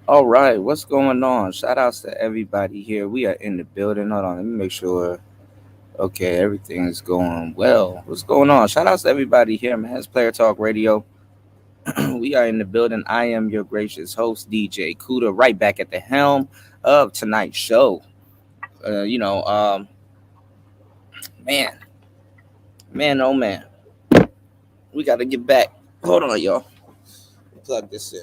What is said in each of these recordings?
All right, what's going on? Shout outs to everybody here. We are in the building. Hold on, let me make sure. Okay, everything is going well. What's going on? Shout outs to everybody here, man. It's Player Talk Radio. We are in the building. I am your gracious host, DJ Kuda, right back at the helm of tonight's show. Uh, you know, um, man, oh man, we got to get back. Hold on, y'all. Plug this in.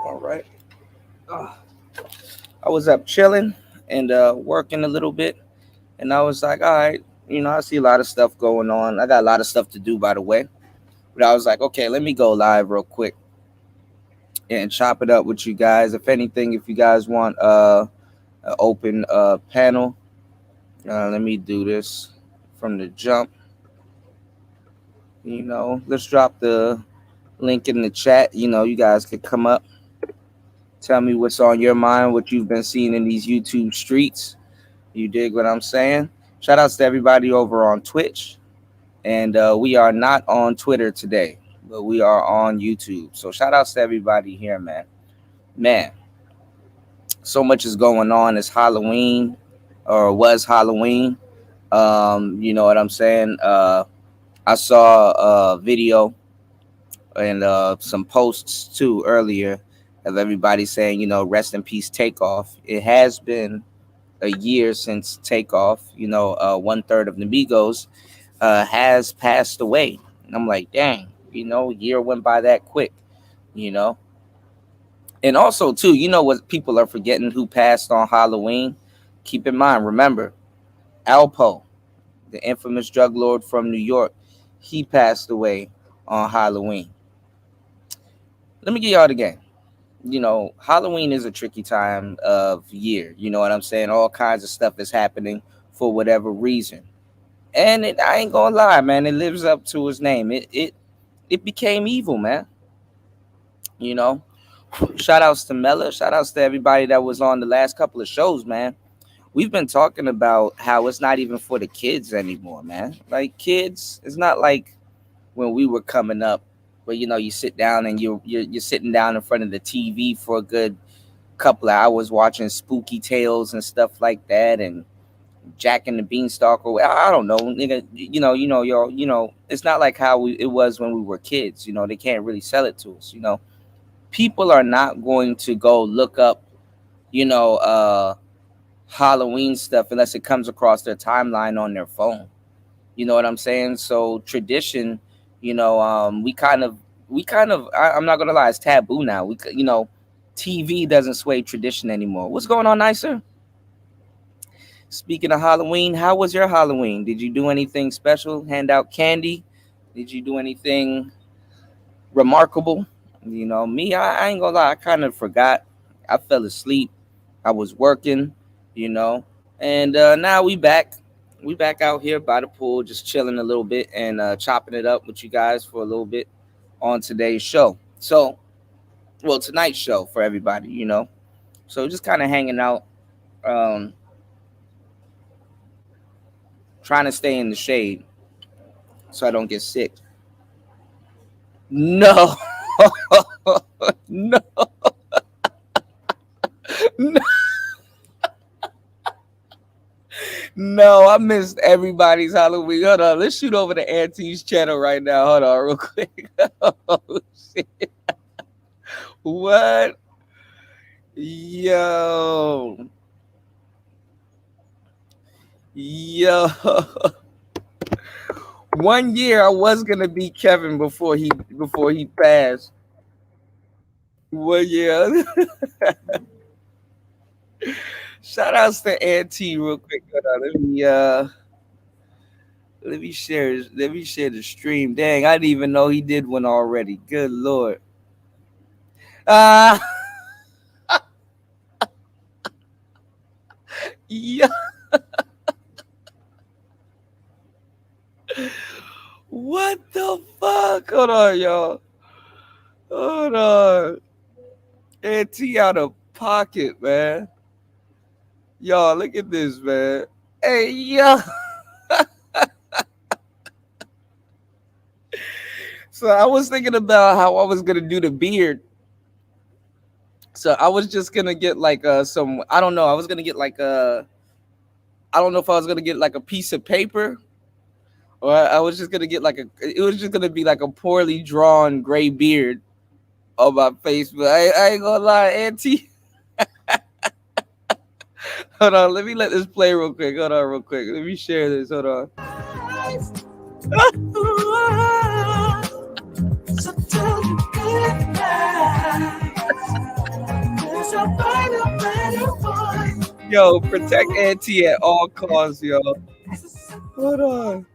All right. Ah, I was up chilling and working a little bit. And I was like, all right, I see a lot of stuff going on. I got a lot of stuff to do, by the way. But I was like, okay, let me go live real quick and chop it up with you guys. If anything, if you guys want an open panel, let me do this from the jump. Let's drop the link in the chat. You guys could come up, tell me what's on your mind, what you've been seeing in these YouTube streets. You dig what I'm saying? Shout outs to everybody over on Twitch. And we are not on Twitter today, but we are on YouTube. So shout outs to everybody here, man. Man, so much is going on. It's Halloween, or was Halloween. You know what I'm saying? I saw a video and some posts too earlier of everybody saying, rest in peace, Takeoff. It has been a year since Takeoff. One third of the Migos has passed away. And I'm like, dang, year went by that quick, you know. And also, too, what people are forgetting who passed on Halloween? Keep in mind, remember, Alpo, the infamous drug lord from New York, he passed away on Halloween. Let me get y'all the game. Halloween is a tricky time of year. You know what I'm saying? All kinds of stuff is happening for whatever reason. And I ain't gonna lie, man, it lives up to its name. It became evil, man. You know, shout outs to Mella. Shout outs to everybody that was on the last couple of shows, man. We've been talking about how it's not even for the kids anymore, man. Like kids, it's not like when we were coming up, where you sit down and you're sitting down in front of the TV for a good couple of hours watching spooky tales and stuff like that, and Jack and the Beanstalk, or I don't know, nigga. Y'all. It's not like how it was when we were kids. They can't really sell it to us. People are not going to go look up, you know, uh, Halloween stuff unless it comes across their timeline on their phone. You know what I'm saying? So tradition, I'm not gonna lie, it's taboo now. TV doesn't sway tradition anymore. What's going on, Nicer? Speaking of Halloween, how was your Halloween? Did you do anything special? Hand out candy? Did you do anything remarkable? Me, I ain't gonna lie, I kind of forgot. I fell asleep. I was working, you know, and now we back. We back out here by the pool, just chilling a little bit and chopping it up with you guys for a little bit on today's show. So, well, tonight's show for everybody. So just kind of hanging out, um, trying to stay in the shade so I don't get sick. No, no, no, no, I missed everybody's Halloween. Hold on, let's shoot over the Auntie's channel right now. Hold on, real quick. Oh, shit. What? Yo, yo. 1 year I was gonna be Kevin before he passed. 1 year. Shout outs to Auntie real quick. Hold on, let me share the stream. Dang, I didn't even know he did one already. Good lord. Ah, yeah. What the fuck? Hold on, y'all. Hold on. Auntie out of pocket, man. Y'all, look at this, man. Hey, yo. So I was thinking about how I was gonna do the beard. So I was just gonna get like some. I don't know. I was gonna get like I don't know if I was gonna get like a piece of paper, or I was just gonna get like a. It was just gonna be like a poorly drawn gray beard on my face. But I ain't gonna lie, Auntie. Hold on, let me let this play real quick. Hold on, real quick. Let me share this. Hold on. Yo, protect Auntie at all costs, yo. Hold on.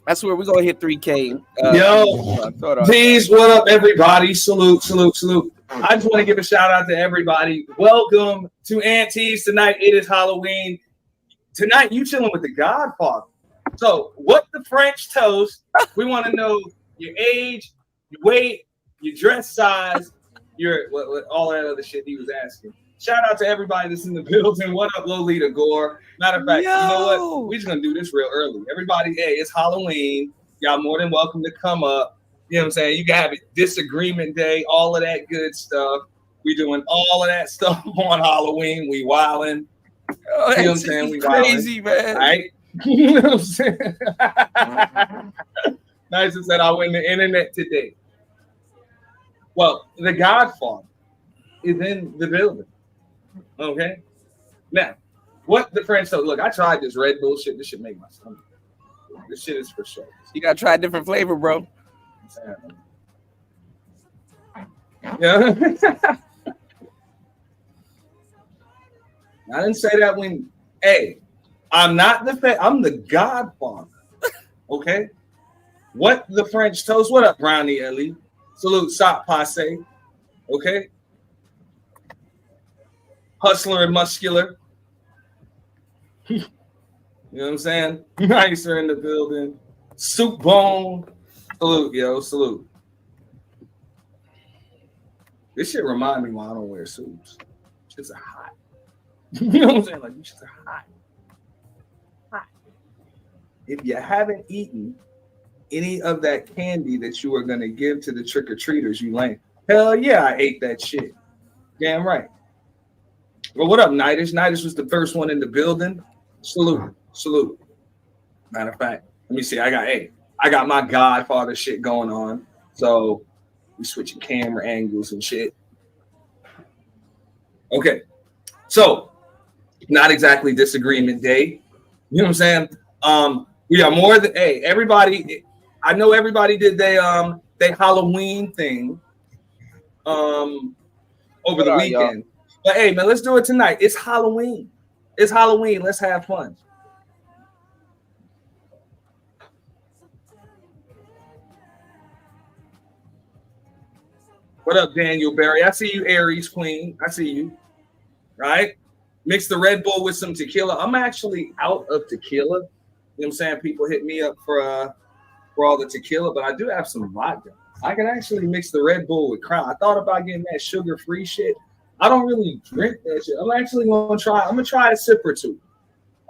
That's where we're gonna hit 3K. Yo, peace. What up, everybody? Salute, salute, salute. I just want to give a shout out to everybody. Welcome to Auntie's tonight. It is Halloween. Tonight, you chilling with the Godfather. So, what the French toast? We want to know your age, your weight, your dress size, your what all that other shit he was asking. Shout out to everybody that's in the building. What up, Lolita Gore? Matter of fact, you know what? We're just gonna do this real early. Everybody, hey, it's Halloween. Y'all more than welcome to come up. You know what I'm saying? You can have a disagreement day, all of that good stuff. We doing all of that stuff on Halloween. We wilding. Oh, you know what I'm saying? We crazy, man. All right? You know what I'm saying? Nice to said I went the internet today. Well, the Godfather is in the building. Okay? Now, what the French toast? Look, I tried this Red Bull shit. This shit make my stomach. This shit is for sure. You gotta try a different flavor, bro. Yeah. I didn't say that when. Hey, I'm not I'm the Godfather. Okay. What the French toast? What up, Brownie Ellie? Salute, Sop Passe. Okay. Hustler and muscular. You know what I'm saying? Nicer in the building. Soup bone. Salute, yo. Salute. This shit remind me why I don't wear suits. Shit's hot. You know what I'm saying? Like, these shits are hot. Hot. If you haven't eaten any of that candy that you are going to give to the trick-or-treaters, you lame. Hell yeah, I ate that shit. Damn right. Well, what up, Nightish? Nightish was the first one in the building. Salute. Salute. Matter of fact, let me see. I got my Godfather shit going on. So we switching camera angles and shit. Okay. So not exactly disagreement day. You know what I'm saying? We are more than everybody. I know everybody did they Halloween thing over the weekend. But hey man, let's do it tonight. It's Halloween. It's Halloween. Let's have fun. What up, Daniel Barry? I see you, Aries Queen. I see you. Right? Mix the Red Bull with some tequila. I'm actually out of tequila. You know what I'm saying? People hit me up for all the tequila, but I do have some vodka. I can actually mix the Red Bull with Crown. I thought about getting that sugar-free shit. I don't really drink that shit. I'm actually gonna try a sip or two. You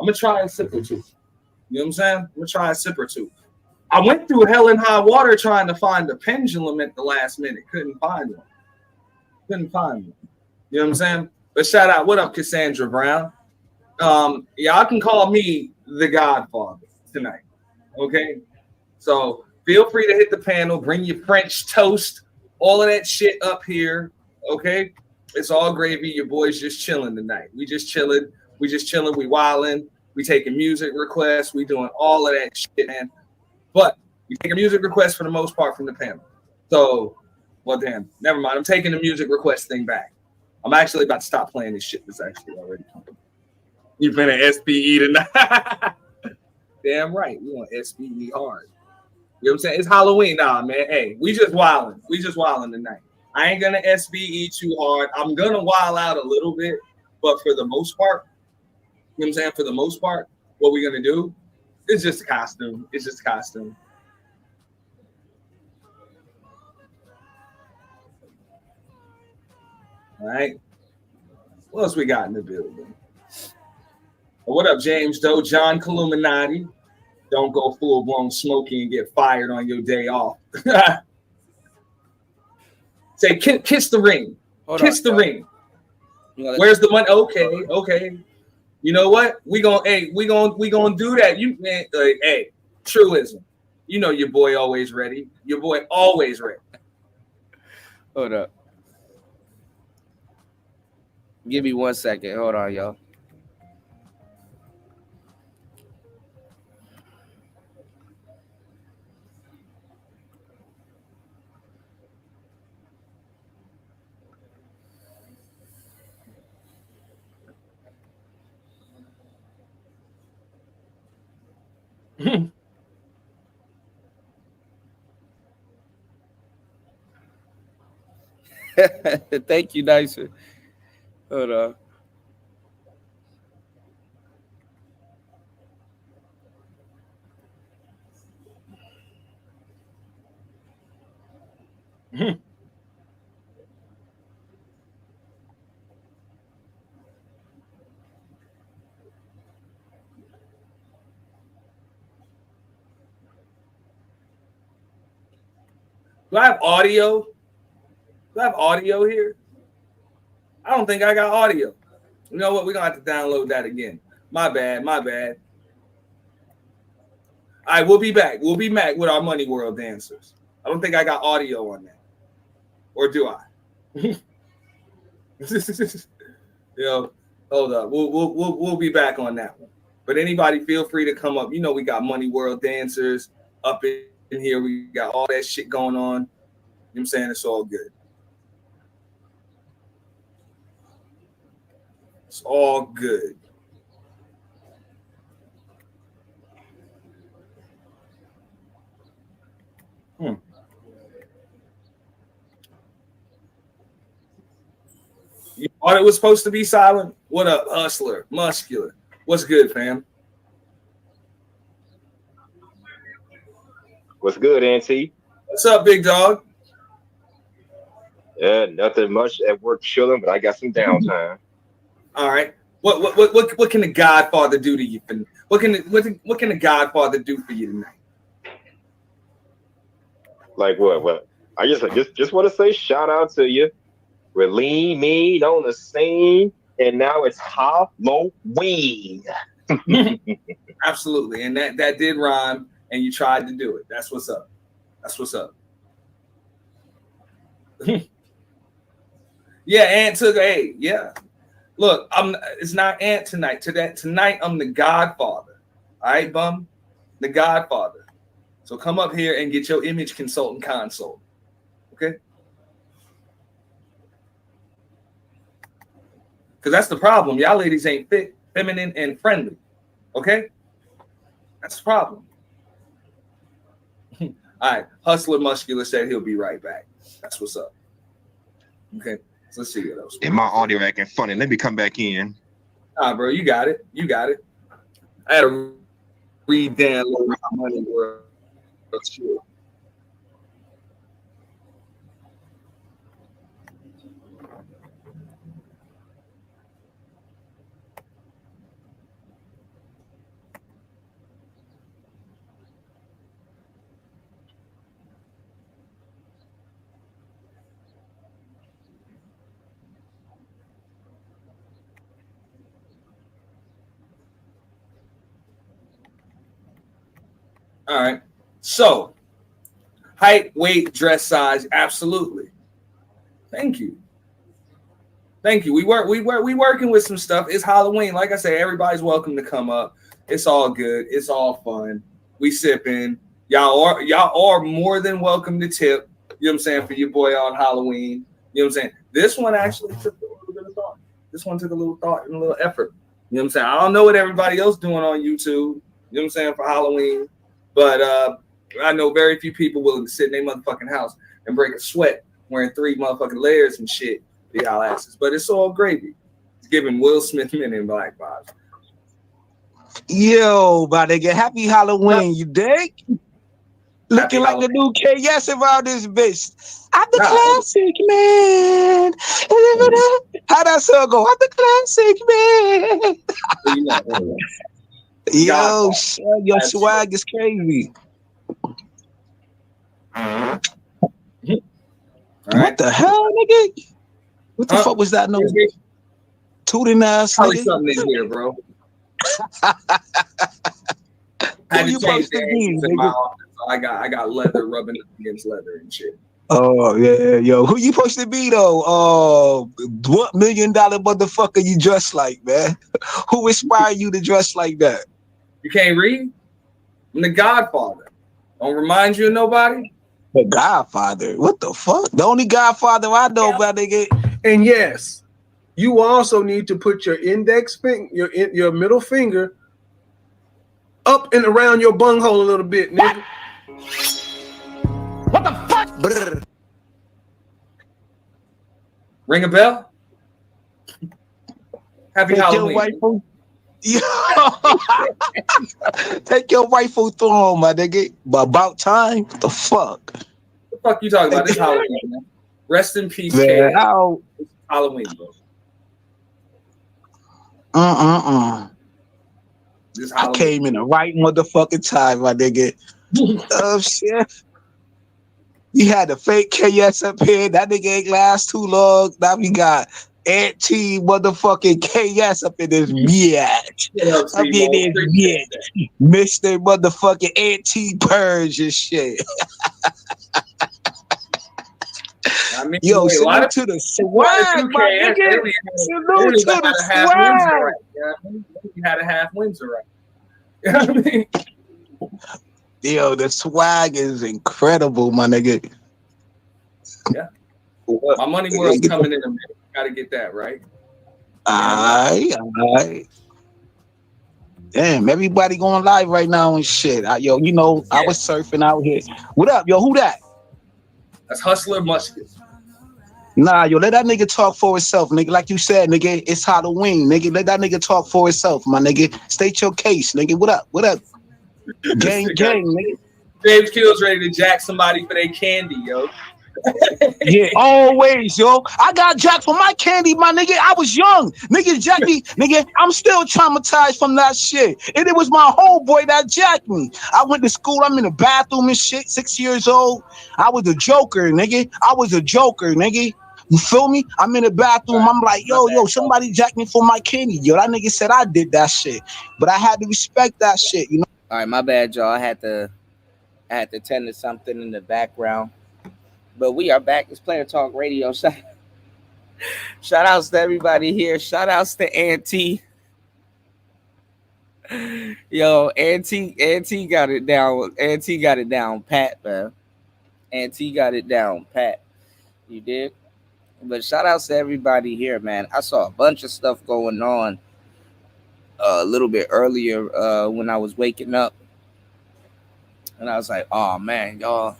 know what I'm saying? I'm gonna try a sip or two. I went through hell and high water trying to find a pendulum at the last minute. Couldn't find one. You know what I'm saying? But shout out, what up, Cassandra Brown? Y'all can call me the Godfather tonight. Okay? So feel free to hit the panel, bring your French toast, all of that shit up here. Okay? It's all gravy. Your boys just chilling tonight. We just chilling. We wilding. We taking music requests. We doing all of that shit, man. But we take a music request for the most part from the panel. So, well, damn, never mind. I'm taking the music request thing back. I'm actually about to stop playing this shit that's actually already coming. You've been an SBE tonight. Damn right. We want SBE hard. You know what I'm saying? It's Halloween. Nah, man. Hey, we just wilding. Tonight. I ain't going to SBE too hard. I'm going to wild out a little bit. But for the most part, you know what I'm saying? For the most part, what we're going to do, it's just a costume. All right. What else we got in the building? What up, James Doe? John Columinati. Don't go full blown smoking and get fired on your day off. Say, kiss the ring. Kiss the ring. Where's the money? Okay. You know what? We gonna do that. You man, hey, truism. You know your boy always ready. Your boy always ready. Hold up. Give me 1 second. Hold on, y'all. Thank you, Dyson. Hold on. Do I have audio? Do I have audio here? I don't think I got audio. You know what? We're gonna have to download that again. My bad. All right, we'll be back. We'll be back with our Money World dancers. I don't think I got audio on that. Or do I? Hold up. We'll be back on that one. But anybody feel free to come up. You know we got Money World dancers up in here. We got all that shit going on. You know what I'm saying? It's all good. It's all good. You thought it was supposed to be silent? What up, hustler? Muscular. What's good, fam? What's good, Auntie? What's up, big dog? Yeah, nothing much at work chilling, but I got some downtime. All right. What can the Godfather do to you? What can the Godfather do for you tonight? Like what? What? I just want to say shout out to you. We're lean, mean on the scene, and now it's Halloween. Absolutely, and that did rhyme, and you tried to do it. That's what's up. Yeah, Ant took a yeah. Look, it's not Ant tonight. Tonight I'm the Godfather. All right, bum, the Godfather. So come up here and get your image consultant consult. Okay. Because that's the problem. Y'all ladies ain't fit, feminine, and friendly. Okay? That's the problem. All right. Hustler Muscular said he'll be right back. That's what's up. Okay. So let's see what else. And my audio acting funny. Let me come back in. Nah, bro. You got it. I had to re-download my Money World. Sure. All right. So, height, weight, dress size, absolutely. Thank you. We working with some stuff. It's Halloween. Like I say, everybody's welcome to come up. It's all good. It's all fun. We sipping. Y'all are more than welcome to tip. You know what I'm saying, for your boy on Halloween. You know what I'm saying? This one actually took a little bit of thought. This one took a little thought and a little effort. You know what I'm saying? I don't know what everybody else doing on YouTube. You know what I'm saying, for Halloween. But I know very few people willing to sit in their motherfucking house and break a sweat wearing 3 motherfucking layers and shit to y'all asses. But it's all gravy. It's giving Will Smith Men in Black vibes. Yo, my nigga, happy Halloween, you dig? Looking like the new KS around this bitch. I'm the classic man. How that song go? I'm the classic man. Yo, son, your swag is crazy. All What right. the hell, nigga? What the Huh? fuck was that noise? There's Tooting ass probably nigga. something in here, bro. Had Who to you change supposed the to be, angles in my nigga? office. So I got leather rubbing up against leather and shit. Oh yeah, yo, who you supposed to be though? What $1 million motherfucker you dress like, man? Who inspired you to dress like that? You can't read? I'm the Godfather. Don't remind you of nobody? The Godfather. What the fuck? The only Godfather I know about, nigga. And yes, you also need to put your index finger, your middle finger up and around your bunghole a little bit, nigga. What the fuck? Brr. Ring a bell? Happy Take Halloween. your rifle. Yo. Take your rifle throne, my nigga. But about time. What the fuck? What the fuck you talking about? This Halloween, man. Rest in peace, Man, Kay. how? Halloween, bro. This I Halloween. came in the right motherfucking time, my nigga. Oh shit. We had the fake KS up here. That nigga ain't last too long. Now we got anti motherfucking KS up in this bitch. Up in this bitch. Mr. motherfucking anti purge and shit. I mean, Yo, wait, salute to the swag, my nigga. Salute to the swag. You had a half Windsor, right? You know what I mean? Yo, the swag is incredible, my nigga. Yeah. My money world's coming in a minute. Gotta get that, right? Alright. Damn, everybody going live right now and shit. Yo, you know, I was surfing out here. What up, yo? Who that? That's Hustler Musket. Nah, yo, let that nigga talk for himself, nigga. Like you said, nigga, it's Halloween, nigga. Let that nigga talk for himself, my nigga. State your case, nigga. What up? What up? Gang, nigga. James Kill's ready to jack somebody for their candy, yo. Yeah, always, yo. I got jacked for my candy, my nigga. I was young. Nigga jacked me. Nigga, I'm still traumatized from that shit. And it was my homeboy that jacked me. I went to school. I'm in the bathroom and shit, 6 years old. I was a joker, nigga. You feel me? I'm in the bathroom. I'm like, yo, somebody jacked me for my candy. Yo, that nigga said I did that shit. But I had to respect that shit, you know? All right, my bad, y'all. I had to tend to something in the background. But we are back. It's Player Talk Radio. Shout outs to everybody here. Shout outs to Auntie. Yo, Auntie got it down. Auntie got it down pat, man. Auntie got it down pat. You did? But shout outs to everybody here, man. I saw a bunch of stuff going on a little bit earlier when I was waking up. And I was like, oh, man, y'all,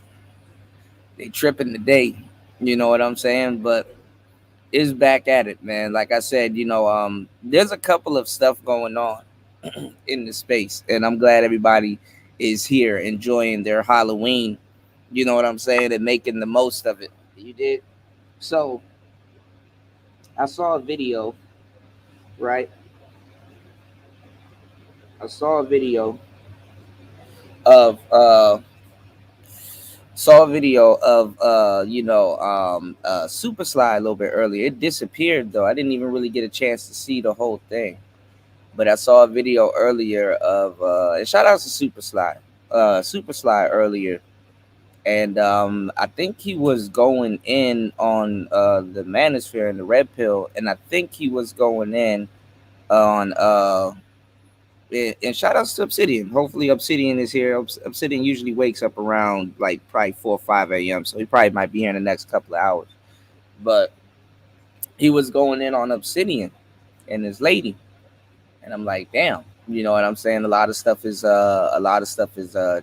they tripping today. You know what I'm saying? But it's back at it, man. Like I said, you know, there's a couple of stuff going on in the space. And I'm glad everybody is here enjoying their Halloween. You know what I'm saying? And making the most of it. You did? So I saw a video, right? I saw a video of Super Sly a little bit earlier. It disappeared though. I didn't even really get a chance to see the whole thing. But I saw a video earlier of and shout out to Super Sly earlier. And I think he was going in on the Manosphere and the Red Pill, and I think he was going in on and shout outs to Obsidian. Hopefully Obsidian is here. Obsidian usually wakes up around like probably 4 or 5 a.m. So he probably might be here in the next couple of hours. But he was going in on Obsidian and his lady. And I'm like, damn, you know what I'm saying? A lot of stuff is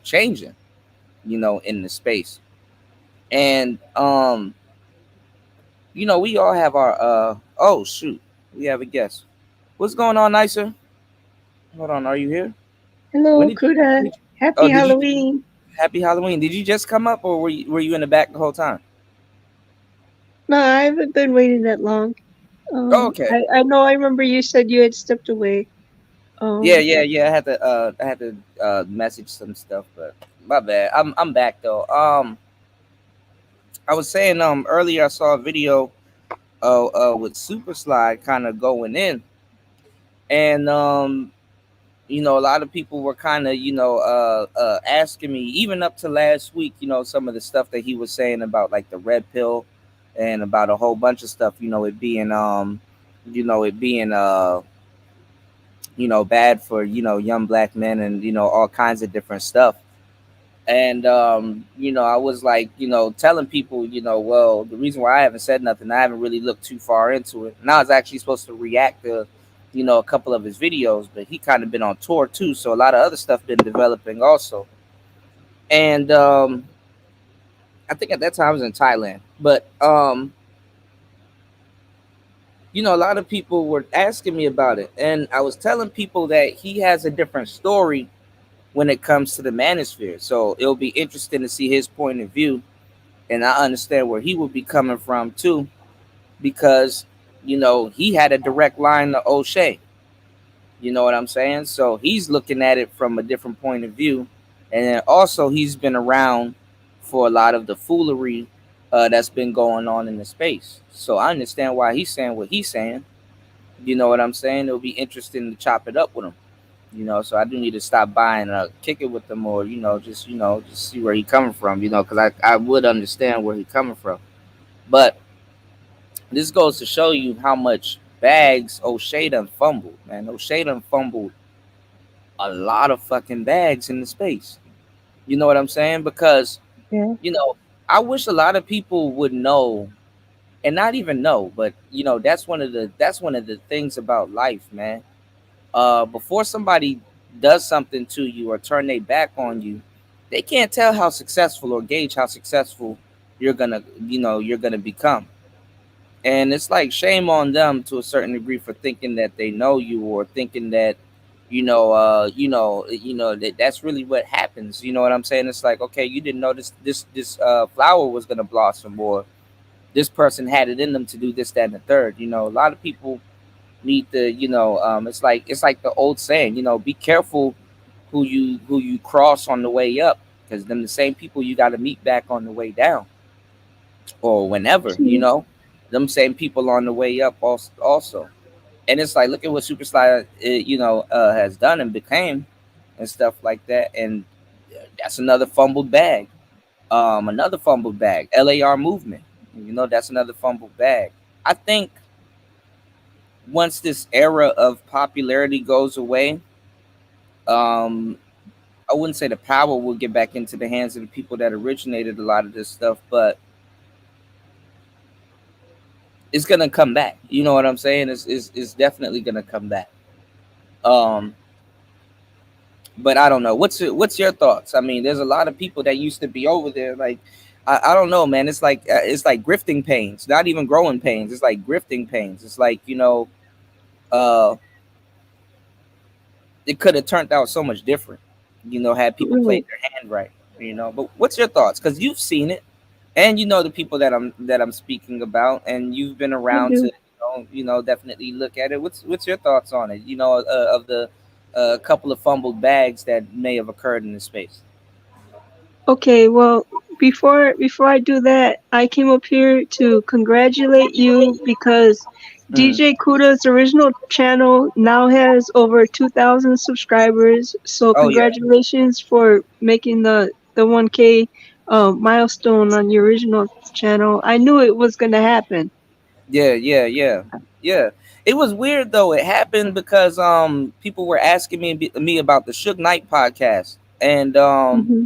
changing, you know, in the space. And you know, we all have our oh shoot, we have a guest. What's going on, Nicer? Hold on, are you here? Hello, Kuda. Happy Halloween. Happy Halloween. Did you just come up or were you in the back the whole time? No, I haven't been waiting that long. Okay. I know I remember you said you had stepped away. Oh, I had to message some stuff, but my bad. I'm back though. I was saying earlier I saw a video with Super Slide kind of going in, and you know, a lot of people were kind of, you know, asking me, even up to last week, you know, some of the stuff that he was saying about like the red pill and about a whole bunch of stuff, you know, it being, it being, bad for, you know, young black men and, you know, all kinds of different stuff. And, I was like, you know, telling people, you know, well, the reason why I haven't said nothing, I haven't really looked too far into it. And I was actually supposed to react to, you know, a couple of his videos, but he kind of been on tour too. So a lot of other stuff been developing also. And I think at that time I was in Thailand. But, a lot of people were asking me about it. And I was telling people that he has a different story when it comes to the manosphere. So it'll be interesting to see his point of view, and I understand where he would be coming from too, because he had a direct line to O'Shea. You know what I'm saying? So he's looking at it from a different point of view, and then also he's been around for a lot of the foolery that's been going on in the space. So I understand why he's saying what he's saying. You know what I'm saying? It'll be interesting to chop it up with him. So I do need to stop by and kick it with them, or just see where he coming from. Because I would understand where he coming from. But this goes to show you how much bags O'Shea done fumbled, man. O'Shea done fumbled a lot of fucking bags in the space. You know what I'm saying? Because yeah. I wish a lot of people would know, and not even know, but that's one of the things about life, man. Before somebody does something to you or turn their back on you, they can't tell how successful or gauge how successful you're gonna become. And it's like shame on them to a certain degree for thinking that they know you, or thinking that that's really what happens. You know what I'm saying? It's like, okay, you didn't know this flower was gonna blossom, or this person had it in them to do this, that, and the third. A lot of people need to, it's like the old saying, be careful who you cross on the way up, because them the same people you got to meet back on the way down, or whenever, See, them same people on the way up also. And it's like, look at what Super Slide has done and became, and stuff like that. And that's another fumbled bag. Another fumbled bag, LAR movement. That's another fumbled bag. I think once this era of popularity goes away, um, I wouldn't say the power will get back into the hands of the people that originated a lot of this stuff, but it's gonna come back. You know what I'm saying? It's definitely gonna come back. Um, but I don't know. What's your thoughts? I mean, there's a lot of people that used to be over there. Like, I don't know, man. It's like grifting pains, not even growing pains. It's like grifting pains. It's like uh, it could have turned out so much different. Had people right. played their hand right. But what's your thoughts? Because you've seen it, and the people that I'm speaking about, and you've been I around to do. definitely look at it. What's your thoughts on it? Of the couple of fumbled bags that may have occurred in the space. Okay, well, before I do that, I came up here to congratulate you because Mm. DJ Kuda's original channel now has over 2,000 subscribers. So Oh yeah, congratulations for making the 1K milestone on your original channel. I knew it was gonna happen. yeah. It was weird though. It happened because people were asking me about the Suge Knight podcast, and Hmm.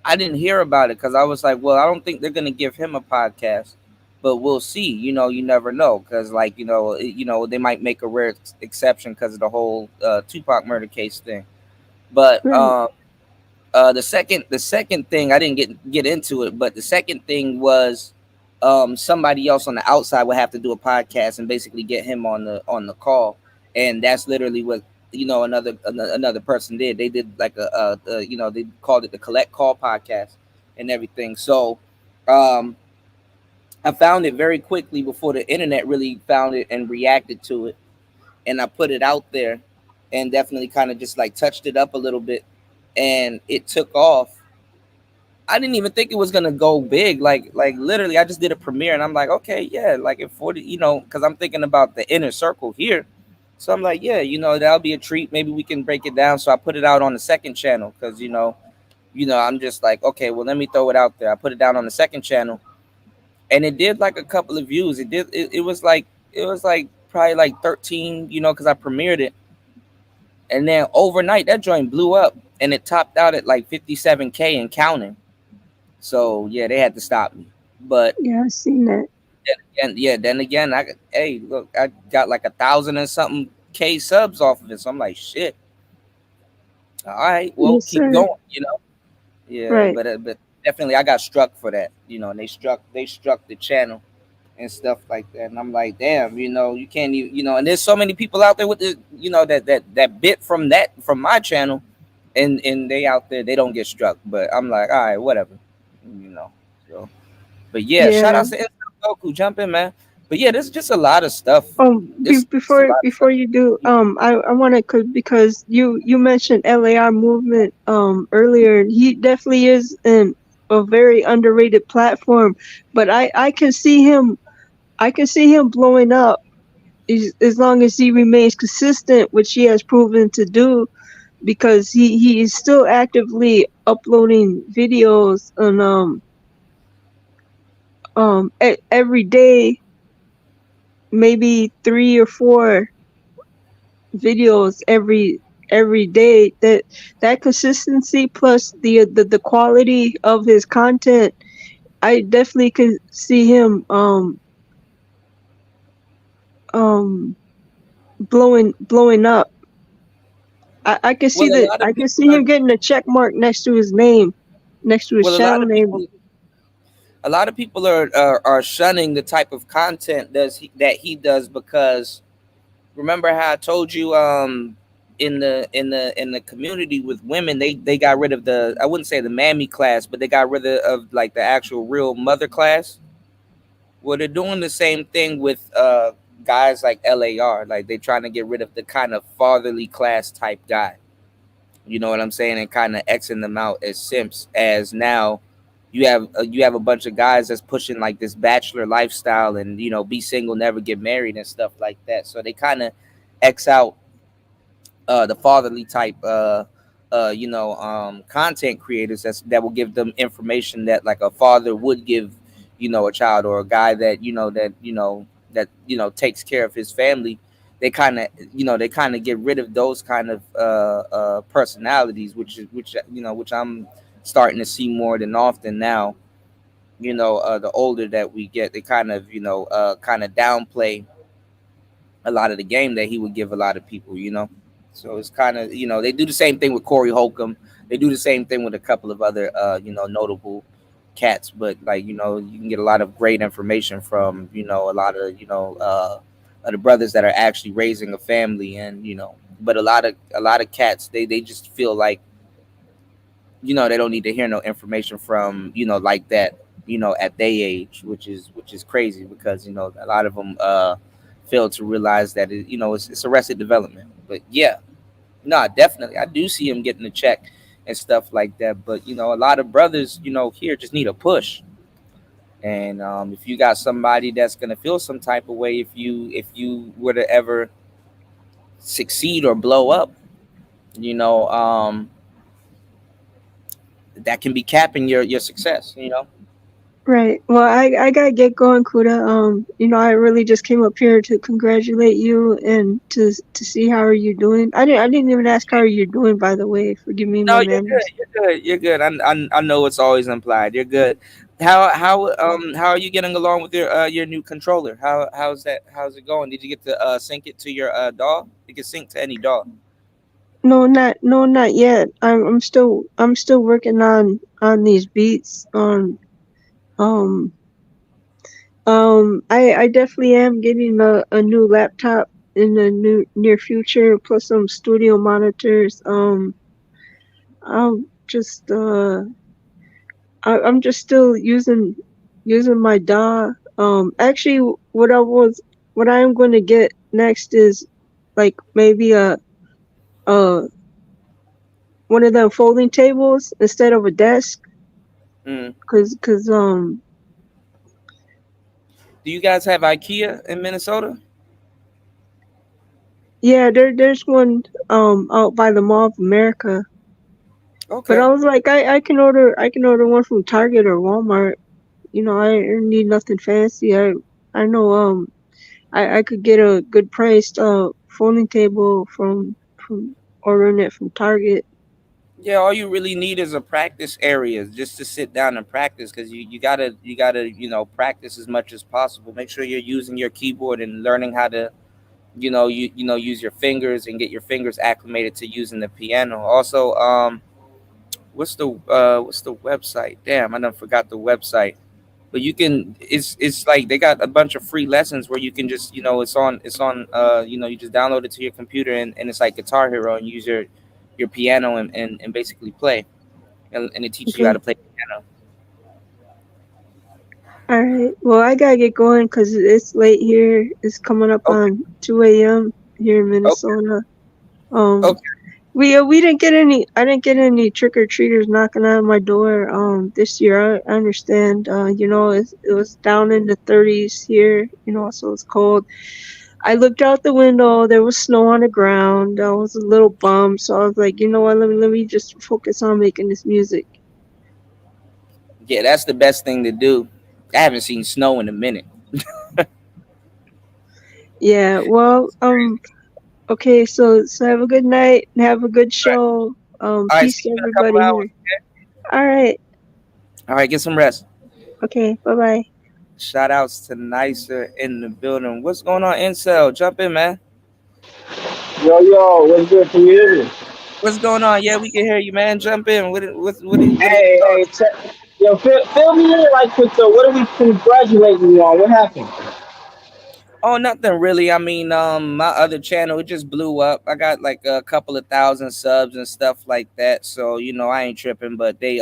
I didn't hear about it because I was like, well, I don't think they're gonna give him a podcast, but we'll see. You never know, because like they might make a rare exception because of the whole Tupac murder case thing. But Right. the second thing, I didn't get into it, but the second thing was somebody else on the outside would have to do a podcast and basically get him on the call, and that's literally what another person did. They did like they called it the Collect Call podcast and everything. So um, I found it very quickly before the internet really found it and reacted to it. and I put it out there, and definitely kind of just like touched it up a little bit, and it took off. I didn't even think it was gonna go big. Like literally, I just did a premiere, and I'm like, okay, yeah, like in 40, because I'm thinking about the inner circle here. So I'm like, yeah, that'll be a treat. Maybe we can break it down. So I put it out on the second channel because I'm just like, okay, well, let me throw it out there. I put it down on the second channel, and it did like a couple of views. It was like probably like 13, because I premiered it, and then overnight that joint blew up, and it topped out at like 57K and counting. So yeah, they had to stop me. But Yeah, I seen that. then again, hey, look, I got like 1,000 and something K subs off of it. So I'm like, shit. All right, well, Yes, keep sir. going. Yeah, Right. but definitely I got struck for that. And they struck the channel and stuff like that. And I'm like, damn, you can't even, and there's so many people out there with the, that bit from my channel, and they out there, they don't get struck. But I'm like, all right, whatever, you know. So, but yeah, shout Yeah. out to Instant Goku, jump in, man. But yeah, there's just a lot of stuff. It's a Before lot of stuff. before you do, I want to, because you mentioned LAR movement earlier. He definitely is a very underrated platform, but I can see him blowing up as long as he remains consistent, which he has proven to do, because he is still actively uploading videos on every day, maybe 3 or 4 videos every day. That consistency plus the quality of his content, I definitely could see him um blowing up. I can Well, see a that. lot of I can people see are. him getting a check mark next to his name, next to his Well, channel name. a lot of people are shunning the type of content that he does, because remember how I told you, in the community with women, they got rid of the, I wouldn't say the mammy class, but they got rid of like the actual real mother class. Well, they're doing the same thing with guys like LAR. Like they trying to get rid of the kind of fatherly class type guy. You know what I'm saying? And kind of Xing them out as simps. As now, you have a bunch of guys that's pushing like this bachelor lifestyle, and be single, never get married, and stuff like that. So they kind of X out the fatherly type content creators that will give them information that like a father would give a child, or a guy that takes care of his family. They kind of get rid of those kind of personalities, which I'm starting to see more than often now. The older that we get, they kind of downplay a lot of the game that he would give a lot of people. So it's kind of, they do the same thing with Corey Holcomb. They do the same thing with a couple of other notable cats. But like, you can get a lot of great information from a lot of the brothers that are actually raising a family. And but a lot of cats, they just feel like they don't need to hear no information from like that at their age, which is crazy, because a lot of them fail to realize that it's arrested development. But yeah, no, definitely I do see him getting a check and stuff like that. But a lot of brothers here just need a push. And if you got somebody that's gonna feel some type of way, if you were to ever succeed or blow up, you know um that can be capping your success. Right. Well, I gotta get going, Kuda. I really just came up here to congratulate you and to see how are you doing. I didn't even ask how are you doing, by the way. Forgive me No, my you're good. manners. You're good. You're good. I know it's always implied. You're good. How are you getting along with your new controller? How's it going? Did you get to sync it to your DAW? You can sync to any DAW. No, not yet. I'm still working on these beats. Um I definitely am getting a new laptop in the near future, plus some studio monitors. I'll just I'm just still using my DAW. Actually, what I am going to get next is like maybe a one of them folding tables instead of a desk, Mm. cause Do you guys have IKEA in Minnesota? yeah, there's one out by the Mall of America. But I Okay. was like, I can order one from Target or Walmart. You know, I don't need nothing fancy. I know I could get a good priced folding table from ordering it from Target. Yeah, all you really need is a practice area just to sit down and practice because you gotta practice as much as possible. Make sure you're using your keyboard and learning how to use your fingers and get your fingers acclimated to using the piano. Also, what's the website? Damn, I done forgot the website. But you can it's like they got a bunch of free lessons where you can just it's on you just download it to your computer and it's like Guitar Hero and use your piano and basically play and it teaches you how Okay. to play piano. All right. Well, I gotta get going because it's late here. It's coming up Okay, on 2 a.m. here in okay, Minnesota. Um, okay. we didn't get any. I didn't get any trick or treaters knocking on my door. This year I understand. It was down in the 30s here. You know, so it's cold. I looked out the window. There was snow on the ground. I was a little bummed, so I was like, you know what? Let me just focus on making this music. Yeah, that's the best thing to do. I haven't seen snow in a minute. Yeah. Well. Okay. So have a good night. Have a good All right, show. all right. Peace See to you in a couple everybody hours. here. All right. All right, get some rest. Okay. Bye bye. Shout outs to Nicer in the building. What's going on, Incel? Jump in, man. Yo, what's good, community? What's going on? Yeah, we can hear you, man. Jump in. What are your Hey, thoughts? yo, fill me in like with what are we congratulating you on? What happened? Oh, nothing really. I mean, my other channel it just blew up. I got like a couple of thousand subs and stuff like that. So I ain't tripping. But they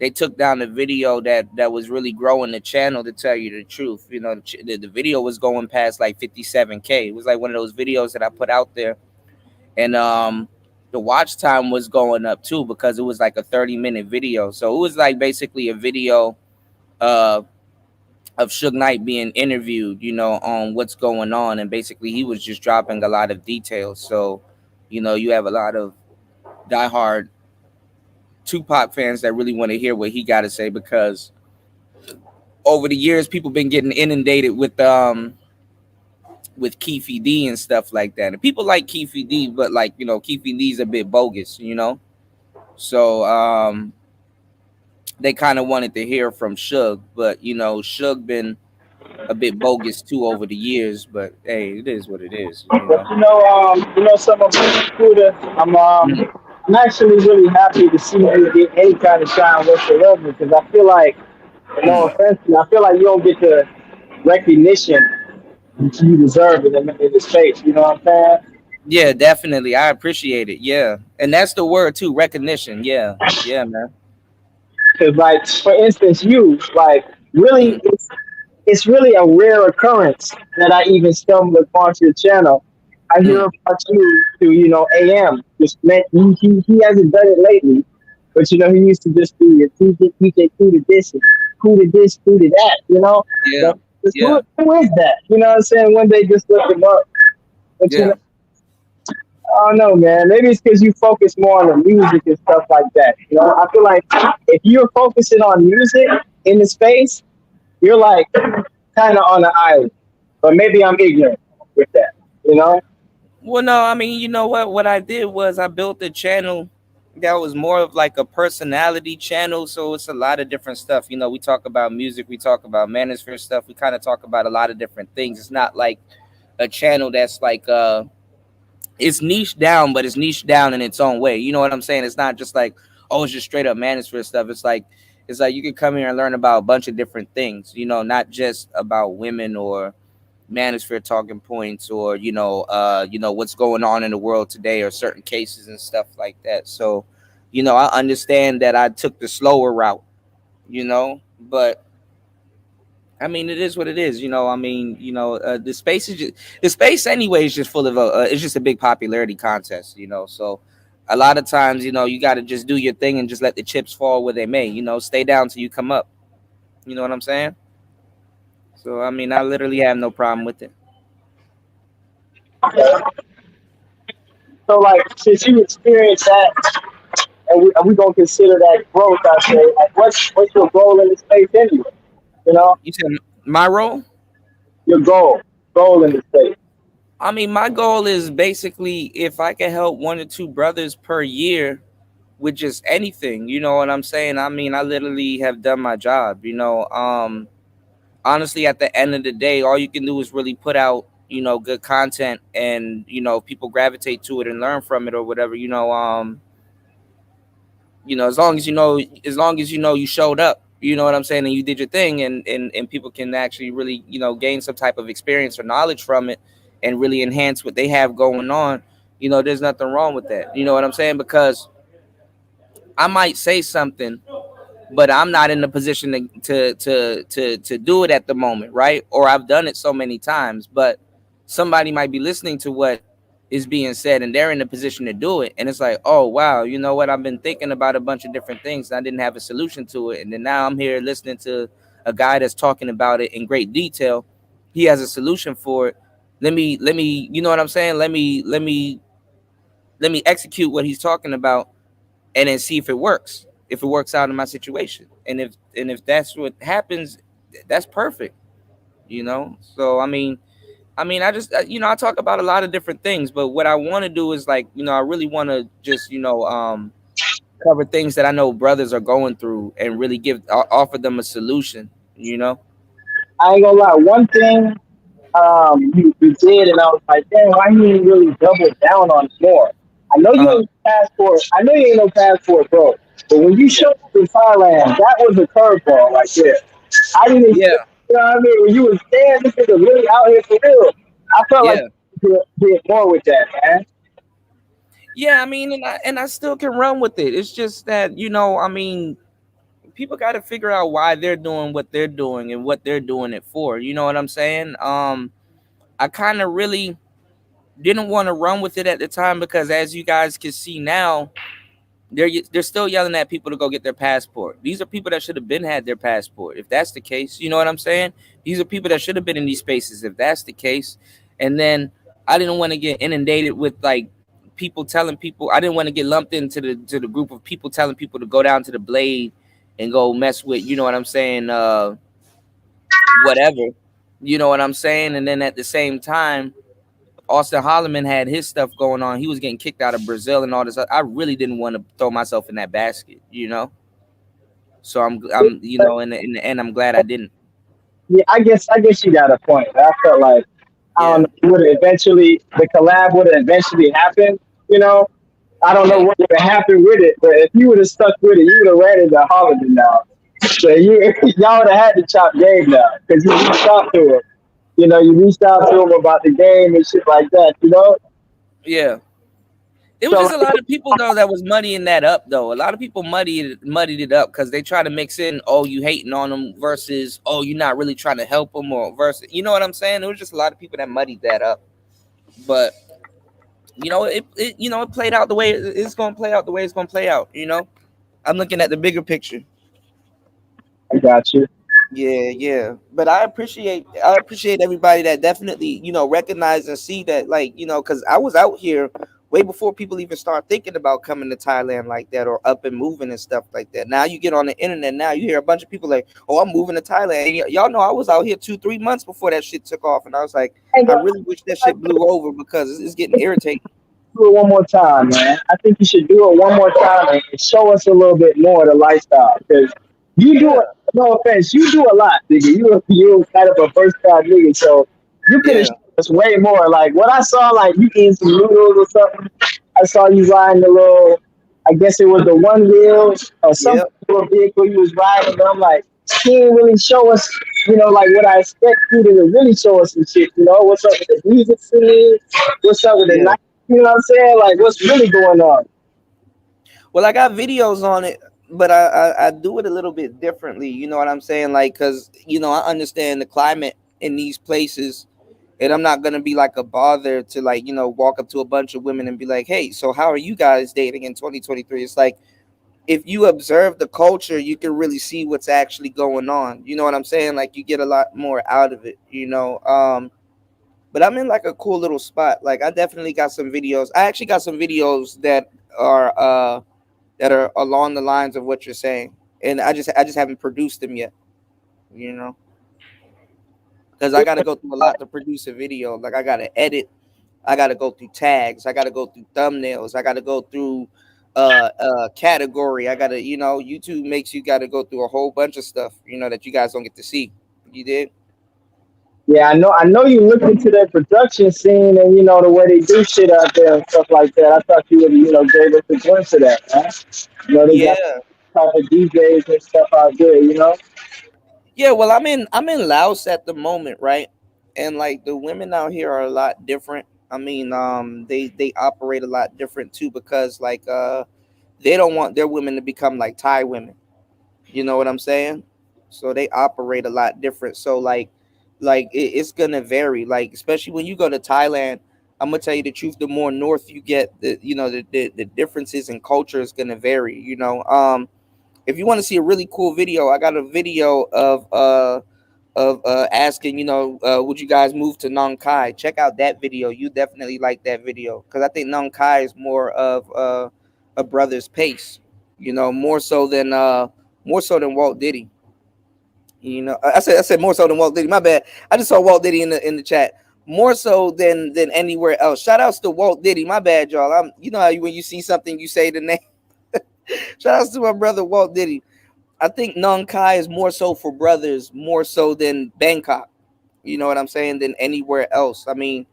took down the video that was really growing the channel. To tell you the truth, the video was going past like 57K. It was like one of those videos that I put out there, and the watch time was going up too because it was like a 30-minute video. So it was like basically a video. Uh, of Suge Knight being interviewed, on what's going on, and basically he was just dropping a lot of details. So, you have a lot of diehard Tupac fans that really want to hear what he got to say because over the years people been getting inundated with Keefy D and stuff like that, and people like Keefy D, but like Keefy D's a bit bogus. So they kind of wanted to hear from Suge, but Suge been a bit bogus too over the years, but hey, it is what it is. But some of Scooter, Mhm. I'm actually really happy to see you get any kind of shine whatsoever because I feel like, no Mhm. offense, I feel like you don't get the recognition that you deserve in the space. You know what I'm saying? Yeah, definitely. I appreciate it. Yeah. And that's the word too, recognition. Yeah. Yeah, man. Because, like, for instance, you like really, Mhm. it's really a rare occurrence that I even stumbled upon your channel. I hear Mhm. about you through, AM. Just met he hasn't done it lately, but he used to just be a DJ who did this, and who did this, who did that. Yeah. But just Yeah. who is that? You know what I'm saying? One day just look him up, but Yeah. I don't know, man. Maybe it's because you focus more on the music and stuff like that. I feel like if you're focusing on music in the space, you're like kind of on an island. But maybe I'm ignorant with that. You know? Well, no, I mean, you know what? What I did was I built a channel that was more of like a personality channel. So it's a lot of different stuff. We talk about music, we talk about manosphere stuff, we kind of talk about a lot of different things. It's not like a channel that's like it's niche down, but it's niche down in its own way. You know what I'm saying? It's not just like, oh, it's just straight up manosphere stuff. It's like you can come here and learn about a bunch of different things, not just about women or manosphere talking points or what's going on in the world today or certain cases and stuff like that. So, I understand that I took the slower route, but I mean, it is what it is. I mean, the space is the space anyway is just full of it's just a big popularity contest. So a lot of times, you got to just do your thing and just let the chips fall where they may. Stay down till you come up. You know what I'm saying? So I mean, I literally have no problem with it. So like, since you experienced that, and we gonna consider that growth, I say, like, what's your goal in the space anyway? You know, You said my role. your goal in the space. I mean, my goal is basically if I can help one or two brothers per year with just anything, you know what I'm saying? I mean, I literally have done my job, honestly, at the end of the day, all you can do is really put out, good content, and, people gravitate to it and learn from it or whatever, as long as you showed up, you know what I'm saying, and you did your thing, and people can actually really, gain some type of experience or knowledge from it and really enhance what they have going on. There's nothing wrong with that. You know what I'm saying? Because I might say something, but I'm not in the position to do it at the moment, right? Or I've done it so many times, but somebody might be listening to what is being said and they're in the position to do it, and it's like, oh wow, you know what? I've been thinking about a bunch of different things and I didn't have a solution to it, and then now I'm here listening to a guy that's talking about it in great detail. He has a solution for it. Let me, you know what I'm saying? Let me execute what he's talking about, and then see if it works out in my situation, and if that's what happens, that's perfect. So I just I talk about a lot of different things, but what I want to do is, like, I really want to just cover things that I know brothers are going through and really offer them a solution. I ain't gonna lie. One thing you did, and I was like, damn, why you ain't really double down on it more? I know you Uh-huh. ain't passport. I know you ain't no passport, bro. But when you showed up in Thailand, that was a curveball right there. I didn't Yeah, expect, you know what I mean? When you was there, this nigga really out here for real. I felt like yeah, you did more with that, man. yeah. I mean, and I still can run with it. It's just that, I mean, people got to figure out why they're doing what they're doing and what they're doing it for. You know what I'm saying? I kind of really didn't want to run with it at the time because, as you guys can see now, they're still yelling at people to go get their passport. These are people that should have been had their passport. If that's the case, you know what I'm saying? These are people that should have been in these spaces. If that's the case, and then I didn't want to get inundated with, like, people telling people. I didn't want to get lumped into the group of people telling people to go down to the blade and go mess with. You know what I'm saying? Whatever. You know what I'm saying? And then at the same time, Austin Holloman had his stuff going on. He was getting kicked out of Brazil and all this. I really didn't want to throw myself in that basket. So in the end, I'm glad I didn't. Yeah, I guess you got a point. I felt like I don't Yeah, know, would have eventually the collab would have eventually happened. You know, I don't know yeah, what would have happened with it, but if you would have stuck with it, you would have ran into Holiday now. So y'all would have had to chop game now because you reached out to him. You know, you reached out to him about the game and shit like that. You know, yeah. It was so just a lot of people though that was muddying that up though. A lot of people muddied it up because they try to mix in, oh, you hating on them versus, oh, you're not really trying to help them, or versus, you know what I'm saying? It was just a lot of people that muddied that up. But it played out the way it's going to play out, the way it's going to play out. I'm looking at the bigger picture. I got you. Yeah, yeah. But I appreciate everybody that definitely, recognize and see that, like, because I was out here way before people even start thinking about coming to Thailand like that, or up and moving and stuff like that. Now you get on the internet, now you hear a bunch of people like, oh, I'm moving to Thailand. And y'all know I was out here 2-3 months before that shit took off, and I was like, Ain't I gonna really wish that shit blew over because it's getting irritating. do it one more time, man. I think you should do it one more time and show us a little bit more of the lifestyle because you do Yeah, it. No offense, you do a lot, nigga. You kind of a first time nigga, so you could have yeah, shown us way more. Like what I saw, like you eating some noodles or something. I saw you riding the little. I guess it was the one wheel or some yeah, sort of vehicle you was riding. But I'm like, he didn't really show us, like what I expect you to really show us some shit. What's up with the music scene? What's up with the yeah. night? You know what I'm saying? Like, what's really going on? Well, I got videos on it. but I do it a little bit differently. You know what I'm saying? Like, cause I understand the climate in these places, and I'm not gonna be like a bother to like walk up to a bunch of women and be like, hey, so how are you guys dating in 2023? It's like if you observe the culture, you can really see what's actually going on. You know what I'm saying? Like you get a lot more out of it. But I'm in like a cool little spot. Like I definitely got some videos. I actually got some videos are uh that are along the lines of what you're saying, and I just haven't produced them yet. You know, because I got to go through a lot to produce a video. Like I got to edit, I got to go through tags, I got to go through thumbnails, I got to go through category. I got to YouTube makes you got to go through a whole bunch of stuff. That you guys don't get to see. You did. Yeah, I know you looked into their production scene and the way they do shit out there and stuff like that. I thought you would gave us a glimpse of that, man. They got Yeah. type of DJs and stuff out there. Yeah, well, I'm in Laos at the moment, right? And like the women out here are a lot different. I mean, they operate a lot different too because like they don't want their women to become like Thai women. You know what I'm saying? So they operate a lot different. So it's gonna vary. Like especially when you go to Thailand, I'm gonna tell you the truth. The more north you get, the differences in culture is gonna vary. If you want to see a really cool video, I got a video of asking, would you guys move to Nong Khai? Check out that video. You definitely like that video because I think Nong Khai is more of a brother's pace. More so than Walt Diddy. I said more so than Walt Diddy. My bad. I just saw Walt Diddy in the chat. More so than anywhere else. Shout outs to Walt Diddy. My bad, y'all. How when you see something, you say the name. Shout outs to my brother Walt Diddy. I think Nong Khai is more so for brothers, more so than Bangkok. You know what I'm saying? Than anywhere else. I mean,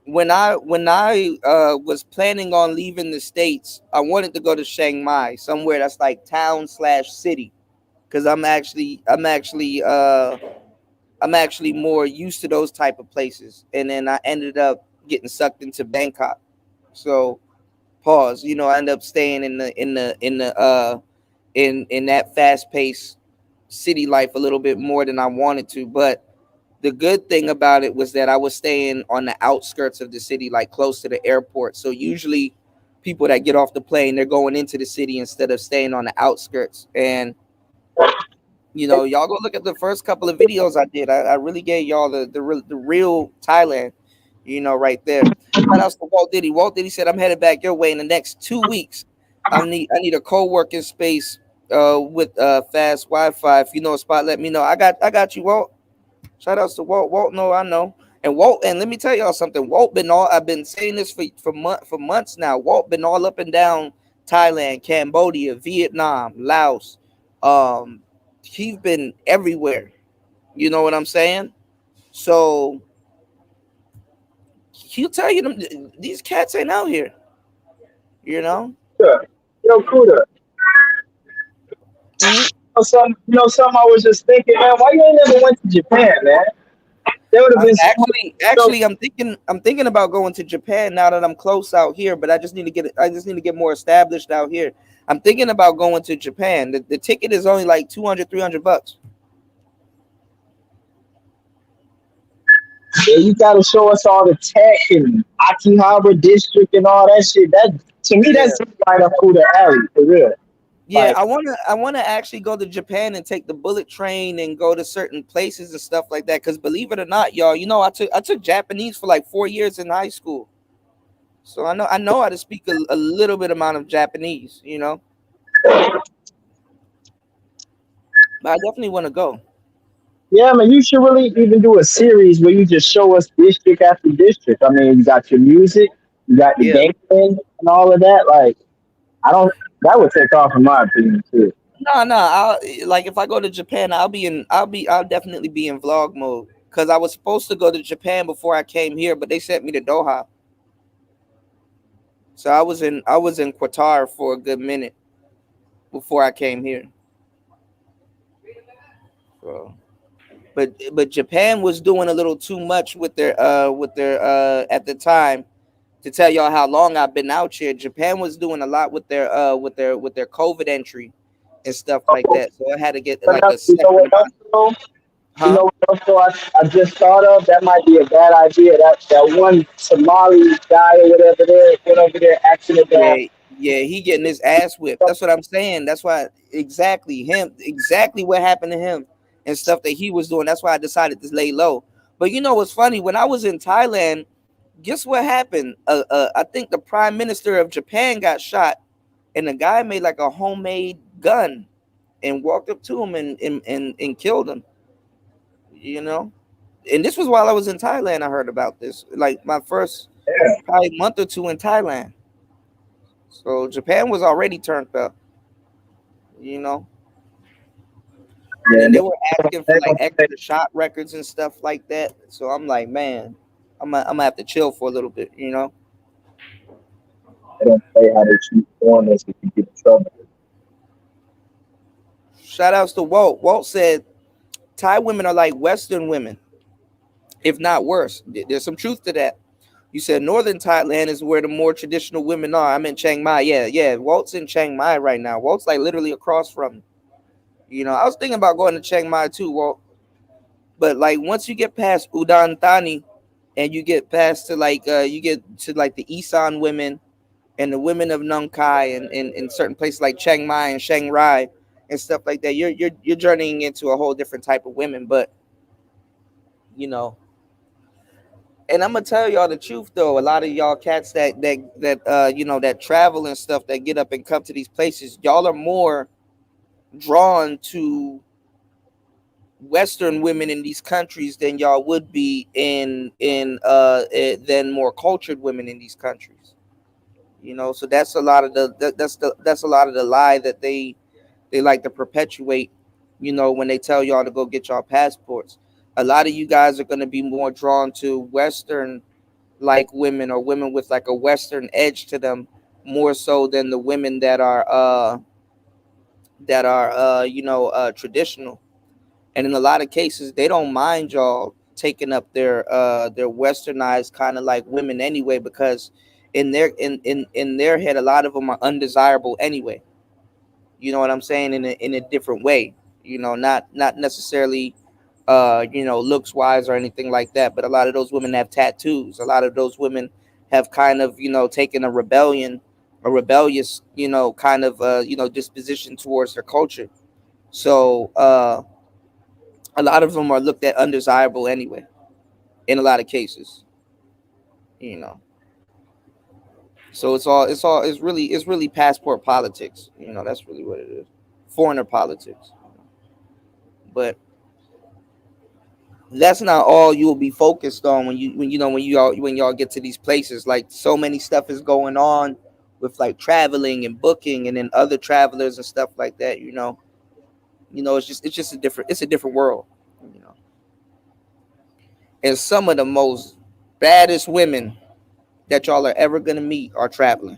when I was planning on leaving the states, I wanted to go to Chiang Mai, somewhere that's like town/city, because I'm actually more used to those type of places. And then I ended up getting sucked into Bangkok. So pause. I ended up staying in that fast paced city life a little bit more than I wanted to. But the good thing about it was that I was staying on the outskirts of the city, like close to the airport. So usually people that get off the plane, they're going into the city instead of staying on the outskirts. And y'all go look at the first couple of videos I did. I really gave y'all the real Thailand, right there. Shout out to Walt Diddy. Walt Diddy said, I'm headed back your way in the next 2 weeks. I need a co-working space with fast Wi-Fi. If you know a spot, let me know. I got you, Walt. Shout outs to Walt. Walt, no, I know. And let me tell y'all something. I've been saying this for months now. Walt been all up and down Thailand, Cambodia, Vietnam, Laos. Um, he's been everywhere. You know what I'm saying? So he'll tell you these cats ain't out here. You know. Yeah. Yo, Kuda. Mhm. Something I was just thinking, man. Why you ain't never went to Japan, man? That would have I'm been actually I'm thinking about going to Japan now that I'm close out here, but I just need to get more established out here. I'm thinking about going to Japan. The ticket is only like 200-300 bucks. Yeah, you gotta show us all the tech and Akihabara district and all that shit. That to me, Yeah. that's right up Kuda alley for real. Yeah, Like, I wanna actually go to Japan and take the bullet train and go to certain places and stuff like that. Cause believe it or not, y'all, I took Japanese for like 4 years in high school. So I know how to speak a little bit amount of Japanese, but I definitely want to go. yeah, man, you should really even do a series where you just show us district after district. I mean, you got your music, you got the Yeah. gangsters and all of that. Like, I don't. That would take off, in my opinion, too. No. Like if I go to Japan, I'll definitely be in vlog mode. Cause I was supposed to go to Japan before I came here, but they sent me to Doha. So I was in Qatar for a good minute before I came here. So, but Japan was doing a little too much with their at the time. To tell y'all how long I've been out here, Japan was doing a lot with their COVID entry. and stuff like that. So I had to get But like a you know separate what else, amount. though? You Huh? know what else, though, I just thought of? That might be a bad idea. That one Somali guy or whatever there went over there asking Yeah, about. yeah, he getting his ass whipped. That's what I'm saying. That's why exactly what happened to him and stuff that he was doing. That's why I decided to lay low. But you know what's funny? When I was in Thailand, guess what happened? I think the prime minister of Japan got shot, and the guy made like a homemade gun and walked up to him and killed him. You know, and this was while I was in Thailand. I heard about this, like my first Yeah, probably month or two in Thailand. So Japan was already turned up, you know. And then man. they were asking for They like gonna say extra shot records and stuff like that. So I'm like, man, I'm gonna have to chill for a little bit, you know. they don't say how they treat foreigners if you get in trouble. Shout outs to Walt. Walt said Thai women are like Western women, if not worse. There's some truth to that. You said northern Thailand is where the more traditional women are. I'm in Chiang Mai. Yeah, yeah. Walt's in Chiang Mai right now. Walt's like literally across from me. You know, I was thinking about going to Chiang Mai too, Walt. But like once you get past Udon Thani and you get past to like you get to like the Isan women and the women of Nong Khai and in certain places like Chiang Mai and Chiang Rai and stuff like that, you're journeying into a whole different type of women. But you know, and I'm gonna tell y'all the truth though, a lot of y'all cats that you know that travel and stuff that get up and come to these places, y'all are more drawn to Western women in these countries than y'all would be than more cultured women in these countries. You know, so that's a lot of that's a lot of the lie that they like to perpetuate. You know, when they tell y'all to go get y'all passports, a lot of you guys are going to be more drawn to Western like women or women with like a Western edge to them more so than the women that are traditional. And in a lot of cases, they don't mind y'all taking up their westernized kind of like women anyway, because in their head, a lot of them are undesirable anyway. You know what I'm saying? In a different way. You know, not necessarily looks wise or anything like that. But a lot of those women have tattoos. A lot of those women have kind of taken a rebellious kind of disposition towards their culture. So a lot of them are looked at undesirable anyway. In a lot of cases, you know. So it's really passport politics. You know, that's really what it is. Foreigner politics. But that's not all you'll be focused on when y'all get to these places. Like so many stuff is going on with like traveling and booking and then other travelers and stuff like that. It's a different world. You know, and some of the most baddest women that y'all are ever gonna meet are traveling,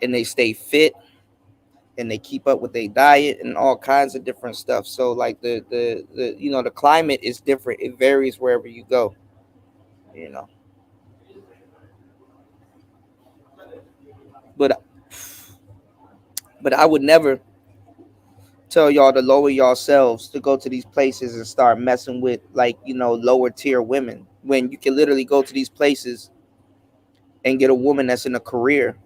and they stay fit and they keep up with their diet and all kinds of different stuff. So like the climate is different. It varies wherever you go. You know, but I would never tell y'all to lower yourselves to go to these places and start messing with like lower tier women when you can literally go to these places and get a woman that's in a career,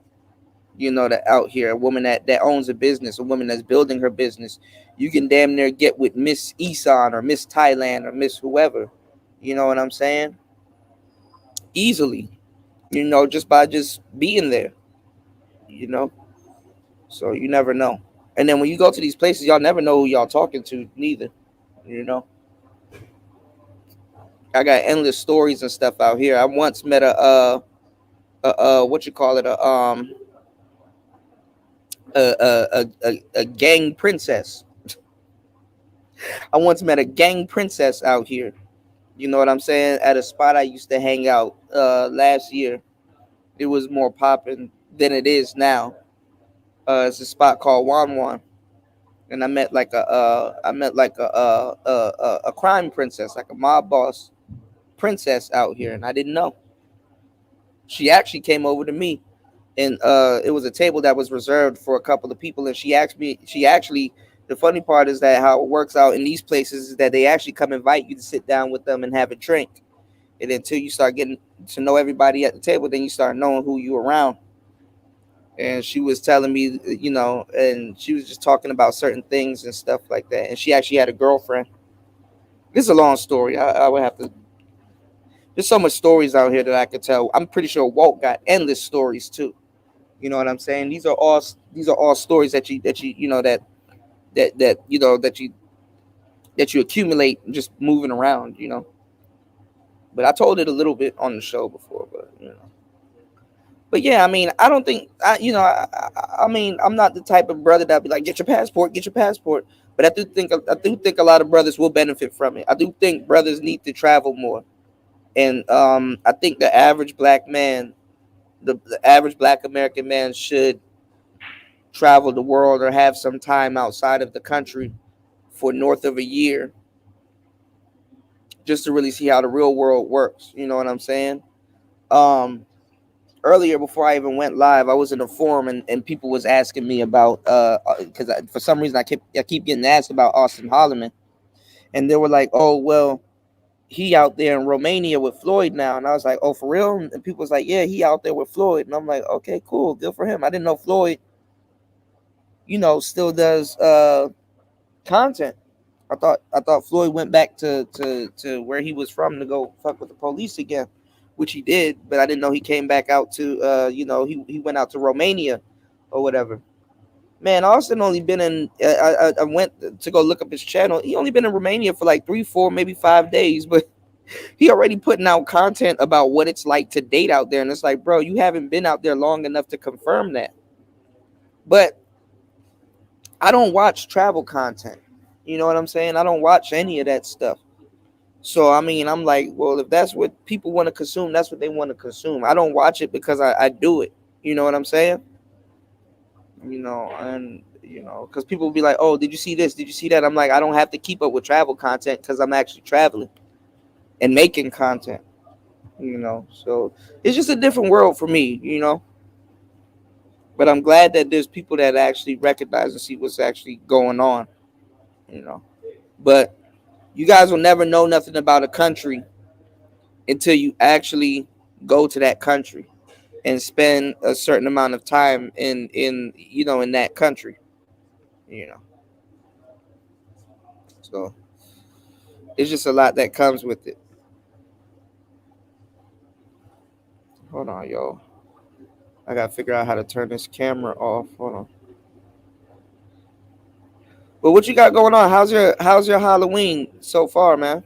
that out here, a woman that owns a business, a woman that's building her business. You can damn near get with Miss Isan or Miss Thailand or Miss whoever. You know what I'm saying? Easily, just by just being there, you know. So you never know. And then when you go to these places, y'all never know who y'all talking to, neither. You know, I got endless stories and stuff out here. I once met what you call it, a gang princess. I once met a gang princess out here. You know what I'm saying? At a spot I used to hang out last year. It was more popping than it is now. It's a spot called Wan Wan, and I met like a crime princess, like a mob boss princess out here, and I didn't know. She actually came over to me and it was a table that was reserved for a couple of people, and she asked me. She actually, the funny part is that how it works out in these places is that they actually come invite you to sit down with them and have a drink, and until you start getting to know everybody at the table, then you start knowing who you around. And she was telling me, and she was just talking about certain things and stuff like that. And she actually had a girlfriend. This is a long story. I would have to. There's so much stories out here that I could tell. I'm pretty sure Walt got endless stories too. You know what I'm saying? These are all stories that you know that you accumulate just moving around. But I told it a little bit on the show before, but yeah, I mean, I don't think I mean, I'm not the type of brother that be like, get your passport, get your passport. But I do think a lot of brothers will benefit from it. I do think brothers need to travel more, and I think the average black American man should travel the world or have some time outside of the country for north of a year, just to really see how the real world works. You know what I'm saying? Um, Earlier before I even went live, I was in a forum, and people was asking me about because for some reason I keep getting asked about Austin Holloman, and they were like, oh well, he out there in Romania with Floyd now, and I was like, oh for real? And people was like, yeah, he out there with Floyd, and I'm like, okay, cool, good for him. I didn't know Floyd, still does content. I thought Floyd went back to where he was from to go fuck with the police again, which he did, but I didn't know he came back out to he went out to Romania or whatever. Man, Austin only been in. I went to go look up his channel. He only been in Romania for like 3, 4, maybe 5 days, but he already putting out content about what it's like to date out there, and it's like, bro, you haven't been out there long enough to confirm that. But I don't watch travel content. You know what I'm saying? I don't watch any of that stuff. So I mean, I'm like, well, if that's what people want to consume, that's what they want to consume. I don't watch it because I do it. You know what I'm saying? And because people will be like, oh, did you see this? Did you see that? I'm like, I don't have to keep up with travel content because I'm actually traveling and making content. So it's just a different world for me. But I'm glad that there's people that actually recognize and see what's actually going on. You know, but you guys will never know nothing about a country until you actually go to that country and spend a certain amount of time in that country. You know, so it's just a lot that comes with it. Hold on, yo. I gotta figure out how to turn this camera off. Hold on. But what you got going on? How's your Halloween so far, man?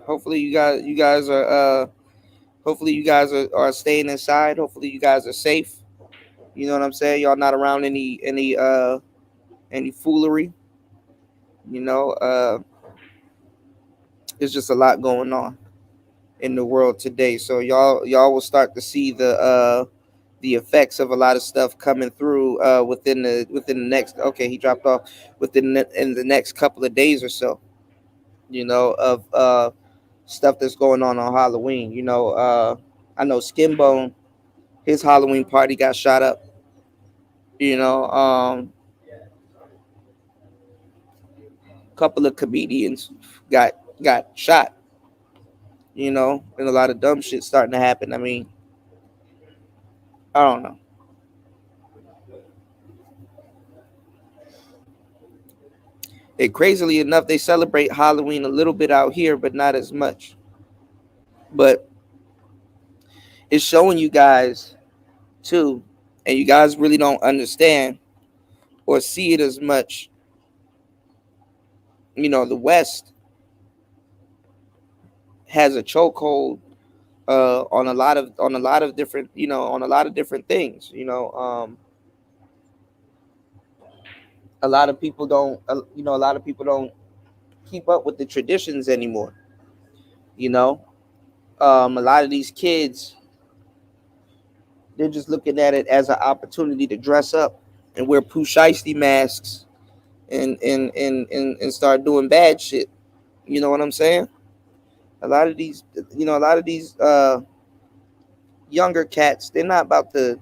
Hopefully you guys are staying inside. Hopefully you guys are safe. You know what I'm saying? Y'all not around any foolery. You know, there's just a lot going on in the world today. So y'all will start to see the effects of a lot of stuff coming through within the next. Okay, he dropped off in the next couple of days or so. Of stuff that's going on Halloween. I know Skinbone, his Halloween party got shot up. A couple of comedians got shot. And a lot of dumb shit starting to happen. I mean, I don't know. And crazily enough, they celebrate Halloween a little bit out here, but not as much. But it's showing you guys too, and you guys really don't understand or see it as much. The West has a chokehold on a lot of different things. A lot of people don't a lot of people don't keep up with the traditions anymore. You know, a lot of these kids, they're just looking at it as an opportunity to dress up and wear poo shiesty masks and start doing bad shit. You know what I'm saying? A lot of these younger cats, they're not about to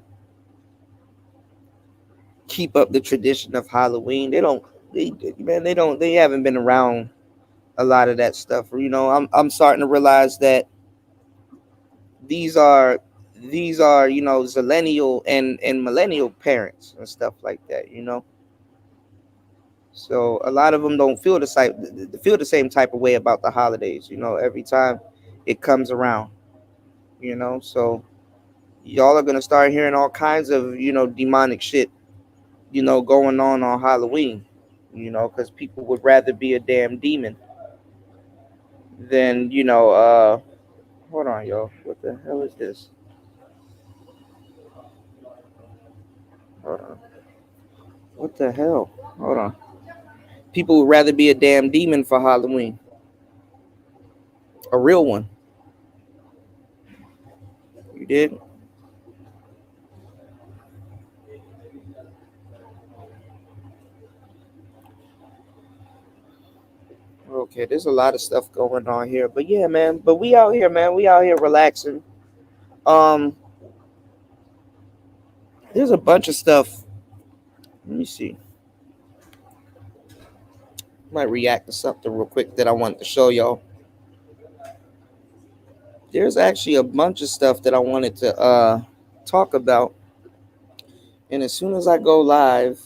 keep up the tradition of Halloween. They don't. They don't. They haven't been around a lot of that stuff. I'm starting to realize that these are zillennial and millennial parents and stuff like that. So a lot of them don't feel the same type of way about the holidays. Every time it comes around. So y'all are gonna start hearing all kinds of demonic shit going on Halloween. Because people would rather be a damn demon than hold on, yo. What the hell is this? Hold on. What the hell? Hold on. People would rather be a damn demon for Halloween. A real one. You did? Okay, there's a lot of stuff going on here. But yeah, man. But we out here, man. We out here relaxing. Um, there's a bunch of stuff. Let me see. Might react to something real quick that I wanted to show y'all. There's actually a bunch of stuff that I wanted to talk about. And as soon as I go live,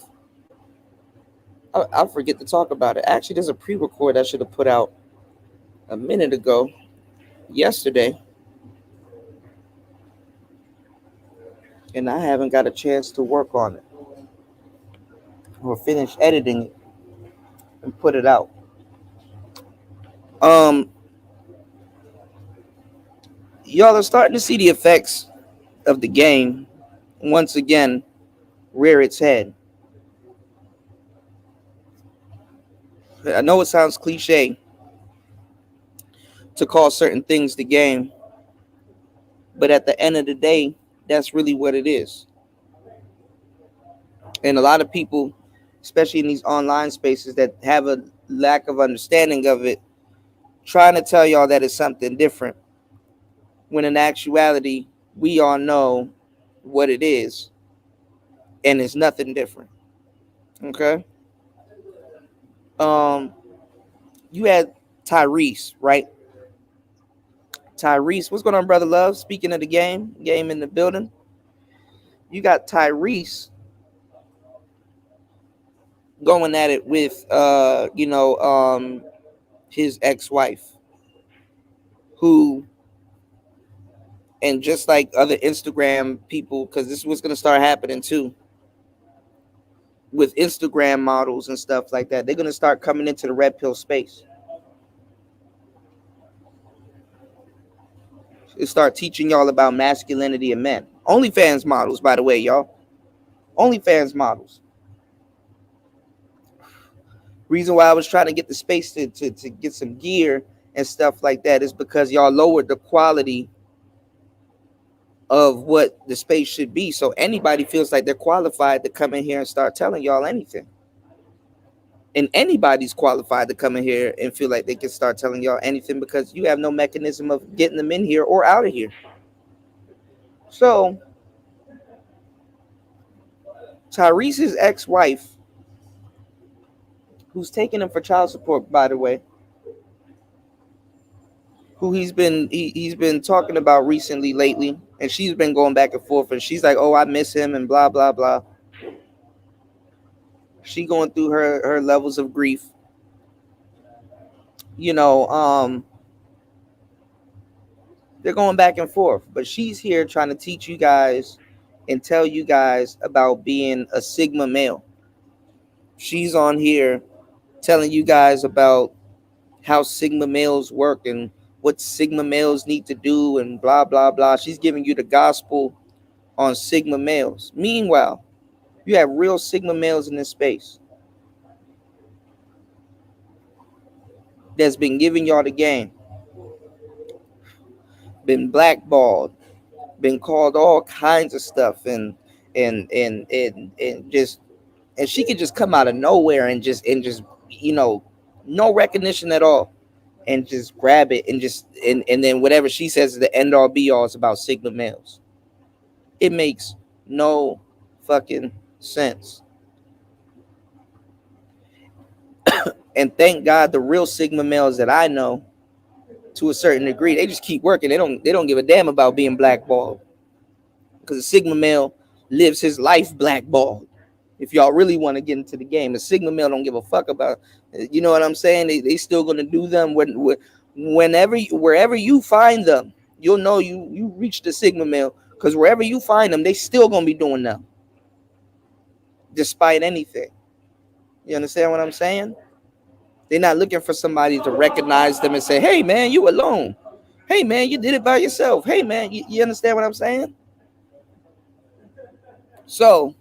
I'll forget to talk about it. Actually, there's a pre-record I should have put out a minute ago, yesterday, and I haven't got a chance to work on it or finish editing it and put it out. Um, y'all are starting to see the effects of the game once again rear its head. I know it sounds cliche to call certain things the game, but at the end of the day, that's really what it is. And a lot of people, especially in these online spaces that have a lack of understanding of it, trying to tell y'all that it's something different, when in actuality, we all know what it is, and it's nothing different. Okay? You had Tyrese, right? Tyrese, what's going on, brother Love? Speaking of the game in the building. You got Tyrese going at it with his ex-wife, who, and just like other Instagram people, because this was going to start happening too with Instagram models and stuff like that, they're going to start coming into the red pill space. It start teaching y'all about masculinity and men. OnlyFans models, by the way, y'all. OnlyFans models. Reason why I was trying to get the space to get some gear and stuff like that is because y'all lowered the quality of what the space should be. So anybody feels like they're qualified to come in here and start telling y'all anything. And anybody's qualified to come in here and feel like they can start telling y'all anything because you have no mechanism of getting them in here or out of here. So Tyrese's ex-wife, who's taking him for child support, by the way, who he's been talking about recently, lately, and she's been going back and forth, and she's like, oh, I miss him and blah blah blah. She going through her levels of grief. They're going back and forth, but she's here trying to teach you guys and tell you guys about being a Sigma male. She's on here telling you guys about how Sigma males work and what Sigma males need to do and blah, blah, blah. She's giving you the gospel on Sigma males. Meanwhile, you have real Sigma males in this space that's been giving y'all the game, been blackballed, been called all kinds of stuff, and just, and she could just come out of nowhere and just no recognition at all, and just grab it and just and then whatever she says is the end all be all is about Sigma males. It makes no fucking sense. And thank God the real Sigma males that I know, to a certain degree, they just keep working. They don't give a damn about being blackballed. Because a Sigma male lives his life blackballed. If y'all really want to get into the game, a Sigma male don't give a fuck about, you know what I'm saying? They still gonna do them whenever, wherever you find them, you'll know you reached the Sigma male, because wherever you find them, they still gonna be doing them, despite anything. You understand what I'm saying? They're not looking for somebody to recognize them and say, "Hey man, you alone. Hey man, you did it by yourself. Hey man," you understand what I'm saying? So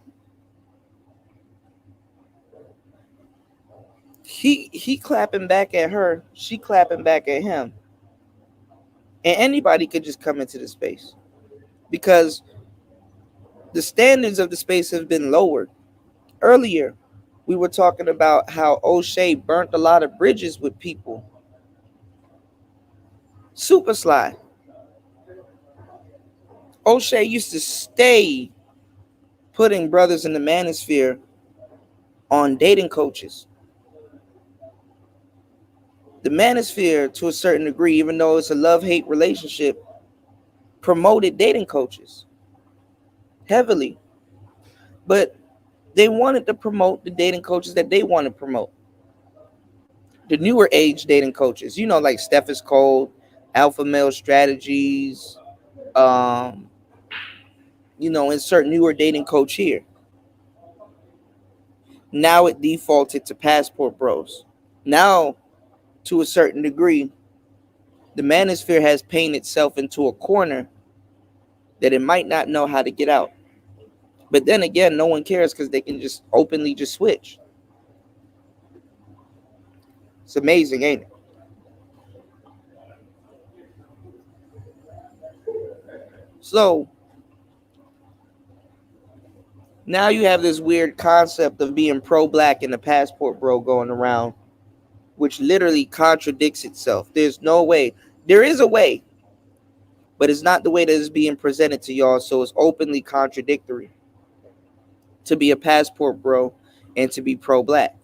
he clapping back at her, she clapping back at him, and anybody could just come into the space because the standards of the space have been lowered. Earlier, we were talking about how O'Shea burnt a lot of bridges with people. Super Sly. O'Shea used to stay putting brothers in the manosphere on dating coaches. The manosphere, to a certain degree, even though it's a love-hate relationship, promoted dating coaches heavily. But they wanted to promote the dating coaches that they want to promote. The newer age dating coaches, like Steph is Cold, Alpha Male Strategies, insert newer dating coach here. Now it defaulted to Passport Bros. Now, to a certain degree, the manosphere has painted itself into a corner that it might not know how to get out. But then again, no one cares because they can just openly just switch. It's amazing, ain't it? So now you have this weird concept of being pro-black and the Passport Bro going around, which literally contradicts itself. There's no way. There is a way, but it's not the way that is being presented to y'all, so it's openly contradictory to be a Passport Bro and to be pro-black.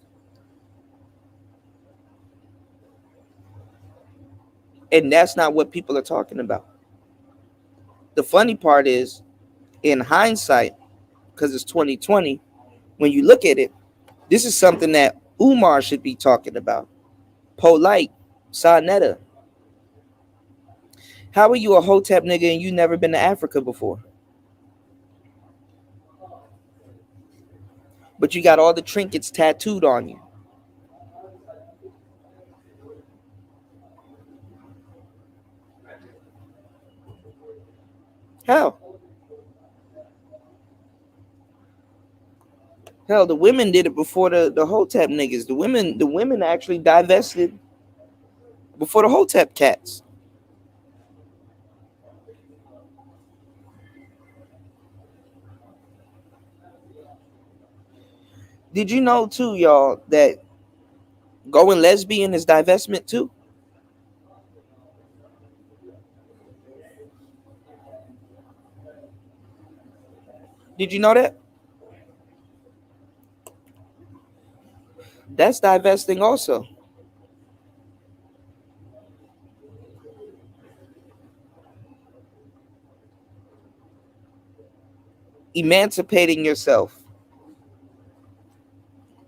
And that's not what people are talking about. The funny part is, in hindsight, because it's 2020, when you look at it, this is something that Umar should be talking about. Polite, Sarnetta. How are you a Hotep nigga and you never been to Africa before? But you got all the trinkets tattooed on you. How? Hell, the women did it before the Hotep niggas. The women actually divested before the Hotep cats. Did you know too, y'all, that going lesbian is divestment too? Did you know that? That's divesting also. Emancipating yourself.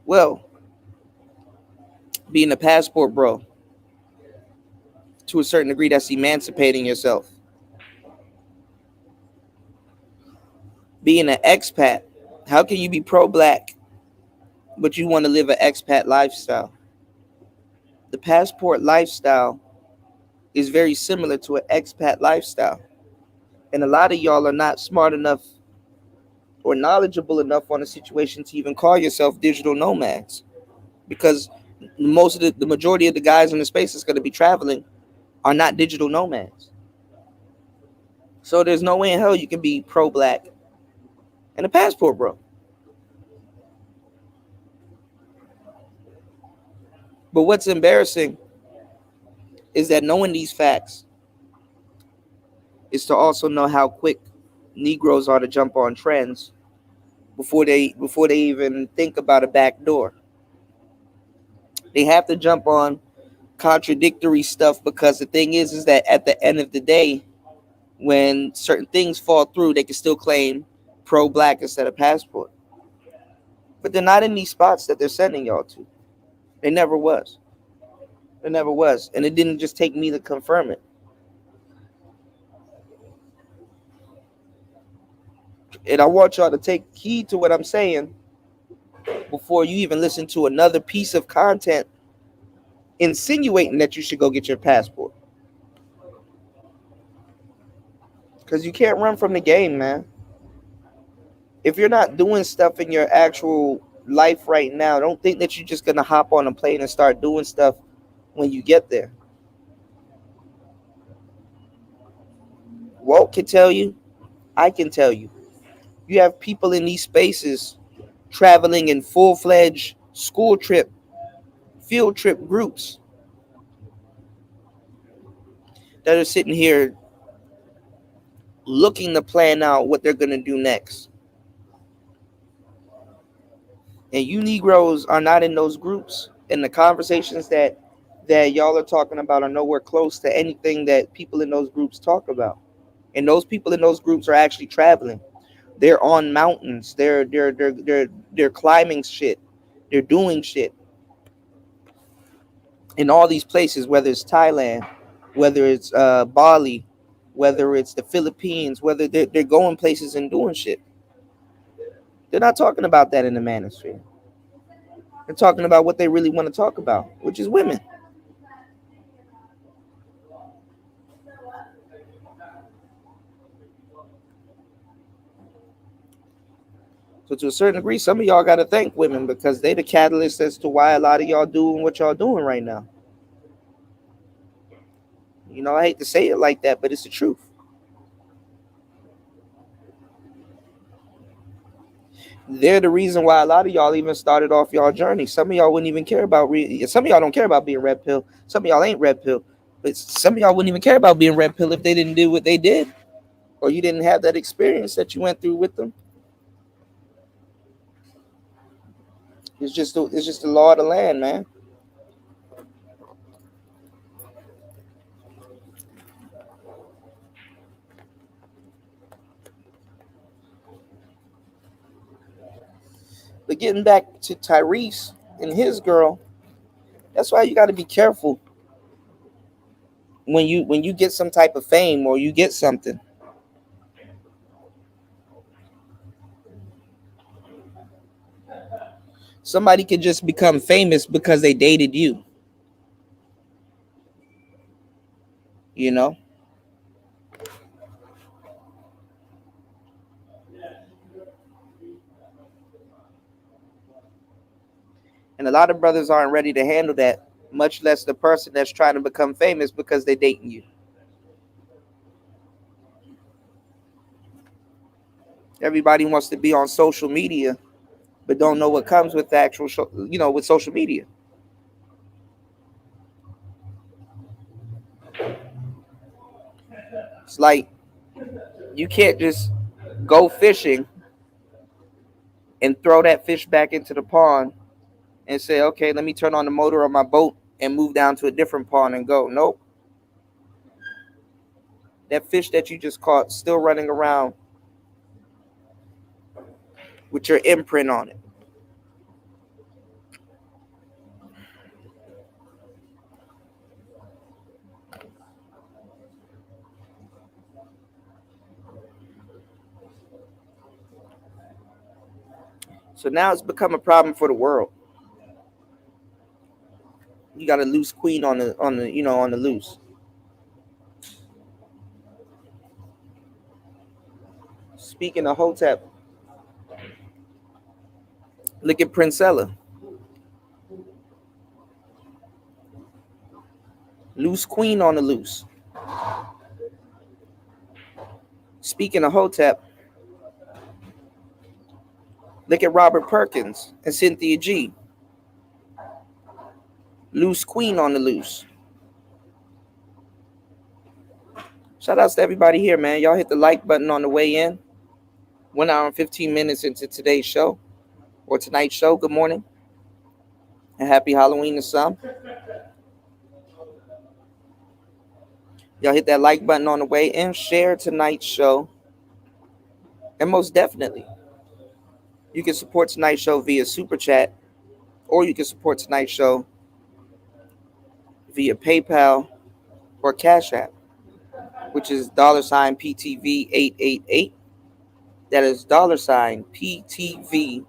Well, being a Passport Bro, to a certain degree, that's emancipating yourself. Being an expat, how can you be pro-black, but you want to live an expat lifestyle? The passport lifestyle is very similar to an expat lifestyle. And a lot of y'all are not smart enough or knowledgeable enough on the situation to even call yourself digital nomads. Because most of the majority of the guys in the space that's going to be traveling are not digital nomads. So there's no way in hell you can be pro-black and a Passport Bro. But what's embarrassing is that knowing these facts is to also know how quick Negroes are to jump on trends before they even think about a back door. They have to jump on contradictory stuff because the thing is that at the end of the day, when certain things fall through, they can still claim pro-black instead of passport. But they're not in these spots that they're sending y'all to. They never was. It never was. And it didn't just take me to confirm it. And I want y'all to take heed to what I'm saying before you even listen to another piece of content insinuating that you should go get your passport. Because you can't run from the game, man. If you're not doing stuff in your actual life right now, don't think that you're just going to hop on a plane and start doing stuff when you get there. Walt can tell you. I can tell you. You have people in these spaces traveling in full-fledged school trip, field trip groups that are sitting here looking to plan out what they're going to do next. And you Negroes are not in those groups. And the conversations that y'all are talking about are nowhere close to anything that people in those groups talk about. And those people in those groups are actually traveling. They're on mountains. They're climbing shit. They're doing shit in all these places, whether it's Thailand, whether it's Bali, whether it's the Philippines, whether they're going places and doing shit. They're not talking about that in the manosphere. They're talking about what they really want to talk about, which is women. So to a certain degree, some of y'all got to thank women because they the catalyst as to why a lot of y'all doing what y'all doing right now. You know, I hate to say it like that, but it's the truth. They're the reason why a lot of y'all even started off y'all journey. Some of y'all wouldn't even care about some of y'all don't care about being red pill. Some of y'all ain't red pill. But some of y'all wouldn't even care about being red pill if they didn't do what they did. Or you didn't have that experience that you went through with them. It's just the law of the land, man. But getting back to Tyrese and his girl, that's why you got to be careful when you get some type of fame or you get something. Somebody could just become famous because they dated you. You know? And a lot of brothers aren't ready to handle that, much less the person that's trying to become famous because they're dating you. Everybody wants to be on social media, but don't know what comes with the actual, with social media. It's like you can't just go fishing and throw that fish back into the pond and say, okay, let me turn on the motor on my boat and move down to a different pond and go. Nope. That fish that you just caught still running around with your imprint on it. So now it's become a problem for the world. You got a loose queen on the loose. Speaking of Hotep, look at Princella. Loose queen on the loose. Speaking of Hotep, look at Robert Perkins and Cynthia G. Loose queen on the loose. Shout outs to everybody here, man. Y'all hit the like button on the way in. 1 hour and 15 minutes into today's show or tonight's show. Good morning and happy Halloween to some. Y'all hit that like button on the way in. Share tonight's show. And most definitely, you can support tonight's show via Super Chat, or you can support tonight's show via PayPal or Cash App, which is $PTV888. That is $PTV888.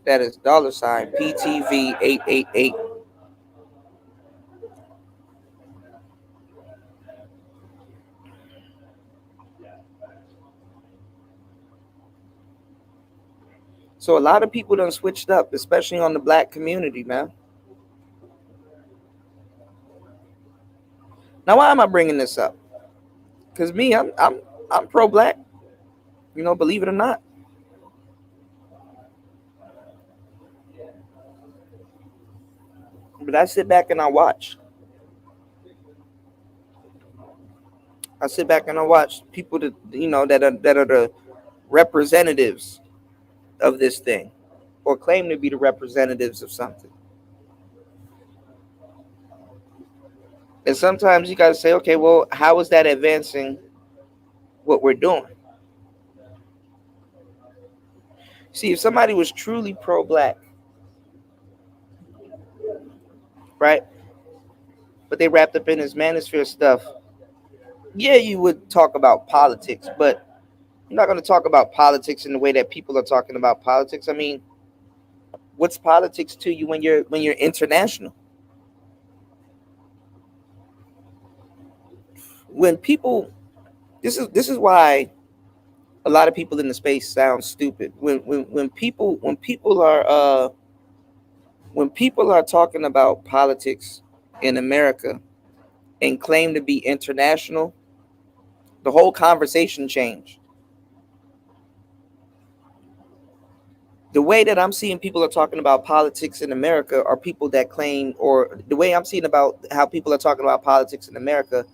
That is $PTV888. So a lot of people done switched up, especially on the black community, man. Now, why am I bringing this up? Because me, I'm pro-black. You know, believe it or not. But I sit back and I watch. I sit back and I watch people that that are the representatives of this thing, or claim to be the representatives of something. And sometimes you gotta say, okay, well, how is that advancing what we're doing? See, if somebody was truly pro-black, right, but they wrapped up in this manosphere stuff, yeah, you would talk about politics, but you're not going to talk about politics in the way that people are talking about politics. I mean, what's politics to you when you're international? When people, this is why a lot of people in the space sound stupid. When people are talking about politics in America and claim to be international, the whole conversation changed. The way that I'm seeing people are talking about politics in America are people that claim, or the way I'm seeing about how people are talking about politics in America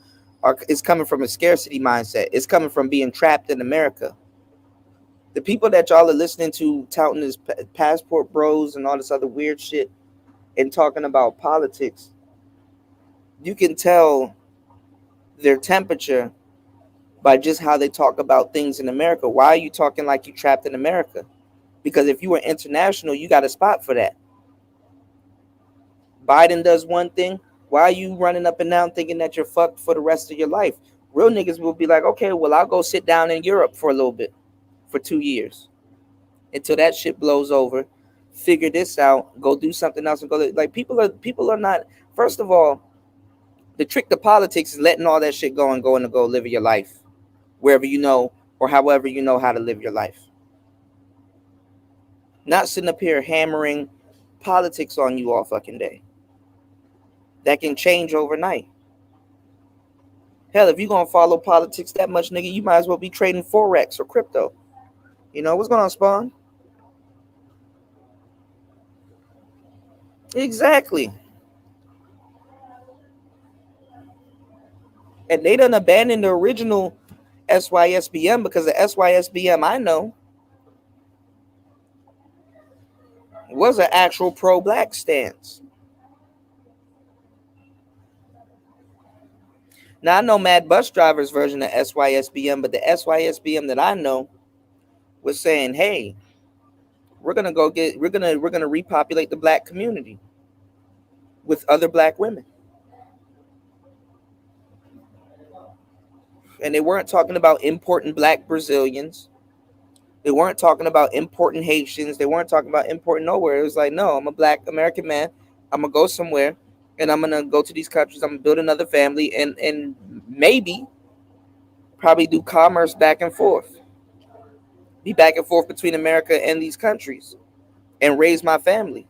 is coming from a scarcity mindset. It's coming from being trapped in America. The people that y'all are listening to touting this passport bros and all this other weird shit and talking about politics, you can tell their temperature by just how they talk about things in America. Why are you talking like you trapped in America? Because if you were international, you got a spot for that. Biden does one thing. Why are you running up and down thinking that you're fucked for the rest of your life? Real niggas will be like, okay, well, I'll go sit down in Europe for a little bit, for 2 years, until that shit blows over. Figure this out. Go do something else and go. Like people are not. First of all, the trick to politics is letting all that shit go and going to go live your life wherever you know or however you know how to live your life. Not sitting up here hammering politics on you all fucking day. That can change overnight. Hell, if you're going to follow politics that much, nigga, you might as well be trading Forex or crypto. You know, what's going on, Spawn? Exactly. And they done abandoned the original SYSBM because the SYSBM I know was an actual pro-black stance. Now I know Mad Bus Driver's version of SYSBM, but the SYSBM that I know was saying, "Hey, we're gonna repopulate the black community with other black women," and they weren't talking about importing black Brazilians. They weren't talking about importing Haitians. They weren't talking about importing nowhere. It was like, no, I'm a black American man. I'm gonna go somewhere, and I'm gonna go to these countries. I'm gonna build another family, and maybe, probably do commerce back and forth, be back and forth between America and these countries, and raise my family.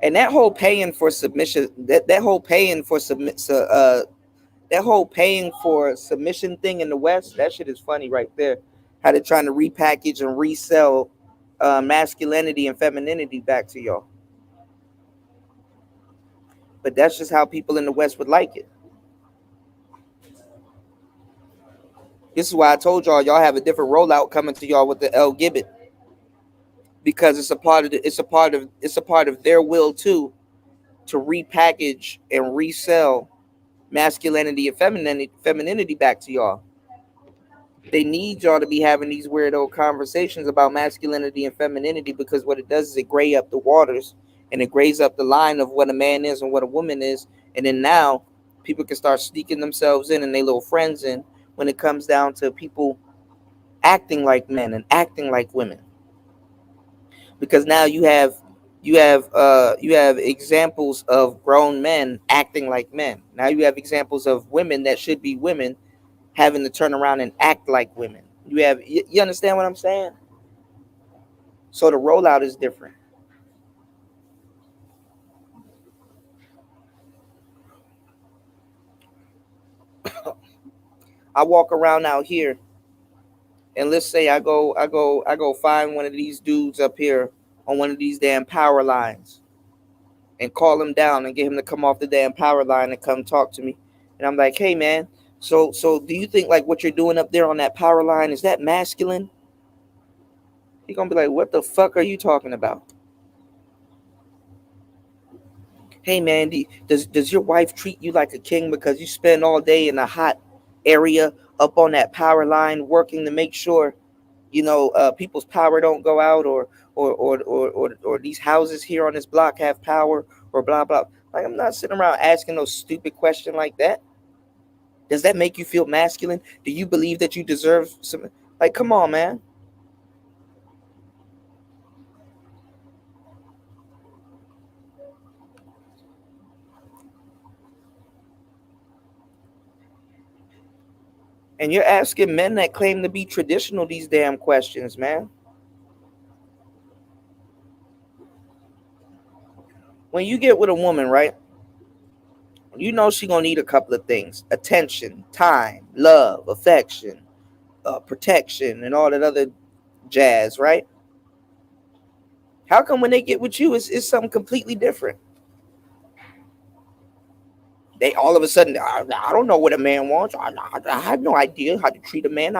And that whole paying for submission, that whole paying for submission thing in the West, that shit is funny right there. How they're trying to repackage and resell masculinity and femininity back to y'all. But that's just how people in the West would like it. This is why I told y'all have a different rollout coming to y'all with the L Gibbet, because it's a part of their will too, to repackage and resell masculinity and femininity back to y'all. They need y'all to be having these weirdo conversations about masculinity and femininity, because what it does is it gray up the waters, and it grays up the line of what a man is and what a woman is. And then now people can start sneaking themselves in and their little friends in when it comes down to people acting like men and acting like women. Because now you have examples of grown men acting like men. Now you have examples of women that should be women having to turn around and act like women. You understand what I'm saying? So the rollout is different. I walk around out here, and let's say I go find one of these dudes up here on one of these damn power lines, and call him down and get him to come off the damn power line and come talk to me. And I'm like, hey man, so do you think like what you're doing up there on that power line, is that masculine? He gonna be like, what the fuck are you talking about? Hey man, does your wife treat you like a king because you spend all day in a hot area up on that power line working to make sure people's power don't go out, or these houses here on this block have power, or blah blah. Like, I'm not sitting around asking no stupid question like that. Does that make you feel masculine? Do you believe that you deserve some? Like, come on, man. And you're asking men that claim to be traditional these damn questions, man. When you get with a woman, right? You know she gonna need a couple of things: attention, time, love, affection, protection, and all that other jazz, right? How come when they get with you, it's something completely different? They all of a sudden, I don't know what a man wants. I have no idea how to treat a man.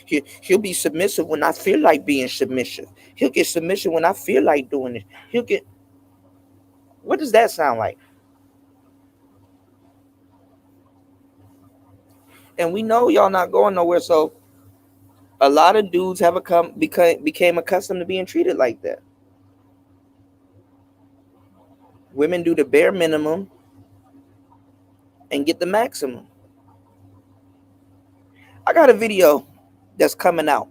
He'll be submissive when I feel like being submissive. He'll get submission when I feel like doing it. He'll get. What does that sound like? And we know y'all not going nowhere. So a lot of dudes have became accustomed to being treated like that. Women do the bare minimum and get the maximum. I got a video that's coming out,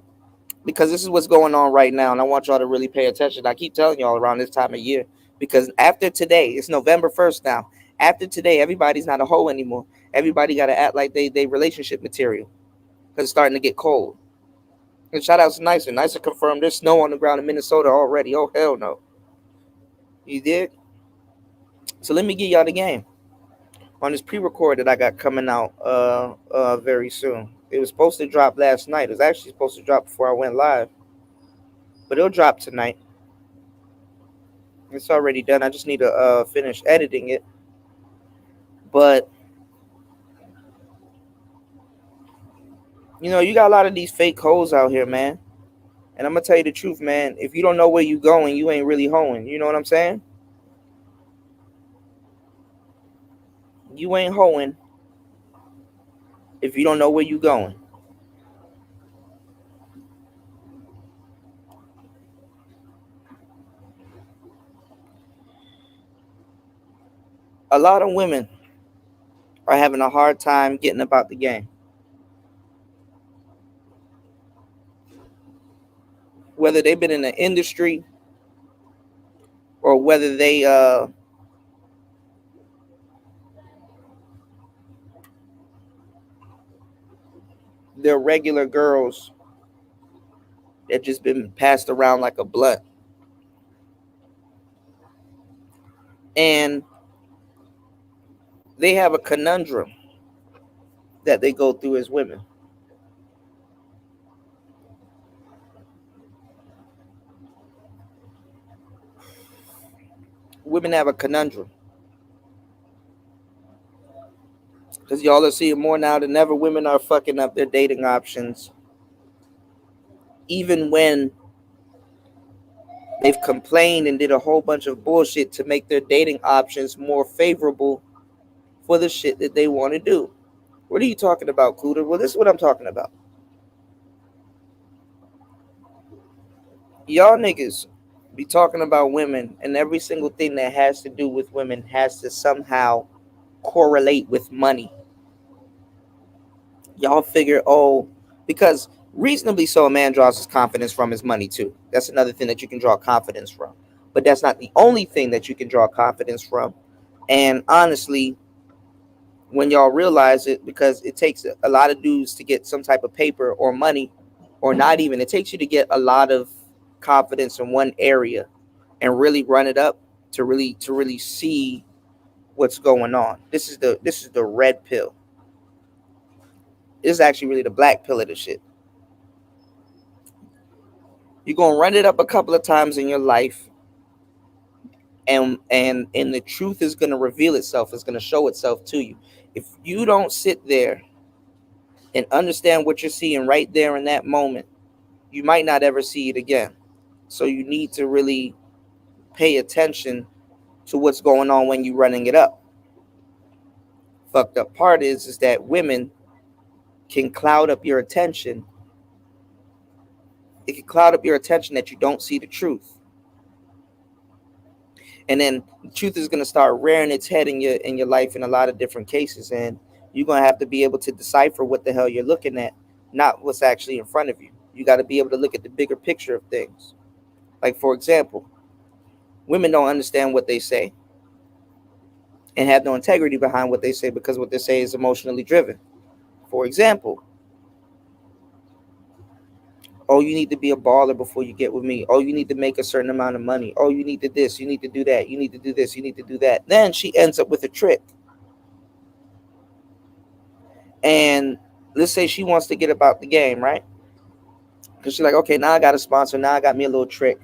because this is what's going on right now, and I want y'all to really pay attention. I keep telling y'all around this time of year, because after today, it's November 1st now. After today, everybody's not a hoe anymore. Everybody got to act like they relationship material, because it's starting to get cold. And shout out to Nicer. Nicer confirmed there's snow on the ground in Minnesota already. Oh, hell no. You did? So let me give y'all the game on this pre-record that I got coming out very soon. It was supposed to drop last night. It was actually supposed to drop before I went live, but it'll drop tonight. It's already done. I just need to finish editing it. But you got a lot of these fake hoes out here, man. And I'm gonna tell you the truth, man. If you don't know where you going, you ain't really hoeing. You know what I'm saying? You ain't hoeing if you don't know where you going. A lot of women are having a hard time getting about the game. Whether they've been in the industry or whether they're regular girls that just been passed around like a blunt. And they have a conundrum that they go through as women. women have a conundrum because y'all are seeing more now than ever. Women are fucking up their dating options, even when they've complained and did a whole bunch of bullshit to make their dating options more favorable for the shit that they want to do. What are you talking about, Cooter? Well, this is what I'm talking about. Y'all niggas be talking about women, and every single thing that has to do with women has to somehow correlate with money. Y'all figure, oh, because reasonably so, a man draws his confidence from his money too. That's another thing that you can draw confidence from. But that's not the only thing that you can draw confidence from. And honestly, when y'all realize it, because it takes a lot of dudes to get some type of paper or money, or not even, it takes you to get a lot of confidence in one area and really run it up to really see what's going on. This is the red pill. This is actually really the black pill of the shit. You're gonna run it up a couple of times in your life, and the truth is gonna reveal itself. It's gonna show itself to you. If you don't sit there and understand what you're seeing right there in that moment, you might not ever see it again. So you need to really pay attention to what's going on when you're running it up. Fucked up part is that women can cloud up your attention. It can cloud up your attention that you don't see the truth. And then the truth is going to start rearing its head in your life in a lot of different cases. And you're going to have to be able to decipher what the hell you're looking at, not what's actually in front of you. You got to be able to look at the bigger picture of things. Like, for example, women don't understand what they say and have no integrity behind what they say because what they say is emotionally driven. For example, oh, you need to be a baller before you get with me. Oh, you need to make a certain amount of money. Oh, you need to this. You need to do that. You need to do this. You need to do that. Then she ends up with a trick. And let's say she wants to get about the game, right? Because she's like, okay, now I got a sponsor. Now I got me a little trick.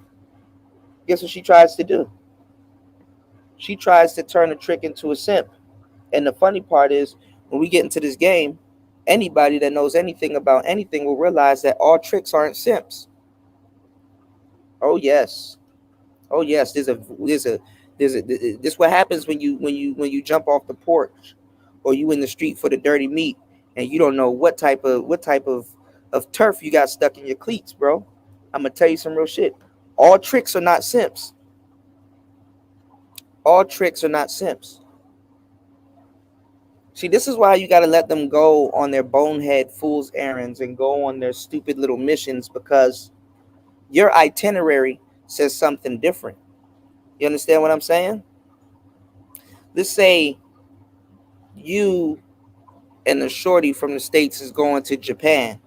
Guess what she tries to do? She tries to turn a trick into a simp. And the funny part is, when we get into this game, anybody that knows anything about anything will realize that all tricks aren't simps. Oh yes. Oh yes. This what happens when you jump off the porch, or you in the street for the dirty meat, and you don't know what type of turf you got stuck in your cleats, bro. I'm gonna tell you some real shit. All tricks are not simps. All tricks are not simps. See, this is why you got to let them go on their bonehead fool's errands and go on their stupid little missions, because your itinerary says something different. You understand what I'm saying? Let's say you and the shorty from the States is going to Japan,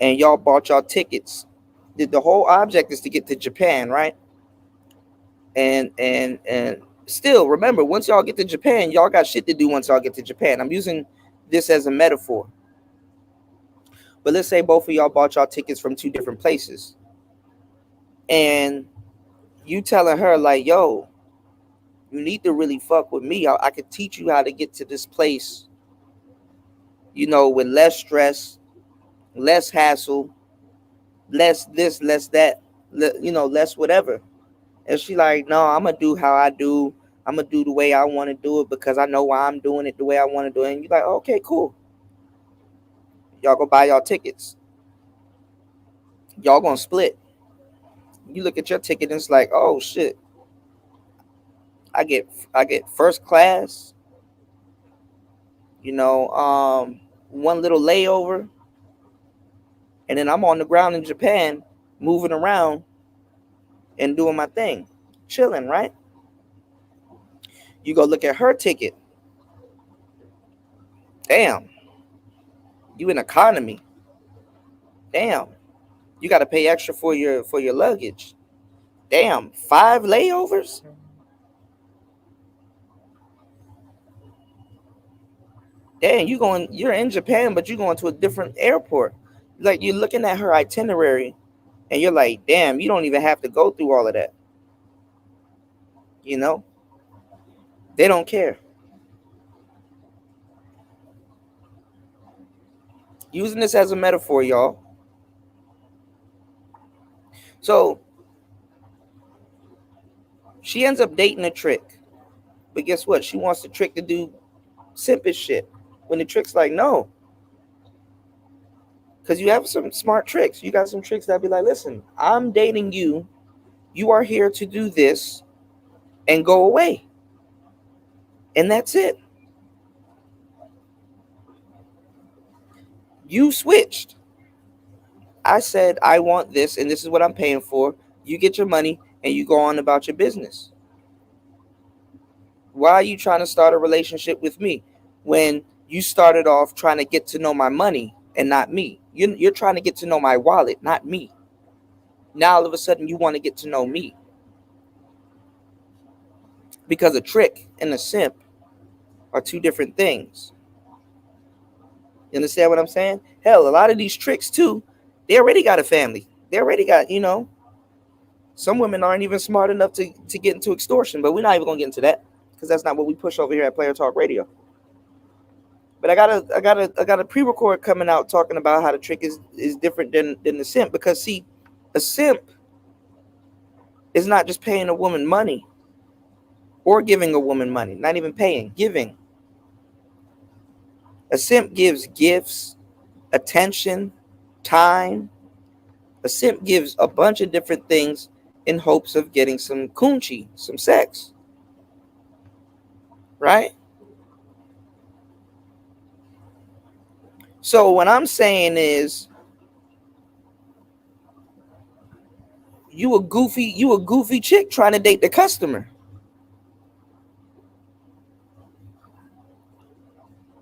and y'all bought y'all tickets. The whole object is to get to Japan, right? And still, remember, once y'all get to Japan, y'all got shit to do once y'all get to Japan. I'm using this as a metaphor. But let's say both of y'all bought y'all tickets from two different places. And you telling her, like, yo, you need to really fuck with me. I could teach you how to get to this place, with less stress, less hassle, less this, less that, less whatever. And she like, no, I'm going to do how I do. I'm going to do the way I want to do it because I know why I'm doing it the way I want to do it. And you're like, okay, cool. Y'all go buy y'all tickets. Y'all going to split. You look at your ticket and it's like, oh, shit. I get first class, one little layover. And then I'm on the ground in Japan, moving around and doing my thing, chilling, right? You go look at her ticket. Damn. You in economy. Damn. You got to pay extra for your luggage. Damn. 5 layovers? Damn, you're in Japan, but you're going to a different airport. Like, you're looking at her itinerary and you're like, damn, you don't even have to go through all of that. You know, they don't care. Using this as a metaphor, y'all. So she ends up dating a trick. But guess what? She wants the trick to do simpish shit. When the trick's like, no. Because you have some smart tricks. You got some tricks that be like, listen, I'm dating you. You are here to do this and go away. And that's it. You switched. I said, I want this, and this is what I'm paying for. You get your money, and you go on about your business. Why are you trying to start a relationship with me when you started off trying to get to know my money and not me? You're trying to get to know my wallet, not me. Now, all of a sudden, you want to get to know me. Because a trick and a simp are two different things. You understand what I'm saying? Hell, a lot of these tricks, too, they already got a family. They already got, some women aren't even smart enough to get into extortion, but we're not even going to get into that because that's not what we push over here at Player Talk Radio. But I got a pre-record coming out talking about how the trick is different than the simp, because see, a simp is not just paying a woman money or giving a woman money, not even paying, giving. A simp gives gifts, attention, time. A simp gives a bunch of different things in hopes of getting some coochie, some sex. Right? So what I'm saying is, you a goofy chick trying to date the customer.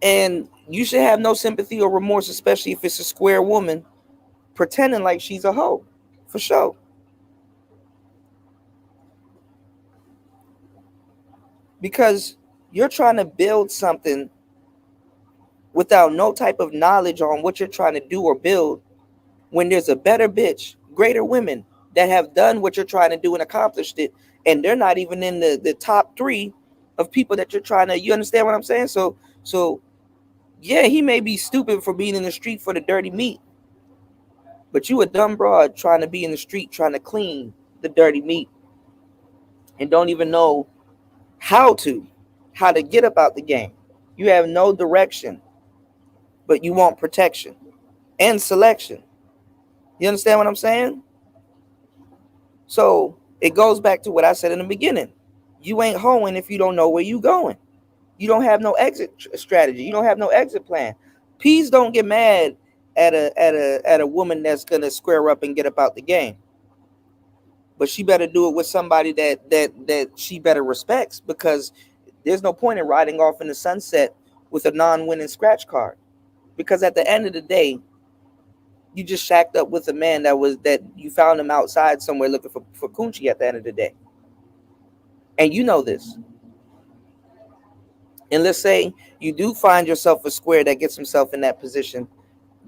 And you should have no sympathy or remorse, especially if it's a square woman pretending like she's a hoe. For sure. Because you're trying to build something without no type of knowledge on what you're trying to do or build, when there's a better bitch, greater women that have done what you're trying to do and accomplished it, and they're not even in the top 3 of people that you're trying to, you understand what I'm saying? So yeah, he may be stupid for being in the street for the dirty meat, but you a dumb broad trying to be in the street trying to clean the dirty meat and don't even know how to get up out the game. You have no direction, but you want protection and selection. You understand what I'm saying? So it goes back to what I said in the beginning. You ain't hoeing if you don't know where you going. You don't have no exit strategy. You don't have no exit plan. Please don't get mad at a woman that's gonna square up and get up out the game. But she better do it with somebody that she better respects, because there's no point in riding off in the sunset with a non-winning scratch card. Because at the end of the day, you just shacked up with a man that you found him outside somewhere looking for coochie at the end of the day. And you know this. And let's say you do find yourself a square that gets himself in that position,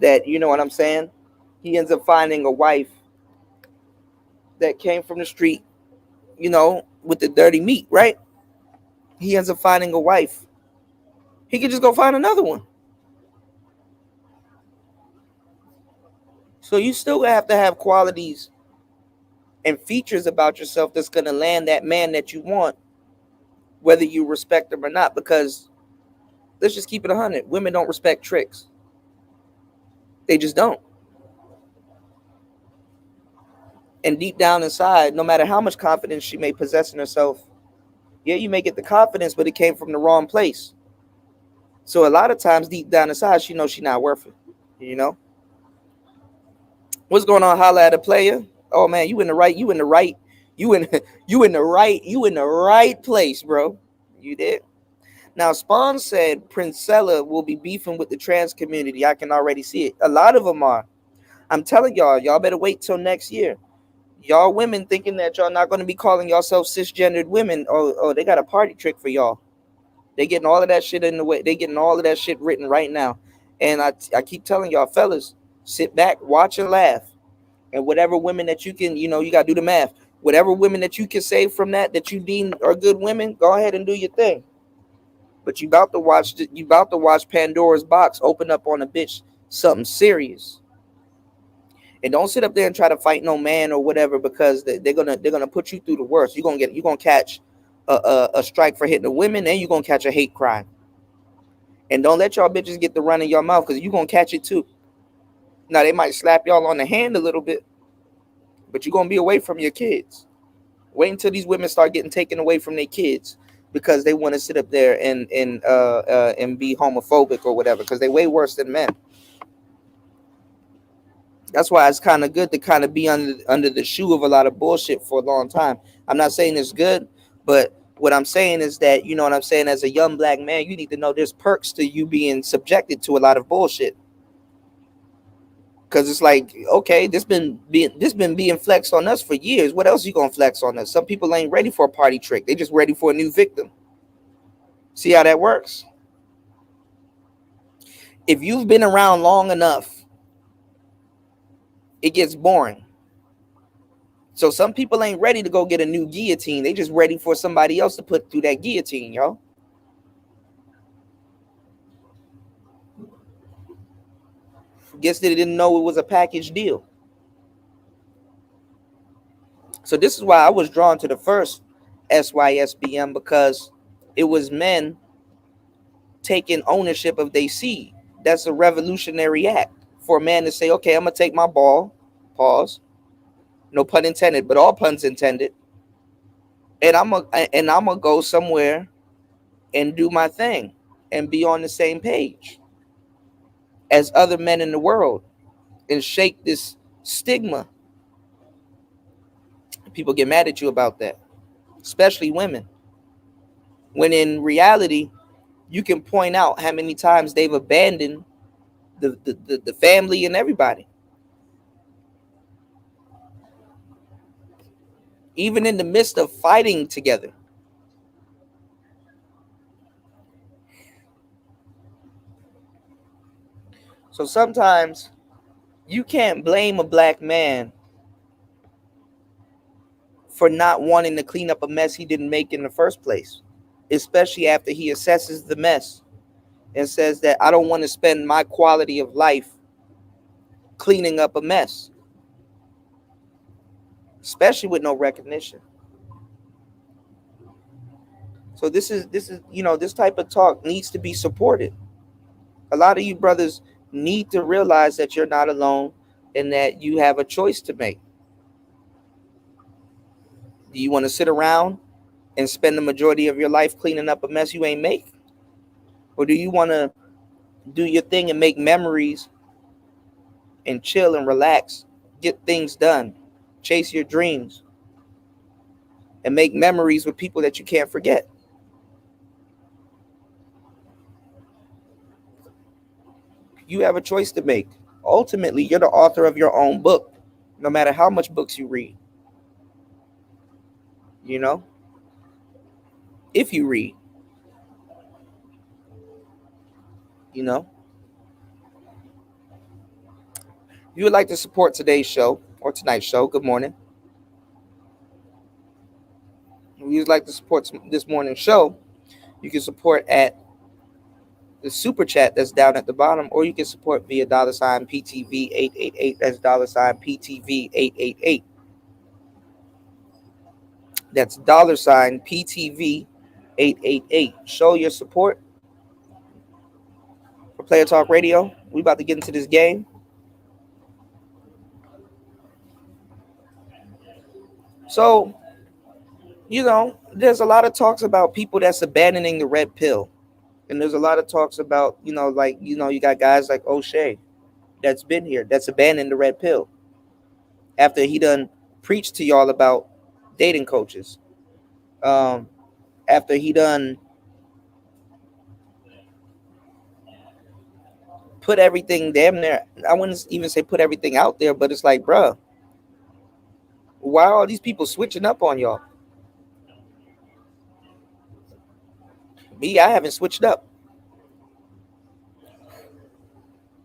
that, you know what I'm saying, he ends up finding a wife that came from the street, with the dirty meat, right? He ends up finding a wife. He could just go find another one. So you still have to have qualities and features about yourself that's going to land that man that you want, whether you respect him or not. Because let's just keep it 100. Women don't respect tricks. They just don't. And deep down inside, no matter how much confidence she may possess in herself, yeah, you may get the confidence, but it came from the wrong place. So a lot of times, deep down inside, she knows she's not worth it. What's going on? Holla at a player. Oh man, you in the right place, bro. You did. Now, Spawn said Princella will be beefing with the trans community. I can already see it. A lot of them are. I'm telling y'all better wait till next year. Y'all women thinking that y'all not going to be calling yourself cisgendered women. Oh, they got a party trick for y'all. They getting all of that shit in the way. They getting all of that shit written right now. And I keep telling y'all, fellas, sit back, watch and laugh. And whatever women that you can, you got to do the math. Whatever women that you can save from that you deem are good women, go ahead and do your thing. But you about to watch Pandora's box open up on a bitch something serious. And don't sit up there and try to fight no man or whatever, because they're gonna put you through the worst. You're gonna catch a strike for hitting the women, and you're gonna catch a hate crime. And don't let y'all bitches get the run in your mouth, because you're gonna catch it too. Now they might slap y'all on the hand a little bit, but you're gonna be away from your kids. Wait until these women start getting taken away from their kids because they want to sit up there and be homophobic or whatever, because they way worse than men. That's why it's kind of good to kind of be under the shoe of a lot of bullshit for a long time. I'm not saying it's good, but what I'm saying is that, you know what I'm saying, as a young black man, you need to know there's perks to you being subjected to a lot of bullshit. Because it's like, okay, this been being flexed on us for years. What else you gonna flex on us? Some people ain't ready for a party trick. They just ready for a new victim. See how that works? If you've been around long enough, it gets boring. So some people ain't ready to go get a new guillotine. They just ready for somebody else to put through that guillotine, yo. Guess they didn't know it was a package deal. So this is why I was drawn to the first SYSBM, because it was men taking ownership of their seed. That's a revolutionary act for a man to say, okay, I'm gonna take my ball, pause, no pun intended, but all puns intended, and I'm gonna go somewhere and do my thing and be on the same page as other men in the world and shake this stigma. People get mad at you about that, especially women, when in reality you can point out how many times they've abandoned the family and everybody, even in the midst of fighting together. So sometimes you can't blame a black man for not wanting to clean up a mess he didn't make in the first place, especially after he assesses the mess and says that I don't want to spend my quality of life cleaning up a mess, especially with no recognition. So this is this type of talk needs to be supported. A lot of you brothers need to realize that you're not alone and that you have a choice to make. Do you want to sit around and spend the majority of your life cleaning up a mess you ain't make? Or do you want to do your thing and make memories and chill and relax, get things done, chase your dreams, and make memories with people that you can't forget? You have a choice to make. Ultimately, you're the author of your own book, no matter how much books you read. You know, if you read, you know. If you would like to support today's show or tonight's show, good morning. If you would like to support this morning's show, you can support at the super chat that's down at the bottom, or you can support via $PTV 888. That's $PTV 888. That's $PTV 888. Show your support for Player Talk Radio. We about to get into this game. So, there's a lot of talks about people that's abandoning the red pill. And there's a lot of talks about, you got guys like O'Shea that's been here, that's abandoned the red pill after he done preached to y'all about dating coaches. After he done put everything damn near, I wouldn't even say put everything out there, but it's like, bruh, why are all these people switching up on y'all? Me, I haven't switched up.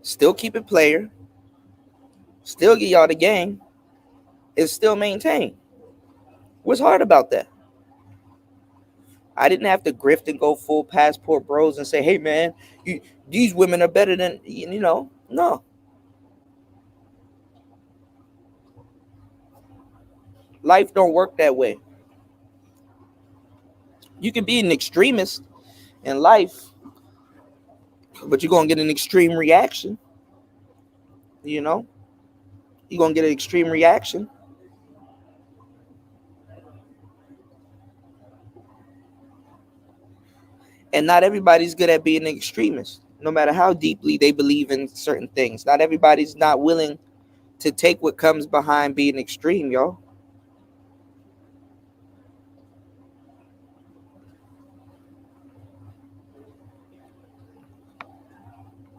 Still keep it player. Still get y'all the game. And still maintain. What's hard about that? I didn't have to grift and go full passport bros and say, hey man, these women are better than, no. Life don't work that way. You can be an extremist in life, but you're gonna get an extreme reaction. You know, you're gonna get an extreme reaction. And not everybody's good at being an extremist, no matter how deeply they believe in certain things. Not everybody's not willing to take what comes behind being extreme, y'all.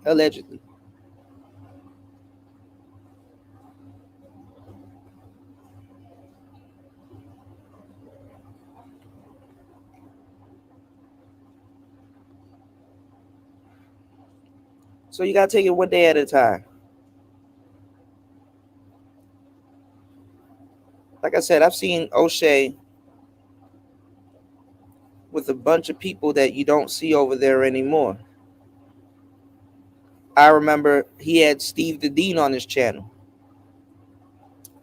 Allegedly. So you gotta take it one day at a time. Like I said, I've seen O'Shea with a bunch of people that you don't see over there anymore. I remember he had Steve the Dean on his channel.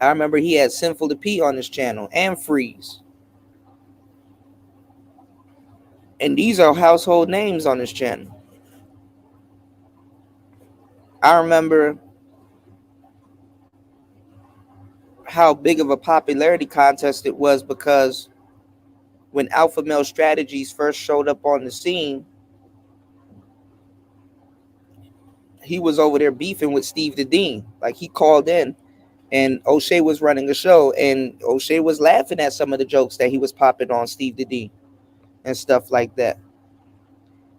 I remember he had Sinful to P on his channel and Freeze. And these are household names on his channel. I remember how big of a popularity contest it was because when Alpha Male Strategies first showed up on the scene, he was over there beefing with Steve the Dean. Like he called in and O'Shea was running a show and O'Shea was laughing at some of the jokes that he was popping on Steve the Dean and stuff like that.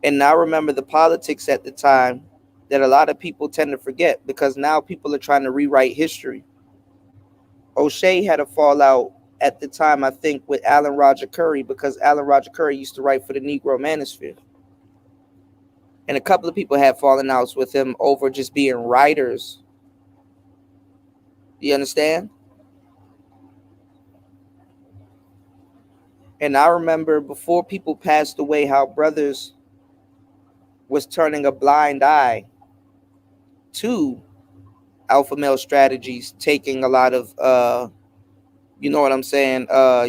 And I remember the politics at the time that a lot of people tend to forget because now people are trying to rewrite history. O'Shea had a fallout at the time, I think, with Alan Roger Curry because Alan Roger Curry used to write for the Negro Manosphere. And a couple of people had fallen outs with him over just being writers. You understand? And I remember before people passed away how brothers was turning a blind eye to Alpha Male Strategies, taking a lot of you know what I'm saying? I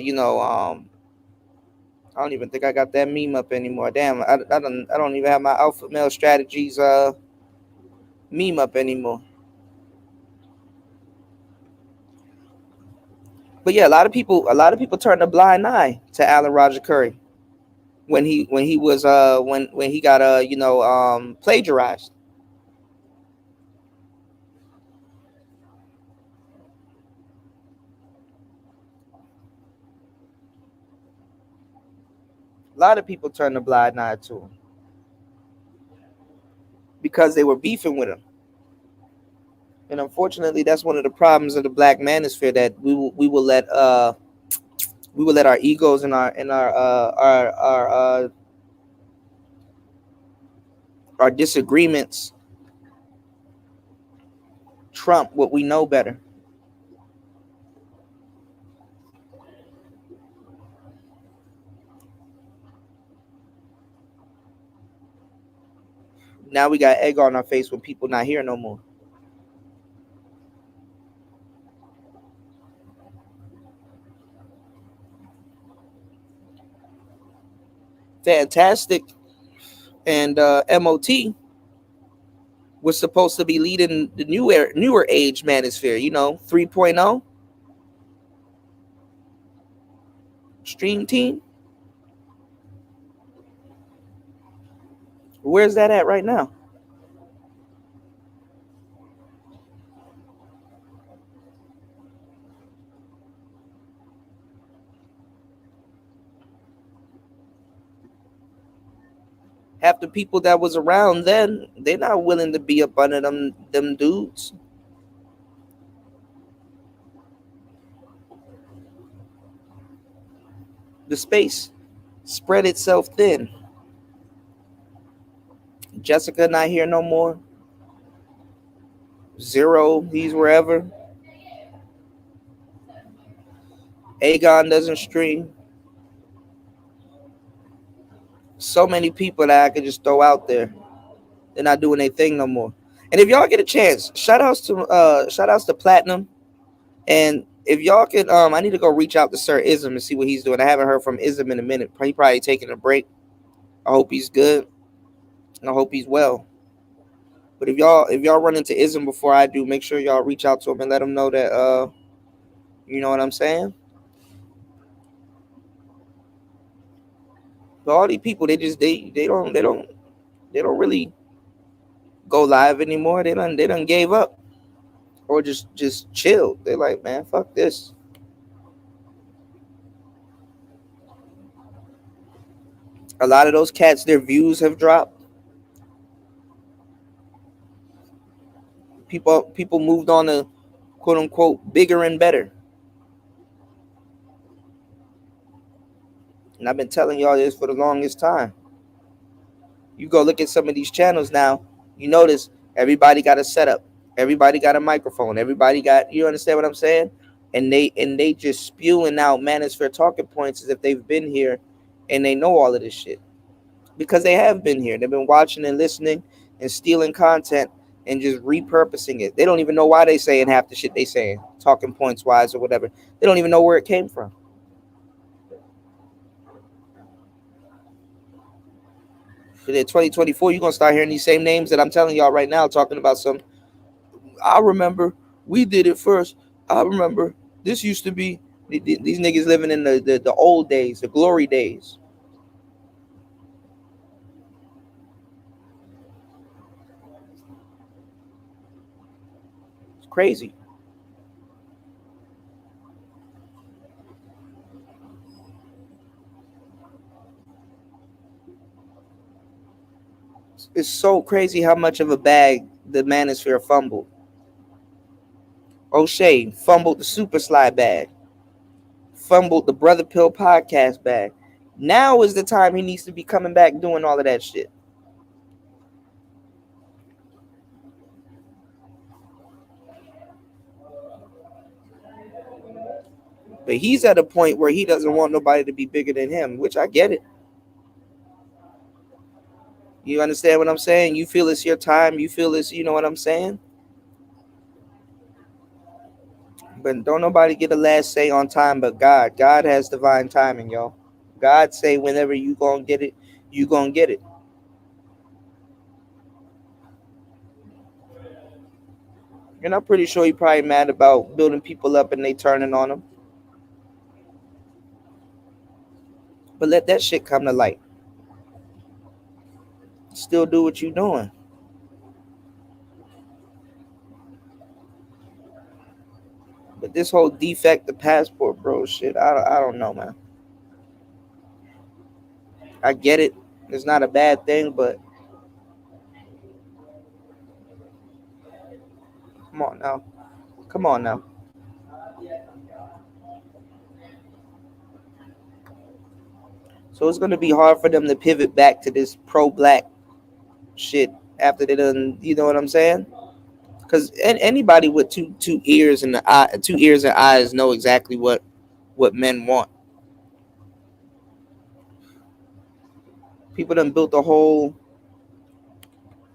don't even think I got that meme up anymore. Damn, I don't even have my Alpha Male Strategies meme up anymore. But yeah, a lot of people turned a blind eye to Alan Roger Curry when he was when he got plagiarized. A lot of people turned a blind eye to him because they were beefing with him. And unfortunately, that's one of the problems of the black manosphere that we will let our egos and our disagreements trump what we know better. Now we got egg on our face when people not here no more. Fantastic and MOT was supposed to be leading the newer age manosphere, 3.0 stream team. Where's that at right now? Half the people that was around then, they're not willing to be up under them dudes. The space spread itself thin. Jessica not here no more. Zero, he's wherever. Aegon doesn't stream. So many people that I could just throw out there. They're not doing their thing no more. And if y'all get a chance, shout outs to Platinum. And if y'all can, I need to go reach out to Sir Ism and see what he's doing. I haven't heard from Ism in a minute. He probably taking a break. I hope he's good, and I hope he's well. But if y'all run into Ism before I do, make sure y'all reach out to him and let him know that you know what I'm saying. But all these people, they don't really go live anymore. They done gave up or just chilled. They're like, man, fuck this. A lot of those cats, their views have dropped. People moved on to quote unquote bigger and better. And I've been telling y'all this for the longest time. You go look at some of these channels now, you notice everybody got a setup, everybody got a microphone, everybody got, you understand what I'm saying? And they just spewing out manosphere talking points as if they've been here and they know all of this shit. Because they have been here. They've been watching and listening and stealing content and just repurposing it. They don't even know why they saying half the shit they saying, talking points wise or whatever. They don't even know where it came from. In 2024, you're gonna start hearing these same names that I'm telling y'all right now, talking about some. I remember we did it first. I remember this used to be these niggas living in the old days, the glory days. It's crazy. It's so crazy how much of a bag the Manosphere fumbled. O'Shea fumbled the Super Slide bag, fumbled the Brother Pill podcast bag. Now is the time he needs to be coming back doing all of that shit. But he's at a point where he doesn't want nobody to be bigger than him, which I get it. You understand what I'm saying? You feel it's your time. You feel it's, you know what I'm saying? But don't nobody get the last say on time but God. God has divine timing, y'all. God say whenever you gonna get it, you gonna get it. And I'm pretty sure he probably mad about building people up and they turning on him. But let that shit come to light. Still do what you doing. But this whole defect the passport, bro, shit, I don't know, man. I get it. It's not a bad thing, but come on now. Come on now. So it's gonna be hard for them to pivot back to this pro-black shit after they done. You know what I'm saying? Because anybody with two ears and two ears and eyes know exactly what men want. People done built a whole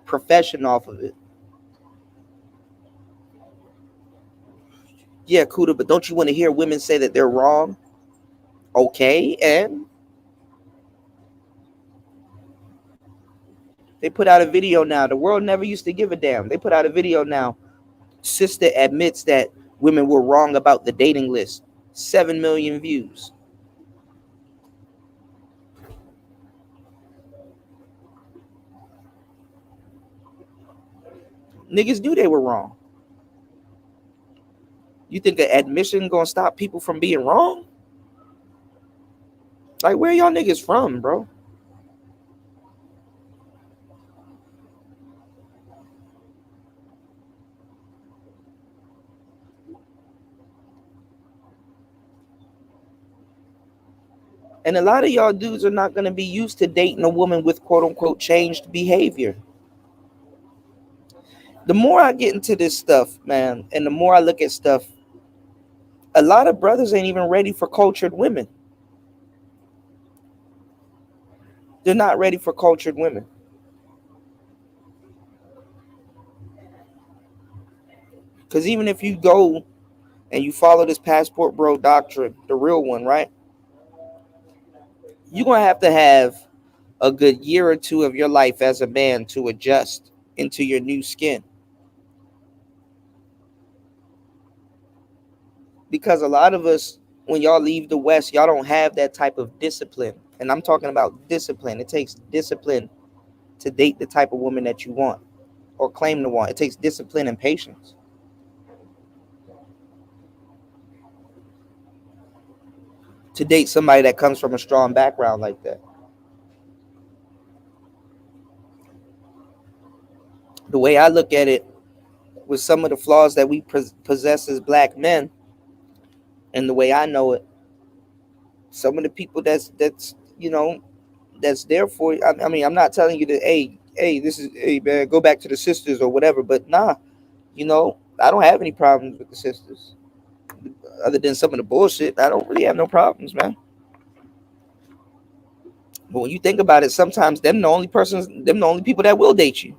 profession off of it. Yeah, Kuda, but don't you want to hear women say that they're wrong? Okay, and they put out a video now. The world never used to give a damn. They put out a video now. Sister admits that women were wrong about the dating list. 7 million views. Niggas knew they were wrong. You think an admission gonna stop people from being wrong? Like, where y'all niggas from, bro? And a lot of y'all dudes are not gonna be used to dating a woman with quote unquote changed behavior. The more I get into this stuff, man, and the more I look at stuff, A lot of brothers ain't even ready for cultured women. They're not ready for cultured women. Because even if you go and you follow this passport bro doctrine, the real one, right? You're going to have a good year or two of your life as a man to adjust into your new skin. Because a lot of us, when y'all leave the West, y'all don't have that type of discipline. And I'm talking about discipline. It takes discipline to date the type of woman that you want or claim to want. It takes discipline and patience to date somebody that comes from a strong background like that. The way I look at it, with some of the flaws that we possess as black men, and the way I know it, some of the people that's that's there for you. I mean, I'm not telling you that, hey, this is, hey man, go back to the sisters or whatever. But nah, I don't have any problems with the sisters, other than some of the bullshit. I don't really have no problems, man. But when you think about it, sometimes them the only people that will date you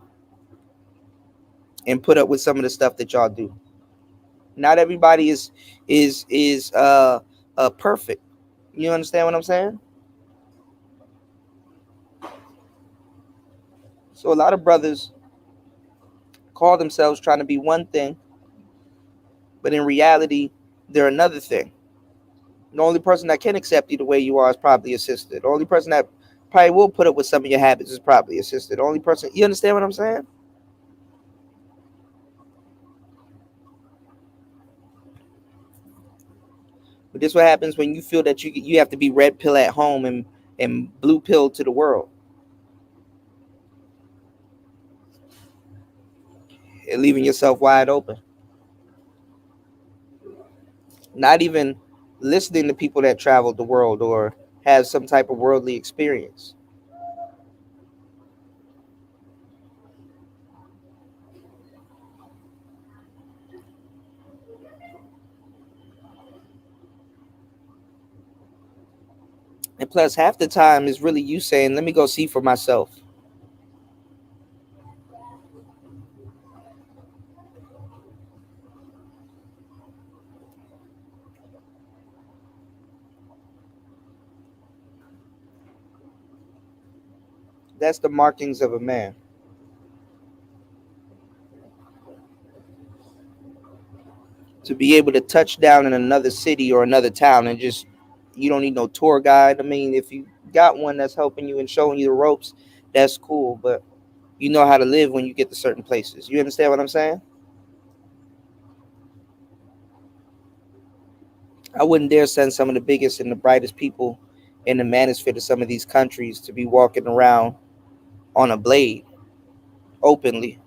and put up with some of the stuff that y'all do. Not everybody is perfect. You understand what I'm saying? So a lot of brothers call themselves trying to be one thing, but in reality, they're another thing. The only person that can accept you the way you are is probably your sister. The only person that probably will put up with some of your habits is probably your sister. The only person, you understand what I'm saying? But this is what happens when you feel that you have to be red pill at home and blue pill to the world, and leaving yourself wide open. Not even listening to people that traveled the world or have some type of worldly experience. And plus, half the time is really you saying, "Let me go see for myself." That's the markings of a man. To be able to touch down in another city or another town and just, you don't need no tour guide. I mean, if you got one that's helping you and showing you the ropes, that's cool. But you know how to live when you get to certain places. You understand what I'm saying? I wouldn't dare send some of the biggest and the brightest people in the manosphere to some of these countries to be walking around on a blade openly.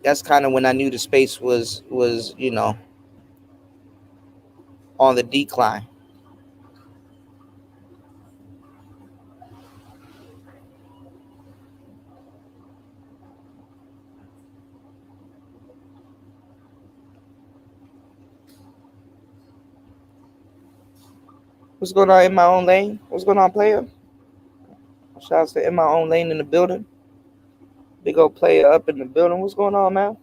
That's kind of when I knew the space was on the decline. What's going on in my own lane? What's going on, player? Shout out to in my own lane in the building. Big old player up in the building. What's going on, man?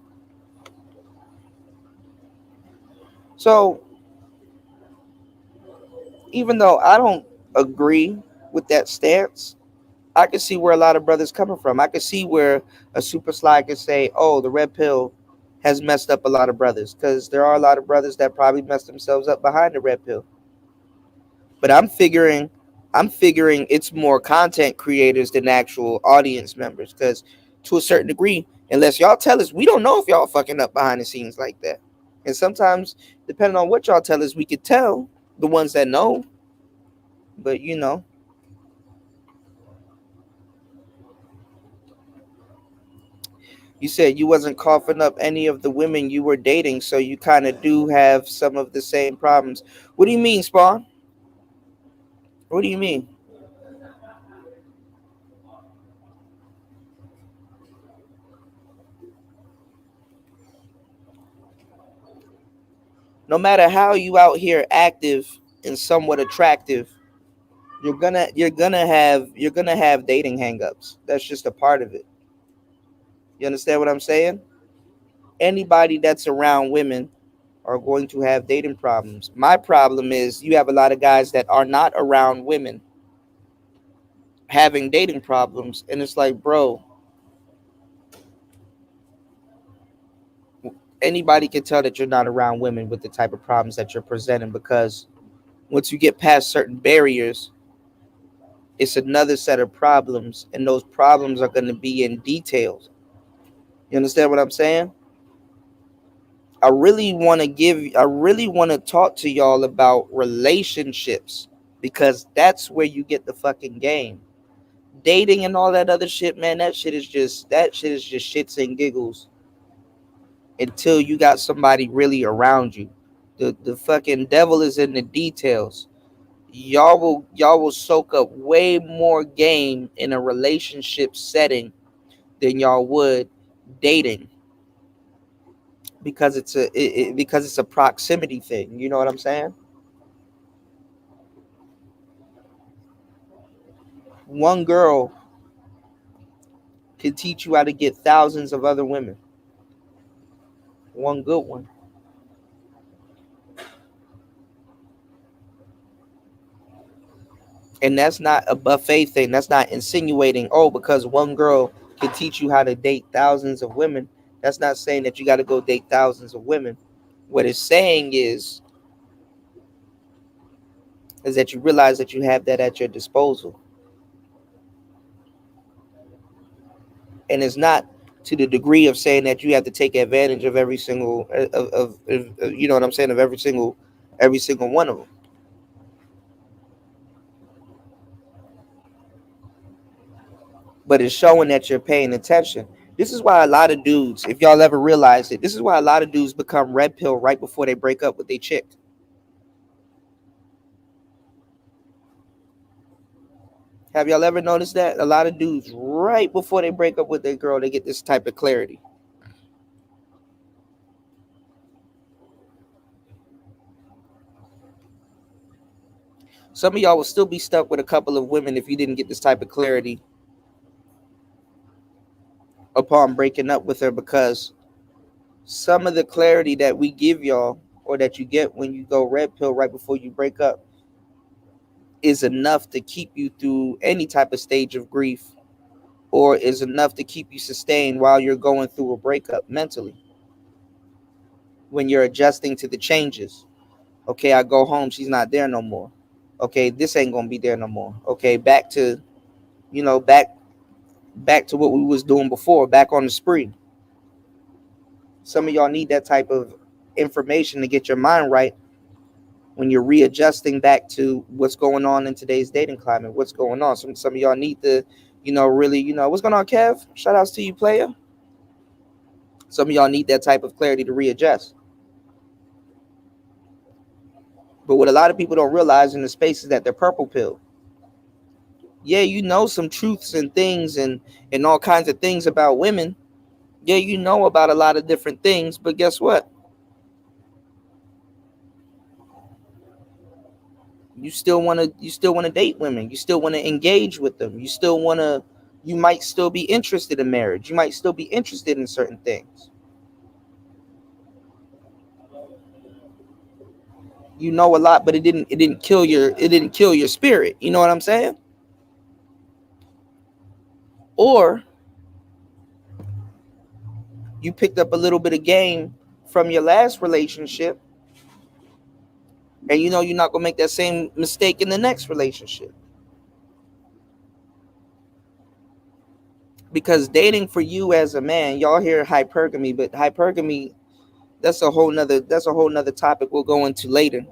So even though I don't agree with that stance, I can see where a lot of brothers coming from. I can see where a super slide can say, "Oh, the red pill has messed up a lot of brothers," because there are a lot of brothers that probably messed themselves up behind the red pill. But I'm figuring it's more content creators than actual audience members, because to a certain degree, unless y'all tell us, we don't know if y'all fucking up behind the scenes like that. And sometimes, depending on what y'all tell us, we could tell the ones that know. But you said you wasn't coughing up any of the women you were dating, so you kind of do have some of the same problems. What do you mean, Spawn? What do you mean? No matter how you out here active and somewhat attractive, you're gonna have dating hangups. That's just a part of it. You understand what I'm saying? Anybody that's around women are going to have dating problems. My problem is you have a lot of guys that are not around women having dating problems, and it's like, bro, anybody can tell that you're not around women with the type of problems that you're presenting, because once you get past certain barriers, it's another set of problems, and those problems are going to be in details. You understand what I'm saying? I really want to talk to y'all about relationships, because that's where you get the fucking game. Dating and all that other shit, man, that shit is just shits and giggles until you got somebody really around you. The fucking devil is in the details. Y'all will soak up way more game in a relationship setting than y'all would dating, because because it's a proximity thing. You know what I'm saying? One girl can teach you how to get thousands of other women. One good one. And that's not a buffet thing. That's not insinuating, oh, because one girl can teach you how to date thousands of women. That's not saying that you got to go date thousands of women. What it's saying is that you realize that you have that at your disposal. And it's not to the degree of saying that you have to take advantage of every single you know what I'm saying, of every single one of them. But it's showing that you're paying attention. This is why a lot of dudes, if y'all ever realize it, this is why a lot of dudes become red pill right before they break up with their chick. Have y'all ever noticed that? A lot of dudes, right before they break up with their girl, they get this type of clarity. Some of y'all will still be stuck with a couple of women if you didn't get this type of clarity upon breaking up with her, because some of the clarity that we give y'all, or that you get when you go red pill right before you break up, is enough to keep you through any type of stage of grief, or is enough to keep you sustained while you're going through a breakup mentally, when you're adjusting to the changes. Okay, I go home, she's not there no more. Okay, this ain't gonna be there no more. Okay, back to, you know, back to what we was doing before, back on the spree. Some of y'all need that type of information to get your mind right when you're readjusting back to what's going on in today's dating climate. What's going on? Some of y'all need to, really, what's going on, Kev? Shout outs to you, player. Some of y'all need that type of clarity to readjust. But what a lot of people don't realize in the space is that they're purple pill. Yeah, you know some truths and things, and all kinds of things about women. Yeah, you know about a lot of different things, but guess what? You still want to date women. You still want to engage with them. You might still be interested in marriage. You might still be interested in certain things. You know a lot, but it didn't kill your spirit. You know what I'm saying? Or you picked up a little bit of game from your last relationship, and you know you're not gonna make that same mistake in the next relationship. Because dating for you as a man, y'all hear hypergamy, but hypergamy, that's a whole nother topic we'll go into later.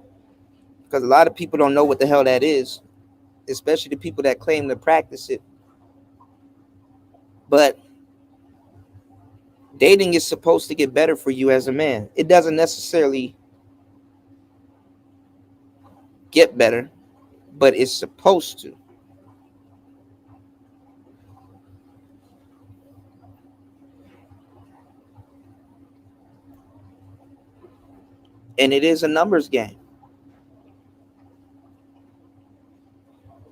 Because a lot of people don't know what the hell that is, especially the people that claim to practice it. But dating is supposed to get better for you as a man. It doesn't necessarily get better, but it's supposed to. And it is a numbers game.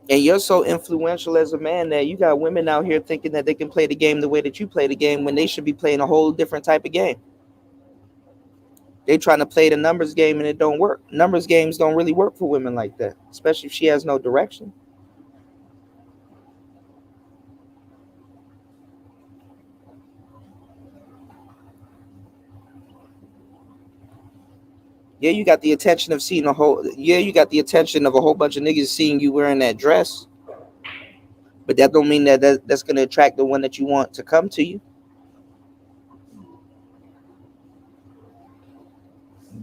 And you're so influential as a man that you got women out here thinking that they can play the game the way that you play the game when they should be playing a whole different type of game. They trying to play the numbers game and it don't work. Numbers games don't really work for women like that, especially if she has no direction. Yeah, you got the attention of seeing a whole. Yeah, you got the attention of a whole bunch of niggas seeing you wearing that dress, but that don't mean that's gonna attract the one that you want to come to you.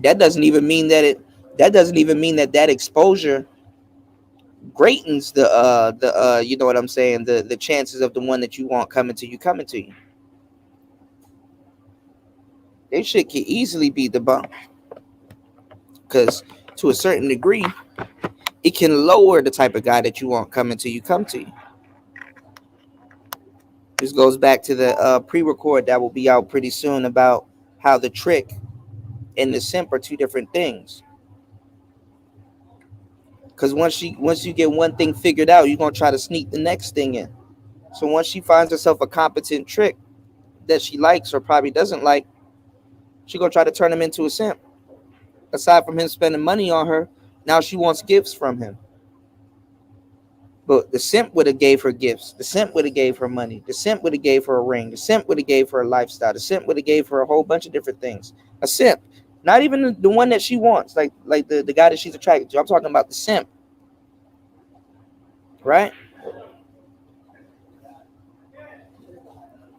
That doesn't even mean that it. That doesn't even mean that exposure greatens the you know what I'm saying, the chances of the one that you want coming to you. They shit can easily be debunked because to a certain degree it can lower the type of guy that you want coming to you come to you. This goes back to the pre-record that will be out pretty soon about how the trick and the simp are two different things. Because once you get one thing figured out, you're gonna try to sneak the next thing in. So once she finds herself a competent trick that she likes or probably doesn't like, she's gonna try to turn him into a simp. Aside from him spending money on her, now she wants gifts from him. But the simp would have gave her gifts. The simp would have gave her money. The simp would have gave her a ring. The simp would have gave her a lifestyle. The simp would have gave her a whole bunch of different things. A simp, not even the one that she wants, like the guy that she's attracted to. I'm talking about the simp, right?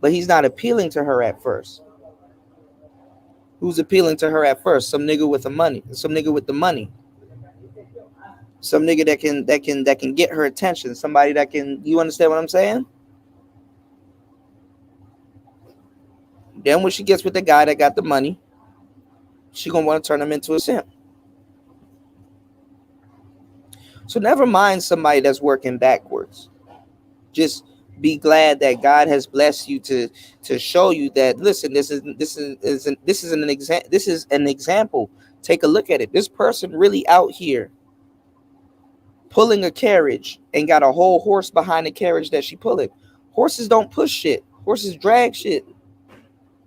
But he's not appealing to her at first. Who's appealing to her at first? Some nigga with the money. Some nigga with the money. Some nigga that can get her attention. Somebody that can. You understand what I'm saying? Then when she gets with the guy that got the money, she gonna want to turn him into a simp. So never mind somebody that's working backwards. Just be glad that God has blessed you to show you that. Listen, this is an example. Take a look at it. This person really out here pulling a carriage and got a whole horse behind the carriage that she pulling. Horses don't push shit. Horses drag shit.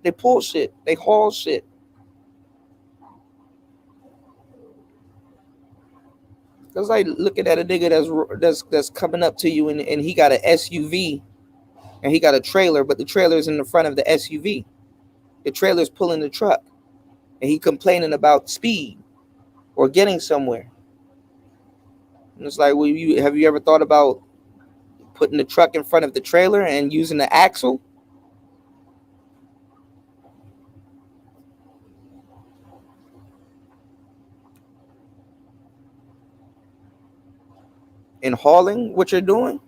They pull shit. They haul shit. It's like looking at a nigga that's coming up to you and he got an SUV and he got a trailer, but the trailer is in the front of the SUV. The trailer's pulling the truck, and he complaining about speed or getting somewhere. And it's like, well, have you ever thought about putting the truck in front of the trailer and using the axle? And hauling what you're doing?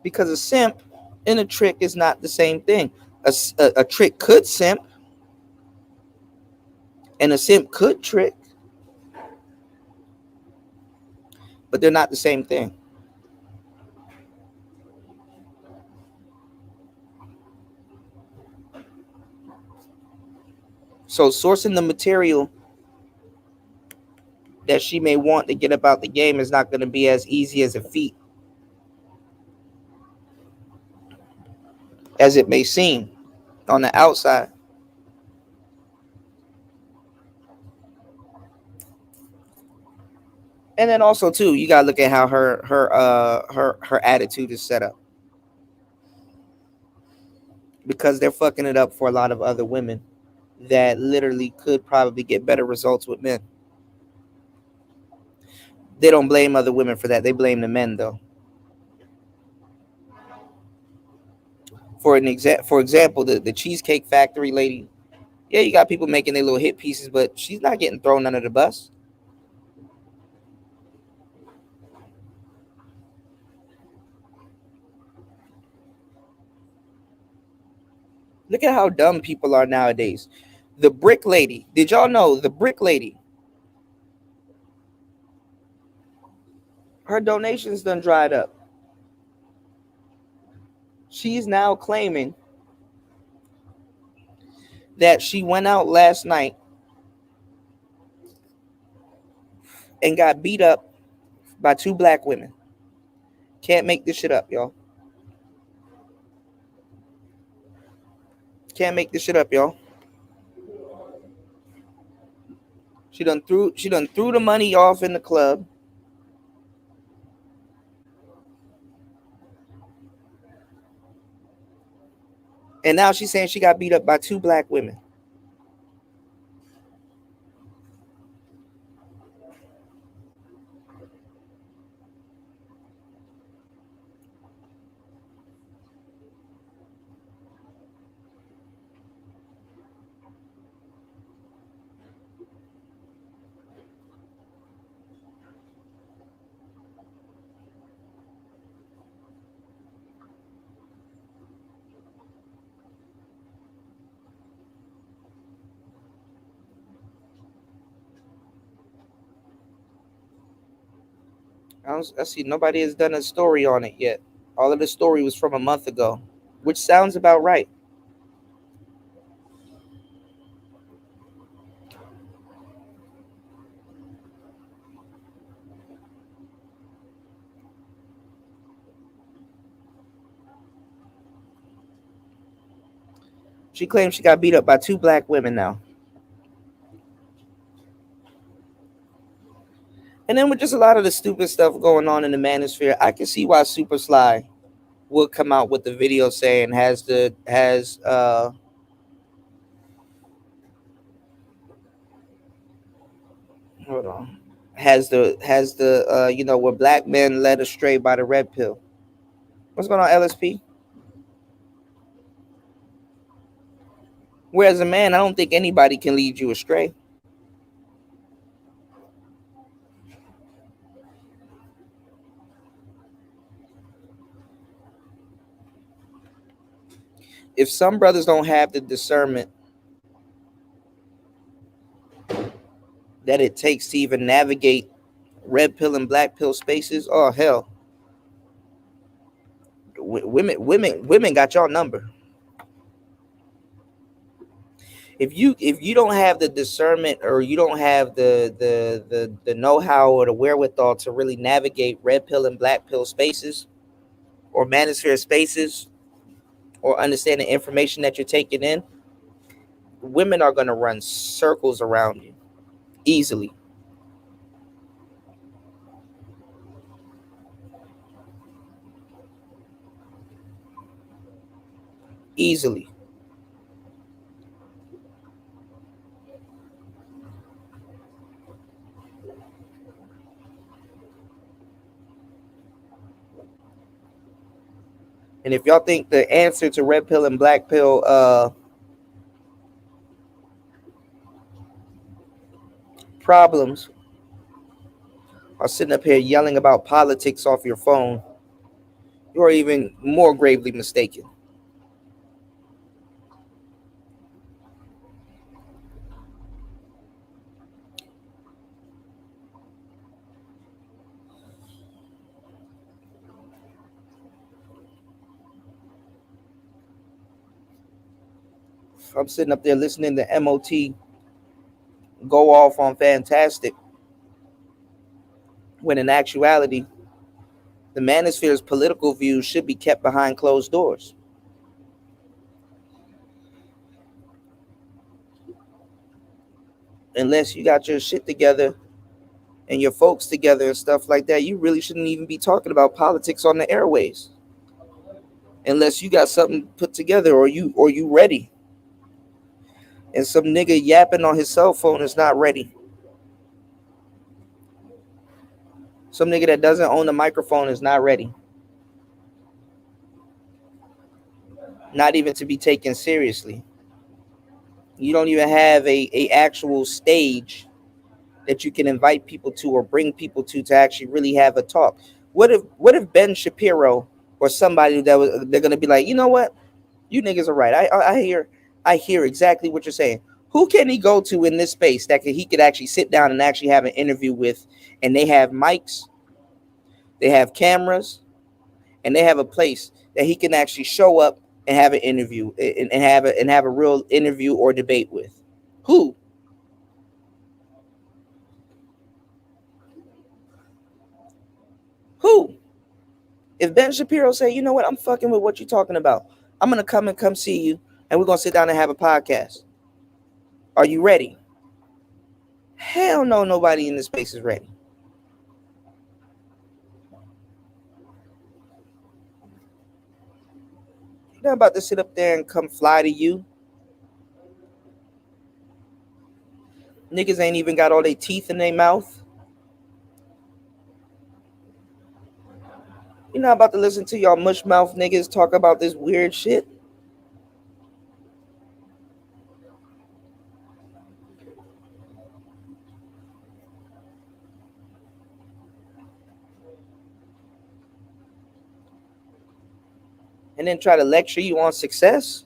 Because a simp and a trick is not the same thing. A trick could simp, and a simp could trick, but they're not the same thing. So sourcing the material that she may want to get about the game is not going to be as easy as a feat as it may seem on the outside. And then also too, you gotta look at how her attitude is set up, because they're fucking it up for a lot of other women that literally could probably get better results with men. They don't blame other women for that. They blame the men though. For example, the Cheesecake Factory lady. Yeah, you got people making their little hit pieces, but she's not getting thrown under the bus. Look at how dumb people are nowadays. The brick lady. Did y'all know the brick lady? Her donations done dried up. she's now claiming that she went out last night and got beat up by 2 black women. Can't make this shit up, y'all. Can't make this shit up, y'all. She done threw the money off in the club. And now she's saying she got beat up by 2 black women. I see nobody has done a story on it yet. All of the story was from a month ago, which sounds about right. She claims she got beat up by 2 black women now. And then with just a lot of the stupid stuff going on in the manosphere, I can see why Super Sly would come out with the video saying hold on. Has the were black men led astray by the red pill. What's going on, LSP? Whereas a man, I don't think anybody can lead you astray. If some brothers don't have the discernment that it takes to even navigate red pill and black pill spaces, oh hell, women got your number. If you don't have the discernment, or you don't have the know-how or the wherewithal to really navigate red pill and black pill spaces or manosphere spaces, or understand the information that you're taking in, women are going to run circles around you easily. Easily. And if y'all think the answer to red pill and black pill problems are sitting up here yelling about politics off your phone, you are even more gravely mistaken. I'm sitting up there listening to MOT go off on Fantastic, when in actuality, the manosphere's political views should be kept behind closed doors. Unless you got your shit together and your folks together and stuff like that, you really shouldn't even be talking about politics on the airways. Unless you got something put together, or you ready. And some nigga yapping on his cell phone is not ready. Some nigga that doesn't own a microphone is not ready. Not even to be taken seriously. You don't even have a actual stage that you can invite people to or bring people to actually really have a talk. What if Ben Shapiro or somebody they're gonna be like, you know what? You niggas are right. I hear exactly what you're saying. Who can he go to in this space that he could actually sit down and actually have an interview with, and they have mics, they have cameras, and they have a place that he can actually show up and have an interview and have a real interview or debate with? Who? Who? If Ben Shapiro say, you know what, I'm fucking with what you're talking about. I'm gonna come see you, and we're gonna sit down and have a podcast. Are you ready? Hell no, nobody in this space is ready. You're not about to sit up there and come fly to you. Niggas ain't even got all their teeth in their mouth. You're not about to listen to y'all mush mouth niggas talk about this weird shit. And then try to lecture you on success.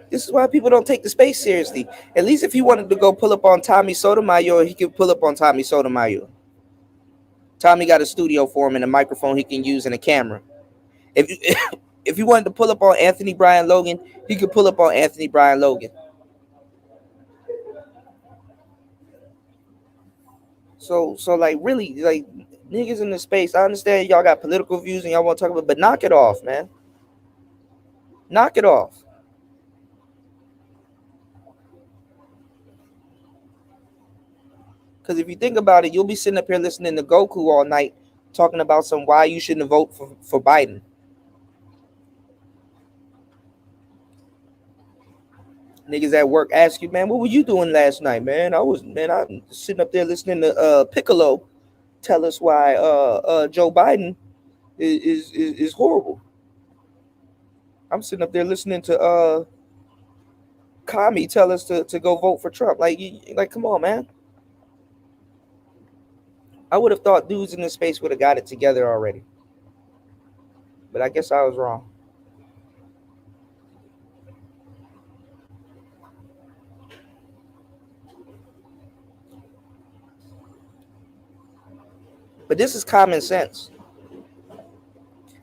This is why people don't take the space seriously. At least if he wanted to go pull up on Tommy Sotomayor, he could pull up on Tommy Sotomayor. Tommy got a studio for him and a microphone he can use and a camera. If if you wanted to pull up on Anthony Brian Logan, he could pull up on Anthony Brian Logan. So like really, like niggas in the space, I understand y'all got political views and y'all want to talk about, but knock it off, man. Knock it off. Because if you think about it, you'll be sitting up here listening to Goku all night talking about some why you shouldn't vote for Biden. Niggas at work ask you, man, what were you doing last night, man? I'm sitting up there listening to Piccolo tell us why Joe Biden is horrible. I'm sitting up there listening to Kami tell us to go vote for Trump. Like come on, man. I would have thought dudes in this space would have got it together already. But I guess I was wrong. But this is common sense.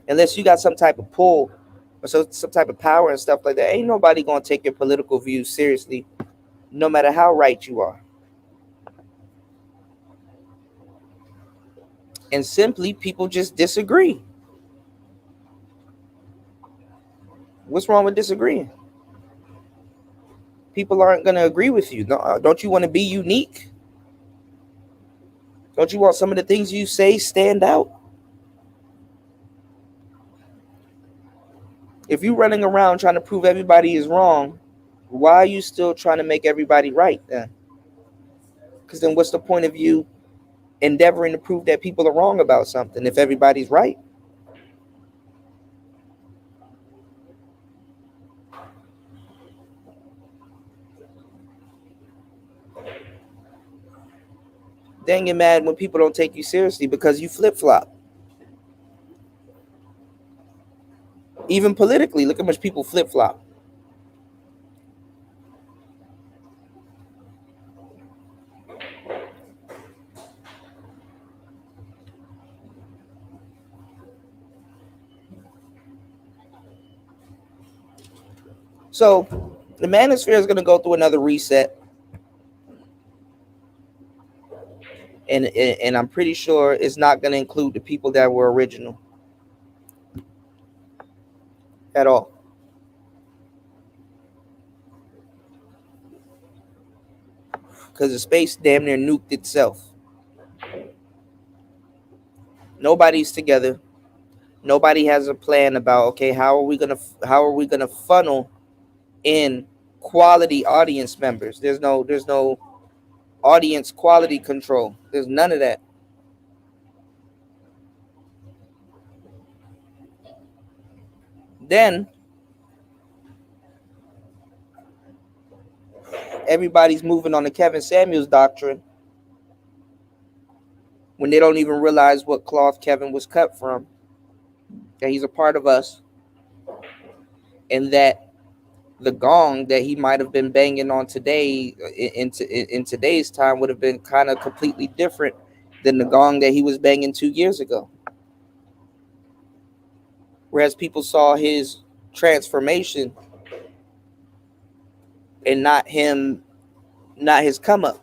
Unless you got some type of pull or some type of power and stuff like that, ain't nobody going to take your political views seriously, no matter how right you are. And simply, people just disagree. What's wrong with disagreeing? People aren't going to agree with you. Don't you want to be unique? Don't you want some of the things you say stand out? If you're running around trying to prove everybody is wrong, why are you still trying to make everybody right then? Because then what's the point of you endeavoring to prove that people are wrong about something if everybody's right? Then get mad when people don't take you seriously because you flip-flop. Even politically, look how much people flip-flop. So the manosphere is going to go through another reset. And I'm pretty sure it's not going to include the people that were original at all. Because the space damn near nuked itself. Nobody's together. Nobody has a plan about, okay, how are we gonna funnel in quality audience members? There's no audience quality control. There's none of that. Then everybody's moving on the Kevin Samuels doctrine when they don't even realize what cloth Kevin was cut from. That he's a part of us, and that the gong that he might have been banging on today in today's time would have been kind of completely different than the gong that he was banging 2 years ago. Whereas people saw his transformation and not him, not his come up.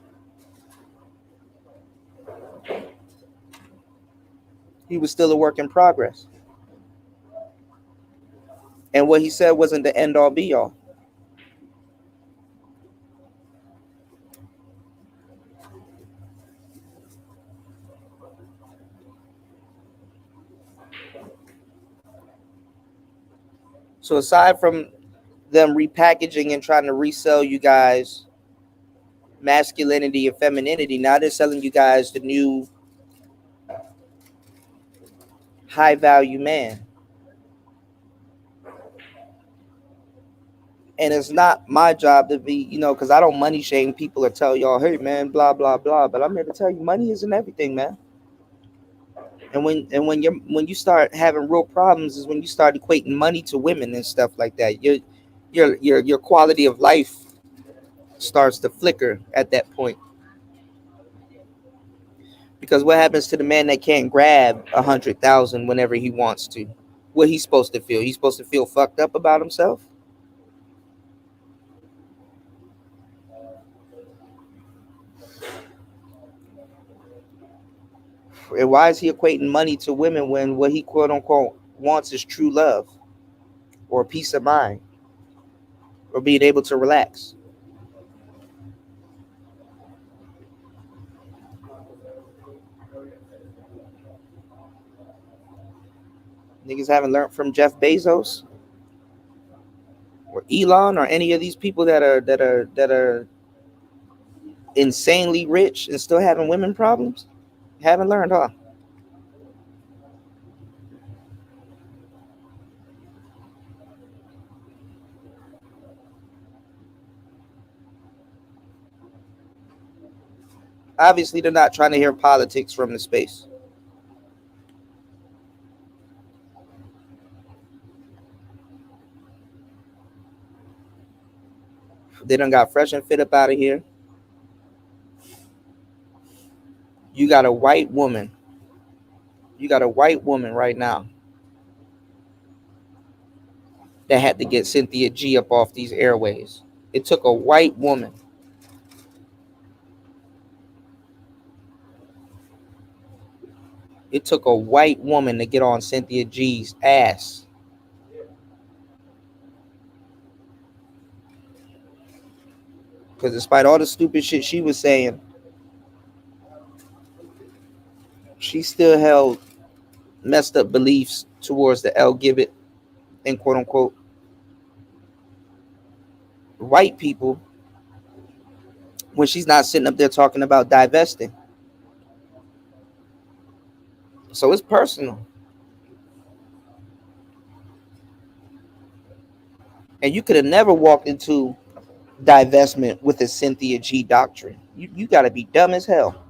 He was still a work in progress. And what he said wasn't the end all be all. So aside from them repackaging and trying to resell you guys masculinity and femininity, now they're selling you guys the new high value man. And it's not my job to be, because I don't money shame people or tell y'all, hey man, blah blah blah. But I'm here to tell you, money isn't everything, man. And when you start having real problems is when you start equating money to women and stuff like that. Your quality of life starts to flicker at that point. Because what happens to the man that can't grab 100,000 whenever he wants to? What he's supposed to feel? He's supposed to feel fucked up about himself? And why is he equating money to women when what he quote unquote wants is true love or peace of mind or being able to relax? Niggas haven't learned from Jeff Bezos or Elon or any of these people that are insanely rich and still having women problems. Haven't learned, huh? Obviously, they're not trying to hear politics from the space. They done got fresh and fit up out of here. You got a white woman. You got a white woman right now that had to get Cynthia G up off these airways. It took a white woman. It took a white woman to get on Cynthia G's ass. Because despite all the stupid shit she was saying, she still held messed up beliefs towards the LGBT and quote unquote white people when she's not sitting up there talking about divesting. So it's personal. And you could have never walked into divestment with a Cynthia G doctrine. You got to be dumb as hell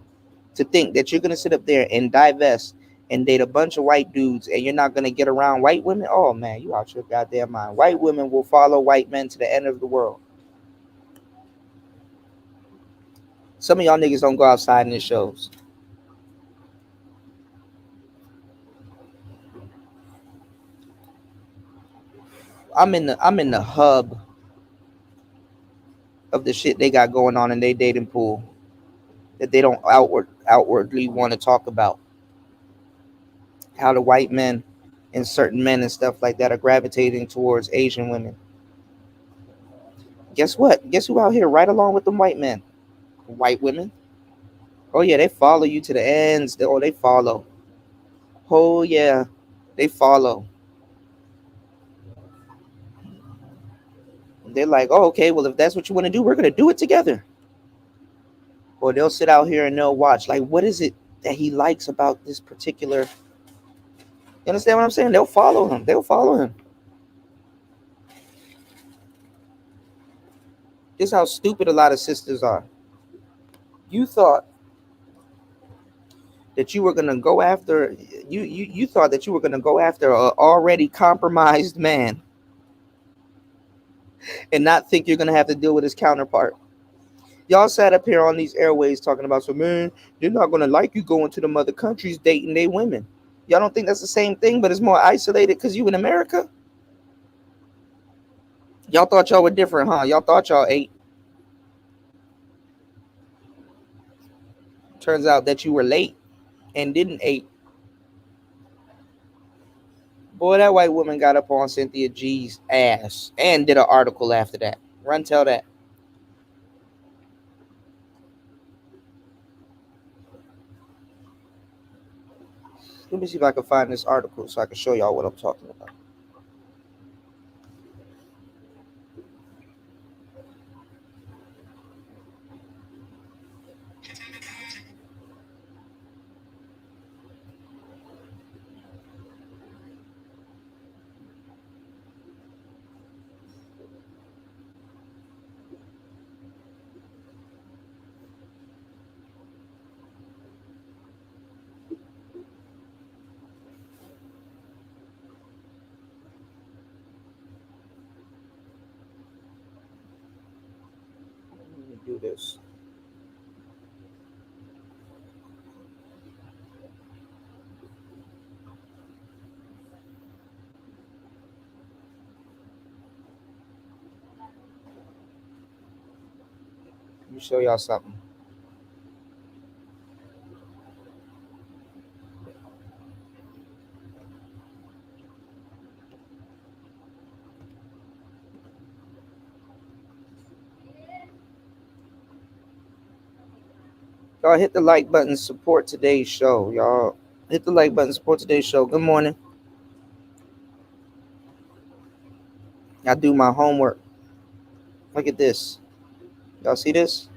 to think that you're going to sit up there and divest and date a bunch of white dudes and you're not going to get around white women. Oh man, you out your goddamn mind. White women will follow white men to the end of the world. Some of y'all niggas don't go outside and it shows. I'm in the hub of the shit they got going on in their dating pool that they don't outwardly want to talk about. How the white men and certain men and stuff like that are gravitating towards Asian women. Guess what? Guess who out here right along with them white men? White women. Oh yeah, they follow you to the ends. They follow. Oh yeah, they follow. They're like, oh okay, well if that's what you want to do, we're gonna do it together. Or they'll sit out here and they'll watch. Like, what is it that he likes about this particular? You understand what I'm saying? They'll follow him. They'll follow him. This is how stupid a lot of sisters are. You thought that you were gonna go after you thought that you were gonna go after an already compromised man and not think you're gonna have to deal with his counterpart. Y'all sat up here on these airways talking about, so man, they're not gonna like you going to the other countries dating they women. Y'all don't think that's the same thing, but it's more isolated because you in America? Y'all thought y'all were different, huh? Y'all thought y'all ate. Turns out that you were late and didn't eat. Boy, that white woman got up on Cynthia G's ass and did an article after that. Run tell that. Let me see if I can find this article so I can show y'all what I'm talking about. Let me do this. Let me show y'all something. Y'all hit the like button, support today's show. Y'all hit the like button, support today's show. Good morning. I do my homework. Look at this. Y'all see this?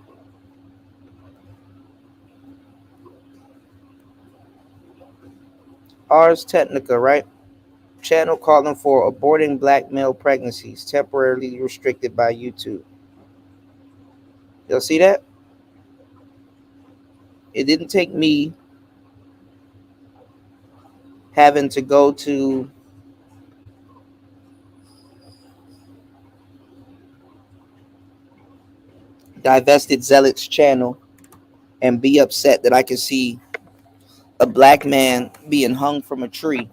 Ars Technica, right? Channel calling for aborting black male pregnancies temporarily restricted by YouTube. Y'all see that? It didn't take me having to go to Divested Zealot's channel and be upset that I can see a black man being hung from a tree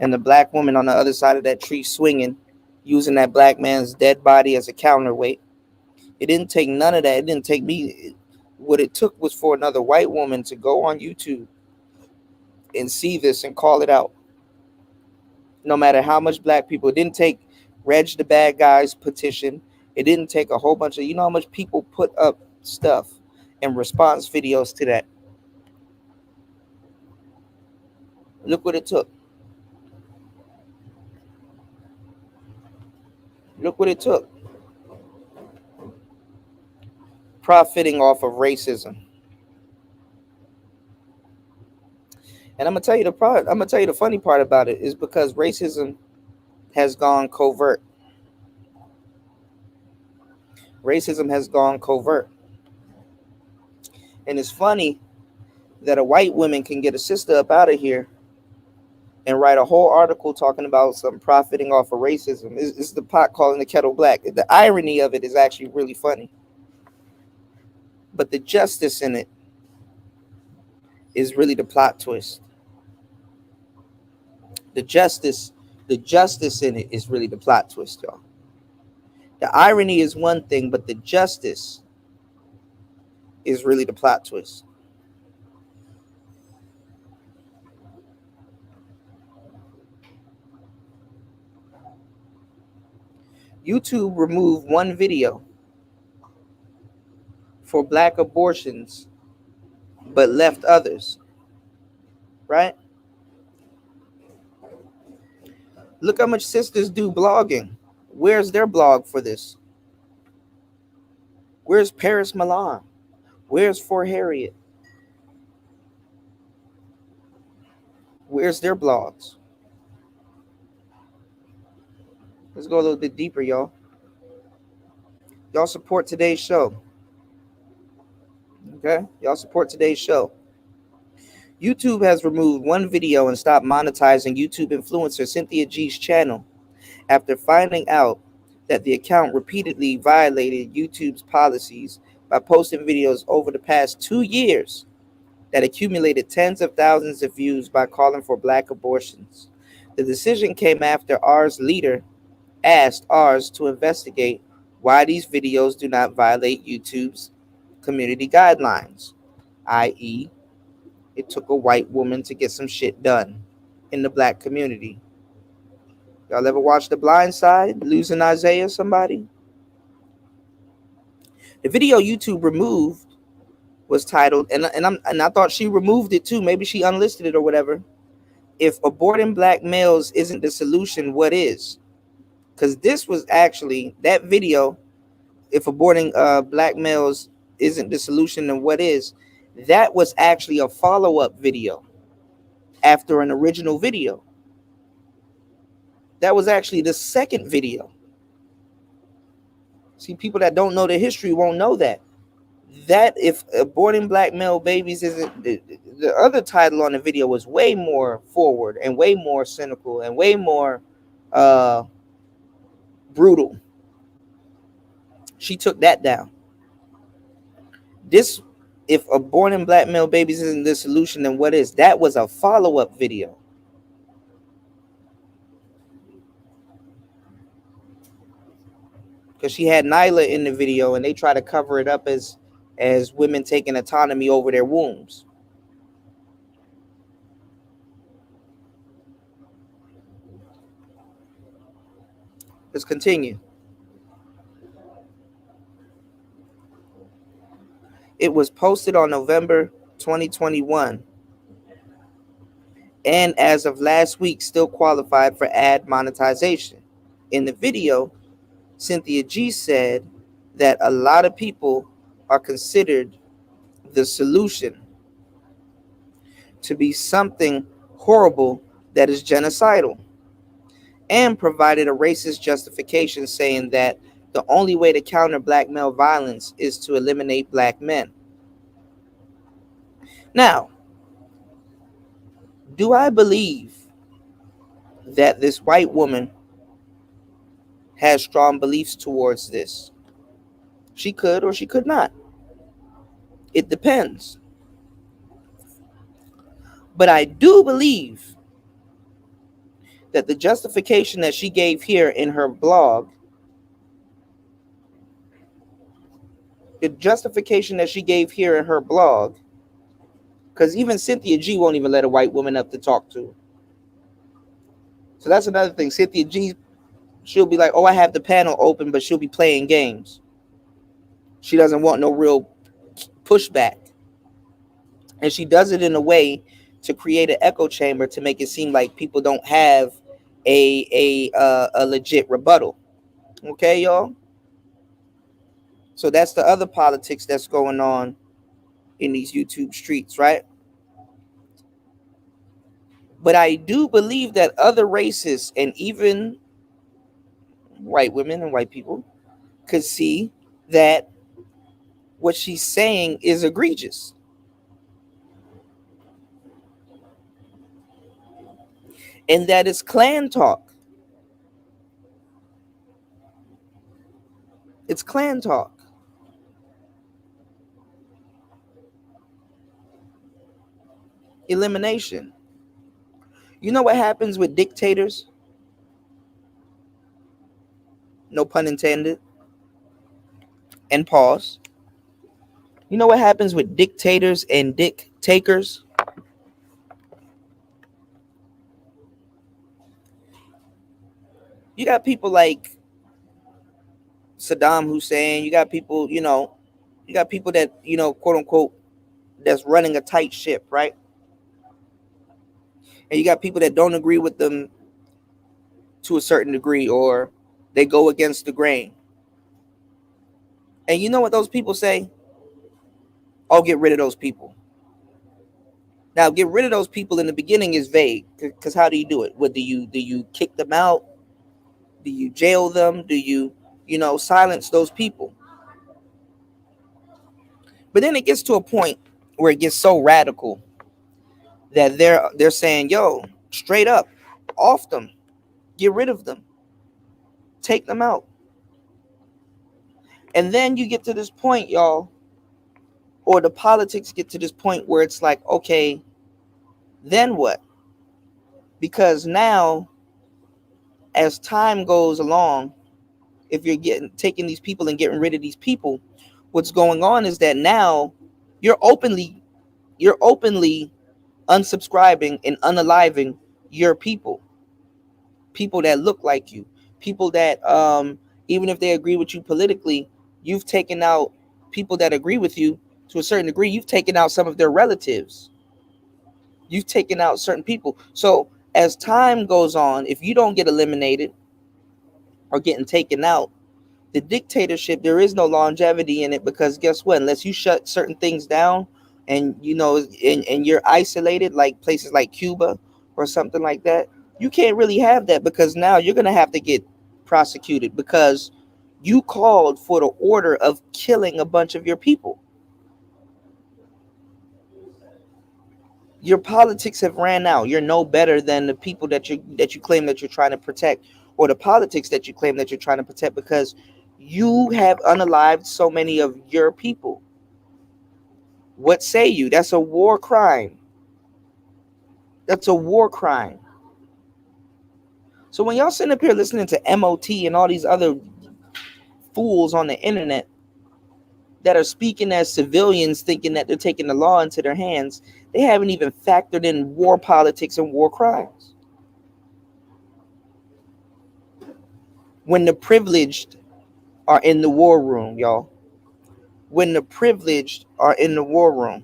and the black woman on the other side of that tree swinging, using that black man's dead body as a counterweight. It didn't take none of that. It didn't take me. What it took was for another white woman to go on YouTube and see this and call it out. No matter how much black people, it didn't take Reg the Bad Guy's petition. It didn't take a whole bunch of, you know how much people put up stuff and response videos to that. Look what it took. Look what it took. Profiting off of racism. And I'm gonna tell you the funny part about it is because racism has gone covert. Racism has gone covert. And it's funny that a white woman can get a sister up out of here and write a whole article talking about some profiting off of racism. It's the pot calling the kettle black. The irony of it is actually really funny. But the justice in it is really the plot twist. The justice in it is really the plot twist, y'all. The irony is one thing, but the justice is really the plot twist. YouTube removed one video for black abortions, but left others. Right? Look how much sisters do blogging. Where's their blog for this? Where's Paris Milan? Where's For Harriet? Where's their blogs? Let's go a little bit deeper, y'all. Y'all support today's show. Okay? Y'all support today's show. YouTube has removed one video and stopped monetizing YouTube influencer Cynthia G's channel after finding out that the account repeatedly violated YouTube's policies by posting videos over the past 2 years that accumulated tens of thousands of views by calling for black abortions. The decision came after R's leader asked R's to investigate why these videos do not violate YouTube's community guidelines, i.e., it took a white woman to get some shit done in the black community. Y'all ever watch The Blind Side, losing Isaiah, somebody? The video YouTube removed was titled, and I thought she removed it too. Maybe she unlisted it or whatever. If aborting black males isn't the solution, what is? Because this was actually that video. If aborting black males isn't the solution, then what is? That was actually a follow-up video after an original video. That was actually the second video. See, people that don't know the history won't know that. That if aborting black male babies isn't the other title on the video was way more forward and way more cynical and way more brutal. She took that down. This, if aborting black male babies isn't the solution, then what is? That was a follow-up video. Because she had Nyla in the video and they try to cover it up as women taking autonomy over their wombs. Let's continue. It was posted on November 2021 and as of last week still qualified for ad monetization. In the video, Cynthia G said that a lot of people are considered the solution to be something horrible that is genocidal, and provided a racist justification saying that the only way to counter black male violence is to eliminate black men. Now, do I believe that this white woman has strong beliefs towards this? She could or she could not. It depends. But I do believe that the justification that she gave here in her blog, because even Cynthia G won't even let a white woman up to talk to her. So that's another thing. Cynthia G, she'll be like, oh, I have the panel open, but she'll be playing games. She doesn't want no real pushback. And she does it in a way to create an echo chamber to make it seem like people don't have a legit rebuttal. Okay, y'all? So that's the other politics that's going on in these YouTube streets, right? But I do believe that other races and even white women and white people could see that what she's saying is egregious. And that is clan talk. It's clan talk. Elimination. You know what happens with dictators? No pun intended. And pause. You know what happens with dictators and dick takers? You got people like Saddam Hussein. You got people, you got people that, quote unquote, that's running a tight ship, right? And you got people that don't agree with them to a certain degree, or they go against the grain. And you know what those people say? Oh, get rid of those people. Now, get rid of those people in the beginning is vague, because how do you do it? What do you kick them out? Do you jail them? Do you, silence those people? But then it gets to a point where it gets so radical that they're saying, yo, straight up, off them, get rid of them, take them out. And then you get to this point, y'all, or the politics get to this point where it's like, okay, then what? Because now, as time goes along, if you're taking these people and getting rid of these people, what's going on is that now you're openly you're openly unsubscribing and unaliving your people that look like you, people that even if they agree with you politically, you've taken out people that agree with you to a certain degree. You've taken out some of their relatives. You've taken out certain people. So as time goes on, if you don't get eliminated or getting taken out, the dictatorship, there is no longevity in it, because guess what? Unless you shut certain things down and and you're isolated, like places like Cuba or something like that, you can't really have that, because now you're gonna have to get prosecuted because you called for the order of killing a bunch of your people. Your politics have ran out. You're no better than the people that you claim that you're trying to protect, or the politics that you claim that you're trying to protect, because you have unalived so many of your people. What say you? That's a war crime. That's a war crime. So when y'all sitting up here listening to MOT and all these other fools on the internet that are speaking as civilians, thinking that they're taking the law into their hands, they haven't even factored in war politics and war crimes. When the privileged are in the war room, y'all. When the privileged are in the war room.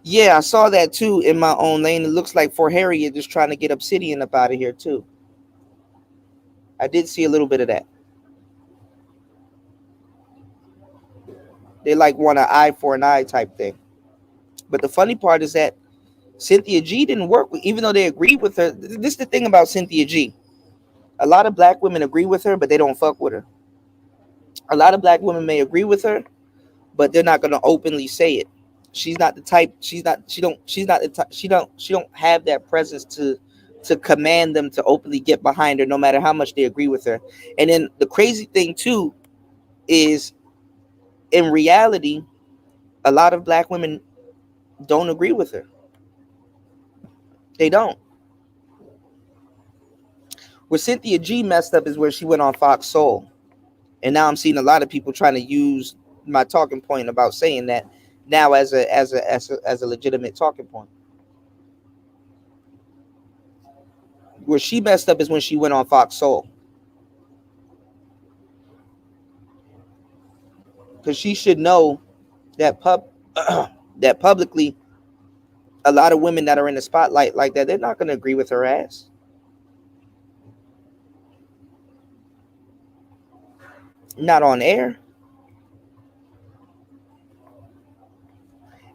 Yeah, I saw that too in my own lane. It looks like Fort Harriet is trying to get Obsidian up out of here too. I did see a little bit of that. They like want an eye for an eye type thing. But the funny part is that Cynthia G didn't work with, even though they agreed with her. This is the thing about Cynthia G. A lot of black women agree with her, but they don't fuck with her. A lot of black women may agree with her, but they're not going to openly say it. She's not the type. She's not the type. She don't have that presence to command them to openly get behind her, no matter how much they agree with her. And then the crazy thing too is, in reality, a lot of black women don't agree with her. They don't. Where Cynthia G messed up is where she went on Fox Soul, and now I'm seeing a lot of people trying to use my talking point about saying that now as a legitimate talking point. Where she messed up is when she went on Fox Soul, because she should know that that publicly, a lot of women that are in the spotlight like that, they're not going to agree with her ass. Not on air.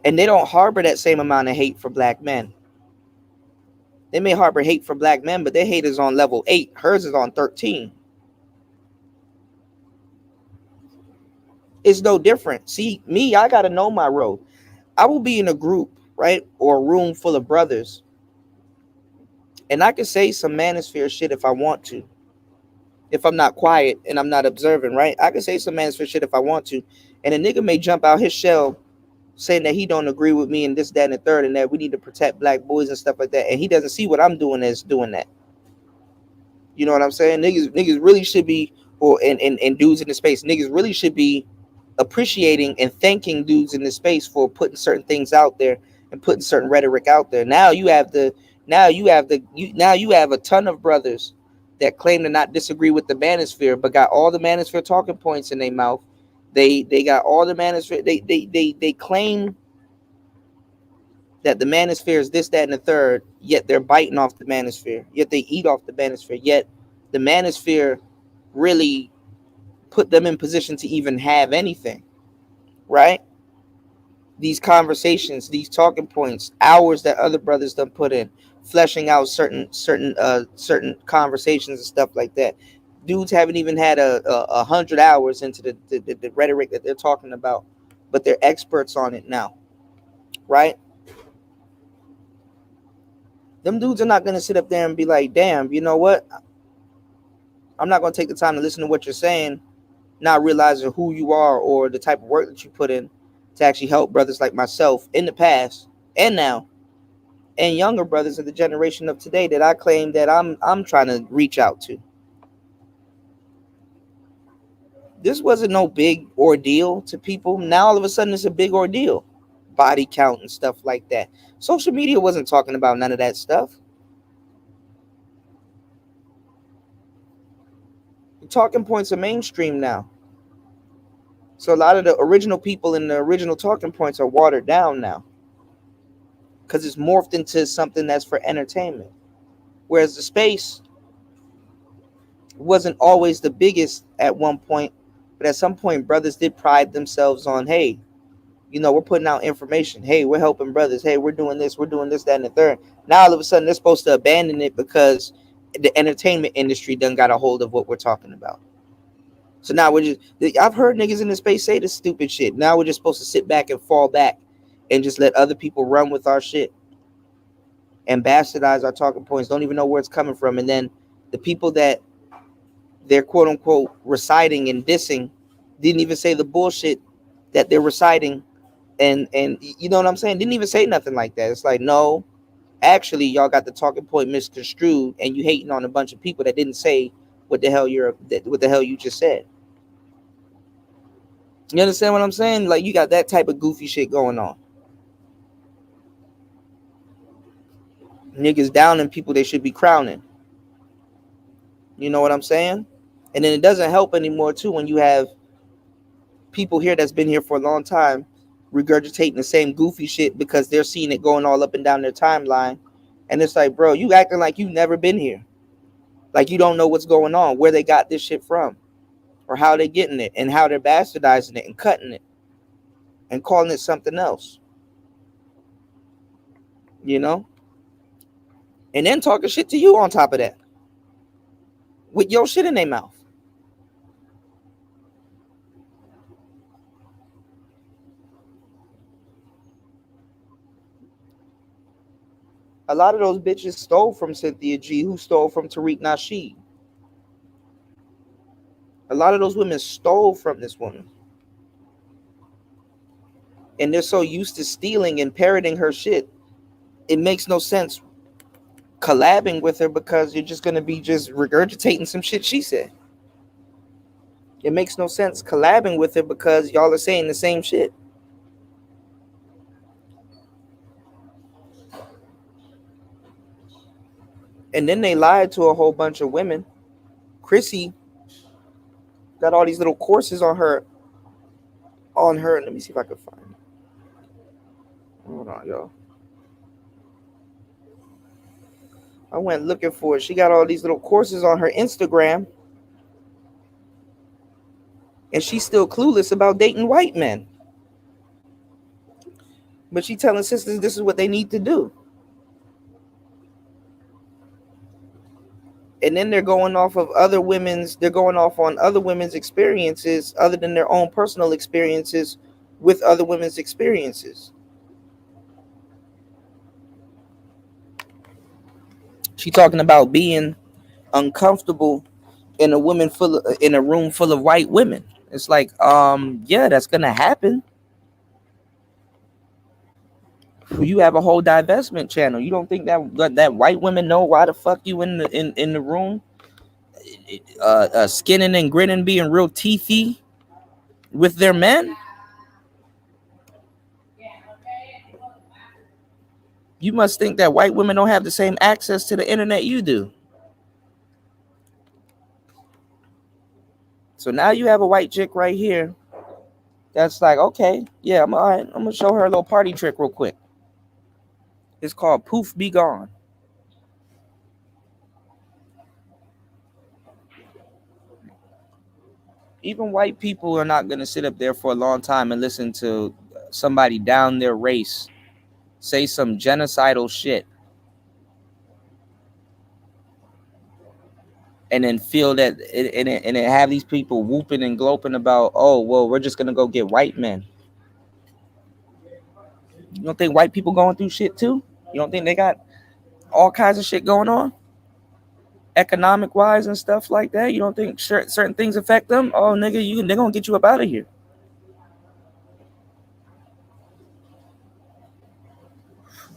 And they don't harbor that same amount of hate for black men. They may harbor hate for black men, but their hate is on level 8. Hers is on 13. It's no different. See, me, I got to know my road. I will be in a group, right, or a room full of brothers, and I can say some manosphere shit if I want to. If I'm not quiet and I'm not observing, right? I can say some manosphere shit if I want to. And a nigga may jump out his shell saying that he don't agree with me and this, that, and the third, and that we need to protect black boys and stuff like that. And he doesn't see what I'm doing as doing that. You know what I'm saying? Niggas really should be, or and dudes in the space, niggas really should be appreciating and thanking dudes in the space for putting certain things out there and putting certain rhetoric out there. Now you have a ton of brothers that claim to not disagree with the manosphere, but got all the manosphere talking points in their mouth. They got all the manosphere. They claim that the manosphere is this, that, and the third, yet they're biting off the manosphere. Yet they eat off the manosphere. Yet the manosphere really put them in position to even have anything, right? These conversations, these talking points, hours that other brothers done put in, fleshing out certain conversations and stuff like that. Dudes haven't even had 100 hours into the rhetoric that they're talking about, but they're experts on it now, right? Them dudes are not going to sit up there and be like, damn, you know what? I'm not going to take the time to listen to what you're saying. not realizing who you are or the type of work that you put in to actually help brothers like myself in the past and now, and younger brothers of the generation of today that I claim that I'm trying to reach out to. This wasn't no big ordeal to people. Now all of a sudden it's a big ordeal. Body count and stuff like that. Social media wasn't talking about none of that stuff. The talking points are mainstream now. So a lot of the original people in the original talking points are watered down now, because it's morphed into something that's for entertainment. Whereas the space wasn't always the biggest at one point, but at some point brothers did pride themselves on, hey, we're putting out information. Hey, we're helping brothers. Hey, we're doing this, that, and the third. Now all of a sudden they're supposed to abandon it because the entertainment industry done got a hold of what we're talking about. So now I've heard niggas in the space say this stupid shit. Now we're just supposed to sit back and fall back and just let other people run with our shit and bastardize our talking points, don't even know where it's coming from. And then the people that they're quote unquote reciting and dissing didn't even say the bullshit that they're reciting. And you know what I'm saying? Didn't even say nothing like that. It's like, no, actually, y'all got the talking point misconstrued, and you hating on a bunch of people that didn't say what the hell you just said. You understand what I'm saying? Like, you got that type of goofy shit going on. Niggas downing people they should be crowning. You know what I'm saying? And then it doesn't help anymore too when you have people here that's been here for a long time regurgitating the same goofy shit because they're seeing it going all up and down their timeline. And it's like, bro, you acting like you've never been here. Like you don't know what's going on, where they got this shit from, or how they're getting it, and how they're bastardizing it and cutting it and calling it something else. You know? And then talking shit to you on top of that, with your shit in their mouth. A lot of those bitches stole from Cynthia G, who stole from Tariq Nasheed. A lot of those women stole from this woman. And they're so used to stealing and parroting her shit, it makes no sense collabing with her because you're just going to be just regurgitating some shit she said. It makes no sense collabing with her because y'all are saying the same shit. And then they lied to a whole bunch of women. Chrissy got all these little courses on her. Let me see if I can find it. Hold on, y'all. I went looking for it. She got all these little courses on her Instagram. And she's still clueless about dating white men. But she telling sisters this is what they need to do. And then they're going off on other women's experiences other than their own personal experiences with other women's experiences. She talking about being uncomfortable in a room full of white women. It's like, yeah, that's gonna happen. You have a whole divestment channel. You don't think that white women know why the fuck you in the room, skinning and grinning, being real teethy with their men? You must think that white women don't have the same access to the internet you do. So now you have a white chick right here that's like, okay, yeah, I'm all right. I'm gonna show her a little party trick real quick. It's called Poof Be Gone. Even white people are not gonna sit up there for a long time and listen to somebody down their race say some genocidal shit and then feel that and have these people whooping and gloping about, oh, well, we're just gonna go get white men. You don't think white people going through shit too? You don't think they got all kinds of shit going on? economic wise and stuff like that. You don't think certain things affect them? Oh, nigga, they're gonna get you up out of here.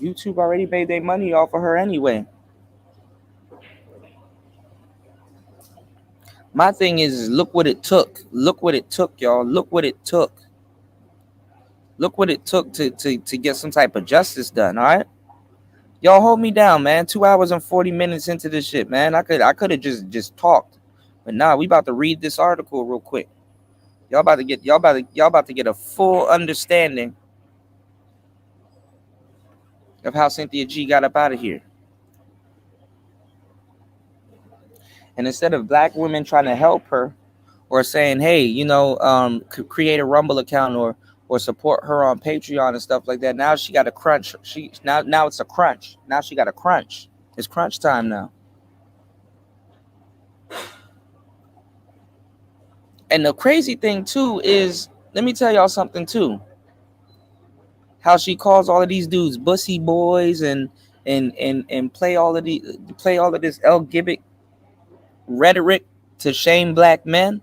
YouTube already made their money off of her anyway. My thing is, look what it took. Look what it took, y'all. Look what it took. Look what it took to get some type of justice done. All right, y'all hold me down, man. 2 hours and 40 minutes into this shit, man. I could have just talked, but nah, we about to read this article real quick. Y'all about to get a full understanding of how Cynthia G got up out of here. And instead of black women trying to help her or saying, hey, create a Rumble account or support her on Patreon and stuff like that, now she got a crunch. Now it's a crunch. Now she got a crunch. It's crunch time now. And the crazy thing too is, let me tell y'all something too. How she calls all of these dudes bussy boys and play all of this El Gibbick rhetoric to shame black men.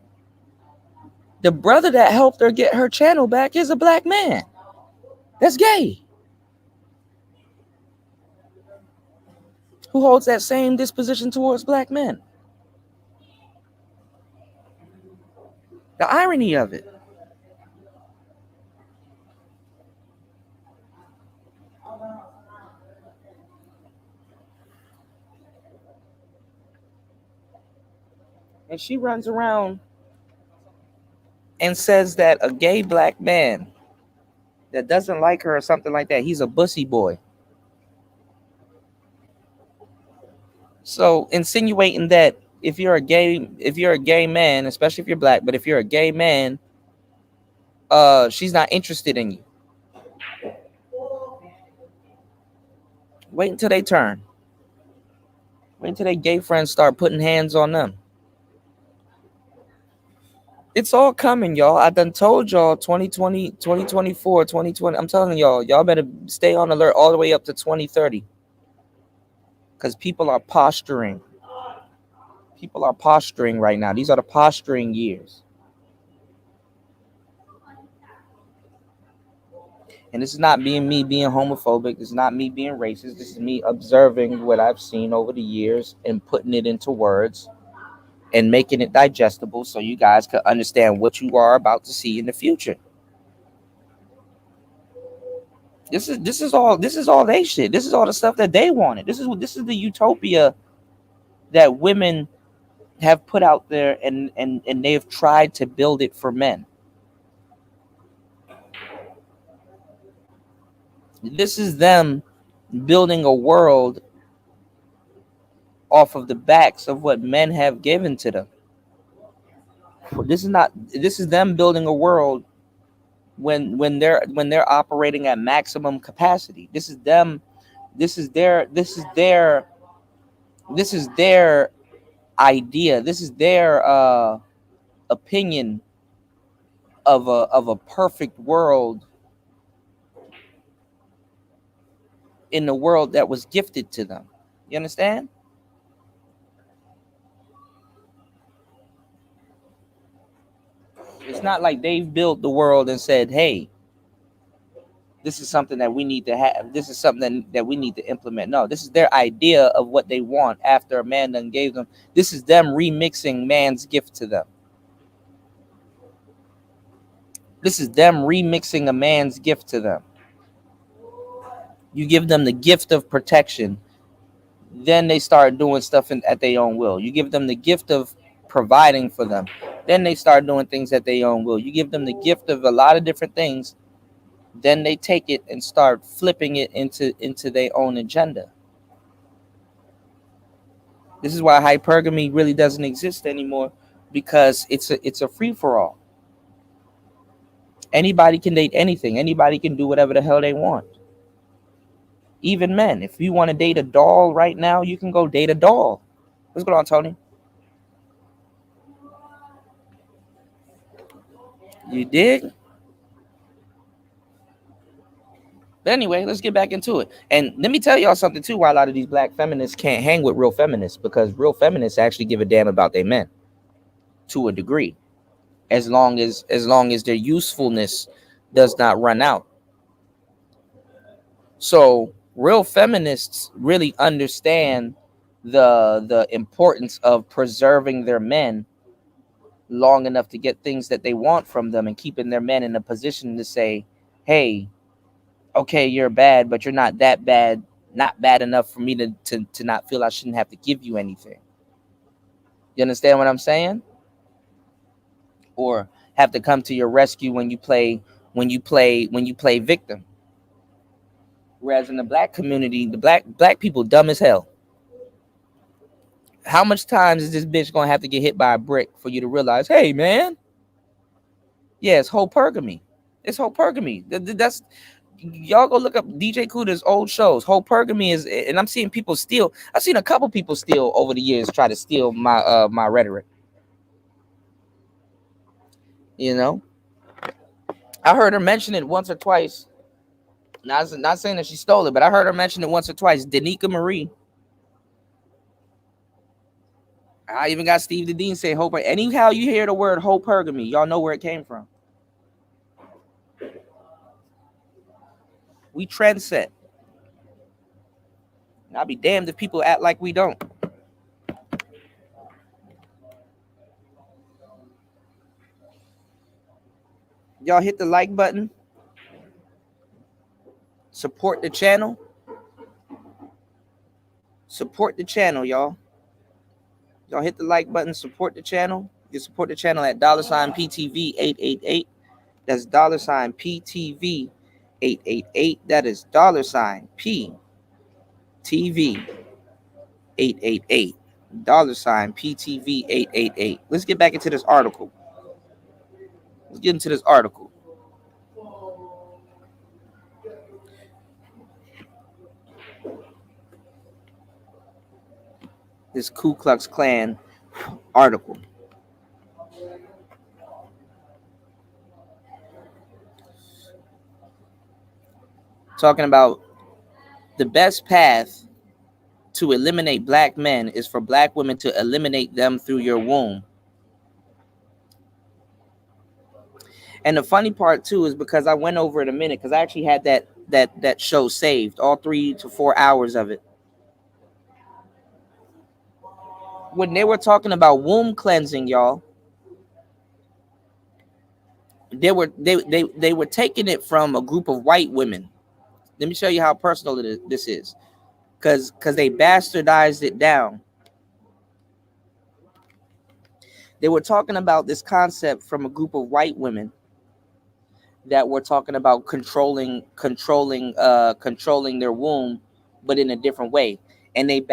The brother that helped her get her channel back is a black man. That's gay. Who holds that same disposition towards black men. The irony of it. And she runs around and says that a gay black man that doesn't like her or something like that, he's a bussy boy. So insinuating that if you're a gay man, especially if you're black, but if you're a gay man, she's not interested in you. Wait until they turn. Wait until their gay friends start putting hands on them. It's all coming, y'all. I done told y'all 2020, 2024, 2020. I'm telling y'all better stay on alert all the way up to 2030. Because people are posturing. People are posturing right now. These are the posturing years. And this is not me being homophobic. This is not me being racist. This is me observing what I've seen over the years and putting it into words and making it digestible so you guys can understand what you are about to see in the future. This is all they shit. This is all the stuff that they wanted. This is the utopia that women have put out there and they've tried to build it for men. This is them building a world off of the backs of what men have given to them. This is them building a world when they're operating at maximum capacity. This is their idea. This is their opinion of a perfect world in the world that was gifted to them. You understand? It's not like they've built the world and said, hey, this is something that we need to have. This is something that we need to implement. No, this is their idea of what they want after a man done gave them. This is them remixing man's gift to them. This is them remixing a man's gift to them. You give them the gift of protection. Then they start doing stuff at their own will. You give them the gift of providing for them. Then they start doing things at their own will. You give them the gift of a lot of different things. Then they take it and start flipping it into their own agenda. This is why hypergamy really doesn't exist anymore, because it's a free-for-all. Anybody can date anything. Anybody can do whatever the hell they want. Even men. If you want to date a doll right now, you can go date a doll. What's going on, Tony? You dig? But anyway, let's get back into it. And let me tell y'all something too, why a lot of these black feminists can't hang with real feminists, because real feminists actually give a damn about their men to a degree, as long as their usefulness does not run out. So real feminists really understand the importance of preserving their men long enough to get things that they want from them, and keeping their men in a position to say, hey, okay, you're bad, but you're not that bad, not bad enough for me to not feel I shouldn't have to give you anything. You understand what I'm saying? Or have to come to your rescue when you play victim. Whereas in the black community, the black people dumb as hell. How much times is this bitch gonna have to get hit by a brick for you to realize, hey man, yeah, it's hypergamy. It's hypergamy. That's y'all go look up DJ Kuda's old shows. Hypergamy is, and I'm seeing people steal. I've seen a couple people steal over the years, try to steal my my rhetoric. You know, I heard her mention it once or twice. Not saying that she stole it, but I heard her mention it once or twice. Danica Marie. I even got Steve the Dean say hope. Anyhow, you hear the word hypergamy, y'all know where it came from. We trendset. I'll be damned if people act like we don't. Y'all hit the like button. Support the channel. Support the channel, y'all. Y'all hit the like button. Support the channel. You can support the channel at $PTV888. That's $PTV888. That is $PTV888. $PTV888. Let's get back into this article. Let's get into this article. This Ku Klux Klan article. Talking about the best path to eliminate black men is for black women to eliminate them through your womb. And the funny part too is because I went over it a minute, because I actually had that show saved, all 3 to 4 hours of it. When they were talking about womb cleansing, y'all, they were taking it from a group of white women. Let me show you how personal this is, because they bastardized it down. They were talking about this concept from a group of white women that were talking about controlling their womb, but in a different way. And they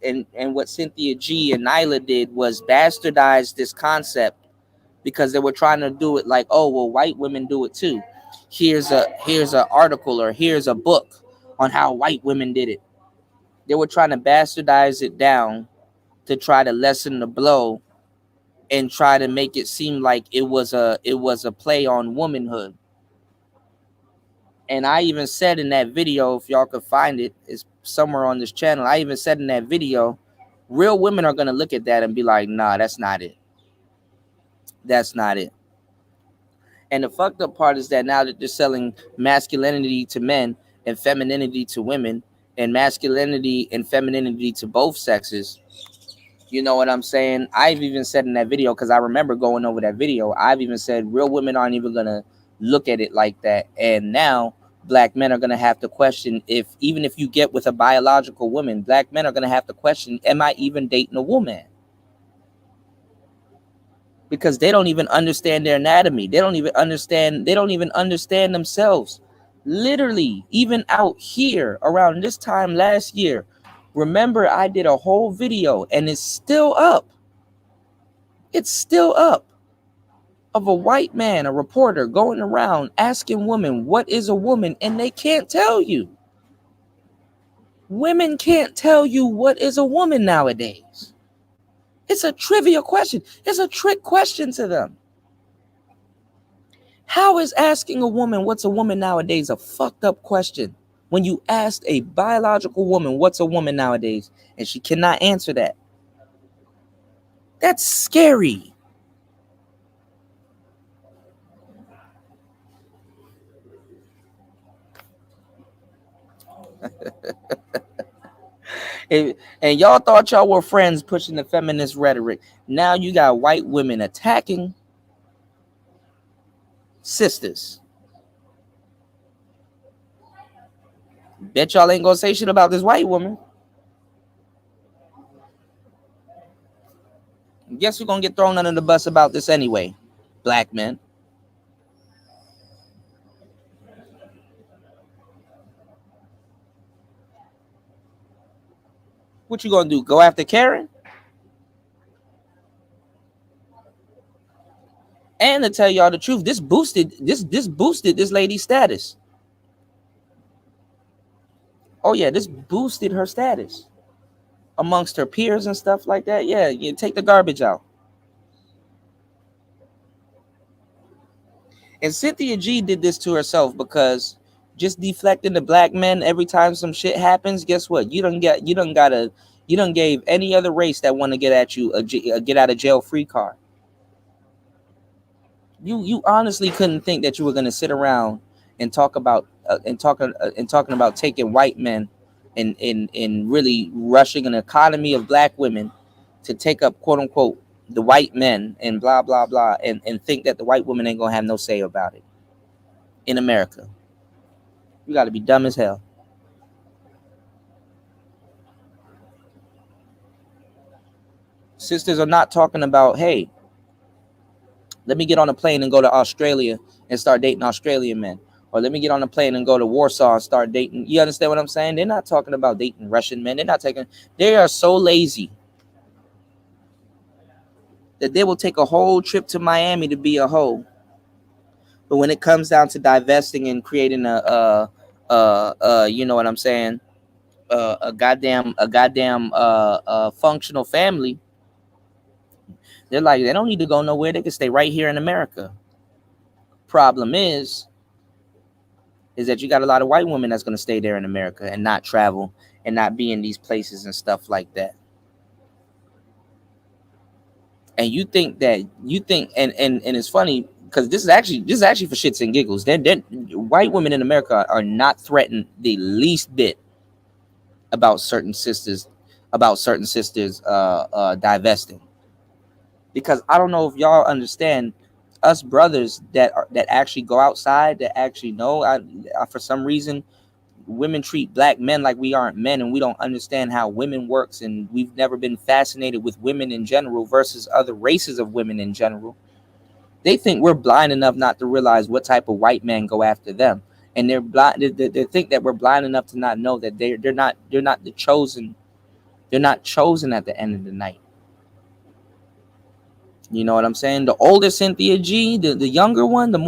and what Cynthia G and Nyla did was bastardize this concept, because they were trying to do it like, oh well, white women do it too. Here's a article, or here's a book on how white women did it. They were trying to bastardize it down to try to lessen the blow and try to make it seem like it was a play on womanhood. And I even said in that video, if y'all could find it, it's somewhere on this channel. I even said in that video, real women are going to look at that and be like, nah, that's not it. That's not it. And the fucked up part is that now that they're selling masculinity to men and femininity to women, and masculinity and femininity to both sexes, you know what I'm saying? I've even said in that video, because I remember going over that video, I've even said real women aren't even going to look at it like that. And now black men are going to have to question, even if you get with a biological woman, black men are going to have to question, am I even dating a woman? Because they don't even understand their anatomy. They don't even understand themselves. Literally, even out here around this time last year, remember I did a whole video, and it's still up. It's still up, of a white man, a reporter, going around asking women, what is a woman? And they can't tell you. Women can't tell you what is a woman nowadays. It's a trivia question. It's a trick question to them. How is asking a woman what's a woman nowadays a fucked up question? When you asked a biological woman, what's a woman nowadays, and she cannot answer that, that's scary. And y'all thought y'all were friends pushing the feminist rhetoric. Now you got white women attacking sisters. Bet y'all ain't gonna say shit about this white woman. Guess who's gonna get thrown under the bus about this anyway? Black men. What you gonna do? Go after Karen? And to tell y'all the truth, this boosted this lady's status. Oh yeah, this boosted her status amongst her peers and stuff like that. Yeah, you take the garbage out. And Cynthia G did this to herself because just deflecting the black men every time some shit happens, guess what? You don't gave any other race that want to get at you a get out of jail free card. You honestly couldn't think that you were going to sit around and talk about talking about taking white men and really rushing an economy of black women to take up quote unquote the white men and blah blah blah and think that the white woman ain't gonna have no say about it in America. You got to be dumb as hell. Sisters are not talking about, hey, let me get on a plane and go to Australia and start dating Australian men. Or let me get on a plane and go to Warsaw and start dating. You understand what I'm saying? They're not talking about dating Russian men. They are so lazy that they will take a whole trip to Miami to be a hoe. But when it comes down to divesting and creating you know what I'm saying, a goddamn functional family, they're like, they don't need to go nowhere. They can stay right here in America. Problem is that you got a lot of white women that's going to stay there in America and not travel and not be in these places and stuff like that. And and it's funny because this is actually for shits and giggles. Then white women in America are not threatened the least bit about certain sisters divesting. Because I don't know if y'all understand, us brothers that actually go outside, that actually know, for some reason women treat black men like we aren't men, and we don't understand how women works, and we've never been fascinated with women in general versus other races of women in general. They think we're blind enough not to realize what type of white men go after them, and they're blind. They think that we're blind enough to not know that they're not the chosen. They're not chosen at the end of the night. You know what I'm saying? The older Cynthia G, the younger one, the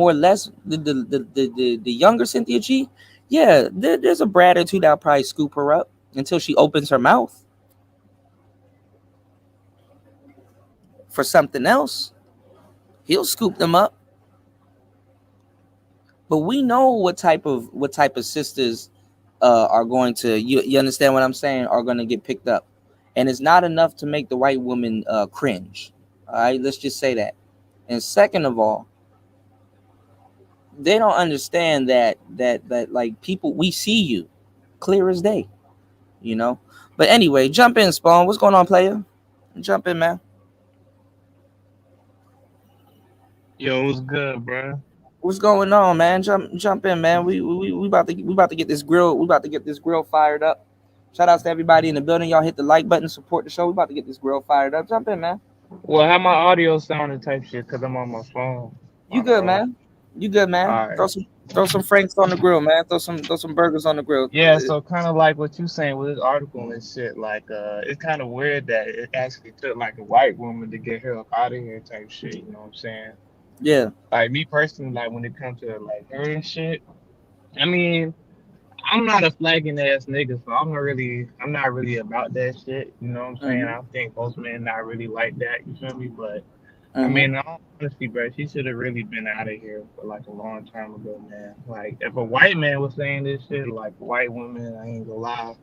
younger Cynthia G, yeah, there's a Brad or two that'll probably scoop her up until she opens her mouth for something else. He'll scoop them up. But we know what type of sisters are going to, you understand what I'm saying, are going to get picked up. And it's not enough to make the white woman cringe. All right, let's just say that. And second of all, they don't understand that like, people, we see you clear as day, you know. But anyway, jump in, Spawn. What's going on, player? Jump in, man. Yo, what's good, bro? What's going on, man? Jump in, man. We about to get this grill. We about to get this grill fired up. Shout outs to everybody in the building. Y'all hit the like button, support the show. We about to get this grill fired up. Jump in, man. Well, how my audio sounding type shit? Cause I'm on my phone. You good, man? You good, man? All right. Throw some franks on the grill, man. Throw some burgers on the grill. Yeah, so kind of like what you saying with this article and shit. Like, it's kind of weird that it actually took like a white woman to get her up out of here type shit. You know what I'm saying? Yeah. Like me personally, like when it comes to like her and shit. I mean, I'm not a flagging ass nigga, so I'm not really about that shit. You know what I'm saying? I think most men not really like that. You feel me? But I Mm-hmm. mean, in all honesty, bro, she should have really been out of here for like a long time ago, man. Like, if a white man was saying this shit, like white women, I ain't gonna lie,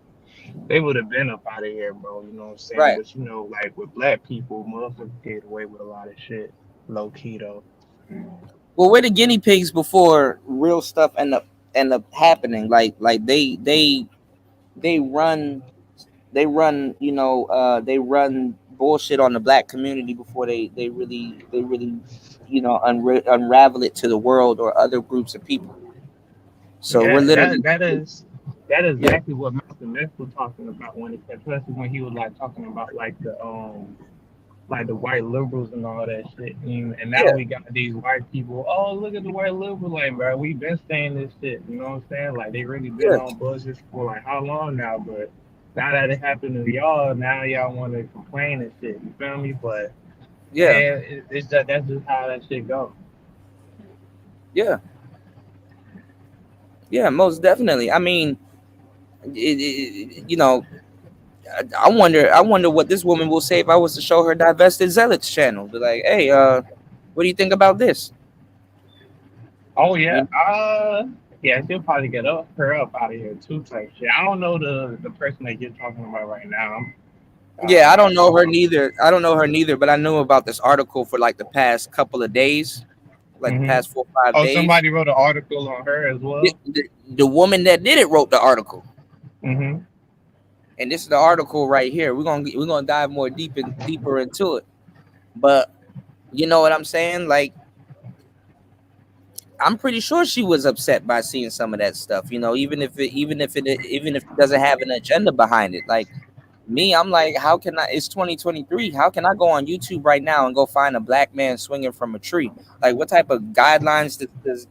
they would have been up out of here, bro. You know what I'm saying? Right. But you know, like with black people, motherfuckers get away with a lot of shit, low key though. Well, we're the guinea pigs before real stuff end up happening. Like they run they run bullshit on the black community before they really unravel it to the world or other groups of people. So we're Yeah, literally, that is yeah, exactly what Malcolm X was talking about when it, especially when he was like talking about like the white liberals and all that shit. And now yeah, we got these white people. Oh, look at the white liberals, like bro, we been saying this shit. You know what I'm saying? Like they really been yeah, on bullshit for like how long now? But now that it happened to y'all, now y'all want to complain and shit. You feel me? But yeah, man, it's just that's just how that shit go. yeah, yeah, most definitely. I mean, I wonder what this woman will say if I was to show her divested zealots channel. Be like, hey, what do you think about this? Oh yeah, You yeah, she'll probably get her up out of here too, type shit. I don't know the person that you're talking about right now. Yeah, I don't know her Uh, neither. I don't know her neither, but I knew about this article for like the past couple of days, like the hmm past 4 or 5 days. Oh, somebody wrote an article on her as The, well. the, the woman that did it wrote the article, hmm and this is the article right here. We're gonna dive more deeper into it. But you know what I'm saying? Like, I'm pretty sure she was upset by seeing some of that stuff. Even if it doesn't have an agenda behind it. Like me, I'm like, how can I? It's 2023. How can I go on YouTube right now and go find a black man swinging from a tree? Like, what type of guidelines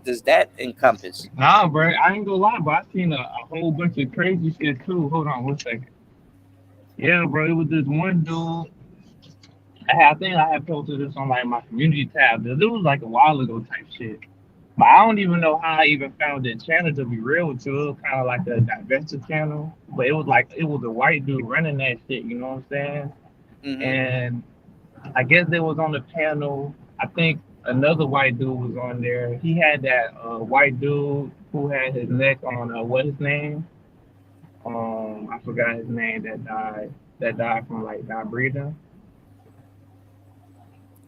does that encompass? Nah, bro, I ain't gonna lie, but I seen a whole bunch of crazy shit too. Hold on one second. Yeah, bro, it was this one dude. I think I had posted this on like my community tab. It was like a while ago type shit. But I don't even know how I even found that channel to be real with you. It was kind of like a divested channel, but it was a white dude running that shit. You know what I'm saying? Hmm. And I guess they was on the panel. I think another white dude was on there. He had that white dude who had his neck on what his name? I forgot his name that died. That died from like not breathing.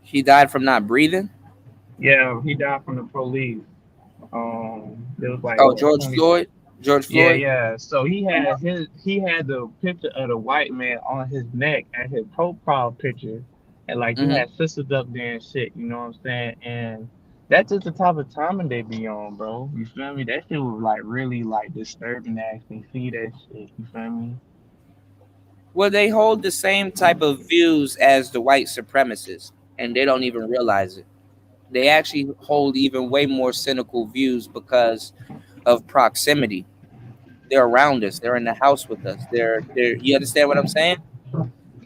He died from not breathing. Yeah, he died from the police. It was like Oh, what George 20. Floyd. George Yeah, Floyd. yeah. So he had the picture of the white man on his neck as his profile picture, and like he Hmm. had sisters up there and shit. You know what I'm saying? And that's just the type of timing they be on, bro. You feel me? That shit was like really like disturbing to actually see that shit. You feel me? Well, they hold the same type of views as the white supremacists, and they don't even realize it. They actually hold even way more cynical views because of proximity. They're around us. They're in the house with us. They're. You understand what I'm saying?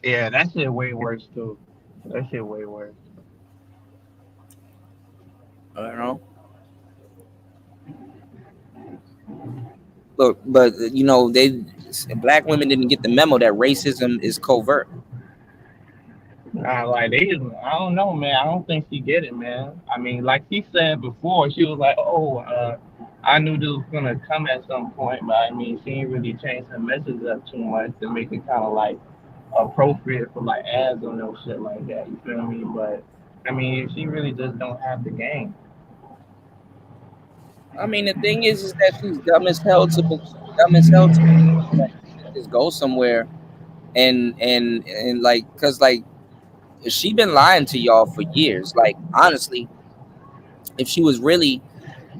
Yeah, that shit way worse too. That shit way worse. I don't know. But black women didn't get the memo that racism is covert. Nah, like I don't know, man. I don't think she get it, man. I mean, like she said before, she was like, "Oh, I knew this was gonna come at some point," but I mean, she ain't really changed her message up too much to make it kind of like appropriate for like ads or no shit like that. You feel me? But I mean, she really just don't have the game. I mean, the thing is that she's dumb as hell she's dumb as hell to like, just go somewhere and like, cause like she been lying to y'all for years. Like, honestly, if she was really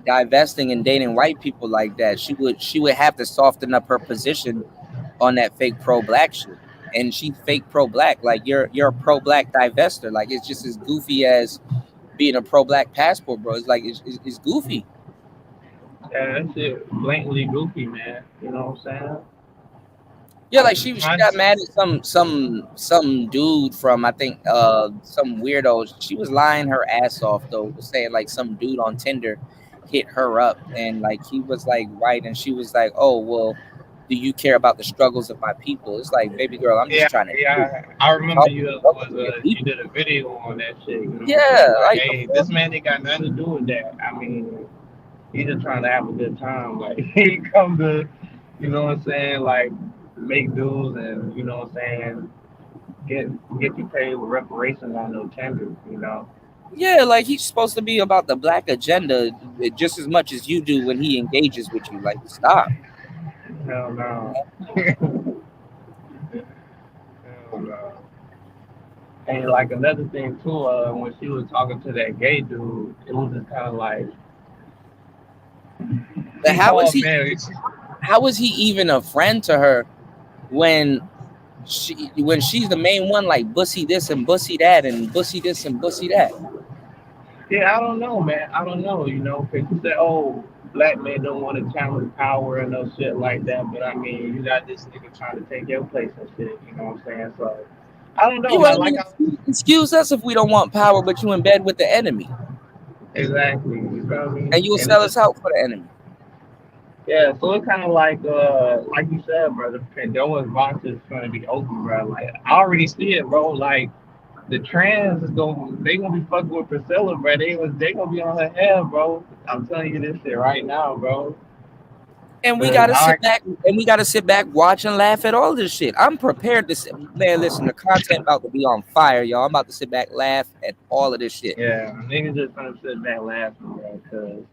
divesting and dating white people like that, she would have to soften up her position on that fake pro black shit. And she's fake pro black. Like, you're a pro black divester. Like, it's just as goofy as being a pro black passport, bro. It's like it's goofy. Yeah, that shit blatantly goofy, man. You know what I'm Yeah, like she saying? got mad at some dude from, I think, some weirdo. She was lying her ass off though, was saying like some dude on Tinder hit her up and like he was like white and she was like, oh well, do you care about the struggles of my people? It's like, baby girl, I'm just Yeah, trying to yeah. I remember help you help your you people. did a video on that shit. You know what I'm saying? Yeah, Like, like hey, this man ain't got nothing to do with that. I mean, he just trying to have a good time. Like he come to, you know what I'm saying? Like make dues and you know what I'm saying? Get you paid with reparations on no tender. You know? yeah, like he's supposed to be about the black agenda just as much as you do when he engages with you. Like, stop. Hell no. Hell no. And like another thing too, when she was talking to that gay dude, it was just kind of like But he called man. how is he even a friend to her when she's the main one, like bussy this and bussy that and bussy this and bussy that? Yeah, I don't know, man. I don't know, you know, because you say, oh, black men don't want to challenge power and no shit like that. But I mean, you got this nigga trying to take your place and shit. You know what I'm saying? So I don't know, You, I man. Like, mean, excuse us if we don't want power, but you in bed with the enemy, exactly. You feel me? and you will And it's sell just, us out for the enemy. yeah. So it's kind of like you said, bro. The Pandora's box is gonna be open, bro. Like I already see it, bro. Like the trans is gonna be fucking with Priscilla, bro. They gonna be on her head, bro. I'm telling you this shit right now, bro. And we 'Cause gotta sit back watch and laugh at all this shit. I'm prepared to sit, man. Listen, the content about to be on fire, y'all. I'm about to sit back, laugh at all of this shit. yeah, niggas just gonna sit back laughing, bro. Cause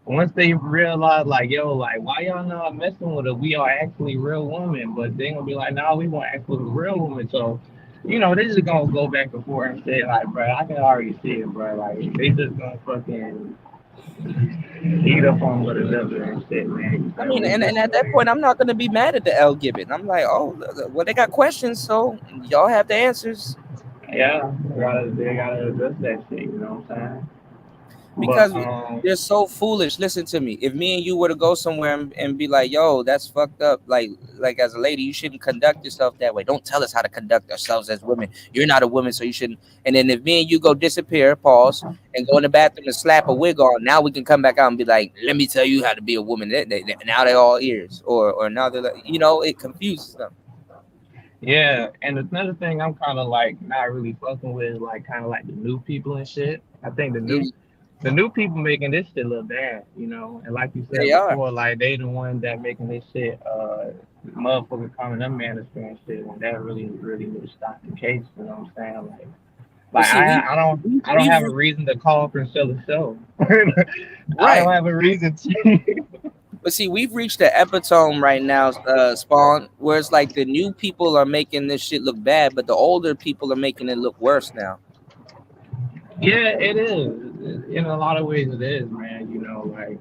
once they realize, like, yo, like, why y'all not messing with her? We are actually real women, but they gonna be like, nah, we want actually real women. So, you know, they just gonna go back and forth and say, like, bro, I can already see it, bro. Like, they just gonna fucking eat up on one another and shit, man. I So mean, it's and just at that point, I'm not gonna be mad at the L Gibbon. I'm like, oh, well, they got questions, so y'all have the answers. yeah, they gotta address that shit. You know what I'm saying? Because But they're so foolish. Listen to me. If me and you were to go somewhere and be like, "Yo, that's fucked up," like as a lady, you shouldn't conduct yourself that way. Don't tell us how to conduct ourselves as women. You're not a woman, so you shouldn't. And then if me and you go disappear, pause, and go in the bathroom and slap a wig on, now we can come back out and be like, "Let me tell you how to be a woman." Now they're all ears, or now they're like, it confuses them. yeah, and another thing I'm kind of like not really fucking with, like kind of like the new people and shit. I think Mm, the new people making this shit look bad, you know. And like you said they are. before, like they the one that making this shit, motherfucker calling them manosphere and shit when that really need to stop the case. You know what I'm saying? But Like see, I don't we've have a reason to call up and sell the show. I right. don't have a reason to. But see, we've reached the epitome right now, Spawn, where it's like the new people are making this shit look bad, but the older people are making it look worse now. Yeah, it is. In a lot of ways, it is, man. You know, like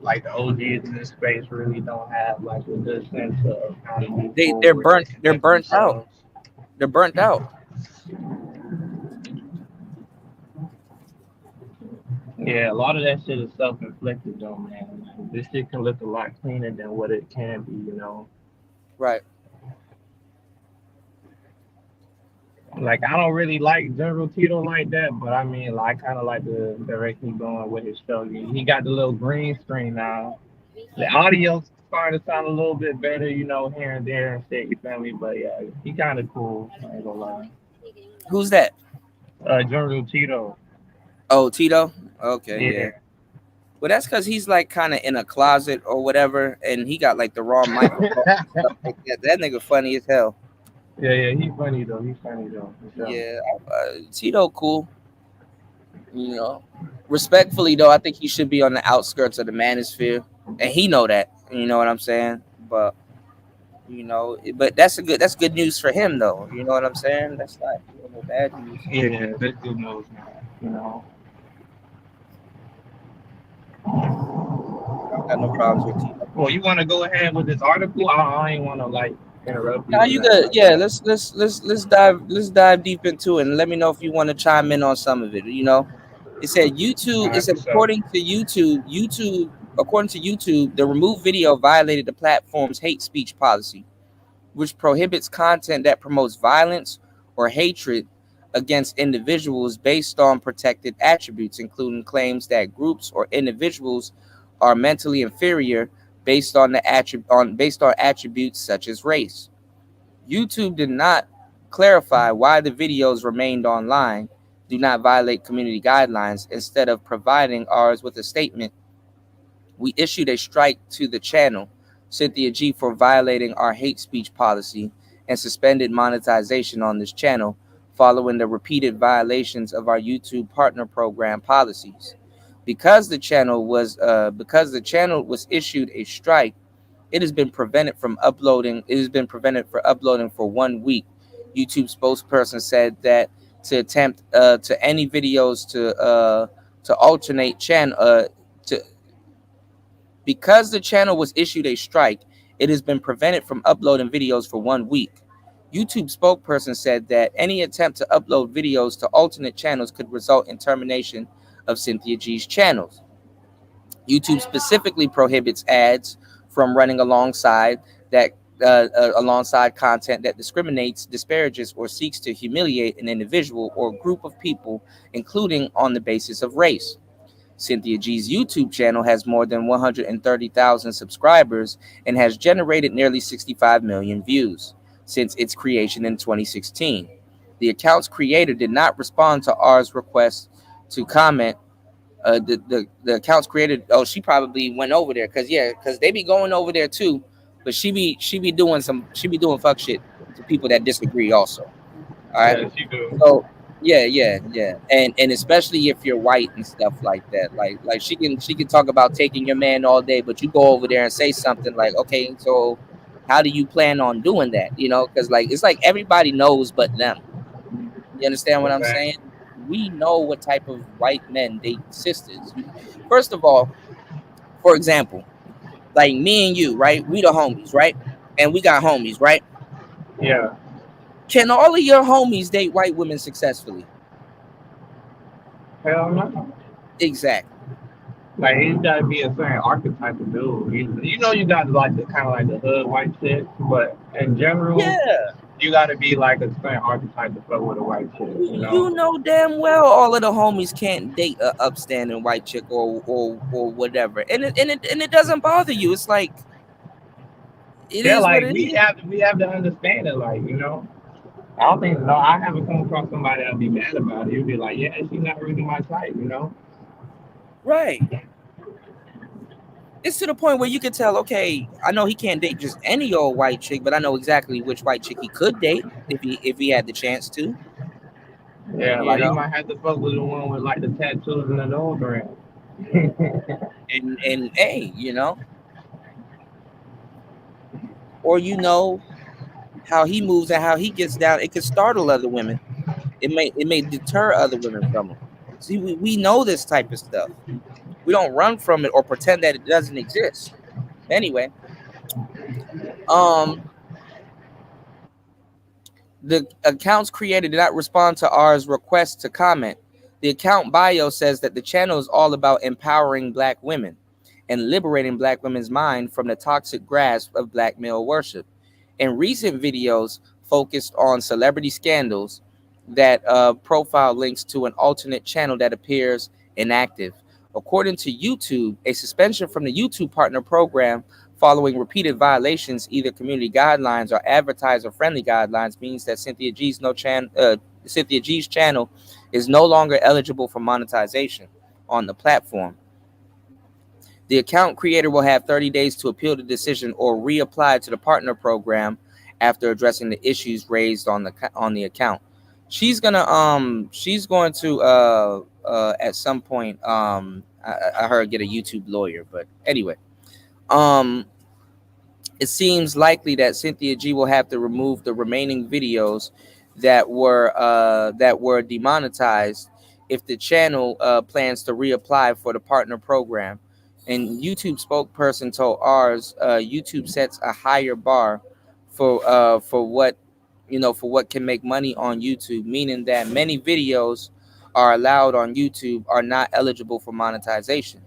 like the OGs in this space really don't have like a good sense of how to move They're forward and burnt. They're conduct burnt out. themselves. They're burnt out. Yeah, a lot of that shit is self-inflicted, though, man. Like, this shit can look a lot cleaner than what it can be, you know. Right. Like I don't really like General Tito like that, but I mean, like, I kind of like the direction he's going with his show. He got the little green screen now. The audio's starting to sound a little bit better, you know, here and there and shit. You feel me? But yeah, he kind of cool. I ain't gonna lie. Who's that? General Tito. Oh, Tito. Okay, yeah. Yeah. Well, that's because he's like kind of in a closet or whatever, and he got like the raw microphone and stuff like that. That nigga funny as hell. Yeah, he's funny though. He's funny though. For sure. Yeah, Tito cool. Respectfully though, I think he should be on the outskirts of the manosphere, and he know that. You know what I'm saying? But but that's good news for him though. You know what I'm saying? That's not no bad news. Yeah, that's good news, man. You know. I don't got no problems with Tito. Well, you want to go ahead with this article? I ain't want to like interrupt you Now or you nothing good. like Yeah, that. let's dive deep into it and let me know if you want to chime in on some of it. It said All YouTube. It right, said for sure. according to YouTube, the removed video violated the platform's hate speech policy, which prohibits content that promotes violence or hatred against individuals based on protected attributes, including claims that groups or individuals are mentally inferior, based on attributes such as race. YouTube did not clarify why the videos remained online, do not violate community guidelines. Instead of providing ours with a statement, we issued a strike to the channel, Cynthia G, for violating our hate speech policy and suspended monetization on this channel following the repeated violations of our YouTube partner program policies. Because the channel was issued a strike, it has been prevented from uploading. It has been prevented for uploading for 1 week. YouTube spokesperson said that to attempt to any videos to alternate channel to because the channel was issued a strike, it has been prevented from uploading videos for 1 week. YouTube spokesperson said that any attempt to upload videos to alternate channels could result in termination of Cynthia G's channels. YouTube specifically prohibits ads from running alongside content that discriminates, disparages, or seeks to humiliate an individual or group of people, including on the basis of race. Cynthia G's YouTube channel has more than 130,000 subscribers and has generated nearly 65 million views since its creation in 2016. The account's creator did not respond to R's request to comment. The account's creator, oh, she probably went over there because they be going over there too, but she be doing fuck shit to people that disagree also. All right. Yeah, she do. So yeah. And especially if you're white and stuff like that. Like she can talk about taking your man all day, but you go over there and say something like, okay, so how do you plan on doing that? You know, because like it's like everybody knows but them. You understand what I'm saying? We know what type of white men date sisters. First of all, for example, like me and you, right? We the homies, right? And we got homies, right? Yeah. Can all of your homies date white women successfully? Hell no. Exactly. Like he's gotta be a certain archetype of dude. You know, you got like the kind of like the hood white chick, but in general, Yeah. you gotta be like a certain archetype to fuck with a white chick. You know damn well all of the homies can't date a upstanding white chick or whatever, and it doesn't bother you. It's like it is like what it we is. have to understand it. Like I don't think no. I haven't come across somebody that'll be mad about it. You'll be like, yeah, she's not really my type. Right. It's to the point where you can tell, okay, I know he can't date just any old white chick, but I know exactly which white chick he could date if he had the chance to. Yeah, like you might have to fuck with the one with like the tattoos and the nose ring. and hey, or how he moves and how he gets down. It could startle other women. It may deter other women from him. See, we know this type of stuff. We don't run from it or pretend that it doesn't exist. Anyway, the account's creator did not respond to R's request to comment. The account bio says that the channel is all about empowering Black women and liberating Black women's mind from the toxic grasp of Black male worship. In recent videos focused on celebrity scandals that profile links to an alternate channel that appears inactive. According to YouTube, a suspension from the YouTube partner program following repeated violations, either community guidelines or advertiser-friendly guidelines, means that Cynthia G's channel is no longer eligible for monetization on the platform. The account creator will have 30 days to appeal the decision or reapply to the partner program after addressing the issues raised on the account. She's going to at some point I heard get a YouTube lawyer, but anyway, it seems likely that Cynthia G will have to remove the remaining videos that were demonetized if the channel plans to reapply for the partner program. And YouTube spokesperson told ours, YouTube sets a higher bar for what can make money on YouTube, meaning that many videos are allowed on YouTube are not eligible for monetization.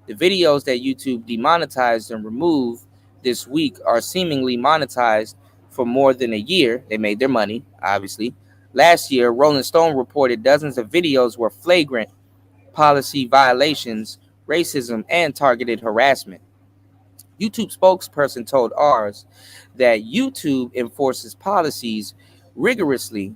The videos that YouTube demonetized and removed this week are seemingly monetized for more than a year. They made their money, obviously. Last year, Rolling Stone reported dozens of videos were flagrant policy violations, racism, and targeted harassment. YouTube spokesperson told ours that YouTube enforces policies rigorously,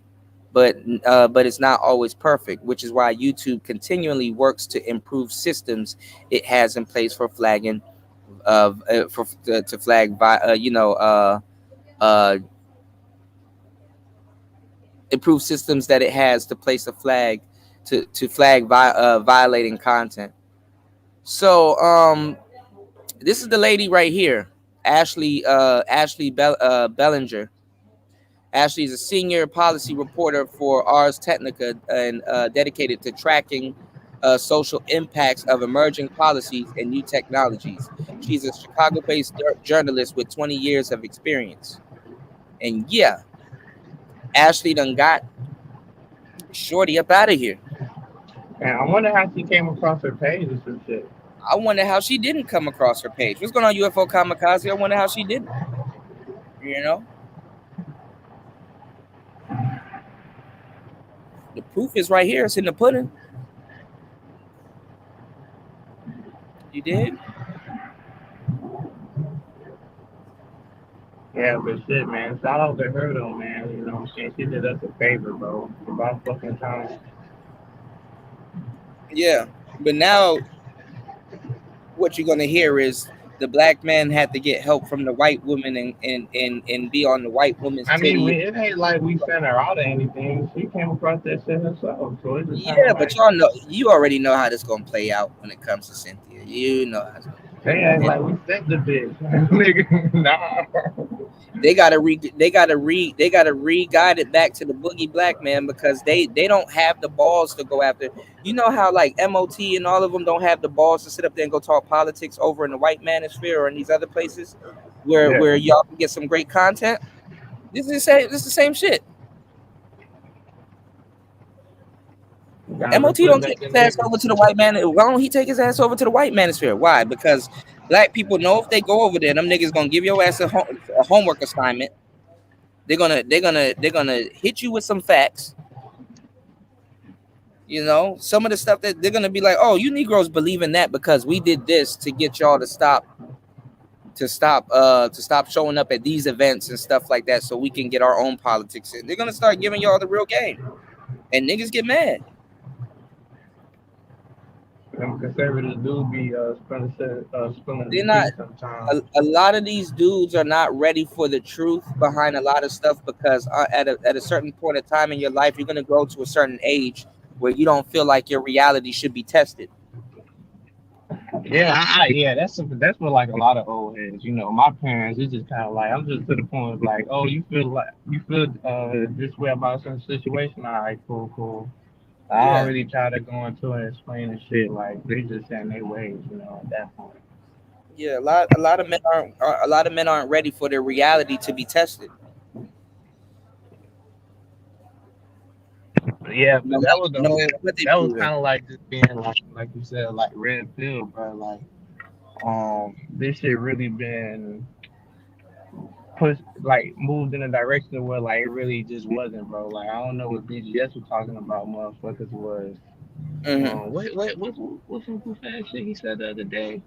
but it's not always perfect, which is why YouTube continually works to improve systems it has in place for flagging to flag uh, improve systems that it has to place a flag to flag violating content. So this is the lady right here, Bellinger. Ashley is a senior policy reporter for Ars Technica and dedicated to tracking social impacts of emerging policies and new technologies. She's a Chicago-based journalist with 20 years of experience. And yeah, Ashley done got Shorty up out of here. And I wonder how she came across her page or some shit. I wonder how she didn't come across her page. What's going on, UFO Kamikaze? I wonder how she didn't. You know? The proof is right here. It's in the pudding. You did? Yeah, but shit, man. Shout out to her though, man. You know what I'm saying? She did us a favor, bro. About fucking time. Yeah. But now what you're gonna hear is the black man had to get help from the white woman and be on the white woman's I mean, titty. it ain't like we sent her out or anything. She came across that shit herself. So it's just Yeah, like, but y'all know, you already know how this gonna play out when it comes to Cynthia. You know how it's gonna they ain't like we sent the bitch. Nigga, nah. they gotta re-guide it back to the boogie black man, because they don't have the balls to go after. You know how like MOT and all of them don't have the balls to sit up there and go talk politics over in the white manosphere or in these other places where y'all can get some great content. This is the same shit. MOT don't take his ass over to the white man. Why don't he take his ass over to the white manosphere? Why? Because black people know if they go over there, them niggas gonna give your ass a homework assignment. They're gonna hit you with some facts. You know, some of the stuff that they're gonna be like, oh, you Negroes believe in that because we did this to get y'all to stop showing up at these events and stuff like that, so we can get our own politics in. They're gonna start giving y'all the real game, and niggas get mad. Them conservatives do be spilling They're not. sometimes. A lot of these dudes are not ready for the truth behind a lot of stuff, because at a certain point of time in your life, you're gonna grow to a certain age where you don't feel like your reality should be tested. Yeah, that's what like a lot of old heads. You know, my parents, it's just kind of like I'm just to the point of like, oh, you feel this way about a certain situation. All right, cool. I Yeah. don't really try to go into it and explain the shit. Like they just saying their ways, you know, at that point. Yeah, a lot of men aren't ready for their reality to be tested. But yeah, but that was the No whole. matter what they That was prove. kind of like just being like you said, like red pill, bro. Like this shit really been pushed, like moved in a direction where like it really just wasn't, bro. Like I don't know what BGS was talking about, motherfuckers was. Mm-hmm. What's some goof ass shit he said the other day?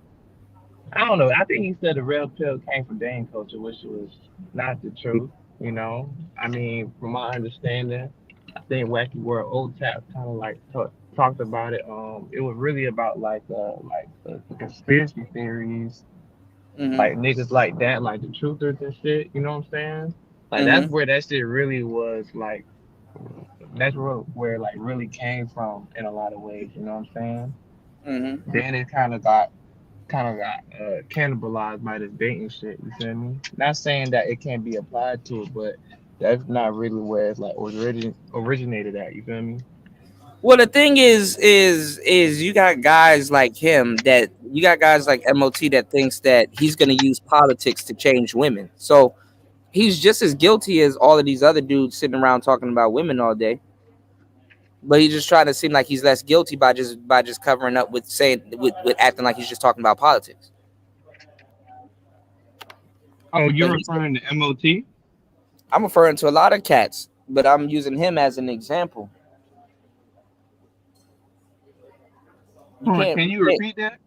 I don't know. I think he said the red pill came from Dane culture, which was not the truth. You know, I mean, from my understanding, I think Wacky World Old Tap kind of like talked about it. It was really about like conspiracy theories, Mm-hmm. like niggas like that, like the truthers and shit. You know what I'm saying? Like that's Mm-hmm. where that shit really was like. That's where like really came from in a lot of ways. You know what I'm saying? Mm-hmm. Then it kind of got cannibalized by this dating shit. You feel me? Not saying that it can't be applied to it, but that's not really where it's like originated at. You feel me? Well, the thing is you got guys like him, that you got guys like MOT that thinks that he's gonna use politics to change women. So he's just as guilty as all of these other dudes sitting around talking about women all day. But he's just trying to seem like he's less guilty by just covering up with saying with acting like he's just talking about politics. Oh, But you're referring to MOT? I'm referring to a lot of cats, but I'm using him as an example. You Hold on, can't, can you repeat that?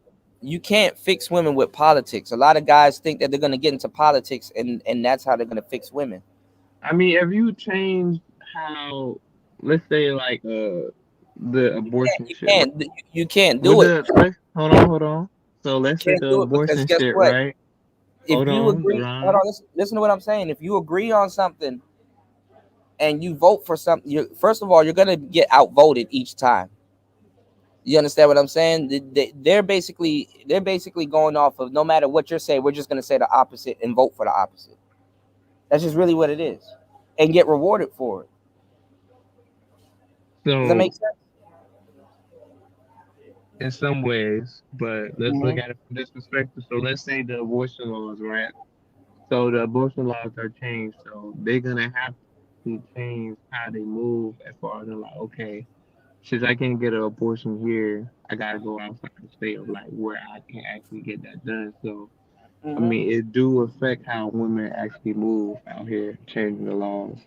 You can't fix women with politics. A lot of guys think that they're gonna get into politics and that's how they're gonna fix women. I mean, if you change how, let's say, like, the abortion You shit, right? can't you can't With do it. the, let's, hold on. So You let's say can't the do it because abortion guess shit, what? right? If Hold you on, agree, hold Ron. on, listen to what I'm saying. If you agree on something and you vote for something, you first of all, you're gonna get outvoted each time. You understand what I'm saying? They're basically going off of no matter what you're saying, we're just gonna say the opposite and vote for the opposite. That's just really what it is, and get rewarded for it. Does that make So sense? in some ways, but let's look Hmm. at it from this perspective. So let's say the abortion laws, right? So the abortion laws are changed, so they're gonna have to change how they move as far as like, okay, since I can't get an abortion here, I gotta go outside the state of like where I can actually get that done. So I Hmm. mean, it do affect how women actually move out here, changing the laws.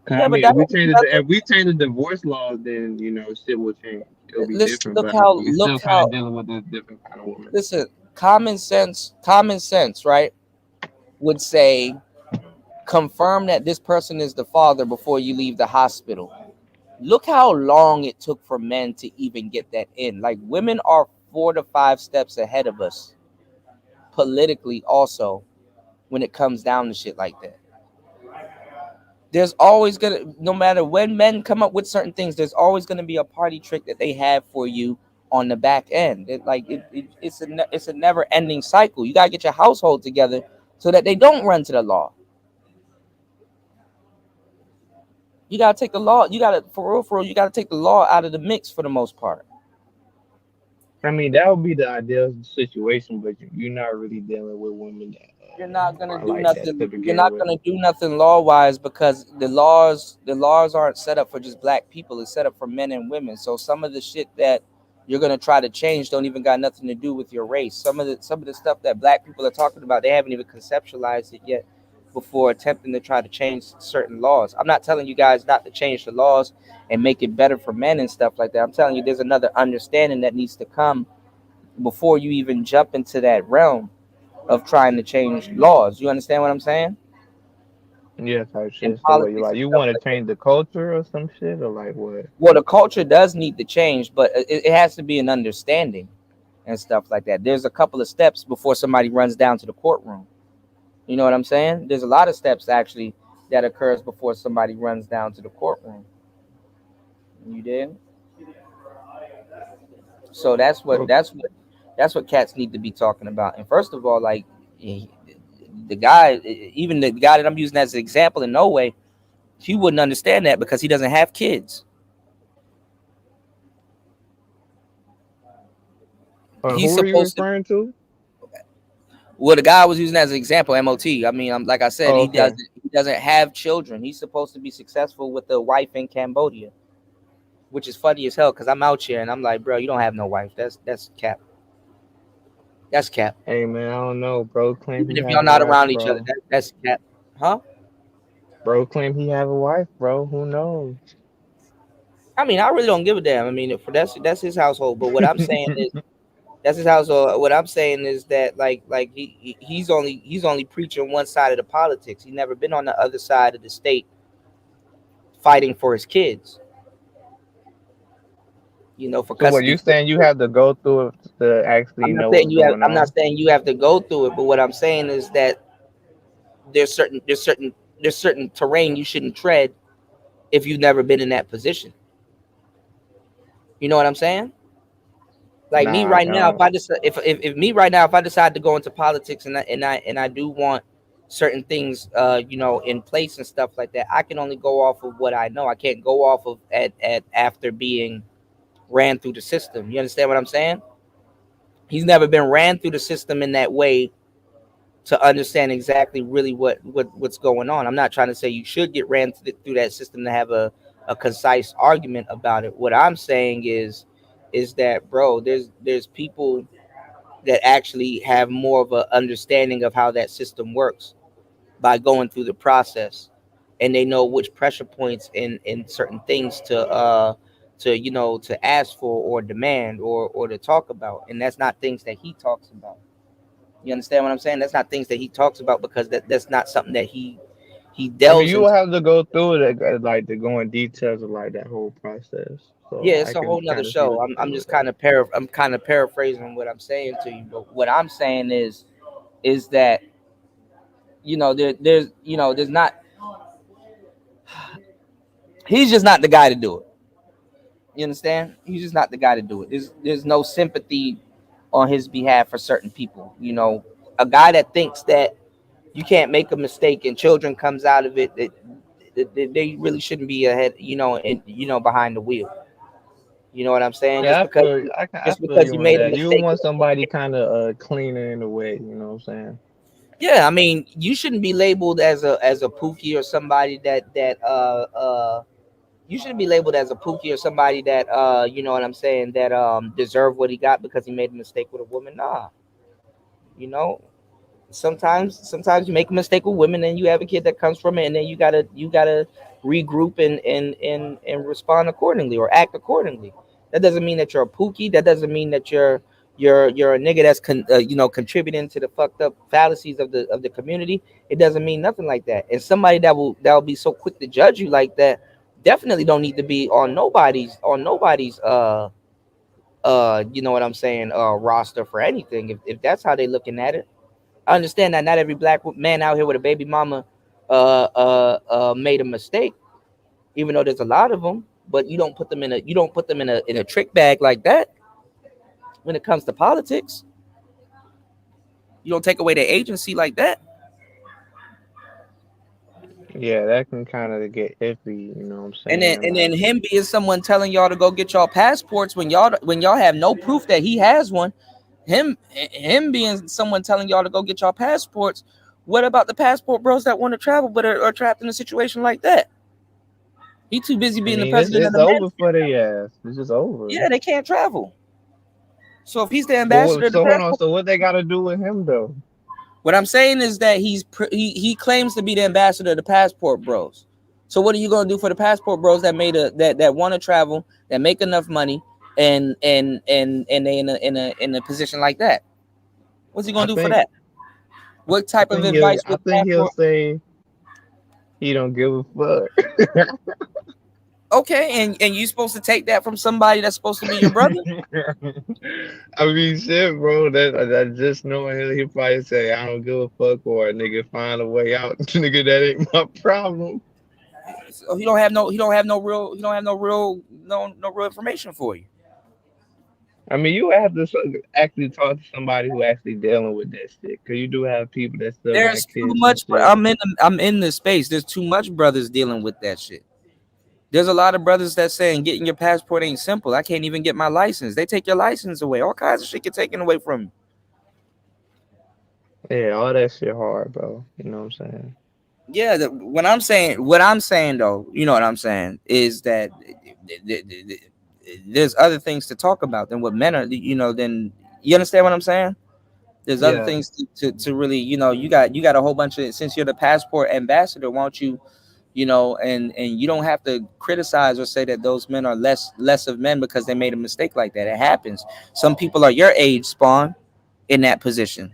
'Cause I Yeah, but mean, that don't mean if we change the divorce laws, then shit will change. It'll be let's different, look but I how mean, we look still kind of how dealing with this different kind of woman. listen, common sense, right? Would say confirm that this person is the father before you leave the hospital. Look how long it took for men to even get that in. Like women are 4 to 5 steps ahead of us politically, also when it comes down to shit like that. There's always gonna, no matter when men come up with certain things, there's always gonna be a party trick that they have for you on the back end. It's a never ending cycle. You gotta get your household together so that they don't run to the law. You gotta take the law. You gotta for real. You gotta take the law out of the mix for the most part. I mean, that would be the ideal situation, but you're not really dealing with women that You're not gonna are do like that to nothing. You're begin not with. gonna do nothing law wise because the laws aren't set up for just black people. It's set up for men and women. So some of the shit that you're gonna try to change don't even got nothing to do with your race. Some of the stuff that black people are talking about, they haven't even conceptualized it yet before attempting to try to change certain laws. I'm not telling you guys not to change the laws and make it better for men and stuff like that. I'm telling you there's another understanding that needs to come before you even jump into that realm of trying to change laws. You understand what I'm saying? Yeah, type In shit. So what you politics like? and You stuff want to like that. change the culture or some shit or like what? Well, the culture does need to change, but it has to be an understanding and stuff like that. There's a couple of steps before somebody runs down to the courtroom. You know what I'm saying? There's a lot of steps actually that occurs before somebody runs down to the courtroom. You did? So Well, that's what cats need to be talking about. And first of all, like the guy, even the guy that I'm using as an example, in no way he wouldn't understand that because he doesn't have kids. He's who are you supposed to. referring to? Well, the guy I was using as an example, MOT. I mean, like I said, Oh, he okay. doesn't have children. He's supposed to be successful with a wife in Cambodia, which is funny as hell because I'm out here and I'm like, bro, you don't have no wife. That's cap. That's cap. Hey man, I don't know. Bro claim Even he if have y'all a not wife, around each other, bro. that's cap. Huh? Bro claim he have a wife, bro. Who knows? I mean, I really don't give a damn. I mean, for that's his household. But what I'm saying is that's his household. What I'm saying is that he's only preaching one side of the politics. He's never been on the other side of the state fighting for his kids. For So what custody. you saying? You have to go through it to actually I'm not know saying what's you have. going I'm not on. saying you have to go through it. But what I'm saying is that there's certain terrain you shouldn't tread if you've never been in that position. You know what I'm saying? Like me Nah, I right now, if don't. I just if me right now, if I decide to go into politics and I do want certain things, in place and stuff like that, I can only go off of what I know. I can't go off of at after being ran through the system. You understand what I'm saying? He's never been ran through the system in that way to understand exactly really what's going on. I'm not trying to say you should get ran through that system to have a concise argument about it. What I'm saying is that, bro, there's people that actually have more of an understanding of how that system works by going through the process, and they know which pressure points in certain things to to ask for or demand or to talk about, and that's not things that he talks about. You understand what I'm saying? That's not things that he talks about because that's not something that he I mean, delves you will into. have to go through it, like to go in details of like that whole process. So Yeah, it's I a can whole nother kind of see show. what I'm you're saying just with that. I'm kind of paraphrasing what I'm saying to you, but what I'm saying is that there's not, he's just not the guy to do it. You understand? He's just not the guy to do it. There's no sympathy on his behalf for certain people. A guy that thinks that you can't make a mistake and children comes out of it, that they really shouldn't be ahead, and behind the wheel. You know what I'm saying? Yeah, I Just feel because you you on made a that. You mistake. want somebody kind of cleaner in a way. You know what I'm saying? Yeah, I mean, you shouldn't be labeled as a pookie or somebody you shouldn't be labeled as a pookie or somebody that you know what I'm saying, that deserve what he got because he made a mistake with a woman. Nah, you know, sometimes you make a mistake with women and you have a kid that comes from it, and then you gotta regroup and respond accordingly or act accordingly. That doesn't mean that you're a pookie. That doesn't mean that you're a nigga that's contributing to the fucked up fallacies of the community. It doesn't mean nothing like that. And somebody that will be so quick to judge you like that definitely don't need to be on nobody's you know what I'm saying, roster for anything, if that's how they looking at it. I understand that not every black man out here with a baby mama made a mistake, even though there's a lot of them. But you don't put them in a trick bag like that when it comes to politics. You don't take away their agency like that. Yeah, that can kind of get iffy. You know what I'm And then saying? and then Like, him being someone telling y'all to go get y'all passports when y'all have no proof that he has one. Him being someone telling y'all to go get y'all passports. What about the passport bros that want to travel but are trapped in a situation like that? He too busy I being the mean, president of it's the over manosphere. for the ass. It's just over. Yeah, they can't travel. So if he's the But what, ambassador of the so hold on. passport, So what they got to do with him though? what I'm saying is that he claims to be the ambassador of the passport bros. So what are you gonna do for the passport bros that want to travel, that make enough money, and they in a position like that? What's he I gonna do for think that? What type of advice I would think he'll passport? say he don't give a fuck. Okay, and you supposed to take that from somebody that's supposed to be your brother? I mean, shit, bro. That just knowing him, he probably say, "I don't give a fuck," or a nigga find a way out. Nigga, that ain't my problem. So he don't have no real information for you. I mean, you have to actually talk to somebody who actually dealing with that shit, because you do have people that still got There's too kids and much. shit. I'm in the space. There's too much brothers dealing with that shit. There's a lot of brothers that saying getting your passport ain't simple. I can't even get my license. They take your license away. All kinds of shit get taken away from you. Yeah, all that shit hard, bro. You know what I'm saying? Yeah, what I'm saying though, you know what I'm saying, is that there's other things to talk about than what men are. Then you understand what I'm saying? There's other Yeah. things to really, you got a whole bunch of, since you're the passport ambassador, why don't you, and you don't have to criticize or say that those men are less of men because they made a mistake like that. It happens. Some people are your age, Spawn, in that position.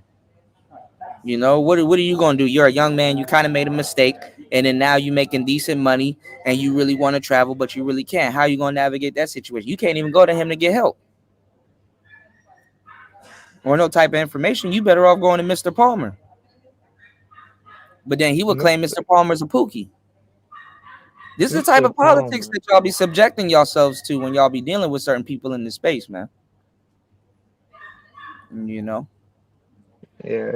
What are you gonna do? You're a young man. You kind of made a mistake, and then now you making decent money, and you really want to travel, but you really can't. How are you gonna navigate that situation? You can't even go to him to get help or no type of information. You better off going to Mr. Palmer. But then he would claim Mr. Mr. Palmer's a pookie. This is the type Mr. of politics Palmer. that y'all be subjecting yourselves to when y'all be dealing with certain people in this space, man. You know, Yeah,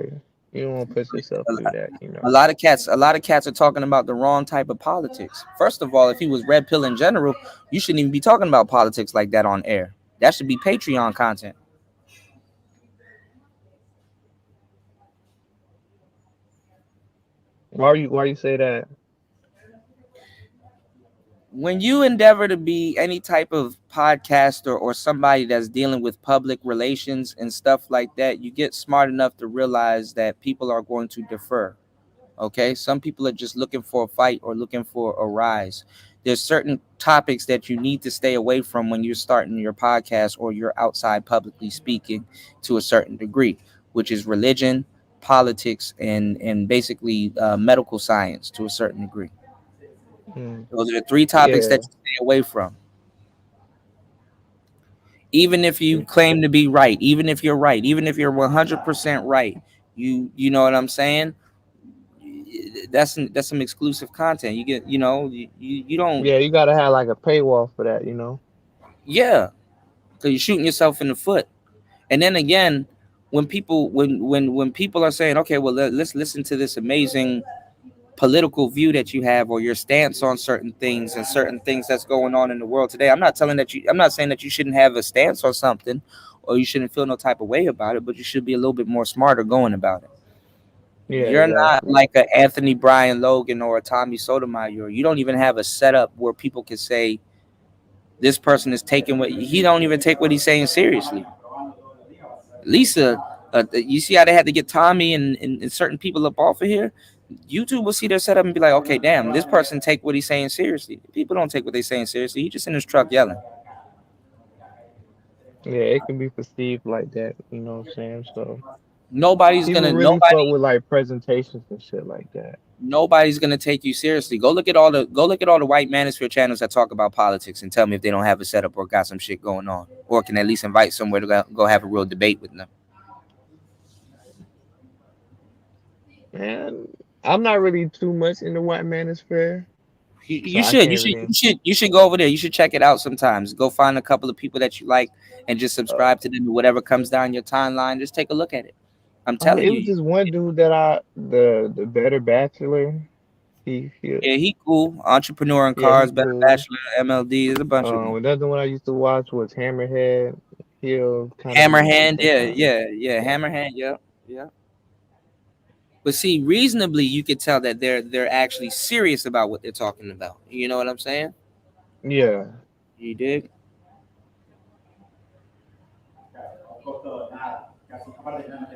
you don't want to put yourself a, through that, you a know. lot of cats are talking about the wrong type of politics. First of all, if he was red pill in general, you shouldn't even be talking about politics like that on air. That should be Patreon content. Why you say that? When you endeavor to be any type of podcaster or somebody that's dealing with public relations and stuff like that, you get smart enough to realize that people are going to defer. Okay, some people are just looking for a fight or looking for a rise. There's certain topics that you need to stay away from when you're starting your podcast or you're outside publicly speaking to a certain degree, which is religion, politics, and basically medical science to a certain degree. Mm. Those are the three topics that Yeah. you stay away from. Even if you Yeah. claim to be right, even if you're right, even if you're 100% right, you know what I'm saying? That's some exclusive content. You get, you don't, Yeah, you gotta have like a paywall for that, you know. yeah, because you're shooting yourself in the foot. And then again, when people are saying, okay, well, let's listen to this amazing political view that you have or your stance on certain things and certain things that's going on in the world today. I'm not saying that you shouldn't have a stance on something or you shouldn't feel no type of way about it, but you should be a little bit more smarter going about it. Yeah, You're not exactly. like a Anthony Bryan Logan or a Tommy Sotomayor. You don't even have a setup where people can say this person is taking what he don't even take what he's saying seriously. Lisa, you see how they had to get Tommy and certain people up off of here. YouTube will see their setup and be like, okay, damn, this person take what he's saying seriously. People don't take what they're saying seriously. He just in his truck yelling. Yeah, it can be perceived like that, you know what I'm saying? So Nobody's people gonna really fuck nobody with like presentations and shit like that. nobody's gonna take you seriously. Go look at all the white manosphere channels that talk about politics and tell me if they don't have a setup or got some shit going on, or can at least invite somewhere to go have a real debate with them. Man, I'm not really too much into white manosphere, You, so you I should, you can't should, really. you should, you should go over there. You should check it out sometimes. Go find a couple of people that you like and just Uh, subscribe to them. Whatever comes down your timeline, just take a look at it. I'm telling it was you, just one dude that the Better Bachelor. He yeah, he cool. Entrepreneur in yeah, he cars, better cool. bachelor, MLD. There's a bunch of them. Another one I used to watch was Hammerhead. He'll kind of be Hammerhand, speaking yeah, on. yeah, yeah. Hammerhand, yeah, yeah. But see, reasonably, you could tell that they're actually serious about what they're talking about. You know what I'm saying? Yeah. You dig?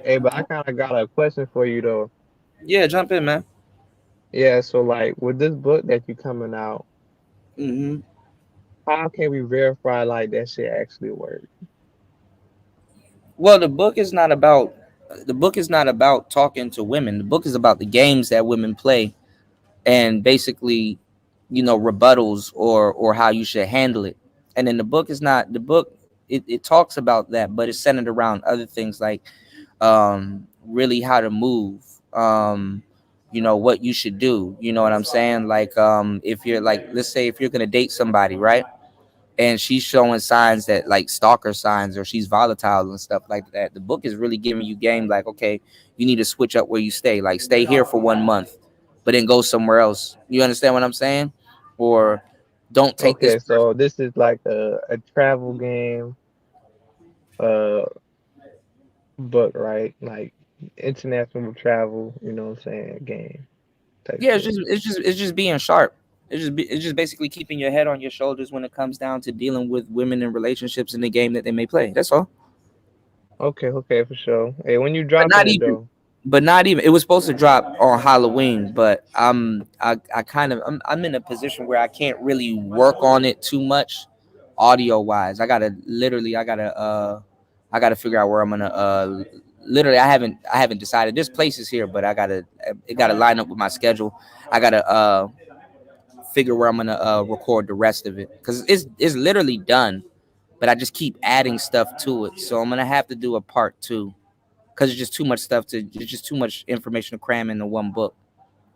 Hey, but I kind of got a question for you though. Yeah, jump in, man. Yeah, so like with this book that you coming out, Hmm. how can we verify like that shit actually works? Well, the book is not about talking to women. The book is about the games that women play and basically, rebuttals or how you should handle it. And then the book. It talks about that, but it's centered around other things like really how to move, what you should do. You know what I'm saying? Like if you're like, let's say if you're gonna date somebody, right? And she's showing signs that like stalker signs or she's volatile and stuff like that. The book is really giving you game like, okay, you need to switch up where you stay. Like stay here for 1 month, but then go somewhere else. You understand what I'm saying? Or don't take this Okay, person. so this is like a travel game uh book, right? Like international travel, you know what I'm saying, game type Yeah, it's shit. just it's just being sharp. It's just basically keeping your head on your shoulders when it comes down to dealing with women and relationships in the game that they may play. That's all. Okay, okay, for sure. Hey, when you But dropping not it even though? it was supposed to drop on Halloween, but I kind of I'm in a position where I can't really work on it too much audio wise. I gotta figure out where I'm gonna literally I haven't decided. There's places here, but it gotta line up with my schedule. I gotta figure where I'm gonna record the rest of it because it's literally done, but I just keep adding stuff to it. So I'm gonna have to do a part two because it's just too much information to cram into one book.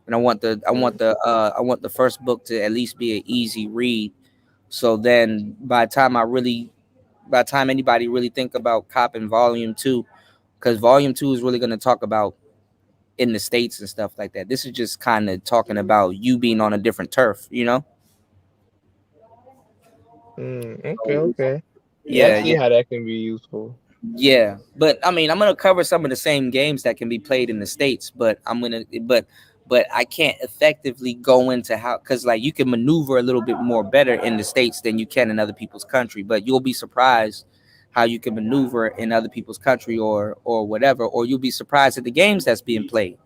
And Mm, I want the first book to at least be an easy read. So then by the time anybody really think about copping volume two, because volume two is really gonna talk about in the states and stuff like that. This is just kind of talking about you being on a different turf, you know? okay, okay. Yeah, I Yeah, see yeah. how that can be useful. Yeah, but I mean, I'm gonna cover some of the same games that can be played in the states, but I can't effectively go into how because like you can maneuver a little bit more better in the states than you can in other people's country. But you'll be surprised how you can maneuver in other people's country or whatever, or you'll be surprised at the games that's being played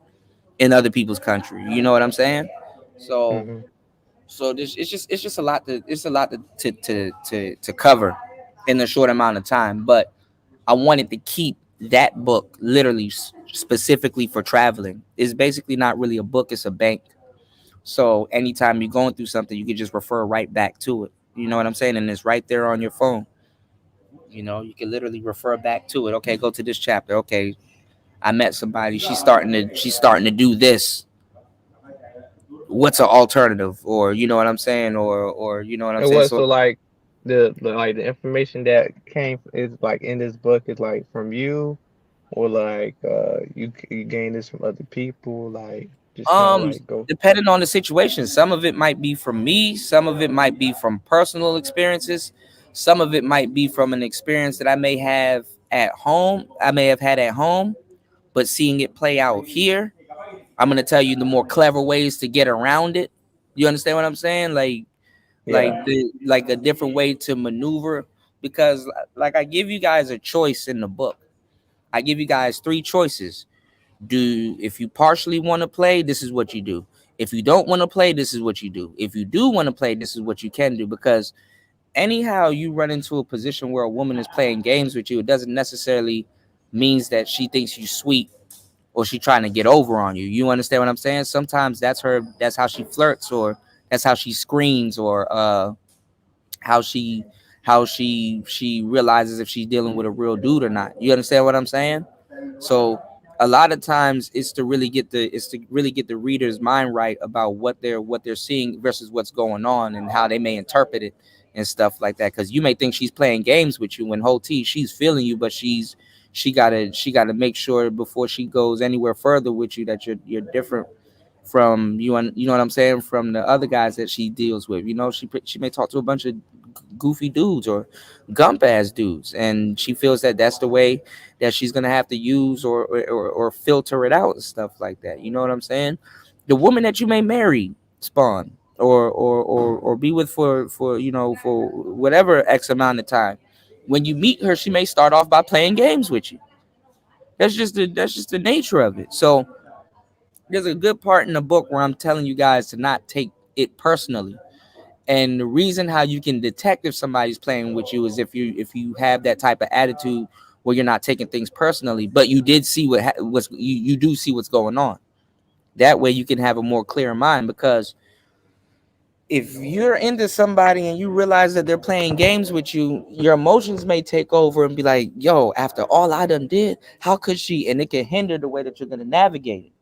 in other people's country. You know what I'm saying? So Hmm. So this it's just a lot to cover in a short amount of time. But I wanted to keep that book literally specifically for traveling. It's basically not really a book; it's a bank. So anytime you're going through something, you can just refer right back to it. You know what I'm saying? And it's right there on your phone. You know, you can literally refer back to it. Okay, go to this chapter. Okay, I met somebody. She's starting to do this. What's an alternative? Or you know what I'm saying? Or you know what I'm And saying? what So so like the information that came is like in this book is like from you or like you gain this from other people like just kind of Um, like go. depending on the situation, some of it might be from me, some of it might be from personal experiences, some of it might be from an experience that I may have at home, I may have had at home, but seeing it play out here, I'm gonna tell you the more clever ways to get around it. You understand what I'm saying? Yeah. Like a different way to maneuver because like I give you guys a choice in the book. I give you guys three choices. Do if you partially want to play, this is what you do. If you don't want to play, this is what you do. If you do want to play, this is what you can do. Because anyhow you run into a position where a woman is playing games with you, it doesn't necessarily means that she thinks you sweet or she trying to get over on you. You understand what I'm saying? Sometimes that's how she flirts or that's how she screens or how she realizes if she's dealing with a real dude or not. You understand what I'm saying? So a lot of times it's to really get the reader's mind right about what they're seeing versus what's going on and how they may interpret it and stuff like that. Because you may think she's playing games with you when whole T she's feeling you, but she gotta make sure before she goes anywhere further with you that you're different from you and you know what I'm saying from the other guys that she deals with. You know, she may talk to a bunch of goofy dudes or gump ass dudes, and she feels that that's the way that she's gonna have to use or filter it out and stuff like that. You know what I'm saying? The woman that you may marry, Spawn, or be with for for whatever X amount of time. When you meet her, she may start off by playing games with you. That's just the nature of it. So there's a good part in the book where I'm telling you guys to not take it personally. And the reason how you can detect if somebody's playing with you is if you have that type of attitude where you're not taking things personally, but you did see what's you do see what's going on. That way you can have a more clear mind because if you're into somebody and you realize that they're playing games with you, your emotions may take over and be like, yo, after all I done did, how could she? And it can hinder the way that you're gonna navigate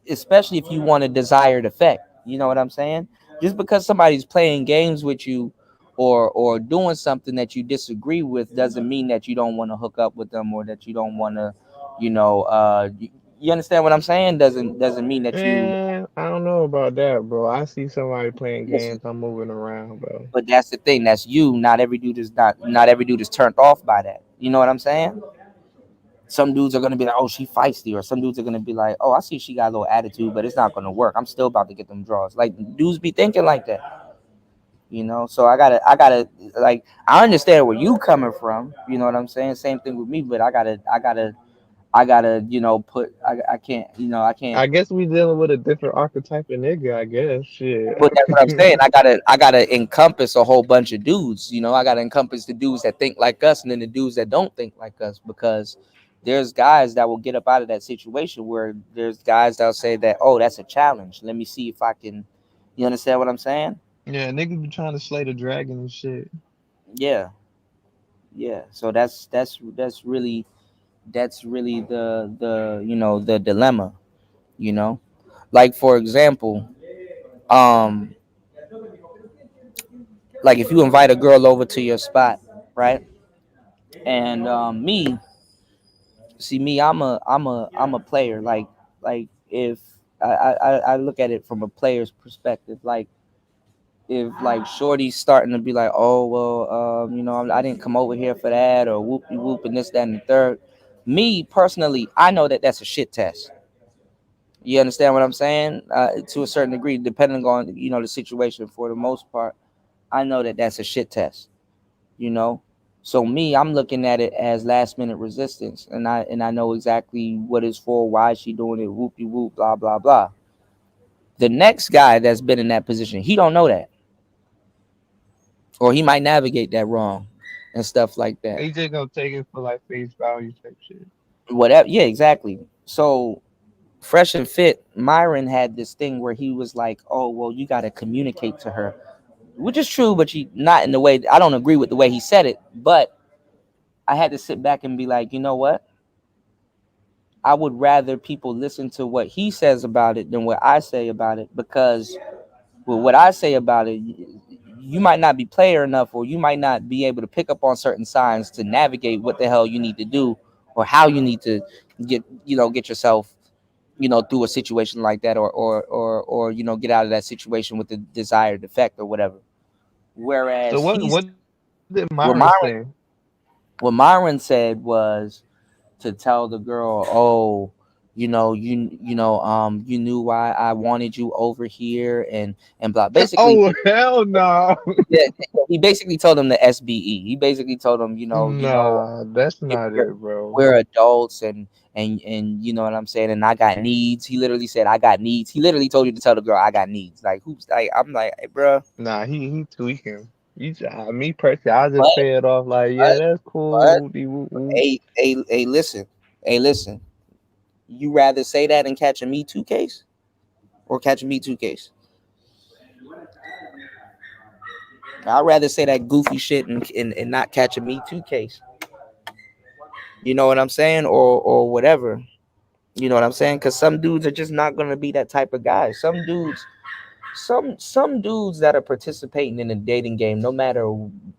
it, especially if you want a desired effect. You know what I'm saying? Just because somebody's playing games with you or doing something that you disagree with doesn't mean that you don't want to hook up with them or that you don't want to, you understand what I'm saying? Doesn't mean that you. Man, I don't know about that, bro. I see somebody playing games, I'm moving around, bro. But that's the thing. That's you. Not every dude is turned off by that. You know what I'm saying? Some dudes are gonna be like, oh, she feisty, or some dudes are gonna be like, oh, I see she got a little attitude, but it's not gonna work. I'm still about to get them draws. Like dudes be thinking like that, So I gotta like I understand where you coming from. You know what I'm saying? Same thing with me, but I gotta I can't I can't. I guess we dealing with a different archetype of nigga, I guess. Shit. But that's what I'm saying. I gotta encompass a whole bunch of dudes. I gotta encompass the dudes that think like us, and then the dudes that don't think like us. Because there's guys that will get up out of that situation where there's guys that'll say that, oh, that's a challenge. Let me see if I can. You understand what I'm saying? Yeah, niggas be trying to slay the dragon and shit. Yeah, yeah. So that's really the dilemma. You know, like for example, um, like if you invite a girl over to your spot, right? And me, I'm a player. Like if I look at it from a player's perspective, like if like Shorty's starting to be like, oh well, I didn't come over here for that, or whoop de whoop and this, that, and the third. Me personally, I know that that's a shit test. You understand what I'm saying? To a certain degree, depending on the situation. For the most part, I know that that's a shit test. you know. So me, I'm looking at it as last minute resistance, and I know exactly what it's for, why is she doing it, whoop de whoop, blah blah blah. The next guy that's been in that position, he don't know that, or he might navigate that wrong and stuff like that. He just gonna take it for like face value type shit. Whatever. Yeah, exactly. So Fresh and Fit, Myron had this thing where he was like, "Oh, well, you got to communicate to her," which is true, but you not in the way. I don't agree with the way he said it, but I had to sit back and be like, you know what? I would rather people listen to what he says about it than what I say about it, because with what I say about it, you might not be player enough, or you might not be able to pick up on certain signs to navigate what the hell you need to do, or how you need to get yourself through a situation like that, or get out of that situation with the desired effect or whatever. So Whereas what did Myron what say? Myron what Myron said was to tell the girl, "Oh, you knew why I wanted you over here," and blah. Basically, Oh hell no. yeah, he basically told him the SBE. He basically told him, Nah, that's if not it, bro. we're adults, and you know what I'm saying, and I got needs. He literally said, "I got needs." He literally told you to tell the girl, "I got needs." Like, who's like? I'm like, hey, bro. Nah, he tweaking. Me personally, I just But play it off like, yeah, but that's cool. but Whoopty whoop whoop. listen. You rather say that and catch a Me Too case, or catch a Me Too case? I'd rather say that goofy shit and not catch a Me Too case. You know what I'm saying, or whatever. You know what I'm saying? Because some dudes are just not gonna be that type of guy. Some dudes that are participating in the dating game, no matter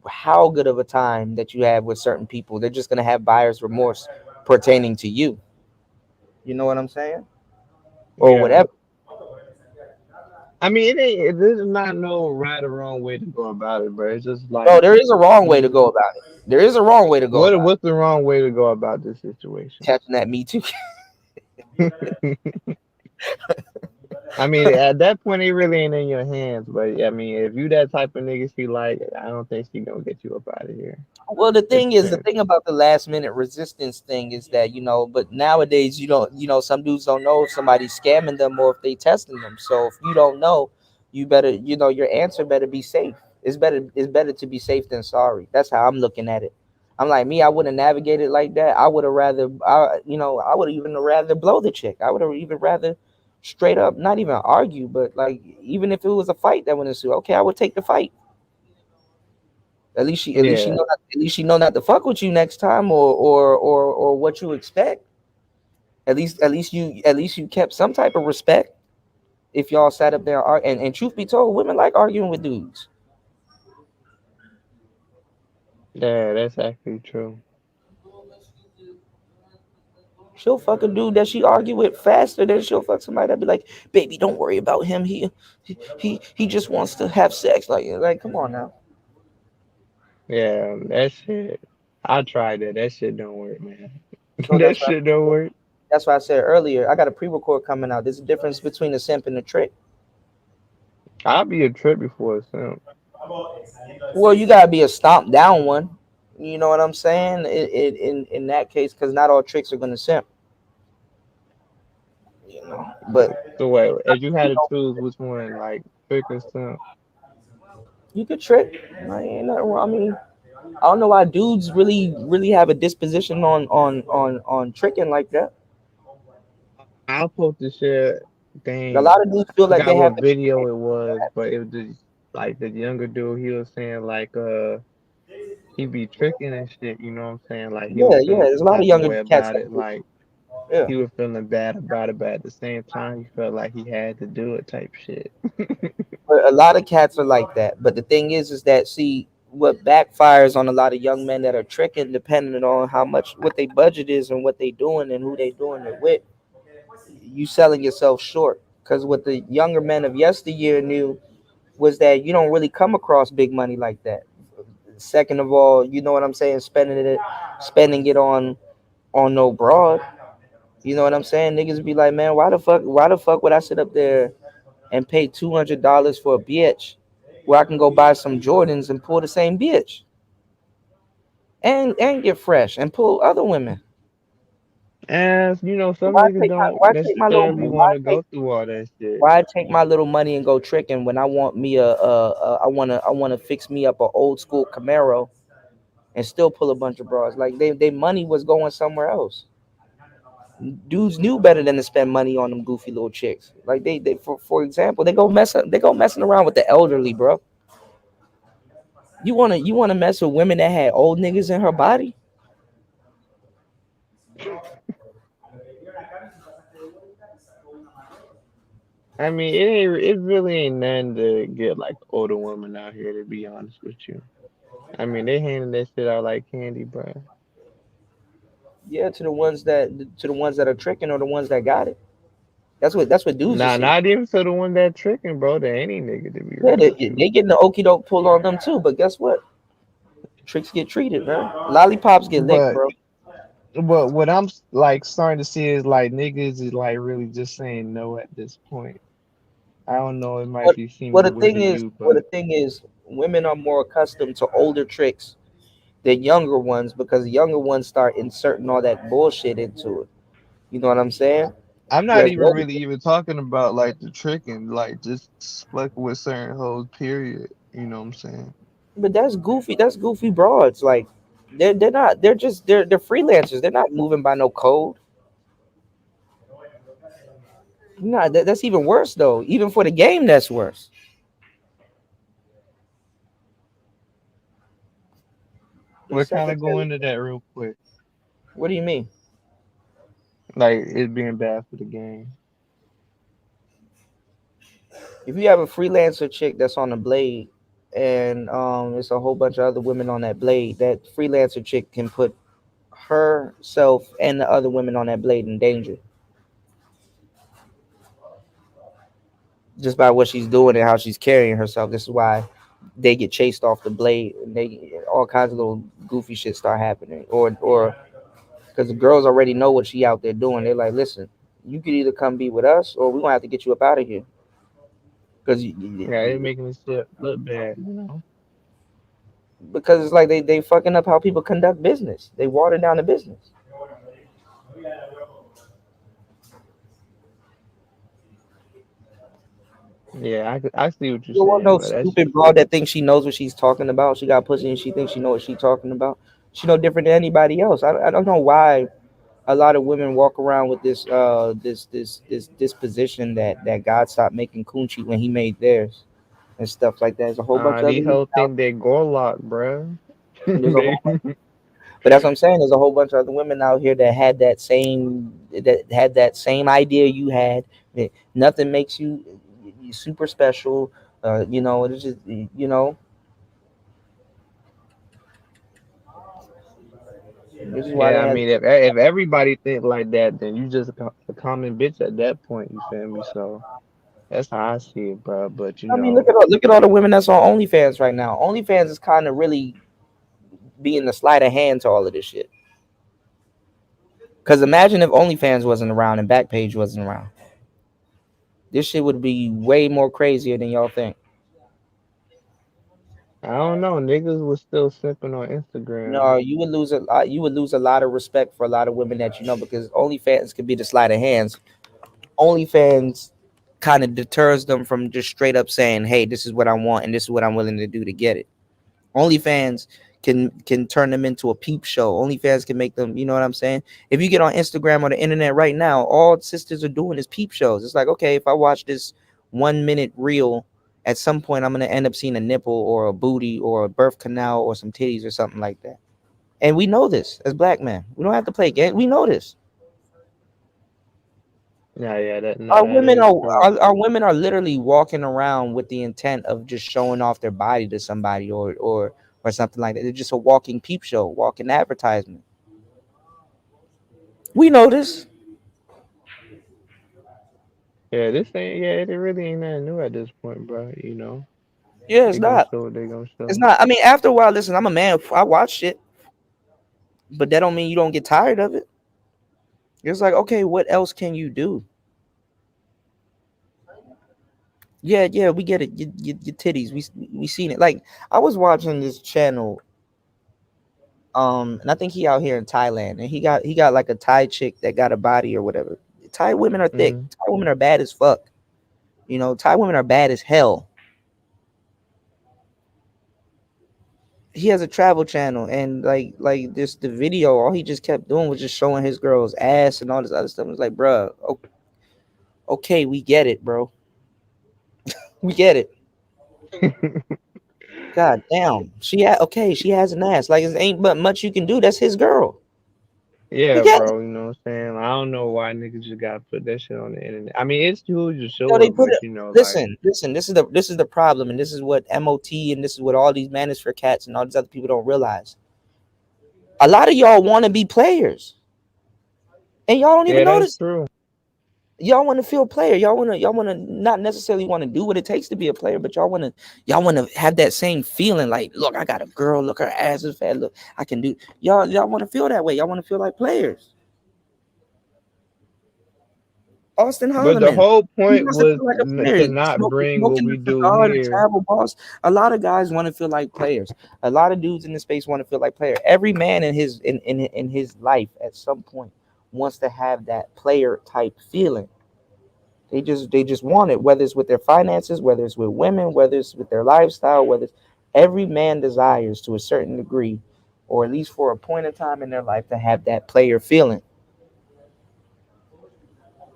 how good of a time that you have with certain people, they're just gonna have buyer's remorse pertaining to you. You know what I'm saying? Or Yeah. whatever. I mean, there's not no right or wrong way to go about it, bro. It's just No, like there is a wrong way to go you. about it. There is a wrong way to go about What's the wrong way to go about this situation? it. Catching that Me Too. I mean, at that point, it really ain't in your hands. But I mean, if you that type of nigga, she like, I don't think she gonna get you up out of here. Well, It the depends. thing about the last minute resistance thing is that, but nowadays you don't, some dudes don't know if somebody's scamming them or if they testing them. So if you don't know, you better, your answer better be safe. It's better to be safe than sorry. That's how I'm looking at it. I'm like, me, I wouldn't navigate it like that. I would have rather, I would even rather blow the chick. I would have even rather straight up, not even argue, but like, even if it was a fight that went ensue, okay, I would take the fight. Yeah, At least she know not to fuck with you next time, or what you expect. At least you kept some type of respect. If y'all sat up there and truth be told, women like arguing with dudes. yeah, that's actually true. She'll fuck a dude that she argue with faster than she'll fuck somebody that be like, "Baby, don't worry about him. He just wants to have sex." Like, come on now. Yeah, that shit. I tried that. That shit don't work, man. So That shit don't work. that's why I said earlier. I got a pre-record coming out. There's a difference between a simp and a trick. I'll be a trip before a simp. Well, you gotta be a stomp down one. You know what I'm saying? In that case, because not all tricks are gonna simp. But So wait, if you had to choose which one, like trick or simp, you could trick. Ain't nothing wrong. I mean, I don't know why dudes really have a disposition on tricking like that. I'll post the shit. A Dang, lot of dudes I feel like they forgot have what to. video it was, but it was just like the younger dude. He was saying like he be tricking and shit. You know what I'm saying? Like he Yeah, was yeah. feeling There's some a lot of type of younger way cats about like it. this. Like Yeah. he was feeling bad about it, but at the same time, he felt like he had to do it type shit. But a lot of cats are like that. But the thing is that, see, what backfires on a lot of young men that are tricking, depending on how much what they budget is and what they doing and who they doing it with, you selling yourself short. Because what the younger men of yesteryear knew was that you don't really come across big money like that. Second of all, you know what I'm saying, spending it on no broad. You know what I'm saying? Niggas be like, man, why the fuck would I sit up there and pay $200 for a bitch where I can go buy some Jordans and pull the same bitch and get fresh and pull other women. And you know, some Why niggas take my don't why take my little necessarily why want to take go through all that shit. why take my little money and go tricking when I want me I wanna fix me up a old school Camaro and still pull a bunch of bras. Like they money was going somewhere else. Dudes knew better than to spend money on them goofy little chicks. Like they for example, they go messing around with the elderly, bro. You wanna mess with women that had old niggas in her body? I mean, it really ain't nothing to get like older women out here, to be honest with you. I mean, they handing that shit out like candy, bro. Yeah, to the ones that are tricking or the ones that got it. That's what dudes are Nah, seeing. not even to the one that tricking, bro. To any nigga, to be Yeah, real they, with you. they getting the okey doke pull on them too. But guess what? Tricks get treated, man. Lollipops get licked, But bro. what I'm like starting to see is like niggas is like really just saying no at this point. I don't know, it might What be what seeming the weird thing to is, you, what the but thing is, women are more accustomed to older tricks than younger ones because the younger ones start inserting all that bullshit into it. You know what I'm saying? I'm not Whereas the even older, really even talking about like the tricking, like just fucking with certain hoes, period. You know what I'm saying? but that's goofy. That's goofy broads. Like they're not. They're freelancers. They're not moving by no code. Nah, that's even worse though. Even for the game, that's worse. The We're kind of go secretary. into that real quick. What do you mean? Like it being bad for the game. If you have a freelancer chick that's on the blade, and it's a whole bunch of other women on that blade, that freelancer chick can put herself and the other women on that blade in danger just by what she's doing and how she's carrying herself. This is why they get chased off the blade, and they all kinds of little goofy shit start happening, or because the girls already know what she out there doing. They're like, listen, you could either come be with us, or we're gonna have to get you up out of here. Yeah, it making this shit look bad, you know. Because it's like they fucking up how people conduct business. They water down the business. Yeah, I see what you're You don't want saying, no bro. That stupid shit broad that thinks she knows what she's talking about. She got pussy and she thinks she know what she's talking about. She no different than anybody else. I don't know why a lot of women walk around with this disposition that God stopped making coochie when He made theirs and stuff like that. There's a whole bunch of other these women whole out. thing they Gorlock, bro. There's a they whole But that's what I'm saying. There's a whole bunch of other women out here that had that same idea you had. That nothing makes you super special. It's just this is why Yeah, they I had. mean, if everybody think like that, then you just a common bitch at that point. You feel me? So that's how I see it, bro. But you I mean, know, look at all the women that's on OnlyFans right now. OnlyFans is kind of really being the sleight of hand to all of this shit. Because imagine if OnlyFans wasn't around and Backpage wasn't around. This shit would be way more crazier than y'all think. I don't know. Niggas was still simping on Instagram. No, you would lose a lot. You would lose a lot of respect for a lot of women that you know because OnlyFans could be the sleight of hands. OnlyFans kind of deters them from just straight up saying, "Hey, this is what I want and this is what I'm willing to do to get it." OnlyFans can turn them into a peep show. OnlyFans can make them, you know what I'm saying? If you get on Instagram or the internet right now, all sisters are doing is peep shows. It's like, okay, if I watch this 1 minute reel, at some point I'm gonna end up seeing a nipple or a booty or a birth canal or some titties or something like that. And we know this as black men. We don't have to play games. We know this. Yeah, yeah, that no, Our that women is are true. our women are literally walking around with the intent of just showing off their body to somebody or something like that. They're just a walking peep show, walking advertisement. We know this. Yeah, this ain't. Yeah, it really ain't nothing new at this point, bro. You know, Yeah, it's they gonna not. show what they gonna It's show. not. I mean, after a while, listen, I'm a man. I watch shit, but that don't mean you don't get tired of it. It's like, okay, what else can you do? Yeah, yeah, we get it. Your titties, we seen it. Like I was watching this channel. And I think he out here in Thailand, and he got like a Thai chick that got a body or whatever. Thai women are thick. Mm. Thai women are bad as fuck. You know, Thai women are bad as hell. He has a travel channel, and like this the video, all he just kept doing was just showing his girl's ass and all this other stuff. It's like, bruh, okay, we get it, bro. We get it. God damn. She has an ass. Like it ain't but much you can do. That's his girl. We Yeah, get it. bro, you know what I'm saying? I don't know why niggas just gotta put that shit on the internet. I mean, it's cool to No, show they it, put but it. you know, like, Listen. This is the problem, and this is what MOT and this is what all these manosphere cats and all these other people don't realize. A lot of y'all want to be players, and y'all don't even yeah, that's notice. true. Y'all want to feel player. Y'all want to not necessarily want to do what it takes to be a player, but y'all want to have that same feeling. Like, look, I got a girl. Look, her ass is fat. Look, I can do. Y'all want to feel that way. Y'all want to feel like players. Austin But the Holloman. whole He point wants to was feel like a player. to not bring what Smoking we the do cigar, the here. travel boss. A lot of guys want to feel like players. A lot of dudes in the space want to feel like player. Every man in his life at some point wants to have that player type feeling. They just want it, whether it's with their finances, whether it's with women, whether it's with their lifestyle, whether it's every man desires to a certain degree, or at least for a point in time in their life to have that player feeling.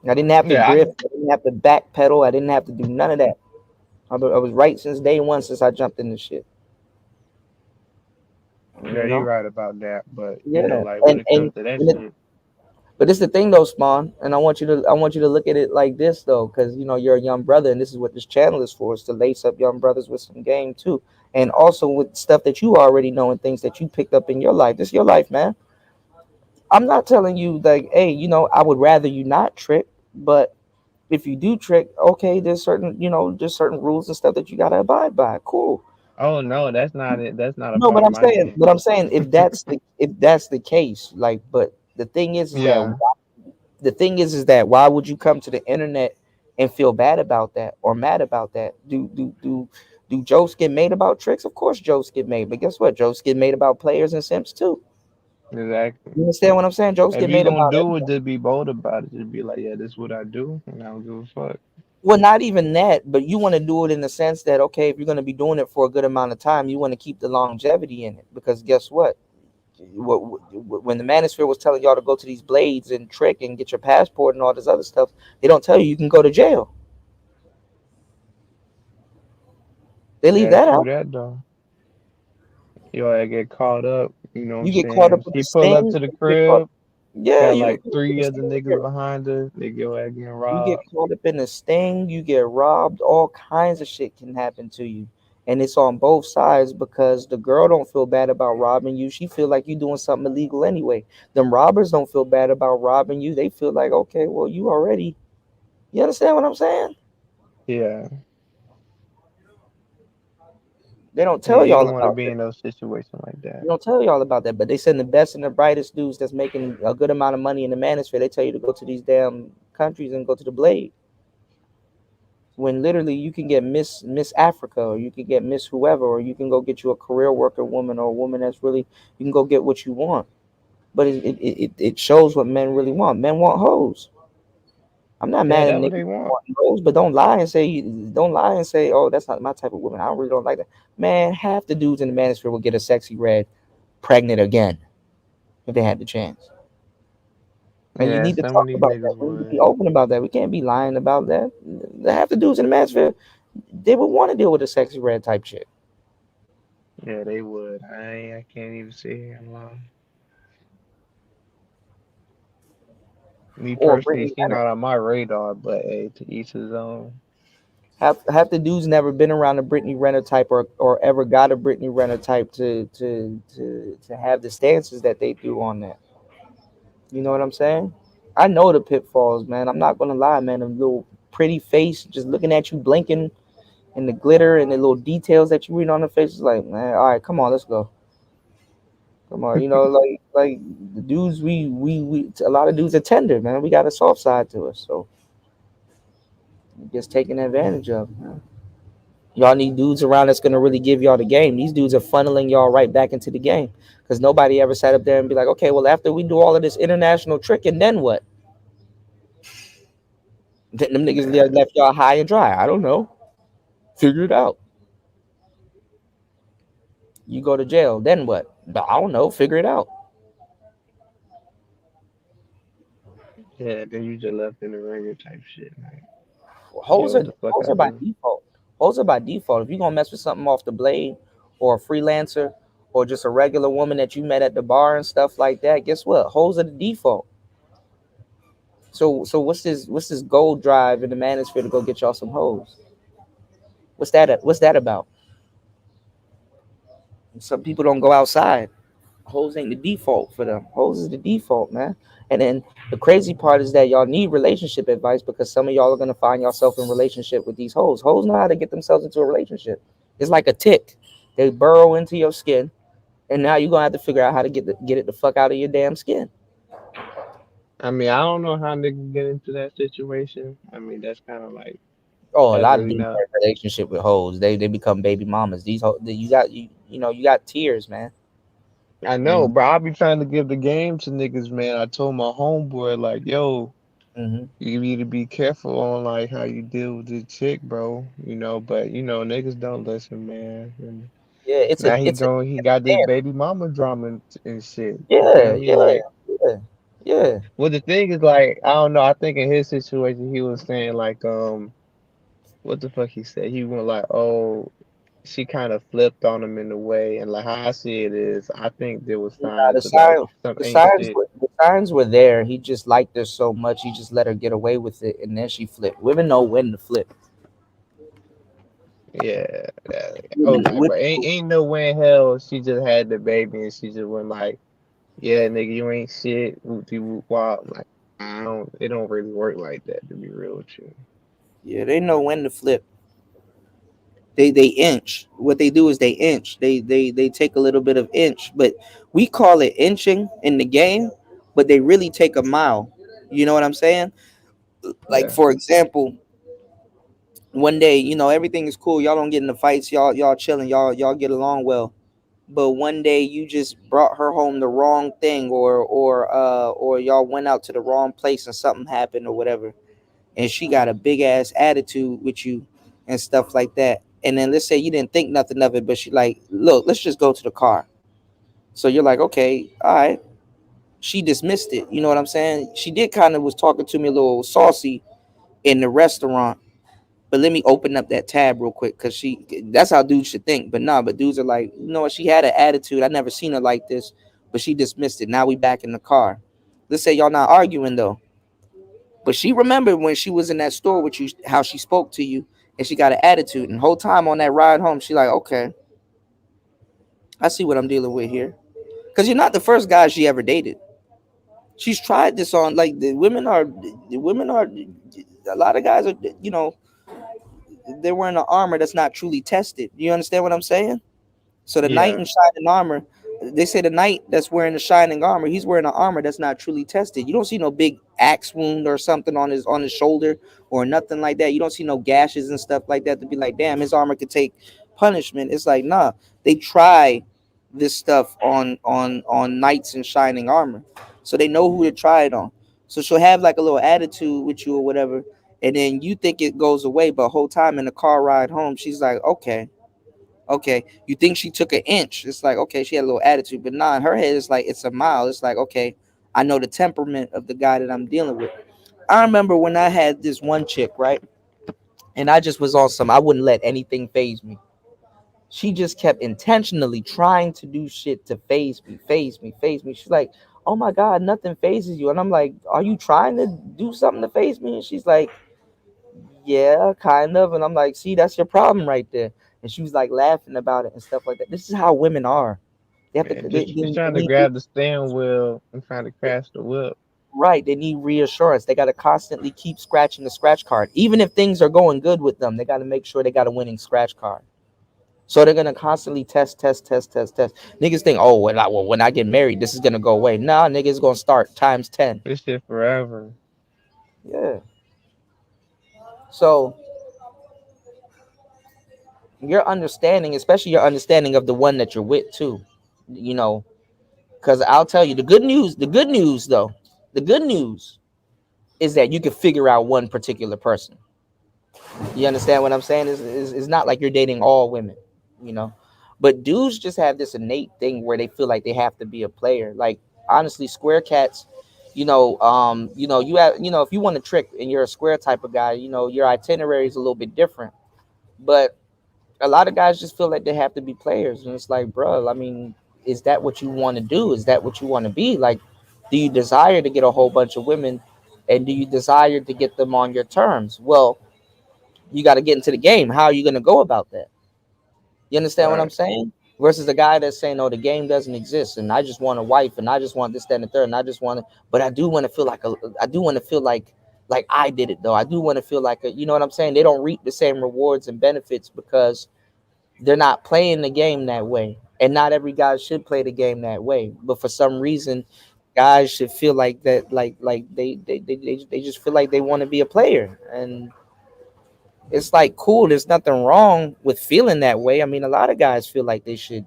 I didn't have to Yeah, drift. I didn't have to backpedal. I didn't have to do none of that. I was right since day one, since I jumped in the shit. yeah, You you're know? right about that. But you know, Yeah. like when And it and, comes to that and it, shit, but it's the thing though, Spawn. And I want you to look at it like this though, because you're a young brother, and this is what this channel is for: is to lace up young brothers with some game too, and also with stuff that you already know and things that you picked up in your life. This is your life, man. I'm not telling you like, hey, I would rather you not trick, but if you do trick, okay, there's certain rules and stuff that you gotta abide by. Cool. oh no, that's not it. That's not a No, part but of I'm my saying, game. but I'm saying if that's the case, like, but the thing is that Yeah, why would you come to the internet and feel bad about that or mad about that? Do jokes get made about tricks? Of course, jokes get made, but guess what? Jokes get made about players and simps too. exactly. You understand what I'm saying? Jokes If get you made gonna about do it, everything. just be bold about it. Just be like, yeah, this is what I do, and I don't give a fuck. Well, not even that, but you want to do it in the sense that okay, if you're going to be doing it for a good amount of time, you want to keep the longevity in it because guess what? When the manosphere was telling y'all to go to these blades and trick and get your passport and all this other stuff, they don't tell you can go to jail. They leave Yeah, that true out. that though. Yo, I get caught up. You know what I'm You get caught up saying? with She the pull up sting. to the You get caught. crib, Yeah, got you like get caught up in three the other sting. niggas behind her. They go at getting You get robbed. caught up in the sting. You get robbed. All kinds of shit can happen to you, and it's on both sides because the girl don't feel bad about robbing you. She feel like you doing something illegal anyway. Them robbers don't feel bad about robbing you. They feel like okay, well, you already. You understand what I'm saying? Yeah, They don't yeah. tell You y'all don't want to about be that. in those situations like They that. don't tell y'all about that, but they send the best and the brightest dudes that's making a good amount of money in the manosphere. They tell you to go to these damn countries and go to the blade. When literally you can get Miss Africa, or you can get Miss whoever, or you can go get you a career worker woman, or a woman that's really you can go get what you want. But it shows what men really want. Men want hoes. I'm not Yeah, mad at that's what niggas they want. wanting hoes, but don't lie and say, oh, that's not my type of woman. I really don't like that. Man, half the dudes in the manosphere will get a sexy red pregnant again if they had the chance. And you Yeah, need to some of talk these about that. niggas We need to would. be open about that. We can't be lying about that. Half the dudes in the manosphere, they would want to deal with a sexy red type chick. Yeah, they would. I can't even sit here and lie. Me Or personally, Brittany she Renner. not on my radar, but hey, to each his own. Half the dudes never been around a Brittany Renner type or ever got a Brittany Renner type to have the stances that they do on that. You know what I'm saying? I know the pitfalls, man. I'm not gonna lie, man. A little pretty face just looking at you blinking and the glitter and the little details that you read on the face is like, man, all right, come on, let's go. Come on, like the dudes we a lot of dudes are tender, man. We got a soft side to us, so just taking advantage of, man. Y'all need dudes around that's gonna really give y'all the game. These dudes are funneling y'all right back into the game because nobody ever sat up there and be like, okay, well after we do all of this international tricking, then what? Then them niggas Yeah, left y'all high and dry. I don't know. Figure it out. You go to jail, then what? I don't know. Figure it out. yeah. Then you just left in the ringer type shit. Like, Hoes yo, are what the fuck hoes I are by do? default. Hoes are by default. If you're gonna mess with something off the blade, or a freelancer, or just a regular woman that you met at the bar and stuff like that, guess what? Hoes are the default. So what's this gold drive in the manosphere to go get y'all some hoes? What's that about? Some people don't go outside. Hoes ain't the default for them. Hoes is the default, man. And then the crazy part is that y'all need relationship advice because some of y'all are gonna find yourself in relationship with these hoes. Hoes know how to get themselves into a relationship. It's like a tick. They burrow into your skin, and now you're gonna have to figure out how to get it the fuck out of your damn skin. I mean, I don't know how niggas get into that situation. I mean, that's kind of like Oh, a that's lot of really dudes not. are in relationship with hoes. They become baby mamas. You got tears, man. I know, Mm-hmm. bro. I be trying to give the game to niggas, man. I told my homeboy like, yo, Mm-hmm. you need to be careful on like how you deal with this chick, bro. But niggas don't listen, man. And Yeah, it's a now he it's a going, he got this dance. baby mama drama and shit. You feel Yeah, me? yeah, Like, yeah, yeah. well, the thing is, like, I don't know. I think in his situation, he was saying like, what the fuck he said? He went like, oh, she kind of flipped on him in a way, and like how I see it is, I think there was Nah, signs of like some ain't shit. the signs were there. He just liked her so much, he just let her get away with it, and then she flipped. Women know when to flip. Yeah, yeah. Women, Okay, women, but ain't no way in hell she just had the baby and she just went like, yeah, nigga, you ain't shit. Whoop de whoop wop. Like, I don't. It don't really work like that, to be real with you. yeah, they know when to flip. They inch. What they do is they inch. They take a little bit of inch, but we call it inching in the game, but they really take a mile. You know what I'm saying? Like Yeah, for example, one day, everything is cool. Y'all don't get into fights. Y'all chilling. Y'all get along well. But one day you just brought her home the wrong thing, or y'all went out to the wrong place and something happened or whatever, and she got a big ass attitude with you and stuff like that. And then let's say you didn't think nothing of it, but she like, look, let's just go to the car. So you're like, okay, all right. She dismissed it. You know what I'm saying? She did kind of was talking to me a little saucy in the restaurant. But let me open up that tab real quick because that's how dudes should think. But nah, but dudes are like, you know what? She had an attitude. I never seen her like this, but she dismissed it. Now we back in the car. Let's say y'all not arguing though. But she remembered when she was in that store with you, how she spoke to you, and she got an attitude. And the whole time on that ride home, she like, okay, I see what I'm dealing with here. Because you're not the first guy she ever dated. She's tried this on like the women are a lot of guys are they're wearing an armor that's not truly tested. You understand what I'm saying? So the knight yeah. in shining armor, they say the knight that's wearing the shining armor, he's wearing an armor that's not truly tested. You don't see no big axe wound or something on his shoulder or nothing like that. You don't see no gashes and stuff like that to be like, damn, his armor could take punishment. It's like, nah, they try this stuff on knights in shining armor, so they know who to try it on. So she'll have like a little attitude with you or whatever, and then you think it goes away, but whole time in the car ride home, she's like, okay. Okay, you think she took an inch? It's like, okay, she had a little attitude, but nah, in her head it's like it's a mile. It's like, okay, I know the temperament of the guy that I'm dealing with. I remember when I had this one chick, right? And I just was on some, I wouldn't let anything phase me. She just kept intentionally trying to do shit to phase me, phase me, phase me. She's like, oh my God, nothing phases you. And I'm like, are you trying to do something to phase me? And she's like, yeah, kind of. And I'm like, see, that's your problem right there. And she was like laughing about it and stuff like that. This is how women are. They have to, Man, they, just they, you be they trying to need, grab the steering wheel and trying to crash the whip. right. They need reassurance. They got to constantly keep scratching the scratch card. Even if things are going good with them, they got to make sure they got a winning scratch card. So they're gonna constantly test, test, test, test, test. Niggas think, oh, when I get married, this is gonna go away. Nah, niggas gonna start times 10. This shit forever. Yeah. So your understanding, especially your understanding of the one that you're with too. You know, because I'll tell you the good news. The good news, though, the good news is that you can figure out one particular person. You understand what I'm saying? Is not like you're dating all women, you know. But dudes just have this innate thing where they feel like they have to be a player. Like honestly, square cats, you have, if you want to trick and you're a square type of guy, your itinerary is a little bit different. But a lot of guys just feel like they have to be players, and it's like, bro, I mean, is that what you want to do? Is that what you want to be? Like, do you desire to get a whole bunch of women, and do you desire to get them on your terms? Well, you got to get into the game. How are you going to go about that? You understand what I'm Right. saying? Versus the guy that's saying, "Oh, the game doesn't exist, and I just want a wife, and I just want this, that, and the third, and I just want to." But I do want to feel like I do want to feel like I did it though. I do want to feel like you know what I'm saying? They don't reap the same rewards and benefits because they're not playing the game that way. And not every guy should play the game that way. But for some reason, guys should feel like that, like they just feel like they want to be a player. And it's like cool. There's nothing wrong with feeling that way. I mean, a lot of guys feel like they should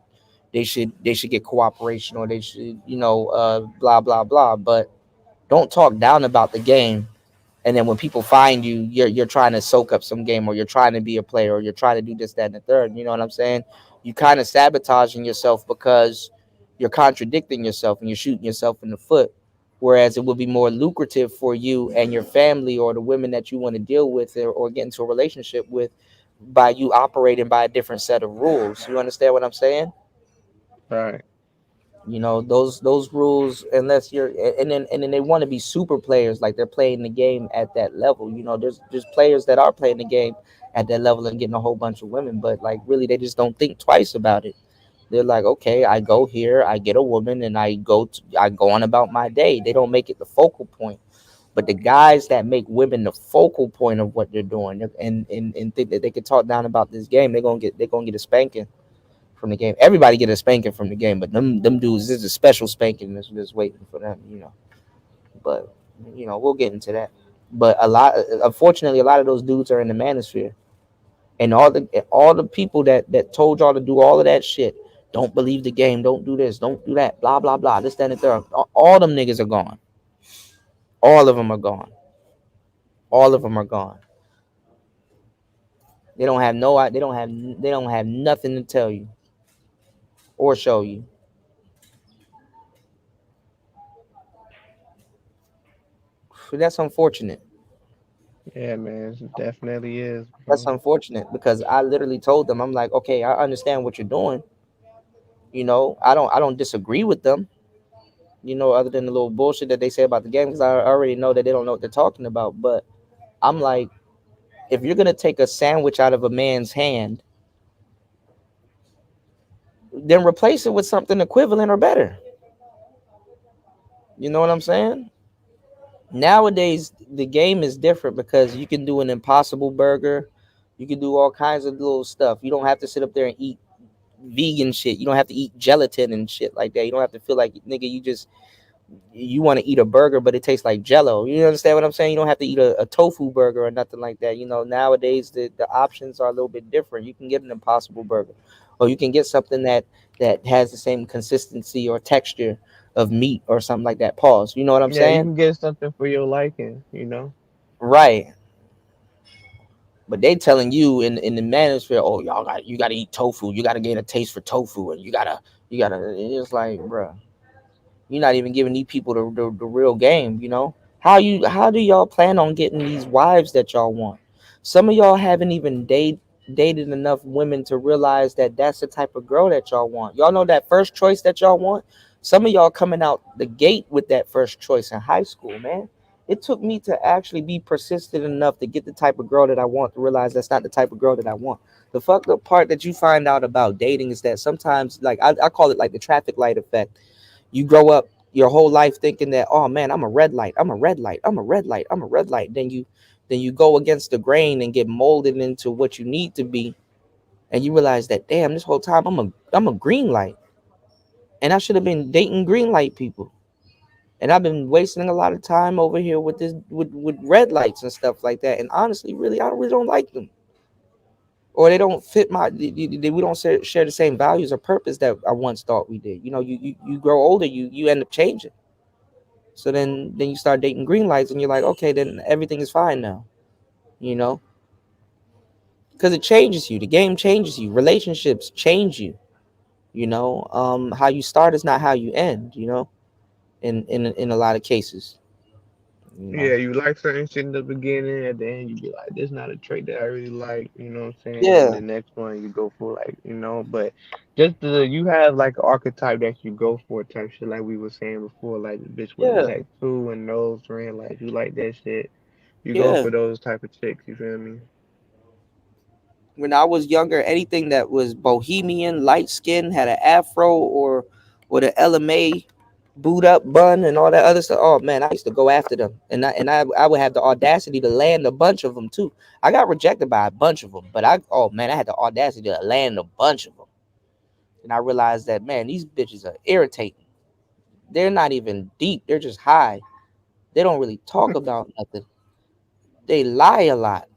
get cooperation, or they should, blah blah blah. But don't talk down about the game, and then when people find you, you're trying to soak up some game, or you're trying to be a player, or you're trying to do this, that, and the third. You know what I'm saying? You kind of sabotaging yourself because you're contradicting yourself and you're shooting yourself in the foot. Whereas it would be more lucrative for you and your family, or the women that you want to deal with, or get into a relationship with, by you operating by a different set of rules. You understand what I'm saying? Right. Those rules, unless you're, and then they want to be super players, like they're playing the game at that level. There's players that are playing the game at that level and getting a whole bunch of women, but like really they just don't think twice about it. They're like, okay, I go here, I get a woman, and I go on about my day. They don't make it the focal point. But the guys that make women the focal point of what they're doing, and think that they can talk down about this game, they're gonna get a spanking from the game. Everybody get a spanking from the game, but them dudes, this is a special spanking that's just waiting for them. But we'll get into that. But unfortunately, a lot of those dudes are in the manosphere, and all the people that told y'all to do all of that shit, don't believe the game, don't do this, don't do that, blah blah blah, this, that, and the third. All them niggas are gone. All of them are gone. All of them are gone. They don't have no. They don't have nothing to tell you or show you. That's unfortunate. Yeah, man. It definitely is, That's bro. unfortunate because I literally told them, I'm like, okay, I understand what you're doing. I don't disagree with them. Other than the little bullshit that they say about the game, because I already know that they don't know what they're talking about. But I'm like, if you're gonna take a sandwich out of a man's hand, then replace it with something equivalent or better. You know what I'm saying? Nowadays, the game is different because you can do an impossible burger. You can do all kinds of little stuff. You don't have to sit up there and eat vegan shit. You don't have to eat gelatin and shit like that. You don't have to feel like, nigga, you want to eat a burger, but it tastes like Jello. You understand what I'm saying? You don't have to eat a tofu burger or nothing like that. Nowadays the options are a little bit different. You can get an impossible burger, or you can get something that has the same consistency or texture of meat or something like that. Pause. You know what I'm Yeah, you saying? can get something for your liking. Right. But they telling you in the manosphere, oh, you gotta eat tofu. You gotta gain a taste for tofu, and you gotta. It's like, bruh. You're not even giving these people the real game. How do y'all plan on getting these wives that y'all want? Some of y'all haven't even dated enough women to realize that that's the type of girl that y'all want. Y'all know that first choice that y'all want. Some of y'all coming out the gate with that first choice in high school, man. It took me to actually be persistent enough to get the type of girl that I want, to realize that's not the type of girl that I want. The fucked up part that you find out about dating is that sometimes, like, I call it like the traffic light effect. You grow up your whole life thinking that, oh man, I'm a red light, I'm a red light, I'm a red light, I'm a red light. Then you go against the grain and get molded into what you need to be, and you realize that, damn, this whole time I'm a green light, and I should have been dating green light people, and I've been wasting a lot of time over here with red lights and stuff like that. And honestly, really, I really don't like them. or they don't fit my. We don't share the same values or purpose that I once thought we did. You grow older, you end up changing. So then you start dating green lights, and you're like, okay, then everything is fine now. You know, because it changes you. The game changes you. Relationships change you. How you start is not how you end. In a lot of cases. You know. Yeah, you like certain shit in the beginning, and then you be like, "This not a trait that I really like," you know what I'm saying? And then Yeah, the next one you go for like, but just you have like an archetype that you go for type shit, like we were saying before, like the bitch with a yeah, tattoo and nose ring, like you like that shit. You go yeah. for those type of chicks, you feel me? When I was younger, anything that was bohemian, light skin, had an afro, or with an LMA boot up bun and all that other stuff. Oh man, I used to go after them, and I would have the audacity to land a bunch of them too. I got rejected by a bunch of them, but oh man, I had the audacity to land a bunch of them, and I realized that man, these bitches are irritating. They're not even deep. They're just high. They don't really talk about nothing. They lie a lot.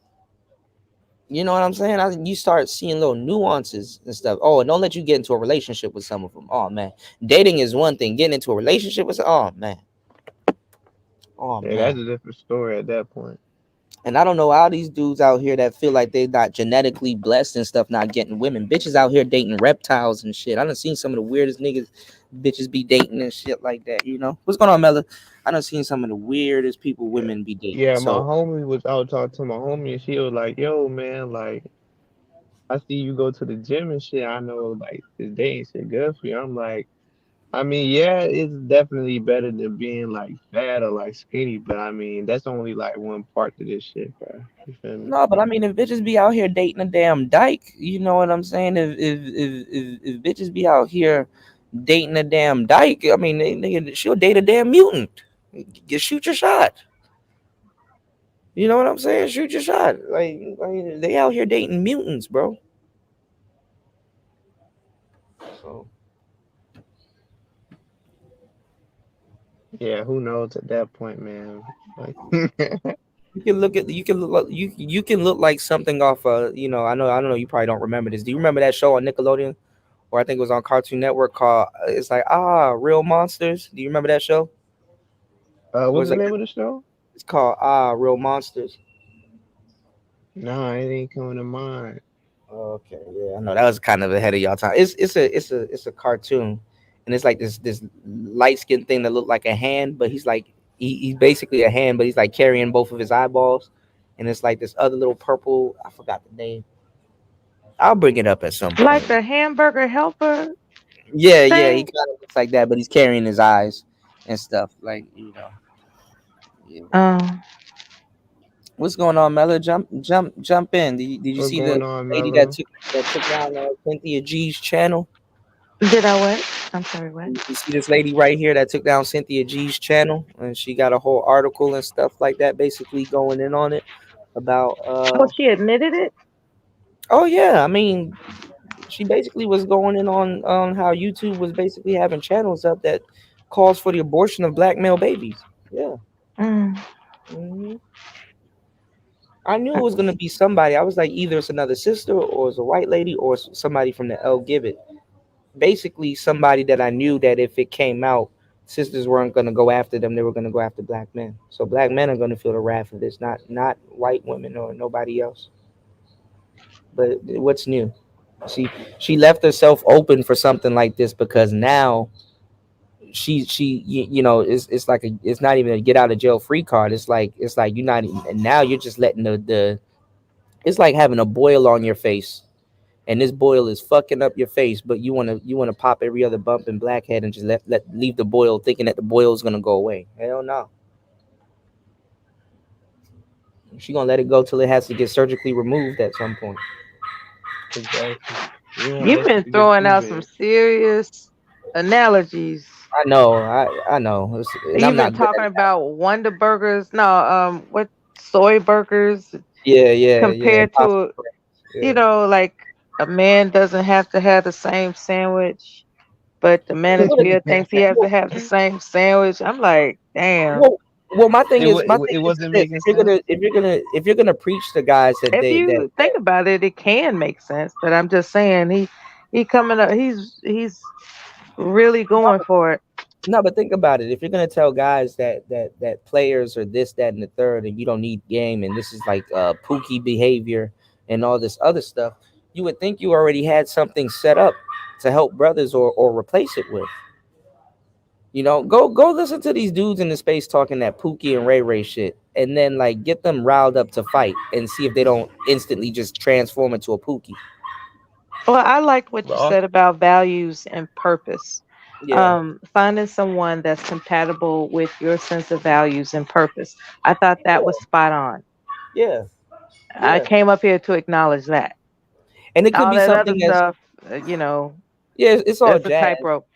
You know what I'm saying? You start seeing little nuances and stuff. Oh, and don't let you get into a relationship with some of them. Oh man, dating is one thing. Getting into a relationship with oh man, oh Yeah, that's man. a different story at that point. And I don't know how these dudes out here that feel like they're not genetically blessed and stuff, not getting women. Bitches out here dating reptiles and shit. I done seen some of the weirdest niggas bitches be dating and shit like that. What's going on, Mella? I done seen some of the weirdest people Yeah, women be dating. yeah. My So homie was out talking to my homie, and she was like, "Yo, man, like." I see you go to the gym and shit. I know like this dating shit good for you. I'm like, I mean, yeah, it's definitely better than being like fat or like skinny, but I mean, that's only like one part to this shit, bro. You feel me? no, but I mean, if bitches be out here dating a damn dyke, you know what I'm saying? If bitches be out here dating a damn dyke, I mean, she'll date a damn mutant. You shoot your shot. You know what I'm saying? Shoot your shot. Like they out here dating mutants, bro. So Yeah, who knows at that point, man? Like, you can look like something off. I don't know. You probably don't remember this. Do you remember that show on Nickelodeon, or I think it was on Cartoon Network called? It's like Real Monsters. Do you remember that show? It what's was the like name of the show? it's called Real Monsters. Nah, it ain't coming to mind. Okay, yeah, I know that was kind of ahead of y'all time. It's a cartoon, and it's like this light skinned thing that looked like a hand, but he's basically a hand, but he's like carrying both of his eyeballs, and it's like this other little purple. I forgot the name. I'll bring it up at some Like point. the hamburger helper Yeah, yeah, he thing. kind of looks like that, but he's carrying his eyes and stuff. Yeah. Um, What's going on, Mella? Jump in. Did you What's see the going on, lady Mello? that took down Cynthia G's channel? did I what? I'm sorry, what? You see this lady right here that took down Cynthia G's channel, and she got a whole article and stuff like that, basically going in on it about. Oh, she admitted it. Oh yeah, I mean, she basically was going in on how YouTube was basically having channels up that calls for the abortion of black male babies. Yeah. Mm. hmm I knew it was gonna be somebody. I was like, either it's another sister, or it's a white lady, or it's somebody from the L Give It. Basically, somebody that I knew that if it came out, sisters weren't gonna go after them. They were gonna go after black men. So black men are gonna feel the wrath of this, not white women or nobody else. But what's new? She she left herself open for something like this because now it's like it's not even a get out of jail free card. It's like you're not even, and now you're just letting the it's like having a boil on your face, and this boil is fucking up your face, but you wanna pop every other bump and blackhead and just let leave the boil thinking that the boil is gonna go away. Hell no. She gonna let it go till it has to get surgically removed at some point. Exactly. You don't want You've that shit been to get throwing too out some big. serious analogies. I know, and I'm You've been not good at talking that. about Wonder Burgers. No, what soy burgers Yeah, yeah, yeah. compared Impossible to, Brands. Yeah. like a man doesn't have to have the same sandwich, but the Well, manosphere thinks he has to have the same sandwich. I'm like, damn. well, Well, my thing It is, my it thing is wasn't this: making sense. if you're gonna preach to guys that If they you that think about it, it can make sense. But I'm just saying, he coming up. He's really going for it. no, but think about it. If you're gonna tell guys that players are this, that, and the third, and you don't need game, and this is like pookie behavior and all this other stuff, you would think you already had something set up to help brothers or replace it with. Go listen to these dudes in the space talking that Pookie and Ray Ray shit, and then like get them riled up to fight and see if they don't instantly just transform into a Pookie. Well, I liked what you Well, said about values and purpose. Yeah, Finding someone that's compatible with your sense of values and purpose. I thought that was spot on. yeah, I yeah. came up here to acknowledge that. And it could All be that other something as stuff, yeah, it's all it's a jazz. tightrope.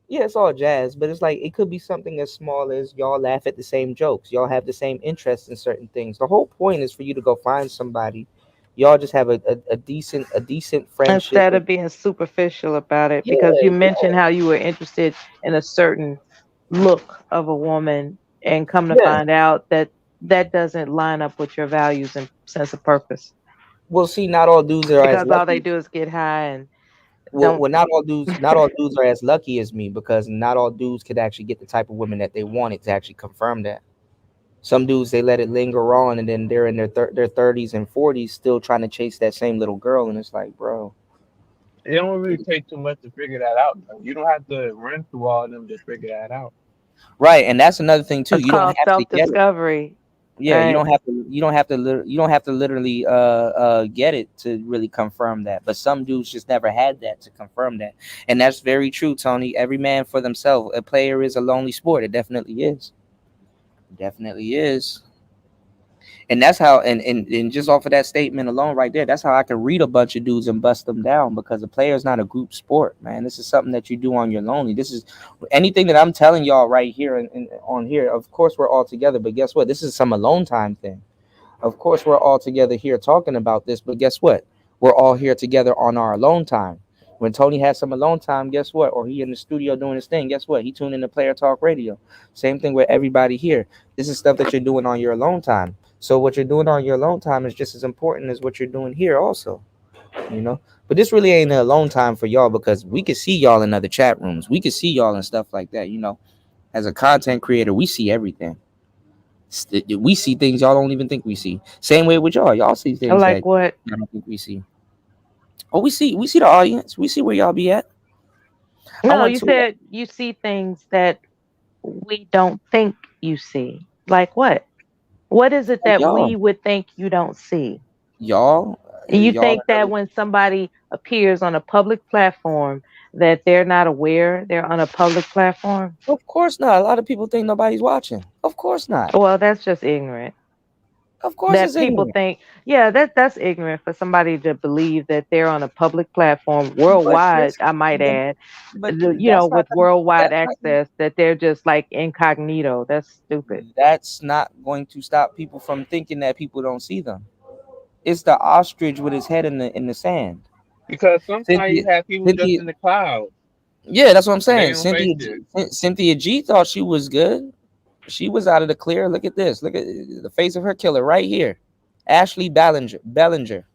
Yeah, it's all jazz, but it's like it could be something as small as y'all laugh at the same jokes. Y'all have the same interests in certain things. The whole point is for you to go find somebody. Y'all just have a decent friendship. Instead of being superficial about it, Yeah, because you yeah, mentioned how you were interested in a certain look of a woman, and come to yeah. find out that that doesn't line up with your values and sense of purpose. Well, see, not all dudes are as Because all they lucky. do is get high and Well, don't. well, not all dudes are as lucky as me because not all dudes could actually get the type of women that they wanted to actually confirm that. Some dudes they let it linger on, and then they're in their 30s and 40s still trying to chase that same little girl, and it's like, bro, It don't really take too much to figure that out, though. You don't have to run through all of them to figure that out. right? And that's another thing too. It's You don't called have to self get it. discovery, Yeah, you right? don't have to. You don't have to literally get it to really confirm that. But some dudes just never had that to confirm that, and that's very true, Tony. Every man for themselves. A player is a lonely sport. It definitely is. Definitely is. And that's how and just off of that statement alone right there, that's how I can read a bunch of dudes and bust them down because a player is not a group sport, man. This is something that you do on your lonely. This is anything that I'm telling y'all right here and on here. Of course we're all together, but guess what? This is some alone time thing. Of course we're all together here talking about this, but guess what? We're all here together on our alone time. When Tony has some alone time, guess what? Or he in the studio doing his thing, guess what? He tuned in to Player Talk Radio. Same thing with everybody here. This is stuff that you're doing on your alone time. So what you're doing on your alone time is just as important as what you're doing here also, you know. But this really ain't a alone time for y'all because we can see y'all in other chat rooms. We can see y'all and stuff like that, you know. As a content creator, we see everything. We see things y'all don't even think we see. Same way with y'all. Y'all see things that Like what? y'all don't think we see. Oh, we see the audience. We see where y'all be at. I No, went you to said you see things that we don't think you see. Like what? What is it that y'all. we would think you don't see? Y'all, You y'all. think that when somebody appears on a public platform that they're not aware they're on a public platform? Of course not. A lot of people think nobody's watching. Of course not. Well, that's just ignorant. Of course That it's people ignorant. think, yeah, that's ignorant for somebody to believe that they're on a public platform But worldwide, this, I might but add, but that's not with worldwide that's not access, that they're just like incognito. That's stupid. that's not going to stop people from thinking that people don't see them. It's the ostrich with his head in the sand. Because sometimes Cynthia, you have people just Cynthia, in the clouds yeah, that's what I'm and they saying. don't say shit. Cynthia G thought she was good. She was out of the clear. Look at this. Look at the face of her killer right here. Ashley Bellinger.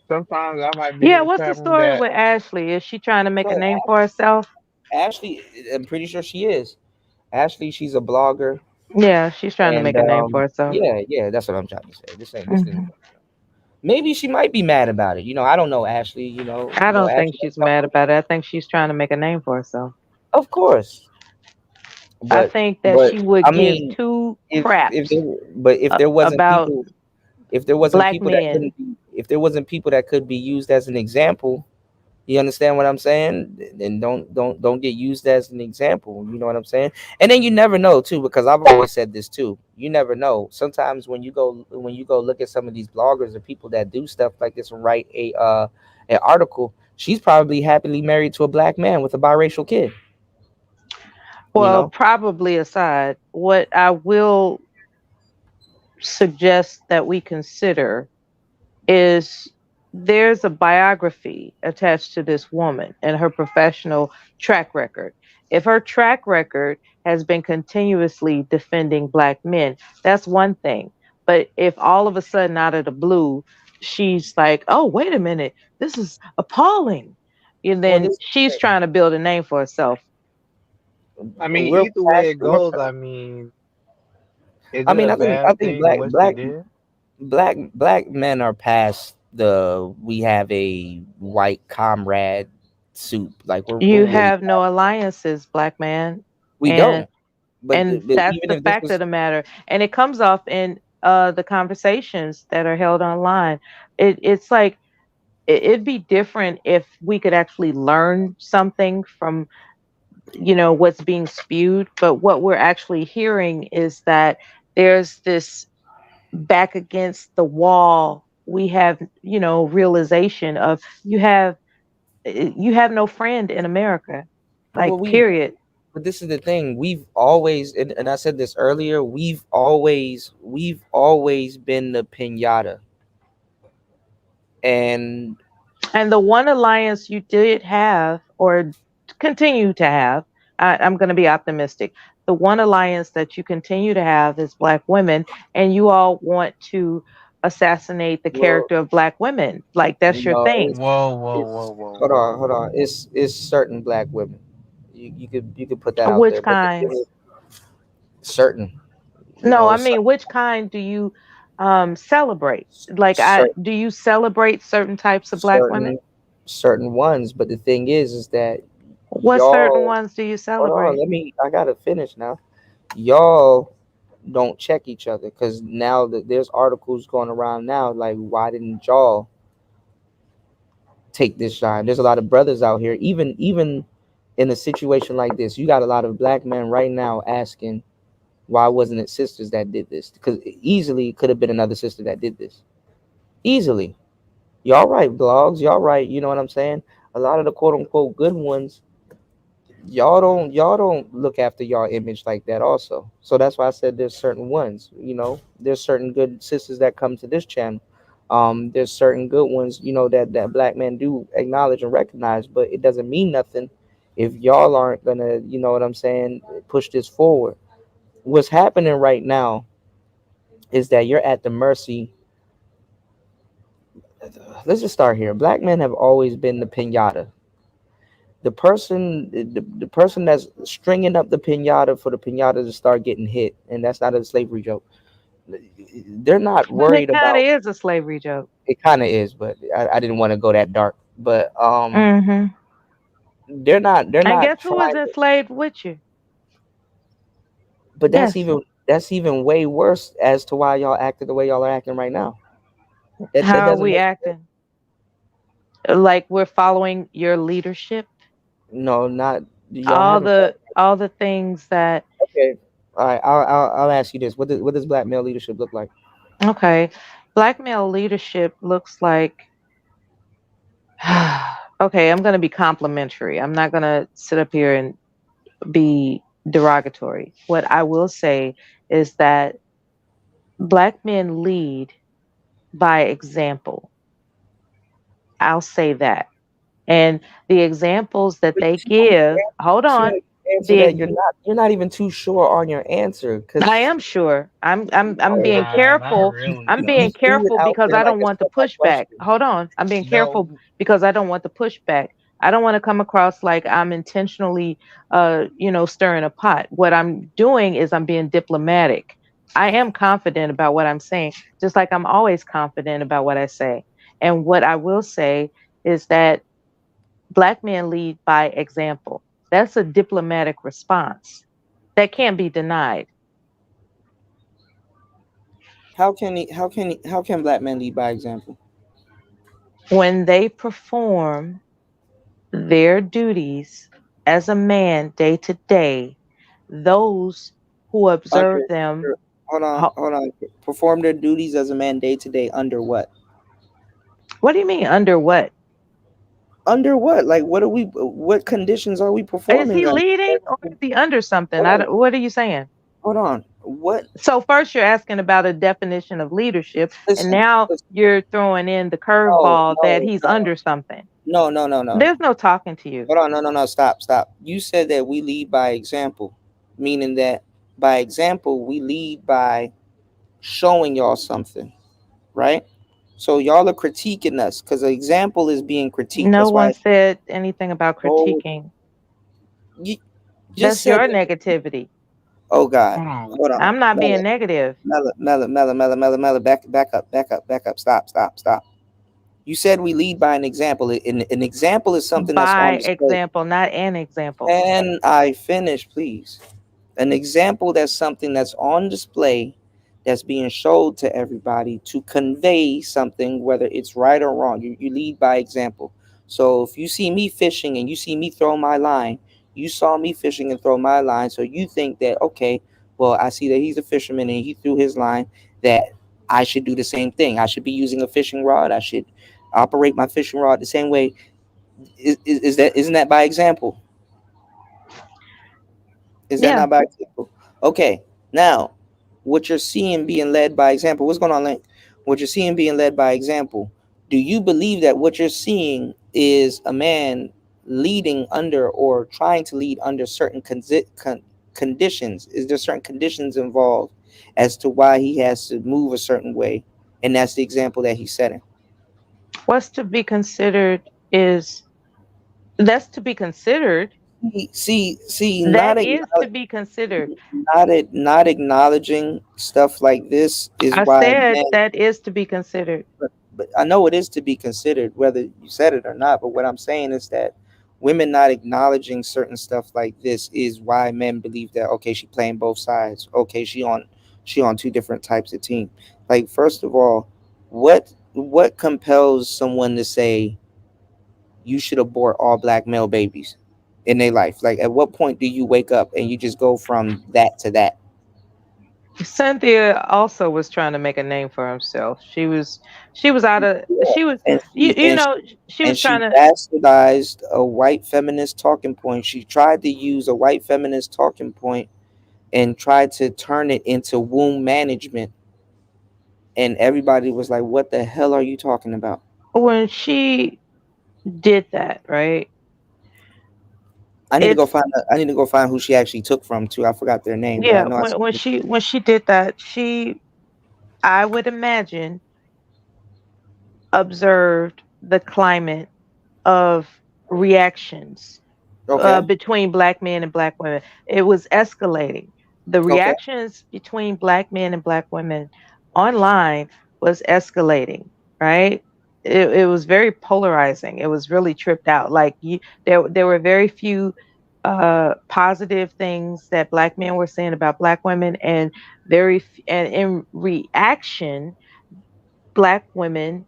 Sometimes I might be Yeah, in a what's the chat room story that with Ashley? Is she trying to make a So name for herself? Ashley, I'm pretty sure she is. Ashley, she's a blogger, Yeah, she's trying to and make a name for herself. yeah, that's what I'm trying to say. This isn't. Hmm. Maybe she might be mad about it. I don't know Ashley. I don't think Ashley. she's mad about it. I think she's trying to make a name for herself. Of course, I but think that but she would I give mean, two if craps there, but if there wasn't about people, if there wasn't black people that men. couldn't be, if there wasn't people that could be used as an example, you understand what I'm saying? Then don't get used as an example. You know what I'm saying? And then you never know too, because I've always said this too. You never know. Sometimes when you go look at some of these bloggers or people that do stuff like this and write an article, she's probably happily married to a black man with a biracial kid. You Well, know? probably aside, what I will suggest that we consider is there's a biography attached to this woman and her professional track record. If her track record has been continuously defending black men. That's one thing. But if all of a sudden, out of the blue, she's like, "Oh, wait a minute, this is appalling," and Well, then this she's trying to build a name for herself. I mean, we're either way past. it goes, I mean, is I it mean, a I bad think thing what she did? black men are past the we have a white comrade soup. Like we're You way have no alliances, black man, we and don't. But that's even the if this fact of was the matter, and it comes off in the conversations that are held online. It's like it'd be different if we could actually learn something from what's being spewed, but what we're actually hearing is that there's this back against the wall. We have realization of you have no friend in America, well like we period. but this is the thing. We've always and I said this earlier, we've always been the pinata. And And the one alliance you did have, or continue to have, I'm going to be optimistic. The one alliance that you continue to have is black women, and you all want to assassinate the well, character of black women. Like that's your no, thing. Whoa, whoa, whoa, it's whoa, hold whoa, on, hold whoa, on. whoa. It's certain black women. You could put that out Which there, but the kind? thing is certain, No, I certain, mean, which kind do you celebrate? Like, certain, do you celebrate certain types of black women? certain, certain ones. But the thing is that What certain y'all, ones do you hold on, celebrate? I gotta finish now. Y'all don't check each other because now that there's articles going around now, like why didn't y'all take this shine? There's a lot of brothers out here, even in a situation like this. You got a lot of black men right now asking why wasn't it sisters that did this? Because easily it could have been another sister that did this. Easily. Y'all right, blogs. Y'all right. You know what I'm saying? A lot of the quote unquote good ones, y'all don't look after y'all image like that also. So that's why I said there's certain ones. There's certain good sisters that come to this channel. There's certain good ones, that black men do acknowledge and recognize, but it doesn't mean nothing if y'all aren't gonna, you know what I'm saying, push this forward. What's happening right now is that you're at the mercy. Let's just start here. Black men have always been the pinata. The person that's stringing up the pinata for the pinata to start getting hit, and that's not a slavery joke. They're not But it worried kind of about. is a slavery joke. It kind of is, but I didn't want to go that dark. But Hmm. they're And not guess who was trying to. enslaved with you? But Yes. that's even way worse as to why y'all acting the way y'all are acting right now. That How are doesn't we make acting? Like we're following your leadership? no, not y'all All haven't. the things that Okay. All right. I'll ask you this. What does black male leadership look like? okay, black male leadership looks like okay, I'm going to be complimentary. I'm not going to sit up here and be derogatory. What I will say is that black men lead by example. I'll say that. And the examples that But they you see how give, hold see how on. you answer that The you're not even too sure on your answer I because am sure. I'm being Nah, not careful. really. I'm you being threw it careful out because there I like don't it's want the not my pushback. question. Hold on. I'm being careful No, because I don't want the pushback. I don't want to come across like I'm intentionally stirring a pot. What I'm doing is I'm being diplomatic. I am confident about what I'm saying, just like I'm always confident about what I say. And what I will say is that black men lead by example. That's a diplomatic response that can't be denied. How can black men lead by example? When they perform their duties as a man day to day, those who observe Under, them, ho- hold on. Perform their duties as a man day to day under what? what do you mean under what? Under what? Like what conditions are we Is performing he under? leading or is he under something? Hold on, What are you saying? hold on. What? So first you're asking about a definition of leadership, and Listen, now listen. you're throwing in the No, curveball that no, he's no, under something. no, no, no, no. There's no talking to you. Hold on, no, no, no. Stop, stop. You said that we lead by example. meaning that by example, we lead by showing y'all something, right? So y'all are critiquing us because the example is being critiqued. No That's one why. said anything about Oh, critiquing. you just That's said your that. negativity. Oh God, Hold on. hold on, I'm not Mela, being negative. Mela, back up, stop. You said we lead by an example. An example is something that's on By display. example, not an example. Can I finish, please? An example that's something that's on display, that's being showed to everybody to convey something, whether it's right or wrong. You lead by example. So if you see me fishing and you see me throw my line, you saw me fishing and throw my line, so you think that, okay, well, I see that he's a fisherman and he threw his line, that I should do the same thing. I should be using a fishing rod. I should operate my fishing rod the same way. Isn't that by example? Is that Yeah. not by example? Okay. Now, what you're seeing being led by example, what's going on, Link? What you're seeing being led by example, do you believe that what you're seeing is a man leading under or trying to lead under certain conditions? Is there certain conditions involved as to why he has to move a certain way? And that's the example that he's setting. What's to be considered is that's to be considered. Not That is to be considered. not acknowledging stuff like this is I why said men. that is to be considered. But I know it is to be considered, whether you said it or not. But what I'm saying is that women not acknowledging certain stuff like this is why men believe that, okay, she playing both sides. Okay, she on two different types of team. Like, first of all, what compels someone to say you should abort all black male babies in their life? Like, at what point do you wake up and you just go from that to that? Cynthia also was trying to make a name for herself. She was out of Yeah. she was And you, she you and know she and was trying she to bastardized a white feminist talking point. She tried to use a white feminist talking point and tried to turn it into womb management. And everybody was like, "What the hell are you talking about?" when she did that, right? It's I need to go find who she actually took from too. I forgot their name, but I yeah, know I when said, when she did that, she I would imagine observed the climate of reactions okay, between black men and black women. It was escalating. The okay, reactions between black men and black women online was escalating, right? It was very polarizing. It was really tripped out. Like there were very few positive things that black men were saying about black women, and and in reaction black women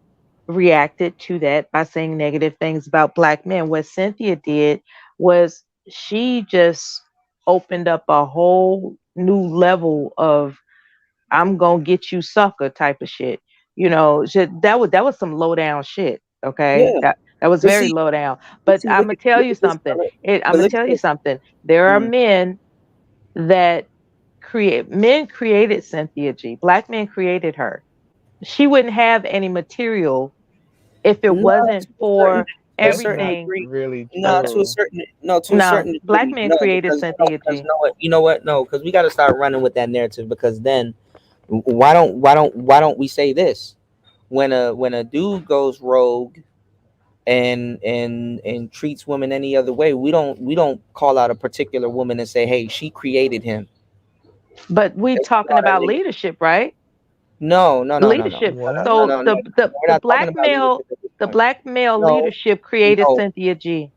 reacted to that by saying negative things about black men. What Cynthia did was she just opened up a whole new level of I'm gonna get you sucker type of shit. That was some low down shit. Okay, yeah. that was But very see, low down. But I'm gonna tell look you at this, something. I'm but gonna look at tell you this. something. There are Mm, that men created Cynthia G. Black men created her. She wouldn't have any material if it not wasn't to a certain for to a That's certain not everything. degree. really No, to a true. certain no, to a No, certain black degree. men No, created because no, Cynthia because G. you know what? No, because we got to start running with that narrative. Because then, why don't we say this? When a dude goes rogue and treats women any other way, we don't call out a particular woman and say, hey, she created him. But we That's talking not a about nigga. leadership, right? No, no, no, no, no, Leadership. What? no, So no, no, no. the We're not talking black about male leadership at this the point. black male No, leadership created no, Cynthia G.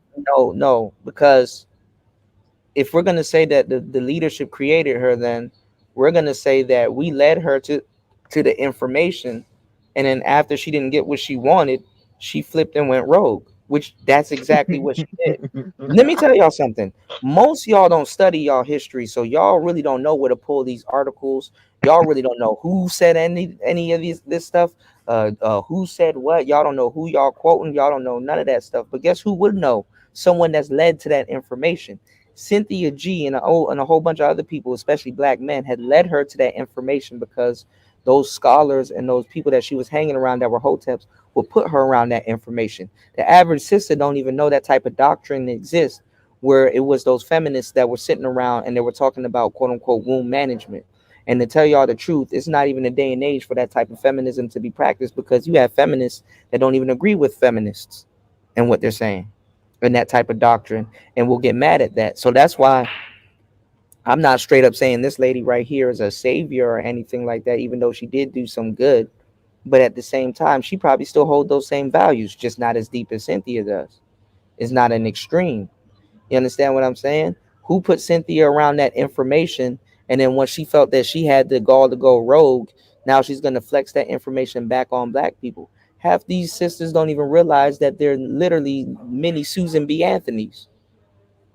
no, because if we're gonna say that the leadership created her, then we're gonna say that we led her to the information, and then after she didn't get what she wanted, she flipped and went rogue. Which that's exactly what she did. Let me tell y'all something. Most y'all don't study y'all history, so y'all really don't know where to pull these articles. Y'all really don't know who said any of this stuff. Who said what? Y'all don't know who y'all quoting. Y'all don't know none of that stuff. But guess who would know? Someone that's led to that information. Cynthia G and a whole bunch of other people, especially black men, had led her to that information because those scholars and those people that she was hanging around that were hoteps would put her around that information. The average sister don't even know that type of doctrine exists where it was those feminists that were sitting around and they were talking about quote unquote womb management. And to tell y'all the truth, it's not even a day and age for that type of feminism to be practiced, because you have feminists that don't even agree with feminists and what they're saying and that type of doctrine, and will get mad at that. So that's why I'm not straight up saying this lady right here is a savior or anything like that, even though she did do some good. But at the same time, she probably still hold those same values, just not as deep as Cynthia does. It's not an extreme. You understand what I'm saying? Who put Cynthia around that information? And then once she felt that she had the gall to go rogue, now she's going to flex that information back on black people. Half these sisters don't even realize that they're literally mini Susan B. Anthony's.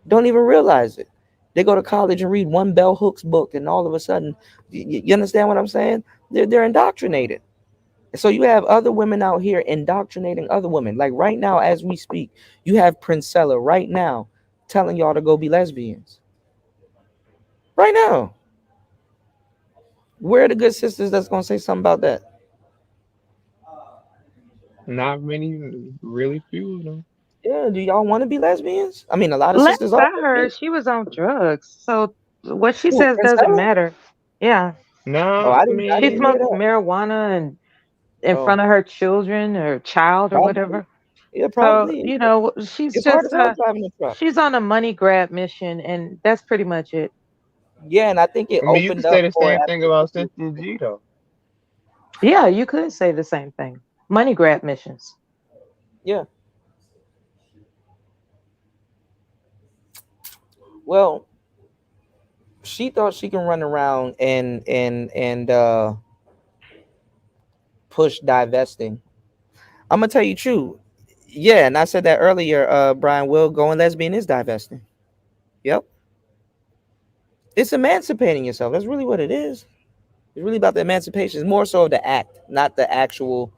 Don't even realize it. They go to college and read one Bell Hooks book, and all of a sudden, you understand what I'm saying? They're indoctrinated. So you have other women out here indoctrinating other women. Like right now, as we speak, you have Princella right now telling y'all to go be lesbians. Right now. Where are the good sisters that's gonna say something about that? Not many, really few of them. Yeah, do y'all want to be lesbians? I mean, a lot of Last sisters are. I heard, she was on drugs. So what she Who, says doesn't Princella? matter. Yeah. Oh, No, I I She didn't hear smokes mean, that. marijuana and in Oh, front of her children or child or probably. whatever. Yeah, So, probably. she's It's hard as just hell driving a truck. she's on a money grab mission, and that's pretty much it. Yeah, and I think it I mean, you could opened say up the for same thing about after. Cynthia G though. Yeah, you could say the same thing. Money grab missions. Yeah. Well, she thought she can run around and push divesting. I'm gonna tell you true. Yeah, and I said that earlier, Brian Will, going lesbian is divesting. Yep. It's emancipating yourself. That's really what it is. It's really about the emancipation. It's more so of the act, not the actual,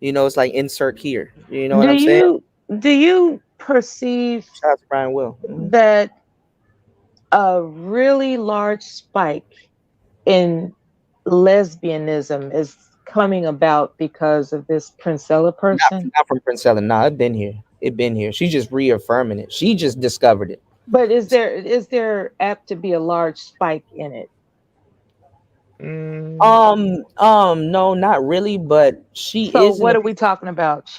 it's like insert here. You know what Do I'm saying? you do you perceive Shout out to Brian Will. that a really large spike in lesbianism is coming about because of this Princella person? Not from Princella. Nah, it been here. It been here. She's just reaffirming it. She just discovered it. But is there apt to be a large spike in it? Mm, No, not really, but So what are we talking about?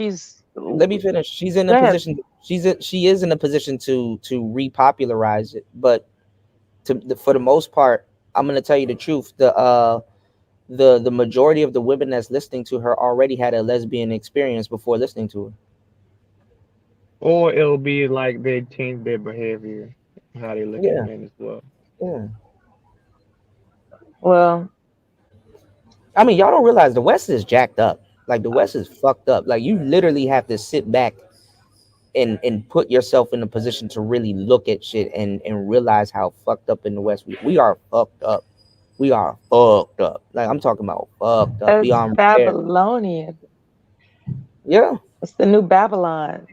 let me finish. She's in a Go ahead. position. She is in a position to repopularize it, but for the most part, I'm gonna tell you the truth. The majority of the women that's listening to her already had a lesbian experience before listening to her. or it'll be like they change their behavior, how they look at Yeah, men as well. yeah. Well, I mean, y'all don't realize the West is jacked up. Like the West is fucked up. Like you literally have to sit back and put yourself in a position to really look at shit and realize how fucked up in the West we are fucked up. We are fucked up. Like I'm talking about fucked up it's beyond repair. Babylonian. Yeah. It's the new Babylon.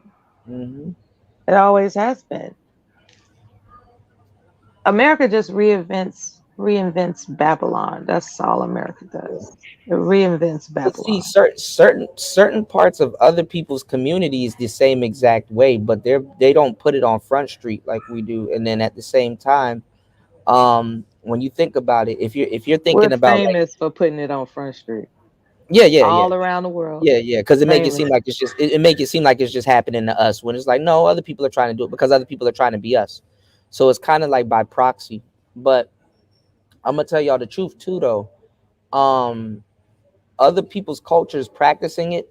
Hmm. It always has been. America just reinvents Babylon. That's all America does. It reinvents But see, Babylon. certain parts of other people's communities the same exact way, but they don't put it on Front Street like we do. And then at the same time, when you think about it, if you're We're thinking about like, famous for putting it on Front Street yeah, yeah, yeah, all around the world. yeah, because it make it seem Famous. like it make it seem like it's just happening to us when it's like no, other people are trying to do it because other people are trying to be us. So it's kind of like by proxy. But I'm gonna tell y'all the truth too, though. Um, Other people's cultures practicing it,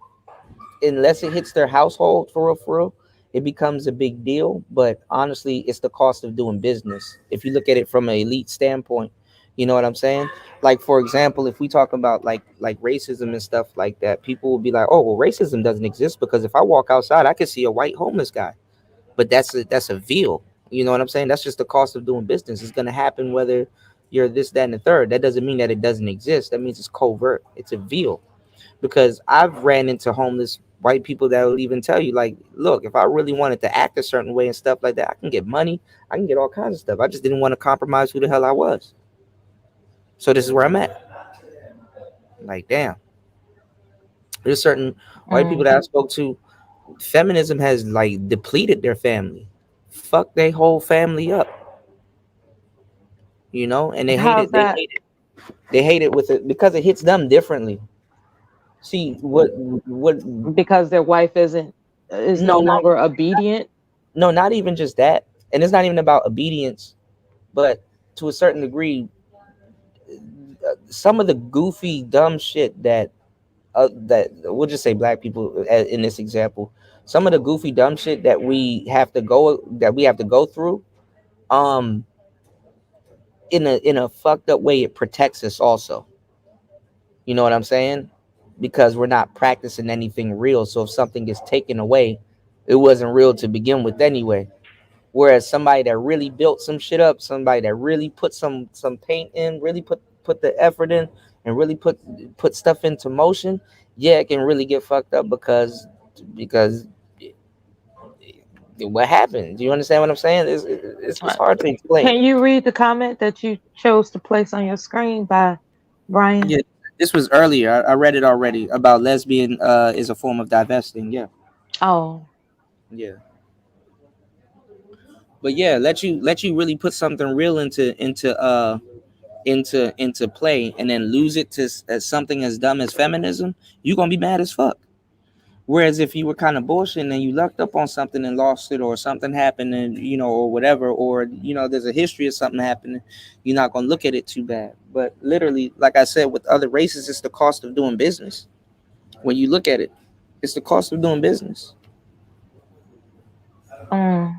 unless it hits their household for real, it becomes a big deal. But honestly, it's the cost of doing business. If you look at it from an elite standpoint, you know what I'm saying? Like for example, if we talk about like racism and stuff like that, people will be like, "Oh, well, racism doesn't exist because if I walk outside, I can see a white homeless guy." But that's a veil. You know what I'm saying? That's just the cost of doing business. It's gonna happen whether you're this, that, and the third. That doesn't mean that it doesn't exist. That means it's covert. It's a veil because I've ran into homeless white people that will even tell you, like, look, if I really wanted to act a certain way and stuff like that, I can get money, I can get all kinds of stuff. I just didn't want to compromise who the hell I was. So this is where I'm at. Like, damn, there's certain white people that I Mhm. spoke to. Feminism has like depleted their family. fuck their whole family up, and they hate How's it. They that? hate it. They hate it with it because it hits them differently. See what? Because their wife is No, no not longer obedient. no, not even just that, and it's not even about obedience, but to a certain degree, some of the goofy dumb shit that we'll just say black people in this example, some of the goofy dumb shit that we have to go through, um, in a fucked up way, it protects us also. You know what I'm saying? Because we're not practicing anything real. So if something gets taken away, it wasn't real to begin with anyway. Whereas somebody that really built some shit up, somebody that really put some paint in, really put the effort in, and really put stuff into motion, yeah, it can really get fucked up because what happened? Do you understand what I'm saying? It's Uh, hard to explain. Can you read the comment that you chose to place on your screen by Brian? Yeah, this was earlier. I read it already about lesbian is a form of divesting. Yeah, Oh, yeah. But yeah, let you really put something real into play, and then lose it to something as dumb as feminism. You gonna be mad as fuck. Whereas if you were kind of bullshitting and you lucked up on something and lost it, or something happened, and or whatever, or there's a history of something happening, you're not gonna look at it too bad. But literally, like I said, with other races, it's the cost of doing business. When you look at it, it's the cost of doing business. mm.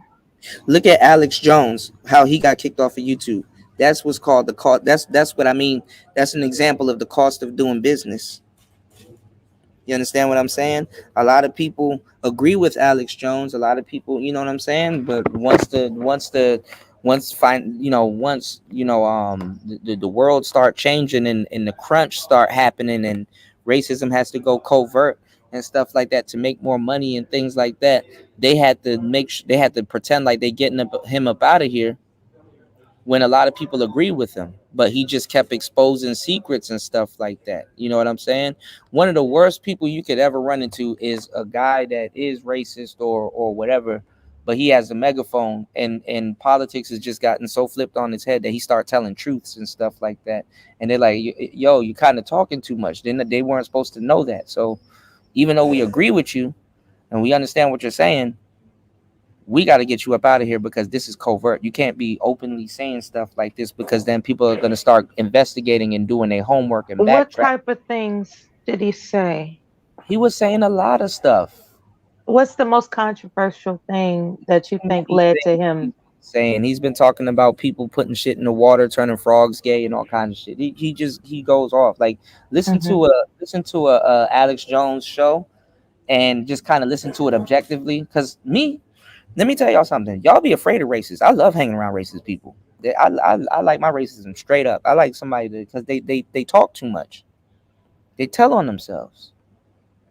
Look at Alex Jones, how he got kicked off of YouTube. That's what's called the cost. That's what I mean. That's an example of the cost of doing business. You understand what I'm saying? A lot of people agree with Alex Jones. A lot of people, you know what I'm saying. But once the world start changing, and the crunch start happening, and racism has to go covert and stuff like that to make more money and things like that, they had to pretend like they getting him up out of here, when a lot of people agree with him, but he just kept exposing secrets and stuff like that. You know what I'm saying? One of the worst people you could ever run into is a guy that is racist or whatever, but he has a megaphone, and politics has just gotten so flipped on his head that he start telling truths and stuff like that. And they're like, yo, you kind of talking too much. Then they weren't supposed to know that. So even though we agree with you and we understand what you're saying, we got to get you up out of here because this is covert. You can't be openly saying stuff like this, because then people are going to start investigating and doing their homework and What backtrack. type of things did he say? He was saying a lot of stuff. What's the most controversial thing that you think He's led to him? he's been talking about people putting shit in the water, turning frogs gay, and all kinds of shit. He goes off. Like, listen Hmm. to a Alex Jones show, and just kind of listen to it objectively. Because let me tell y'all something. Y'all be afraid of racists. I love hanging around racist people. I like my racism straight up. I like somebody because they talk too much. They tell on themselves.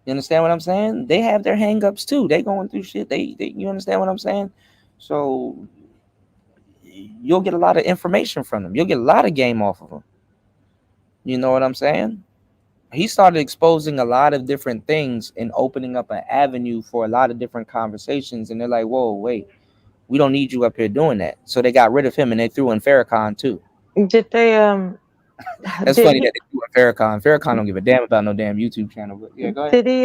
You understand what I'm saying? They have their hangups too. They going through shit. You understand what I'm saying? So you'll get a lot of information from them. You'll get a lot of game off of them. You know what I'm saying? He started exposing a lot of different things and opening up an avenue for a lot of different conversations. And they're like, whoa, wait, we don't need you up here doing that. So they got rid of him, and they threw in Farrakhan too. Did they That's did funny he that they threw in Farrakhan. Farrakhan don't give a damn about no damn YouTube channel. But yeah, go ahead. did he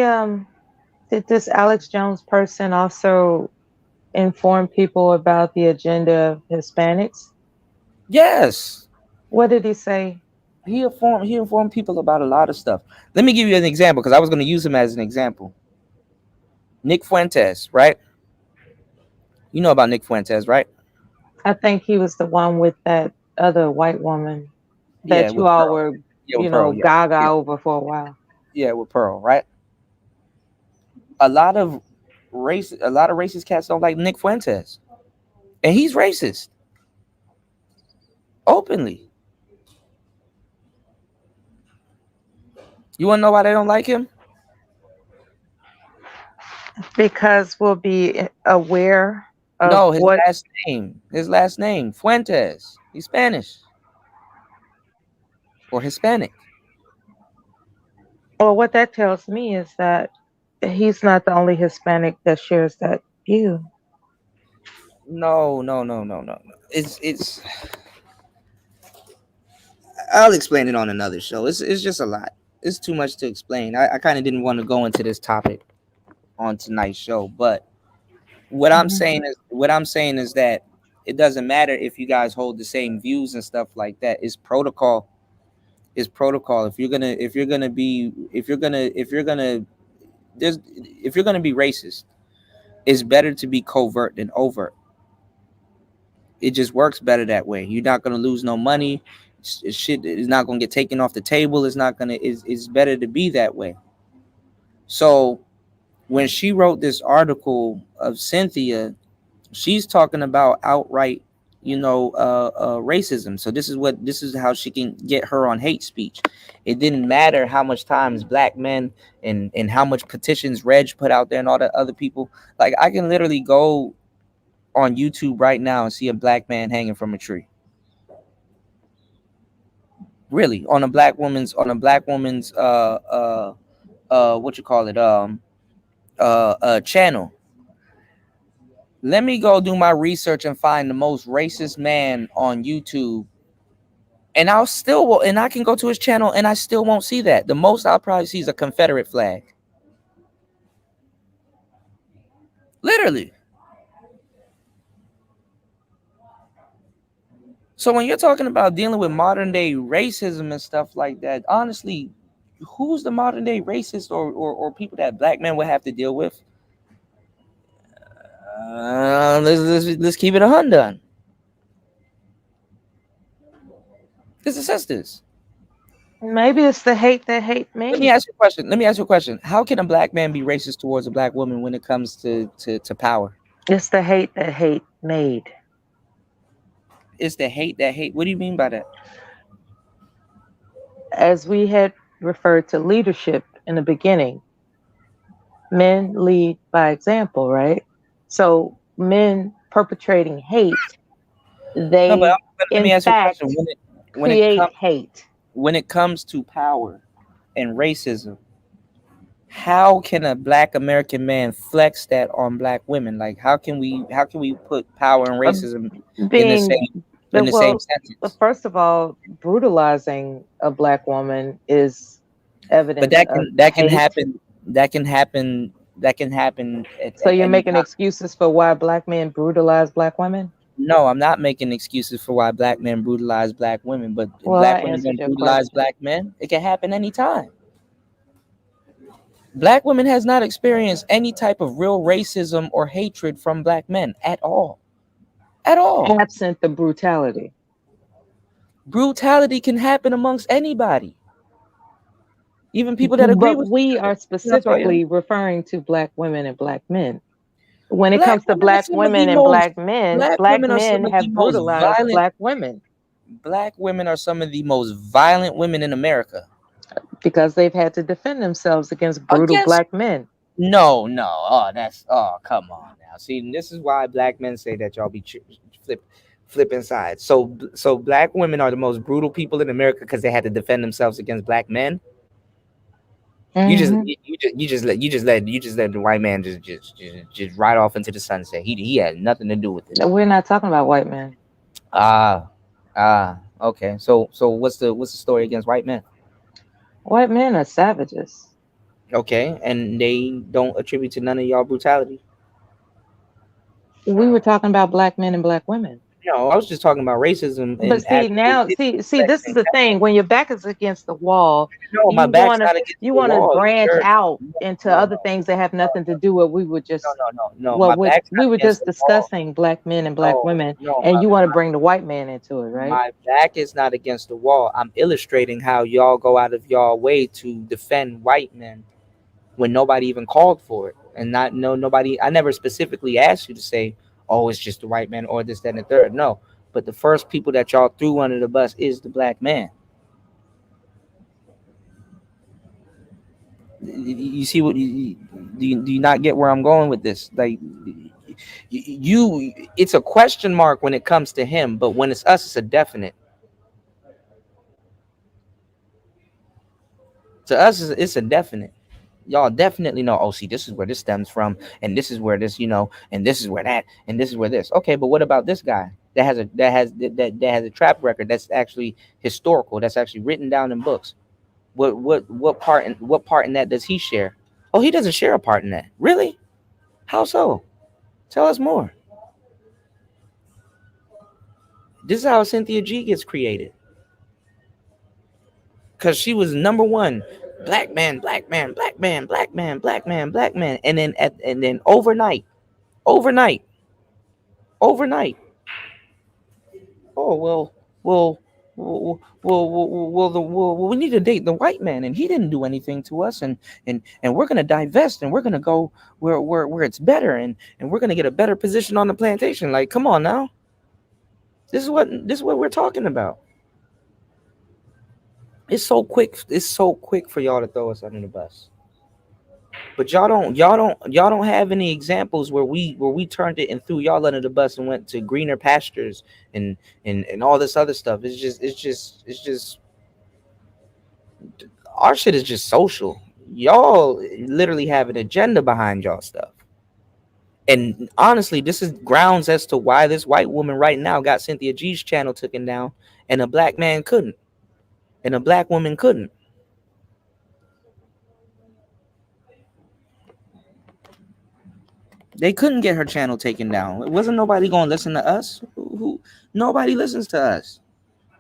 did this Alex Jones person also inform people about the agenda of Hispanics? Yes, What did he say? he informed people about a lot of stuff. Let me give you an example, because I was going to use him as an example. Nick Fuentes, right? You know about Nick Fuentes, right? I think he was the one with that other white woman Yeah, that you with all Pearl. were, Yeah, with Pearl. Yeah, gaga yeah, over for a while. yeah, with Pearl, right? A lot of racist cats don't like Nick Fuentes, and he's racist openly. You want to know why they don't like him? Because we'll be aware of No, what. his last name, Fuentes. He's Spanish or Hispanic. Well, what that tells me is that he's not the only Hispanic that shares that view. No, no, no, no, no, no. It's. I'll explain it on another show. It's just a lot. It's too much to explain. I kind of didn't want to go into this topic on tonight's show, but what I'm saying is that it doesn't matter if you guys hold the same views and stuff like that. It's protocol. It's protocol. If you're gonna be racist, it's better to be covert than overt. It just works better that way. You're not gonna lose no money. Shit is not gonna get taken off the table. It's not gonna. It's better to be that way. So when she wrote this article of Cynthia, she's talking about outright, racism. So this is how she can get her on hate speech. It didn't matter how much times black men and how much petitions Reg put out there and all the other people. Like I can literally go on YouTube right now and see a black man hanging from a tree. Really, on a black woman's what you call it channel. Let me go do my research and find the most racist man on YouTube, and I can go to his channel and I still won't see that. The most I'll probably see is a Confederate flag. Literally. So when you're talking about dealing with modern day racism and stuff like that, honestly, who's the modern day racist or people that black men would have to deal with? Let's keep it 100. It's the sisters. Maybe it's the hate that hate Let me me. ask you a question. How can a black man be racist towards a black woman when it comes to power? It's the hate that hate made. It's the hate that hate. What do you mean by that? As we had referred to leadership in the beginning, men lead by example, right? So men perpetrating hate, No, they but let in me ask you a question. fact When it create comes hate. when it comes to power and racism, how can a black American man flex that on black women? Like how can we put power and Uh, racism in the being same in but the same well, sentence? first of all, brutalizing a black woman is But evidence that of can that can hate. happen. That can happen. That can happen So at you're any making time. excuses for why black men brutalize black women? No, I'm not making excuses for why black men brutalize black women, but if Well, I black women answered don't your brutalize question. black men, it can happen anytime. Black women has not experienced any type of real racism or hatred from black men at all. At all. Absent the brutality. Brutality can happen amongst anybody, even people that agree But with each we other. are That's all you. specifically referring to black women and black men. When it Black comes to women are black some of the women and most black black women are men some of the have most brutalized violent black women black women are some of the most violent women in America. because they've had to defend themselves against brutal Against black men. no. Come on now. See, this is why black men say that y'all be flip flipping sides. So black women are the most brutal people in America because they had to defend themselves against black men. Hmm. You just let the white man just ride off into the sunset. He had nothing to do with it. We're not talking about white men. Ah, okay. So what's the story against white men? White men are savages. Okay, and they don't attribute to none of y'all brutality. We were talking about black men and black women. No, I was just talking about racism But and see actual now, see, at the this is same the thing. time. When your back is against the wall, No, my back's not against you the wanna wall. You branch sure? out No, into no, other no, things that have no, nothing to do with we were no, just no, no, no. well, My what back's we not were against just the wall. discussing black men and black No, women, no, and you want to bring the white man into it, right? my back is not against the wall. I'm illustrating how y'all go out of y'all way to defend white men when nobody even called for it, and not no nobody. I never specifically asked you to say, "Oh, it's just the white man" or this, that, and the third. No, but the first people that y'all threw under the bus is the black man. You see what do you not get where I'm going with this? Like it's a question mark when it comes to him, but when it's us, it's a definite. To us, it's a definite. Y'all definitely know, oh, see, this is where this stems from, and this is where this, and this is where that, and this is where this. Okay, but what about this guy that has a track record that's actually historical, that's actually written down in books? What part in that does he share? Oh, he doesn't share a part in that. Really? How so? Tell us more. This is how Cynthia G gets created. Because she was number one, black man, black man, black man, black man, black man, black man. And then overnight, overnight. Oh well, we need to date the white man, and he didn't do anything to us, and we're gonna divest, and we're gonna go where it's better, and we're gonna get a better position on the plantation. Like, come on now. This is what we're talking about. It's so quick. It's so quick for y'all to throw us under the bus. But y'all don't have any examples where we turned it and threw y'all under the bus and went to greener pastures and all this other stuff. It's just our shit is just social. Y'all literally have an agenda behind y'all stuff. And honestly, this is grounds as to why this white woman right now got Cynthia G's channel taken down, and a black man couldn't, and a black woman couldn't. They couldn't get her channel taken down. It wasn't nobody going to listen to us. Nobody listens to us.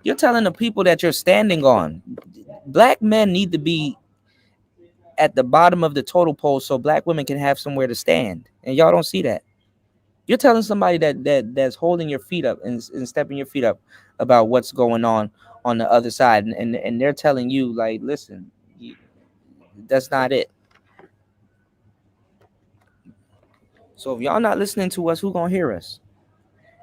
You're telling the people that you're standing on. Black men need to be at the bottom of the total pole so black women can have somewhere to stand. And y'all don't see that. You're telling somebody that's holding your feet up and stepping your feet up about what's going on the other side. And they're telling you, like, listen, that's not it. So if y'all not listening to us, who gonna hear us?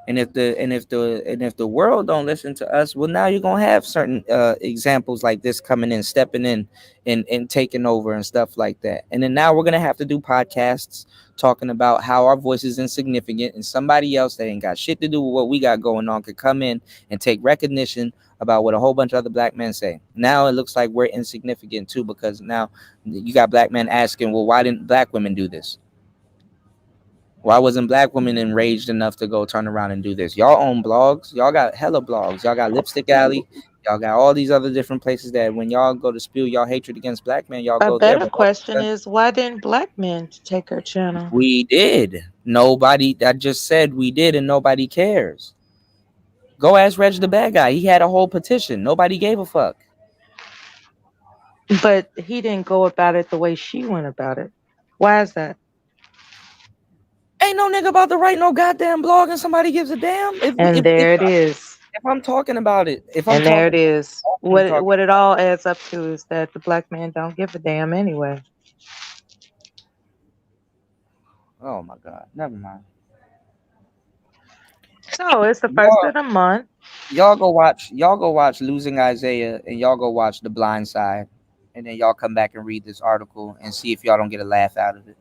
And if the world don't listen to us, well, now you're gonna have certain examples like this coming in, stepping in, and taking over and stuff like that. And then now we're gonna have to do podcasts talking about how our voice is insignificant, and somebody else that ain't got shit to do with what we got going on could come in and take recognition about what a whole bunch of other black men say. Now it looks like we're insignificant too, because now you got black men asking, well, why didn't black women do this? Why wasn't black women enraged enough to go turn around and do this? Y'all own blogs. Y'all got hella blogs. Y'all got Lipstick Alley. Y'all got all these other different places that when y'all go to spew y'all hatred against black men, y'all A go there. better But question is, why didn't black men take her channel? we did. Nobody. I just said we did, and nobody cares. Go ask Reg the bad guy. He had a whole petition. Nobody gave a fuck. But he didn't go about it the way she went about it. Why is that? Ain't no nigga about to write no goddamn blog and somebody gives a damn. And there it is. If I'm talking about it, And there it is. What talking- it all adds up to is that the black man don't give a damn anyway. Oh my God, never mind. So it's the first of the month. Y'all go watch Losing Isaiah, and y'all go watch The Blind Side, and then y'all come back and read this article and see if y'all don't get a laugh out of it.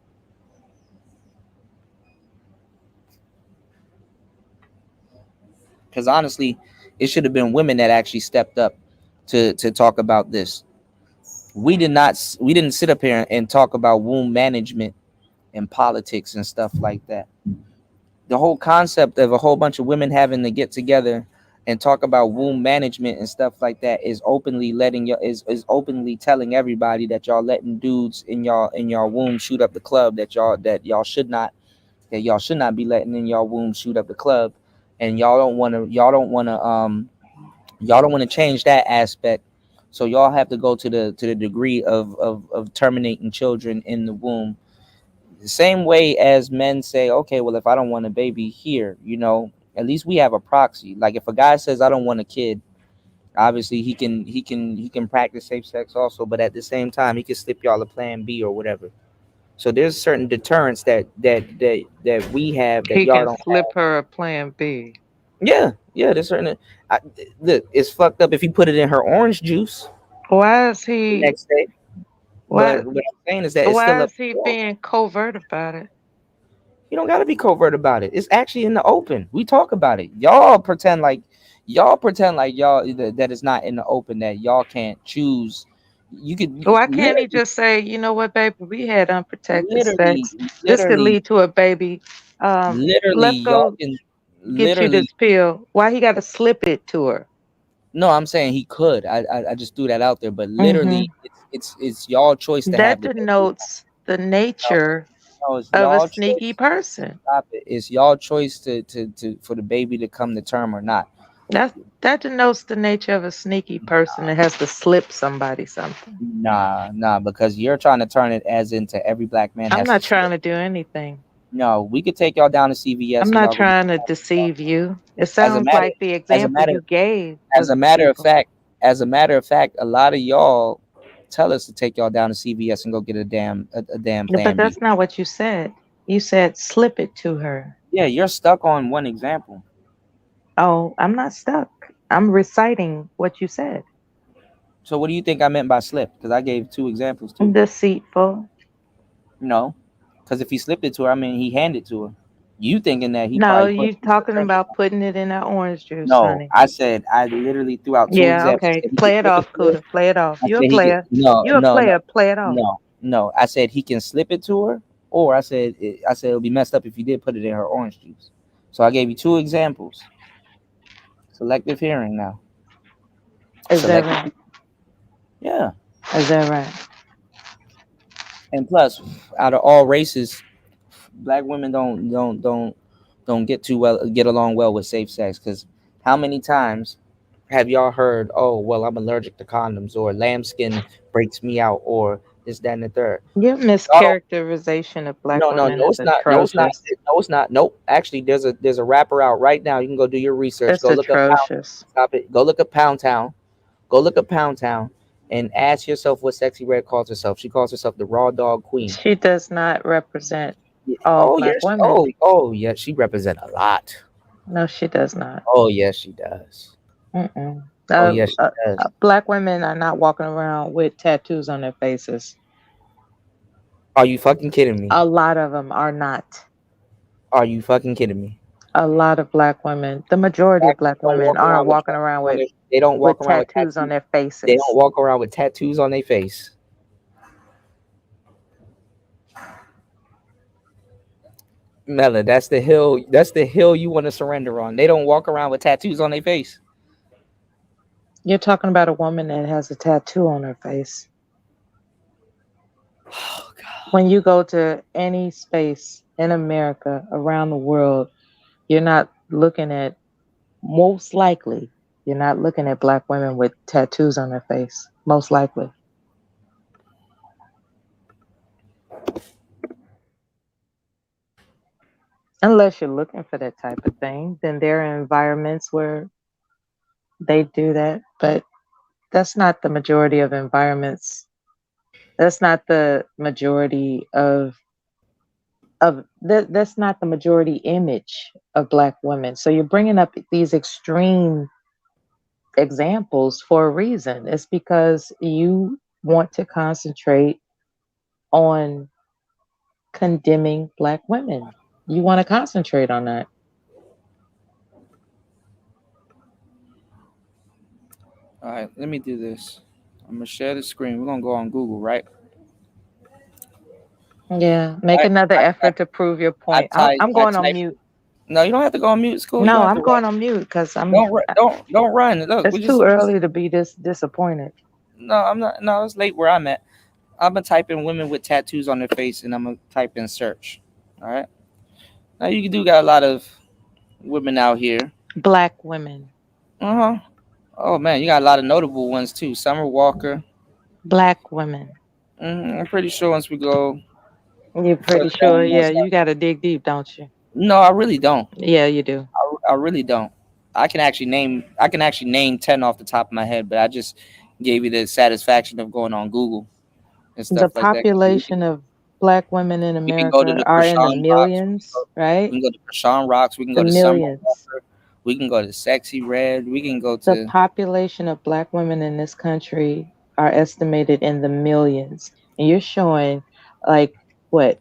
Because honestly, it should have been women that actually stepped up to talk about this. We didn't sit up here and talk about womb management and politics and stuff like that. The whole concept of a whole bunch of women having to get together and talk about womb management and stuff like that is openly openly telling everybody that y'all letting dudes in y'all womb shoot up the club, that y'all should not be letting in y'all womb shoot up the club, and y'all don't want to change that aspect. So y'all have to go to the degree of terminating children in the womb. The same way as men say, okay, well, if I don't want a baby here, at least we have a proxy. Like if a guy says I don't want a kid, obviously he can practice safe sex also, but at the same time he can slip y'all a plan B or whatever. So there's certain deterrents that we have that He y'all can don't slip have. her a plan B. Yeah, there's certain. Look, it's fucked up if he put it in her orange juice Why is the he? next day. Why? But what I'm saying is that it's Why still is he being covert about it? You don't got to be covert about it. It's actually in the open. We talk about it. Y'all pretend like y'all that it's not in the open, that y'all can't choose, You could Why can't he literally, just say, you know what, baby, we had unprotected literally, sex. This could literally, lead to a baby. literally, Let's y'all go can get you literally. this pill. Why he got to slip it to her? No, I'm saying he could. I just threw that out there, but Hmm. literally, it's y'all choice to have That the baby. denotes the No, nature no, it's of a y'all sneaky choice. person. Stop it. It's y'all choice to for the baby to come to term or not. That denotes the nature of a sneaky person that has to slip somebody something. Nah, because you're trying to turn it as into every black man I'm has not to trying slip. to do anything. No, we could take y'all down to CVS I'm and not y'all go get trying to deceive you. It as a sounds matter like the as a example matter you gave as was a matter of people. fact, a lot of y'all tell us to take y'all down to CVS and go get a damn But plan B. that's not what you said. You said slip it to her. Yeah, you're stuck on one example. Oh, I'm not stuck. I'm reciting what you said. So what do you think I meant by slip? Because I gave two examples too. Deceitful. No, because if he slipped it to her, I mean he handed it to her. You thinking that he No, probably put you talking about putting it in that orange juice, No, honey. I said I literally threw out two Yeah, examples. I okay. said he can Play it slip it off, to her. Cuda. Play it off. I You a said he can player. no You a no no player. Play it off. no. I said he can slip it to her, or I said it'll be messed up if you did put it in her orange juice. So I gave you two examples. Selective hearing now. Is that Selective, right? yeah. Is that right? And plus, out of all races, black women don't get along well with safe sex. Because how many times have y'all heard, oh well, I'm allergic to condoms, or lambskin breaks me out, or this, that, and the third. Your Y'all don't. mischaracterization of black women No, is it's not. No, it's not. atrocious. No, it's not. Nope. Actually, there's a rapper out right now. You can go do your research. It's Go look up Pound. atrocious. Stop it. Go look up Pound Town. Go look up Pound Town, and ask yourself what Sexy Red calls herself. She calls herself the Raw Dog Queen. She does not represent Yeah. all Oh black yes. women. Oh yeah. She represent a lot. No, she does not. Oh yes, she does. Mm-mm. Oh yes, she does. Black women are not walking around with tattoos on their faces. Are you fucking kidding me? A lot of them are not. Are you fucking kidding me? A lot of black women, the majority of Black black don't women walk aren't around with walking tattoos around on their. They don't walk with around with tattoos on tattoos. their They don't faces. walk around with tattoos on their face. Mela, that's the hill. That's the hill you want to surrender on. They don't walk around with tattoos on their face. You're talking about a woman that has a tattoo on her face. Oh God. When you go to any space in America, around the world, you're not looking at, most likely, you're not looking at black women with tattoos on their face. Most likely. Unless you're looking for that type of thing, then there are environments where they do that. But that's not the majority of environments. That's not the majority that's not the majority image of black women. So you're bringing up these extreme examples for a reason. It's because you want to concentrate on condemning black women. You want to concentrate on that. All right, let me do this. I'm gonna share the screen. We're gonna go on Google, right? Yeah, make I another I effort to prove your I point. I'm, type I'm I going on type. mute. No, you don't have to go on mute. School. You don't No, have to I'm run. going on mute because I'm. Don't run. Look, It's too early to be this disappointed. no. I'm not. No, it's late where I'm at. I'm gonna type in women with tattoos on their face, and I'm gonna type in search. All right. Now you do got a lot of women out here. Black women. Uh huh. Oh man, you got a lot of notable ones too. Summer Walker. Black women. I'm pretty sure once we go You're further pretty down sure? the Yeah, list. you got to dig deep, don't you? No, I really don't. Yeah, you do. I really don't. I can actually name 10 off the top of my head, but I just gave you the satisfaction of going on Google and The stuff like that. population of black women in We can go to America the are in the Krishan Rocks. millions, right? We can go to Krishan Rocks. We can The go to Summer millions. Walker. We can go to Sexy Red. We can go The to population of black women in this country are estimated in the millions. And you're showing like what?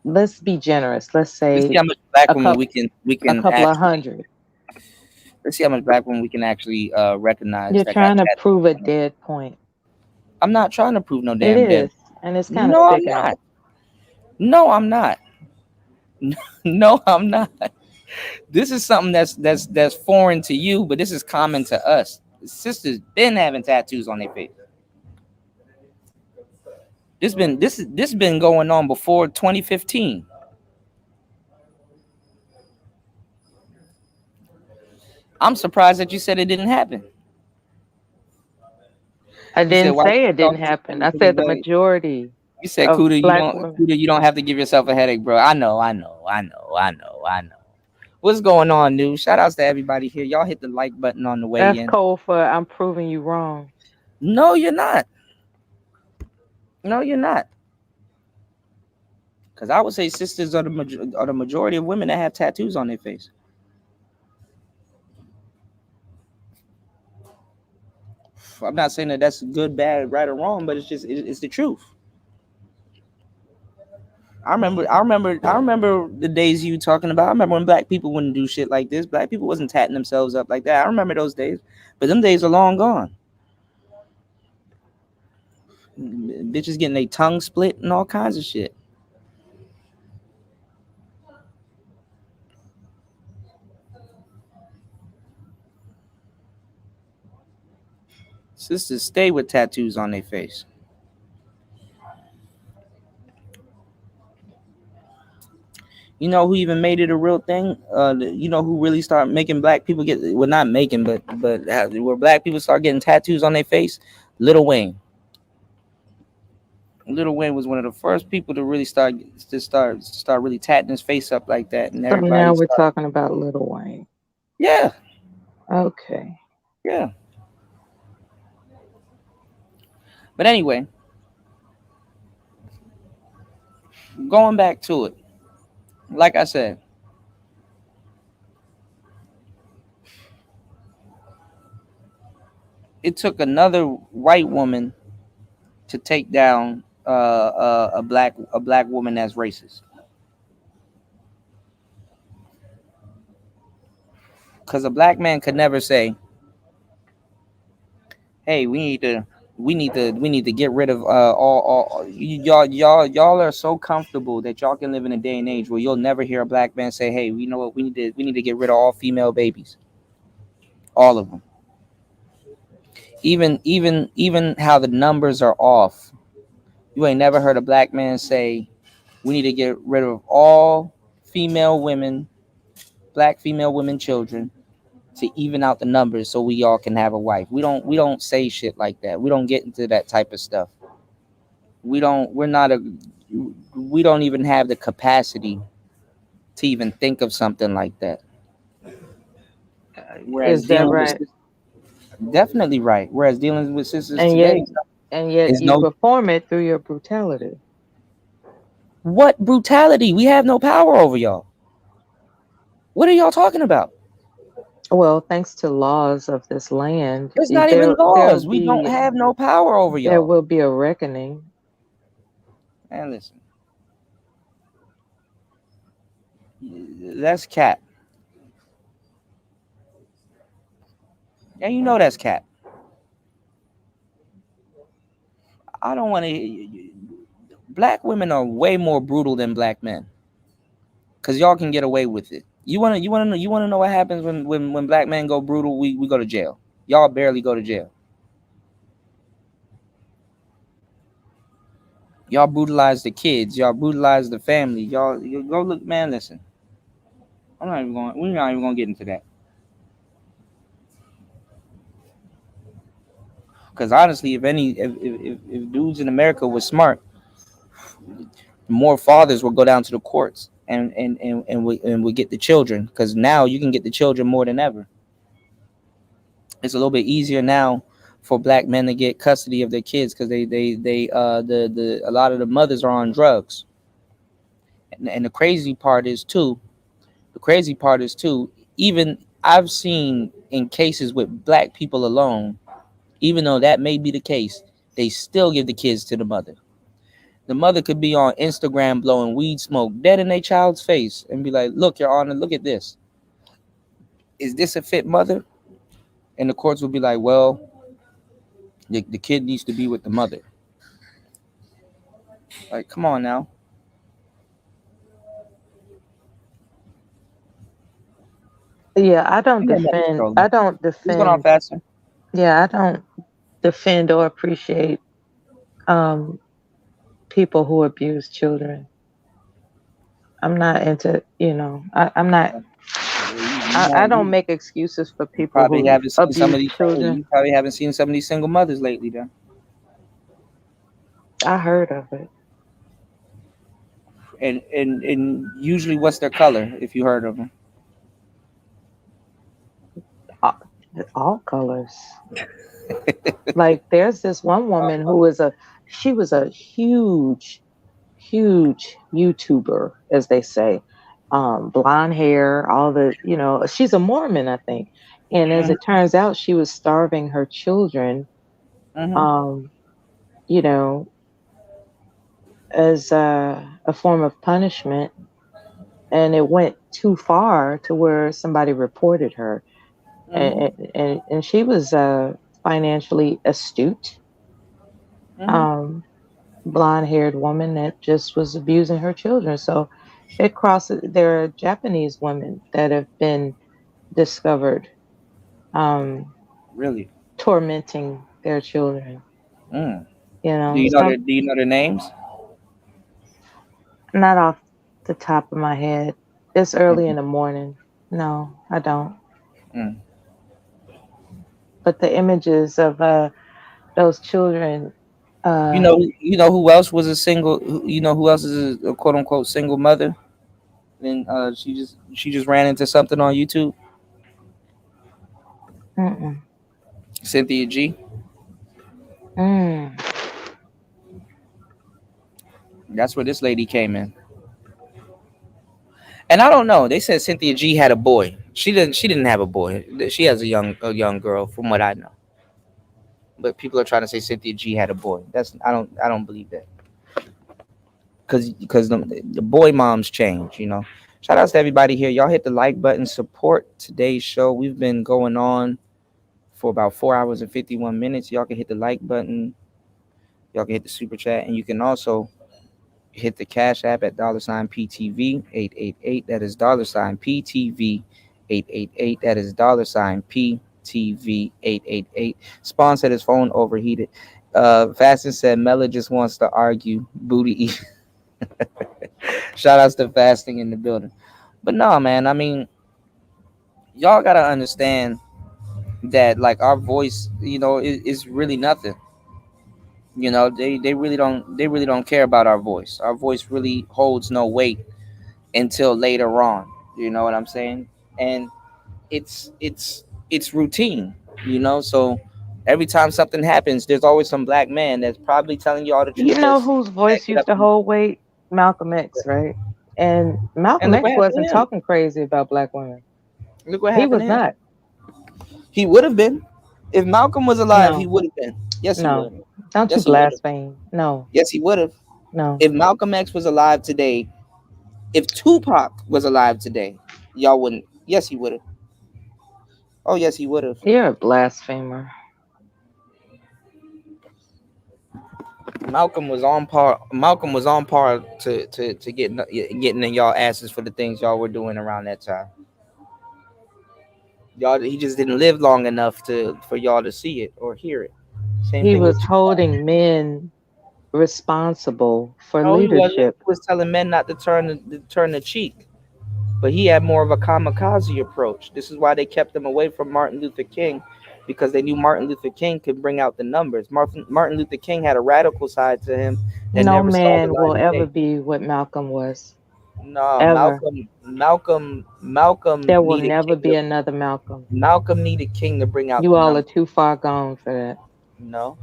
Let's be generous. Let's let's see say how much black a women couple we a can couple of actually hundred. let's see how much black women we can actually recognize You're that got trying to tattoos prove a on them. dead point. I'm not trying to prove no It damn is, damn. and it's kind of No, I'm sticking out. not. No, I'm not. No, I'm not. This is something that's foreign to you, but this is common to us. Sisters been having tattoos on their face. This been going on before 2015. I'm surprised that you said it didn't happen. I You said didn't why say you it didn't talking happen. I to said the anybody? majority You said of black women. Kuda, you don't have to give yourself a headache, bro. I know. What's going on, dude? Shout outs to everybody here. Y'all hit the like button on the way That's in. cold for I'm proving you wrong. No, you're not. No, you're not. Because I would say sisters are are the majority of women that have tattoos on their face. I'm not saying that that's good, bad, right, or wrong, but it's the truth. I remember the days you talking about. I remember when black people wouldn't do shit like this. Black people wasn't tatting themselves up like that. I remember those days, but them days are long gone. Bitches getting their tongue split and all kinds of shit. Sisters stay with tattoos on their face. You know who even made it a real thing? You know who really started making black people get, well, not making, but where black people start getting tattoos on their face? Lil Wayne. Lil Wayne was one of the first people to really start really tatting his face up like that, and So now everybody we're started. talking about Little Wayne. Yeah, Okay. yeah. But anyway, going back to it, like I said, it took another white woman to take down a black woman that's racist. Because a black man could never say, "Hey, we need to get rid of y'all are so comfortable that y'all can live in a day and age where you'll never hear a black man say, "Hey, we know what we need to get rid of all female babies, all of them." Even how the numbers are off. You ain't never heard a black man say, "We need to get rid of all female women, black female women children to even out the numbers so we all can have a wife." We don't say shit like that. We don't get into that type of stuff. We're not a we don't even have the capacity to even think of something like that. Whereas Is that dealing with right? definitely right. Whereas dealing with sisters And yet today is you no perform it through your brutality. what brutality. We have no power over y'all. What are y'all talking about? Well, thanks to laws of this land, It's not even there'll laws. We don't be have no power over there y'all. will be a reckoning. Man, listen, that's cap. And you know that's cap. I don't want to. Black women are way more brutal than black men because y'all can get away with it. You wanna know what happens when black men go brutal? We go to jail. Y'all barely go to jail. Y'all brutalize the kids. Y'all brutalize the family. Y'all you go look, man. Listen, I'm not even going. We're not even gonna get into that because honestly, if dudes in America was smart, more fathers will go down to the courts and we get the children because now you can get the children more than ever. It's a little bit easier now for black men to get custody of their kids because the a lot of the mothers are on drugs. And the crazy part is too, even I've seen in cases with black people alone, even though that may be the case, they still give the kids to the mother. The mother could be on Instagram blowing weed smoke dead in their child's face and be like, "Look, Your Honor, look at this. Is this a fit mother?" And the courts would be like, "Well, The kid needs to be with the mother. Like, come on now. Yeah, I don't Internet is defend. trolling. I don't What's going on, defend. Faster? Yeah, I don't defend or appreciate um people who abuse children. I'm not into. I'm not. I don't make excuses for You people probably who haven't seen some of abuse these. children. You probably haven't seen some of these single mothers lately, then. I heard of it. And usually, what's their color? If you heard of them, All, all colors. Like there's this one woman who was she was a huge YouTuber, as they say. Blonde hair, all she's a Mormon, I think. And as hmm it turns out, she was starving her children, hmm um, you know, as a form of punishment. And it went too far to where somebody reported her. hmm And she was financially astute. hmm Um, Blonde haired woman that just was abusing her children. So it crosses, there are Japanese women that have been discovered um, really. tormenting their children. Mm. Some Do you know their names? not off the top of my head. It's early Mm. in the morning. No, I don't. Mm. But the images of those children, You uh, know, who else was a single? You know who else is a quote unquote single mother? And she just ran into something on YouTube. mm-mm, Cynthia G. mm. That's where this lady came in. And I don't know. They said Cynthia G had a boy. She didn't. She didn't have a boy. She has a young girl, from what I know. But people are trying to say Cynthia G had a boy. That's I don't believe that. Because the boy moms change. Shout outs to everybody here. Y'all hit the like button. Support today's show. We've been going on for about 4 hours and 51 minutes. Y'all can hit the like button. Y'all can hit the super chat, and you can also hit the Cash App at $PTV 888. That is $PTV 888. That is $PTV 888. Spawn said his phone overheated. Faston said Mela just wants to argue. Booty eat. Shout outs to Fasting in the building. But no, man, I mean, y'all gotta understand that like our voice, is really nothing. They really don't care about our voice. Our voice really holds no weight until later on. You know what I'm saying? And it's routine. So every time something happens, there's always some black man that's probably telling you all the You truth know that's whose back voice it up. used to hold weight? Malcolm X, right? And And Malcolm look what X happened wasn't to him. talking crazy about black women. Look what He happened was to him. not. He would have been. If Malcolm was alive, he No, would have been. Yes, he would no. have. Don't you Yes, he would have. blaspheme. No, Yes, he would have. no. If Malcolm X was alive today, if Tupac was alive today, y'all wouldn't. Yes, he would have. Oh, yes, he would have. You're a blasphemer. Malcolm was on par. Malcolm was on par to getting in y'all asses for the things y'all were doing around that time. Y'all, he just didn't live long enough for y'all to see it or hear it. Same He thing with was Tupac. holding men responsible for No, he wasn't. leadership. He was telling men not to turn the cheek. But he had more of a kamikaze approach. This is why they kept him away from Martin Luther King, because they knew Martin Luther King could bring out the numbers. Martin Luther King had a radical side to him that No never saw the man light will of ever day. be what Malcolm was. No, Ever. Malcolm There will needed never King be another Malcolm. Malcolm needed King to bring out You the all are numbers. too far gone for that. No,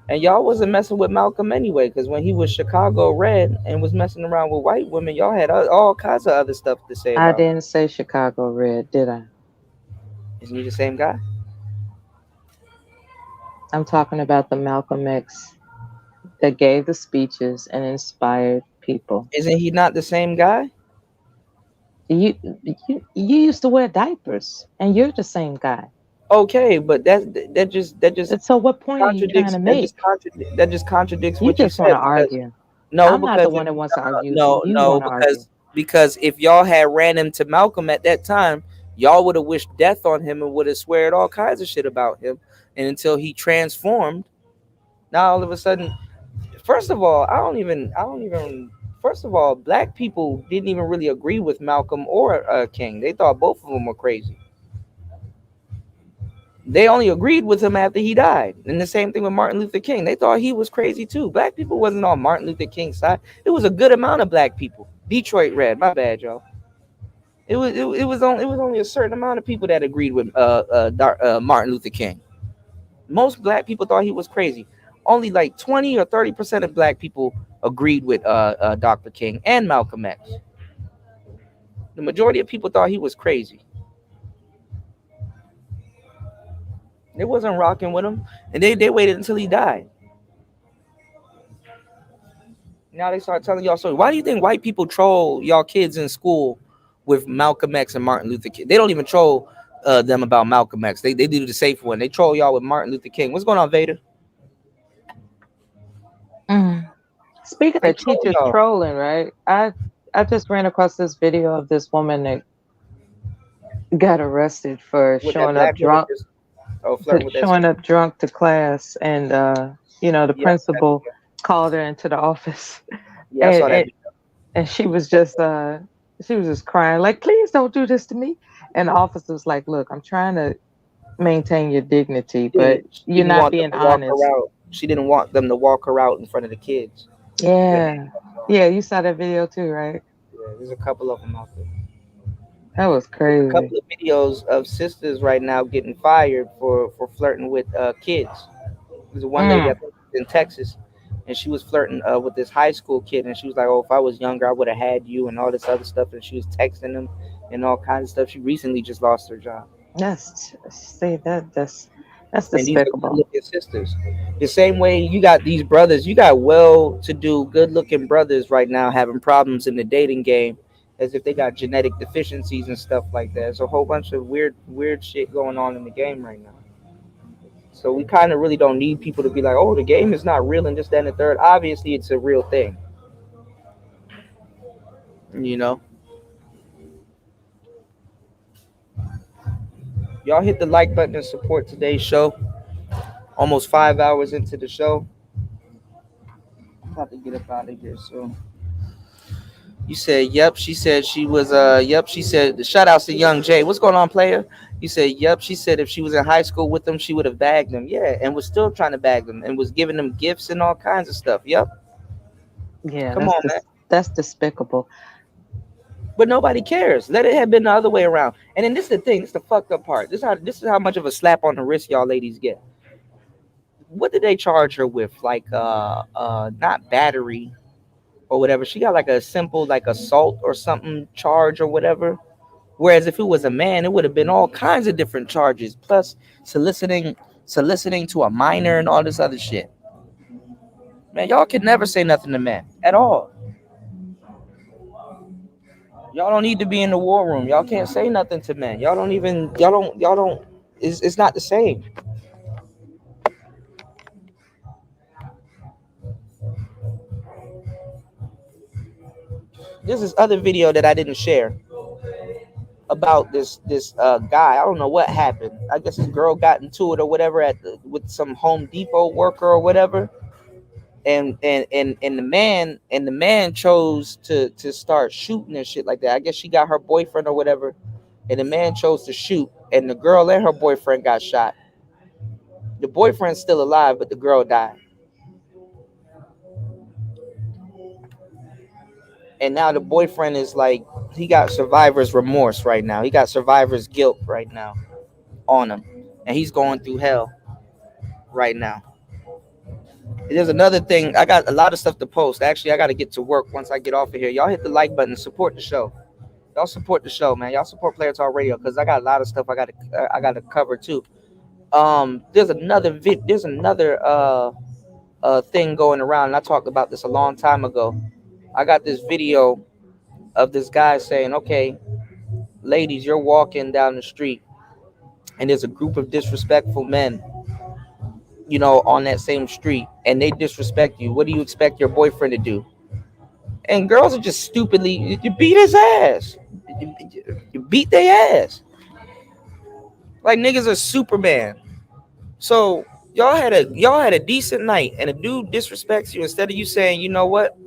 and y'all wasn't messing with Malcolm anyway, because when he was Chicago Red and was messing around with white women, y'all had all kinds of other stuff to say I about him. didn't say Chicago Red, did I? Isn't he the same guy? I'm talking about the Malcolm X that gave the speeches and inspired people. Isn't he not the same guy? You used to wear diapers, and you're the same guy. Okay, but that just So what point are you trying to make? that just contradicts You what you just want said to because argue. no, I'm not the because one that wants to argue with you. You no, want to argue. because if y'all had ran into Malcolm at that time, y'all would have wished death on him and would have sweared all kinds of shit about him. And until he transformed, now all of a sudden, first of all, I don't even. First of all, black people didn't even really agree with Malcolm or King. They thought both of them were crazy. They only agreed with him after he died. And the same thing with Martin Luther King. They thought he was crazy too. Black people wasn't on Martin Luther King's side. It was a good amount of black people. Detroit Red, my bad, y'all. It was only a certain amount of people that agreed with Martin Luther King. Most black people thought he was crazy. Only like 20 or 30% of black people agreed with Dr. King and Malcolm X. The majority of people thought he was crazy. They wasn't rocking with him, and they waited until he died. Now they start telling y'all stories. Why do you think white people troll y'all kids in school with Malcolm X and Martin Luther King? They don't even troll them about Malcolm X. They do the safe one. They troll y'all with Martin Luther King. What's going on, Vader? Mm. Speaking They of troll teachers y'all. trolling, right? I just ran across this video of this woman that got arrested for With that black woman just flirting with that showing sister. up drunk to class, and the Yeah, principal called her into the office, yeah, I and saw that and, video. and she was just crying like, please don't do this to me. And the officer was like, look, I'm trying to maintain your dignity, but She you're didn't not want them being to walk her honest. out. She didn't want them to walk her out in front of the kids. Yeah, Yeah, yeah, you saw that video too, right? yeah, there's a couple of them out there. That was There's a crazy. couple of videos of sisters right now getting fired for flirting with kids. There's one lady I Mm. think in Texas, and she was flirting with this high school kid, and she was like, "Oh, if I was younger, I would have had you," and all this other stuff. And she was texting him and all kinds of stuff. She recently just lost her job. That's see that's And these are good despicable. looking sisters. The same way you got these brothers, you got well to do, good looking brothers right now having problems in the dating game as if they got genetic deficiencies and stuff like that. There's a whole bunch of weird shit going on in the game right now. So we kind of really don't need people to be like, oh, the game is not real and this, that, and the third. Obviously, it's a real thing. You know, y'all hit the like button and support today's show. Almost 5 hours into the show. I'm about to get up out of here. So you said, yep. She said she was, yep. She said, shout outs to Young Jay. What's going on, player? You said, yep. She said if she was in high school with them, she would have bagged them. Yeah. And was still trying to bag them and was giving them gifts and all kinds of stuff. Yep. Yeah, Come on, man. that's despicable. But nobody cares. Let it have been the other way around. And then this is the thing. This is the fucked up part. This is how much of a slap on the wrist y'all ladies get. What did they charge her with? Like not battery or whatever. She got like a simple like assault or something charge or whatever. Whereas if it was a man, it would have been all kinds of different charges, plus soliciting to a minor and all this other shit. Man, y'all can never say nothing to men at all. Y'all don't need to be in the war room. Y'all can't say nothing to men. Y'all don't. It's not the same. There's this other video that I didn't share about this guy. I don't know what happened. I guess this girl got into it or whatever with some Home Depot worker or whatever. And the man chose to start shooting and shit like that. I guess she got her boyfriend or whatever, and the man chose to shoot, and the girl and her boyfriend got shot. The boyfriend's still alive, but the girl died. And now the boyfriend is like, he got survivor's remorse right now. He got survivor's guilt right now on him, and he's going through hell right now. There's another thing. I got a lot of stuff to post. Actually, I got to get to work once I get off of here. Y'all hit the like button, support the show. Y'all support the show, man. Y'all support Player Talk Radio because I got a lot of stuff I got to cover too. There's another thing going around, and I talked about this a long time ago. I got this video of this guy saying, "Okay, ladies, you're walking down the street and there's a group of disrespectful men, you know, on that same street, and they disrespect you, what do you expect your boyfriend to do? And girls are just stupidly, you beat his ass. You beat their ass. Like niggas are Superman. So y'all had a decent night, and a dude disrespects you. Instead of you saying, you know what,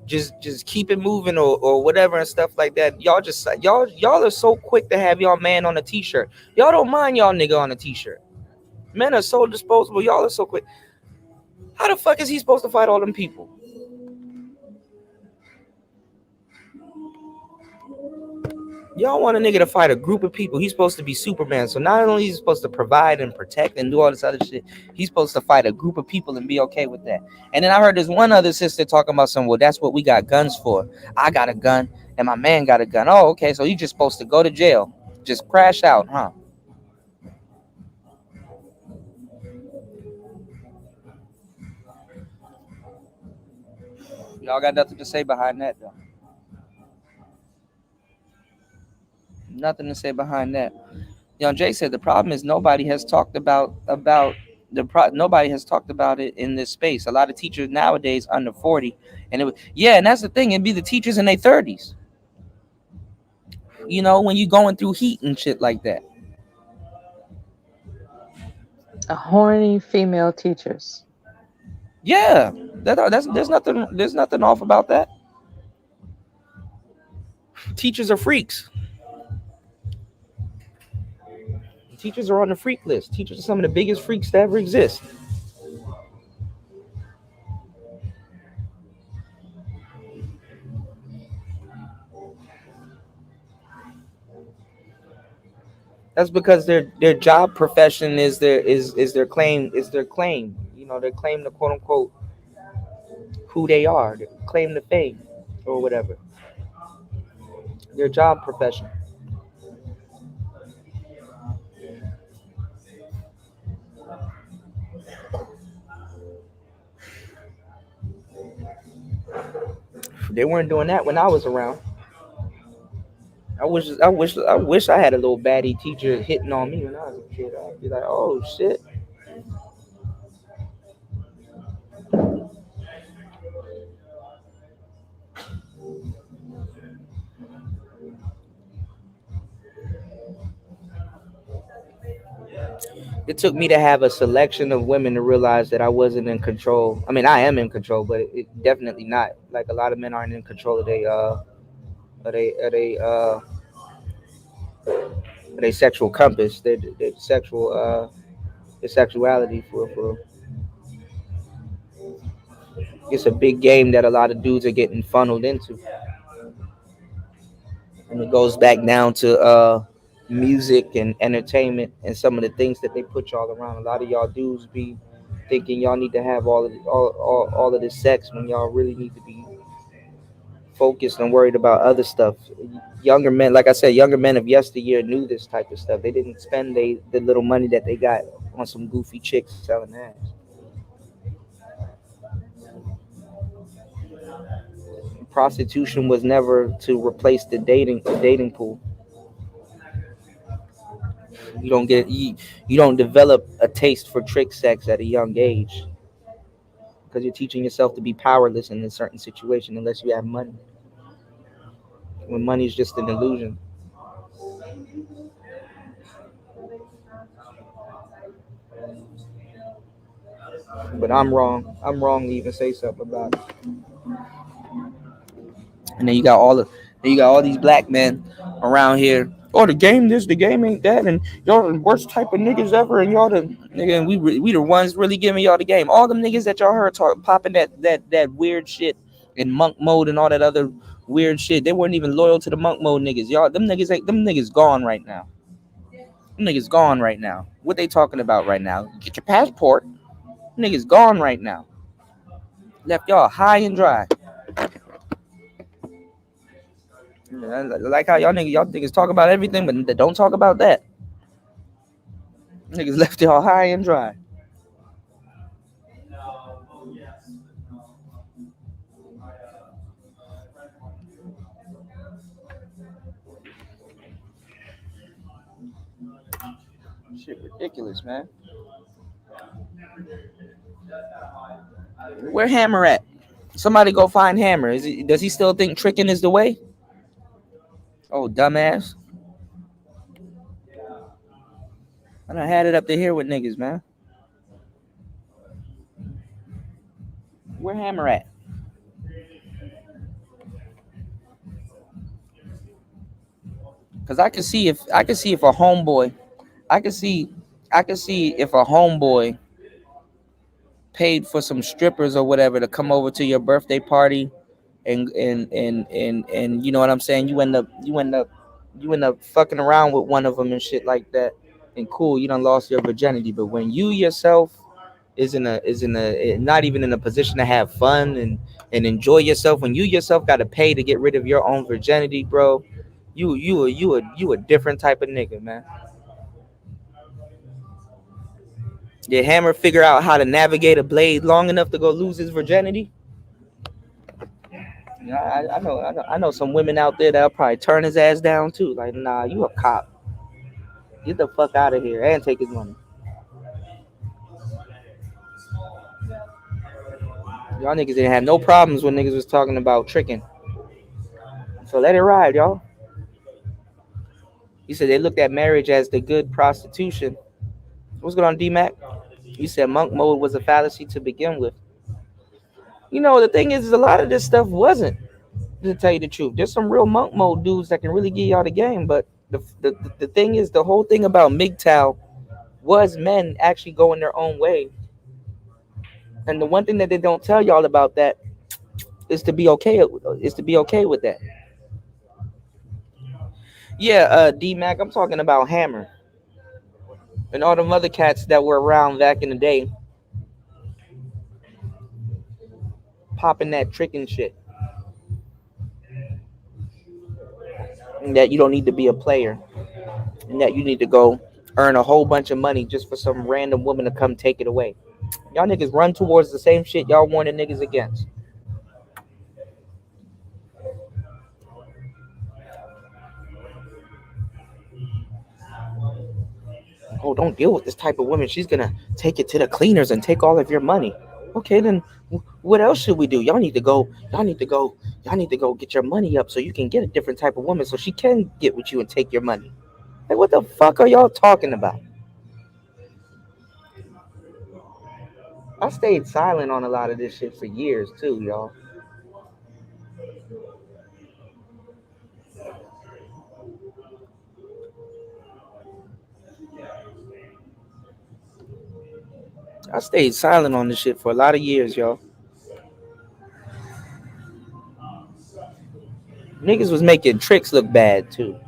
just keep it moving, or whatever and stuff like that. Y'all are so quick to have y'all man on a t-shirt. Y'all don't mind y'all nigga on a t-shirt. Men are so disposable. Y'all are so quick. How the fuck is he supposed to fight all them people? Y'all want a nigga to fight a group of people. He's supposed to be Superman. So not only is he supposed to provide and protect and do all this other shit, he's supposed to fight a group of people and be okay with that. And then I heard there's one other sister talking about something. Well, that's what we got guns for. I got a gun and my man got a gun. Oh, okay. So you just supposed to go to jail, just crash out, huh? Y'all got nothing to say behind that, though. Nothing to say behind that. Jay said the problem is nobody has talked about nobody has talked about it in this space. A lot of teachers nowadays under 40, and yeah, and that's the thing. It'd be the teachers in their 30s. You know, when you going through heat and shit like that. Horny female teachers. Yeah, that's there's nothing off about that. Teachers are freaks. Teachers are on the freak list. Teachers are some of the biggest freaks to ever exist. That's because their job profession is their claim. You know, their claim to quote unquote who they are, their claim to fame or whatever. Their job profession. They weren't doing that when I was around. I wish I had a little baddie teacher hitting on me when I was a kid. I'd be like, oh shit. It took me to have a selection of women to realize that I wasn't in control. I mean, I am in control, but it definitely not. Like a lot of men aren't in control of they sexual compass, their sexual their sexuality for it's a big game that a lot of dudes are getting funneled into. And it goes back down to music and entertainment and some of the things that they put y'all around. A lot of y'all dudes be thinking y'all need to have all of this sex when y'all really need to be focused and worried about other stuff. Younger men, like I said, younger men of yesteryear knew this type of stuff. They didn't spend the little money that they got on some goofy chicks selling ass. Prostitution was never to replace the dating pool. You don't develop a taste for trick sex at a young age because you're teaching yourself to be powerless in a certain situation unless you have money. When money is just an illusion. But I'm wrong. I'm wrong to even say something about it. And then you got all these black men around here. Oh, the game this, the game ain't that, and y'all the worst type of niggas ever, and y'all the nigga, and we the ones really giving y'all the game. All them niggas that y'all heard popping that weird shit in monk mode and all that other weird shit, they weren't even loyal to the monk mode niggas. Y'all, them niggas gone right now. Them niggas gone right now. What they talking about right now? Get your passport. Them niggas gone right now. Left y'all high and dry. I like how y'all niggas talk about everything, but don't talk about that. Niggas left y'all high and dry. Shit ridiculous, man. Where Hammer at? Somebody go find Hammer. Does he still think tricking is the way? Oh, dumbass. I done had it up to here with niggas, man. Where Hammer at? Cause I can see if a homeboy, I can see I can see if a homeboy paid for some strippers or whatever to come over to your birthday party and you know what I'm saying. You end up fucking around with one of them and shit like that. And cool, you done lost your virginity. But when you yourself is not even in a position to have fun and enjoy yourself, when you yourself got to pay to get rid of your own virginity, bro, you a different type of nigga, man. Did Hammer figure out how to navigate a blade long enough to go lose his virginity? Yeah, I know some women out there that'll probably turn his ass down too. Like, nah, you a cop. Get the fuck out of here and take his money. Y'all niggas didn't have no problems when niggas was talking about tricking. So let it ride, y'all. He said they looked at marriage as the good prostitution. What's going on, D-Mac? He said monk mode was a fallacy to begin with. You know, the thing is a lot of this stuff wasn't, to tell you the truth. There's some real monk mode dudes that can really give y'all the game, but the thing is, the whole thing about MGTOW was men actually going their own way. And the one thing that they don't tell y'all about that is to be okay with that. Yeah, D Mac, I'm talking about Hammer and all them other cats that were around back in the day, popping that trick and shit. And that you don't need to be a player, and that you need to go earn a whole bunch of money just for some random woman to come take it away. Y'all niggas run towards the same shit y'all warning niggas against. Oh, don't deal with this type of woman. She's gonna take it to the cleaners and take all of your money. Okay, then what else should we do? Y'all need to go. Y'all need to go. Y'all need to go get your money up so you can get a different type of woman so she can get with you and take your money. Like, what the fuck are y'all talking about? I stayed silent on a lot of this shit for years too, y'all. I stayed silent on this shit for a lot of years, y'all. Niggas was making tricks look bad too.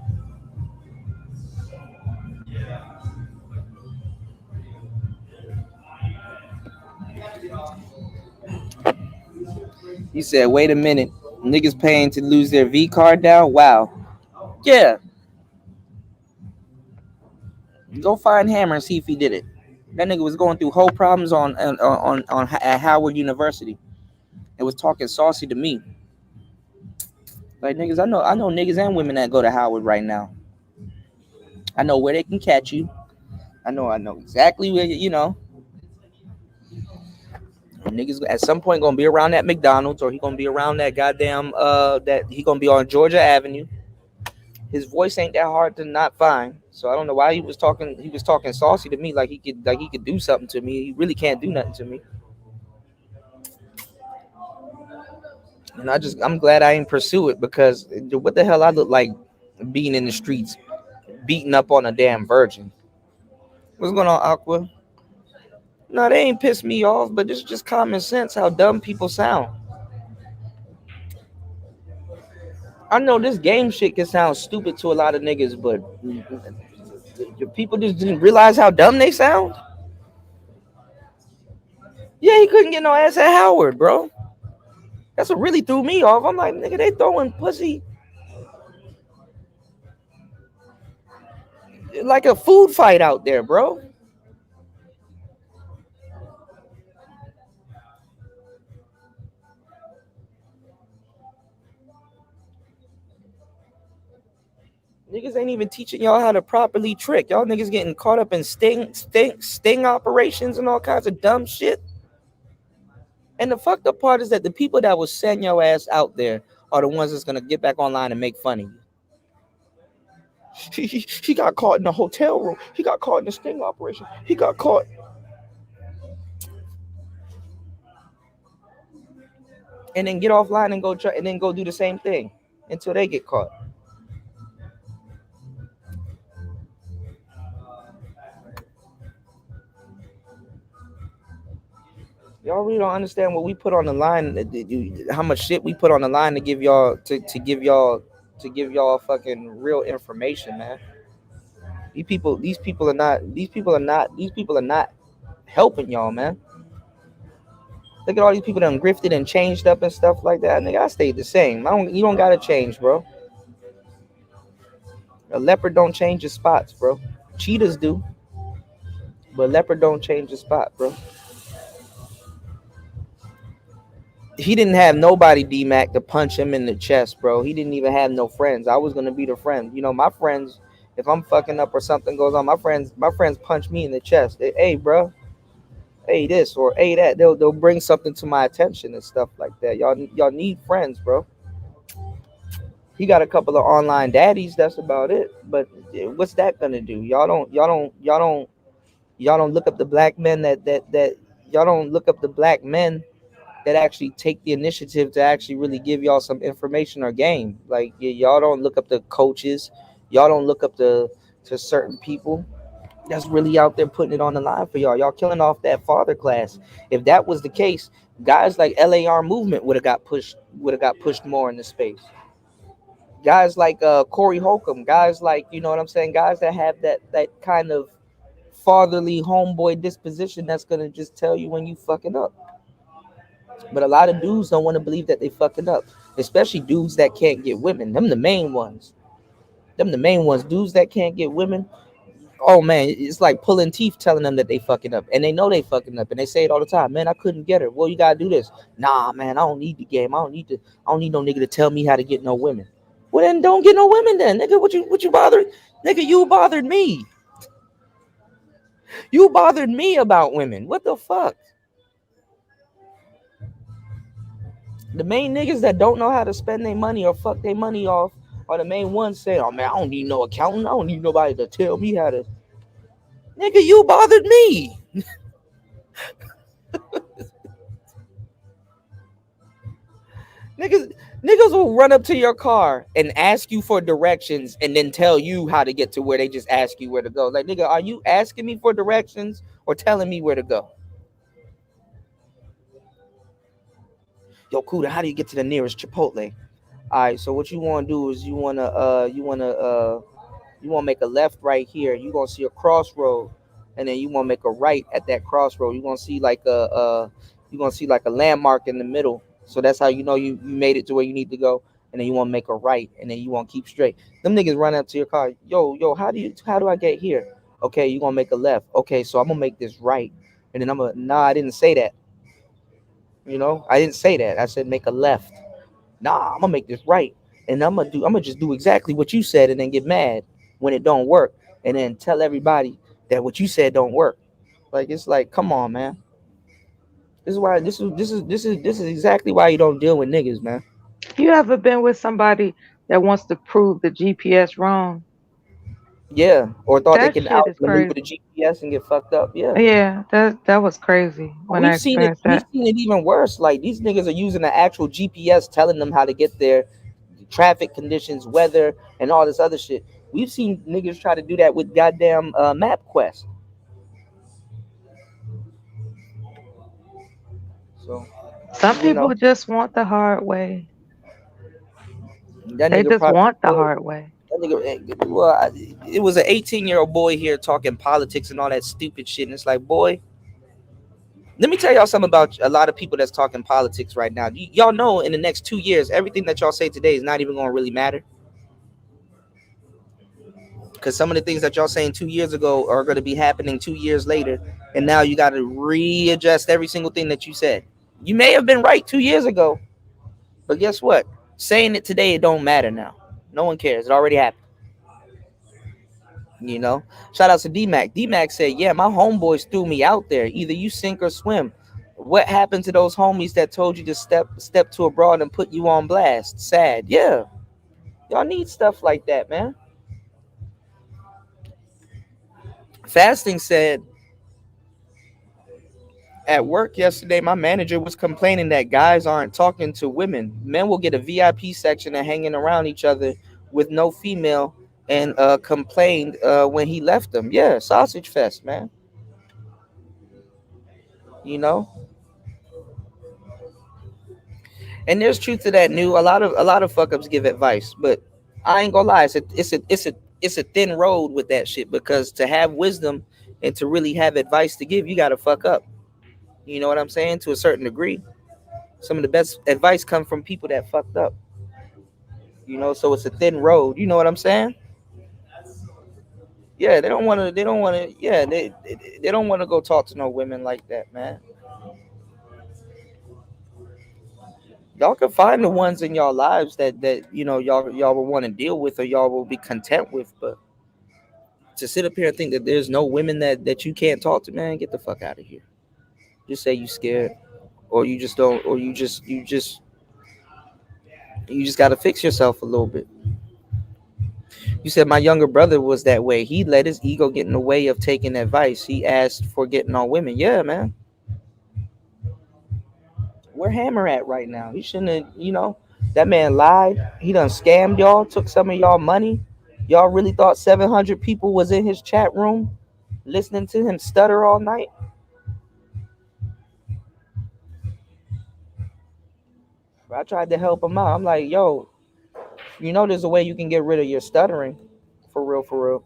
He said, wait a minute. Niggas paying to lose their V card now? Wow. Yeah. Go find Hammer and see if he did it. That nigga was going through whole problems on at Howard University. It was talking saucy to me. Like, niggas, I know niggas and women that go to Howard right now. I know where they can catch you. I know exactly where you know. Niggas at some point gonna be around that McDonald's, or he gonna be around that goddamn that he gonna be on Georgia Avenue. His voice ain't that hard to not find. So I don't know why he was talking saucy to me like he could do something to me. He really can't do nothing to me. And I'm glad I didn't pursue it, because what the hell I look like being in the streets beating up on a damn virgin. What's going on, Aqua? No, they ain't pissed me off, but it's just common sense how dumb people sound. I know this game shit can sound stupid to a lot of niggas, but people just didn't realize how dumb they sound. Yeah, he couldn't get no ass at Howard, bro. That's what really threw me off. I'm like, nigga, they throwing pussy like a food fight out there, bro. Niggas ain't even teaching y'all how to properly trick. Y'all niggas getting caught up in sting operations and all kinds of dumb shit. And the fucked up part is that the people that will send your ass out there are the ones that's gonna get back online and make fun of you. He got caught in a hotel room. He got caught in a sting operation. He got caught. And then get offline and go try and then go do the same thing until they get caught. Y'all really don't understand what we put on the line, how much shit we put on the line to give y'all to give y'all fucking real information, man. These people are not helping y'all, man. Look at all these people that done grifted and changed up and stuff like that. Nigga, I stayed the same. You don't gotta change, bro. A leopard don't change his spots, bro. Cheetahs do, but leopard don't change his spot, bro. He didn't have nobody, D-Mac, to punch him in the chest, bro. He didn't even have no friends. I was gonna be the friend. You know, my friends, if I'm fucking up or something goes on, my friends punch me in the chest. Hey, bro, hey this or hey that. They'll bring something to my attention and stuff like that. Y'all need friends, bro. He got a couple of online daddies. That's about it. But what's that gonna do? Y'all don't look up the black men that y'all don't look up the black men that actually take the initiative to actually really give y'all some information or game. Like y'all don't look up the coaches. Y'all don't look up to certain people that's really out there putting it on the line for y'all. Y'all killing off that father class. If that was the case, guys like LAR movement would have got pushed more into space. Guys like Corey Holcomb, guys like, you know what I'm saying, guys that have that kind of fatherly homeboy disposition that's gonna just tell you when you fucking up. But a lot of dudes don't want to believe that they fucking up, especially dudes that can't get women. Them the main ones. Dudes that can't get women. Oh man, it's like pulling teeth telling them that they fucking up, and they know they fucking up, and they say it all the time. Man, I couldn't get her. Well, you gotta do this. Nah, man, I don't need the game. I don't need no nigga to tell me how to get no women. Well, then don't get no women, then, nigga. What you bothered, nigga? You bothered me. You bothered me about women. What the fuck? The main niggas that don't know how to spend their money or fuck their money off are the main ones saying, oh man, I don't need no accountant. I don't need nobody to tell me how to. Nigga, you bothered me. Niggas will run up to your car and ask you for directions and then tell you how to get to where they just ask you where to go. Like, nigga, are you asking me for directions or telling me where to go? Yo, Kuda, how do you get to the nearest Chipotle? All right, so what you want to do is you want to make a left right here. You gonna see a crossroad, and then you want to make a right at that crossroad. You gonna see like a landmark in the middle. So that's how you know you made it to where you need to go. And then you want to make a right, and then you want to keep straight. Them niggas run up to your car. Yo, how do I get here? Okay, you gonna make a left. Okay, so I'm gonna make this right, and then nah, I didn't say that. You know, I didn't say that. I said make a left. Nah, I'm gonna make this right, and I'm gonna just do exactly what you said, and then get mad when it don't work, and then tell everybody that what you said don't work. Like, it's like, come on, man. This is exactly why you don't deal with niggas, man. You ever been with somebody that wants to prove the GPS wrong? Yeah, or thought they That can shit is outmaneuver crazy. the GPS and get fucked up. Yeah. Yeah, that was crazy when I We've seen it. experienced We've that. seen it even worse. Like, these niggas are using the actual GPS, telling them how to get there, traffic conditions, weather, and all this other shit. We've seen niggas try to do that with goddamn MapQuest. So, Some you know, people just want the hard way. that They nigga just probably want the did. hard way. That nigga, well, it was an 18-year-old boy here talking politics and all that stupid shit, and it's like, boy, let me tell y'all something about a lot of people that's talking politics right now. Y'all know in the next 2 years, everything that y'all say today is not even going to really matter. Because some of the things that y'all saying 2 years ago are going to be happening 2 years later. And now you got to readjust every single thing that you said. You may have been right 2 years ago, but guess what? Saying it today, it don't matter now. No one cares. It already happened. You know, shout out to D-Mac. D-Mac said, yeah, my homeboys threw me out there. Either you sink or swim. What happened to those homies that told you to step to abroad and put you on blast? Sad. Yeah. Y'all need stuff like that, man. Fasting said, at work yesterday, my manager was complaining that guys aren't talking to women. Men will get a VIP section and hanging around each other with no female, and complained when he left them. Yeah, sausage fest, man. You know, and there's truth to that. New a lot of fuck ups give advice, but I ain't gonna lie, it's a thin road with that shit, because to have wisdom and to really have advice to give, you gotta fuck up. You know what I'm saying? To a certain degree, some of the best advice come from people that fucked up. You know, so it's a thin road. You know what I'm saying? Yeah, they don't want to. They don't want to. Yeah, they don't want to go talk to no women like that, man. Y'all can find the ones in y'all lives that y'all will want to deal with, or y'all will be content with. But to sit up here and think that there's no women that you can't talk to, man, get the fuck out of here. Just say you scared, or you just don't, or you just got to fix yourself a little bit. You said my younger brother was that way. He let his ego get in the way of taking advice. He asked for getting on women. Yeah, man. Where Hammer at right now? He shouldn't have, that man lied. He done scammed y'all, took some of y'all money. Y'all really thought 700 people was in his chat room listening to him stutter all night? I tried to help him out. I'm like, yo, there's a way you can get rid of your stuttering. For real, for real.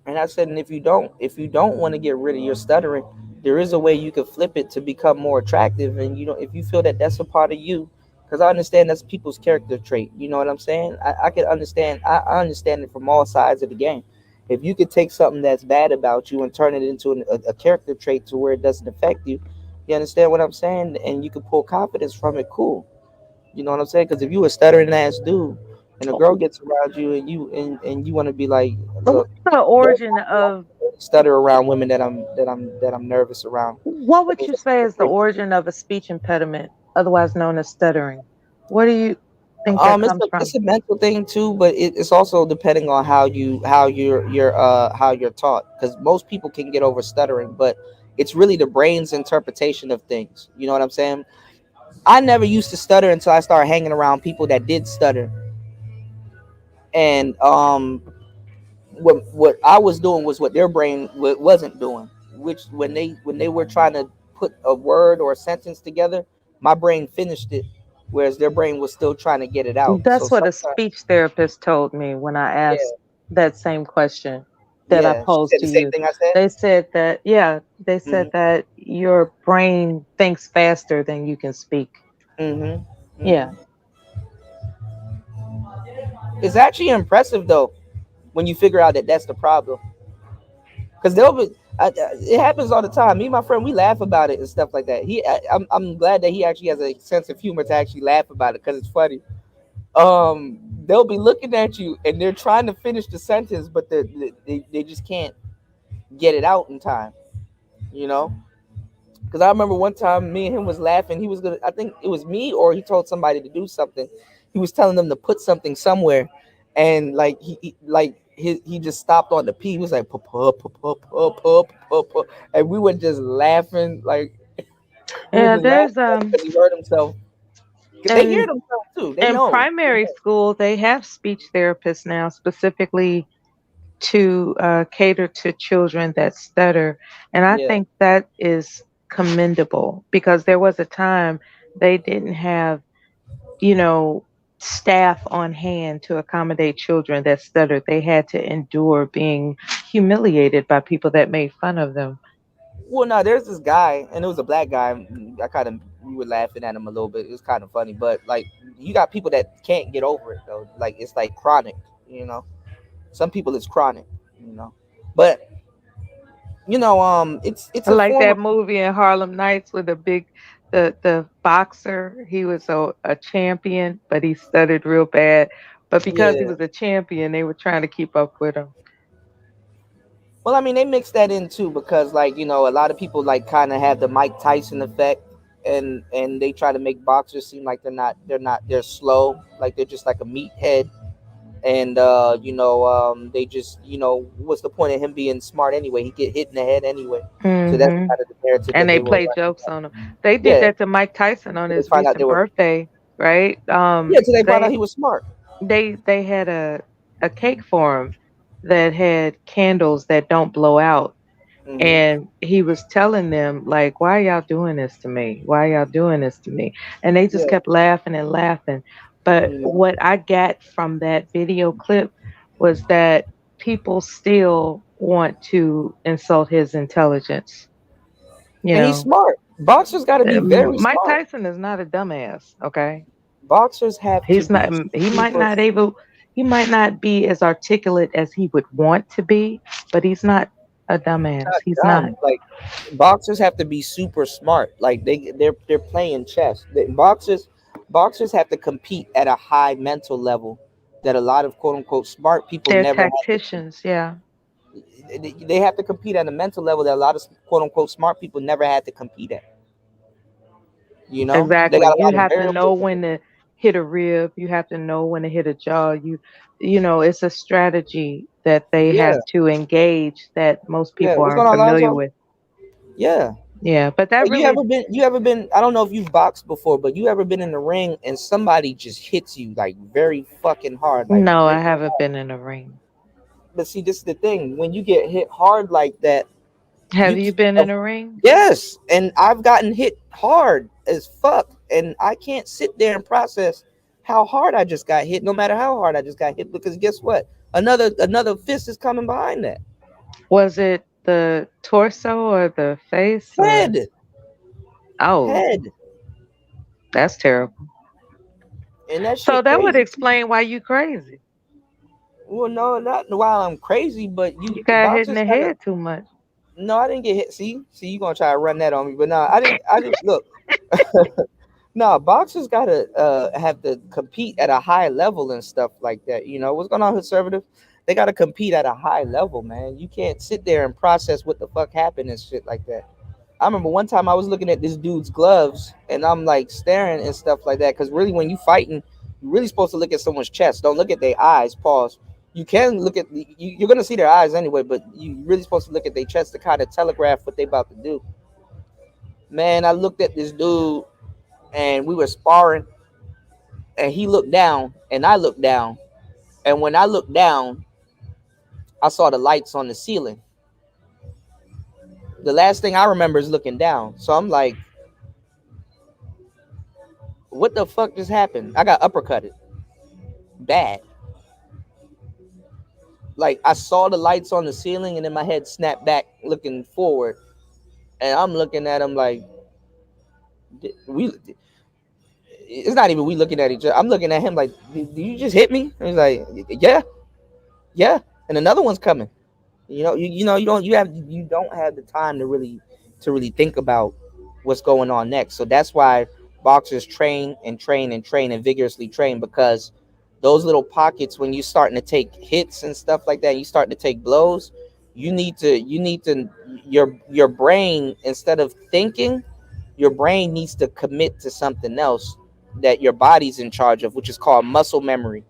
And I said, and if you don't want to get rid of your stuttering, there is a way you could flip it to become more attractive. And if you feel that that's a part of you, because I understand that's people's character trait. You know what I'm saying? I can understand. I understand it from all sides of the game. If you could take something that's bad about you and turn it into a character trait to where it doesn't affect you, you understand what I'm saying? And you can pull confidence from it. Cool. You know what I'm saying? Because if you a stuttering ass dude and a girl gets around you and you want to be like, What's look, the origin of stutter around women that I'm nervous around. what I would mean, you say is the origin of a speech impediment, otherwise known as stuttering? What do you think that it's comes a from? it's a mental thing too, but it's also depending on how you're taught. Because most people can get over stuttering, but it's really the brain's interpretation of things. You know what I'm saying? I never used to stutter until I started hanging around people that did stutter, and what I was doing was what their brain wasn't doing. Which when they were trying to put a word or a sentence together, my brain finished it, whereas their brain was still trying to get it out. So That's what a sometimes, speech therapist told me when I asked yeah, that same question that I yeah, she posed said to the same you. thing I said. They said that, yeah, they said Hmm. that your brain thinks faster than you can speak. Hmm. Yeah. Hmm. It's actually impressive though when you figure out that that's the problem, because it happens all the time. Me and my friend, we laugh about it and stuff like that. I'm glad that he actually has a sense of humor to actually laugh about it because it's funny. They'll be looking at you and they're trying to finish the sentence, but they just can't get it out in time. You know, because I remember one time me and him was laughing. He was gonna, I think it was me or he told somebody to do something. He was telling them to put something somewhere, and like he just stopped on the P. He was like pup pup pup pup pup pup pup, pup. And we were just laughing like we were Yeah, just laughing there's because he heard himself. Because they hear in themselves too. They in know. They primary know. school they have speech therapists now specifically to cater to children that stutter. And I Yeah. think that is commendable because there was a time they didn't have, you know, staff on hand to accommodate children that stuttered. They had to endure being humiliated by people that made fun of them. Well, no, there's this guy, and it was a black guy. We were laughing at him a little bit. It was kind of funny, but like, you got people that can't get over it though. Like, it's like chronic, you know. Some people it's chronic, you know. But it's I a like form of. that movie in Harlem Nights with the boxer. He was a champion, but he stuttered real bad. But because he Yeah. was a champion, they were trying to keep up with him. Well, I mean, they mix that in too because, like, a lot of people like kind of have the Mike Tyson effect, and they try to make boxers seem like they're slow, like they're just like a meathead, and they just what's the point of him being smart anyway? He get hit in the head anyway, so that's Hmm kind of the narrative And that they they were play running. jokes on him. They did Yeah, that to Mike Tyson on they his find out they recent were birthday, right? yeah, so they found out he was smart. They had a cake for him that had candles that don't blow out. Hmm. And he was telling them, like, why y'all doing this to me? Why y'all doing this to me? And they just Yeah, kept laughing and laughing. But you know, what I got from that video clip was that people still want to insult his intelligence. You and he's know, smart. Boxers got to be very Mike smart. Tyson is not a dumbass, okay? Boxers have to He's not be he might super not able he might not be as articulate as he would want to be, but he's not a dumbass. He's not. dumb. Like boxers have to be super smart. Like they're playing chess. Boxers have to compete at a high mental level that a lot of quote unquote smart people They're never have to. tacticians, yeah. They have to compete at a mental level that a lot of quote unquote smart people never had to compete at. They Exactly. got a You lot of have to know variables. when to hit a rib, you have to know when to hit a jaw. You know, it's a strategy that they Yeah, have to engage that most yeah. people What's aren't going on, familiar Lonzo? with. Yeah. Yeah, but that Like, really you ever been, I don't know if you've boxed before, but you ever been in the ring and somebody just hits you like very fucking hard, like no, I very. haven't been in a ring. But see, this is the thing. When you get hit hard like that, Have you you can't. been in a ring? Yes, and I've gotten hit hard as fuck, and I can't sit there and process how hard I just got hit. No matter how hard I just got hit, because guess what? Another fist is coming behind that Was it the torso or the face or head, oh, head, that's terrible. and that So shit that would crazy. explain why you crazy. Well, no, not while I'm crazy, but You got hit in boxers the gotta. head too much. No, I didn't get hit. See, you gonna try to run that on me, but no, I didn't. I didn't look. No, boxers gotta have to compete at a high level and stuff like that. What's going on, conservative? They gotta compete at a high level, man. You can't sit there and process what the fuck happened and shit like that. I remember one time I was looking at this dude's gloves and I'm like staring and stuff like that. Cause really, when you fighting, you're really supposed to look at someone's chest. Don't look at their eyes. Pause. You can look at you're gonna see their eyes anyway, but you really supposed to look at their chest to kind of telegraph what they about to do. Man, I looked at this dude and we were sparring and he looked down and I looked down. And when I looked down, I saw the lights on the ceiling. The last thing I remember is looking down. So I'm like, what the fuck just happened? I got uppercutted. Bad. Like I saw the lights on the ceiling and then my head snapped back looking forward. And I'm looking at him like we it's not even we looking at each other. I'm looking at him like, did you just hit me? And he's like, yeah, yeah. And another one's coming. You don't have the time to really think about what's going on next. So that's why boxers train and train and train and vigorously train, because those little pockets when you starting to take hits and stuff like that, you start to take blows, you need to your brain, instead of thinking, your brain needs to commit to something else that your body's in charge of, which is called muscle memory.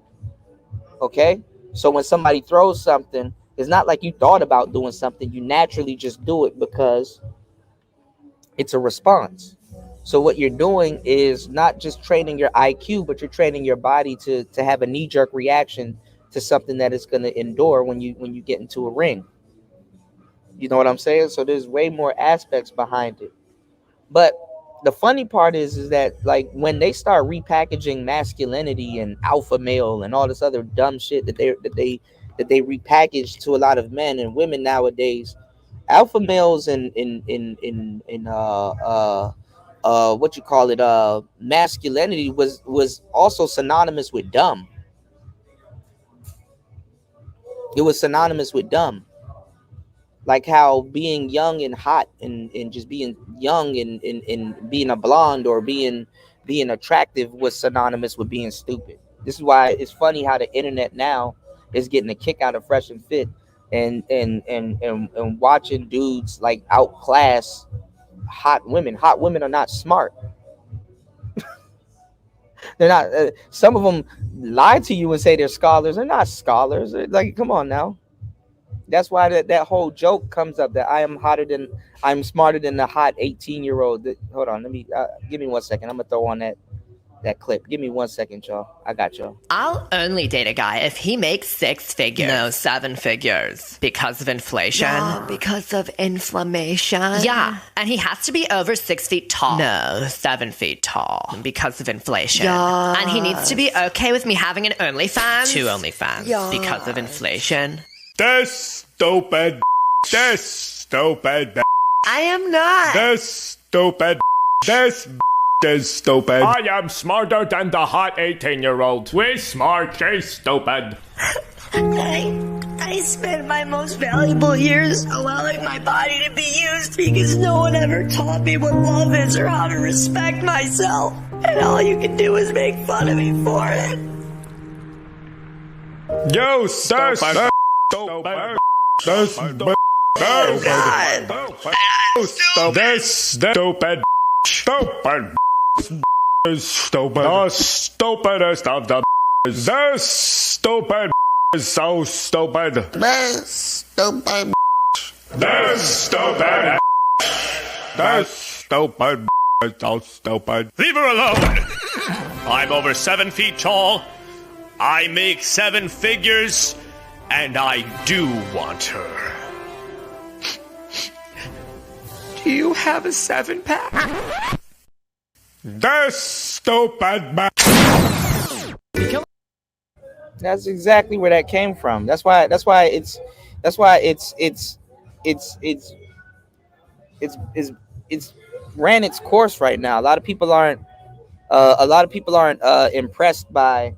Okay, so when somebody throws something, it's not like you thought about doing something, you naturally just do it because it's a response. So what you're doing is not just training your IQ, but you're training your body to have a knee-jerk reaction to something that it's going to endure when you get into a ring. You know what I'm saying? So there's way more aspects behind it. But the funny part is that, like, when they start repackaging masculinity and alpha male and all this other dumb shit that they repackage to a lot of men and women nowadays, alpha males and what you call it, masculinity was also synonymous with dumb. It was synonymous with dumb. Like how being young and hot and just being young and being a blonde or being attractive was synonymous with being stupid. This is why it's funny how the internet now is getting a kick out of Fresh and Fit, and watching dudes like outclass hot women. Hot women are not smart. They're not. Some of them lie to you and say they're scholars. They're not scholars. Like, come on now. That's why that whole joke comes up that I'm smarter than the hot 18-year-old. Hold on, give me 1 second. I'm gonna throw on that clip. Give me 1 second, y'all. I got y'all. I'll only date a guy if he makes 6 figures. No, 7 figures. Because of inflation. Yeah, because of inflammation. Yeah, and he has to be over 6 feet tall. No, 7 feet tall. Because of inflation. Yeah. And he needs to be okay with me having an OnlyFans. 2 OnlyFans. Yeah. Because of inflation. This stupid. This stupid. I am not. This stupid. This is stupid. I am smarter than the hot 18-year-old. We smart, she's stupid. I spent my most valuable years allowing my body to be used because no one ever taught me what love is or how to respect myself. And all you can do is make fun of me for it. You stupid. Stupid. This stupid. This stupid. Stupid. Is stupid. The stupidest of the. This stupid is so stupid. This stupid. This stupid. This stupid is so stupid. Leave her alone. I'm over 7 feet tall. I make 7 figures, and I do want her. Do you have a 7-pack? This stupid man. That's exactly where that came from. That's why it's ran its course right now. A lot of people aren't impressed by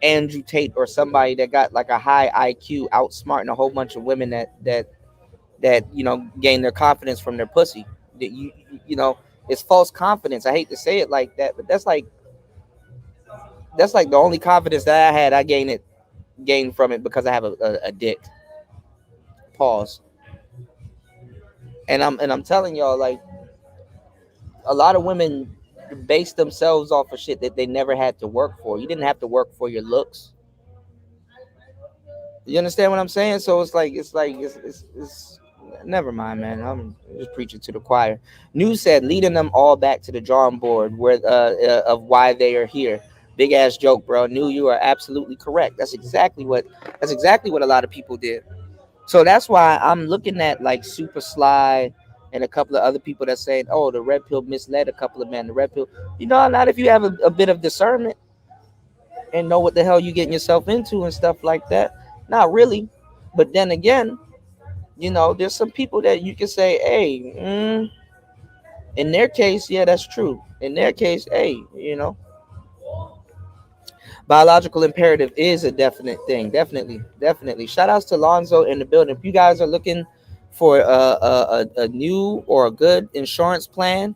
Andrew Tate or somebody that got like a high IQ outsmarting a whole bunch of women that gain their confidence from their pussy. That you know, it's false confidence. I hate to say it like that, but that's like the only confidence that I had. I gained from it because I have a dick. Pause. And I'm telling y'all, like, a lot of women base themselves off of shit that they never had to work for. You didn't have to work for your looks. You understand what I'm saying? So it's never mind, man. I'm just preaching to the choir. News said leading them all back to the drawing board of why they are here. Big ass joke, bro. New, you are absolutely correct. That's exactly what a lot of people did. So that's why I'm looking at like Super Sly and a couple of other people that saying, oh, the red pill misled a couple of men. The red pill, not if you have a bit of discernment and know what the hell you're getting yourself into and stuff like that. Not really. But then again, there's some people that you can say, hey, in their case, yeah, that's true. In their case, hey, biological imperative is a definite thing. Definitely. Shout outs to Lonzo in the building. If you guys are looking for a new or a good insurance plan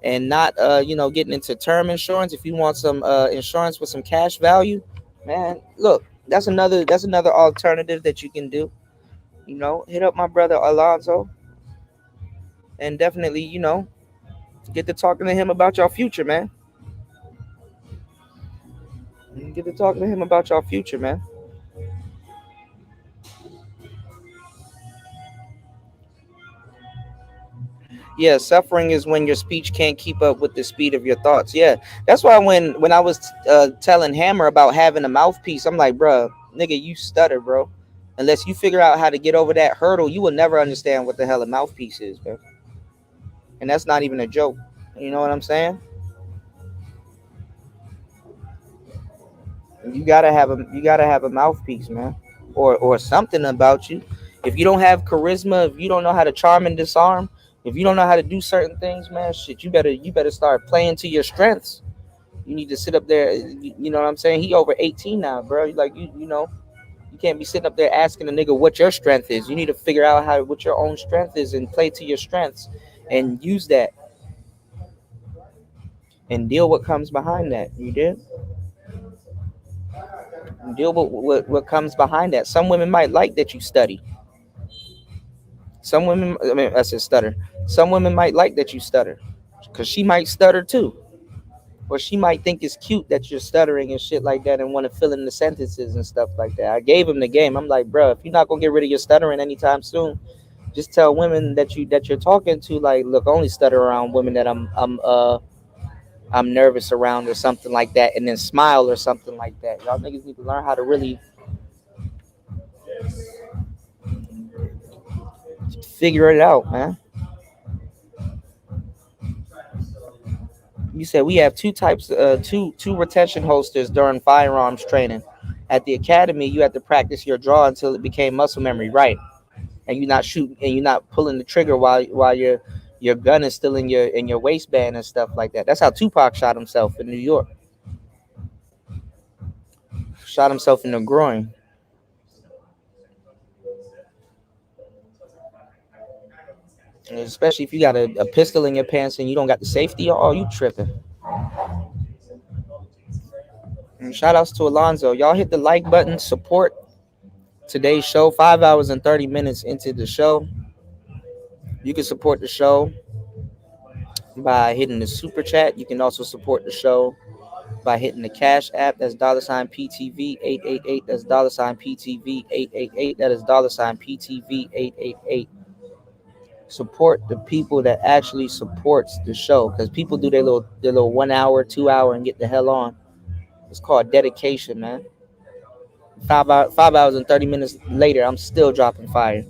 and not, getting into term insurance, if you want some insurance with some cash value, man, look, that's another alternative that you can do. Hit up my brother Alonzo and definitely, get to talking to him about your future, man. Get to talking to him about your future, man. Yeah, suffering is when your speech can't keep up with the speed of your thoughts. Yeah, that's why when I was telling Hammer about having a mouthpiece, I'm like, bro, nigga, you stutter, bro. Unless you figure out how to get over that hurdle, you will never understand what the hell a mouthpiece is, bro. And that's not even a joke. You know what I'm saying? You gotta have a mouthpiece, man, or something about you. If you don't have charisma, if you don't know how to charm and disarm, if you don't know how to do certain things, man, shit, you better start playing to your strengths. You need to sit up there. You know what I'm saying? He over 18 now, bro. Like you can't be sitting up there asking a nigga what your strength is. You need to figure out what your own strength is and play to your strengths and use that and deal what comes behind that. You did? Deal with what comes behind that. Some women might like that you study. Some women, I mean, I said stutter. Some women might like that you stutter, because she might stutter too, or she might think it's cute that you're stuttering and shit like that, and want to fill in the sentences and stuff like that. I gave him the game. I'm like, bro, if you're not gonna get rid of your stuttering anytime soon, just tell women that you're talking to, like, look, I only stutter around women that I'm nervous around or something like that, and then smile or something like that. Y'all niggas need to learn how to really figure it out, man. You said we have two types, two retention holsters during firearms training. At the academy, you had to practice your draw until it became muscle memory, right? And you're not shooting and you're not pulling the trigger while your gun is still in your waistband and stuff like that. That's how Tupac shot himself in New York. Shot himself in the groin. And especially if you got a pistol in your pants and you don't got the safety, oh, you tripping. And shout outs to Alonzo. Y'all hit the like button, support today's show. 5 hours and 30 minutes into the show. You can support the show by hitting the super chat. You can also support the show by hitting the Cash App. That's $PTV 888. That's $PTV 888. That is $PTV 888. Support the people that actually supports the show, because people do their little 1 hour, 2 hour, and get the hell on. It's called dedication, man. 5 hours and 30 minutes later, I'm still dropping fire.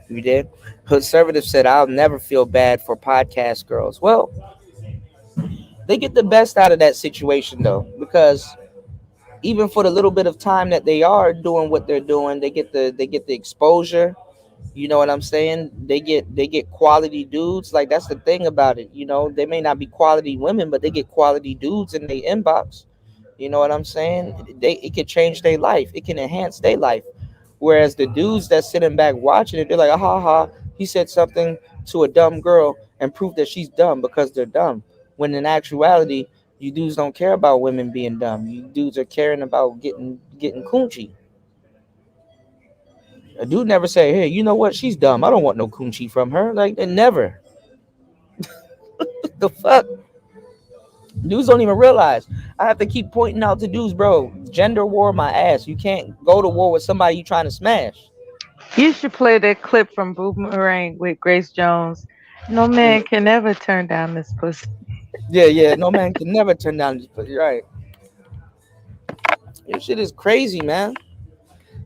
You did? Conservative said, I'll never feel bad for podcast girls. Well, they get the best out of that situation though, because even for the little bit of time that they are doing what they're doing, they get the exposure. You know what I'm saying? They get quality dudes. Like, that's the thing about it. You know, they may not be quality women, but they get quality dudes in their inbox. You know what I'm saying? It can change their life. It can enhance their life. Whereas the dudes that sitting back watching it, they're like, ah, ha, ha, he said something to a dumb girl and proved that she's dumb because they're dumb. When in actuality, you dudes don't care about women being dumb. You dudes are caring about getting coochie. A dude never say, hey, you know what? She's dumb. I don't want no coochie from her. Like, they never. The fuck? Dudes don't even realize. I have to keep pointing out to dudes, bro. Gender war my ass. You can't go to war with somebody you trying to smash. You should play that clip from Boomerang with Grace Jones. No man can ever turn down this pussy. Yeah. No man can never turn down this pussy. Right. This shit is crazy, man.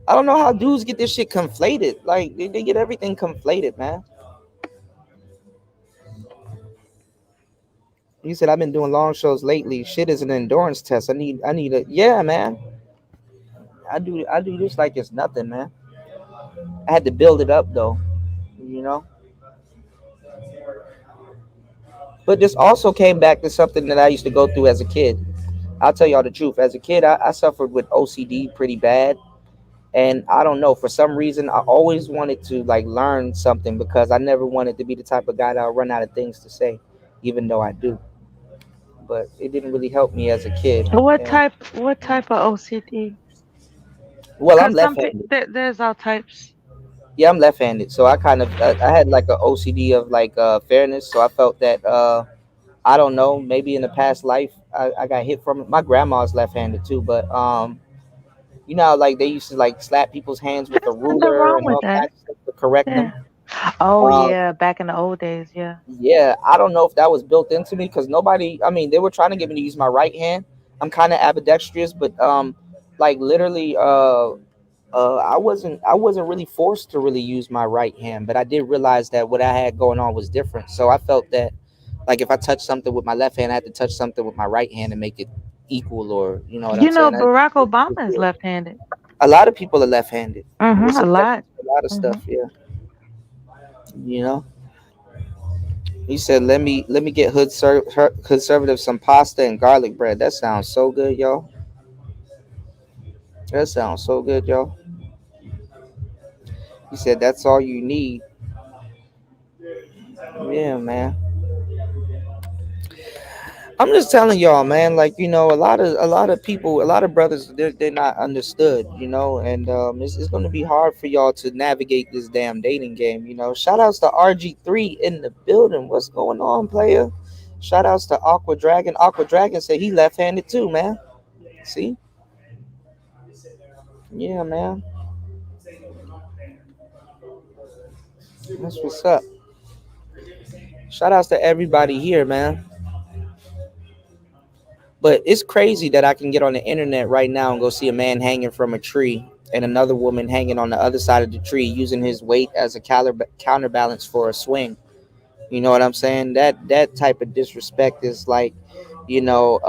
I don't know how dudes get this shit conflated. Like, they get everything conflated, man. He said, I've been doing long shows lately. Shit is an endurance test. I need a, yeah, man. I do this like it's nothing, man. I had to build it up though, you know. But this also came back to something that I used to go through as a kid. I'll tell y'all the truth. As a kid, I suffered with OCD pretty bad. And I don't know, for some reason, I always wanted to like learn something, because I never wanted to be the type of guy that'll run out of things to say, even though I do. But it didn't really help me as a kid. What And, type? What type of OCD? well, I'm Because left-handed. there's all types. Yeah, I'm left-handed. So I had like a OCD of like fairness. So I felt that I don't know, maybe in the past life I got hit from it. My grandma's left-handed too, but you know, like they used to like slap people's hands with a There's nothing ruler wrong and with all that. kinds of stuff to correct Yeah. them. Oh Um, yeah, back in the old days, yeah. yeah, I don't know if that was built into me, because nobody. I mean, they were trying to get me to use my right hand. I'm kind of ambidextrous, but like literally, I wasn't really forced to really use my right hand, but I did realize that what I had going on was different. So I felt that like if I touched something with my left hand, I had to touch something with my right hand to make it equal, or you know what I'm You know, saying? Barack Obama is left-handed. A lot of people are left-handed. It's A affected lot. a lot of hmm stuff. Yeah, you know. He said, "Let me get conservative some pasta and garlic bread. That sounds so good, y'all. That sounds so good, y'all." He said, "That's all you need." Yeah, man. I'm just telling y'all, man. Like, you know, a lot of people, a lot of brothers, they're not understood, you know, and it's going to be hard for y'all to navigate this damn dating game, you know. Shout outs to RG3 in the building. What's going on, player? Shout outs to Aqua Dragon. Aqua Dragon said he left-handed too, man. See? Yeah, man. That's what's up. Shout outs to everybody here, man. But it's crazy that I can get on the internet right now and go see a man hanging from a tree and another woman hanging on the other side of the tree using his weight as a counterbalance for a swing. You know what I'm saying? That type of disrespect is like, you know,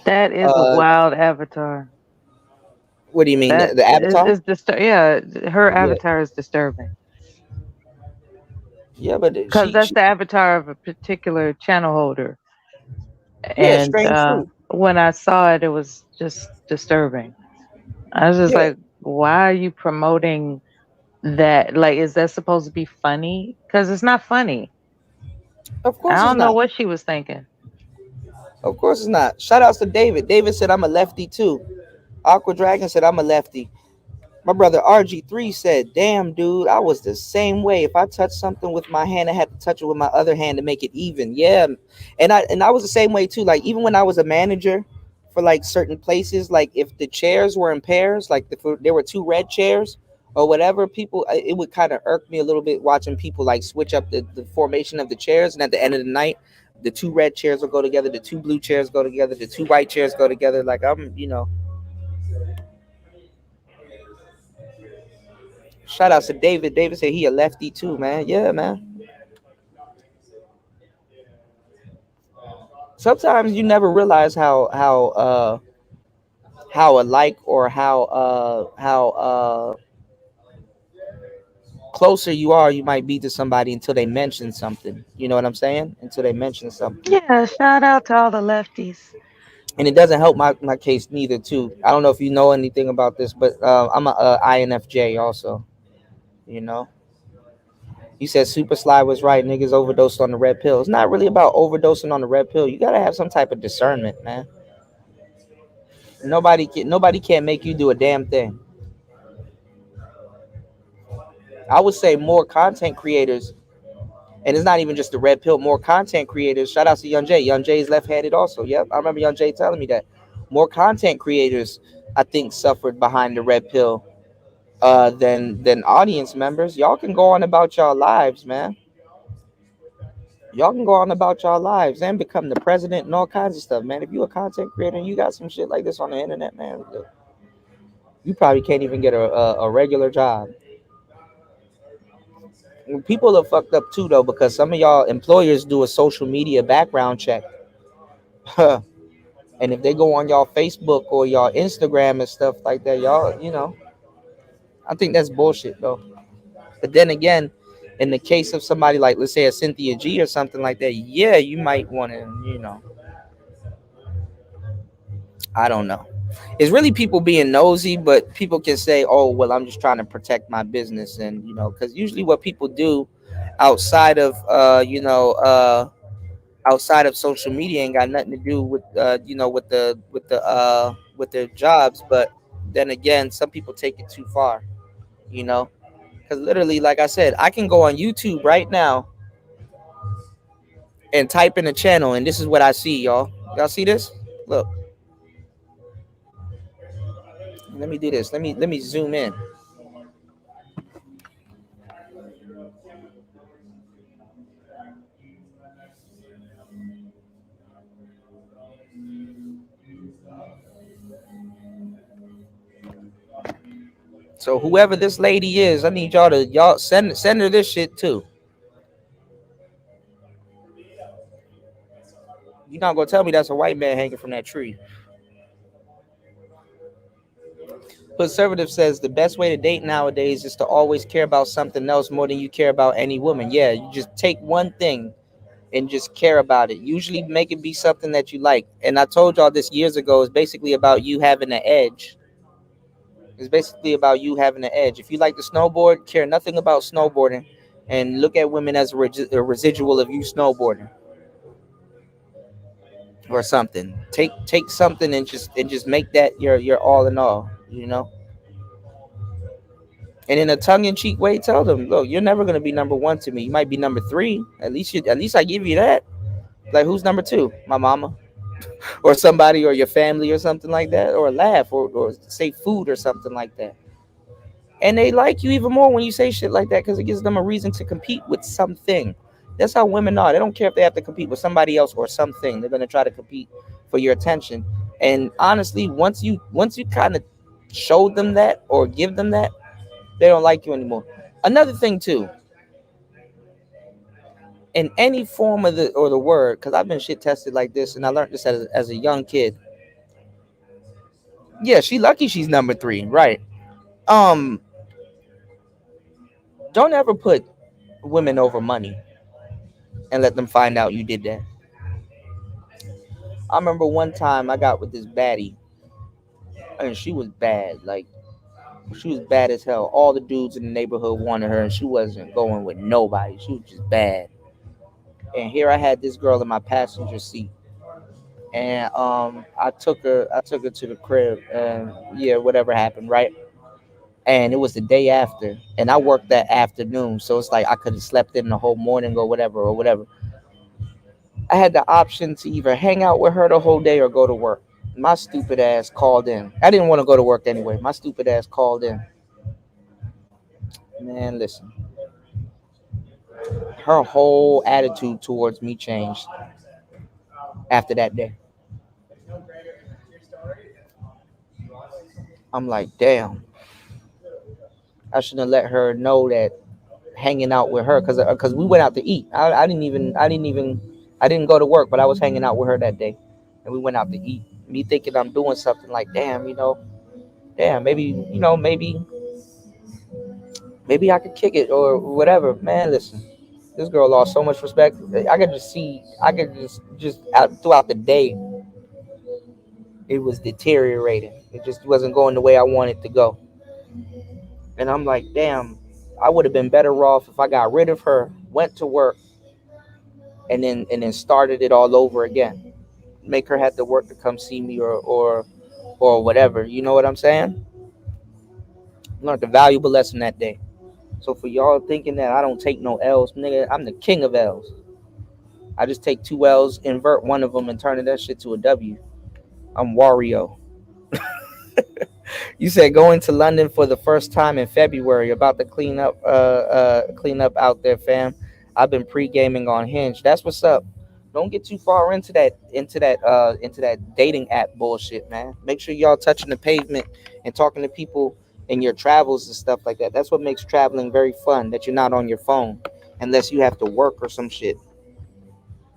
That is a uh, wild avatar. what do you mean? That The avatar? is yeah, her Yeah, avatar is disturbing. yeah, but Because that's she the avatar of a particular channel holder. yeah, And strange fruit. when I saw it, it was just disturbing. I was just Yeah, like, why are you promoting that? Like, is that supposed to be funny? Because it's not funny. of I course it's don't know not. what she was thinking. Of course it's not. Shout outs to David. David said I'm a lefty too. Aqua Dragon said I'm a lefty. My brother RG3 said, "Damn, dude, I was the same way. If I touched something with my hand, I had to touch it with my other hand to make it even." Yeah, and I was the same way too. Like even when I was a manager for like certain places, like if the chairs were in pairs, like if there were two red chairs or whatever, it would kind of irk me a little bit watching people like switch up the formation of the chairs, and at the end of the night, the two red chairs will go together, the two blue chairs go together, the two white chairs go together. Like shout outs to David. David said he a lefty too, man. Yeah, man. Sometimes you never realize how alike or how closer you are you might be to somebody until they mention something. You know what I'm saying? Until they mention something. Yeah, shout out to all the lefties. And it doesn't help my case neither too. I don't know if you know anything about this, but I'm a INFJ also. You know, you said Super Sly was right. Niggas overdosed on the red pill. It's not really about overdosing on the red pill. You gotta have some type of discernment, man. Nobody can make you do a damn thing. I would say more content creators, and it's not even just the red pill. More content creators. Shout out to Young Jay. Young Jay is left-handed also. Yep, I remember Young Jay telling me that. More content creators, I think, suffered behind the red pill than audience members. Y'all can go on about y'all lives, man. Y'all can go on about y'all lives and become the president and all kinds of stuff, man. If you a content creator and you got some shit like this on the internet, man, you probably can't even get a regular job. People are fucked up too, though, because some of y'all employers do a social media background check. And if they go on y'all Facebook or y'all Instagram and stuff like that, y'all, I think that's bullshit, though. But then again, in the case of somebody like, let's say, a Cynthia G or something like that, yeah, you might want to, I don't know. It's really people being nosy, but people can say, "Oh, well, I'm just trying to protect my business," and because usually what people do outside of, outside of social media ain't got nothing to do with, with their jobs. But then again, some people take it too far, you know, because literally, like I said, I can go on YouTube right now and type in a channel, and this is what I see, y'all. Y'all see this? Look, let me do this. Let me zoom in. So whoever this lady is, I need y'all send her this shit too. You're not gonna tell me that's a white man hanging from that tree. Conservative says the best way to date nowadays is to always care about something else more than you care about any woman. Yeah, you just take one thing and just care about it. Usually make it be something that you like. And I told y'all this years ago, it's basically about you having an edge. It's basically about you having an edge. If you like to snowboard, care nothing about snowboarding, and look at women as a residual of you snowboarding. or something. Take something and just make that your all in all, you know. And in a tongue in cheek way, tell them, look, you're never gonna be number one to me. You might be number three. At least I give you that. Like who's number two? My mama or somebody or your family or something like that, or laugh or say food or something like that. And they like you even more when you say shit like that because it gives them a reason to compete with something. That's how women are. They don't care if they have to compete with somebody else or something. They're gonna try to compete for your attention. And honestly, once you kind of show them that or give them that, they don't like you anymore. Another thing too, in any form of the word, because I've been shit tested like this, and I learned this as a young kid. Yeah, she lucky she's number three, right? Um, don't ever put women over money and let them find out you did that. I remember one time I got with this baddie, and she was bad. Like she was bad as hell. All the dudes in the neighborhood wanted her, and she wasn't going with nobody. She was just bad. And here I had this girl in my passenger seat, and I took her to the crib, and yeah, whatever happened, right? And it was the day after, and I worked that afternoon, so it's like I could have slept in the whole morning or whatever. I had the option to either hang out with her the whole day or go to work. My stupid ass called in. I didn't want to go to work anyway. My stupid ass called in. Man, listen. Her whole attitude towards me changed after that day. I'm like, damn. I shouldn't have let her know that hanging out with her because we went out to eat. I didn't go to work, but I was hanging out with her that day, and we went out to eat. Me thinking I'm doing something like, damn, maybe I could kick it or whatever. Man, listen, this girl lost so much respect. I could just out throughout the day, it was deteriorating. It just wasn't going the way I wanted to go. And I'm like, damn, I would have been better off if I got rid of her, went to work, and then started it all over again. Make her have to work to come see me or whatever. You know what I'm saying? Learned a valuable lesson that day. So for y'all thinking that I don't take no L's, nigga, I'm the king of L's. I just take two L's, invert one of them, and turn that shit to a W. I'm Wario. You said going to London for the first time in February. About to clean up out there, fam. I've been pre gaming on Hinge. That's what's up. Don't get too far into that dating app bullshit, man. Make sure y'all touching the pavement and talking to people in your travels and stuff like that. That's what makes traveling very fun. That you're not on your phone, unless you have to work or some shit.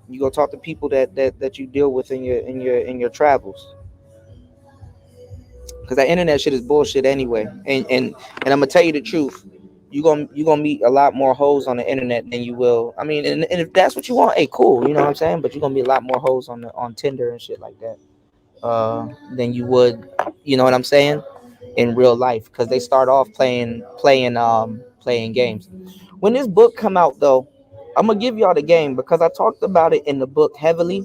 You go talk to people that you deal with in your travels. Because that internet shit is bullshit anyway. And I'm gonna tell you the truth. You gonna meet a lot more hoes on the internet than you will. I mean, and if that's what you want, hey, cool. You know what I'm saying? But you're gonna be a lot more hoes on Tinder and shit like that. Than you would, you know what I'm saying, in real life. Because they start off playing games. When this book come out though, I'm gonna give y'all the game because I talked about it in the book heavily.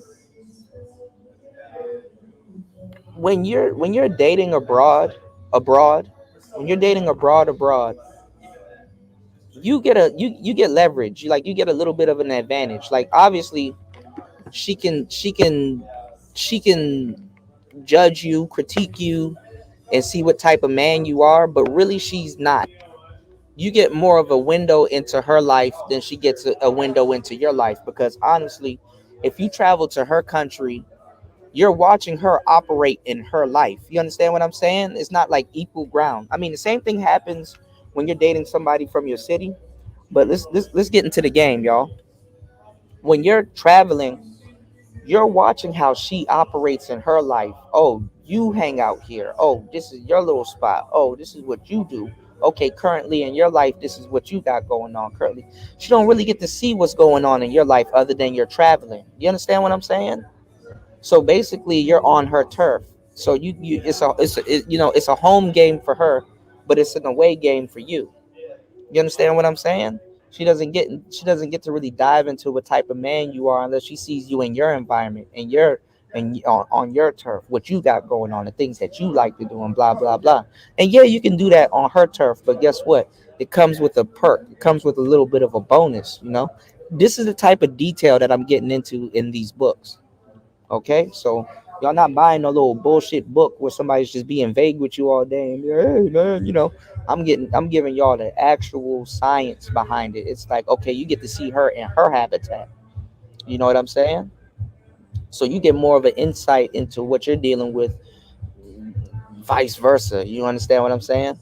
When you're dating abroad, when you're dating abroad, you get leverage. You get a little bit of an advantage. Like obviously, she can she can she can judge you, critique you, and see what type of man you are. But really, she's not. You get more of a window into her life than she gets a window into your life. Because honestly, if you travel to her country, you're watching her operate in her life. You understand what I'm saying? It's not like equal ground. I mean, the same thing happens when you're dating somebody from your city. But let's get into the game, y'all. When you're traveling, you're watching how she operates in her life. Oh, you hang out here. Oh, this is your little spot. Oh, this is what you do. Okay, currently in your life, this is what you got going on currently. She don't really get to see what's going on in your life other than you're traveling. You understand what I'm saying? So basically, you're on her turf. So it's a home game for her, but it's an away game for you. You understand what I'm saying? She doesn't get to really dive into what type of man you are unless she sees you in your environment, in and on your turf, what you got going on, the things that you like to do, and blah blah blah. And yeah, you can do that on her turf, but guess what? It comes with a perk. It comes with a little bit of a bonus. This is the type of detail that I'm getting into in these books. Okay, so y'all not buying a little bullshit book where somebody's just being vague with you all day and be like, hey man, I'm giving y'all the actual science behind it. It's like, okay, you get to see her in her habitat. You know what I'm saying? So you get more of an insight into what you're dealing with, vice versa. You understand what I'm saying?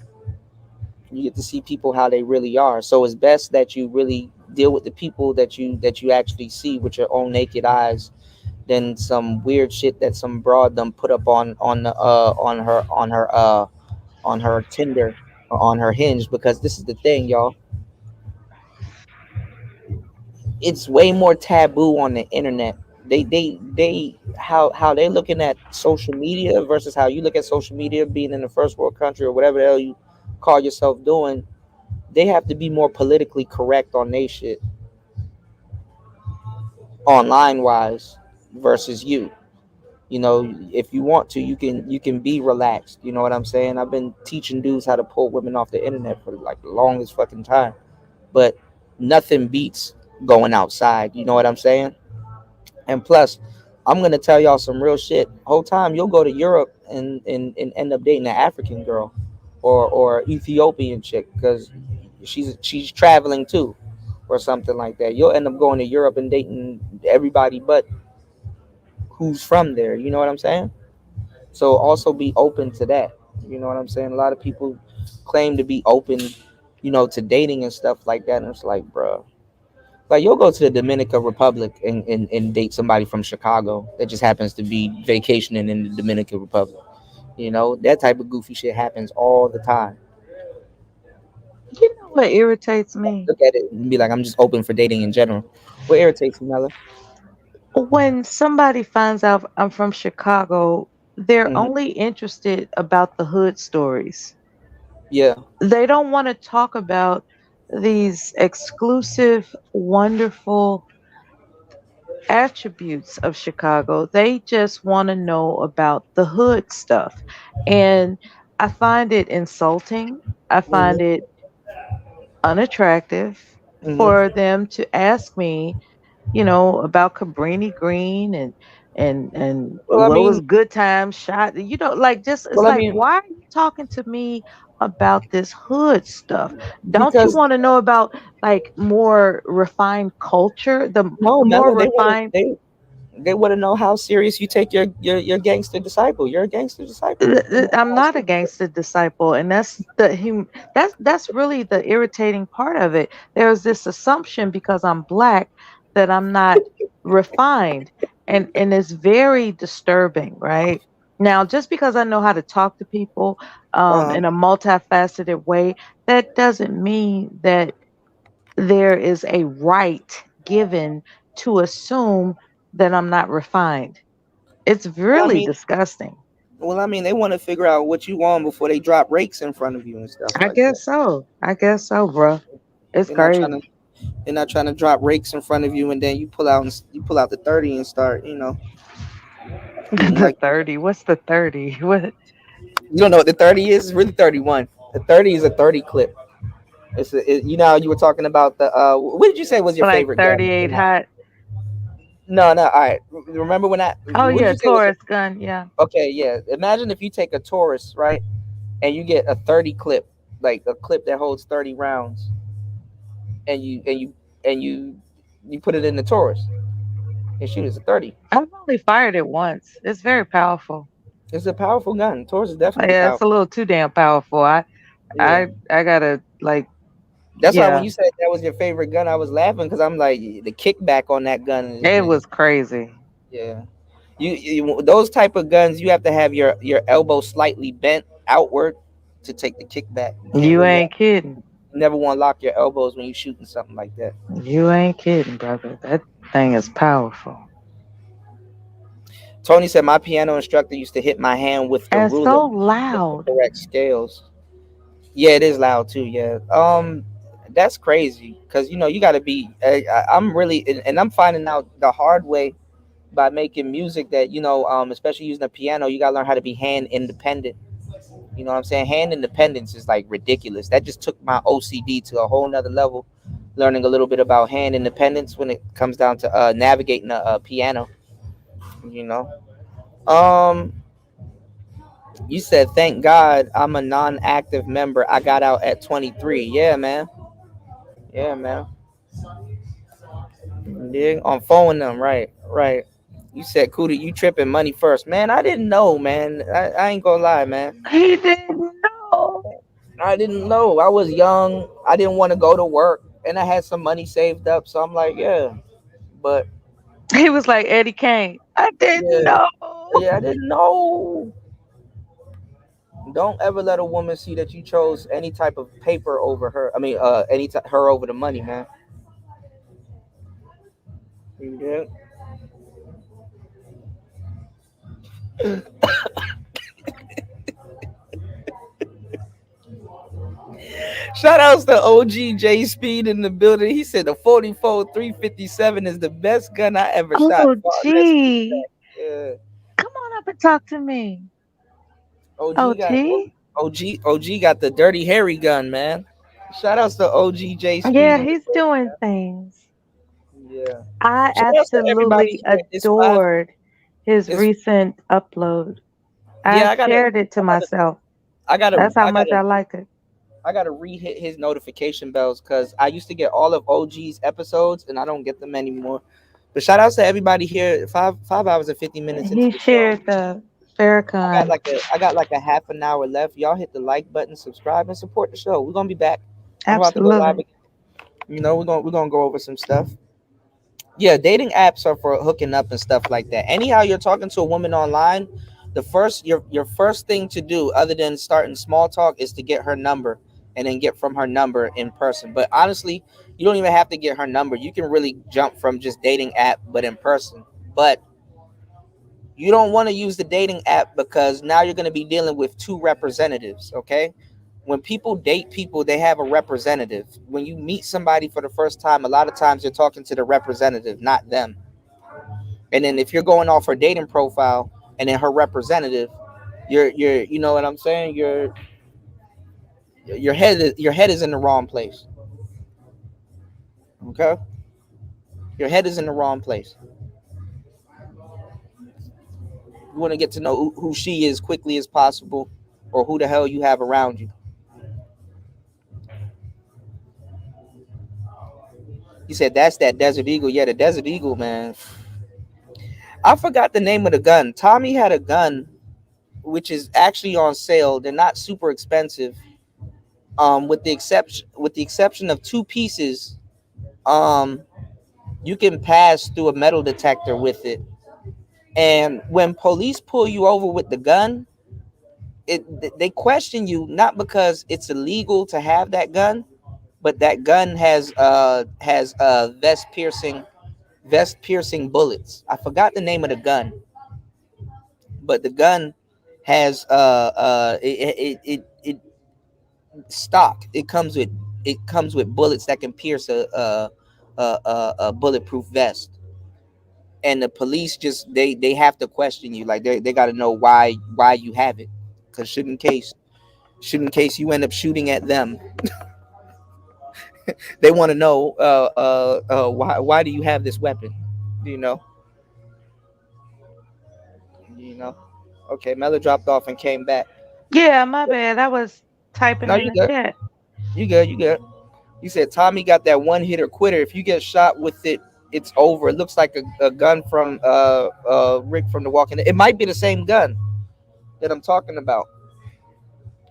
You get to see people how they really are. So it's best that you really deal with the people that you actually see with your own naked eyes than some weird shit that some broad them put up on her Tinder or on her Hinge. Because this is the thing, y'all. It's way more taboo on the internet. They how they looking at social media versus how you look at social media, being in the first world country or whatever the hell you call yourself doing. They have to be more politically correct on they shit online wise versus you. If you want to, you can be relaxed. You know what I'm saying? I've been teaching dudes how to pull women off the internet for like the longest fucking time, but nothing beats going outside. You know what I'm saying? And plus, I'm gonna tell y'all some real shit. Whole time you'll go to Europe and end up dating an African girl or Ethiopian chick because she's traveling too or something like that. You'll end up going to Europe and dating everybody but who's from there. You know what I'm saying? So also be open to that. You know what I'm saying? A lot of people claim to be open, to dating and stuff like that. And it's like, bro, like you'll go to the Dominican Republic and date somebody from Chicago that just happens to be vacationing in the Dominican Republic. That type of goofy shit happens all the time. You know what irritates me? Look at it and be like, I'm just open for dating in general. What irritates you, Mella? When somebody finds out I'm from Chicago, they're Hmm. only interested about the hood stories. Yeah. They don't want to talk about these exclusive, wonderful attributes of Chicago. They just want to know about the hood stuff. And I find it insulting. I find Hmm. it unattractive Hmm. for them to ask me, about Cabrini Green and Well, I what was mean, good time shot. Like just it's well, I like, mean, why are you talking to me about this hood stuff? Don't you because want to know about like more refined culture? no, The more Mella, they want to refined. they want to know how serious you take your gangster disciple. You're a gangster disciple. They want to know I'm how not a serious you gangster disciple, and that's really the irritating part of it. There's this assumption because I'm black that I'm not refined, and it's very disturbing, right? Now, just because I know how to talk to people Uh-huh. in a multifaceted way, that doesn't mean that there is a right given to assume that I'm not refined. It's Well, I really mean, disgusting. they want to figure out what you want before they drop rakes in front of you and stuff I like that. guess so. I guess so, bro. It's They're not trying to crazy. they're not trying to drop rakes in front of you and then you pull out the 30 and start, getting The like 30. What's the 30? What? you don't know what the 30 is. It's really 31. The 30 is a 30 clip. You know how you were talking about the what did you say was your Like favorite gun? 38 hot. No, no. All right. Remember when I Oh, what did yeah. you say was your Taurus gun. Yeah. okay? Yeah. Imagine if you take a Taurus, right, and you get a 30 clip, like a clip that holds 30 rounds, and you put it in the Taurus and shoot as a 30. I've only fired it once. It's very powerful. It's a powerful gun. Taurus is definitely Yeah, it's a powerful. little too damn powerful. I Yeah. I I gotta like That's why when yeah. you said that was your favorite gun, I was laughing because I'm like the kickback on that gun It is was crazy. yeah. You those type of guns, you have to have your elbow slightly bent outward to take the kickback. You can't You really ain't kidding. you never want to lock your elbows when you're shooting something like that. You ain't kidding, brother. That thing is powerful. Tony said my piano instructor used to hit my hand with the And ruler so with the loud. correct scales. Yeah, it is loud too. Yeah. That's crazy because you got to be. I'm really and I'm finding out the hard way by making music that especially using a piano, you gotta learn how to be hand independent. You know what I'm saying? Hand independence is like ridiculous. That just took my OCD to a whole nother level. Learning a little bit about hand independence when it comes down to navigating a piano. You know. Um, you said, "Thank God I'm a non-active member. I got out at 23." Yeah, man. Yeah, man. Yeah, on phone them. Right, right. You said, "Cootie, you tripping money first, man." I didn't know, man. I ain't gonna lie, man. He didn't know. I didn't know. I was young. I didn't want to go to work, and I had some money saved up. So I'm like, yeah. But He was like Eddie Kane. I didn't yeah, know. yeah, I didn't know. Don't ever let a woman see that you chose any type of paper over her. I mean, her over the money, man. Yeah. Shout outs to OG J Speed in the building. He said the 44 357 is the best gun I ever shot. Oh, Let's gee. yeah. Come on up and talk to me. Oh, OG got gee. OG got the dirty hairy gun, man. Shout outs to OG J Speed Yeah, in the he's building, doing man. things. Yeah. I Shout outs to everybody absolutely here in this live. adored his This recent upload. I yeah, shared it to myself. I gotta That's how I much gotta I like it. I gotta re-hit his notification bells because I used to get all of OG's episodes and I don't get them anymore. But shout outs to everybody here. Five hours and 50 minutes into He the show. shared the Farrakhan. I got like a half an hour left. Y'all hit the like button, subscribe, and support the show. We're gonna be back. We're about to go live Absolutely. again. We're gonna go over some stuff. Yeah, dating apps are for hooking up and stuff like that. Anyhow, you're talking to a woman online, your first thing to do, other than starting small talk, is to get her number and then get from her number in person. But honestly, you don't even have to get her number. You can really jump from just dating app, but in person. But you don't want to use the dating app because now you're going to be dealing with two representatives. Okay, when people date people, they have a representative. When you meet somebody for the first time, a lot of times you're talking to the representative, not them. And then if you're going off her dating profile and then her representative, you're you know what I'm saying? Your head is in the wrong place. Okay, your head is in the wrong place. You want to get to know who she is quickly as possible, or who the hell you have around you. He said that's that Desert Eagle. Yeah, the Desert Eagle, man. I forgot the name of the gun. Tommy had a gun which is actually on sale. They're not super expensive. With the exception of two pieces, um, you can pass through a metal detector with it. And when police pull you over with the gun, they question you not because it's illegal to have that gun, but that gun has vest piercing bullets. I forgot the name of the gun, but the gun has it stock. It comes with bullets that can pierce a bulletproof vest. And the police just they have to question you, like they got to know why you have it, because should in case you end up shooting at them, they want to know why do you have this weapon, you know you know okay, Mella dropped off and came back. Yeah, my bad. I was typing No, in you the good. chat. You good. You said Tommy got that one hitter quitter. If you get shot with it, it's over. It looks like a gun from Rick from The Walking Dead. It might be the same gun that I'm talking about.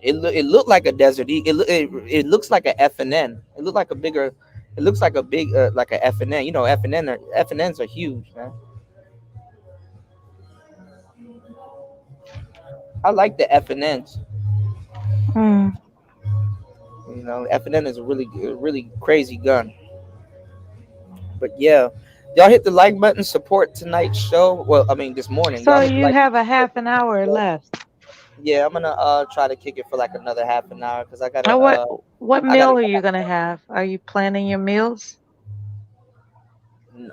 It looked like a Desert Eagle. It looks like a FNN. It looked like a bigger. It looks like a big like a FNN. You know, FNNs are huge, man. I like the FNNs. Mm. FNN is a really crazy gun. But yeah, y'all hit the like button. Support tonight's show. Well, I mean this morning. Y'all So hit the you like have a button. half an hour left. Yeah, I'm gonna try to kick it for like another half an hour because Now what I gotta meal are you gonna have? Are you planning your meals?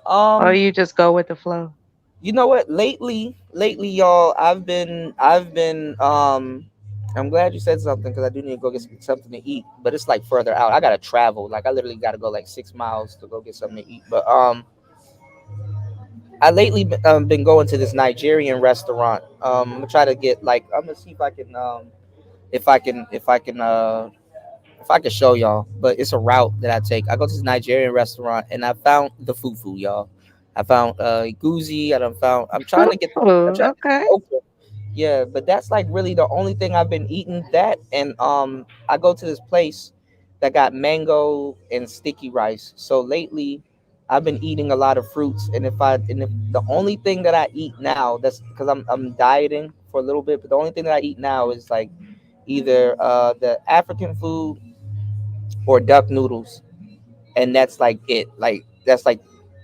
Or um you just go with the flow? You know what? Lately, y'all, I'm glad you said something because I do need to go get something to eat, but it's like further out. I gotta travel. Like I literally gotta go like 6 miles to go get something to eat. But I lately been going to this Nigerian restaurant. I'm gonna try to get like I'm gonna see if I can if I can show y'all. But it's a route that I take. I go to this Nigerian restaurant and I found the fufu, y'all. I found guzi. I'm trying to get. I'm trying to get Okay. okra. Yeah, but that's like really the only thing I've been eating. That and I go to this place that got mango and sticky rice. So lately, I've been eating a lot of fruits. And if the only thing that I eat now, that's because I'm dieting for a little bit. But the only thing that I eat now is like either the African food or duck noodles, and that's like it. Like that's like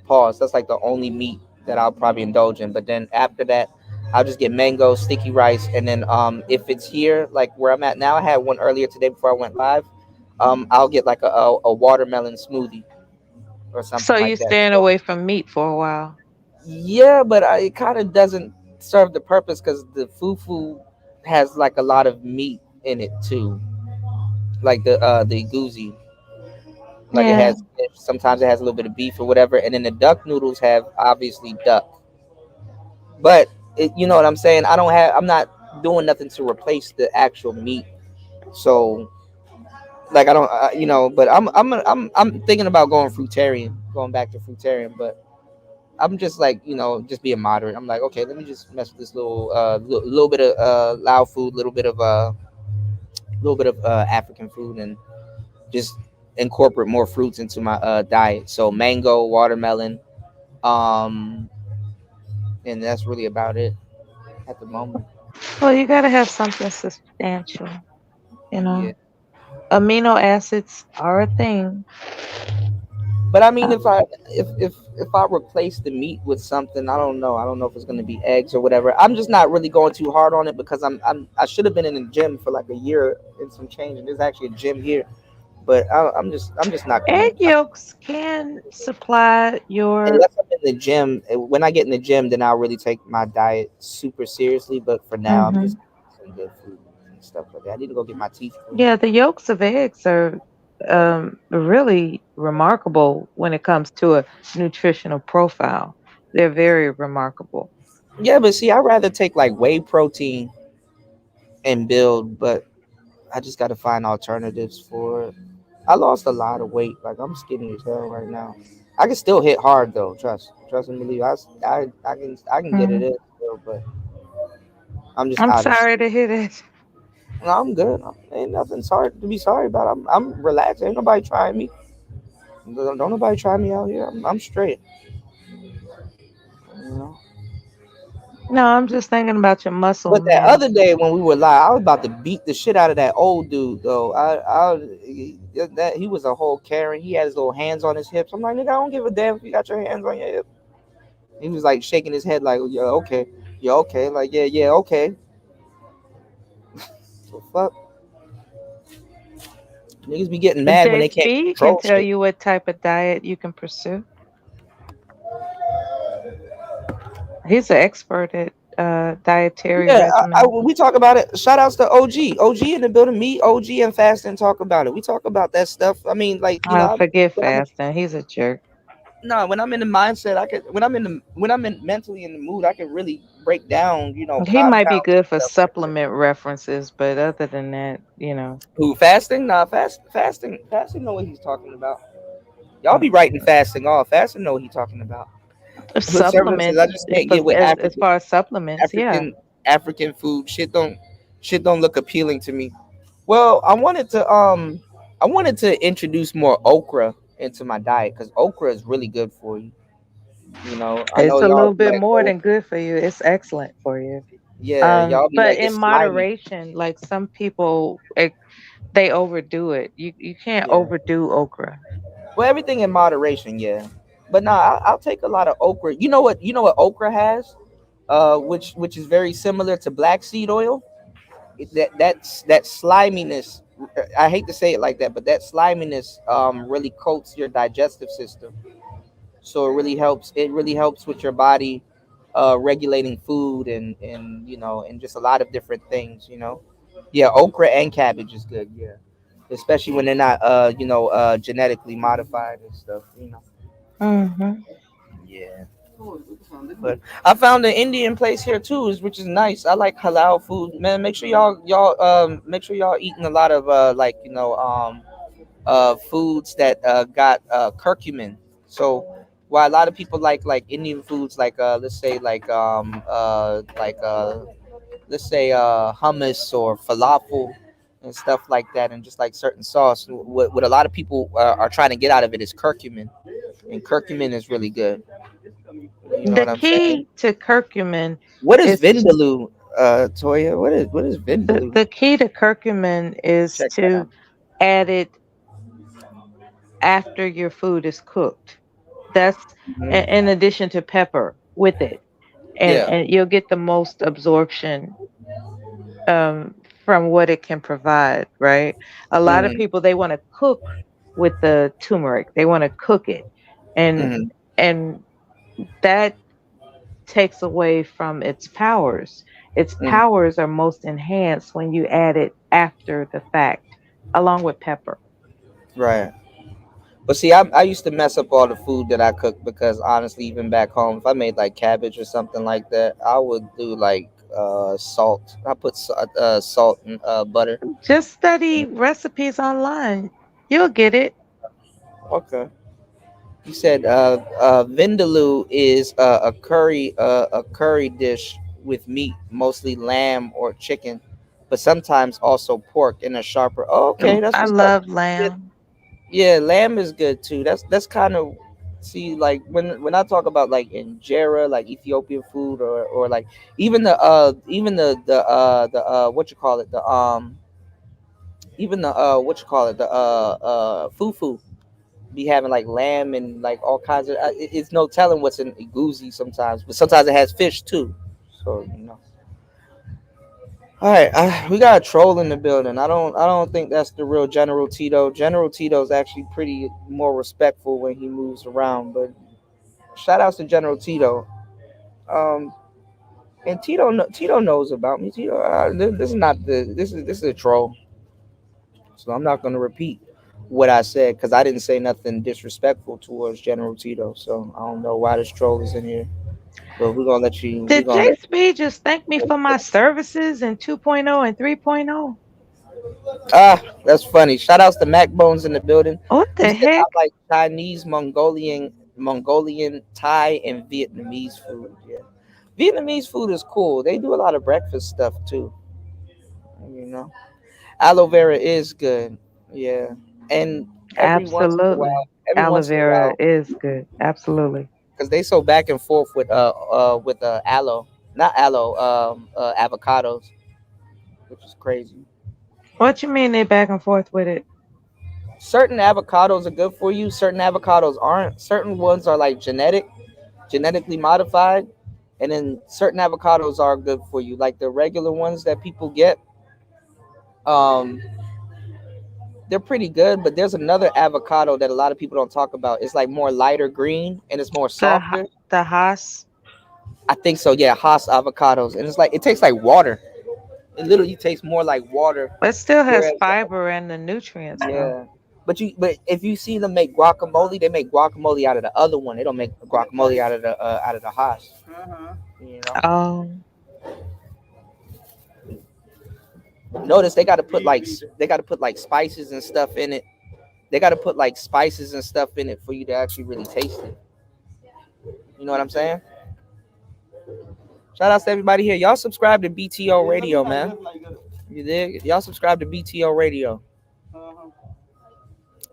pause. That's like the only meat that I'll probably indulge in. But then after that, I'll just get mango, sticky rice, and then if it's here, like where I'm at now, I had one earlier today before I went live. I'll get like a watermelon smoothie or So something you like that. staying So away from meat for a while. yeah, but it kind of doesn't serve the purpose because the fufu has like a lot of meat in it too, like the guzi. Like it Yeah. has sometimes it has a little bit of beef or whatever, and then the duck noodles have obviously duck. But you know what I'm saying? I'm not doing nothing to replace the actual meat. So like I don't but I'm thinking about going back to fruitarian, but I'm just like, just being moderate. I'm like, okay, let me just mess with this little bit of Lao food, little bit of African food, and just incorporate more fruits into my diet. So mango, watermelon, um, and that's really about it at the moment. Well, you gotta have something substantial, you Yeah, know. Amino acids are a thing. but I mean, Uh, if I replace the meat with something, I don't know. I don't know if it's gonna be eggs or whatever. I'm just not really going too hard on it because I should have been in the gym for like a year and some change, and there's actually a gym here, but I'm just not Egg gonna. yolks can supply your. Unless I'm in the gym, when I get in the gym, then I'll really take my diet super seriously. But for now, I'm just Mhm. eating some good food and stuff like that. I need to go get my teeth cleaned. Yeah, the yolks of eggs are really remarkable when it comes to a nutritional profile. They're very remarkable. Yeah, but see, I'd rather take like whey protein and build, but I just got to find alternatives for it. I lost a lot of weight. Like I'm skinny as hell right now. I can still hit hard though. Trust and believe. I can get it Mm. in still, but I'm just I'm out of. sorry to hear that. No, I'm good. Ain't nothing sorry to be sorry about. I'm relaxed. Ain't nobody trying me. Don't nobody try me out here. I'm straight. You know. No, I'm just thinking about your muscle But that mass. other day when we were live, I was about to beat the shit out of that old dude though. That he was a whole Karen. He had his little hands on his hips. I'm like, nigga, I don't give a damn if you got your hands on your hip. He was like shaking his head like, yeah, okay, like yeah, okay. So fuck, niggas be getting mad when they can't JP can control tell shit. you what type of diet you can pursue. He's an expert at dietary Yeah, regimen. we talk about it. Shout outs to OG in the building. Me, OG, and Fasting talk about it. We talk about that stuff. I mean, like Forget when I'm fasting. He's a jerk. no, when I'm in the mindset, I can when I'm in mentally in the mood, I can really break down, He might be compounds and good for stuff like that. supplement references, but other than that, Who fasting? Nah, fasting know what he's talking about. Y'all uh, be writing fasting off. Fasting know what he's talking about. But services, I supplements. just can't get with As far as supplements, yeah. African African food. Shit don't look appealing to me. Well, I wanted to introduce more okra into my diet because okra is really good for you. I know It's a y'all little be bit like, more oh than good for you. It's excellent for you. yeah, y'all be But like in it's slimy. moderation, like some people, they overdo it. You can't Yeah. overdo okra. Well, everything in moderation, yeah. But nah, I'll take a lot of okra. You know what okra has? Which is very similar to black seed oil. That sliminess. I hate to say it like that, but that sliminess really coats your digestive system. So it really helps. It really helps with your body regulating food and and just a lot of different things. Yeah, okra and cabbage is good. Yeah, especially when they're not genetically modified and stuff. Mm-hmm. Yeah. But I found an Indian place here too, which is nice. I like halal food, man. Make sure y'all eating a lot of foods that got curcumin. So while a lot of people like Indian foods, like let's say hummus or falafel and stuff like that, and just like certain sauce, what a lot of people are trying to get out of it is curcumin, and curcumin is really good. You know The what I'm saying? key to curcumin What is is vindaloo, Toya? What is vindaloo? the key to curcumin is Check that to out. add it after your food is cooked. That's Mhm. in addition to pepper with it, and Yeah. you'll get the most absorption from what it can provide. Right? A lot of Hmm. people they want to cook with the turmeric. They want to cook it, and Hmm. and that takes away from its powers. Its Hmm. powers are most enhanced when you add it after the fact, along with pepper. Right. But see, I used to mess up all the food that I cooked because honestly, even back home, if I made like cabbage or something like that, I would do like salt. I put salt and butter. Just study recipes online. You'll get it. Okay. You said vindaloo is a curry dish with meat, mostly lamb or chicken, but sometimes also pork in a sharper. Oh, okay, that's I what's up. love Yeah, lamb. yeah, lamb is good too. That's kind of, see, like when I talk about like injera, like Ethiopian food, or like even the what you call it, the even the what you call it, the fufu, be having like lamb and like all kinds of. It's no telling what's in iguzi sometimes, but sometimes it has fish too. So. All right, we got a troll in the building. I don't think that's the real General Tito. General Tito's actually pretty more respectful when he moves around. But shout outs to General Tito. Um, and Tito knows about me. Tito, this is not this is a troll. So I'm not going to repeat what I said because I didn't say nothing disrespectful towards General Tito. So I don't know why this troll is in here. But we're gonna let you. We're Did gonna let. JSP just thank me for my services in 2.0 and 3.0? That's funny. Shout outs to Mac Bones in the building. What He the said I heck? like Chinese, Mongolian, Thai, and Vietnamese food. Yeah, Vietnamese food is cool. They do a lot of breakfast stuff too. You know, aloe vera is good. Yeah, and Absolutely. every Aloe once in a vera while, is good. Absolutely. because they so back and forth with aloe, not aloe, avocados, which is crazy. What you mean they back and forth with it? Certain avocados are good for you, certain avocados aren't. Certain ones are like genetically modified, and then certain avocados are good for you, like the regular ones that people get. um they're pretty good, but there's another avocado that a lot of people don't talk about. It's like more lighter green and it's more softer. The Haas. I think so, yeah, Haas avocados, and it's like it tastes like water. It literally tastes more like water. It still has Whereas, fiber and the nutrients though. yeah, but if you see them make guacamole, they make guacamole out of the other one. They don't make guacamole out of the Haas. You know. Um, Notice they got to put like spices and stuff in it. They got to put like spices and stuff in it for you to actually really taste it. You know what I'm saying? Shout out to everybody here. Y'all subscribe to BTO Radio, man. You dig? Y'all subscribe to BTO Radio.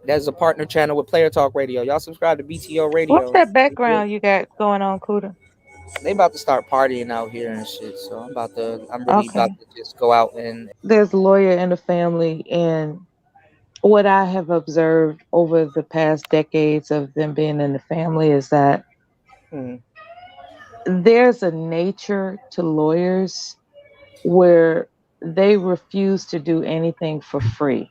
That's a partner channel with Player Talk Radio. Y'all subscribe to BTO what's Radio. that You dig? background you got going on, Kuda? They about to start partying out here and shit. So I'm really about Okay. to just go out and. There's a lawyer in the family, and what I have observed over the past decades of them being in the family is that Hmm. there's a nature to lawyers where they refuse to do anything for free.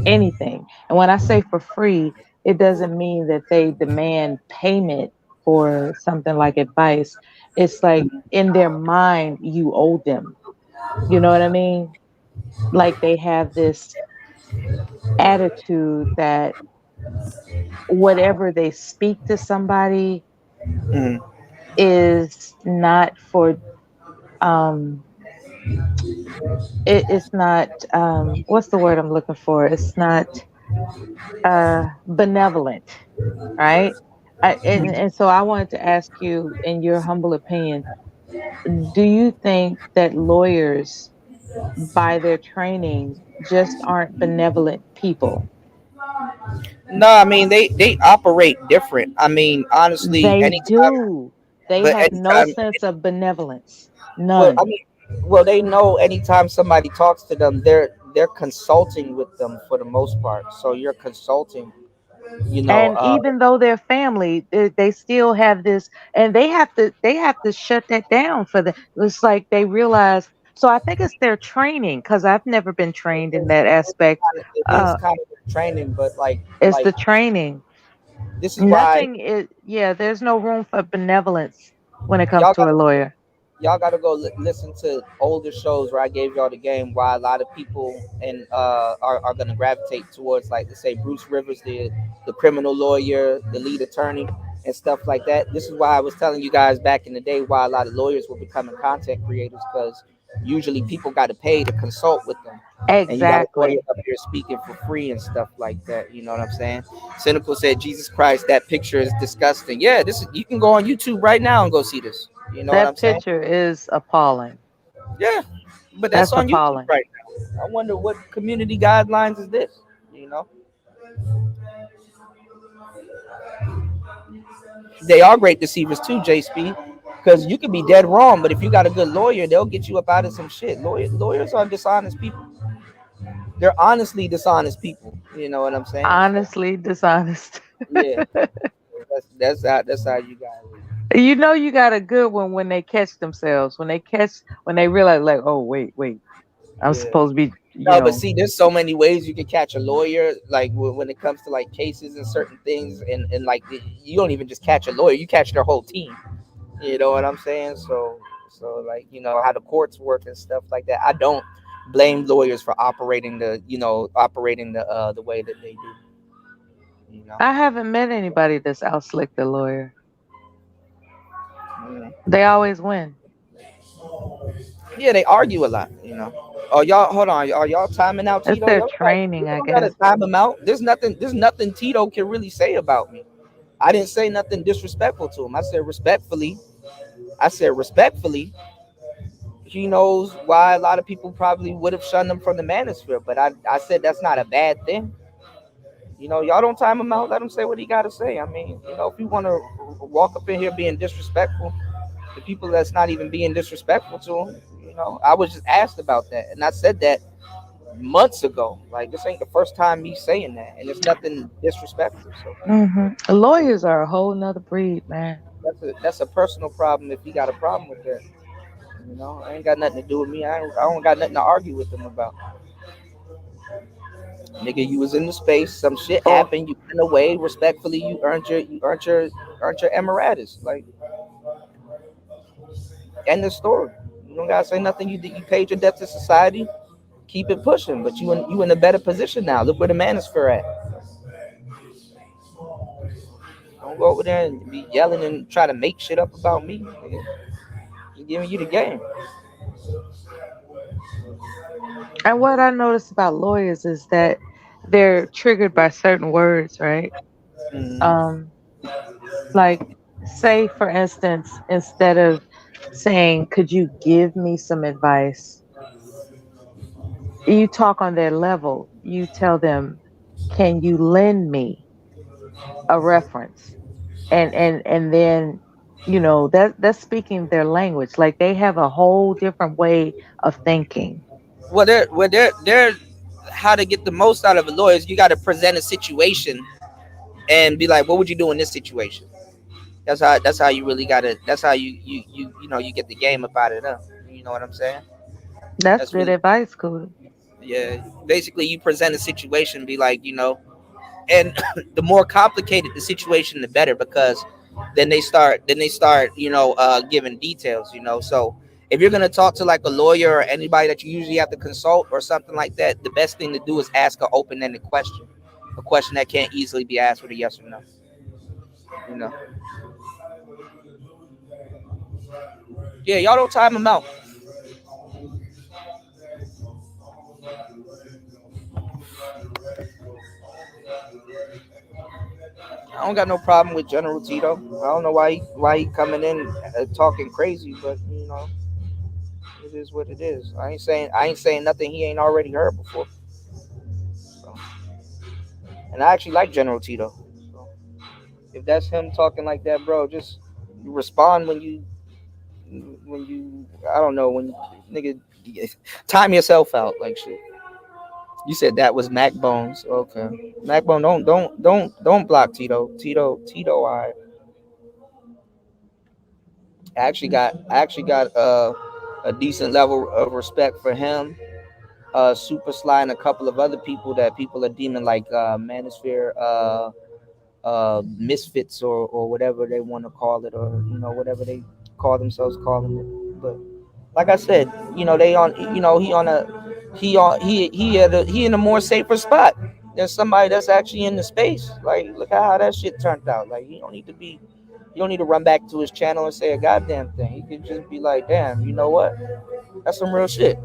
Anything. And when I say for free, it doesn't mean that they demand payment for something like advice, it's like in their mind you owe them. You know what I mean? Like they have this attitude that whatever they speak to somebody Mhm. is not for um it's not what's the word I'm looking for? It's not benevolent, right? And so I wanted to ask you, in your humble opinion, do you think that lawyers, by their training, just aren't benevolent people? No, I mean they operate different. I mean, honestly, They anytime, do. They but have no anytime, sense of benevolence. well, I None. mean, well, they know anytime somebody talks to them, they're consulting with them for the most part. So you're consulting, you know. And even though they're family, they still have this, and they have to shut that down for the. It's like they realize. So I think it's their training, because I've never been trained in that aspect. It is Uh, kind of training, but it's like the training. this is why Nothing is. Yeah, there's no room for benevolence when it comes y'all to a gotta lawyer. y'all gotta go listen to older shows where I gave y'all the game. Why a lot of people and are gonna gravitate towards, like, let's say Bruce Rivers, the criminal lawyer, the lead attorney, and stuff like that. This is why I was telling you guys back in the day why a lot of lawyers were becoming content creators, because usually people got to pay to consult with them, and you got a lawyer Exactly. up here speaking for free and stuff like that. You know what I'm saying? Cynical said, "Jesus Christ, that picture is disgusting." Yeah, this is, you can go on YouTube right now and go see this. You know what I'm That saying? picture is appalling. Yeah, but that's That's on YouTube appalling. right now. I wonder what community guidelines is this. You know, they are great deceivers too, J Speed, because you could be dead wrong, but if you got a good lawyer, they'll get you up out of some shit. Lawyers are dishonest people. They're honestly dishonest people. You know what I'm saying? So Honestly dishonest. yeah, that's how you guys. You know you got a good one when they catch themselves. When they realize, like, oh, wait, I'm Yeah. supposed to be, No, but see, there's so many ways you can catch a lawyer. Like when it comes to like cases and certain things, and like you don't even just catch a lawyer, you catch their whole team. You know what I'm saying? So like, you know how the courts work and stuff like that. I don't blame lawyers for operating the way that they do. You know. I haven't met anybody that's out slicked a lawyer. Mm. They always win. Yeah, they argue a lot. You know. Oh, y'all, hold on. Are y'all timing out It's Tito? their You training, I don't gotta guess. time him out. There's nothing Tito can really say about me. I didn't say nothing disrespectful to him. I said respectfully. He knows why a lot of people probably would have shunned him from the manosphere. But I said that's not a bad thing. You know, y'all don't time him out. Let him say what he got to say. I mean, you know, if you want to walk up in here being disrespectful to people that's not even being disrespectful to him, you know, I was just asked about that. And I said that months ago. Like, this ain't the first time me saying that. And it's nothing disrespectful. So Lawyers are a whole nother breed, man. that's a personal problem if he got a problem with that. You know, I ain't got nothing to do with me. I don't got nothing to argue with them about. Nigga, you was in the space. Some shit Oh, happened. You went away respectfully. You earned your emeritus. Like, end the story. You don't gotta say nothing. You paid your debt to society. Keep it pushing. But you in a better position now. Look where the manosphere at. Don't go over there and be yelling and try to make shit up about me. Nigga. Just giving you the game. and what I noticed about lawyers is that they're triggered by certain words, right? Mm-hmm. Um, like, say for instance, instead of saying, "Could you give me some advice?" You talk on their level. You tell them, "Can you lend me a reference?" And then, that's speaking their language. Like they have a whole different way of thinking. They're how to get the most out of a lawyer is you got to present a situation and be like, what would you do in this situation? That's how you really got to. That's how you get the game up out of them. You know what I'm saying? That's That's good really, advice, Cooter. yeah. Basically, you present a situation, be like, and the more complicated the situation, the better, because then they start giving details, so if you're going to talk to like a lawyer or anybody that you usually have to consult or something like that, the best thing to do is ask an open-ended question, a question that can't easily be asked with a yes or no. you know yeah, y'all don't time them out. I don't got no problem with General Tito. I don't know why he coming in talking crazy, but it is what it is. I ain't saying nothing he ain't already heard before. So, and I actually like General Tito. So if that's him talking like that, bro, just respond when you I don't know, when nigga time yourself out like shit. You said that was Mac Bones. Okay. Mac Bone, don't block Tito. Tito I actually got a decent level of respect for him. Super Sly and a couple of other people that people are deeming like Manosphere misfits or whatever they want to call it, or whatever they call themselves calling it. But like I said, they on he on a he in a more safer spot than somebody that's actually in the space. Like, look at how that shit turned out. Like, you don't need to run back to his channel and say a goddamn thing. He could just be like, damn, you know what? That's some real shit.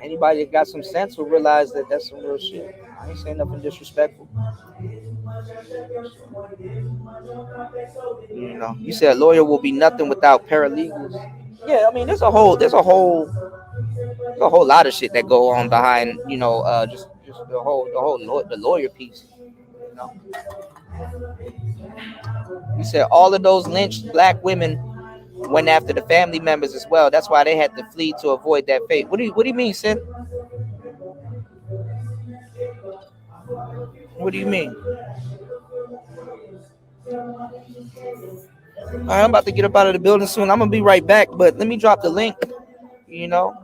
Anybody that got some sense will realize that that's some real shit. I ain't saying nothing disrespectful. You said a lawyer will be nothing without paralegals. Yeah, I mean, there's a whole lot of shit that go on behind, just the lawyer piece. You know, you said all of those lynched black women went after the family members as well. That's why they had to flee to avoid that fate. What do you mean, Sin? What do you mean? All right, I'm about to get up out of the building soon. I'm gonna be right back, but let me drop the link. You know,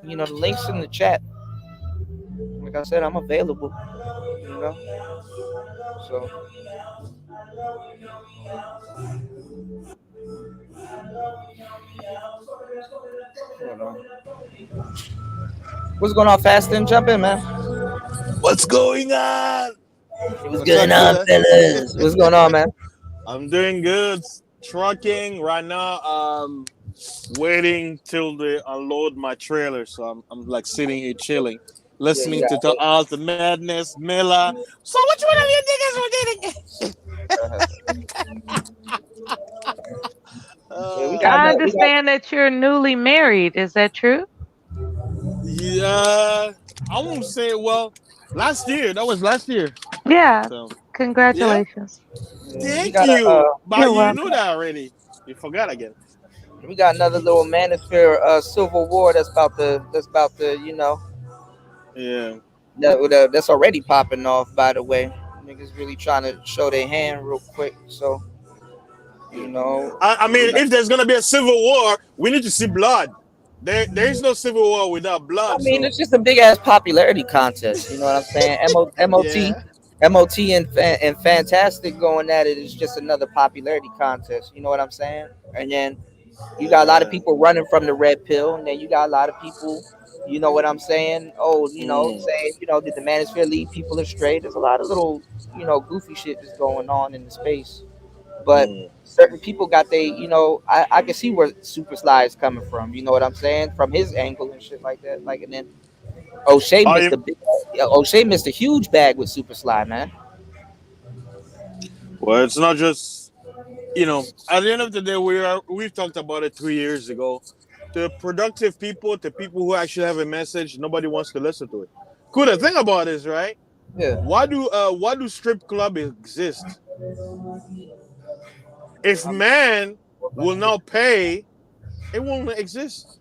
the links in the chat. Like I said, I'm available. You know, so hold on. What's going on, Fast and jump in, man. What's going on? What's going on, fellas? What's going on, man? I'm doing good. Trucking right now. Waiting till they unload my trailer, so I'm like sitting here chilling, listening to the Alt Madness, Miller. So which one of you niggas were dating? I understand that you're newly married. Is that true? Yeah, I won't say. Well, last year. That was last year. Yeah. So, congratulations. Yeah. Thank you. But you knew that already. You forgot again. We got another little Manosphere civil war that's about to Yeah. That's already popping off. By the way, niggas really trying to show their hand real quick. So I mean, if there's gonna be a civil war, we need to see blood. There is no civil war without blood. I mean, it's just a big ass popularity contest. You know what I'm saying? MOT and Fantastic going at it is just another popularity contest. You know what I'm saying? And then you got a lot of people running from the red pill, and then you got a lot of people, you know what I'm saying? Oh, saying, did the Manosphere lead people astray? There's a lot of little, goofy shit that's going on in the space. But certain people got I can see where Super Sly is coming from. You know what I'm saying? From his angle and shit like that. Like, and then O'Shea missed a huge bag with Super Sly, man. Well, it's not just, at the end of the day, we've talked about it 3 years ago. The productive people, the people who actually have a message, nobody wants to listen to it. Cool. The thing about this, right? Yeah. Why do strip club exist? If man will not pay, it won't exist.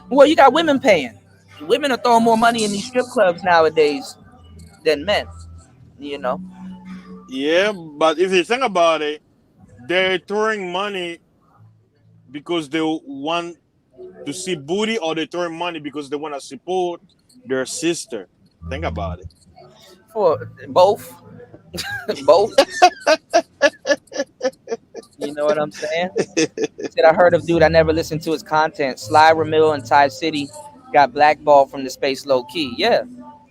Well, you got women paying. Women are throwing more money in these strip clubs nowadays than men. Yeah, but if you think about it, they're throwing money because they want to see booty, or they're throwing money because they want to support their sister. Think about it. For both. Both. You know what I'm saying? Said I heard of dude. I never listened to his content. Sly Ramil and Ty City got blackballed from the space low key. Yeah,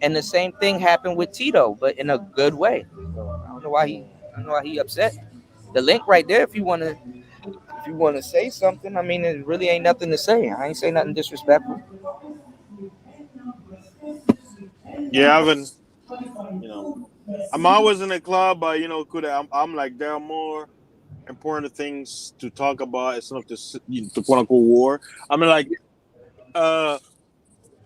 and the same thing happened with Tito, but in a good way. So I don't know why he upset. The link right there. If you wanna say something, I mean, it really ain't nothing to say. I ain't say nothing disrespectful. Yeah, I haven't. You know, I'm always in the club, but I'm like there are more important things to talk about. It's not the quote unquote war. I mean, like, uh,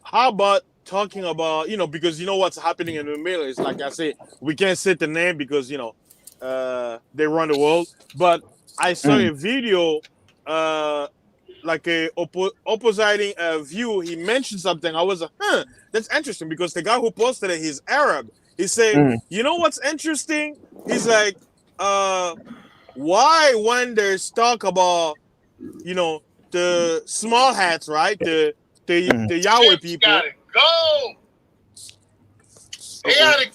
how about talking about because you know what's happening in the middle is like I say we can't say the name because they run the world. But I saw a video, uh, like a opposing view. He mentioned something. I was like, that's interesting because the guy who posted it, he's Arab. He said, you know what's interesting? He's like, why when there's talk about the small hats, right? The Yahweh people. Gotta go. They gotta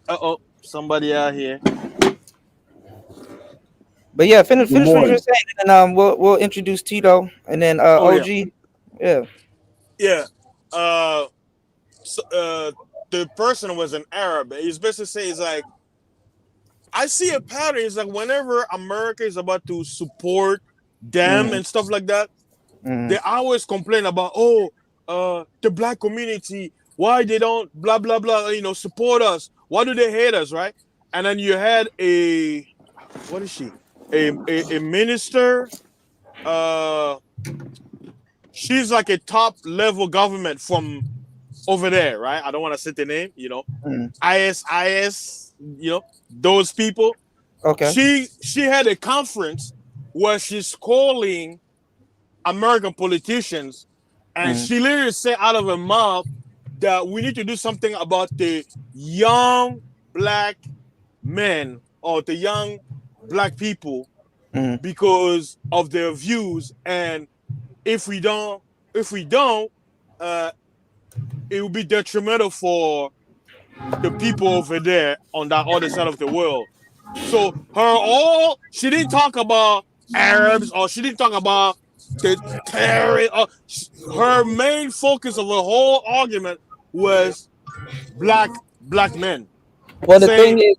go. Somebody out here. But yeah, finish what you're saying, and we'll introduce Tito, and then OG. Yeah. The person was an Arab. He's basically saying, he's like, I see a pattern. It's like whenever America is about to support them and stuff like that, they always complain about the black community, why they don't blah blah blah, support us. Why do they hate us, right? And then you had what is she? A minister. She's like a top level government from over there, right? I don't want to say the name, ISIS, those people. Okay. She had a conference where she's calling American politicians, and she literally said out of her mouth that we need to do something about the young black men or the young black people because of their views, and if we don't, it will be detrimental for the people over there on that other side of the world. So she didn't talk about Arabs, or she didn't talk about the terrorists. Her main focus of the whole argument was black men. Well, the thing is,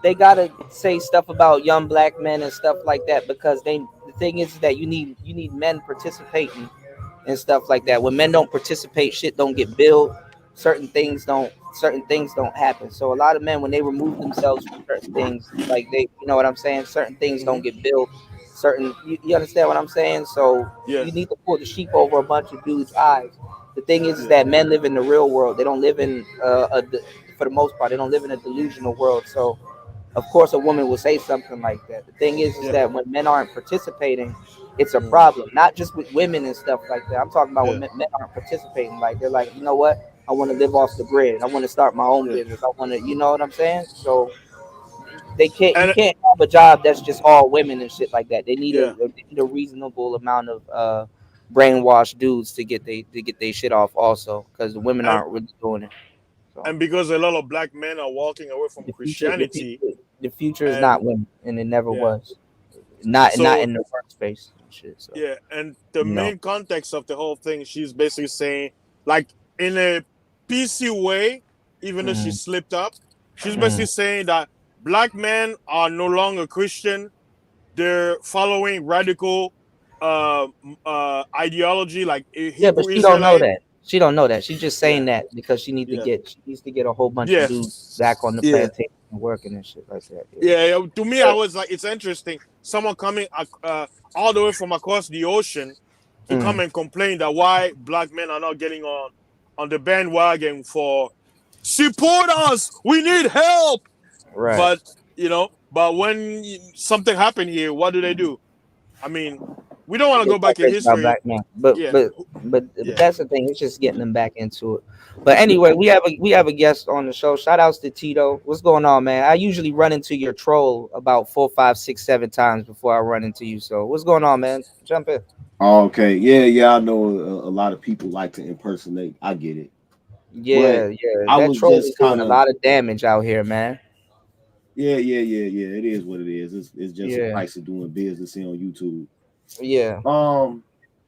they gotta say stuff about young black men and stuff like that, because the thing is that you need men participating and stuff like that. When men don't participate, shit don't get built. Certain things don't happen. So a lot of men, when they remove themselves from certain things, like you know what I'm saying, certain things don't get built. You understand what I'm saying? So you need to pull the sheep over a bunch of dudes' eyes. The thing is that men live in the real world. They don't live in for the most part, they don't live in a delusional world. So of course a woman will say something like that. The thing is that when men aren't participating, it's a problem. Not just with women and stuff like that. I'm talking about when men aren't participating. Like they're like, you know what? I want to live off the grid. I want to start my own business. I want to, you know what I'm saying? So you can't have a job that's just all women and shit like that. They need a reasonable amount of brainwashed dudes to get they shit off also, because the women aren't really doing it. So. And because a lot of black men are walking away from Christianity, the future is not women, and it never was. Not in the workspace and shit. So. Yeah, and the main context of the whole thing, she's basically saying, like, in a PC way, even though she slipped up, she's basically saying that black men are no longer Christian. They're following radical ideology, like but she don't know that. She don't know that. She's just saying that because she needs to get a whole bunch of dudes back on the plantation and working and shit like that. Yeah, to me, I was like, it's interesting. Someone coming all the way from across the ocean to come and complain that why black men are not getting on the bandwagon for support us. We need help. Right. But when something happened here, what do? I mean, we don't want to go back in history. But that's the thing. It's just getting them back into it. But anyway, we have a guest on the show. Shout outs to Tito. What's going on, man? I usually run into your troll about 4, 5, 6, 7 times before I run into you. So what's going on, man? Jump in. Okay. Yeah. I know a lot of people like to impersonate. I get it. Yeah, yeah. I That was troll is just doing kind a of lot of damage out here, man. yeah. It is what it is. It's just a Yeah, price of doing business here on YouTube. yeah, Um,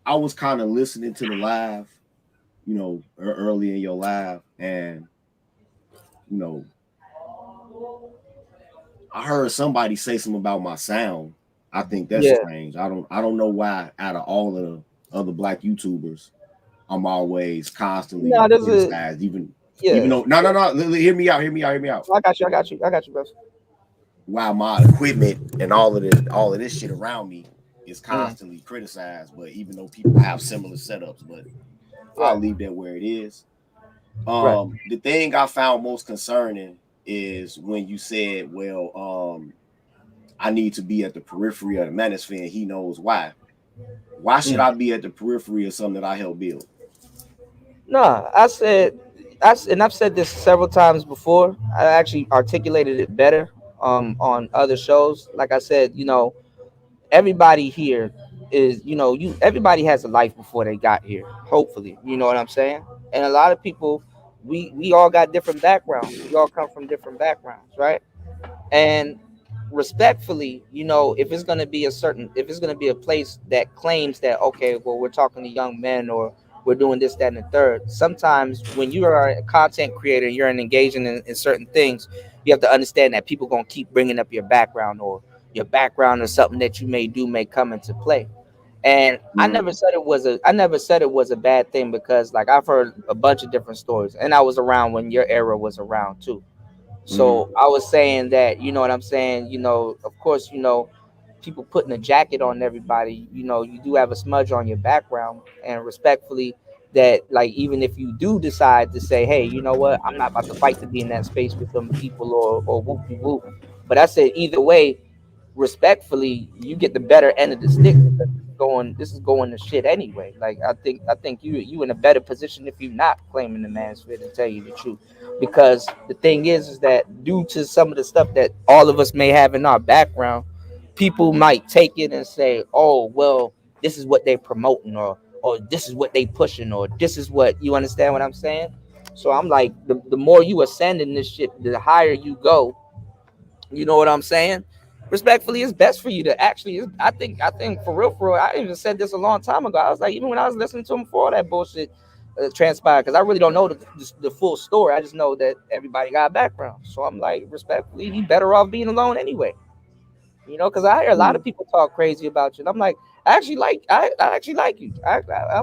I was kind of listening to the live, early in your live, and you know, I heard somebody say something about my sound. I think that's yeah. strange. I don't know why out of all of the other black YouTubers, I'm always constantly No, there's a criticized, even yeah. though no, hear me out. I got you. I got you. I got you, bro. While my equipment and all of this shit around me is Mm, constantly criticized, but even though people have similar setups, but I'll right, leave that where it is. right. The thing I found most concerning is when you said, well, I need to be at the periphery of the manosphere, and he knows why. Why should Mm. I be at the periphery of something that I helped build? No, and I've said this several times before. I actually articulated it better on other shows. Like I said, everybody here is, everybody has a life before they got here. Hopefully, you know what I'm saying. And a lot of people, we all got different backgrounds. We all come from different backgrounds, right? And respectfully, if it's gonna be a place that claims that, okay, well, we're talking to young men, or we're doing this, that, and the third. Sometimes when you are a content creator, you're engaging in certain things, you have to understand that people gonna keep bringing up your background, or your background, or something that you may come into play. And Mm-hmm. I never said it was a bad thing, because like I've heard a bunch of different stories, and I was around when your era was around too. Mm-hmm. So I was saying that, you know what I'm saying, of course, people putting a jacket on everybody, you do have a smudge on your background, and respectfully, that, like, even if you do decide to say, hey, you know what, I'm not about to fight to be in that space with them people, or whoop de whoop. But I said either way, respectfully, you get the better end of the stick, because this is going to shit anyway. Like, I think you in a better position if you're not claiming the man's fit, to tell you the truth. Because the thing is that, due to some of the stuff that all of us may have in our background, people might take it and say, oh, well, this is what they promoting, or this is what they pushing, or this is what, you understand what I'm saying. So I'm like, the more you ascend in this shit, the higher you go. You know what I'm saying? Respectfully, it's best for you to actually. I think for real, I even said this a long time ago. I was like, even when I was listening to him before all that bullshit transpired, because I really don't know the full story. I just know that everybody got a background. So I'm like, respectfully, he better off being alone anyway. Because I hear a lot of people talk crazy about you. And I'm like, I actually like you. I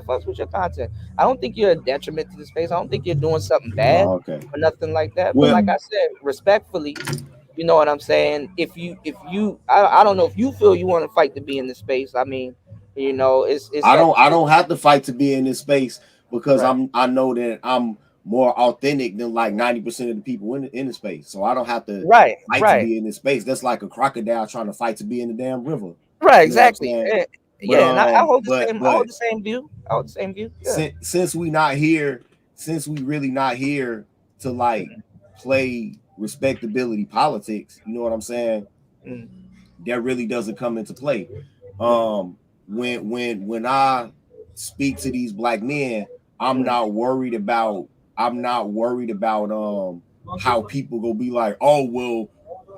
fucks with your content. I don't think you're a detriment to the space. I don't think you're doing something bad Oh, okay. or nothing like that. But Well, like I said, respectfully, you know what I'm saying? I don't know if you feel you want to fight to be in the space. I mean, it's I up don't to I you. don't have to fight to be in this space because Right. I know that I'm more authentic than like 90% of the people in the space. So I don't have to Right. fight to Right. be in this space. That's like a crocodile trying to fight to be in the damn river. Right. You know what I'm Exactly. saying? But Yeah. And I hold the but same. I but hold the same view. I hold the same view. Yeah. since we not here, since we really not here to like play respectability politics, you know what I'm saying? Mm, That really doesn't come into play. When I speak to these black men, I'm mm, not worried about I'm not worried about how people go be like, oh well,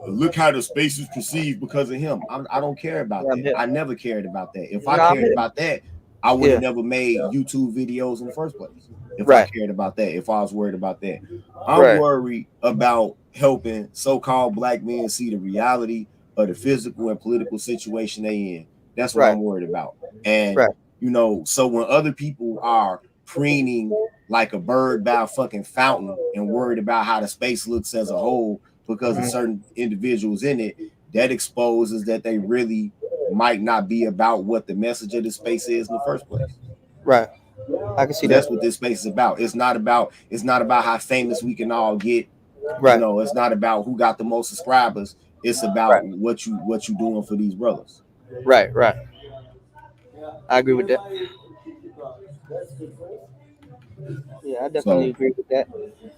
look how the space is perceived because of him. I don't care about yeah. I'm that. here. I never cared about that. If I No, I'm cared here. about that, I would have Yeah. never made YouTube videos in the first place. If I Right. cared about that, if I was worried about that, I'm Right. worried about helping so-called black men see the reality of the physical and political situation they in. That's what Right. I'm worried about. And Right. so when other people are preening like a bird by a fucking fountain and worried about how the space looks as a whole because of Mhm. certain individuals in it, that exposes that they really might not be about what the message of the space is in the first place. Right. I can see Because that. that's what this space is about. It's not about how famous we can all get. Right. It's not about who got the most subscribers. It's about Right. what you doing for these brothers. Right. Right. I agree with that. Yeah, I definitely So agree with that.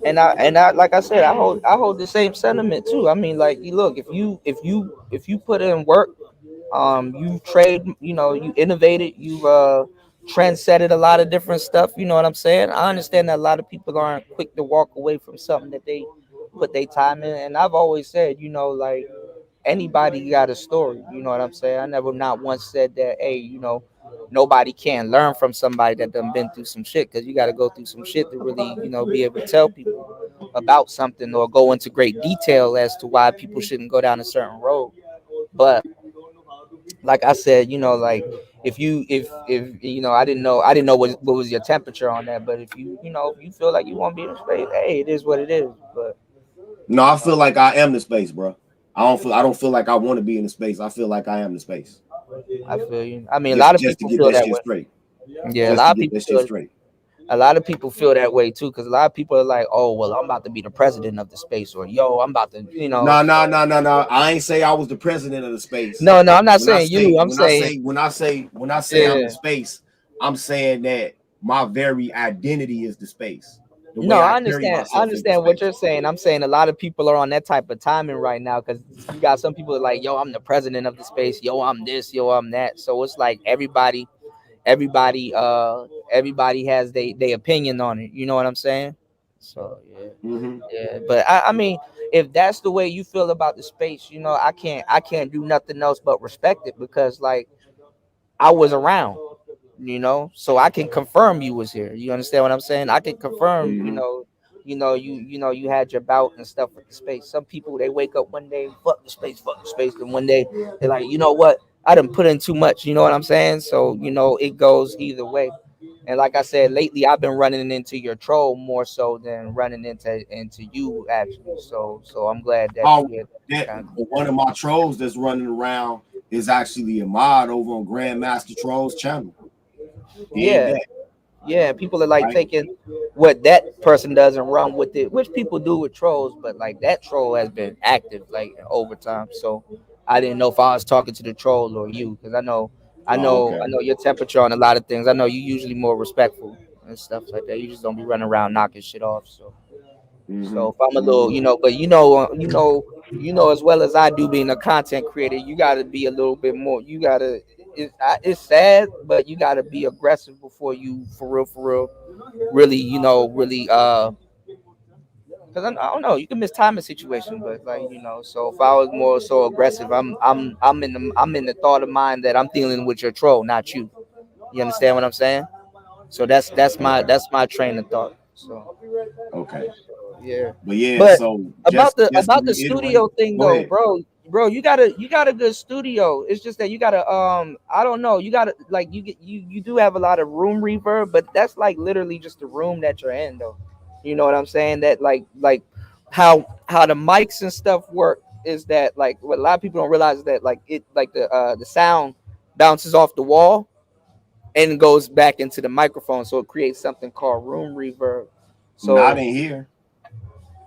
And I like I said, I hold the same sentiment too. I mean, like, look, if you put in work, you trade, you innovated, trendsetted a lot of different stuff. You know what I'm saying? I understand that a lot of people aren't quick to walk away from something that they put their time in. And I've always said, you know, like anybody got a story. You know what I'm saying? I never not once said that, hey, you know, nobody can learn from somebody that done been through some shit, because you got to go through some shit to really, you know, be able to tell people about something or go into great detail as to why people shouldn't go down a certain road. But like I said, you know, like if you know, I didn't know what was your temperature on that, but if you know, if you feel like you want to be in space, hey, it is what it is. But No, I feel like I am the space, bro. I don't feel like I want to be in the space. I feel like I am the space. I feel you. I mean, a lot Just of just to people get feel that that shit way. straight. Yeah, a Just lot to of get people that shit feel straight. a lot of people feel that way too, because a lot of people are like, oh well, I'm about to be the president of the space, or yo, I'm about to, you know. No, no, no, no, no. I ain't say I was the president of the space. No, no, I'm not When I saying say you. I'm when I saying say when I say when I say I'm the yeah. space, I'm saying that my very identity is the space. The No, way I I carry understand. I myself is the understand what space. you're saying. I'm saying a lot of people are on that type of timing right now, because you got some people like, yo, I'm the president of the space. Yo, I'm this. Yo, I'm that. So it's like everybody has they opinion on it. You know what I'm saying? So yeah, Mm-hmm. yeah. But I mean, if that's the way you feel about the space, you know, I can't do nothing else but respect it, because like I was around, you know, so I can confirm you was here. You understand what I'm saying? I can confirm, Mm-hmm. you had your bout and stuff with the space. Some people, they wake up one day, fuck the space, and one day they're like, you know what? I done put in too much. You know what I'm saying? So you know it goes either way. And like I said, lately I've been running into your troll more so than running into you actually. So I'm glad that Oh, you had that kind of one of my trolls that's running around is actually a mod over on Grandmaster Troll's channel. He ain't yeah. that, Yeah, people are like right? taking what that person does and run with it, which people do with trolls, but like that troll has been active like over time. So I didn't know if I was talking to the troll or you, because Oh, okay. I know your temperature on a lot of things. I know you usually more respectful and stuff like that. You just don't be running around knocking shit off. So Mm-hmm. if I'm a little, Mm-hmm. but as well as I do, being a content creator, you got to be a little bit more. You got to. It's sad, but you got to be aggressive before you, for real, really, really. Because I don't know, you can miss time in situation, but like so if I was more so aggressive, I'm in the thought of mind that I'm dealing with your troll, not you. You understand what I'm saying? So Okay. that's my train of thought. So. Okay. Yeah, But yeah, but so about just to the reiterate, studio thing go though, ahead. bro, you got a good studio. It's just that you gotta I don't know, you gotta like you do have a lot of room reverb, but that's like literally just the room that you're in though. You know what I'm saying? That like how the mics and stuff work is that like what a lot of people don't realize is that like it like the sound bounces off the wall and goes back into the microphone, so it creates something called room reverb. Not So in here.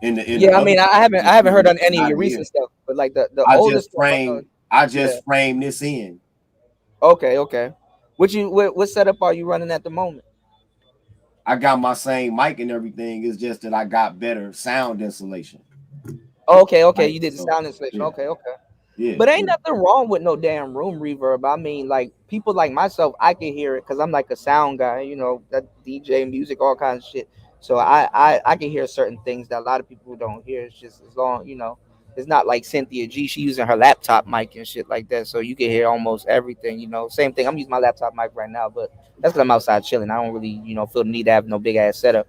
In the yeah, I other mean, studio, I haven't heard on any of not your in here. recent stuff, but like the I older just stuff, I know. frame I Yeah. just frame this in. Okay. Okay. What setup are you running at the moment? I got my same mic and everything. It's just that I got better sound insulation. Okay. Okay. Right. You did the So sound installation. yeah, Okay. Okay. yeah, But ain't yeah. nothing wrong with no damn room reverb. I mean, like people like myself, I can hear it because I'm like a sound guy. That DJ music, all kinds of shit. So I can hear certain things that a lot of people don't hear. It's just as long, it's not like Cynthia G. She using her laptop mic and shit like that, so you can hear almost everything. Same thing. I'm using my laptop mic right now, but that's because I'm outside chilling. I don't really, feel the need to have no big ass setup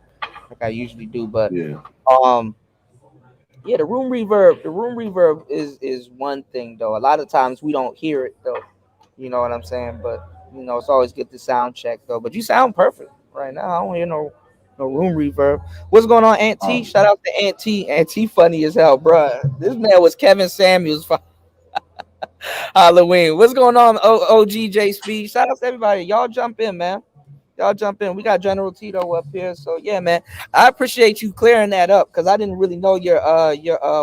like I usually do. But Yeah. um, yeah, the room reverb is one thing though. A lot of times we don't hear it though. You know what I'm saying? But it's always good to sound check though. But you sound perfect right now. I don't hear no room reverb. What's going on, Aunt T? Oh, Shout out to Aunt T. Aunt T funny as hell, bro. This man was Kevin Samuels for Halloween. What's going on, OGJ Speed? Shout out to everybody. Y'all jump in, man. Y'all jump in. We got General Tito up here. So yeah, man. I appreciate you clearing that up because I didn't really know your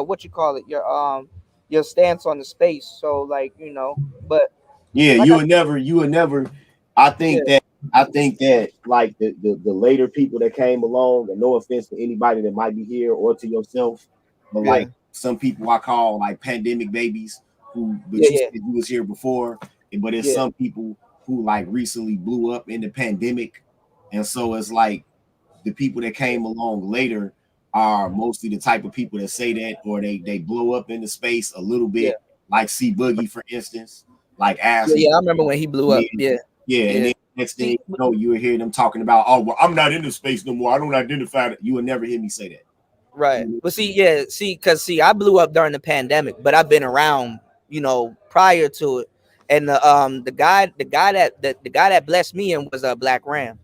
what you call it, your stance on the space. So like, but yeah. like I You would never. I think yeah, that I think that like the later people that came along, and no offense to anybody that might be here or to yourself, but yeah, like some people I call like pandemic babies but yeah, you yeah, said you was here before, but it's yeah, some people who like recently blew up in the pandemic, and so it's like the people that came along later are mostly the type of people that say that, or they blow up into space a little Yeah. bit, like C Boogie, for instance, like Yeah, Ashley. yeah, I remember when he blew up. Yeah, Yeah, and yeah. then next thing See, you know, you will hear them talking about, oh, well, I'm not into space no more. I don't identify that. You will never hear me say that. right. But see, yeah, because I blew up during the pandemic, but I've been around, prior to it. And the guy that blessed me and was a Black Ram,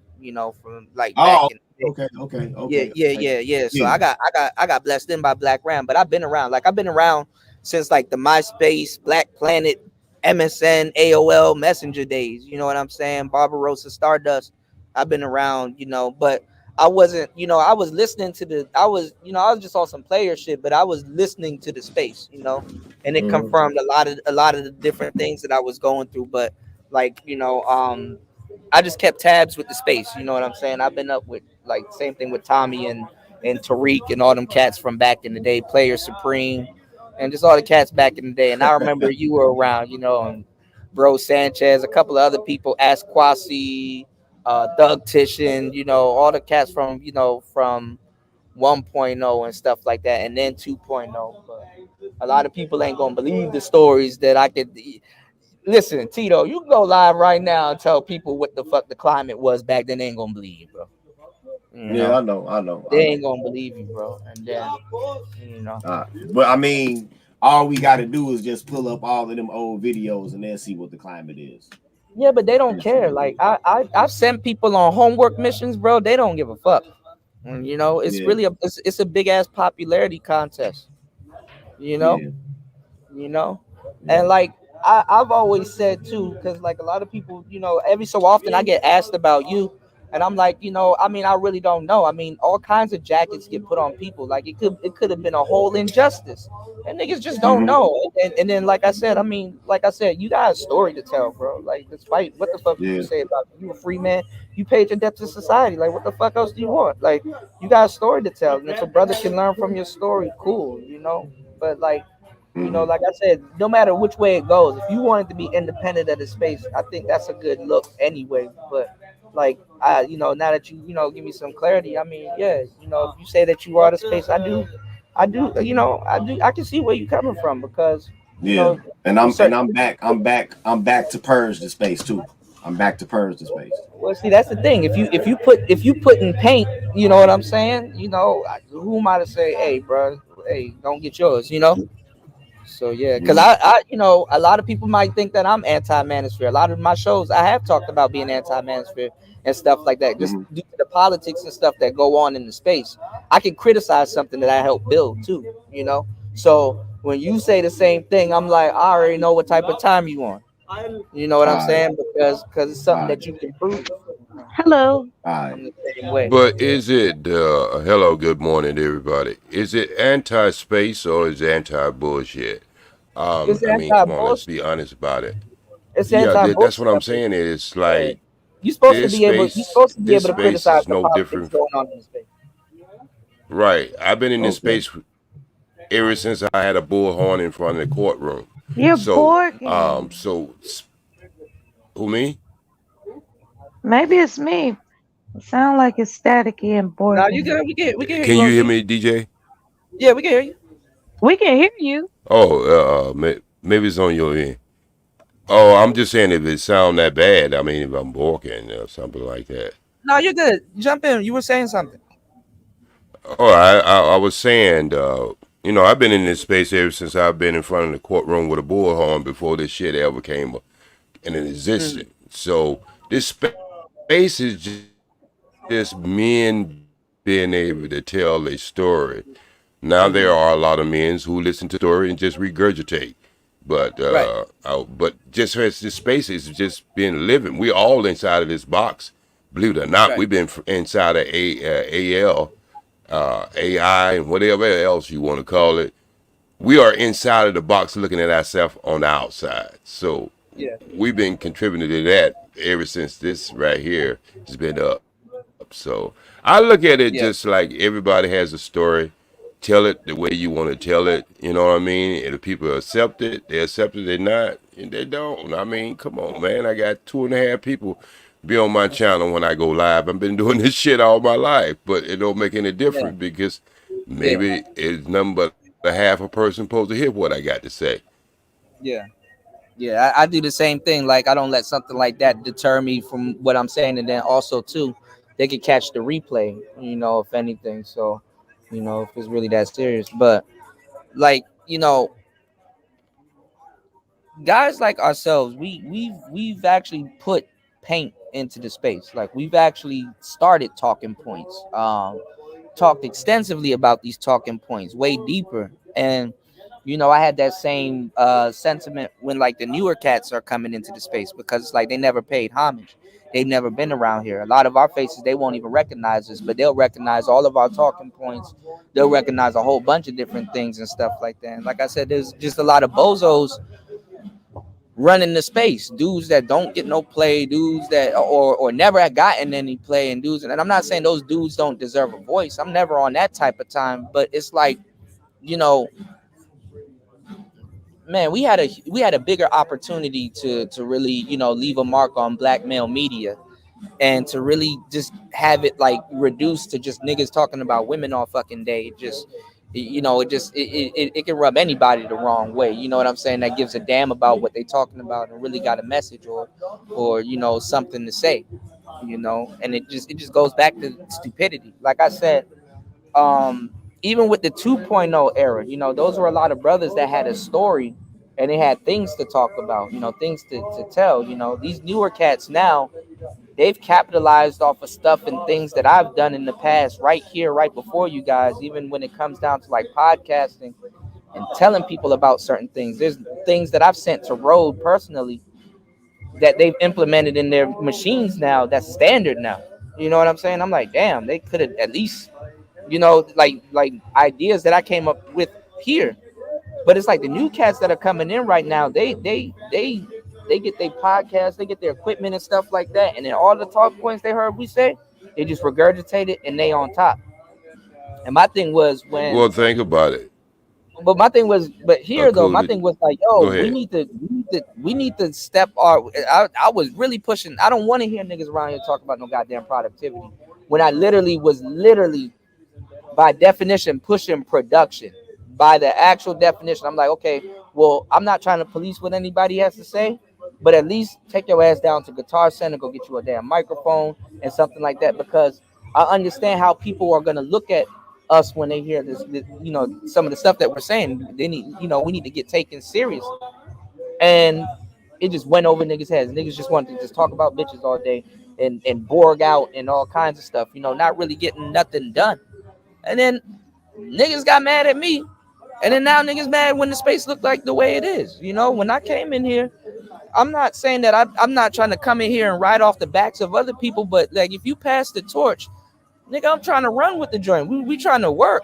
from like back Oh, in the day. Yeah, okay. yeah, yeah, yeah. So Yeah. I got blessed in by Black Ram, but I've been around. Like I've been around since like the MySpace, Black Planet, MSN, AOL, Messenger days. You know what I'm saying? Barbarossa, Stardust. I've been around, but I wasn't, I was listening to I was just on some player shit, but I was listening to the space, and it confirmed a lot of the different things that I was going through. But like, I just kept tabs with the space. You know what I'm saying? I've been up with like same thing with Tommy and Tariq and all them cats from back in the day, Player Supreme, and just all the cats back in the day. And I remember you were around, and Bro Sanchez, a couple of other people, Ask Kwasi, Doug Titian, all the cats from 1.0 and stuff like that, and then 2.0. But a lot of people ain't gonna believe the stories that I could. Listen, Tito, you can go live right now and tell people what the fuck the climate was back then. They ain't gonna believe you, bro. Yeah, I know. They ain't gonna believe you, bro. And then, But I mean, all we got to do is just pull up all of them old videos and then see what the climate is. yeah, but they don't care. Like I've sent people on homework missions, bro. They don't give a fuck. And, it's Yeah. really it's a big ass popularity contest. You know, Yeah. and like I've always said too, because like a lot of people, every so often I get asked about you, and I'm like, I mean, I really don't know. I mean, all kinds of jackets get put on people. Like it could have been a whole injustice, and niggas just don't know. And then like I said, you got a story to tell, bro. Like despite what the fuck people say about you, a free man, you paid your debt to society. Like what the fuck else do you want? Like you got a story to tell, and if a brother can learn from your story, cool, But like. Like I said, no matter which way it goes, if you wanted to be independent of the space, I think that's a good look anyway. But like now that you, give me some clarity, I mean, yeah, if you say that you are the space, I can see where you're coming from because, Yeah, and I'm certain. I'm back to purge the space too. I'm back to purge the space. Well, see, that's the thing. If you put in paint, you know what I'm saying. Who am I to say, hey, bro, hey, don't get yours. So yeah, because a lot of people might think that I'm anti-manosphere. A lot of my shows, I have talked about being anti-manosphere and stuff like that, just due to the politics and stuff that go on in the space. I can criticize something that I helped build too. So when you say the same thing, I'm like, I already know what type of time you on. You know what I'm saying? Because it's something that you can prove. Hello. I'm the same way. But is it, hello, good morning, everybody. Is it anti space or is it anti bullshit? It's I mean, come on, let's anti-bullshit. be honest about it. It's Yeah, that's anti-bullshit. what I'm saying. It's Yeah. like You're supposed to be able. You're supposed to be this able to space criticize is the no politics different. going on in the space. Right. I've been in this Okay. space ever since I had a bullhorn in front of the courtroom. You're So, borking. who, me? Maybe it's me. It sound like it's staticky and No, you borking. good. We can hear Can you, you hear Loki. me, DJ? Yeah, we can hear you. We can hear you. Oh, maybe it's on your end. Oh, I'm just saying if it sound that bad, I mean, if I'm walking or something like that. No, you're good. Jump in. You were saying something. Oh, I was saying, I've been in this space ever since I've been in front of the courtroom with a bullhorn before this shit ever came in Mm. existence. So this space is just men being able to tell a story. Now there are a lot of men who listen to the story and just regurgitate. But Right. but just as this space is just being living, we all inside of this box. Believe it or not, Right. we've been inside of AL, AI, and whatever else you want to call it. We are inside of the box looking at ourselves on the outside. So Yeah. we've been contributing to that ever since this right here has been up. So I look at it just Yeah. like everybody has a story. Tell it the way you want to tell it. You know what I mean? And if people accept it, they accept it. They not. and they don't. I mean, come on, man. I got 2.5 people be on my channel when I go live. I've been doing this shit all my life, but it don't make any Yeah, difference because yeah, maybe it's nothing but a half a person supposed to hear what I got to say. yeah. Yeah, I do the same thing. Like I don't let something like that deter me from what I'm saying, and then also too, they could catch the replay. If anything. So, if it's really that serious. But like guys like ourselves, we've actually put paint into the space. Like we've actually started talking points. Talked extensively about these talking points, way deeper. And I had that same sentiment when like the newer cats are coming into the space, because it's like they never paid homage. They've never been around here. A lot of our faces, they won't even recognize us, but they'll recognize all of our talking points. They'll recognize a whole bunch of different things and stuff like that. And like I said, there's just a lot of bozos running the space, dudes that don't get no play, dudes that or never had gotten any play, and dudes. And I'm not saying those dudes don't deserve a voice. I'm never on that type of time, but it's like, you know, man, we had a bigger opportunity to really, leave a mark on black male media, and to really just have it like reduced to just niggas talking about women all fucking day. It can rub anybody the wrong way. You know what I'm saying? That gives a damn about what they talking about and really got a message, or something to say. And it just goes back to stupidity. Like I said, um, even with the 2.0 era, those were a lot of brothers that had a story and they had things to talk about, things to tell. These newer cats now, they've capitalized off of stuff and things that I've done in the past, right here, right before you guys. Even when it comes down to like podcasting and telling people about certain things, there's things that I've sent to Rode personally that they've implemented in their machines now. That's standard now. You know what I'm saying? I'm like, damn, they could have at least, like ideas that I came up with here. But it's like the new cats that are coming in right now, they get their podcasts, they get their equipment and stuff like that, and then all the talk points they heard we say, they just regurgitate it and they on top. And my thing was when, Well, think about it. but here though, my Cool. thing was like, Go yo, we ahead. need to, we need to step our. I was really pushing. I don't want to hear niggas around here talk about no goddamn productivity when I literally by definition pushing production. By the actual definition, I'm like, okay, well, I'm not trying to police what anybody has to say, but at least take your ass down to Guitar Center, go get you a damn microphone and something like that, because I understand how people are gonna look at us when they hear this, some of the stuff that we're saying. They need, we need to get taken seriously. And it just went over niggas' heads. Niggas just wanted to just talk about bitches all day and Borg out and all kinds of stuff, not really getting nothing done. And then niggas got mad at me. And then now niggas mad when the space looked like the way it is. When I came in here, I'm not saying that I'm not trying to come in here and ride off the backs of other people, but like if you pass the torch, nigga, I'm trying to run with the joint. We trying to work.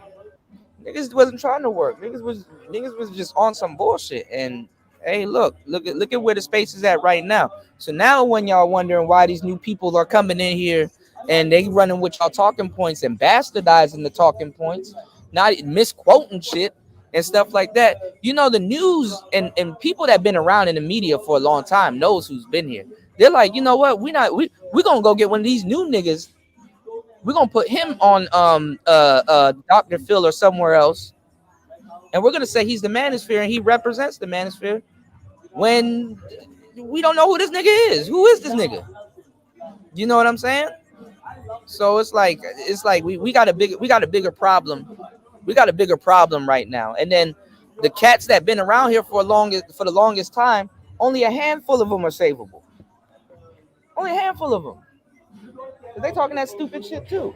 Niggas wasn't trying to work. Niggas was just on some bullshit. And hey, look at where the space is at right now. So now when y'all wondering why these new people are coming in here and they running with y'all talking points and bastardizing the talking points, not misquoting shit and stuff like that. The news and people that been around in the media for a long time knows who's been here. They're like, you know what? We gonna go get one of these new niggas. We're gonna put him on Dr. Phil or somewhere else, and we're gonna say he's the manosphere and he represents the manosphere, when we don't know who this nigga is. Who is this nigga? You know what I'm saying? So it's like we got a bigger problem. We got a bigger problem right now. And then the cats that been around here for the longest time, only a handful of them are savable. Only a handful of them. They talking that stupid shit too.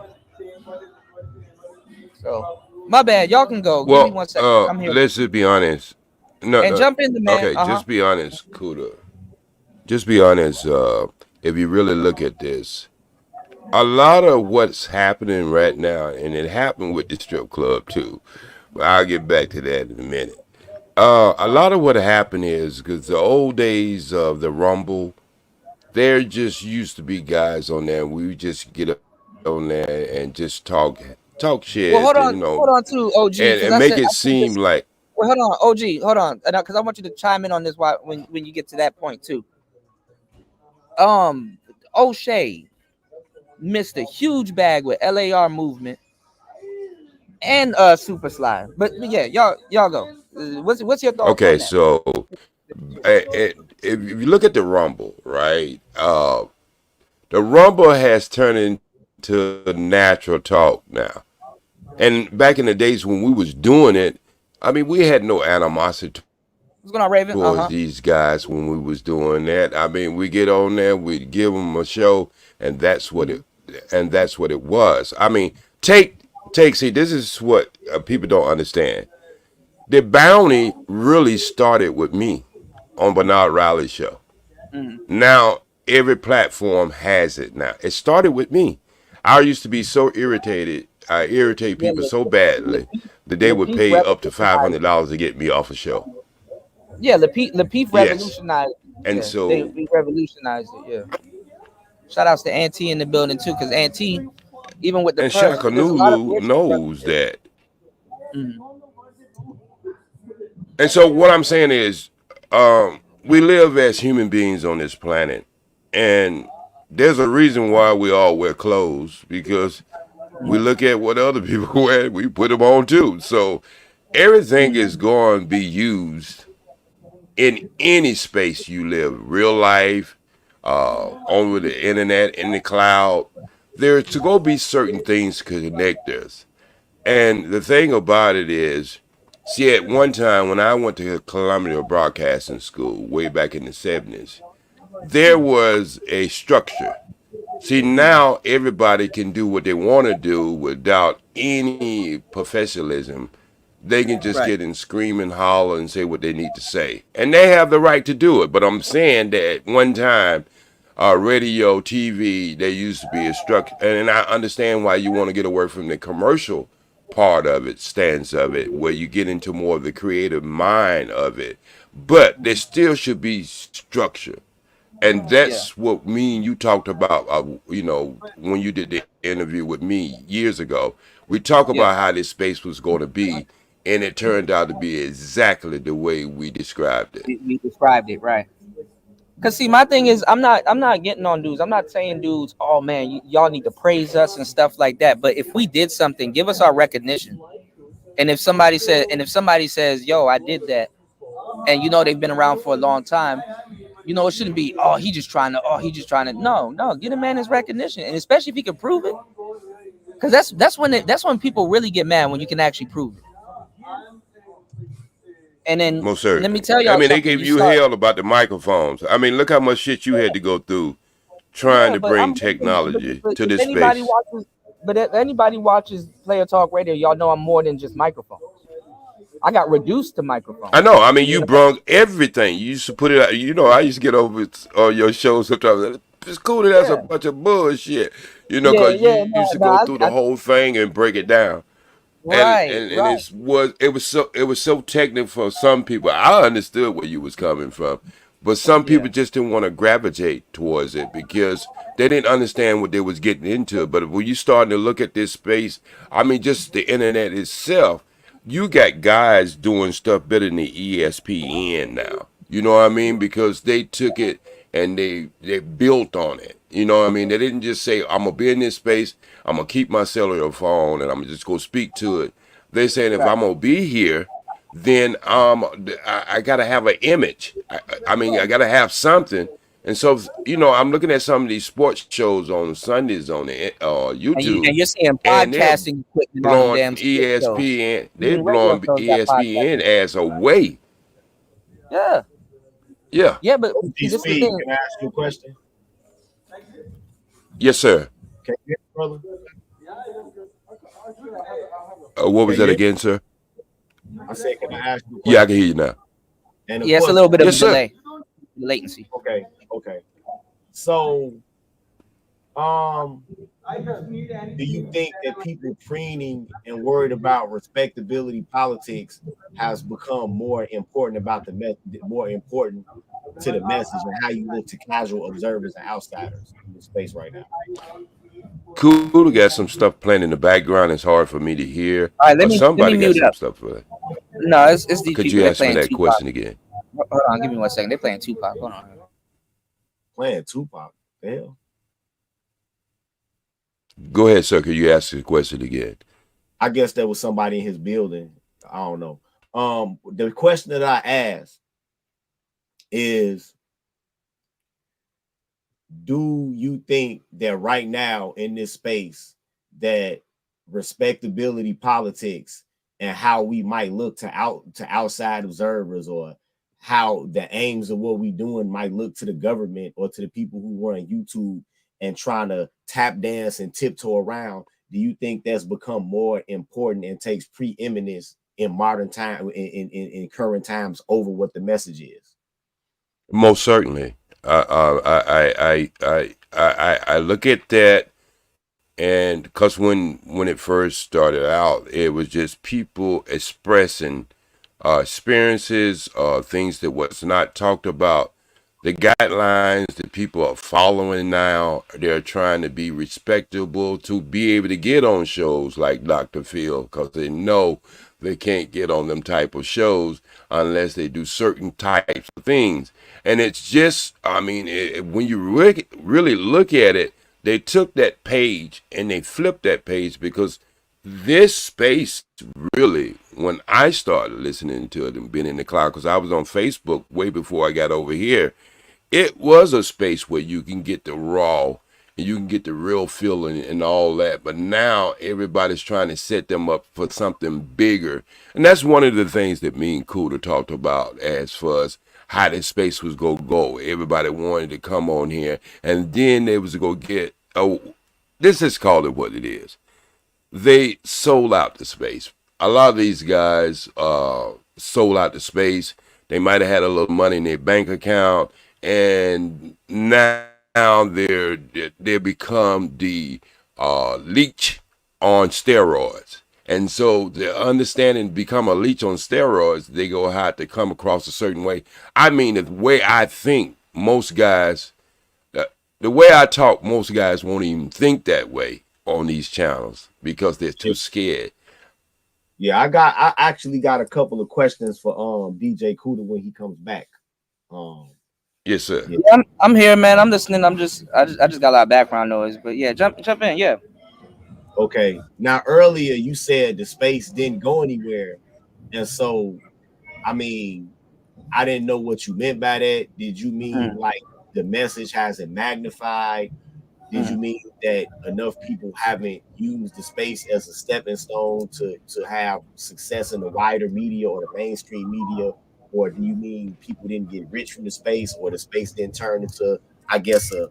So my bad. Y'all can go. Give me Well, 1 second. I'm here. let's just be honest. No, And no. jump in the man. Okay, just be honest, Kuda. Just be honest. If you really look at this, a lot of what's happening right now, and it happened with the strip club too, but I'll get back to that in a minute. A lot of what happened is because the old days of the Rumble, there just used to be guys on there. We would just get on there and just talk Well, shit, hold on too, OG, and because make it seem like. Well, hold on, OG, hold on, because I want you to chime in on this when you get to that point too. O'Shea missed a huge bag with LAR movement and Super Slide. But yeah, y'all go. What's your thoughts on Okay, that? so if you look at the Rumble, right? The Rumble has turned into natural talk now. And back in the days when we was doing it, I mean, we had no animosity What's going on, Raven? towards these guys when we was doing that. I mean, we get on there, we give them a show, and that's what it was. I mean, see, this is what people don't understand. The bounty really started with me on Bernard Riley's show. Now every platform has it now. It started with me. I used to be so irritated. I irritate people so badly that they would pay up to $500 to get me off a show. Yeah, Lapeef Yes. revolutionized it. And Yeah, so they revolutionized it. Yeah. Shout outs to Auntie in the building too, because Auntie, even with the and purse, there's a lot of Shakanulu knows that. Mhm. And so what I'm saying is, we live as human beings on this planet, and there's a reason why we all wear clothes, because we look at what other people wear, we put them on too. So everything is going to be used in any space you live, real life, over the internet, in the cloud. There's to go be certain things to connect us. And the thing about it is, see, at one time when I went to Columbia Broadcasting School way back in the 70s, there was a structure. See, now everybody can do what they want to do without any professionalism. They can just get and scream and holler and say what they need to say. And they have the right to do it. But I'm saying that at one time, radio, TV, there used to be a structure. And I understand why you want to get away from the commercial part of it, stance of it, where you get into more of the creative mind of it. But there still should be structure. And that's what me and you talked about, when you did the interview with me years ago. We talked about how this space was going to be, and it turned out to be exactly the way we described it. We described it right. Cause see, my thing is, I'm not getting on dudes. I'm not saying dudes, oh man, y'all need to praise us and stuff like that. But if we did something, give us our recognition. And if somebody says, yo, I did that, and they've been around for a long time, it shouldn't be, he just trying to. No, get a man his recognition, and especially if he can prove it. Cause that's when people really get mad, when you can actually prove it. And then Most certainly. let me tell y'all, I mean, they gave you hell about the microphones. I mean, look how much shit you had to go through trying to bring technology to this space. But if anybody watches Player Talk Radio, y'all know I'm more than just microphones. I got reduced to microphones. I know. I mean, you brought everything. You used to put it out. I used to get over it on your shows sometimes. It's cool that that's a bunch of bullshit. Because you used to go through the whole thing and break it down. Right, and it was so technical for some people. I understood where you was coming from, but some people just didn't want to gravitate towards it because they didn't understand what they was getting into. But when you starting to look at this space, I mean, just the internet itself, you got guys doing stuff better than the ESPN now. You know what I mean? Because they took it and they built on it. You know what I mean? They didn't just say, I'm going to be in this space, I'm going to keep my cellular phone, and I'm just going to speak to it. They're saying if I'm going to be here, then I got to have an image. I mean, I got to have something. And so, I'm looking at some of these sports shows on Sundays on the YouTube. And you're seeing podcasting equipment on the damn ESPN. They're blowing ESPN as away. Yeah. Yeah. Yeah, but DC, can I ask you a question? Yes, sir. Can you hear me, brother? What was that again, sir? I said, can I ask you a question? Yeah, I can hear you now. And it's a little bit of a delay. Latency. Okay. So, do you think that people preening and worried about respectability politics has become more important about more important to the message and how you look to casual observers and outsiders in the space right now? Cool, got some stuff playing in the background. It's hard for me to hear. All right, let me mute some up. stuff for that. No, it's these Could people. you They're ask me playing that Tupac. question again? Hold on, give me 1 second. They're playing Tupac. Hold on. Playing Tupac. The hell? Go ahead, sir. Could you ask the question again? I guess there was somebody in his building. I don't know. The question that I asked is, do you think that right now in this space that respectability politics and how we might look to outside observers, or how the aims of what we doing might look to the government or to the people who run YouTube and trying to tap dance and tiptoe around, do you think that's become more important and takes preeminence in modern time, in current times, over what the message is? Most certainly. I look at that, and because when it first started out, it was just people expressing experiences, things that was not talked about. The guidelines that people are following now, they're trying to be respectable to be able to get on shows like Dr. Phil, because they know they can't get on them type of shows unless they do certain types of things. And it's just, I mean, when you really look at it, they took that page and they flipped that page, because this space really, when I started listening to it and being in the cloud, because I was on Facebook way before I got over here, it was a space where you can get the raw and you can get the real feeling and all that. But now everybody's trying to set them up for something bigger. And that's one of the things that me and Kuda talked about as far as how this space was going to go. Everybody wanted to come on here, and then they was going to get, this is call it what it is. They sold out the space. A lot of these guys sold out the space. They might have had a little money in their bank account, and now they become the leech on steroids. And so the understanding become a leech on steroids, they go have to come across a certain way. I mean, the way I think, most guys, the way I talk, most guys won't even think that way on these channels because they're too scared. Yeah, I actually got a couple of questions for DJ Kuda when he comes back. Yes, sir. Yeah, I'm here, man. I'm listening. I just got a lot of background noise, but yeah, jump in. Yeah. Okay. Now earlier you said the space didn't go anywhere, and so I mean, I didn't know what you meant by that. Did you mean like the message hasn't magnified? Did you mean that enough people haven't used the space as a stepping stone to have success in the wider media or the mainstream media? Or do you mean people didn't get rich from the space, or the space didn't turn into, I guess, a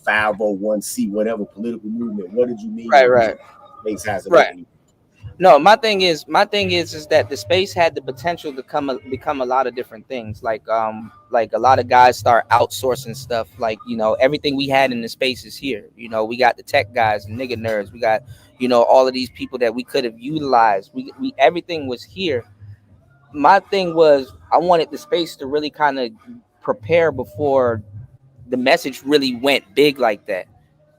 501c whatever political movement? What did you mean? Right. Space hasn't Right. opened. No, my thing is that the space had the potential to become a lot of different things. Like a lot of guys start outsourcing stuff. Like, you know, everything we had in the space is here. You know, we got the tech guys, the nigga nerds. We got, you know, all of these people that we could have utilized. We everything was here. My thing was I wanted the space to really kind of prepare before the message really went big like that.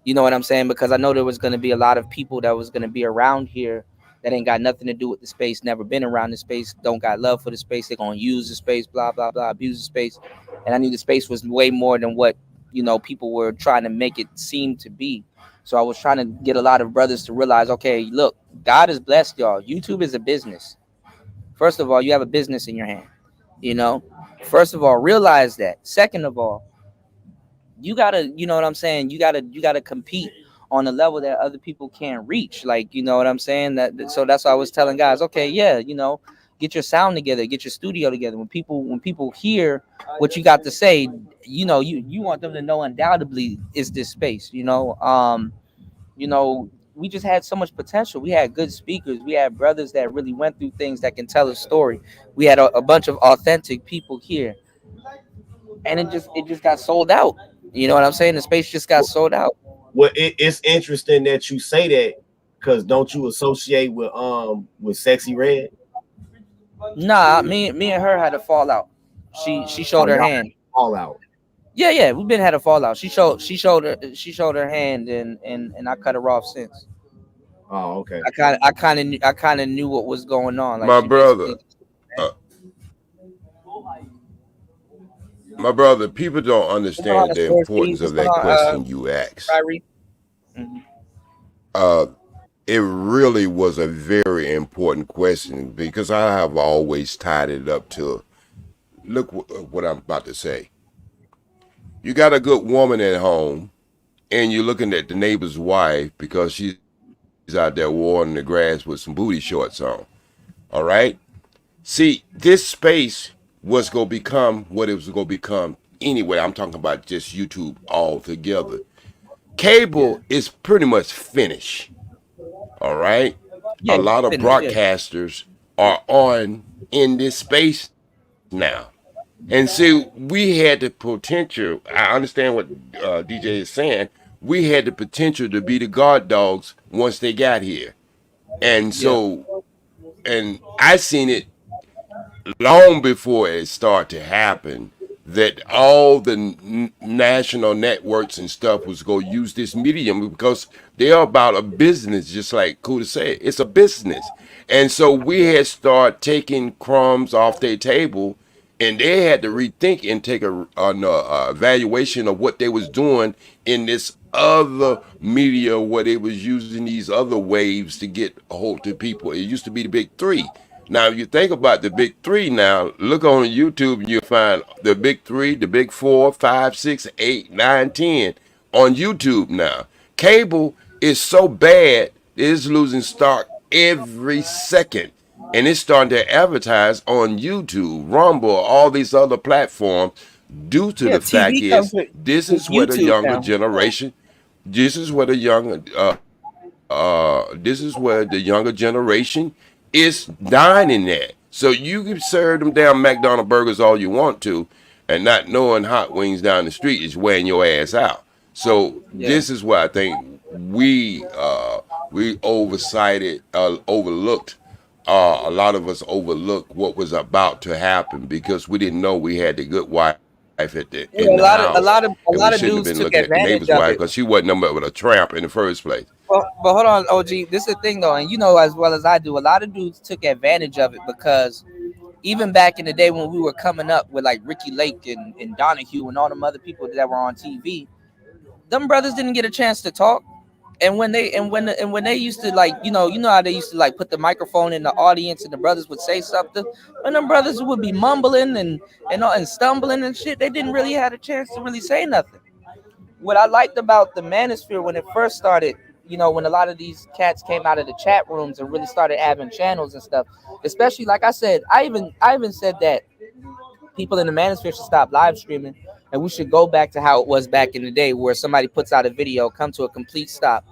You know what I'm saying? Because I know there was going to be a lot of people that was going to be around here that ain't got nothing to do with the space, never been around the space, don't got love for the space. They're going to use the space, blah, blah, blah, abuse the space. And I knew the space was way more than what, you know, people were trying to make it seem to be. So I was trying to get a lot of brothers to realize, okay, look, God has blessed y'all. YouTube is a business. First of all, you have a business in your hand. You know, first of all, realize that. Second of all, you gotta, you know what I'm saying, you gotta compete on a level that other people can't reach. Like, you know what I'm saying? So that's why I was telling guys, okay, yeah, you know, get your sound together, get your studio together. When people hear what you got to say, you know, you want them to know undoubtedly is this space, you know. You know, we just had so much potential. We had good speakers. We had brothers that really went through things that can tell a story. We had a bunch of authentic people here, and it just got sold out. You know what I'm saying? The space just got sold out. Well, it's interesting that you say that, because don't you associate with Sexy Red? Nah, me and her had a fallout. She showed her hand. Fallout. Yeah, we've been had a fallout. She showed her hand, and I cut her off since. Oh, okay. I kind of knew what was going on. Like, My she brother, basically, My brother, people don't What's going on, understand the Sports importance What's of going that on, question you asked. Kyrie? Mhm. Uh, it really was a very important question because I have always tied it up to look what I'm about to say. You got a good woman at home, and you're looking at the neighbor's wife because she's out there watering the grass with some booty shorts on. All right? See, this space was going to become what it was going to become anyway. I'm talking about just YouTube altogether. Yeah. Cable is pretty much finished. All right? A Yeah, lot of finish. Yeah. broadcasters are on in this space now. And see, we had the potential. I understand what DJ is saying. We had the potential to be the guard dogs once they got here. And Yeah. so, and I seen it long before it started to happen that all the national networks and stuff was going to use this medium because they're about a business, just like Kuda said. It's a business. And so we had started taking crumbs off their table, and they had to rethink and take a evaluation of what they was doing in this other media where they was using these other waves to get a hold to people. It used to be the big three. Now, if you think about the big three now, look on YouTube and you'll find the big three, the big 4, 5, 6, 8, 9, 10 on YouTube now. Cable is so bad, it's losing stock every second. And it's starting to advertise on YouTube, Rumble, all these other platforms due to Yeah. the fact TV comes is this with is where the YouTube younger now. generation, this is where the younger generation is dining at. So you can serve them damn McDonald's burgers all you want to, and not knowing hot wings down the street is wearing your ass out. So Yeah. this is why I think we overlooked. A lot of us overlooked what was about to happen because we didn't know we had the good wife in the Yeah. house, and we shouldn't have A been lot of looking at dudes the took neighbor's wife advantage because of she it. wasn't nothing but a tramp in the first place. But hold on, OG. This is the thing though, and you know as well as I do, a lot of dudes took advantage of it because even back in the day when we were coming up with like Ricky Lake and Donahue and all them other people that were on TV, them brothers didn't get a chance to talk. And when they used to like, you know how they used to like put the microphone in the audience and the brothers would say something, and them brothers would be mumbling and stumbling and shit. They didn't really have a chance to really say nothing. What I liked about the Manosphere when it first started, when a lot of these cats came out of the chat rooms and really started having channels and stuff, especially like I said, I even said that people in the Manosphere should stop live streaming and we should go back to how it was back in the day where somebody puts out a video, come to a complete stop.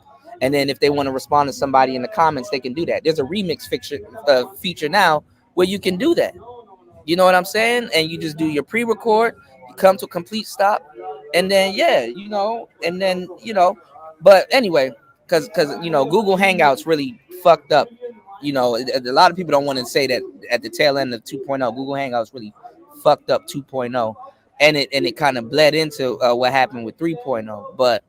And then if they want to respond to somebody in the comments, they can do that. There's a remix feature now where you can do that. You know what I'm saying? And you just do your pre-record, you come to a complete stop, and then and then But anyway, because Google Hangouts really fucked up. A lot of people don't want to say that at the tail end of 2.0, Google Hangouts really fucked up 2.0, and it kind of bled into what happened with 3.0. But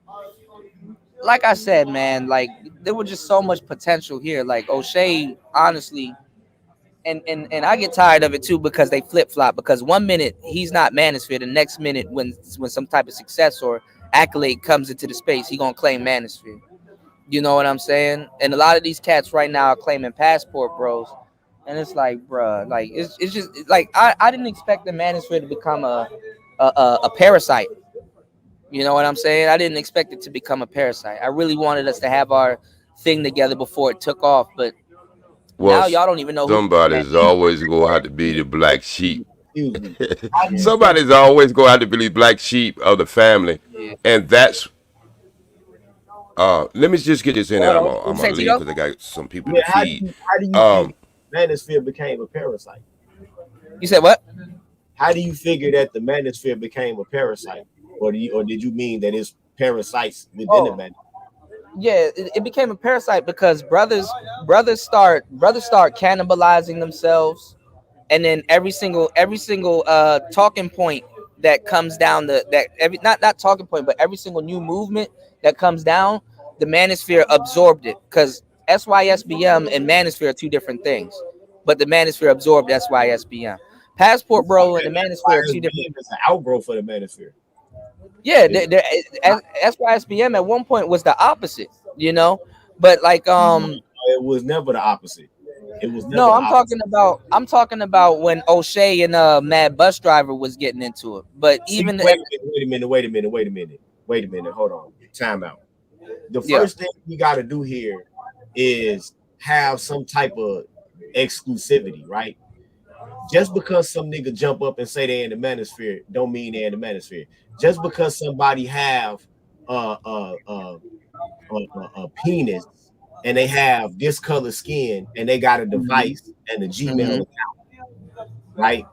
like I said, man, like there was just so much potential here. Like O'Shea, honestly, and I get tired of it too because they flip flop. Because one minute he's not Manosphere, the next minute when some type of success or accolade comes into the space, he gonna claim Manosphere. You know what I'm saying? And a lot of these cats right now are claiming passport bros, and it's like, bruh, like it's just like I didn't expect the Manosphere to become a parasite. You know what I'm saying? I didn't expect it to become a parasite. I really wanted us to have our thing together before it took off, but Well, now y'all don't even know who that somebody's is. always going to have to be the black sheep. Excuse me. Somebody's always going to have to be the black sheep of the family, Yeah. and that's. Let me just get this in, and Hold I'm on. gonna, What I'm you gonna say, leave Tito? because I got some people Yeah, to feed. how do you think Um, Manosphere became a parasite? You said what? How do you figure that the Manosphere became a parasite, or did you mean that it's parasites within the Oh, Manosphere? yeah, it became a parasite because brothers start cannibalizing themselves, and then every single talking point that comes down that every not talking point, but every single new movement that comes down, the Manosphere absorbed it because SYSBM and Manosphere are two different things, but the Manosphere absorbed SYSBM. Passport Bro and the Manosphere are two different. SYSBM is an outgrowth of the Manosphere. Yeah, SYSBM at one point was the opposite, you know. But like it was never the opposite. It was never no, the I'm opposite. talking about when O'Shea and Mad Bus Driver was getting into it. But See, even wait a minute. Hold on. Time out. The first thing we got to do here is have some type of exclusivity, right? Just because some nigga jump up and say they're in the Manosphere, don't mean they're in the Manosphere. Just because somebody have a penis and they have this color skin and they got a device and a Gmail account, right?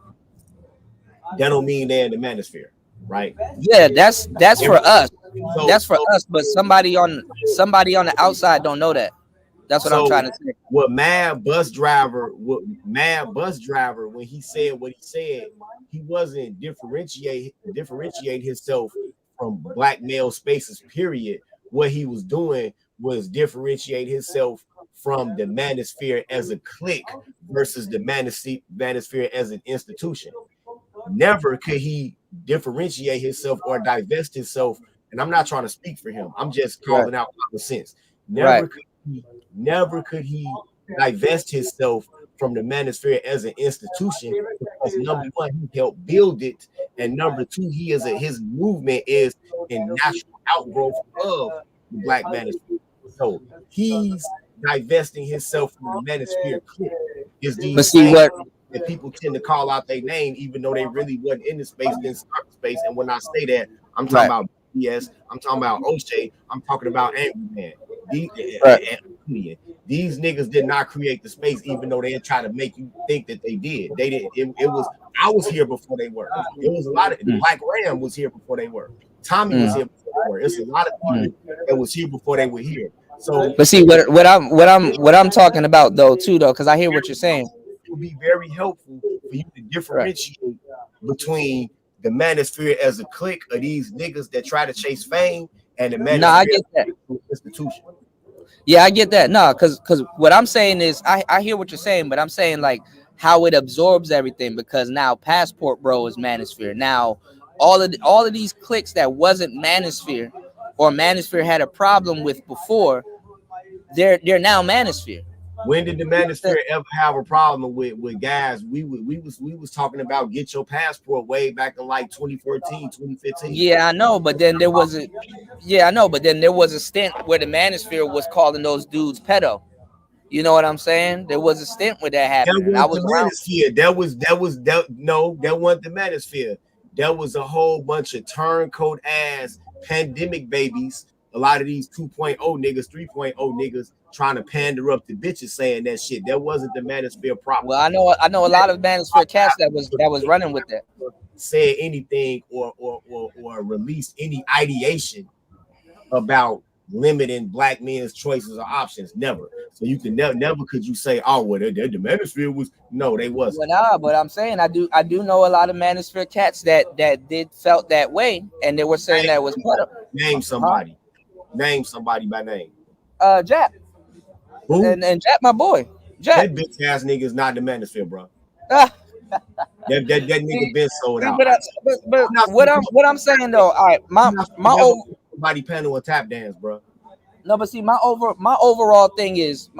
That don't mean they're in the Manosphere, right? Yeah, that's for us. That's for us. But somebody on the outside don't know that. That's what I'm trying to say. What Mad Bus Driver, when he said what he said, he wasn't differentiate himself from black male spaces, period. What he was doing was differentiate himself from the Manosphere as a clique versus the Manosphere as an institution. Never could he differentiate himself or divest himself. And I'm not trying to speak for him. I'm just calling out common sense. Never could he divest himself from the Manosphere as an institution, because number one, he helped build it, and number two, his movement is a natural outgrowth of the Black Manosphere. So he's divesting himself from the Manosphere clique. Is these that people tend to call out their name, even though they really wasn't in the space, didn't start the space. And when I say that, I'm talking about BS, I'm talking about O'Shea, I'm talking about Angry Man. These niggas did not create the space, even though they try to make you think that they did. They didn't. It was. I was here before they were. It was a lot of Black Ram was here before they were. Tommy was here before they were. It's a lot of people that was here before they were here. So, but see what I'm talking about though, because I hear what you're saying. It would be very helpful for you to differentiate between the Manosphere as a clique of these niggas that try to chase fame and the Manosphere I get that. Institution. Yeah, I get that. No, because what I'm saying is I hear what you're saying, but I'm saying like how it absorbs everything, because now Passport Bro is Manosphere. Now all of these cliques that wasn't Manosphere or Manosphere had a problem with before, they're now Manosphere. When did the Manosphere ever have a problem with guys? We was talking about get your passport way back in like 2014, 2015. Yeah, I know, but then there was a stint where the Manosphere was calling those dudes pedo. You know what I'm saying? There was a stint where that happened. That was the Manosphere. That wasn't the Manosphere. That was a whole bunch of turncoat ass pandemic babies. A lot of these 2.0 niggas, 3.0 niggas trying to pander up to bitches saying that shit. That wasn't the Manosphere problem. Well, I know a lot of Manosphere cats that was running with that. Said anything or released any ideation about limiting Black men's choices or options. Never. So you can never could you say, oh, well, the Manosphere was they wasn't. Well, nah, but I'm saying I do know a lot of Manosphere cats that did felt that way, and they were saying that was name somebody. Name somebody by name. Jap. Who? And Jap, my boy. Jap. That bitch ass nigga is not the Manosphere, bro. that nigga been sold out. But what I'm saying though, all right, my body panel and tap dance, bro. No, but see, my overall thing is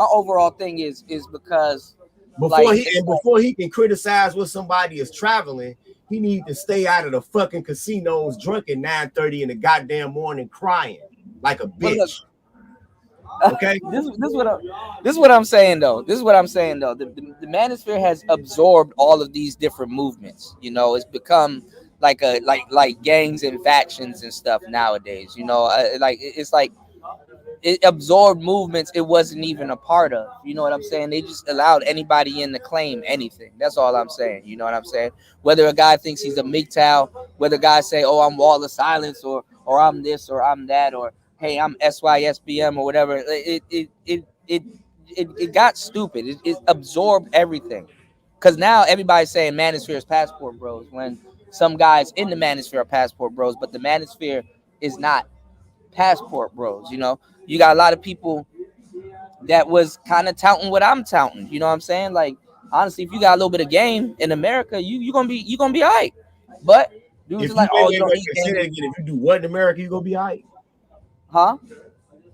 because before he can criticize what somebody is traveling, he need to stay out of the fucking casinos drunk at 9:30 in the goddamn morning crying like a bitch. Okay, this is what I'm saying though. The Manosphere has absorbed all of these different movements. You know, it's become like gangs and factions and stuff nowadays. You know, it's like it absorbed movements it wasn't even a part of. You know what I'm saying? They just allowed anybody in to claim anything. That's all I'm saying. You know what I'm saying? Whether a guy thinks he's a MGTOW, whether guys say, "Oh, I'm Wall of Silence," or I'm this or I'm that, or hey, I'm SYSBM or whatever. It got stupid. It absorbed everything. Because now everybody's saying Manosphere is Passport Bros, when some guys in the Manosphere are Passport Bros, but the Manosphere is not Passport Bros. You know, you got a lot of people that was kind of touting what I'm touting. You know what I'm saying? Like honestly, if you got a little bit of game in America, you gonna be all right. But dudes If are you like, oh, you don't need say that game, again, if you do what in America, you gonna be all right. huh?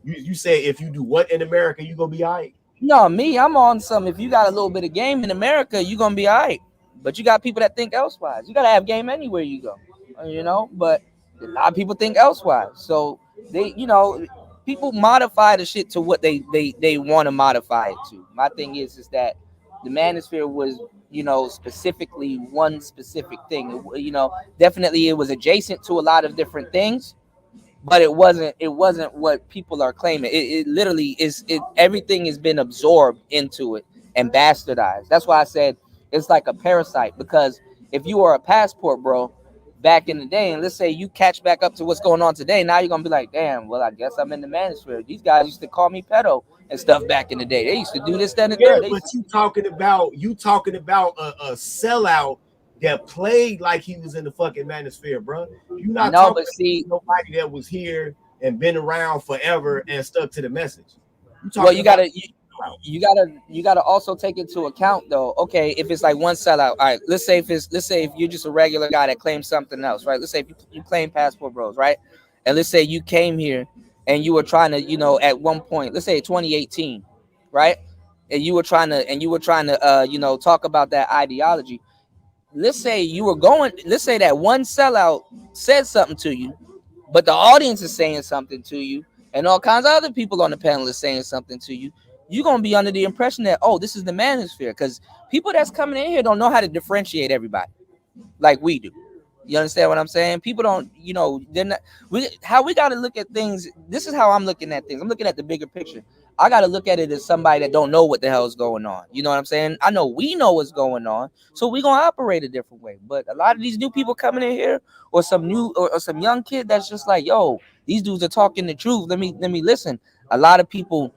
You say if you do what in America, you gonna be all right. No, me, I'm on some. If you got a little bit of game in America, you gonna be all right. But you got people that think elsewise. You gotta have game anywhere you go, you know. But a lot of people think elsewise, so they, people modify the shit to what they want to modify it to. My thing is that the manosphere was, specifically one specific thing. Definitely it was adjacent to a lot of different things, but it wasn't what people are claiming. It literally is. Everything has been absorbed into it and bastardized. That's why I said it's like a parasite, because if you were a passport bro back in the day, and let's say you catch back up to what's going on today, now you're gonna be like, damn, well, I guess I'm in the manosphere. These guys used to call me pedo and stuff back in the day. They used to do this, that, and the Yeah, third. but you talking about a sellout that played like he was in the fucking manosphere, bro. You not No, talking but see, about nobody that was here and been around forever and stuck to the message. You well, talking about you gotta also take into account though. Okay, if it's like one sellout, all right. Let's say if you're just a regular guy that claims something else, right? Let's say if you claim passport bros, right? And let's say you came here and you were trying to, at one point, let's say 2018, right? And you were trying to, talk about that ideology. Let's say let's say that one sellout said something to you, but the audience is saying something to you, and all kinds of other people on the panel is saying something to you. You're gonna be under the impression that, oh, this is the manosphere, because people that's coming in here don't know how to differentiate everybody like we do. You understand what I'm saying? People don't, they're not. How we got to look at things. This is how I'm looking at things. I'm looking at the bigger picture. I got to look at it as somebody that don't know what the hell is going on. You know what I'm saying? I know we know what's going on, so we gonna operate a different way. But a lot of these new people coming in here, or some new or some young kid that's just like, yo, these dudes are talking the truth. Let me listen. A lot of people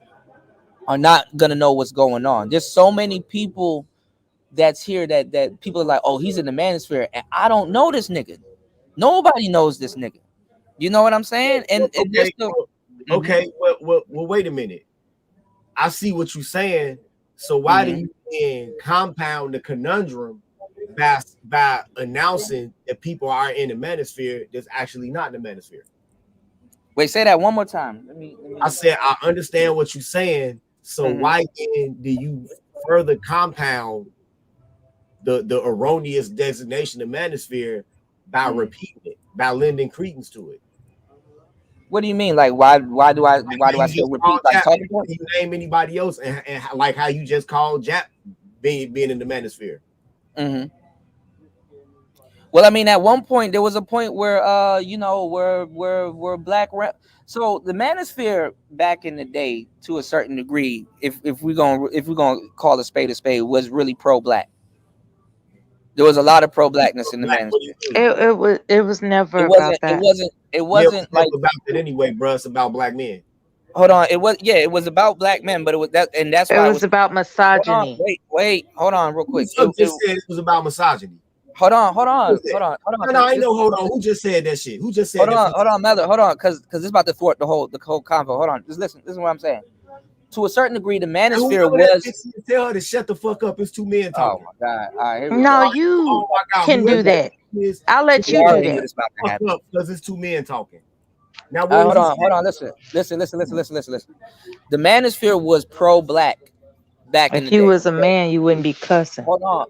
are not gonna know what's going on. There's so many people that's here that people are like, oh, he's in the manosphere, and I don't know this nigga. Nobody knows this nigga. You know what I'm saying? And okay, okay. Well, wait a minute. I see what you're saying. So why do you then compound the conundrum by announcing that people are in the manosphere that's actually not in the manosphere? Wait, say that one more time. Let me I said I understand what you're saying. So why then do you further compound the erroneous designation of manosphere by repeating it, by lending credence to it? What do you mean? Like why do I still repeat like talking points? You name anybody else and like how you just called Jap being in the manosphere. Well, I mean, at one point there was a point where where black so the manosphere back in the day, to a certain degree, if we're gonna call a spade, was really pro-black. There was a lot of pro-blackness in the manosphere. It was never about that. It wasn't like about it anyway, bro. It's about black men. Hold on, it was about black men, but it was that, and that's it why was about misogyny. Hold on, real quick. Who just said it was about misogyny? Hold on. No, I know. Hold on. Who just said that shit? Who just said? Hold on, Mother. Hold on, because it's about to thwart the whole convo. Hold on, just listen. This is what I'm saying. To a certain degree, the manosphere was. Tell her to shut the fuck up. It's two men talking. Oh my god! All right, here we no, go. you can do that. I'll let you do that. Because it's two men talking. Now, hold on. Listen. The manosphere was pro-black back in the day. If you was a man, you wouldn't be cussing. Hold on.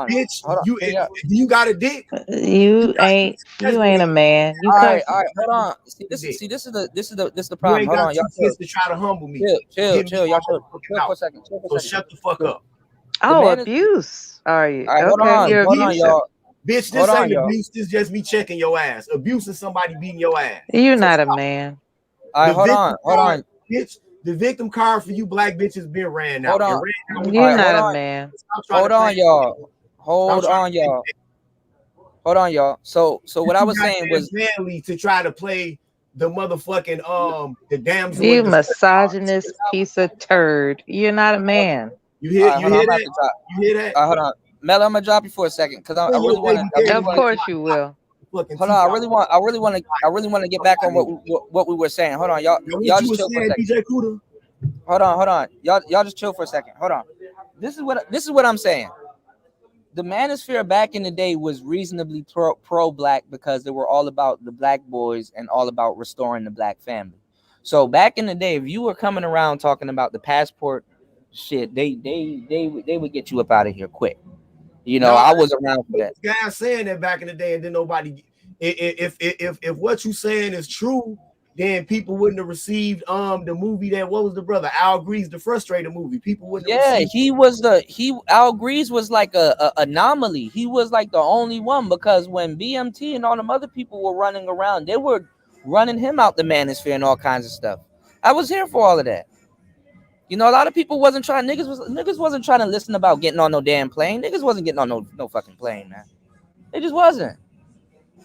Bitch, you got a dick? You ain't a man. You all right, hold on. This is the problem. You ain't got two kids to try to humble me. Chill, y'all chill for a second. So shut the fuck up. Oh, abuse. Are you? Right, hold on, y'all. Bitch, this ain't abuse. This is just me checking your ass. Abuse is somebody beating your ass. You're not a man. All right, hold on. Bitch, the victim card for you black bitches been ran out. You're not a man. Hold on, y'all. Hold on, y'all. So what I was saying was manly to try to play the motherfucking the damsel. You misogynist piece of turd. You're not a man. You hear that? Hold on. Mel, I'm gonna drop you for a second because I really want to. Of course you will. Hold on, I really want to get back on what we were saying. Hold on, y'all just chill for a second. Hold on, y'all just chill for a second. Hold on. this is what I'm saying. The manosphere back in the day was reasonably pro black because they were all about the black boys and all about restoring the black family. So back in the day, if you were coming around talking about the passport shit, they would get you up out of here quick. You know, No, I was around for that. Guys saying that back in the day, and then nobody. If what you saying is true, then people wouldn't have received the movie that what was the brother Al Grease, the Frustrator movie. People wouldn't have Yeah, received. Al Grease was like a anomaly. He was like the only one because when BMT and all them other people were running around, they were running him out the manosphere and all kinds of stuff. I was here for all of that. You know, a lot of people wasn't trying. Niggas wasn't trying to listen about getting on no damn plane. Niggas wasn't getting on no fucking plane, man. They just wasn't.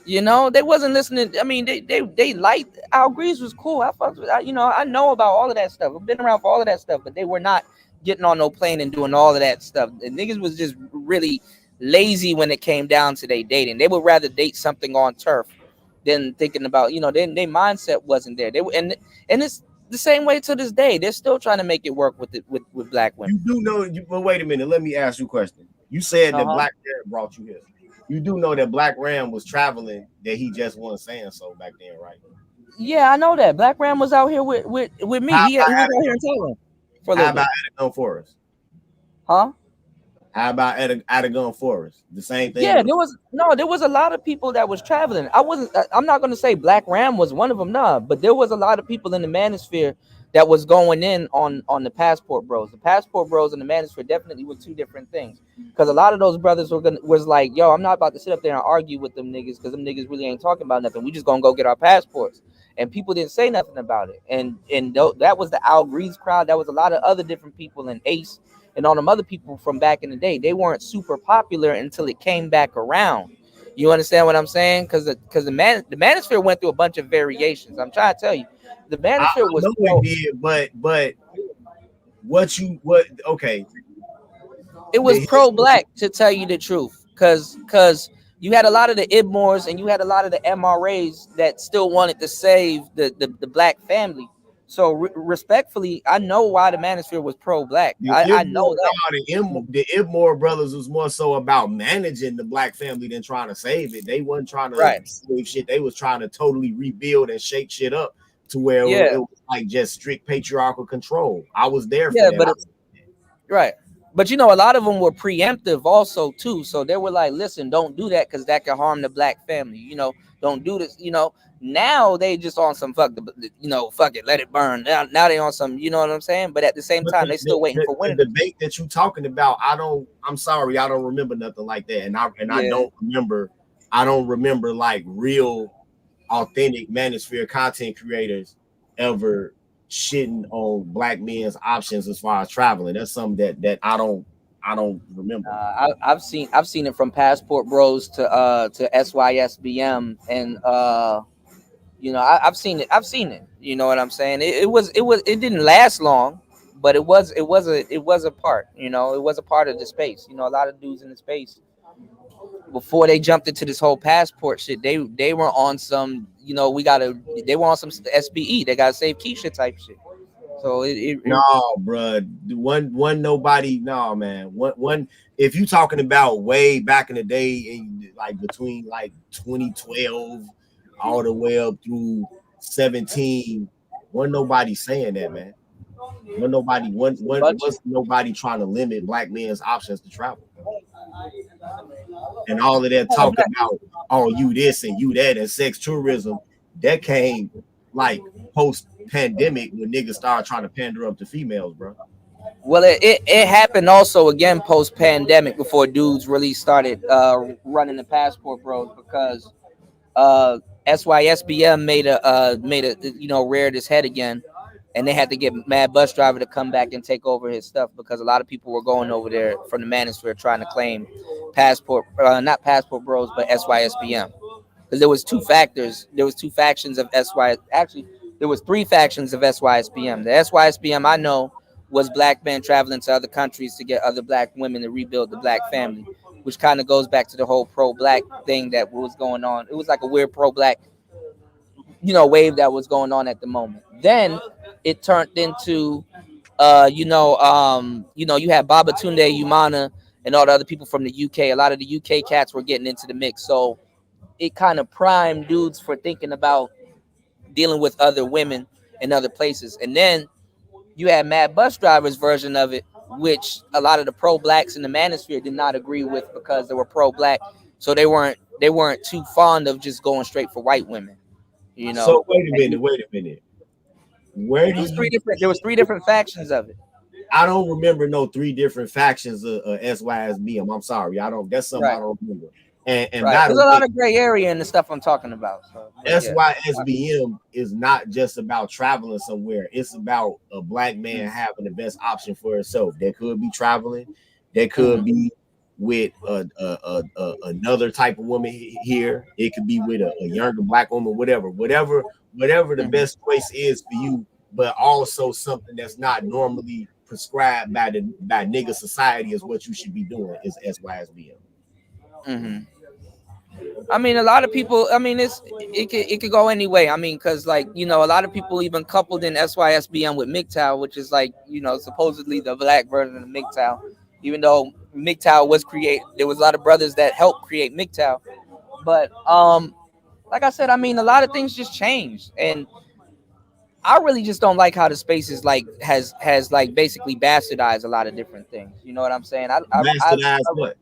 You know, they wasn't listening. I mean, they liked Al Grease was cool. I fucked with. You know, I know about all of that stuff. I've been around for all of that stuff, but they were not getting on no plane and doing all of that stuff. The niggas was just really lazy when it came down to they dating. They would rather date something on turf than thinking about. You know, their mindset wasn't there. They were, and it's the same way to this day. They're still trying to make it work with with black women. You do know. But wait a minute. Let me ask you a question. You said that Black Ram brought you here. You do know that Black Ram was traveling, that he just wasn't saying so back then, right? Yeah, I know that. Black Ram was out here with me. He was out here in Taylor for a little bit. How about Atagun Forest? Huh? How about Atagun Forest? The same thing. Yeah, there was a lot of people that was traveling. I'm not going to say Black Ram was one of them, but there was a lot of people in the manosphere that was going in on the Passport Bros. The Passport Bros and the manosphere definitely were two different things. Because a lot of those brothers was like, yo, I'm not about to sit up there and argue with them niggas because them niggas really ain't talking about nothing. We just gonna go get our passports. And people didn't say nothing about it. And that was the Al Grease crowd. That was a lot of other different people in Ace and all them other people from back in the day. They weren't super popular until it came back around. You understand what I'm saying? Because the manosphere went through a bunch of variations. I'm trying to tell you, the manosphere was. It did, but okay. It was pro-black, to tell you the truth, because you had a lot of the Ibmores and you had a lot of the MRAs that still wanted to save the black family. So respectfully, I know why the manosphere was pro-black. I know that the Ibmore brothers was more so about managing the black family than trying to save it. They wasn't trying to save shit. They was trying to totally rebuild and shake shit up to where it was like just strict patriarchal control. I was there for that. Right. But you know, a lot of them were preemptive also too. So they were like, listen, don't do that because that can harm the black family. You know, don't do this. You know, now they just on some fuck it, let it burn. Now they on some, you know what I'm saying? But at the same time, they still waiting for winter. The debate that you talking about, I'm sorry, I don't remember nothing like that. And I don't remember like real authentic manosphere content creators ever shitting on black men's options as far as traveling. That's something that I don't remember. I've seen it from Passport Bros to SYSBM, and you know, I've seen it. You know what I'm saying? It didn't last long, but it was a part. You know, it was a part of the space. You know, a lot of dudes in the space before they jumped into this whole passport shit, they were on some, you know, they were on some SBE. They gotta save Keisha type shit. So no, bro. One nobody. No, man. One. If you talking about way back in the day, like between like 2012 all the way up through 17, wasn't nobody saying that, man. Wasn't nobody trying to limit black men's options to travel. And all of that talk about, oh, you this and you that and sex tourism, that came like post pandemic when niggas started trying to pander up to females, bro. Well, it happened also again post pandemic before dudes really started running the Passport Bros, because SYSBM made a you know, reared his head again, and they had to get Mad Bus Driver to come back and take over his stuff because a lot of people were going over there from the manosphere trying to claim not Passport Bros, but SYSBM. Because there was two factions of SY. Actually, there was three factions of SYSBM. The SYSBM I know was black men traveling to other countries to get other black women to rebuild the black family, which kind of goes back to the whole pro-black thing that was going on. It was like a weird pro-black, you know, wave that was going on at the moment. Then it turned into You had Baba Tunde Umana and all the other people from the UK. A lot of the UK cats were getting into the mix, so it kind of primed dudes for thinking about dealing with other women in other places. And then you had Mad Bus Driver's version of it, which a lot of the pro-blacks in the manosphere did not agree with because they were pro-black, so they weren't too fond of just going straight for white women. So wait a minute. Where do there was three different factions of it. I don't remember no 3 different factions of SYSBM. I'm sorry, I don't. That's something I don't remember. And Right. There's a lot of gray area in the stuff I'm talking about. So, SYSBM is not just about traveling somewhere. It's about a black man having the best option for himself. That could be traveling. That could be with another type of woman here. It could be with a younger black woman. Whatever the best choice is for you, but also something that's not normally prescribed by nigga society is what you should be doing. Is SYSBM. I mean, a lot of people. I mean, it could go any way. I mean, because a lot of people even coupled in SYSBM with MGTOW, which is supposedly the black version of MGTOW. Even though MGTOW was created, there was a lot of brothers that helped create MGTOW. But like I said, I mean, a lot of things just changed, and I really just don't like how the space is has basically bastardized a lot of different things. You know what I'm saying? What?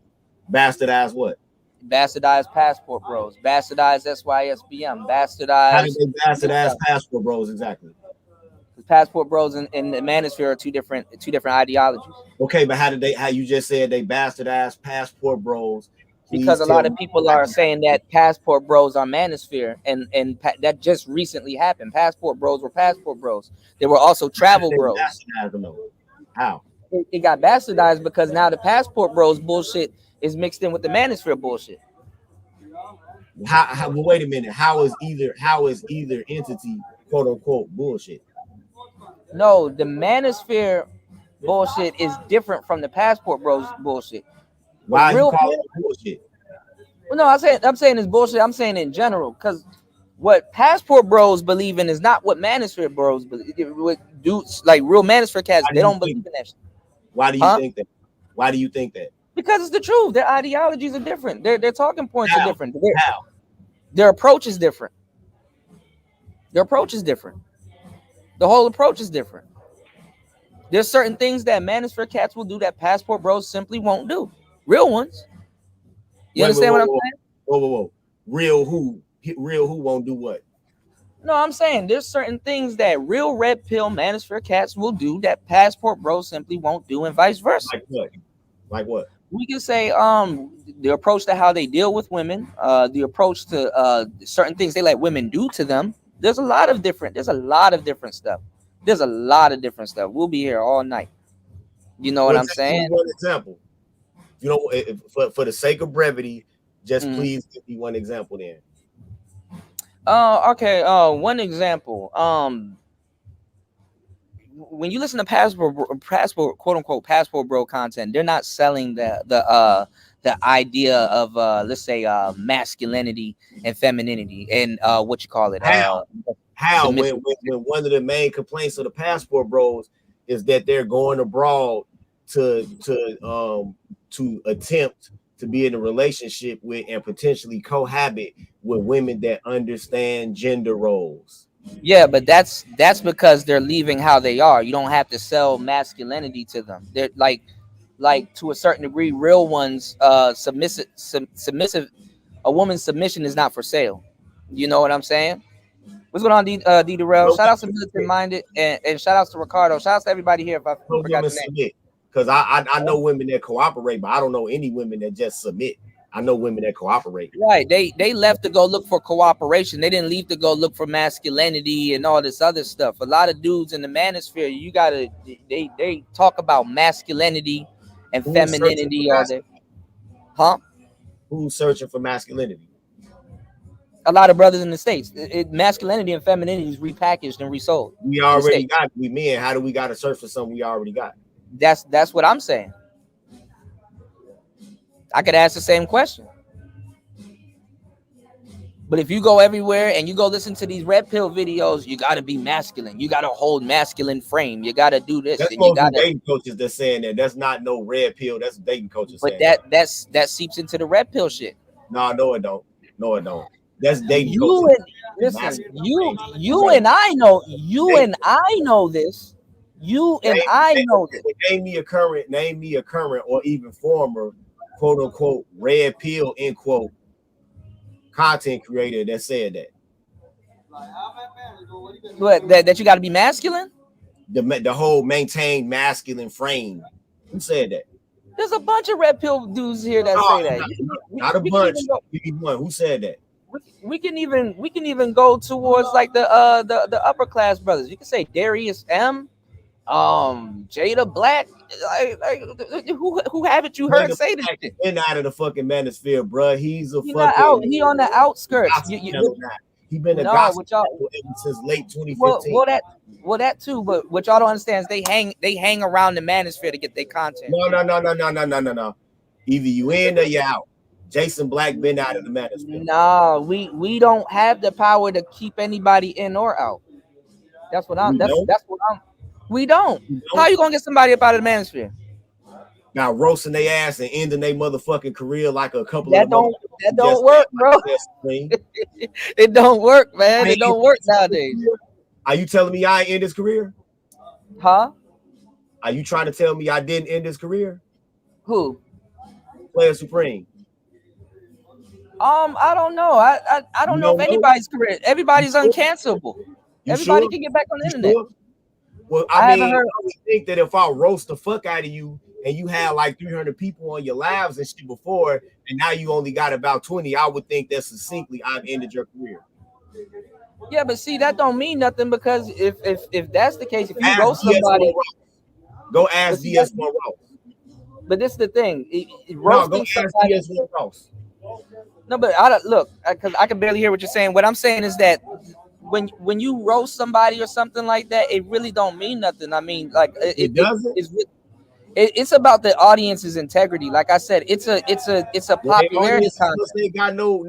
Bastardized what? Bastardized Passport Bros, bastardized SYSBM, bastardized. How did they bastardize Passport Bros exactly? Passport Bros and the Manosphere are two different ideologies. Okay, but how you just said they bastardized Passport Bros? Because a lot of people are saying that Passport Bros are Manosphere, and that just recently happened. Passport Bros were Passport Bros. They were also Travel Bros. How? It got bastardized because now the Passport Bros bullshit is mixed in with the Manosphere bullshit. Well, wait a minute. How is either entity quote unquote bullshit? No, the Manosphere bullshit is different from the Passport Bros bullshit. Why you call it bullshit? Well, no, I'm saying it's bullshit. I'm saying in general, because what Passport Bros believe in is not what Manosphere Bros believe. What dudes like real Manosphere cats, they don't believe in that shit. Why do you think that? Why do you think that? Because it's the truth. Their ideologies are different. Their talking points are different. How? Their approach is different. Their approach is different. The whole approach is different. There's certain things that Manosphere cats will do that Passport Bros simply won't do. Real ones. You understand what I'm saying? Whoa. Real who won't do what? No, I'm saying there's certain things that real red pill Manosphere cats will do that Passport Bros simply won't do, and vice versa. Like what? Like what? We can say the approach to how they deal with women, the approach to certain things they let women do to them. There's a lot of different stuff. We'll be here all night. You know what I'm saying? One example. You know, for the sake of brevity, just please give me one example then. Okay. One example. When you listen to passport quote unquote Passport Bro content, they're not selling the idea of let's say masculinity and femininity and what you call it. How when one of the main complaints of the Passport Bros is that they're going abroad to attempt to be in a relationship with and potentially cohabit with women that understand gender roles. Yeah, but that's because they're leaving how they are. You don't have to sell masculinity to them. They're like to a certain degree, real ones submissive. A woman's submission is not for sale. You know what I'm saying? What's going on, D Darrell? Shout out to Militant Minded and shout out to Ricardo. Shout out to everybody here. If I forgot the name. Because I know women that cooperate, but I don't know any women that just submit. I know women that cooperate. Right. They left to go look for cooperation. They didn't leave to go look for masculinity and all this other stuff. A lot of dudes in the manosphere, they talk about masculinity and femininity all day. Huh? Who's searching for masculinity? A lot of brothers in the States. Masculinity and femininity is repackaged and resold. We already got it. We men. How do we got to search for something we already got? That's what I'm saying. I could ask the same question. But if you go everywhere and you go listen to these red pill videos, you got to be masculine. You got to hold masculine frame. You got to do this. That's And you got mostly to. dating coaches that's saying that. That's not no red pill. That's dating coaches But saying that seeps into the red pill shit. No, it don't. No, it don't. That's dating You coaches. and listen, you and I know this. You and I know this. Name me a current or even former quote unquote red pill end quote content creator that said that. What, that you got to be masculine? The whole maintain masculine frame. Who said that? There's a bunch of red pill dudes here that say that. Not a bunch. Give me one. Who said that? We can even go towards like the upper class brothers. You can say Darius M, Jada Black. Like who haven't you heard say this shit? Been out of the fucking manosphere, bro. He's a He fucking not out. He on the outskirts. He been a gospel ever since late 2015. Well, that too. But what y'all don't understand is they hang around the manosphere to get their content. No. Either you in or you out. Jason Black been out of the manosphere. Nah, we don't have the power to keep anybody in or out. That's what I'm. We don't. How you gonna get somebody up out of the manosphere? Now roasting their ass and ending their motherfucking career like a couple that of don't work, bro. It don't work, man. It don't work nowadays. Are you telling me I ain't end his career? Huh? Are you trying to tell me I didn't end his career? Who? Player Supreme. I don't know. I don't know if anybody's career. Everybody's uncancelable. Everybody can get back on the internet. Sure? Well, I mean, I would think that if I roast the fuck out of you and you had like 300 people on your lives and shit before, and now you only got about 20, I would think that succinctly I've ended your career. Yeah, but see, that don't mean nothing because if that's the case, if you roast somebody, go ask DS1 Ross. But this is the thing. Roasting somebody. DS1 Ross. No, but look, because I can barely hear what you're saying. What I'm saying is that when you roast somebody or something like that, it really don't mean nothing. I mean, like it doesn't. It's about the audience's integrity. Like I said, it's a popularity contest. They got no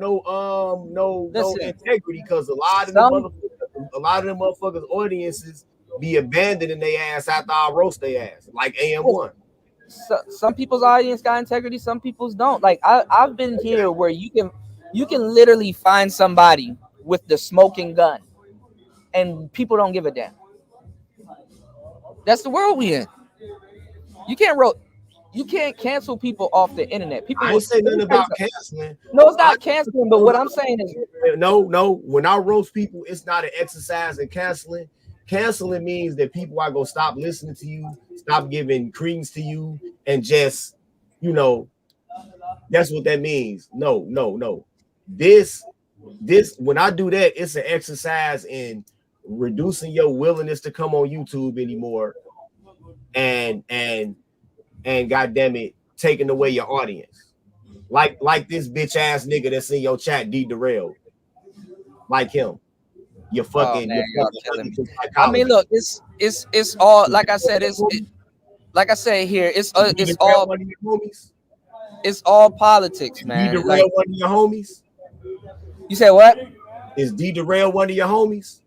integrity because a lot of them motherfuckers audiences be abandoning their ass after I roast their ass, like AM1. Some people's audience got integrity, some people's don't. Like I've been here where you can literally find somebody with the smoking gun, and people don't give a damn. That's the world we in. You can't cancel people off the internet. People I ain't say nothing about canceling. No, it's not canceling. But what I'm saying is, no. When I roast people, it's not an exercise in canceling. Canceling means that people are gonna stop listening to you, stop giving credence to you, and just, that's what that means. No. This when I do that, it's an exercise in reducing your willingness to come on YouTube anymore, and goddamn it, taking away your audience. Like this bitch ass nigga that's in your chat, D Darrell. Like him. You're fucking. I mean, look, it's all like I said. Like I say here, it's all one of your homies. It's all politics, man. D Darrell one of your homies. You said what? Is D Darrell one of your homies?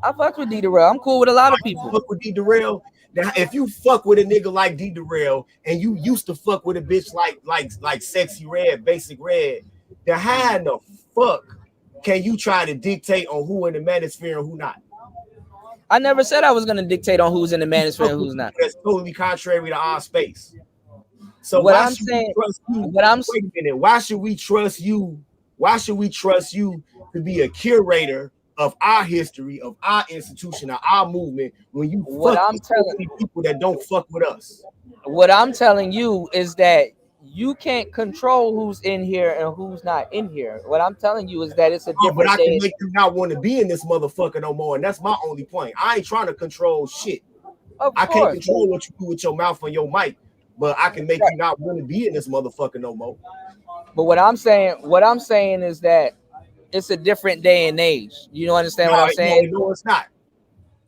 I fuck with D Darrell. I'm cool with a lot of people. Fuck with D Darrell. Now, if you fuck with a nigga like D Darrell and you used to fuck with a bitch like Sexy Red, Basic Red, then how in the fuck can you try to dictate on who in the manosphere and who not? I never said I was going to dictate on who's in the manosphere and who's not. That's totally contrary to our space. So what why I'm should saying, we trust you? Wait a minute. Why should we trust you? Why should we trust you to be a curator of our history, of our institution, of our movement, when you fuck with so many people that don't fuck with us? What I'm telling you is that you can't control who's in here and who's not in here. What I'm telling you is that it's a different but I day. can make you not want to be in this motherfucker no more, and that's my only point. I ain't trying to control shit. I can't control what you do with your mouth or your mic, but I can make you not want to be in this motherfucker no more. But what I'm saying is that it's a different day and age. You don't understand what I'm saying? No, it's not.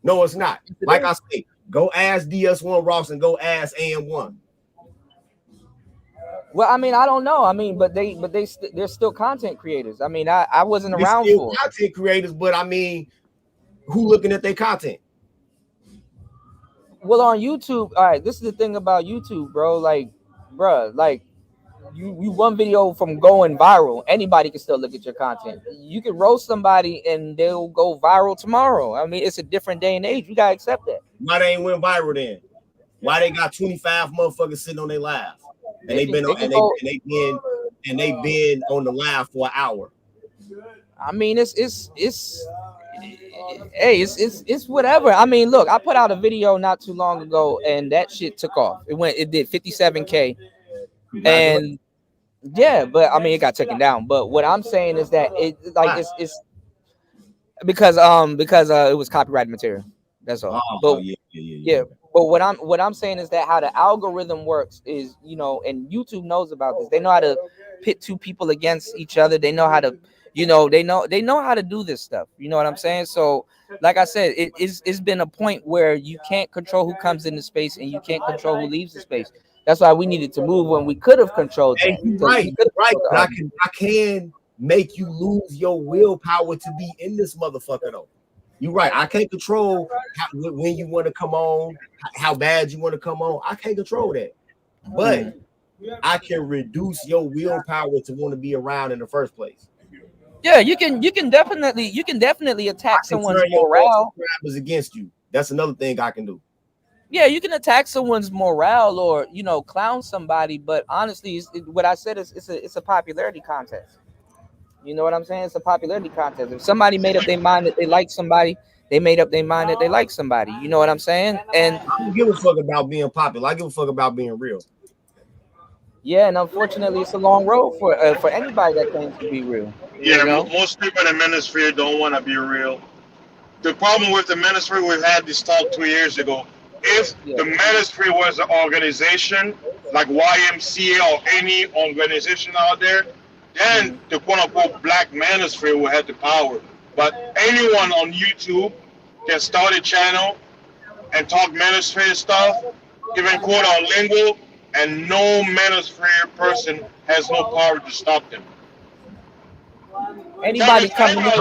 No, it's not. Like I say, go ask DS1 Ross and go ask AM1. Well, I mean, I don't know. I mean, they're still content creators. I mean, I wasn't They around still for it. content creators, but I mean, who looking at their content? Well, on YouTube, all right. This is the thing about YouTube, bro. Like, bruh, like you one video from going viral. Anybody can still look at your content. You can roast somebody and they'll go viral tomorrow. I mean, it's a different day and age. You gotta accept that. Why they ain't went viral then? Why they got 25 motherfuckers sitting on their live? And they've been on and they've been on the live for an hour. I mean, hey, it's whatever. I mean, look, I put out a video not too long ago, and that shit took off. It did 57K, and yeah, but I mean, it got taken down. But what I'm saying is that it's because it was copyrighted material. That's all. But yeah. But what I'm saying is that how the algorithm works is, you know, and YouTube knows about this. They know how to pit two people against each other. They know how to, you know, they know how to do this stuff. You know what I'm saying? So, like I said, it's been a point where you can't control who comes into space and you can't control who leaves the space. That's why we needed to move when we could have controlled. Hey, right. But I can make you lose your willpower to be in this motherfucker though. You're right. I can't control when you want to come on, how bad you want to come on. I can't control that. But I can reduce your willpower to want to be around in the first place. Yeah, you can definitely attack someone's morale. Subscribers against you. That's another thing I can do. Yeah, you can attack someone's morale or, you know, clown somebody, but honestly, what I said is it's a popularity contest. You know what I'm saying? It's a popularity contest. If somebody made up their mind that they like somebody, they made up their mind that they like somebody. You know what I'm saying? And I don't give a fuck about being popular. I give a fuck about being real. Yeah, and unfortunately, it's a long road for anybody that claims to be real. Yeah, most people in the manosphere don't want to be real. The problem with the manosphere, we've had this talk 2 years ago. If the manosphere was an organization like YMCA or any organization out there, then the quote-unquote black manosphere will have the power. But anyone on YouTube can start a channel and talk manosphere stuff, even quote on lingo, and no manosphere person has no power to stop them. Anybody coming in,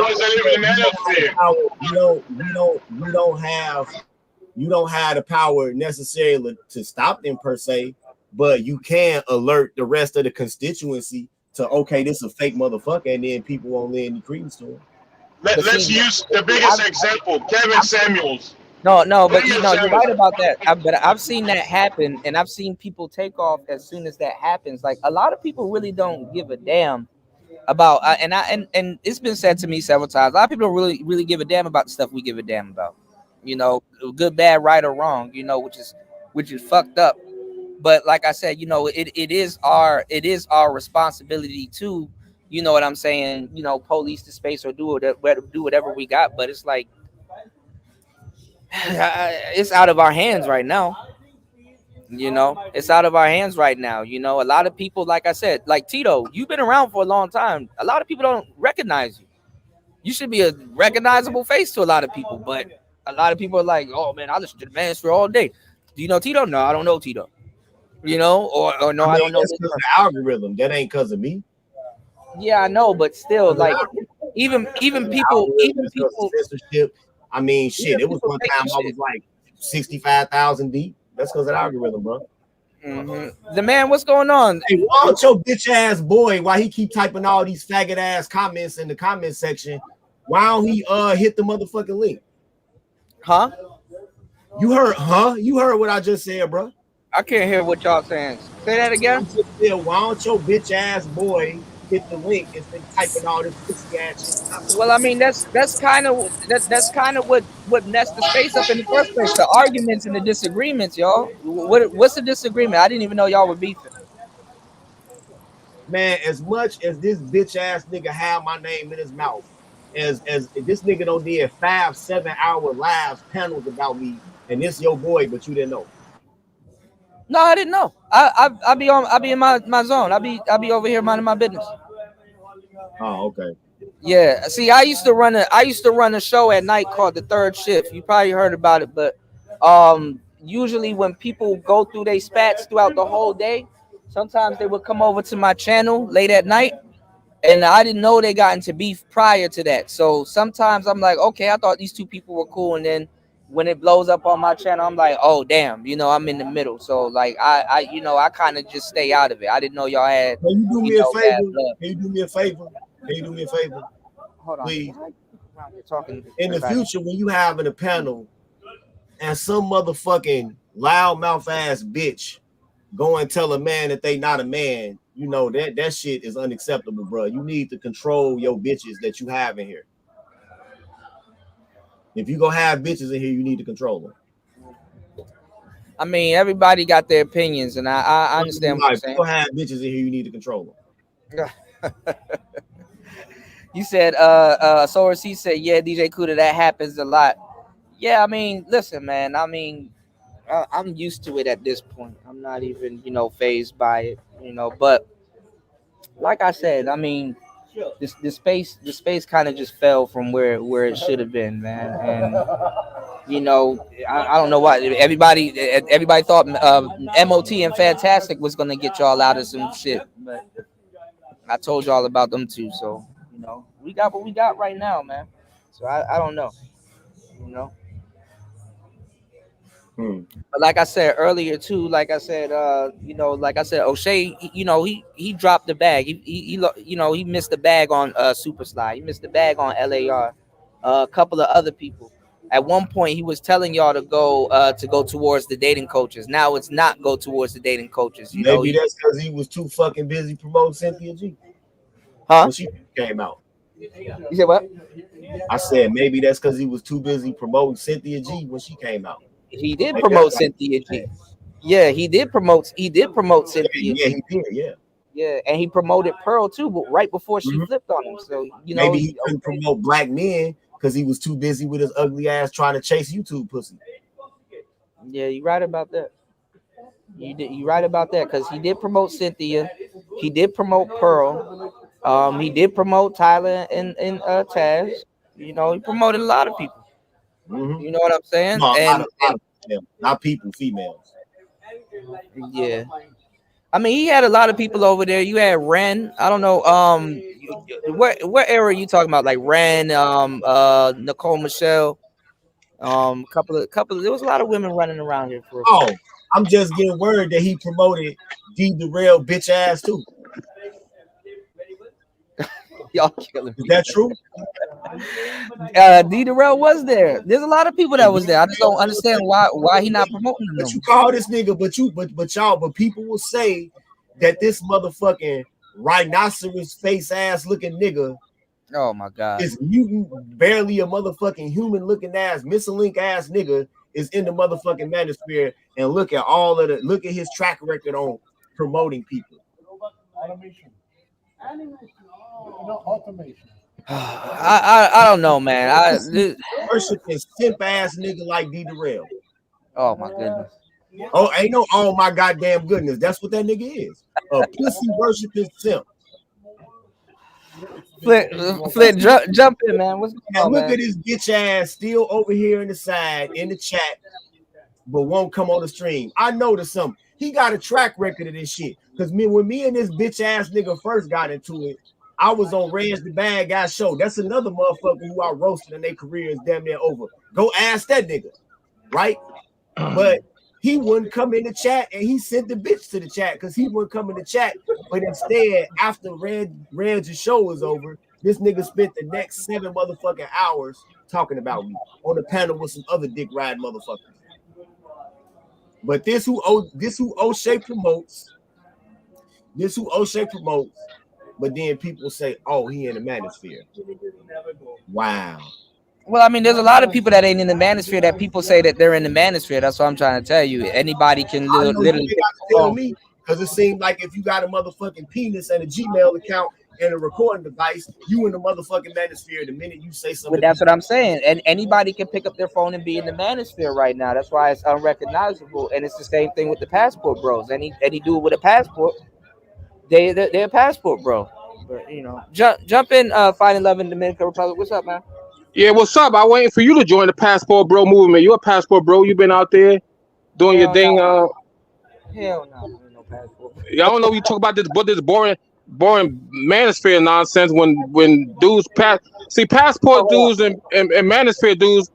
you don't have the power necessarily to stop them per se, but you can alert the rest of the constituency to, okay, this is a fake motherfucker, and then people won't lend any credence to him. Let's use the biggest example, Kevin Samuels. No, but you're right about that. But I've seen that happen, and I've seen people take off as soon as that happens. Like, a lot of people really don't give a damn about, and it's been said to me several times. A lot of people don't really give a damn about the stuff we give a damn about. You know, good, bad, right, or wrong. You know, which is fucked up. But like I said, you know, it is our responsibility to, you know what I'm saying, you know, police the space or do whatever we got. But it's like, it's out of our hands right now. You know, it's out of our hands right now. You know, a lot of people, like I said, like Tito, you've been around for a long time. A lot of people don't recognize you. You should be a recognizable face to a lot of people, but a lot of people are like, oh man, I listen to the Manosphere all day. Do you know Tito? No, I don't know Tito. You know, or no, I don't know. That's because of the algorithm. That ain't because of me. Yeah, I know, but still, like, even people censorship. I mean, shit. It was one time I was like 65,000 deep. That's because of the algorithm, bro. The man, what's going on? Hey, why don't your bitch ass boy? Why he keep typing all these faggot ass comments in the comment section? Why don't he hit the motherfucking link? Huh? You heard? Huh? You heard what I just said, bro? I can't hear what y'all saying. Say that again. Why don't your bitch ass boy hit the link instead of typing all this pussy ass shit? Well, I mean, that's kind of what messed the space up in the first place. The arguments and the disagreements, y'all. What's the disagreement? I didn't even know y'all were beefing. Man, as much as this bitch ass nigga have my name in his mouth, as this nigga don't did 5-7 hour live panels about me, and this your boy, but you didn't know. No, I didn't know. I be in my zone. I be over here minding my business. Oh, okay. Yeah. See, I used to run a show at night called The Third Shift. You probably heard about it, but usually when people go through their spats throughout the whole day, Sometimes they would come over to my channel late at night, and I didn't know they got into beef prior to that. So sometimes I'm like, okay, I thought these two people were cool, and then when it blows up on my channel, I'm like, oh damn, I'm in the middle. So like I kind of just stay out of it. I didn't know y'all had Can you do me a bad favor? blood. Can you do me a favor? Can you do me a favor? Hold on. Please. You're talking In the future, when you have in a panel and some motherfucking loudmouth ass bitch go and tell a man that they not a man, that shit is unacceptable, bro. You need to control your bitches that you have in here. If you gonna have bitches in here, you need to control them. I mean, everybody got their opinions, and I understand what you're saying. If you gonna have bitches in here, you need to control them. You said, Soros, he said, yeah, DJ Kuda, that happens a lot. Yeah, I mean, listen, man. I mean, I'm used to it at this point. I'm not even, phased by it, But like I said, I mean, the space kind of just fell from where it should have been, man. And I don't know why everybody thought MOT and Fantastic was gonna get y'all out of some shit, but I told y'all about them too. So we got what we got right now, man. So I don't know, But like I said earlier too, O'Shea, he dropped the bag. He missed the bag on Super Slide. He missed the bag on LAR. A couple of other people. At one point, he was telling y'all to go towards the dating coaches. Now it's not go towards the dating coaches. Maybe that's because he was too fucking busy promoting Cynthia G. Huh? When she came out. You said what? I said maybe that's because he was too busy promoting Cynthia G when she came out. He did promote Cynthia G. Yeah, he did promote Cynthia G. Yeah, he did. Yeah. Yeah, and he promoted Pearl too, but right before she flipped on him. So maybe he couldn't promote black men because he was too busy with his ugly ass trying to chase YouTube pussy. Yeah, you're right about that. You right about that because he did promote Cynthia, he did promote Pearl, he did promote Tyler and Taz. He promoted a lot of people. Mm-hmm. You know what I'm saying? No, not people, females. Yeah. I mean, he had a lot of people over there. You had Ren. I don't know. What era are you talking about? Like Ren, Nicole Michelle, couple of. There was a lot of women running around here for. I'm just getting word that he promoted D Darrell bitch ass too. Y'all killing me. Is that true? D Darrell was there. There's a lot of people that was there. I just don't understand why he not promoting them. But you call this nigga, but people will say that this motherfucking rhinoceros face ass looking nigga. Oh my god. Is mutant, barely a motherfucking human looking ass, Missalink ass nigga is in the motherfucking manosphere, and look at his track record on promoting people. Automation. Automation. I don't know, man. Worshiping simp ass nigga like D Darrell. Oh my goodness. Oh, ain't no oh my goddamn goodness. That's what that nigga is. A pussy worshiping simp. Flint, jump in, man. What's going on, look man? at this bitch ass still over here in the side in the chat, but won't come on the stream. I noticed something. He got a track record of this shit. Because when me and this bitch ass nigga first got into it, I was on Reg the Bad Guy show. That's another motherfucker who I roasted and their career is damn near over. Go ask that nigga, right? But he wouldn't come in the chat, and he sent the bitch to the chat because he wouldn't come in the chat. But instead, after Reg's show was over, this nigga spent the next 7 motherfucking hours talking about me on the panel with some other dick ride motherfuckers. But this who O'Shea promotes. But then people say, "Oh, he in the manosphere." Wow. Well, I mean, there's a lot of people that ain't in the manosphere that people say that they're in the manosphere. That's what I'm trying to tell you. Anybody can literally tell me because it seems like if you got a motherfucking penis and a Gmail account and a recording device, you in the motherfucking manosphere the minute you say something. But that's what I'm saying. And anybody can pick up their phone and be in the manosphere right now. That's why it's unrecognizable. And it's the same thing with the passport bros. Any dude with a passport, they're a passport bro. But jump in, Fighting Love in Dominican Republic. What's up, man? Yeah, what's up? I'm waiting for you to join the passport bro movement. You're a passport bro. You've been out there doing your thing. Hell no. Y'all don't know you talk about this, but this boring manosphere nonsense when dudes passport dudes and manosphere dudes,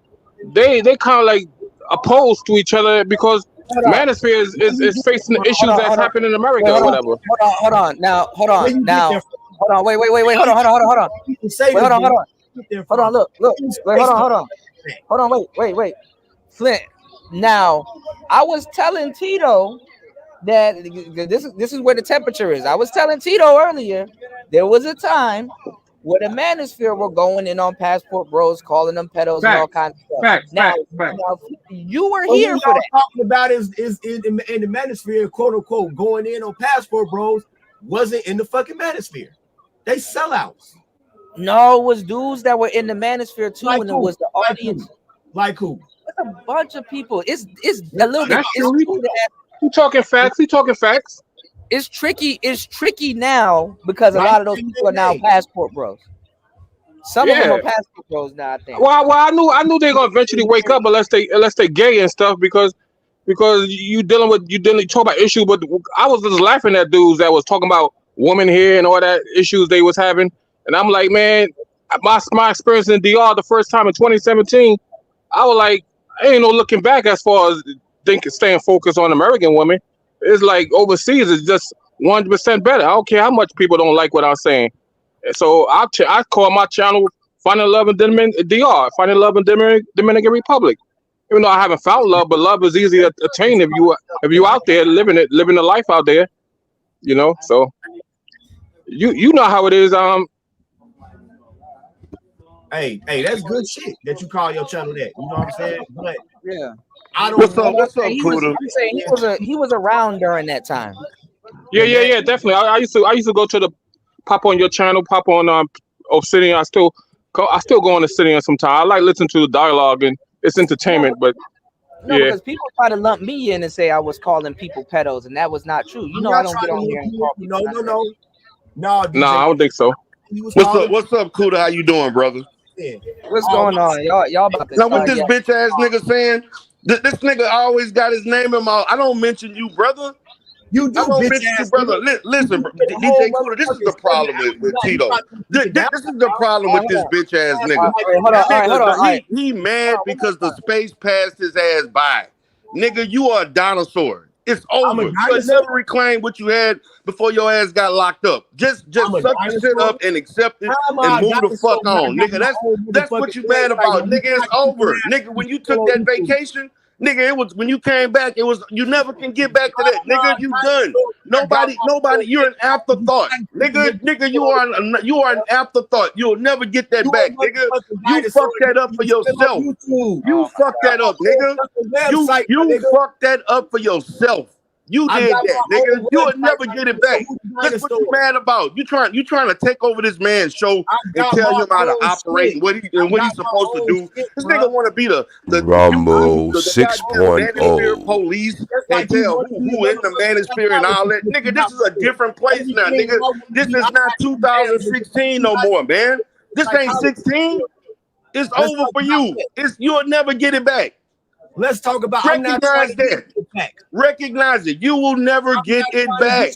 they kind of like opposed to each other because manosphere is facing the issues that's happening in America or whatever. Hold on. Now, hold on. Wait. Hold on. Hold on. Wait. Flint. Now, I was telling Tito that this is where the temperature is. I was telling Tito earlier, there was a time where the manosphere were going in on passport bros, calling them pedos and all kinds of stuff. Now, you were here for that. Talking about is in the manosphere, quote unquote, going in on passport bros wasn't in the fucking manosphere. They sellouts. No, it was dudes that were in the manosphere too, and it was the audience. Like who? It's a bunch of people. It's a little bit. You talking facts? It's tricky. It's tricky now because a lot of those people are now passport bros. Some of them are passport bros now, I think. Well, I knew they're gonna eventually wake up unless they gay and stuff because you talk about issues. But I was just laughing at dudes that was talking about women here and all that issues they was having, and I'm like, man, my experience in DR the first time in 2017, I was like, ain't no looking back as far as staying focused on American women. It's like overseas is just 100% better. I don't care how much people don't like what I'm saying. So I call my channel Finding Love in DR, Finding Love in Dominican Republic. Even though I haven't found love, but love is easy to attain if you out there living the life out there, you know. So you know how it is. Hey, that's good shit that you call your channel that. You know what I'm saying? But yeah. I don't What's know. up, Kuda? I'm saying he was around during that time. Yeah, definitely. I used to go to the pop on your channel, pop on Obsidian. I still go on Obsidian sometimes. I like listening to the dialogue and it's entertainment, but no, because people try to lump me in and say I was calling people pedos, and that was not true. You know, I don't get on here and call people. No, DJ, I don't think so. What's up, Kuda? How you doing, brother? Yeah. What's going on? Y'all about to now what this bitch ass nigga saying? This nigga always got his name in my. I don't mention you, brother. You do, I don't mention you, brother. Listen, DJ Kuda, this is the problem with Tito. This is the problem with this bitch ass nigga. Hold on. He mad because the space passed his ass by. Nigga, you are a dinosaur. It's over. You never reclaim what you had before your ass got locked up. Just suck the shit up and accept it and move the fuck on, nigga. That's what you mad about, nigga. It's over, nigga. When you took that vacation, nigga, it was when you came back. It was you never can get back to that, nigga. You done. Nobody. You're an afterthought, nigga. You are an afterthought. You'll never get that back, nigga. You fucked that up for yourself. You fucked that up, nigga. You fucked that up for yourself. You did that, nigga. You'll never get it back. That's what you mad about. You trying to take over this man's show and tell him how to operate and what he's supposed to do. This nigga want to be the Rumble 6.0 police and tell who in the manosphere and all that. Nigga, this is a different place now, nigga. This is not 2016 no more, man. This ain't 16. It's over for you. You'll never get it back. Let's talk about recognize that. Recognize it. You will never get it back.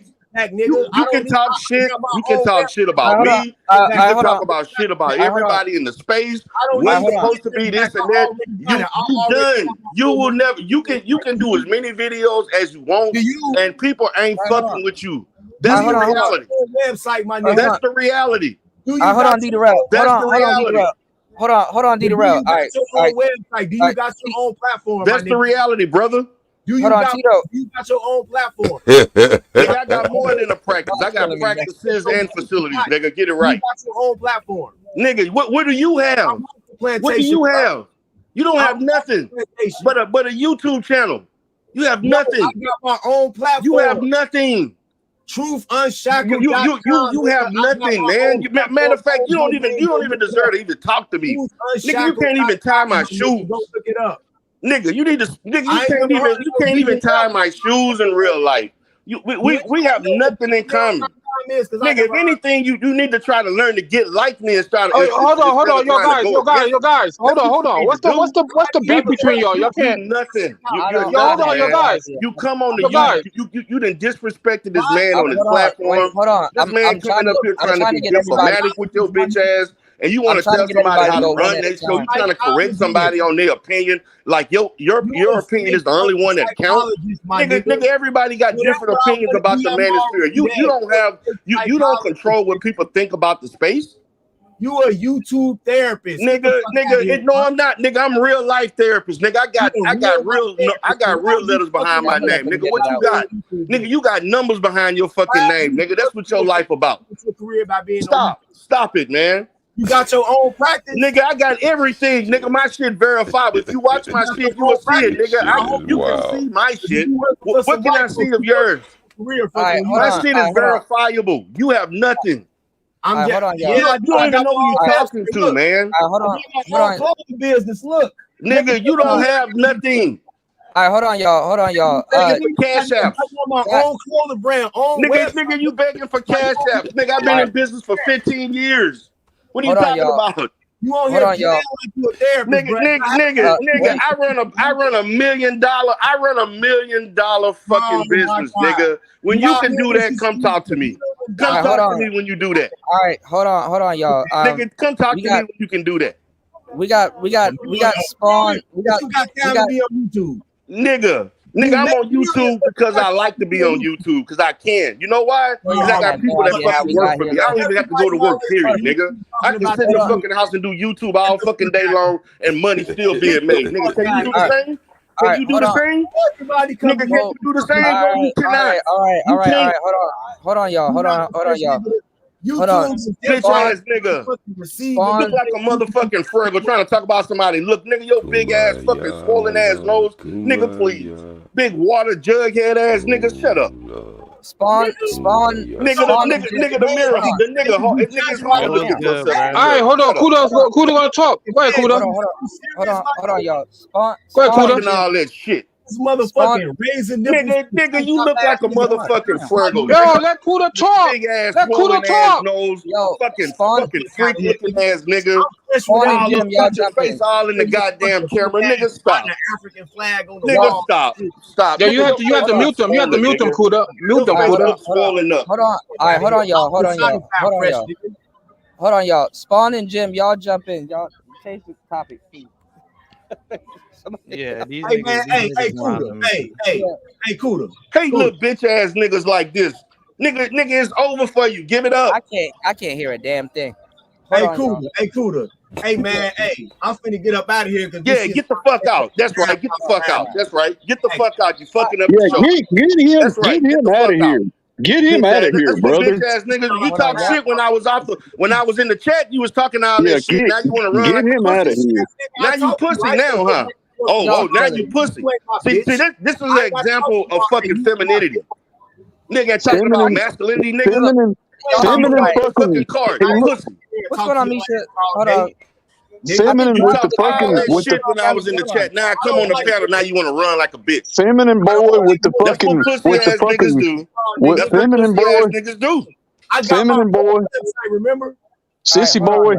You can talk shit. You can talk shit about me. You can talk about shit about everybody in the space. We're supposed to be this and that. You done. You will never. You can do as many videos as you want, and people ain't fucking with you. That's the reality. Website, my nigga. That's the reality. Hold on, D-Darrell. Hold on, D-Darrell. All right. Website. Do you got your own platform? That's the reality, brother. You got your own platform. Nigga, I got more than a practice. I got practices and facilities, nigga. Get it right. You got your own platform. Nigga, what do you have? What do you have? You don't have nothing but a YouTube channel. You have nothing. I got my own platform. You have nothing. Truth Unshackled. You have nothing, man. Matter of fact, you don't even deserve to even talk to me. Nigga, you can't even tie my shoes. Go look it up. Nigga, you can't even tie my shoes in real life. We have nothing in common. something is? Because nigga, if anything, you need to try to learn to get like me and start. Hey, hold on, yo guys, hold on. What's the beef between y'all? Y'all can't. Nothing. You're Yo, hold nothing, on, yo man. guys. You come on Yo, guys. you done disrespected this man on his Hold on, platform. wait, hold on. This man coming up here trying to be get everybody. diplomatic with your bitch ass, and you want I'm to trying tell to get somebody everybody how to to go one run at a their show. You time. trying to correct somebody on their opinion, like your opinion is the only one that counts. Nigga, everybody got different opinions about the manosphere. You don't control what people think about the space. You a YouTube therapist, nigga. No, I'm not, nigga. I'm real life therapist, nigga. I got real letters behind my name, nigga. What you got, nigga? You got numbers behind your fucking name, nigga. That's what your life about. Stop it, man. You got your own practice, nigga. I got everything, nigga. My shit verified. If you watch my shit, you will see it, nigga. You can see my shit. What can I see of yours? My shit is verifiable. You have nothing. I'm hold on, you don't even know who you're talking to, man. Hold on. Business, look, nigga, you don't have nothing. All right, hold on, y'all. Cash apps. My own clothing brand, nigga, you begging for cash apps, nigga. I've been in business for 15 years. What are you talking about? You on here like you a therapist, nigga. I run $1 million. I run $1 million fucking business, nigga. When you can do that, come talk to me. Come talk to me when you do that. All right, hold on, y'all. Nigga, come talk to me when you can do that. We got Spawn. We got to be on YouTube. Nigga, I'm on YouTube because I like to be on YouTube because I can. You know why? Because I got people that fucking work for me. I don't even have to go to work, period, nigga. I can sit in the fucking house and do YouTube all fucking day long and money still being made. Nigga, can you do the same? Can you do the same? Nigga, can you do the same? No, you cannot. All right. Hold on, y'all. Hold on. Bitch ass nigga. You look like a motherfucking Fergal trying to talk about somebody. Look, nigga, your big ass fucking swollen ass nose. Nigga, please. Big water jug head ass nigga, shut up. Spawn. Nigga, the mirror. The nigga's hard to look at yourself. All right, hold on. Kuda gonna talk. Go ahead, Kuda. Hold on, y'all. Spawn. Go ahead, Kuda. All that shit. This motherfucking raising nigga, you look like a motherfucking Fergal. Yo, let Kuda talk. Big ass, let Kuda talk. Nose, fucking freak looking ass nigga. Y'all your face all in the goddamn camera. Nigga, stop. African flag on the nigga, wall. Stop. Yeah, you have to mute them. You have to mute them, Kuda. Mute them, Kuda. Swollen up. Hold on. All right, hold on, y'all. Spawn and Jim, y'all jump in. Y'all change the topic, please. Yeah, these hey niggas, man, hey, Kuda, hey, Kuda. Hey, little bitch ass niggas like this, nigga, it's over for you. Give it up. I can't hear a damn thing. Hey, Kuda. Hey man, hey, I'm finna get up out of here. Yeah, get the fuck out. That's right. Get the fuck out. That's right. Get the fuck out. You fucking up the show. Get him. That's right. Get him out of here. Get him out of here, brother. Bitch ass niggas. You talk shit when I was in the chat. You was talking all that shit. Now you want to run? Get him out of here. Now you pussy now, huh? Oh, now you pussy. See, this is an example of fucking femininity. Nigga talking about masculinity, nigga. Feminine fucking card. Pussy. What's going on, Misha? Hold on. Feminine with the fucking shit when I was in the chat. Now I come on the panel. Now you want to run like a bitch. Feminine boy with the fucking feminine boy. Niggas do. Feminine boy. Remember? Sissy boy.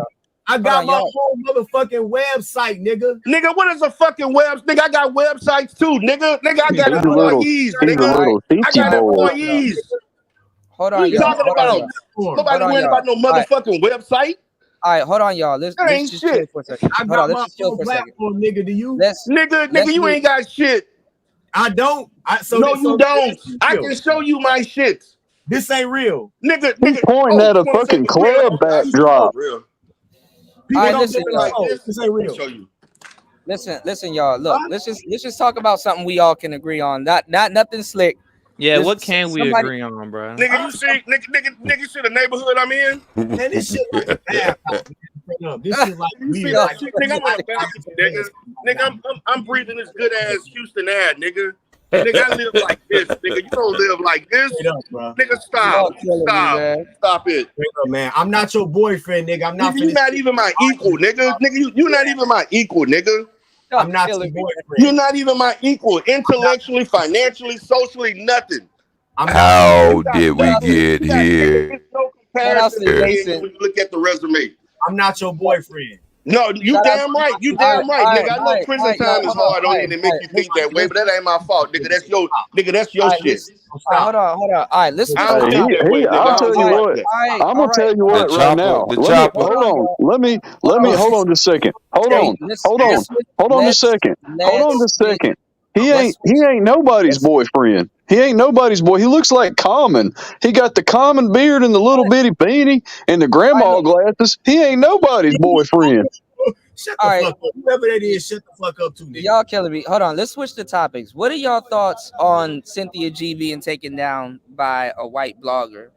I got my own motherfucking website, nigga. Nigga, what is a fucking website? Nigga, I got websites too, nigga. I got employees, nigga. I got employees. Hold on, what you talking about? Nobody worrying about no motherfucking website. All right, hold on, y'all. Let's just chill for a second. I got my own platform, nigga. Do you? Nigga, you ain't got shit. I don't. No, you don't. I can show you my shit. This ain't real. Nigga. He's pointing at a fucking club backdrop. Listen, like this ain't real. Listen, y'all. Look, let's just talk about something we all can agree on. Not nothing slick. Yeah, what can we agree on, bro? Nigga, you see, nigga, you see the neighborhood I'm in? Man, this shit like bad. This shit like weird. Nigga, I'm on a balcony, nigga. I'm breathing this good ass Houston air, nigga. Nigga, I live like this, nigga. You don't live like this, nigga. Stop it, man. I'm not your boyfriend, nigga. I'm not. You're not even my equal, nigga. Nigga, you're not even my equal, nigga. I'm not your boyfriend. You're not even my equal, intellectually, financially, socially, nothing. How did we get here? Comparison when you look at the resume. I'm not your boyfriend. No, you damn right. You damn right, nigga. I know prison time is hard on you and it make you think that way, but that ain't my fault, nigga. That's your shit. Hold on. All right, let's. I'll tell you what. I'm gonna tell you what right now. Let me hold on just a second. Hold on just a second. He ain't nobody's boyfriend. He ain't nobody's boy. He looks like Common. He got the Common beard and the little bitty beanie and the grandma glasses. He ain't nobody's boyfriend. Shut the fuck up. Whoever that is, shut the fuck up too, nigga. Y'all killing me. Hold on. Let's switch the topics. What are y'all thoughts on Cynthia G being taken down by a white blogger?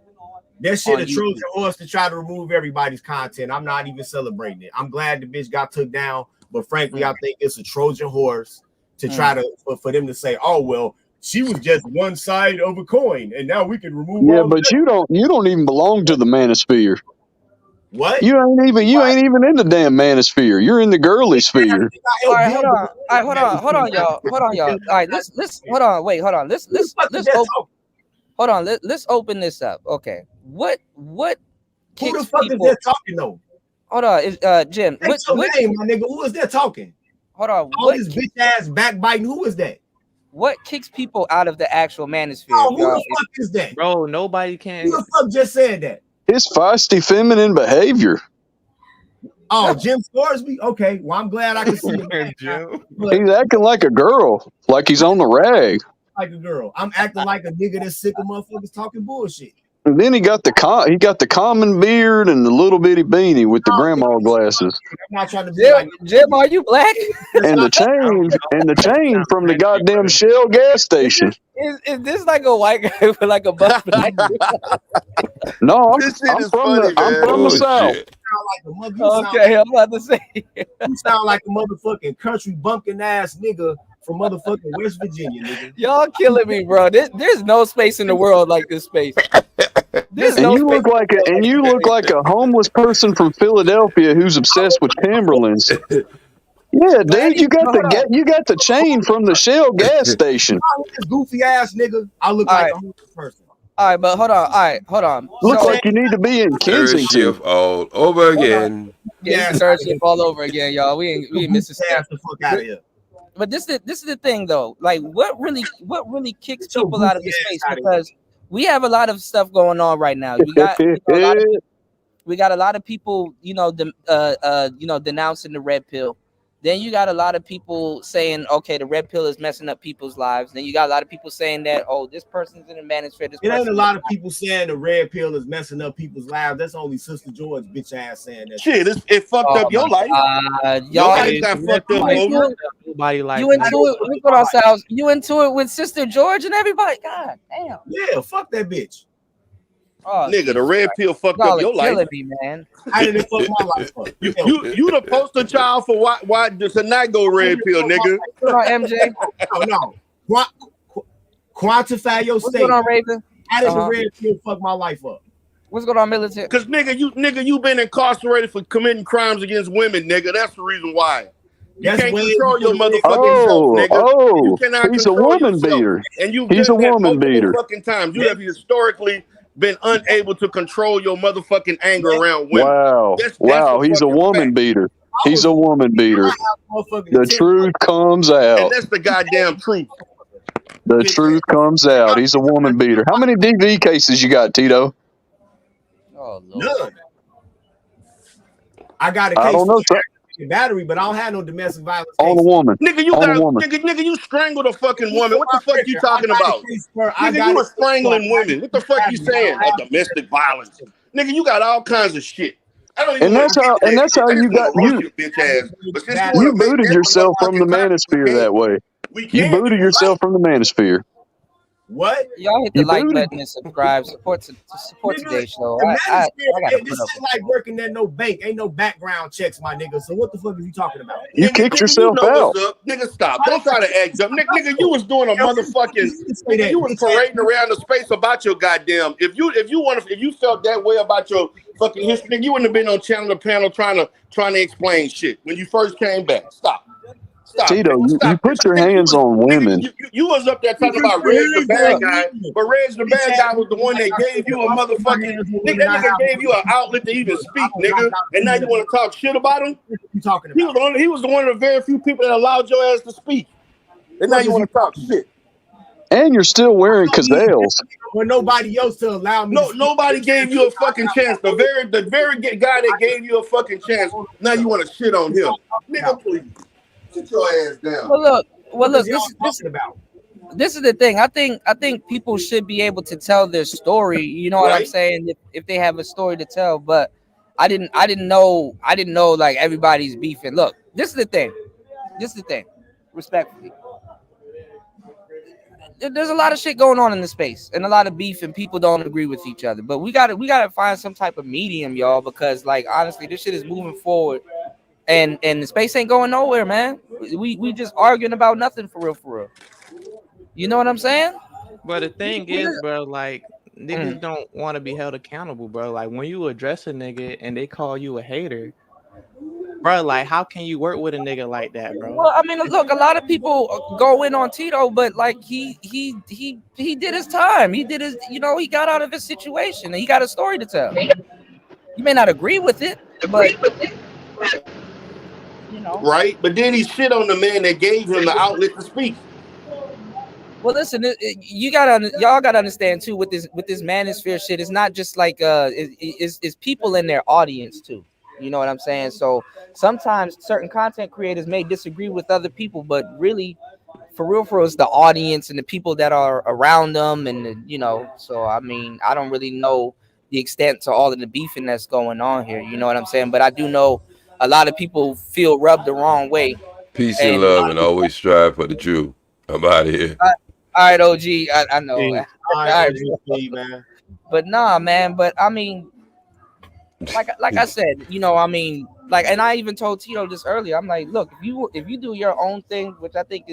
That shit a Trojan horse to try to remove everybody's content. I'm not even celebrating it. I'm glad the bitch got took down, but frankly, I think it's a Trojan horse to try to for them to say, oh well, she was just one side of a coin, and now we can remove. Yeah, but you don't even belong to the manosphere. What? You ain't even in the damn manosphere. You're in the girly sphere. All right, hold on, y'all. All right, let's hold on. Wait, hold on. Let's open this up. Okay, what? Who the fuck is that talking though? Hold on, Jim. What's your name, my nigga? Who is that talking? Hold on. All this bitch ass backbiting. Who is that? What kicks people out of the actual manosphere? Oh, who the fuck is that? Bro, nobody can. Who the fuck just said that? It's feisty feminine behavior. Oh, Jim Scoresby? Okay, well, I'm glad I can see him. He's acting like a girl, like he's on the rag. Like a girl. I'm acting like a nigga that's sick of motherfuckers talking bullshit. And then he got the Common beard and the little bitty beanie with the grandma glasses. I'm not trying to be like Jim, are you black? And the chain from the goddamn Shell gas station. Is this like a white guy with like a buff? No, I'm from the South. Okay, I'm about to say. You sound like a motherfucking country bumpkin ass nigga from motherfucking West Virginia, nigga. Y'all killing me, bro. There's no space in the world like this space. You look like a homeless person from Philadelphia who's obsessed with Timberlands. Yeah, dude, you got the chain from the Shell gas station. This goofy ass nigga. I look like a homeless person. All right, but hold on. Looks like you need to be in Kensington. Shift all over again. Yeah, third shift all over again, y'all. We ain't missing stuff. The fuck out of here. But this is the thing though. Like, what really kicks people out of the space? Because we have a lot of stuff going on right now. We got a lot of people, denouncing the red pill. Then you got a lot of people saying, okay, the red pill is messing up people's lives. Then you got a lot of people saying that, oh, this person's in the manosphere. It ain't a lot of people saying the red pill is messing up people's lives. That's only Sister George bitch ass saying that. Shit, it fucked up your life. Y'all got fucked up over. Nobody like you into it. We put ourselves. You into it with Sister George and everybody. God damn. Yeah, fuck that bitch. Oh, nigga, the red pill fucked up your life. Me, man. I didn't fuck my life up. You the poster child for why to not go red pill, nigga. What's on, MJ? No. Quantify your What's state. going on, Raven? How does the red pill fuck my life up? What's going on, military? Because you been incarcerated for committing crimes against women, nigga. That's the reason why. You can't control your motherfucking self, nigga. You cannot he's a woman beater. And he's a woman beater. Fucking times. You have historically been unable to control your motherfucking anger around women. Wow, he's a woman beater. He's a woman beater. The truth comes out. And that's the goddamn truth. The truth comes out. He's a woman beater. How many DV cases you got, Tito? Oh, Lord. None. I got a case. I don't know, battery, but I don't have no domestic violence. On a woman. Nigga, nigga, you strangled a fucking woman. What the fuck you talking about? Nigga, you were strangling women. What the fuck you saying? Domestic violence. Nigga, you got all kinds of shit. And that's how you got bitch ass. You booted yourself from the manosphere that way. You booted yourself from the manosphere. What? Y'all hit the like button and subscribe. Support today's show. I this is like working at no bank. Ain't no background checks, my nigga. So what the fuck are you talking about? You kicked yourself out. Nigga, stop. Don't try to act up. Nigga, you was doing a motherfucking. You was parading around the space about your goddamn. If you felt that way about your fucking history, nigga, you wouldn't have been on channel to panel trying to explain shit when you first came back. Stop. Stop, Tito, man. you Stop this. put your Nigga, hands on women. you was up there talking about Reg the bad guy, but Reg the bad guy was the one that gave you a motherfucking nigga. That nigga gave you an outlet to even speak, nigga. And now you want to talk shit about him? You talking He was the one of the very few people that allowed your ass to speak. And now you want to talk shit. And you're still wearing Cazales. For nobody else to allow me. No, nobody gave you a fucking chance. The very guy that gave you a fucking chance. Now you want to shit on him, nigga. Please sit your ass down. Well, look. This is the thing. I think people should be able to tell their story. You know what I'm saying? If they have a story to tell, but I didn't know like everybody's beefing. Look, this is the thing. Respectfully, there's a lot of shit going on in the space and a lot of beef, and people don't agree with each other. But we gotta find some type of medium, y'all, because like honestly, this shit is moving forward, and the space ain't going nowhere, man. We just arguing about nothing for real. You know what I'm saying? But the thing is, bro, like niggas don't want to be held accountable, bro. Like when you address a nigga and they call you a hater, bro, like how can you work with a nigga like that, bro? Well, I mean, look, a lot of people go in on Tito, but like he did his time. He did his, he got out of his situation and he got a story to tell. You may not agree with it, but right. But then he shit on the man that gave him the outlet to speak. Well, listen, y'all gotta understand too with this manosphere shit. It's not just like it's people in their audience too. You know what I'm saying? So sometimes certain content creators may disagree with other people, but really, for real, it's the audience and the people that are around them, and So I mean, I don't really know the extent to all of the beefing that's going on here. You know what I'm saying? But I do know a lot of people feel rubbed the wrong way. Peace and love, and always strive for the truth. I'm out of here. All right, OG. I know. All right, OG, man. But nah, man. But I mean, like I said, I mean, like, and I even told Tito this earlier. I'm like, look, if you do your own thing, which I think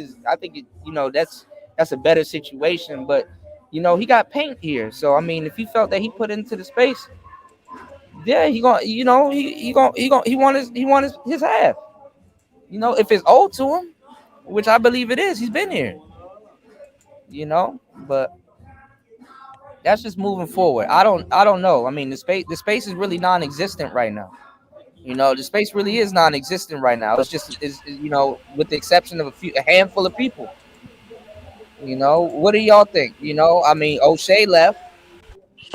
that's a better situation. But he got paint here, so I mean, if he felt that he put into the space, yeah, he want his half. If it's owed to him, which I believe it is, he's been here. But that's just moving forward. I don't know. I mean, the space is really non-existent right now. The space really is non-existent right now. It's just with the exception of a handful of people. What do y'all think? I mean, O'Shea left.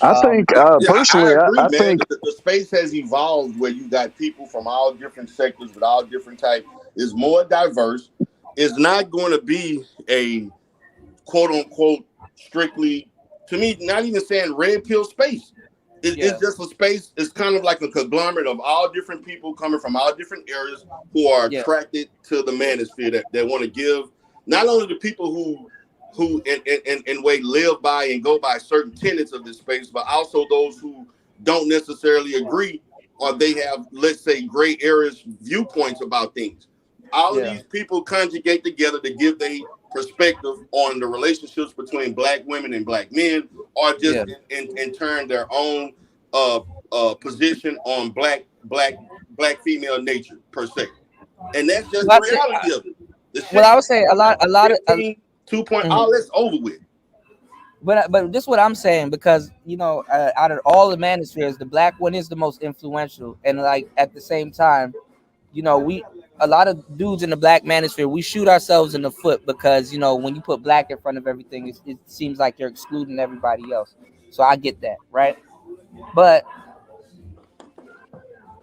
I think personally, I agree, I man. think The space has evolved where you got people from all different sectors with all different types. It's more diverse. It's not going to be a quote unquote strictly, to me, not even saying red pill space. It's just a space. It's kind of like a conglomerate of all different people coming from all different areas who are attracted to the manosphere that want to give not only the people who in way live by and go by certain tenets of this space, but also those who don't necessarily agree or they have, let's say, gray areas viewpoints about things. All of these people conjugate together to give their perspective on the relationships between black women and black men, or just in turn their own position on black female nature per se. And that's just the reality of it. Well, I would say a lot of 2.0, all that's over with. But this is what I'm saying, because out of all the manospheres, the black one is the most influential, and like at the same time, a lot of dudes in the black manosphere, we shoot ourselves in the foot because when you put black in front of everything, it seems like you're excluding everybody else. So I get that, right? But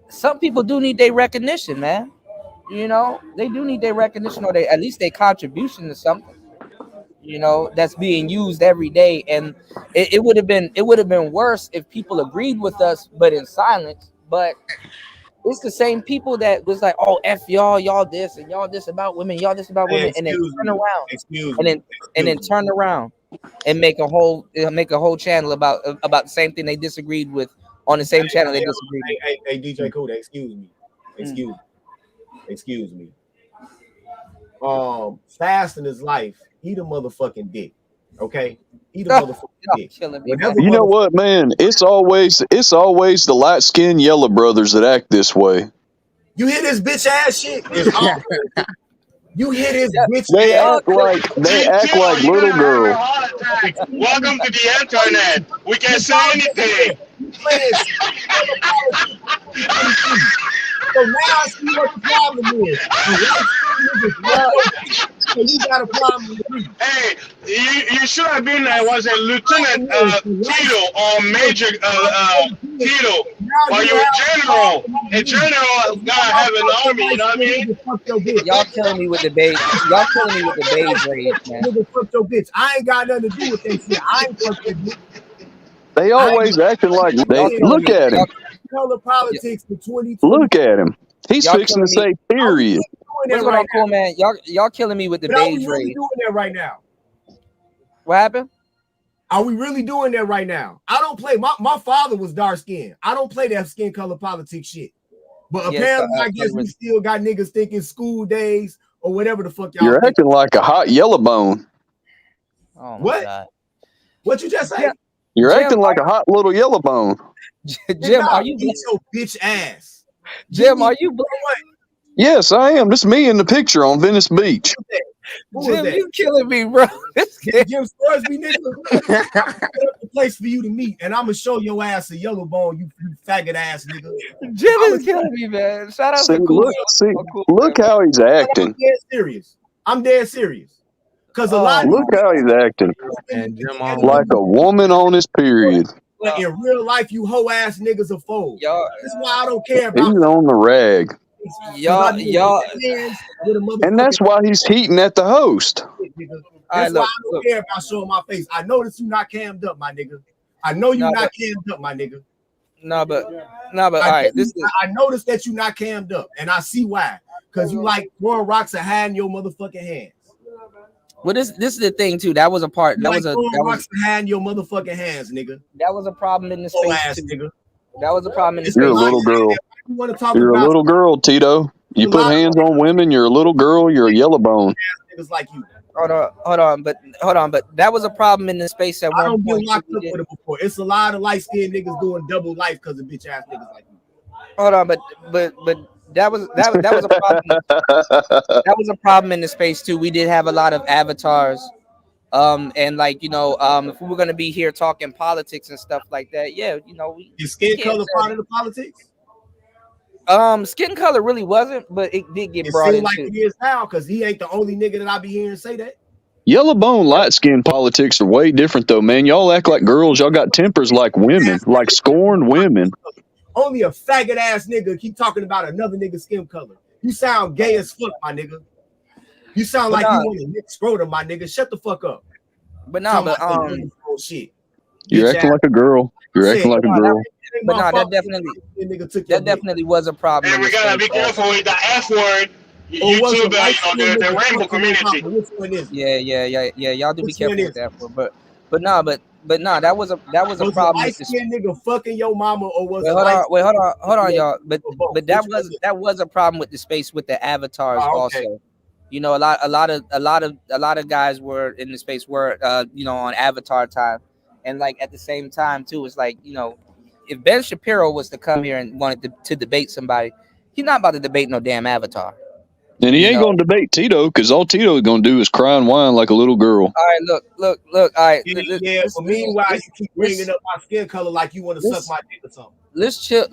some people do need their recognition, man. They do need their recognition, or at least their contribution to something. That's being used every day, and it would have been worse if people agreed with us, but in silence. But it's the same people that was like, "Oh, F y'all this and y'all this about women, y'all this about women," and then turn around, and then turn around and make a whole channel about the same thing they disagreed with on the same channel they disagreed with. Hey, DJ Cool, excuse me. Fast in his life, eat a motherfucking dick. Okay? Eat a motherfucking dick. You know what, man? It's always the light-skinned yellow brothers that act this way. You hear this bitch ass shit? It's You hit his bitch They ass. act like You're little gonna have a girls. heart attack. Welcome to the internet. We can say anything. You playing color politics in 2022. So now I see what the problem is. And white niggas fuck your bitch, so you got a problem with me. Hey, you should have been was a Lieutenant Tito or Major Tito, or you're a general. A general gotta have an army, you know what I mean? Y'all killing me with the beige. Y'all killing me with the beige rage, man. Nigga, fuck your bitch. I ain't got nothing to do with that shit. I ain't fuck that bitch. They always acting like they look at him. Color politics for 2020. Look at him. He's Y'all fixing to killing say period. What's going on, cool man? Y'all killing me with the But are we beige really rage. doing that right now? What happened? Are we really doing that right now? I don't play. My father was dark skinned. I don't play that skin color politics shit. But apparently, I guess we still got niggas thinking school days or whatever the fuck y'all You're think. acting like a hot yellow bone. Oh my What? God. What you just say? You're Jim, acting like a hot little yellow bone. Jim, are you beat your bitch ass? Jim, are you Yes, I am. This is me in the picture on Venice Beach. Jim, you killing me, bro. Jim Scoresby, nigga. The place for you to meet, and I'm gonna show your ass a yellow bone, you faggot ass nigga. Jim is killing me, man. Shout out See, to Cool. look how he's acting. I'm dead serious. I'm dead serious. Because a lot of Look how he's acting. Like a woman on his period. in real life, you hoe ass niggas are foes. That's why I don't care He's about on the rag. y'all. And that's why he's heating at the host. That's why I don't care about showing my face. I notice you not cammed up, my nigga. I know you not cammed up, my nigga. No, but all right. I noticed that you not cammed up, and I see why. Because you like throwing rocks and hiding your motherfucking hands. Well, this is the thing too. That was a part. You That like was a throwing that rocks was and hiding your motherfucking hands, nigga. that was a problem in the Whole space ass too. nigga. That was a problem in the You're a space. little girl. You want to talk You're a about little girl, Tito. You put hands on women, you're a little girl, you're a yellow bone. niggas like you? Hold on, but that was a problem in the space at I one don't get point. locked up with it before. It's a lot of light skinned niggas doing double life because of bitch ass niggas like you. Hold on, but that was a problem. That was a problem in the space too. We did have a lot of avatars. And like, if we were gonna be here talking politics and stuff like that, Is skin color part of the politics? Skin color really wasn't, but it did get brought It into. seems like he is now because he ain't the only nigga that I be hearing say that. Yellow bone, light skin politics are way different though, man. Y'all act like girls, y'all got tempers like women, like scorned women. Only a faggot ass nigga keep talking about another nigga's skin color. You sound gay as fuck, my nigga. You sound like you want to Nick scrotum, my nigga. Shut the fuck up. But no, but shit. You're acting like a girl. You're acting like a girl. But no, that definitely was a problem. And we gotta be careful with the F word. YouTube, the rainbow community. Which one is it? Yeah. Y'all do be careful with that, but no, that was a problem. Light skinned nigga fucking your mama, or was it? Hold on, y'all. But that was a problem with the space with the avatars also. A lot of guys were in the space were on Avatar time, and like at the same time too, it's like if Ben Shapiro was to come here and wanted to debate somebody, he's not about to debate no damn Avatar. And he ain't gonna debate Tito because all Tito is gonna do is cry and whine like a little girl. All right, look. All right. But meanwhile, you keep bringing up my skin color like you want to suck my dick or something. Let's chill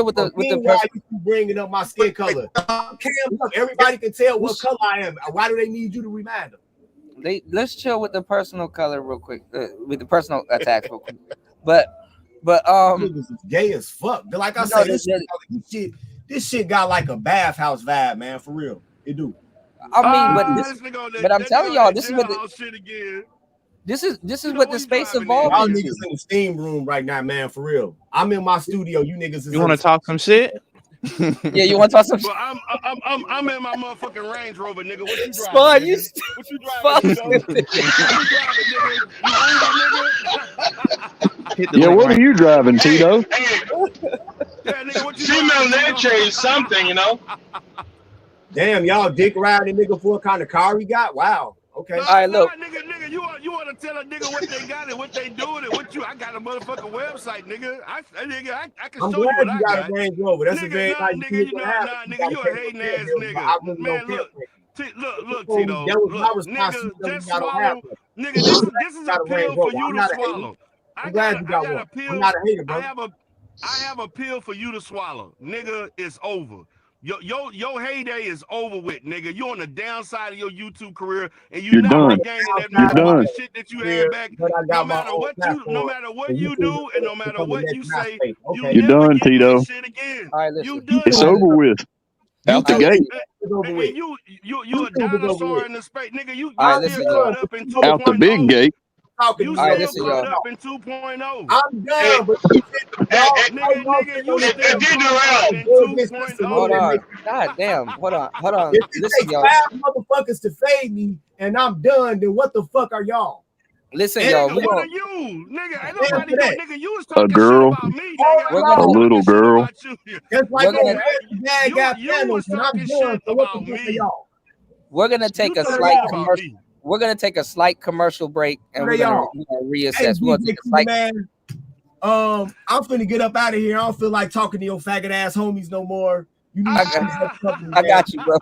with the Meanwhile, you keep bringing up my skin color. Everybody can tell what color I am. Why do they need you to remind them? Let's chill with the personal color real quick, with the personal attacks real quick. But niggas is gay as fuck. Like I said, this shit got like a bathhouse vibe, man. For real, it do. I mean, but I'm telling y'all, this is what this is what the space evolved. Y'all niggas in the steam room right now, man. For real, I'm in my studio. You niggas is. You want to talk some shit? Yeah, you want to talk some shit? I'm in my motherfucking Range Rover, nigga. What you driving? Spawn, you what you driving? Yeah, what are you driving, Tito? Female nature is something, Damn, y'all dick riding nigga for what kind of car he got? Wow. Okay. All right, look. Nigga, you want to tell a nigga what they got and what they doing and what you? I got a motherfucking website, nigga. I can I'm show you glad what I got a Range Rover. That's a very nice nigga, you a hating ass nigga. Man, look, That Tito. was my Look, responsibility. nigga, just I don't have swallow. one. Nigga, this is a Gotta pill range over. for you I'm to not a hater. swallow. I'm glad you got one. a pill. I'm not a hater, bro. I have a pill for you to swallow. Nigga, it's over. Your heyday is over with, nigga. You're on the downside of your YouTube career, and You're not done. regaining that You're done. motherfucking shit that you had back. But I No got my matter own what platform. you do, and no matter what you say, you You're never done, get Tito. this shit again. All right, You listen. done. It's over with. Out the gate. And you a dinosaur in the space, nigga. You All right, still listen, caught y'all. up in Out the 2.0. big gate. You All right, still listen, caught y'all. up in 2.0. I'm done, but Nigga, you still caught up in 2.0. Hold on. God damn. Hold on. If it Listen, takes y'all. 5 motherfuckers to fade me and I'm done, then what the fuck are y'all? Listen, And y'all. Nigga, We what gonna are you? Nigga, ain't Damn nobody for do. that. Nigga, you was A talking shit girl. about me, nigga. we're Ain't gonna A nobody little talking shit girl. about you. Just like You, on every bad guy panel, was and I'm talking done. shit So what the about fuck are me. y'all? we're gonna take You a talking slight shit about commercial. me. We're gonna take a slight commercial break, and What we're are gonna, y'all? Hey, reassess. We're gonna DJ take a Cool, slight. man. I'm finna get up out of here. I don't feel like talking to your faggot ass homies no more. You need I got you, bro.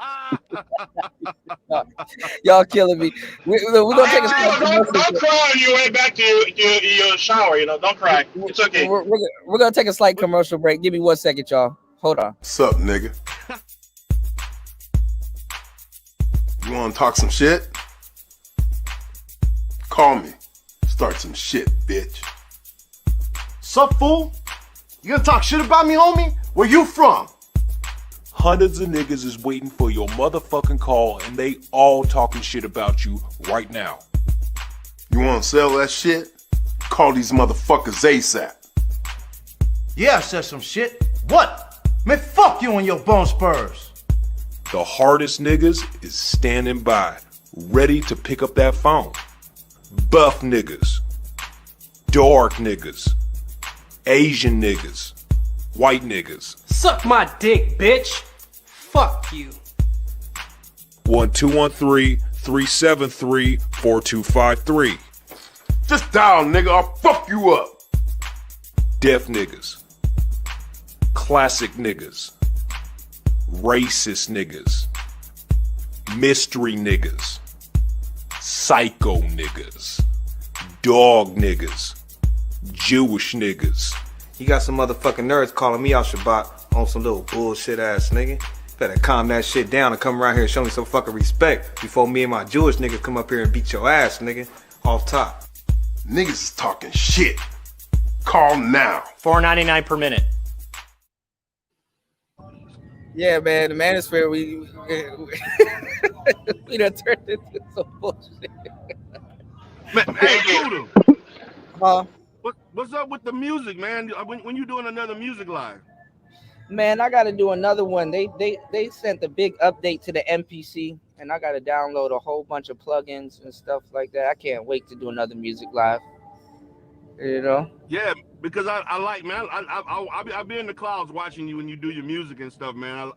Y'all killing me. We're gonna take a slight commercial Don't break. cry on your way back to your shower. Don't cry. It's okay. We're gonna take a slight commercial break. Give me 1 second, y'all. Hold on. What's up, nigga? You want to talk some shit? Call me. Start some shit, bitch. Sup, fool? You gonna talk shit about me, homie? Where you from? Hundreds of niggas is waiting for your motherfucking call, and they all talking shit about you right now. You want to sell that shit? Call these motherfuckers ASAP. Yeah, I said some shit. What? Man, fuck you and your bone spurs. The hardest niggas is standing by, ready to pick up that phone. Buff niggas, dark niggas, Asian niggas, white niggas. Suck my dick, bitch. Fuck you. 1213-373-4253. Just dial, nigga. I'll fuck you up. Deaf niggas, classic niggas, racist niggas, mystery niggas, psycho niggas, dog niggas, Jewish niggas. You got some motherfucking nerds calling me out Shabbat on some little bullshit ass nigga. Better calm that shit down and come around here and show me some fucking respect before me and my Jewish nigga come up here and beat your ass, nigga. Off top. Niggas is talking shit. Call now. $4.99 per minute. Yeah, man. The manosphere, we done turned into some bullshit. Hey, Kuda. Huh? What's up with the music, man? When you doing another music live? Man, I gotta do another one. They sent a big update to the MPC, and I gotta download a whole bunch of plugins and stuff like that. I can't wait to do another music live. You know? Yeah, because I like, man. I'll be in the clouds watching you when you do your music and stuff, man.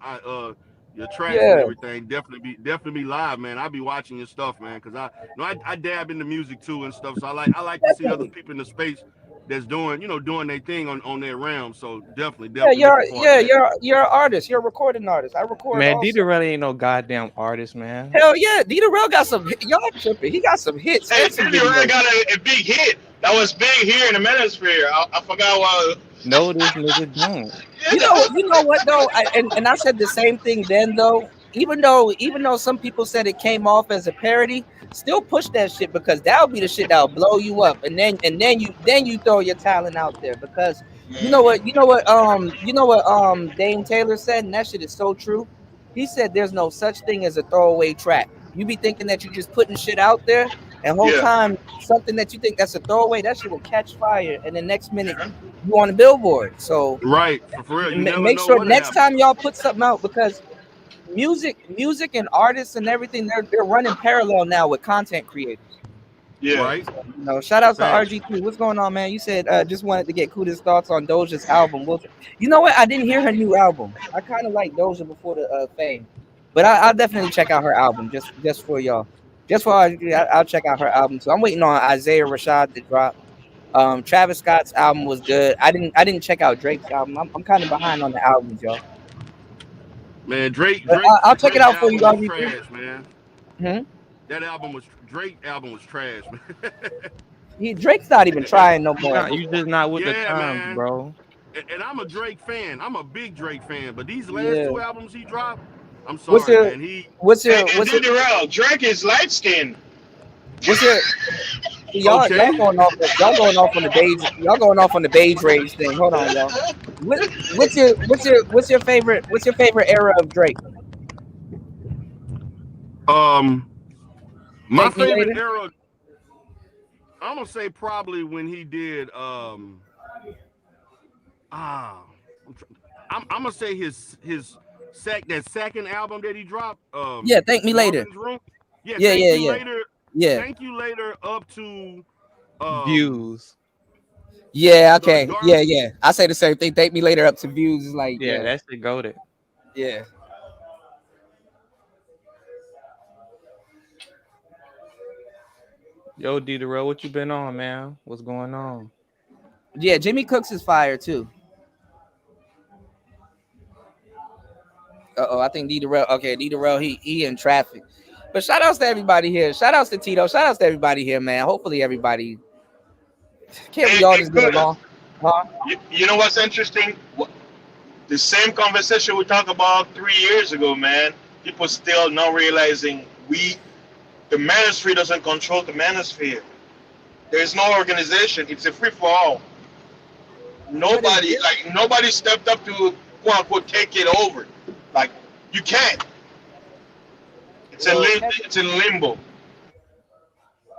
Your tracks and everything definitely be live, man. I'll be watching your stuff, man, because I dab into music too and stuff. So I like to see other people in the space that's doing their thing on their realm. So definitely. You're an artist. You're a recording artist. I record. Man, also. Dita really ain't no goddamn artist, man. Hell yeah, Dita Rail got some. Y'all tripping? He got some hits. Hey, and some Dita Rail videos. got a big hit. That was big here in the Manosphere. I forgot what. No, this nigga don't. You know what though? I said the same thing then though. Even though some people said it came off as a parody, still push that shit because that'll be the shit that'll blow you up, and then you throw your talent out there because you know what Dame Taylor said, and that shit is so true. He said there's no such thing as a throwaway track. You be thinking that you're just putting shit out there, and whole time something that you think that's a throwaway, that shit will catch fire, and the next minute you on the billboard. So right, for real. Make sure next time y'all put something out because music and artists and everything they're running parallel now with content creators. Yeah. Right. So, shout out to RG3. What's going on, man? You said just wanted to get Kuda's thoughts on Doja's album. You know what? I didn't hear her new album. I kind of like Doja before the fame, but I'll definitely check out her album just for y'all. Just for I'll check out her album too. I'm waiting on Isaiah Rashad to drop. Travis Scott's album was good. I didn't check out Drake's album. I'm kind of behind on the albums, y'all. Man, Drake, I'll check it Drake out for you. album was trash, man. Hmm? That Drake album was trash, man. Drake's not even trying no more. You just not with the Yeah, times, man. bro. And I'm a Drake fan. I'm a big Drake fan. But these last Yeah. two albums he dropped, I'm What's sorry, your man. Drake is light skinned. What's your y'all Okay. y'all going off on the beige rage thing. Hold on, y'all. What's your favorite era of Drake? My Thank Me favorite Later? era, I'm gonna say probably when he did I'm gonna say his second album that he dropped. Yeah, Thank Me Later. Marvin's Room. Yeah, Yeah, Thank yeah, You yeah. Later. Yeah. Thank You Later up to Views. Yeah, okay. Yeah. I say the same thing. Thank Me Later up to Views is like Yeah, that's the goated. Yeah. Yo, D-Darrell, what you been on, man? What's going on? Yeah, Jimmy Cooks is fire too. I think D-Darrell. Okay, D-Darrell, he in traffic. But shout outs to everybody here. Shout outs to Tito. Shout outs to everybody here, man. Hopefully everybody. Can't we all just get along? Huh? You know what's interesting? The same conversation we talked about 3 years ago, man. People still not realizing the manosphere doesn't control the manosphere. There's no organization. It's a free for all. Nobody stepped up to quote unquote take it over. Like you can't. It's in limbo.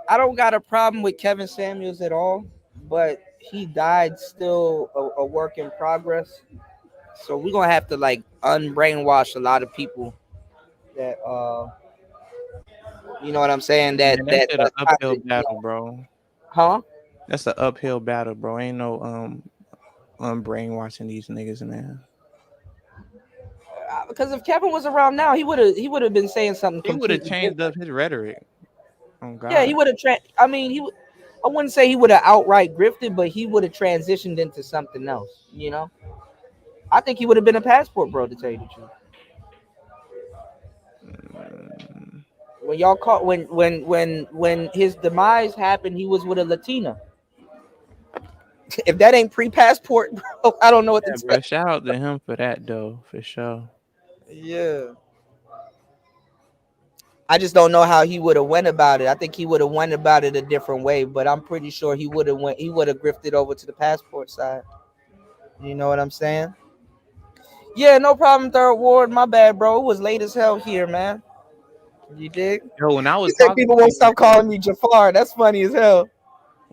I don't got a problem with Kevin Samuels at all, but he died still a work in progress. So we're gonna have to like unbrainwash a lot of people that you know what I'm saying? Man, that's an uphill battle, bro. Huh? That's an uphill battle, bro. Ain't no brainwashing these niggas, man. Because if Kevin was around now, he would have been saying something. He would have completely changed up his rhetoric. Oh God. Yeah, he would have. I mean, I wouldn't say he would have outright grifted, but he would have transitioned into something else. You know, I think he would have been a passport bro, to tell you the truth. When y'all caught when his demise happened, he was with a Latina. If that ain't pre-passport, bro, I don't know what to tell. Bro, shout out to him for that though, for sure. Yeah. I just don't know how he would have went about it. I think he would have went about it a different way, but I'm pretty sure he would have grifted over to the passport side. You know what I'm saying? Yeah, no problem, Third Ward. My bad, bro. It was late as hell here, man. You dig? Yo, when I was talking, people won't stop calling me Jafar. That's funny as hell.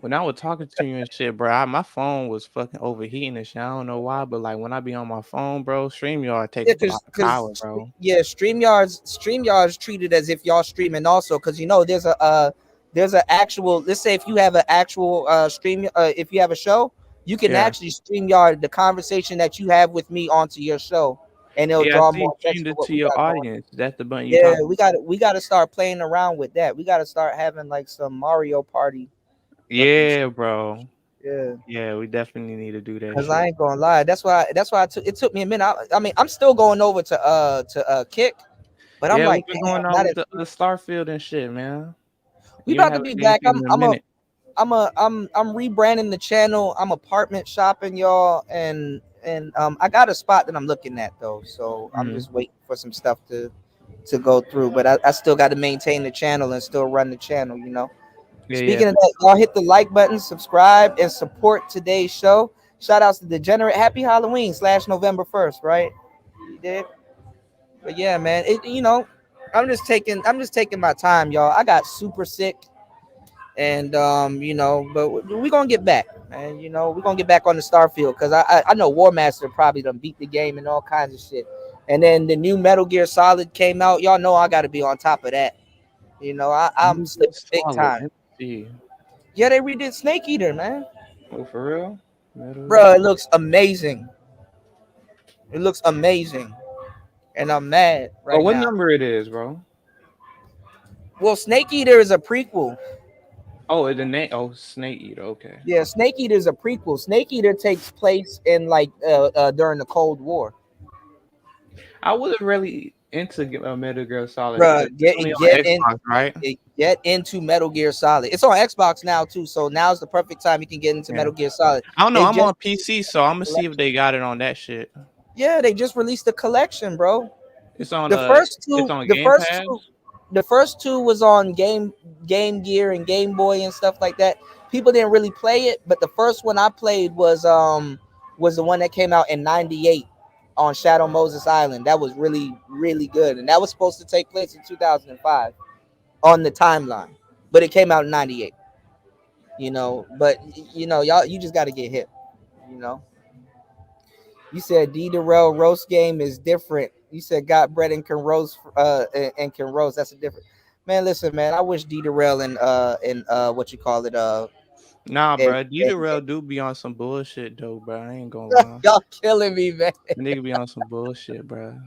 When I was talking to you and shit, bro, my phone was fucking overheating and shit. I don't know why, but like when I be on my phone, bro, StreamYard takes a lot of power, bro. Yeah, StreamYard's treated as if y'all streaming also, because you know there's an actual. Let's say if you have an actual stream, if you have a show, you can actually StreamYard the conversation that you have with me onto your show, and it'll draw more attention to your audience. That's the button. Yeah, we got to start playing around with that. We got to start having like some Mario Party. Yeah, bro. Yeah, we definitely need to do that. Because I ain't gonna lie, that's why it took me a minute. I mean, I'm still going over to Kick, but I'm like, we're going on with the Starfield and shit, man. We about to be back. I'm rebranding the channel. I'm apartment shopping, y'all, and I got a spot that I'm looking at though, so I'm just waiting for some stuff to go through. But I still got to maintain the channel and still run the channel, you know. Speaking of that, y'all hit the like button, subscribe, and support today's show. Shout outs to Degenerate. Happy Halloween / November 1st, right? You did? But yeah, man, I'm just taking my time, y'all. I got super sick, and but we're gonna get back, man. We're gonna get back on the Starfield because I know War Master probably done beat the game and all kinds of shit. And then the new Metal Gear Solid came out. Y'all know I gotta be on top of that. I'm slipping big time. Yeah, they redid Snake Eater, man. Oh, for real? Bro, it looks amazing. It looks amazing. And I'm mad right now. What number it is, bro? Well, Snake Eater is a prequel. Oh, the name. Oh, Snake Eater. Okay. Yeah, Snake Eater is a prequel. Snake Eater takes place in like during the Cold War. I wasn't really into Metal Gear Solid Bruh, because it's only on Xbox, right? get into Metal Gear Solid. It's on Xbox now too, so now's the perfect time you can get into Yeah. Metal Gear Solid. I don't know. They I'm just on PC, so I'm gonna see if they got it on that shit. yeah, they just released the collection, bro. It's on The first it's two, on the Game first Pass. two, the first two was on Game Gear and Game Boy and stuff like that. People didn't really play it, but the first one I played was the one that came out in '98 on Shadow Moses Island. That was really good, and that was supposed to take place in 2005 on the timeline, but it came out in '98. You know, but y'all, you just got to get hip. You know. You said D Darrell roast game is different. You said got bread and can roast and can roast. That's a different man. Listen, man. I wish D Darrell and what you call it Nah, and, bro. D-Darrell do be on some bullshit though, bro. I ain't gonna lie. y'all killing me, man. Nigga be on some bullshit, bro.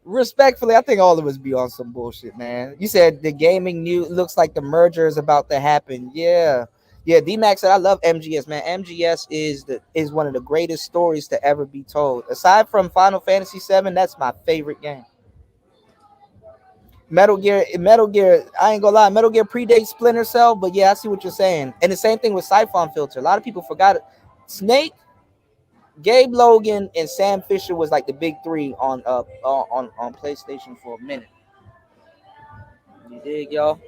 Respectfully, I think all of us be on some bullshit, man. You said the gaming new looks like the merger is about to happen. Yeah. Yeah, D-Max said I love MGS, man. MGS is one of the greatest stories to ever be told. Aside from Final Fantasy VII, that's my favorite game. Metal Gear, I ain't gonna lie, Metal Gear predates Splinter Cell, but yeah, I see what you're saying. And the same thing with Siphon Filter. A lot of people forgot it. Snake, Gabe Logan, and Sam Fisher was like the big three on PlayStation for a minute. You dig, y'all?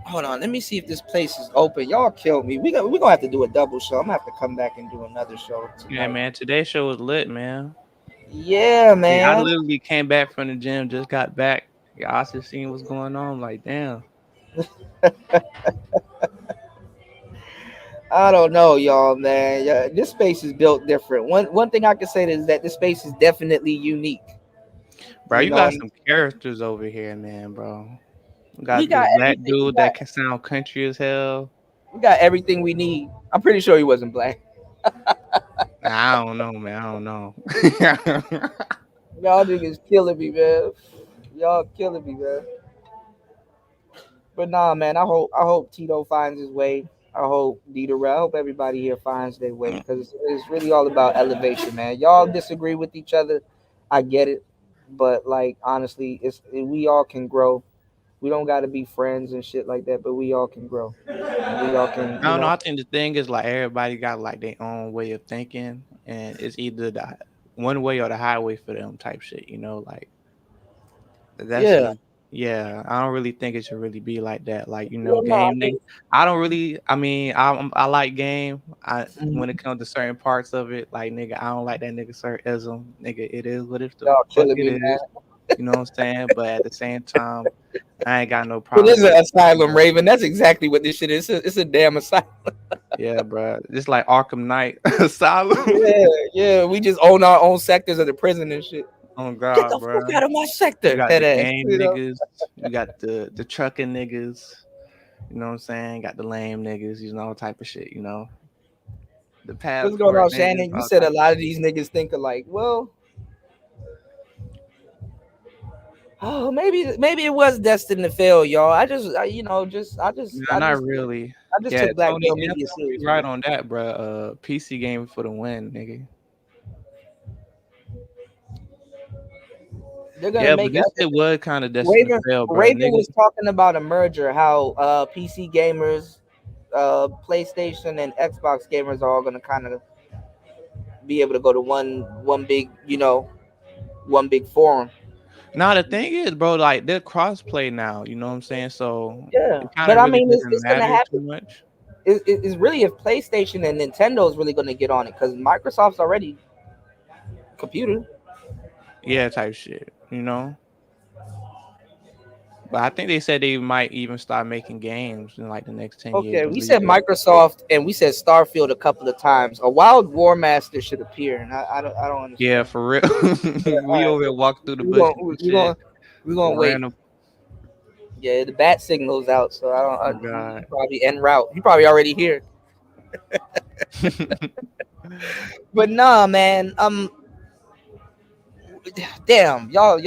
Hold on, let me see if this place is open. Y'all killed me. We're gonna have to do a double show. I'm gonna have to come back and do another show tonight. Yeah, man. Today's show was lit, man. Yeah, man. I literally came back from the gym, just got back. Yeah, I just seen what's going on. I'm like, damn. I don't know, y'all, man. Yeah, this space is built different. One thing I can say is that this space is definitely unique. Bro, you got some characters over here, man, bro. We Got got this black everything. dude that can sound country as hell. We got everything we need. I'm pretty sure he wasn't black. I don't know, man. I don't know. Y'all niggas killing me, man. Y'all killing me, man. But nah, man. I hope Tito finds his way. I hope Dieter. I hope everybody here finds their way because it's really all about elevation, man. Y'all disagree with each other. I get it, but like honestly, we all can grow. We don't got to be friends and shit like that, but we all can grow. We all can. I don't know. I think the thing is like everybody got like their own way of thinking, and it's either the one way or the highway for them type shit. You know, like that's yeah. I don't really think it should really be like that. Like game nigga. I don't really. I mean, I like game. When it comes to certain parts of it, like nigga, I don't like that nigga certism. Nigga, it is what it the fuck it is. Man. You know what I'm saying? But at the same time, I ain't got no problem. Well, this is an asylum, Raven. That's exactly what this shit is. It's a damn asylum. Yeah, bro. It's like Arkham Knight asylum. Yeah. We just own our own sectors of the prison and shit. Oh God, get the bro. fuck out of my sector. You got the game niggas. You got the trucking niggas. You know what I'm saying? Got the lame niggas. You know, all type of shit. You know. The past. What's going on, Shannon? You said a lot of these niggas think alike. Well. Oh, maybe it was destined to fail, y'all. I just really. I just took Black Pill Media serious. Right on that, bro. PC game for the win, nigga. They're gonna make this shit was kind of destined to fail, bro. Raven was talking about a merger, how PC gamers, PlayStation and Xbox gamers are all gonna kind of be able to go to one big forum. Now the thing is, bro, like they're crossplay now. You know what I'm saying? So yeah, but I mean, it's gonna happen. Too much. It's really if PlayStation and Nintendo is really gonna get on it because Microsoft's already computer. Yeah, type shit. You know. But I think they said they might even start making games in like the next 10 years. Okay, we said Microsoft and we said Starfield a couple of times. A Wild War Master should appear, and I don't understand. Yeah, for real. We over here walk through the bush. We're gonna wait. Yeah, the bat signal's out, so I don't. Probably en route. He probably already here. But nah, man. Damn, y'all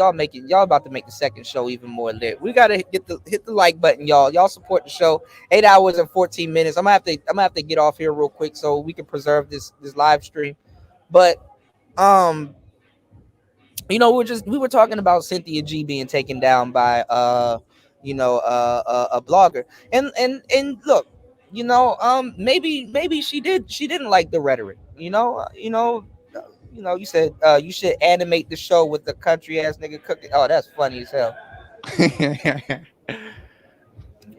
about to make the second show even more lit. We gotta hit the like button, y'all. Y'all support the show. 8 hours and 14 minutes. I'm gonna have to get off here real quick so we can preserve this live stream. But we were talking about Cynthia G being taken down by a blogger, and look, maybe she didn't like the rhetoric, you said you should animate the show with the country ass nigga cooking. Oh, that's funny as hell.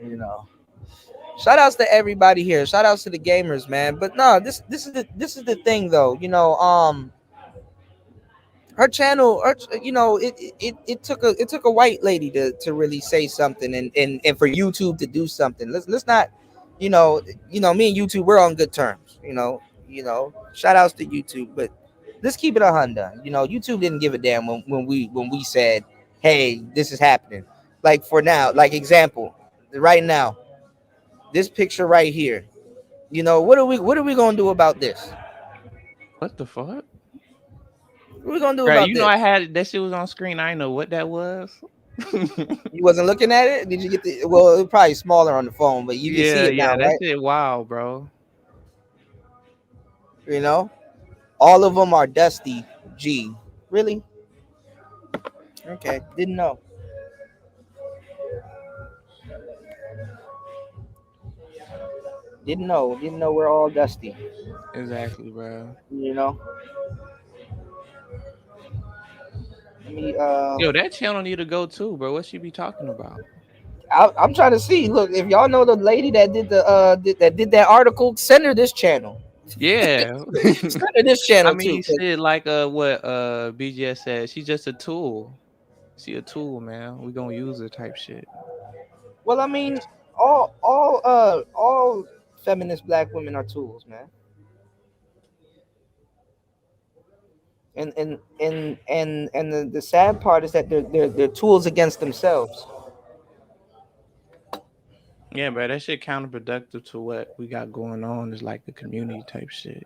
you know Shout outs to everybody here. Shout outs to the gamers, man. But no, this is the thing though. Her channel, it took a white lady to really say something, and for YouTube to do something. Let's not, me and YouTube, we're on good terms. Shout outs to YouTube, but let's keep it 100. YouTube didn't give a damn when we said, hey, this is happening. Like for now, like example, right now, this picture right here. What are we gonna do about this? What the fuck? What are we gonna do Right, about you know this? I had that shit was on screen. I didn't know what that was. You wasn't looking at it? Did you get the? Well, it's probably smaller on the phone, but you can see Yeah, it now, yeah, that right? shit wild, bro. All of them are Dusty G. Really? Okay, didn't know. Didn't know we're all Dusty. Exactly, bro. Let me Yo, that channel need to go too, bro. What she be talking about? I'm trying to see. Look, if y'all know the lady that did that did that article, send her this channel. Yeah. Send her this I channel too. mean, shit, like what BGS said. She's just a tool. She a tool, man. We gonna use her type shit. Well, I mean, all feminist black women are tools, man. And the sad part is that they're tools against themselves. Yeah, bro, that shit counterproductive to what we got going on. Is like the community type shit.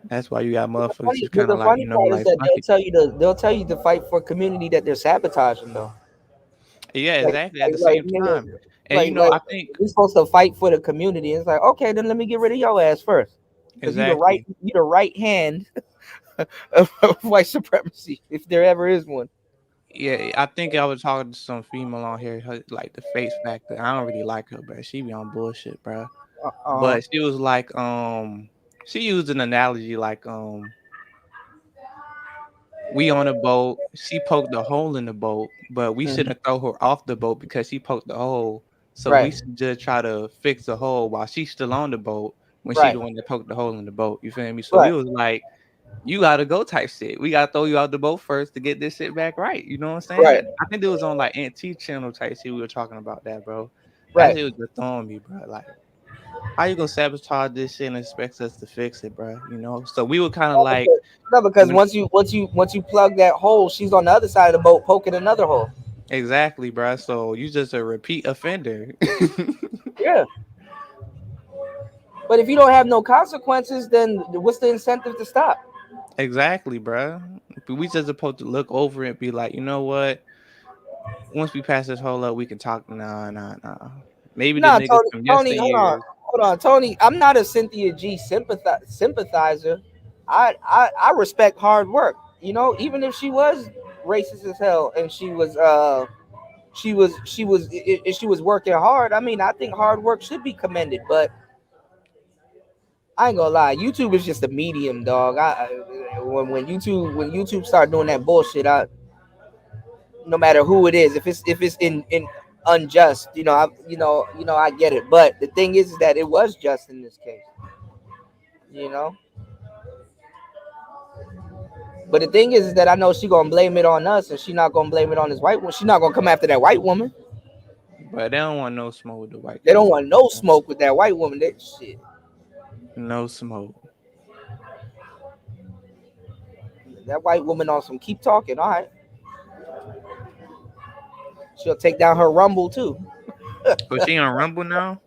That's why you got motherfuckers just kind The of like, funny part is like that fuck it. they'll tell you to fight for community that they're sabotaging though. Yeah, Like, exactly. At the like, same time, and like I think we're supposed to fight for the community. It's like, okay, then let me get rid of your ass first, because exactly. you the right hand of white supremacy, if there ever is one. Yeah, I think I was talking to some female on here, like the face factor. I don't really like her, bro. She be on bullshit, bro. But she was like, she used an analogy like, we on a boat. She poked a hole in the boat, but we shouldn't throw her off the boat because she poked the hole. So we Right. should just try to fix the hole while she's still on the boat when she Right. the one that poked the hole in the boat. You feel me? So we Right. was like, you gotta go type shit. We gotta throw you out the boat first to get this shit back right. You know what I'm saying? Right. I think it was on like NT channel type shit. We were talking about that, bro. That Right. shit was just throwing me, bro. Like, how you gonna sabotage this shit and expect us to fix it, bro? So we were kind of like, No, because once you plug that hole, she's on the other side of the boat poking another hole. exactly, bro. So you just a repeat offender. Yeah. But if you don't have no consequences, then what's the incentive to stop? Exactly, bro. But we just supposed to look over it and be like, you know what? Once we pass this whole up, we can talk. Nah. Maybe the Nah, niggas Tony, from Tony, yesteryears. hold on, Tony. I'm not a Cynthia G sympathizer. I respect hard work. Even if she was racist as hell and she was working hard. I mean, I think hard work should be commended, but I ain't gonna lie, YouTube is just a medium, dog. When YouTube start doing that bullshit, no matter who it is, if it's in unjust, I get it. But the thing is that it was just in this case, you know. But the thing is that I know she gonna blame it on us, and she not gonna blame it on this white woman. She not gonna come after that white woman. But they don't want no smoke with the white. They don't want no smoke with that white woman. That shit. No smoke. That white woman on some keep talking. All right. She'll take down her Rumble too. Was she on Rumble now?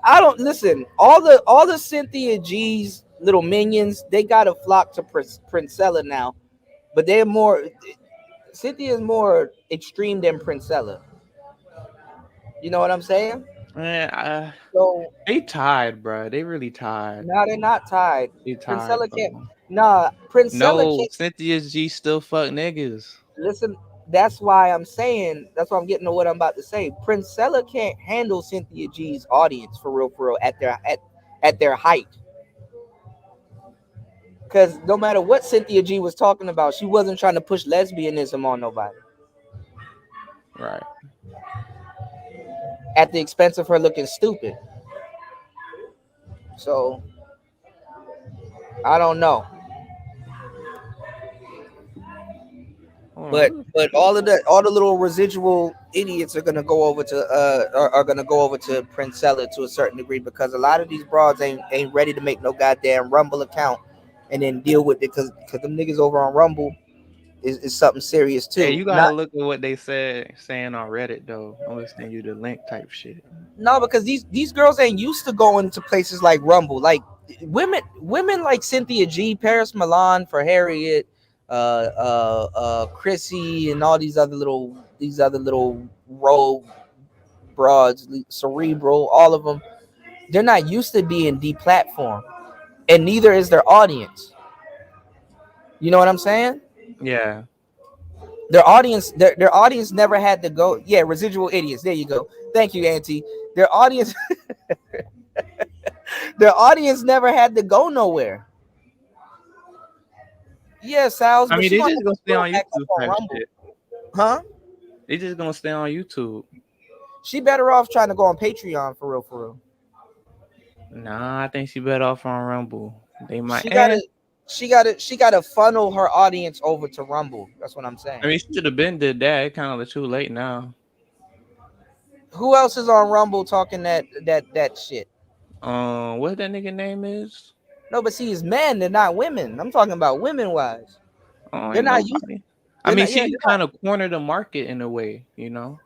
I don't listen. All the Cynthia G's little minions, they got a flock to Princella now, but they're more. Cynthia is more extreme than Princella. You know what I'm saying? Man, So they tied, bro. They really tied. now they're not tied. They tied, Princella can't. bro. Nah, Princella No, can't. Cynthia G still fuck niggas. Listen, that's why I'm saying. That's why I'm getting to what I'm about to say. Princella can't handle Cynthia G's audience for real, at their height. Because no matter what Cynthia G was talking about, she wasn't trying to push lesbianism on nobody Right. at the expense of her looking stupid. So I don't know. But all the little residual idiots are gonna go over to are gonna go over to Princella to a certain degree, because a lot of these broads ain't ready to make no goddamn Rumble account and then deal with it, because them niggas over on Rumble is something serious Hey, too. you gotta Not look at what they saying on Reddit though. I'm gonna send you the link type shit. No, because these girls ain't used to going to places like Rumble. Like women like Cynthia G, Paris Milan for Harriet, Chrissy, and all these other little rogue broads, cerebral, all of them. They're not used to being deplatformed, and neither is their audience. You know what I'm saying? Yeah. Their audience never had to go. Yeah, residual idiots. There you go. Thank you, Auntie. Their audience their audience never had to go nowhere. Yeah, Sal's, I but mean, she they gonna just have gonna to stay grow on back up YouTube on type Rumble. shit. Huh? They just gonna stay on YouTube. She better off trying to go on Patreon for real. Nah, I think she better off on Rumble. They might. She gotta funnel her audience over to Rumble. That's what I'm saying. I mean, she should have been did that. It's kind of too late now. Who else is on Rumble talking that shit? What that nigga name is? No, but see, it's men. They're not women. I'm talking about women wise. Oh, They're ain't not used. nobody. I mean, she kind of cornered the market in a way, you know.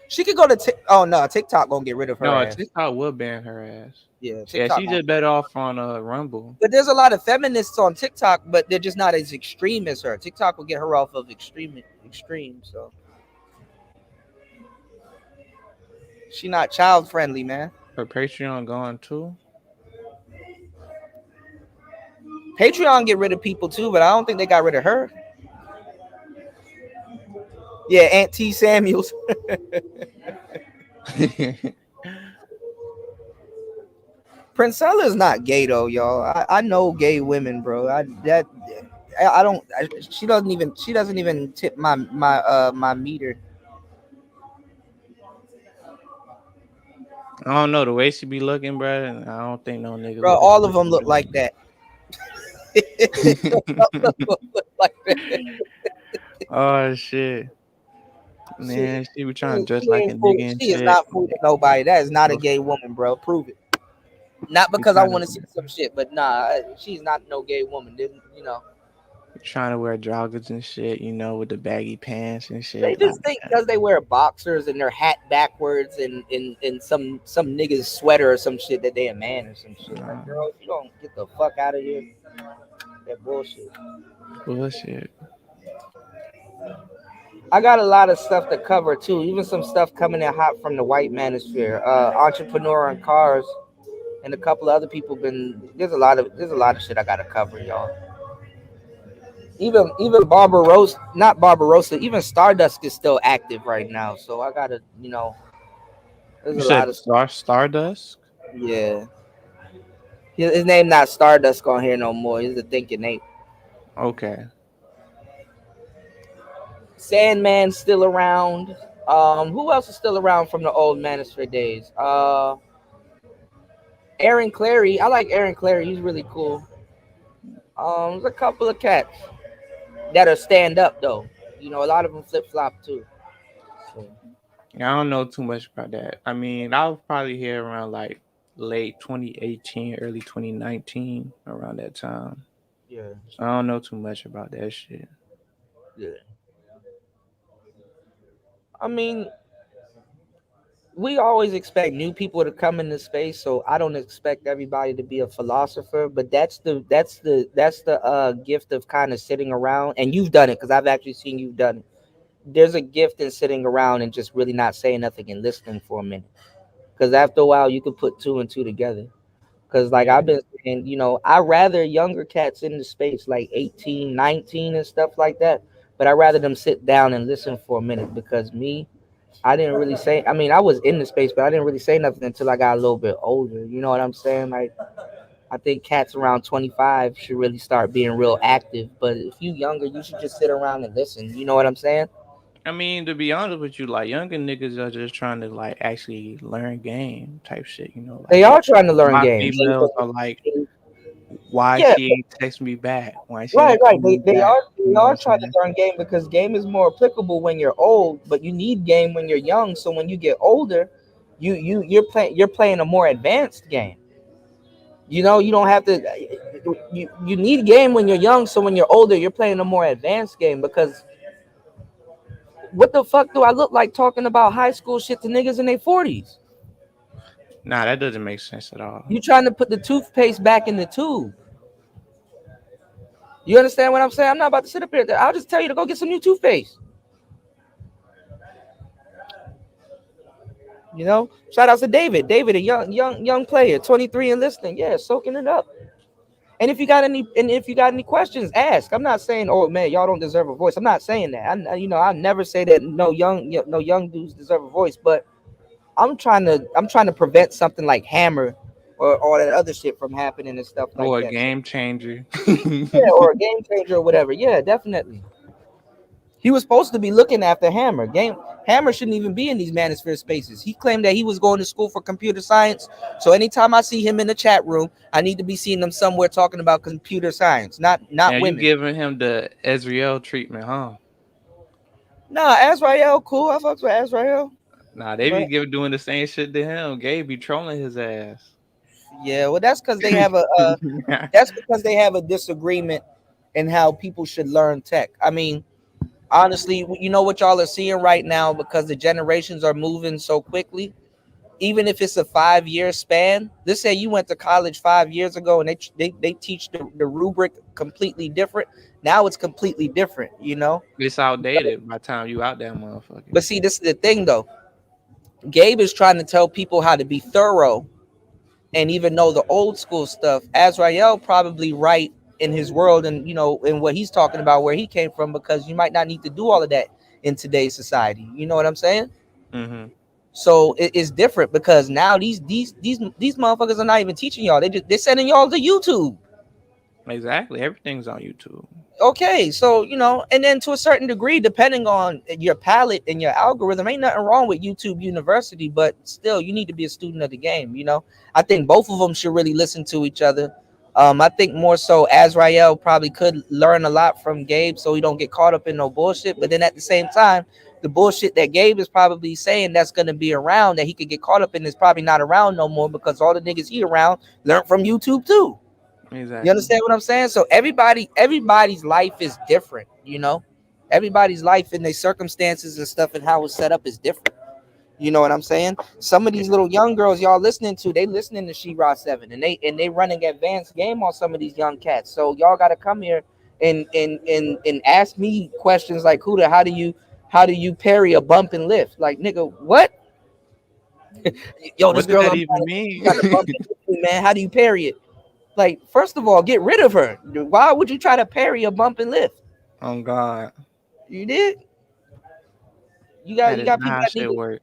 She could go to oh no, TikTok gonna get rid of her No, ass. TikTok will ban her ass. Yeah, Yeah, TikTok she just better off on Rumble. But there's a lot of feminists on TikTok, but they're just not as extreme as her. TikTok will get her off of extreme. So she not child friendly, man. Her Patreon gone too. Patreon get rid of people too, but I don't think they got rid of her. Yeah, Aunt T Samuels. Princella is not gay though, y'all. I know gay women, bro. She doesn't even tip my meter. I don't know the way she be looking, bro. And I don't think no nigga. Bro, all of them look like that. Oh shit, man! She was trying to dress like a She nigga and is shit. not fooling nobody. That is not a gay woman, bro. Prove it. Not because I want to see some shit, but nah, she's not no gay woman. You know. Trying to wear joggers and shit, you know, with the baggy pants and shit. They just think because they wear boxers and their hat backwards and some nigga's sweater or some shit that they a man or some shit. Like, girl, you don't get the fuck out of here. That bullshit. Bullshit. I got a lot of stuff to cover too. Even some stuff coming in hot from the white manosphere. Entrepreneur on Cars and a couple of other people been. There's a lot of shit I gotta cover, y'all. Even Barbarossa, not Barbarossa, even Stardust is still active right now. So I gotta, there's You a lot of Stardust. Yeah, his name not Stardust on here no more. He's a thinking ape. Okay. Sandman's still around. Who else is still around from the old Manosphere days? Aaron Clary. I like Aaron Clary. He's really cool. There's a couple of cats that are stand up though. A lot of them flip flop too. So. I don't know too much about that. I mean, I was probably here around like late 2018, early 2019, around that time. Yeah. So I don't know too much about that shit. Yeah. I mean, we always expect new people to come into space, so I don't expect everybody to be a philosopher, but that's the gift of kind of sitting around, and you've done it because I've actually seen you've done it. There's a gift in sitting around and just really not saying nothing and listening for a minute. because after a while you can put two and two together. Because like Yeah. I've been saying, I rather younger cats in the space like 18, 19 and stuff like that. But I rather them sit down and listen for a minute because me, I didn't really say. I mean, I was in the space, but I didn't really say nothing until I got a little bit older. You know what I'm saying? Like, I think cats around 25 should really start being real active. But if you younger, you should just sit around and listen. You know what I'm saying? I mean, to be honest with you, like younger niggas are just trying to like actually learn game type shit. You know, They like are trying to learn my games. females are like, why Yeah, she ain't text me back? Why she right, ain't right. call They me they back? are You they know what are I'm trying to saying? learn game because game is more applicable when you're old, but you need game when you're young. So when you get older, you're playing a more advanced game. You don't have to. You need game when you're young, so when you're older, you're playing a more advanced game. Because what the fuck do I look like talking about high school shit to niggas in their 40s? Nah, that doesn't make sense at all. You trying to put the toothpaste back in the tube? You understand what I'm saying? I'm not about to sit up here. I'll just tell you to go get some new toothpaste. Shout out to David. David, a young player, 23 and listening. Yeah, soaking it up. And if you got any questions, ask. I'm not saying, oh man, y'all don't deserve a voice. I'm not saying that. I never say that no young dudes deserve a voice. But I'm trying to prevent something like Hammer or all that other shit from happening and stuff like Or a that. game changer. Yeah, or a game changer or whatever. Yeah, definitely. He was supposed to be looking after Hammer. Hammer shouldn't even be in these manosphere spaces. He claimed that he was going to school for computer science. So anytime I see him in the chat room, I need to be seeing him somewhere talking about computer science, not Now you women. giving him the Ezreal treatment, huh? Nah, Azrael, cool. I fucks with Azrael. Nah, they be But doing the same shit to him. Gabe be trolling his ass. yeah, well, that's because they have that's because they have a disagreement in how people should learn tech. I mean, honestly, you know what y'all are seeing right now because the generations are moving so quickly. Even if it's a 5-year span, let's say you went to college 5 years ago and they teach the rubric completely different. Now it's completely different. It's outdated by the time you out that motherfucker. But see, this is the thing though. Gabe is trying to tell people how to be thorough and even know the old school stuff. Azrael probably right in his world and in what he's talking about where he came from because you might not need to do all of that in today's society. You know what I'm saying? Mm-hmm. So it's different because now these motherfuckers are not even teaching y'all. They're sending y'all to YouTube. Exactly. Everything's on YouTube. Okay, so and then to a certain degree, depending on your palette and your algorithm, ain't nothing wrong with YouTube University, but still, you need to be a student of the game. I think both of them should really listen to each other. I think more so Azrael probably could learn a lot from Gabe, so he don't get caught up in no bullshit. But then at the same time, the bullshit that Gabe is probably saying that's gonna be around that he could get caught up in is probably not around no more because all the niggas he around learned from YouTube too. Exactly. You understand what I'm saying? So everybody's life is different. Everybody's life and their circumstances and stuff and how it's set up is different. You know what I'm saying? Some of these little young girls y'all listening to, they listening to She-Ra 7 and they running advanced game on some of these young cats. So y'all gotta come here and ask me questions like Huda, how do you parry a bump and lift? Like nigga, what? Yo, this What does girl that I'm even mean? got a bump and lift, man. How do you parry it? Like, first of all, get rid of her. Why would you try to parry a bump and lift? Oh God. You did. You got That you is got not people how that need shit to, work.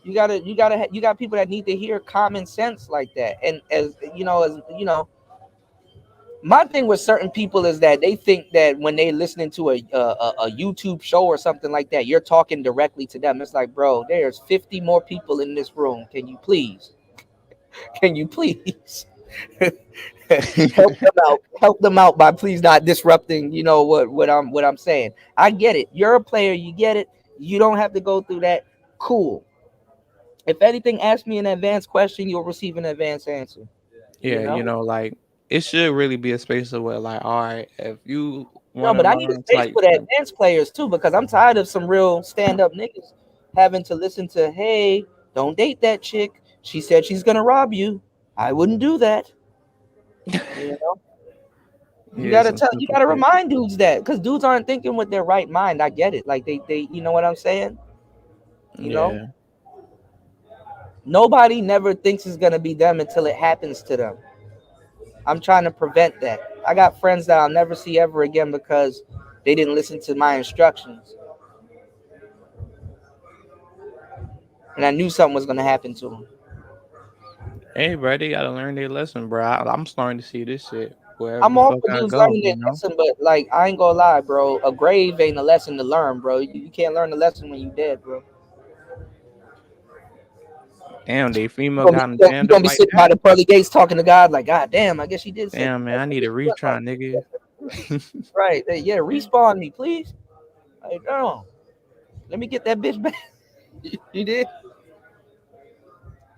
you got people that need to hear common sense like that. And my thing with certain people is that they think that when they listening to a YouTube show or something like that, you're talking directly to them. It's like, bro, there's 50 more people in this room. Can you please? Can you please? help them out by please not disrupting what I'm saying. I get it, you're a player, you get it, you don't have to go through that. Cool. If anything, ask me an advanced question, you'll receive an advanced answer. you Yeah, know like it should really be a space of where, like, all right, if you no, want to but I need a learn, space like, for the advanced players too because I'm tired of some real stand-up niggas having to listen to, hey, don't date that chick, she said she's gonna rob you. I wouldn't do that. you know yeah, some You simple gotta shit. remind dudes that because dudes aren't thinking with their right mind. I get it. Like they you know what I'm saying? You know? Yeah, Nobody never thinks it's gonna be them until it happens to them. I'm trying to prevent that. I got friends that I'll never see ever again because they didn't listen to my instructions, and I knew something was gonna happen to them. Hey, bro, they gotta learn their lesson, bro. I'm starting to see this shit wherever I'm the all fuck for I dudes go. learning You their know. lesson, but like I ain't gonna lie, bro. A grave ain't a lesson to learn, bro. You can't learn the lesson when you dead, bro. Damn, they You female gonna be, got him you jammed up gonna be like sitting by that. the pearly gates talking to God like, God damn, I guess she did say. Damn, man, I need a retry, nigga. Right? Yeah, respawn me, please. Like, no, let me get that bitch back. You did.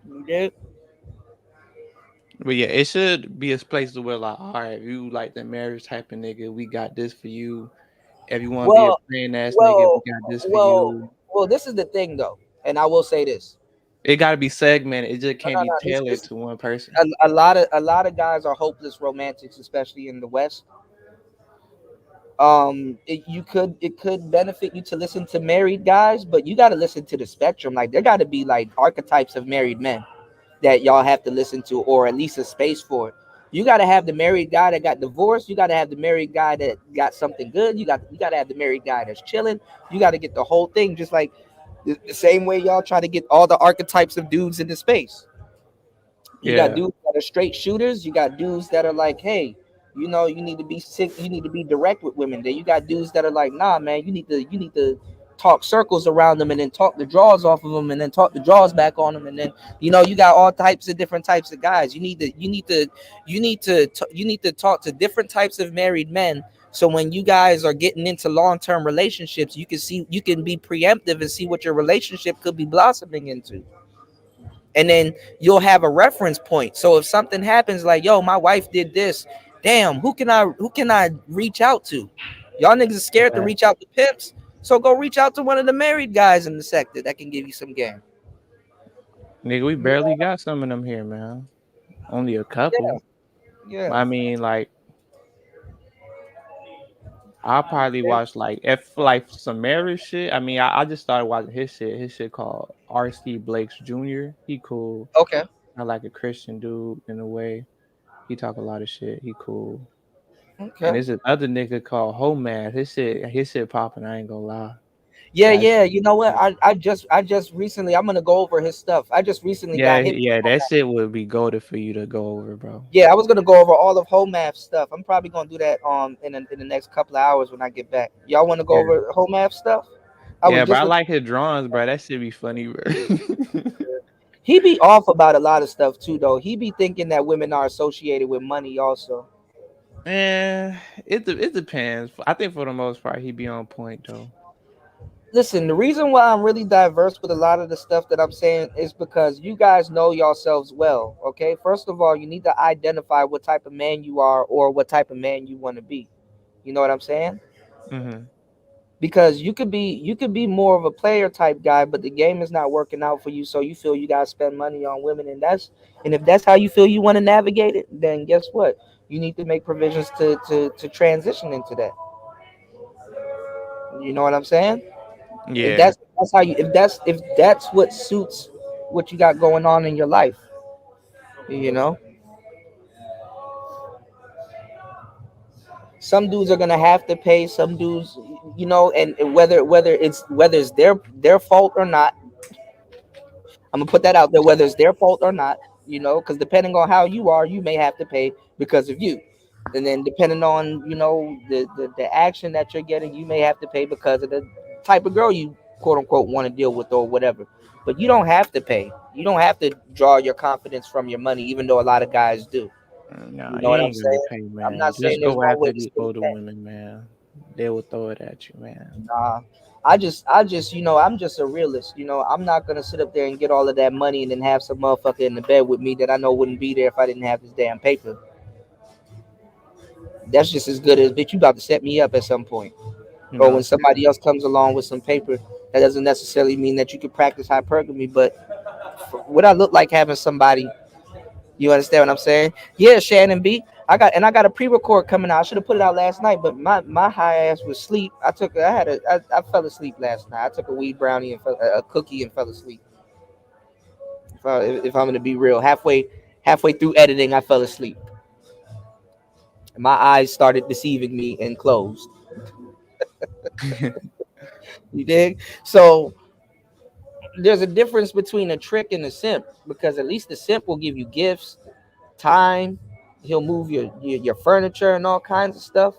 You did. But yeah, it should be a place to where like, all right, if you like the marriage type of nigga, we got this for you. If you want to be a Well, praying ass nigga, we well, got this for well, you. well. This is the thing, though, and I will say this. It got to be segmented. It just No, can't no, be no. tailored to one person. A lot of guys are hopeless romantics, especially in the West. It could benefit you to listen to married guys, but you got to listen to the spectrum. Like there got to be like archetypes of married men that y'all have to listen to, or at least a space for it. You got to have the married guy that got divorced. You got to have the married guy that got something good. You got to have the married guy that's chilling. You got to get the whole thing, just like the same way y'all try to get all the archetypes of dudes into space. You got Yeah. dudes that are straight shooters. You got dudes that are like, hey, you need to be sick. You need to be direct with women. Then you got dudes that are like, nah, man, you need to talk circles around them and then talk the draws off of them and then talk the draws back on them and then you got all types of different types of guys. You need to talk to different types of married men. So when you guys are getting into long-term relationships, you can be preemptive and see what your relationship could be blossoming into, and then you'll have a reference point. So if something happens like, yo, my wife did this, damn, who can I reach out to? Y'all niggas are scared to Yeah. reach out to pimps, so go reach out to one of the married guys in the sector that can give you some game. Nigga, we barely got some of them here, man. Only a couple. Yeah. I mean, like, I'll probably watch like if like some marriage shit. I mean, I just started watching his shit. His shit called RC Blake's Jr. He cool. Okay. I like a Christian dude in a way. He talk a lot of shit. He cool. And Okay. there's another nigga called Homad. His shit popping. I ain't gonna lie. Yeah, That yeah. shit, You know what? I just recently, I'm gonna go over his stuff. I just recently yeah, got hit. yeah. That shit would be goaded for you to go over, bro. Yeah, I was gonna go over all of Homaf stuff. I'm probably gonna do that in the next couple of hours when I get back. Y'all want to go Yeah, over Homaf stuff? I was yeah, bro. just I like his drawings, bro. That shit be funny, bro. He be off about a lot of stuff too, though. He be thinking that women are associated with money also. Man, it depends. I think for the most part, he be on point though. Listen, the reason why I'm really diverse with a lot of the stuff that I'm saying is because you guys know yourselves well. Okay, first of all, you need to identify what type of man you are or what type of man you want to be. You know what I'm saying? Mm-hmm. Because you could be more of a player type guy, but the game is not working out for you, so you feel you gotta spend money on women, and if that's how you feel you want to navigate it, then guess what? You need to make provisions to transition into that. You know what I'm saying? If Yeah, that's how you if that's what suits what you got going on in your life, you know. Some dudes are gonna have to pay. Some dudes, and whether it's their fault or not, I'm gonna put that out there, whether it's their fault or not, because depending on how you are, you may have to pay because of you, and then depending on the action that you're getting, you may have to pay because of the type of girl you quote unquote want to deal with or whatever. But you don't have to pay. You don't have to draw your confidence from your money, even though a lot of guys do. nah, You know you what I'm ain't gotta saying? pay, I'm man. not saying Just there's go one way after to the skin older that. women, man. They will throw it at you, man. Nah, I'm just a realist. I'm not gonna sit up there and get all of that money and then have some motherfucker in the bed with me that I know wouldn't be there if I didn't have this damn paper. That's just as good as, bitch, you about to set me up at some point. You Or know, when somebody else comes along with some paper, that doesn't necessarily mean that you can practice hypergamy. But what I look like having somebody, you understand what I'm saying? Yeah, Shannon B. I got a pre-record coming out. I should have put it out last night, but my high ass was asleep. I fell asleep last night. I took a weed brownie and a cookie and fell asleep. If I'm gonna be real, halfway through editing, I fell asleep. My eyes started deceiving me and closed. You dig? So there's a difference between a trick and a simp, because at least the simp will give you gifts, time. He'll move your furniture and all kinds of stuff.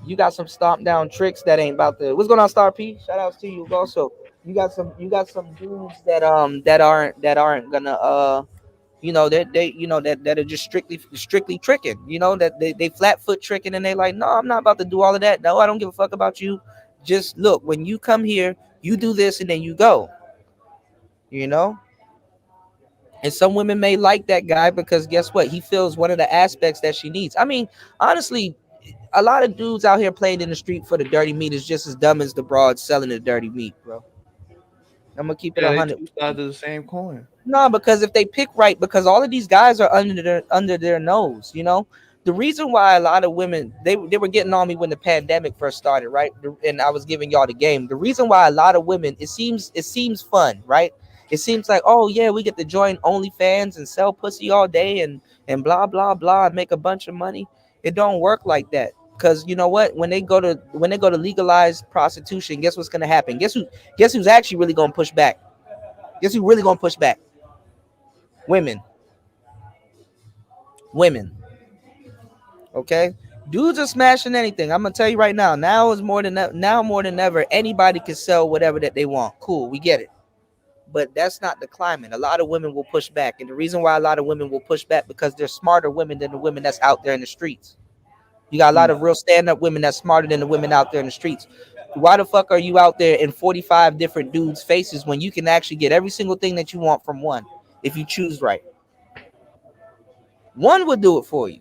You got some stomp down tricks that ain't about the. What's going on, Star P? Shout outs to you also. You got some dudes that aren't gonna that are just strictly tricking. That they flat foot tricking, and they like, no, I'm not about to do all of that. No, I don't give a fuck about you. Just look, when you come here, you do this and then you go. You know. And some women may like that guy because guess what? He fills one of the aspects that she needs. I mean, honestly, a lot of dudes out here playing in the street for the dirty meat is just as dumb as the broads selling the dirty meat, bro. I'm gonna keep it Yeah, they 100. two sides of the same coin. No, because if they pick right, because all of these guys are under their nose. The reason why a lot of women they were getting on me when the pandemic first started, right? And I was giving y'all the game. The reason why a lot of women, it seems fun, right? It seems like, oh yeah, we get to join OnlyFans and sell pussy all day and blah blah blah and make a bunch of money. It don't work like that. Because you know what? When they go to legalized prostitution, guess what's gonna happen? Guess who's actually really gonna push back? Guess who really gonna push back? Women. Women. Okay? Dudes are smashing anything. I'm gonna tell you right now. Now more than ever, anybody can sell whatever that they want. Cool, we get it. But that's not the climate. A lot of women will push back. And the reason why a lot of women will push back, because they're smarter women than the women that's out there in the streets. You got a lot of real stand-up women that's smarter than the women out there in the streets. Why the fuck are you out there in 45 different dudes' faces when you can actually get every single thing that you want from one if you choose right? One will do it for you.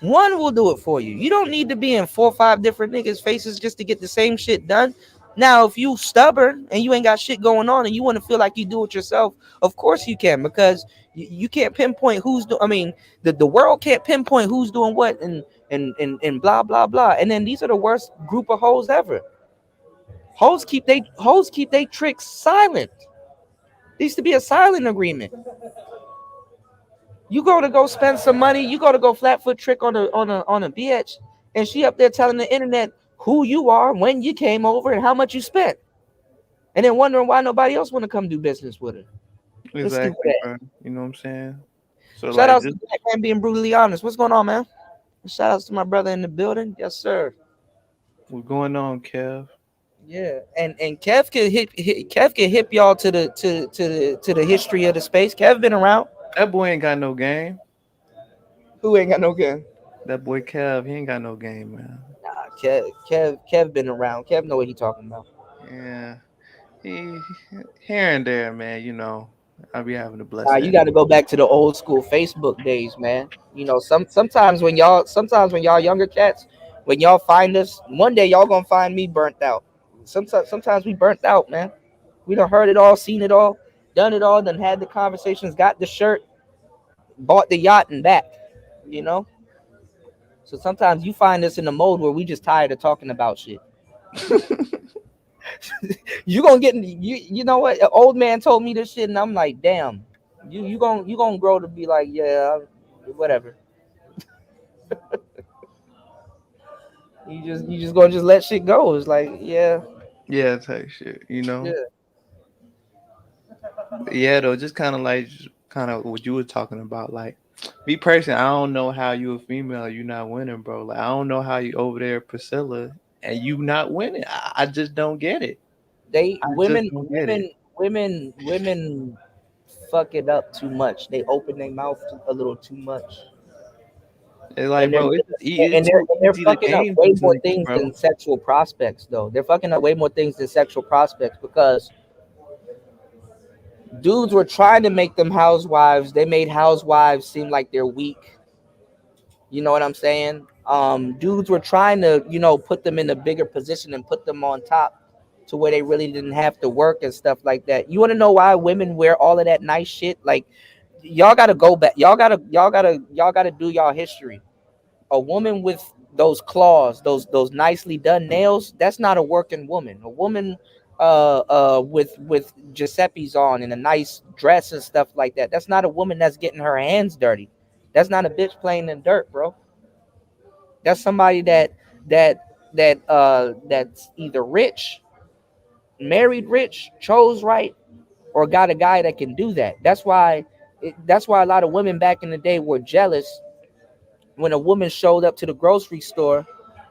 One will do it for you. You don't need to be in 4 or 5 different niggas' faces just to get the same shit done. Now, if you stubborn and you ain't got shit going on and you want to feel like you do it yourself, of course you can, because you can't pinpoint who's doing. I mean, the world can't pinpoint who's doing what and blah blah blah. And then these are the worst group of hoes ever. Hoes keep they tricks silent. There used to be a silent agreement. You go spend some money. You go flat foot trick on a bitch, and she up there telling the internet who you are, when you came over, and how much you spent, and then wondering why nobody else want to come do business with her. Exactly, bro. You know what I'm saying? So Shout like, outs to Black Man being brutally honest. What's going on, man? Shout outs to my brother in the building. Yes, sir. what's going on, Kev? Yeah, and Kev can hip y'all to the history of the space. Kev been around. That boy ain't got no game. Who ain't got no game? That boy Kev, he ain't got no game, man. Nah, Kev been around. Kev know what he talking about. Yeah, he here and there, man. You know, I'll be having a blessed Nah, day. you got to go back to the old school Facebook days, man. Sometimes when y'all younger cats, when y'all find us, one day y'all gonna find me burnt out. Sometimes we burnt out, man. We done heard it all, seen it all, done it all, done had the conversations, got the shirt, bought the yacht and back. You know. So sometimes you find us in a mode where we just tired of talking about shit. You gonna get you know what? An old man told me this shit, and I'm like, damn. You gonna grow to be like, yeah, whatever. you just gonna just let shit go. It's like, yeah. Yeah, type shit. You know. Yeah. Yeah, though, just kind of what you were talking about. Like, me personally, I don't know how you a female, you not winning, bro. Like, I don't know how you over there, Priscilla, and you not winning. I just don't get it. Women fuck it up too much. They open their mouth a little too much. It's like, And they're, bro, and they're, and they're easy to fucking up game way these more niggas, things bro. than sexual prospects, though. They're fucking up way more things than sexual prospects, because dudes were trying to make them housewives. They made housewives seem like they're weak. You know what I'm saying? Dudes were trying to, put them in a bigger position and put them on top to where they really didn't have to work and stuff like that. You want to know why women wear all of that nice shit? Like, y'all gotta go back. Y'all gotta do y'all history. A woman with those claws, those nicely done nails, that's not a working woman. with Giuseppe's on and a nice dress and stuff like that. That's not a woman that's getting her hands dirty. That's not a bitch playing in dirt, bro. That's somebody that's either rich, married rich, chose right, or got a guy that can do that. That's why a lot of women back in the day were jealous when a woman showed up to the grocery store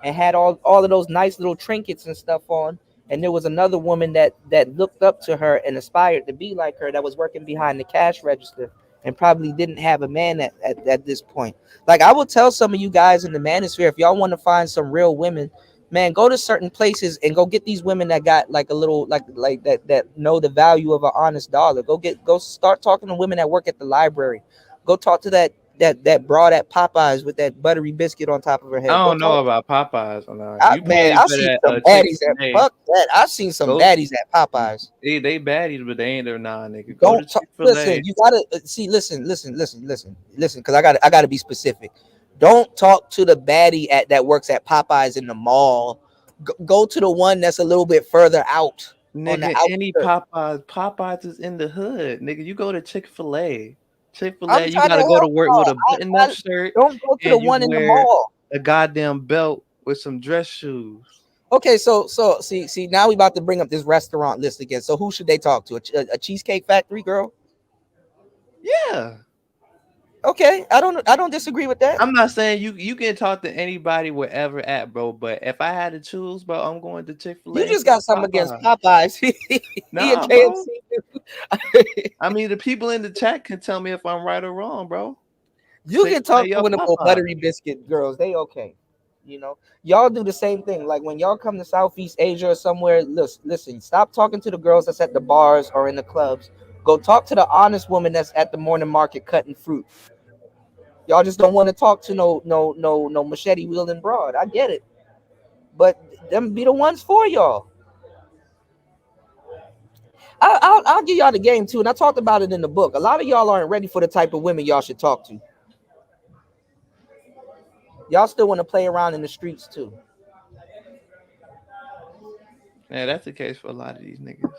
and had all of those nice little trinkets and stuff on, and there was another woman that looked up to her and aspired to be like her, that was working behind the cash register and probably didn't have a man at this point. Like, I will tell some of you guys in the manosphere, if y'all want to find some real women, man, go to certain places and go get these women that got like a little like that know the value of an honest dollar. Go start talking to women that work at the library. Go talk to that broad at Popeyes with that buttery biscuit on top of her head. I Go don't know talk. about Popeyes. Or not. I, You man, paying I for see that some baddies at Chick-fil-A. fuck that. I've seen some Go, baddies at Popeyes. they baddies, but they ain't there nah, nigga. Go to Don't talk. Listen, Chick-fil-A. you gotta see. Listen. Because I gotta be specific. Don't talk to the baddie that works at Popeyes in the mall. Go to the one that's a little bit further out on the Nigga, any outskirts. Popeyes is in the hood. Nigga, you go to Chick-fil-A. I'm Chick-fil-A, you trying to gotta go to help work with y'all. a button-up shirt Don't go to the and you one in the wear mall. a goddamn belt with some dress shoes. Okay, so see now we about to bring up this restaurant list again. So who should they talk to? A Cheesecake Factory girl? Yeah. Okay, I don't disagree with that. I'm not saying you can talk to anybody wherever at, bro. But if I had to choose, bro, I'm going to Chick-fil-A You just instead got of something against Popeyes. Popeyes. He a Nah, bro. KFC. I mean, the people in the chat can tell me if I'm right or wrong, bro. You can talk Chick-fil-A to or one of the Popeyes. buttery biscuit girls. They okay. Y'all do the same thing. Like when y'all come to Southeast Asia or somewhere, listen, stop talking to the girls that's at the bars or in the clubs. Go talk to the honest woman that's at the morning market cutting fruit. Y'all just don't want to talk to no machete wielding broad. I get it, but them be the ones for y'all. I'll give y'all the game too, and I talked about it in the book. A lot of y'all aren't ready for the type of women y'all should talk to. Y'all still want to play around in the streets too. Yeah, that's the case for a lot of these niggas.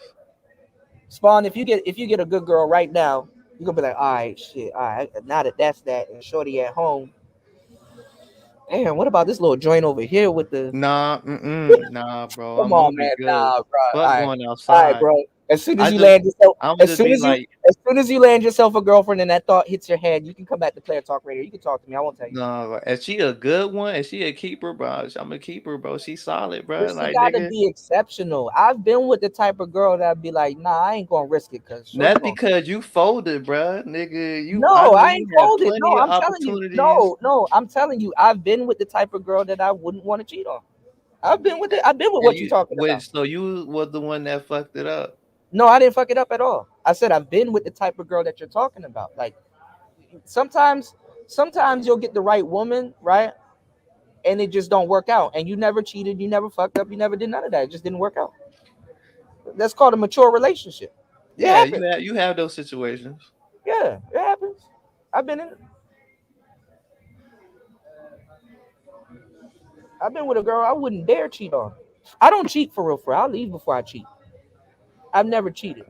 Spawn, if you get a good girl right now, you gonna be like, all right, shit, all right. Now that's that, and shorty at home. Damn, what about this little joint over here with the? Nah, nah, bro. Come I'm on, gonna be man, good. nah, bro. All Fuck right, going all right, outside. bro. As soon as I you just, land yourself, I'm as just soon be as you, like, as soon as you land yourself a girlfriend and that thought hits your head, you can come back to Player Talk Radio. You can talk to me. I won't tell you. nah. If she a good one, if she a keeper, bro, I'm a keeper, bro. She solid, bro. But she Like gotta nigga, be exceptional. I've been with the type of girl that'd be like, nah, I ain't gonna risk it because shorty that's gonna. because you folded, bro. Nigga, I No, know I you ain't had folded. plenty No, of I'm telling you. opportunities. No, I'm telling you. I've been with the type of girl that I wouldn't want to cheat on. I've been with it. I've been with And what you you, talking wait, about. so you was the one that fucked it up. No, I didn't fuck it up at all. I said I've been with the type of girl that you're talking about. Like sometimes, sometimes you'll get the right woman, right? And it just don't work out. And you never cheated, you never fucked up, you never did none of that. It just didn't work out. That's called a mature relationship. It Yeah, happens. you have those situations. Yeah, it happens. I've been in it. I've been with a girl I wouldn't dare cheat on. I don't cheat for real, for real. I'll leave before I cheat. I've never cheated.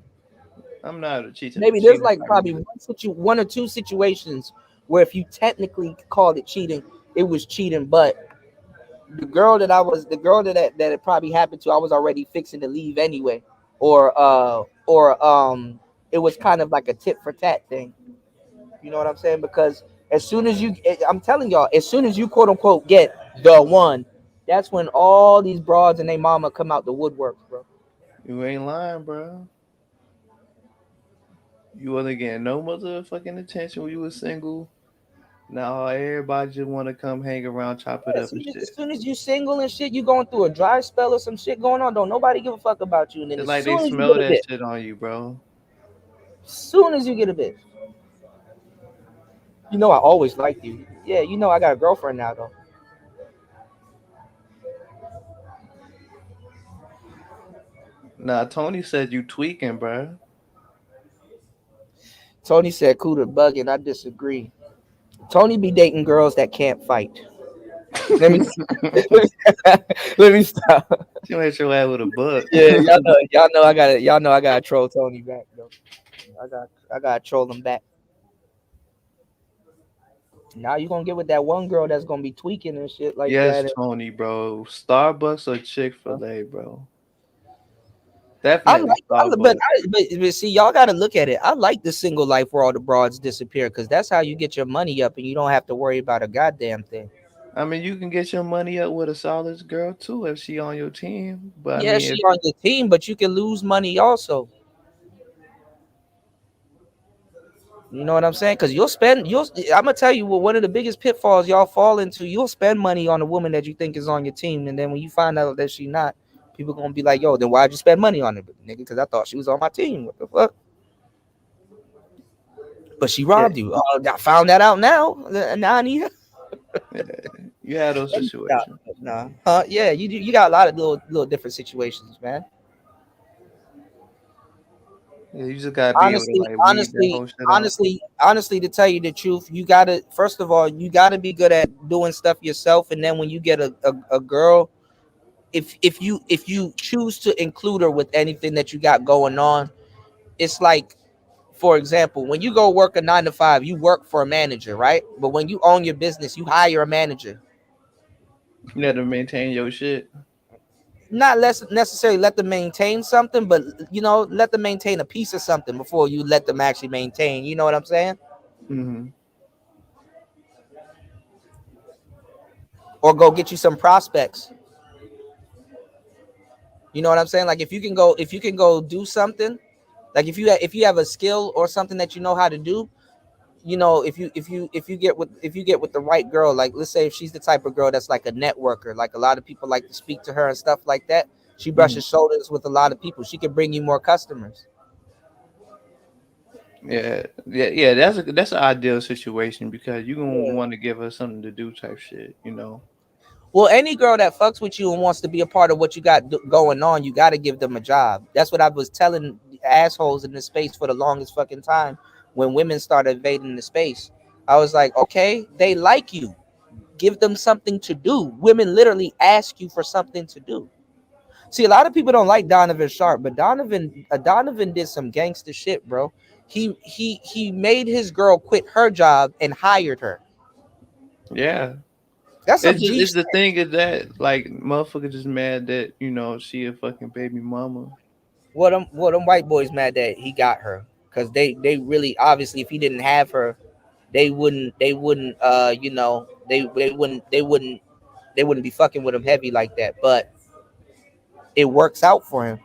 I'm not a Maybe there's cheating like type probably nigga. one or two situations where if you technically called it cheating, it was cheating. But the girl that it probably happened to, I was already fixing to leave anyway, or it was kind of like a tit for tat thing. You know what I'm saying? Because as soon as I'm telling y'all, as soon as you quote unquote get the one, that's when all these broads and they mama come out the woodworks, bro. You ain't lying, bro. You wasn't getting no motherfucking attention when you was single. Now everybody just want to come hang around, chop it Yeah, up and as shit. soon as you single and shit, you going through a dry spell or some shit going on. Don't nobody give a fuck about you. And then It's as like they soon as you smell get a that bitch, shit on you, bro. soon as you get a bitch, you know I always liked you. Yeah, you know I got a girlfriend now though. Nah, Tony said you tweaking, bro. Tony said Cooter bugging. I disagree. Tony be dating girls that can't fight. Let me let me stop. She might your ass with a book. Yeah, y'all know I gotta troll Tony back though. I gotta troll him back. Now you gonna get with that one girl that's gonna be tweaking and shit like Yes, that. Tony, bro. Starbucks or Chick-fil-A, bro. I Definitely like, Starbucks. but see, y'all got to look at it. I like the single life where all the broads disappear because that's how you get your money up and you don't have to worry about a goddamn thing. I mean, you can get your money up with a solid girl too if she on your team. But I Yeah, mean, she if on your team, but you can lose money also. You know what I'm saying? Because I'm gonna tell you what one of the biggest pitfalls y'all fall into. You'll spend money on a woman that you think is on your team, and then when you find out that she not, people gonna be like, "Yo, then why'd you spend money on her, nigga? Because I thought she was on my team. What the fuck?" But she yeah, robbed you. I found that out now. Now I need her. yeah, you had those Nah, situations. nah. Yeah, you got a lot of little different situations, man. Yeah, you just gotta be able to Honestly, like weed that honestly, whole shit out. honestly, to tell you the truth, you gotta first of all, you gotta be good at doing stuff yourself, and then when you get a girl, if you choose to include her with anything that you got going on, it's like, for example, when you go work a 9 to 5, you work for a manager, right? But when you own your business, you hire a manager. You have to maintain your shit. Not less necessarily let them maintain something, but let them maintain a piece of something before you let them actually maintain. You know what I'm saying? Mm-hmm. Or go get you some prospects. You know what I'm saying? Like if you can go do something, like if you have a skill or something that you know how to do, if you get with the right girl, like let's say if she's the type of girl that's like a networker, like a lot of people like to speak to her and stuff like that. She Mm-hmm. brushes shoulders with a lot of people. She can bring you more customers. Yeah, yeah, yeah. That's an ideal situation because you gonna want to give her something to do type shit. You know. Well, any girl that fucks with you and wants to be a part of what you got going on, you got to give them a job. That's what I was telling assholes in the space for the longest fucking time when women started invading the space. I was like, okay, they like you. Give them something to do. Women literally ask you for something to do. See, a lot of people don't like Donovan Sharp, but Donovan did some gangster shit, bro. He made his girl quit her job and hired her. Yeah. That's some G It's shit. the thing is that like motherfucker just mad that she a fucking baby mama. What them white boys mad that he got her because they really obviously if he didn't have her, they wouldn't be fucking with him heavy like that. But it works out for him.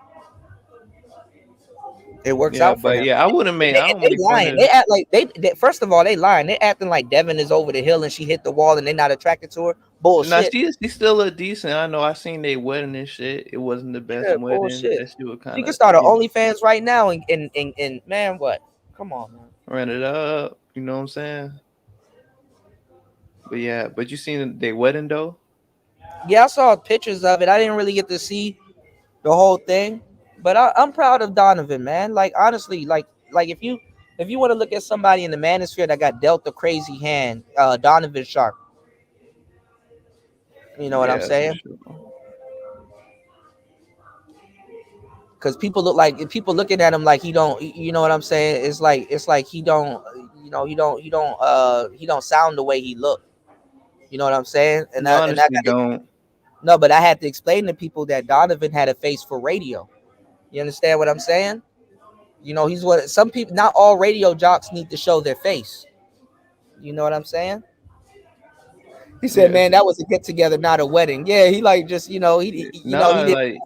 It works Yeah, out for but him. yeah, I wouldn't make. I don't They make fun lying. of. They act like first of all they lying. They acting like Devin is over the hill and she hit the wall and they not attracted to her. Now Bullshit. she still look decent. I know. I seen they wedding and shit. It wasn't the best Yeah, wedding. bullshit. That shit was She kind can of start her OnlyFans right now and man, what? Come on, man. ran it up. You know what I'm saying? But yeah, but you seen they wedding though? Yeah, I saw pictures of it. I didn't really get to see the whole thing, but I'm proud of Donovan, man. Like honestly, like if you want to look at somebody in the manosphere that got dealt a crazy hand, Donovan Sharp. You know what I'm Yeah, for saying? sure. Because people looking at him like he don't. You know what I'm saying? It's like he don't. He don't sound the way he look. You know what I'm saying? You honestly don't. No, but I had to explain to people that Donovan had a face for radio. You understand what I'm saying? He's what some people. Not all radio jocks need to show their face. You know what I'm saying? He said, Yeah. "Man, that was a get together, not a wedding." Yeah, he like just he Nah, didn't like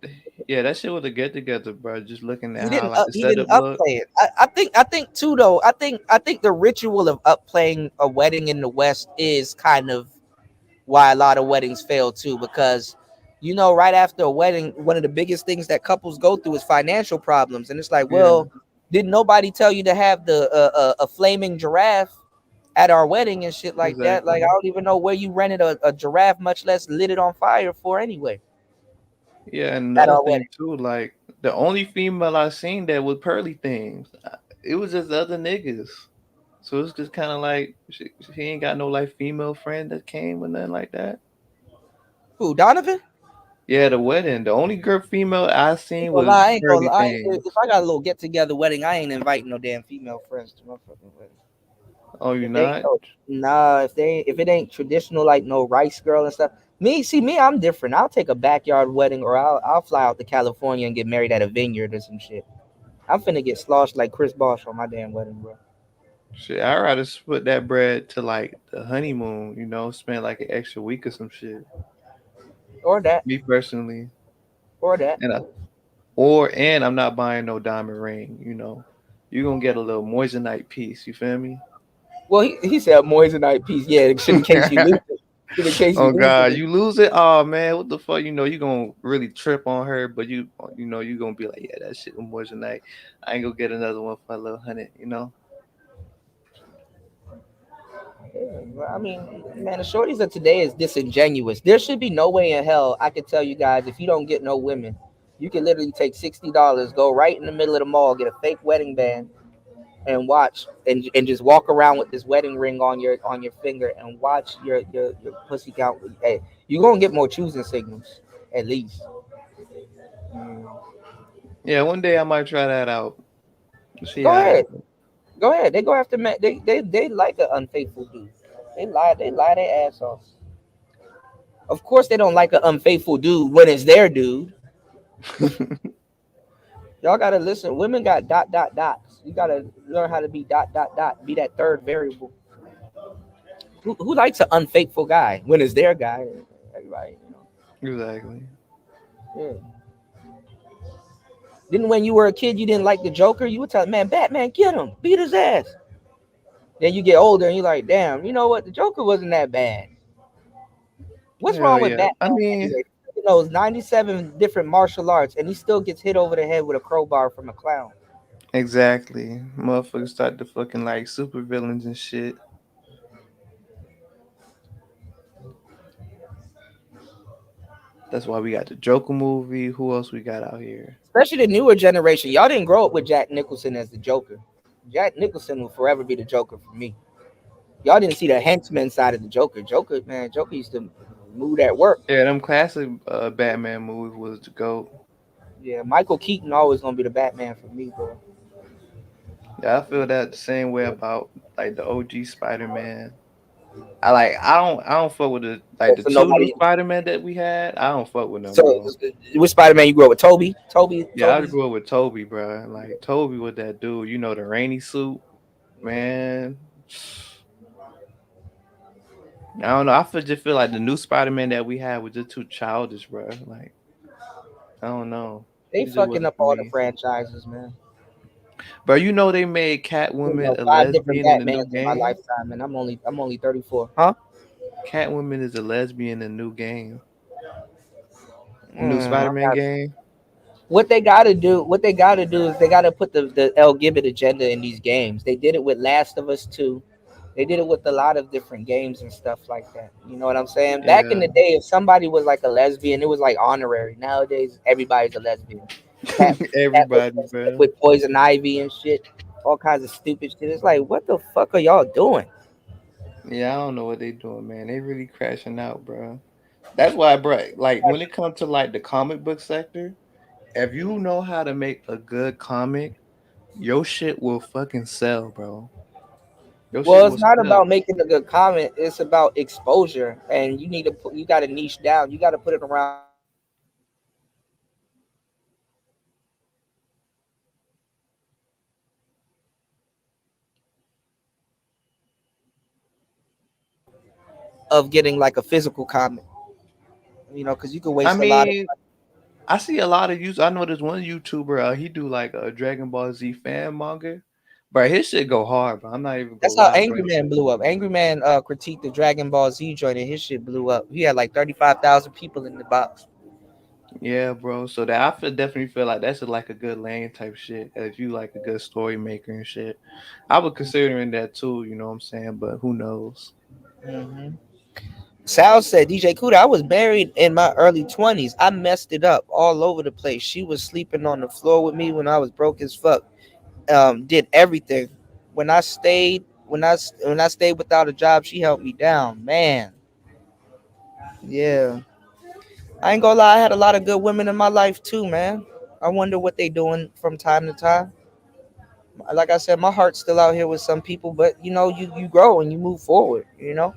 yeah, that shit was a get together, bro. Just looking at he how didn't like the he didn't setup look. upplay it. I think too though. I think the ritual of upplaying a wedding in the West is kind of why a lot of weddings fail too, because right after a wedding, one of the biggest things that couples go through is financial problems, and it's like, Yeah, well, didn't nobody tell you to have a flaming giraffe at our wedding and shit like that? Like, I exactly. don't even know where you rented a giraffe, much less lit it on fire for anyway Yeah, and at another our thing wedding. too, like the only female I seen that with pearly things, it was just other niggas. So it's just kind of like she ain't got no like female friend that came or nothing like that. Who, Donovan? Yeah, the wedding. The only girl female I I ain't seen gonna lie. was I ain't gonna Pearly lie. Things. If I got a little get together wedding, I ain't inviting no damn female friends to my fucking wedding. Oh, you If they not? nah, if it ain't traditional like no rice girl and stuff. Me, I'm different. I'll take a backyard wedding, or I'll fly out to California and get married at a vineyard or some shit. I'm finna get sloshed like Chris Bosh on my damn wedding, bro. Shit, I'd rather split that bread to like the honeymoon, spend like an extra week or some shit. Or that, Me personally. or that. And and I'm not buying no diamond ring. You're gonna get a little moissanite piece, you feel me? Well, he said Moissanite piece. Yeah, shit in case you lose it. Shit in case you Oh lose God, it. you lose it? Oh man, what the fuck? You gonna really trip on her, but you gonna be like, yeah, that shit was moissanite. I ain't gonna get another one for a little hundred. Yeah, I mean, man, the shorties of today is disingenuous. There should be no way in hell I could tell you guys if you don't get no women, you can literally take $60, go right in the middle of the mall, get a fake wedding band, and watch and just walk around with this wedding ring on your finger and watch your pussy count. Hey, you gonna get more choosing signals at least. Yeah, one day I might try that out. See Go how that ahead, goes. go ahead. They go after man. They like an unfaithful dude. They lie their ass off. Of course, they don't like an unfaithful dude when it's their dude. Y'all gotta listen. Women got dots. You gotta learn how to be dot. Be that third variable. Who likes an unfaithful guy when it's their guy? Everybody, Exactly. Yeah. Then when you were a kid, you didn't like the Joker. You would tell man, Batman, get him, beat his ass. Then you get older and you're like, damn, you know what? The Joker wasn't that bad. What's Hell wrong with yeah. I Batman mean, anyway? He knows 97 different martial arts and he still gets hit over the head with a crowbar from a clown. exactly. Motherfuckers start to fucking like super villains and shit. That's why we got the Joker movie. Who else we got out here? Especially the newer generation. Y'all didn't grow up with Jack Nicholson as the Joker. Jack Nicholson will forever be the Joker for me. Y'all didn't see the henchman side of the Joker. Joker used to move at work. Yeah, them classic Batman movies was the GOAT. Yeah, Michael Keaton always gonna be the Batman for me, bro. Yeah, I feel that the same way about like the OG Spider Man. I don't fuck with the So two new nobody. Spider Man that we had. I don't fuck with them, So bro. with Spider Man, you grew up with Toby. Yeah, I Toby's. grew up with Toby, bro. Like Toby with that dude, the rainy suit, man. I don't know. Just feel like the new Spider Man that we had was just too childish, bro. Like I don't know. They It just fucking wasn't up for all the me. franchises, man. But they made Catwoman a 5 different lesbian in the new Batmans in my game. lifetime, and I'm only 34. Huh? Catwoman is a lesbian in the new game. New I Spider Man got game. what they gotta do is they gotta put the LGBT agenda in these games. They did it with Last of Us 2. They did it with a lot of different games and stuff like that. You know what I'm saying? Back in Yeah. the day, if somebody was like a lesbian, it was like honorary. Nowadays, everybody's a lesbian. Cat Everybody, bro. with poison ivy and shit, all kinds of stupid shit. It's like, what the fuck are y'all doing? Yeah, I don't know what they doing, man. They really crashing out, bro. That's why, bro. Like when it comes to like the comic book sector, if you know how to make a good comic, your shit will fucking sell, bro. Your shit Well, will it's not sell. about making a good comment. It's about exposure, and you got to niche down. You got to put it around of getting like a physical comment. Because you can I waste a lot of. mean, I see a lot of use. I know there's one YouTuber. He do like a Dragon Ball Z fan manga, but his shit go hard. But I'm not even gonna That's how lie, bro. Angry Man blew up. Angry Man critiqued the Dragon Ball Z joint, and his shit blew up. He had like 35,000 people in the box. Yeah, bro. So that definitely feel like that's like a good lane type shit. If you like a good story maker and shit, I was considering that too. You know what I'm saying? But who knows? Hmm. Sal said, DJ Kuda, I was married in my early 20s. I messed it up all over the place. She was sleeping on the floor with me when I was broke as fuck. Did everything. When I stayed without a job, she held me down. Man, yeah. I ain't gonna lie, I had a lot of good women in my life too, man. I wonder what they doing from time to time. Like I said, my heart's still out here with some people, but you know, you grow and you move forward. You know.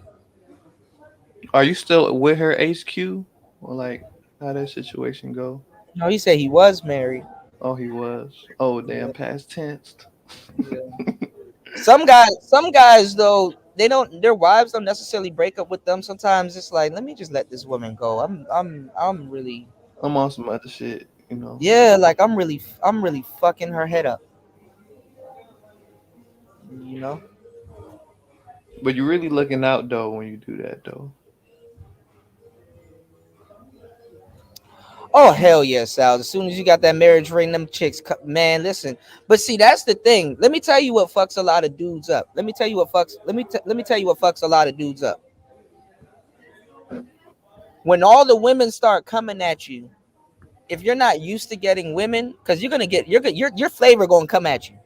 Are you still with her, HQ? Or like how that situation go? No, he said he was married. Oh, he was. Oh, Yeah. damn, past tense. Yeah. Some guys though, they don't. Their wives don't necessarily break up with them. Sometimes it's like, let me just let this woman go. I'm really. I'm on some other shit, you know. Yeah, like I'm really fucking her head up. You know. But you're really looking out though when you do that though. Oh hell yeah, Sal! As soon as you got that marriage ring, them chicks, man. Listen, but see, that's the thing. Let me tell you what fucks a lot of dudes up. Let me tell you what fucks. Let me tell you what fucks a lot of dudes up. When all the women start coming at you, if you're not used to getting women, because you're gonna get your flavor gonna come at you.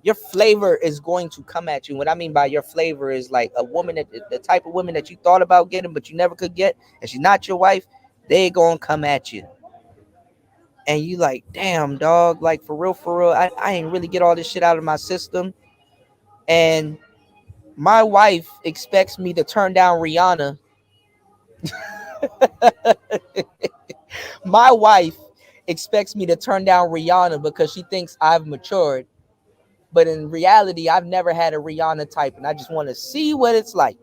Your flavor is going to come at you. What I mean by your flavor is like a woman that the type of woman that you thought about getting but you never could get, and she's not your wife. They gonna come at you. And you like, damn dog, like for real, I ain't really get all this shit out of my system. And my wife expects me to turn down Rihanna. My wife expects me to turn down Rihanna because she thinks I've matured. But in reality, I've never had a Rihanna type, and I just want to see what it's like.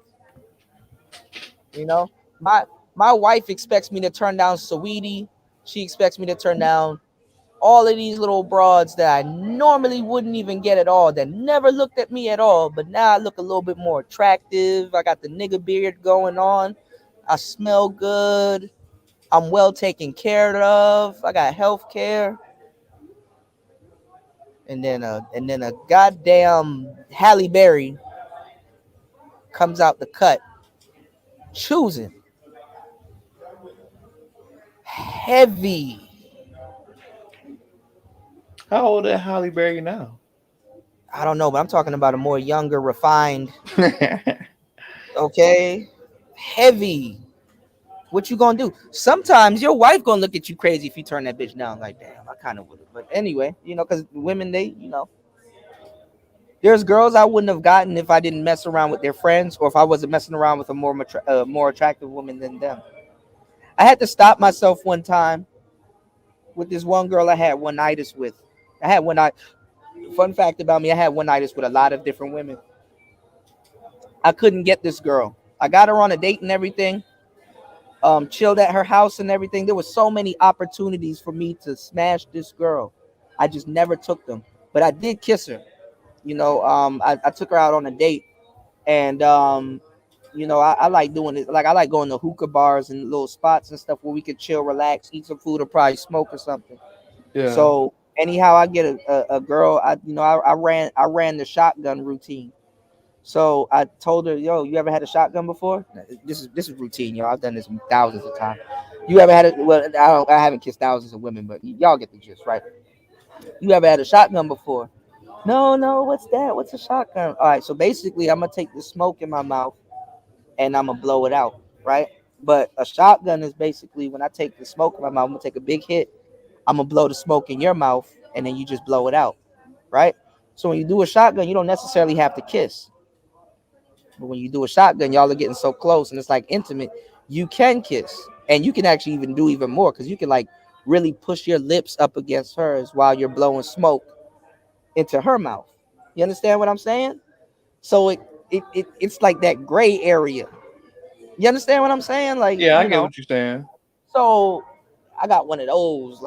You know, my wife expects me to turn down Saweetie. She expects me to turn down all of these little broads that I normally wouldn't even get at all, that never looked at me at all, but now I look a little bit more attractive. I got the nigga beard going on. I smell good. I'm well taken care of. I got health care. And then a goddamn Halle Berry comes out the cut choosing heavy. How old is Halle Berry now? I don't know, but I'm talking about a more younger, refined. Okay, heavy. What you gonna do? Sometimes your wife gonna look at you crazy if you turn that bitch down. Like, damn, I kind of would have. But anyway, you know, because women, there's girls I wouldn't have gotten if I didn't mess around with their friends or if I wasn't messing around with a more attractive woman than them. I had to stop myself one time with this one girl I had one nights with. I had one night. Fun fact about me: I had one nights with a lot of different women. I couldn't get this girl. I got her on a date and everything. Chilled at her house and everything. There was so many opportunities for me to smash this girl. I just never took them. But I did kiss her. You know, I took her out on a date, and you know, I like doing it. Like I like going to hookah bars and little spots and stuff where we could chill, relax, eat some food, or probably smoke or something. Yeah. So anyhow, I get a girl. I ran the shotgun routine. So I told her, yo, you ever had a shotgun before? This is routine, yo. I've done this thousands of times. You ever had it? Well, I haven't kissed thousands of women, but y'all get the gist, right? You ever had a shotgun before? No. What's that? What's a shotgun? All right. So basically, I'm gonna take the smoke in my mouth and I'm gonna blow it out, right? But a shotgun is basically when I take the smoke in my mouth, I'm gonna take a big hit. I'm gonna blow the smoke in your mouth, and then you just blow it out, right? So when you do a shotgun, you don't necessarily have to kiss. But when you do a shotgun, y'all are getting so close and it's like intimate. You can kiss, and you can actually even do even more because you can like really push your lips up against hers while you're blowing smoke into her mouth. You understand what I'm saying? So it's like that gray area. You understand what I'm saying? Like, Yeah, I you get know. what you're saying. So I got one of those,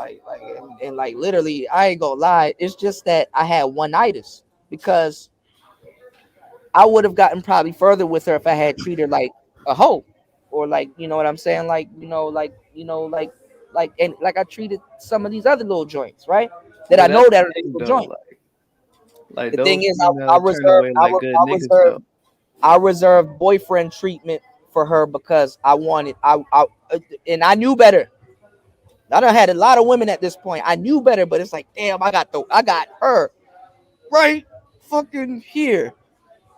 and like literally, I ain't gonna lie. It's just that I had one-itis because I would have gotten probably further with her if I had treated her like a hoe, or like, you know what I'm saying, and like I treated some of these other little joints, right? That I But know that's the that are thing little though, joints. like The thing those is, I females turn reserve, away like good niggas though. I reserved boyfriend treatment for her because I wanted, and I knew better. I done had a lot of women at this point. I knew better, but it's like, damn, I got her right fucking here.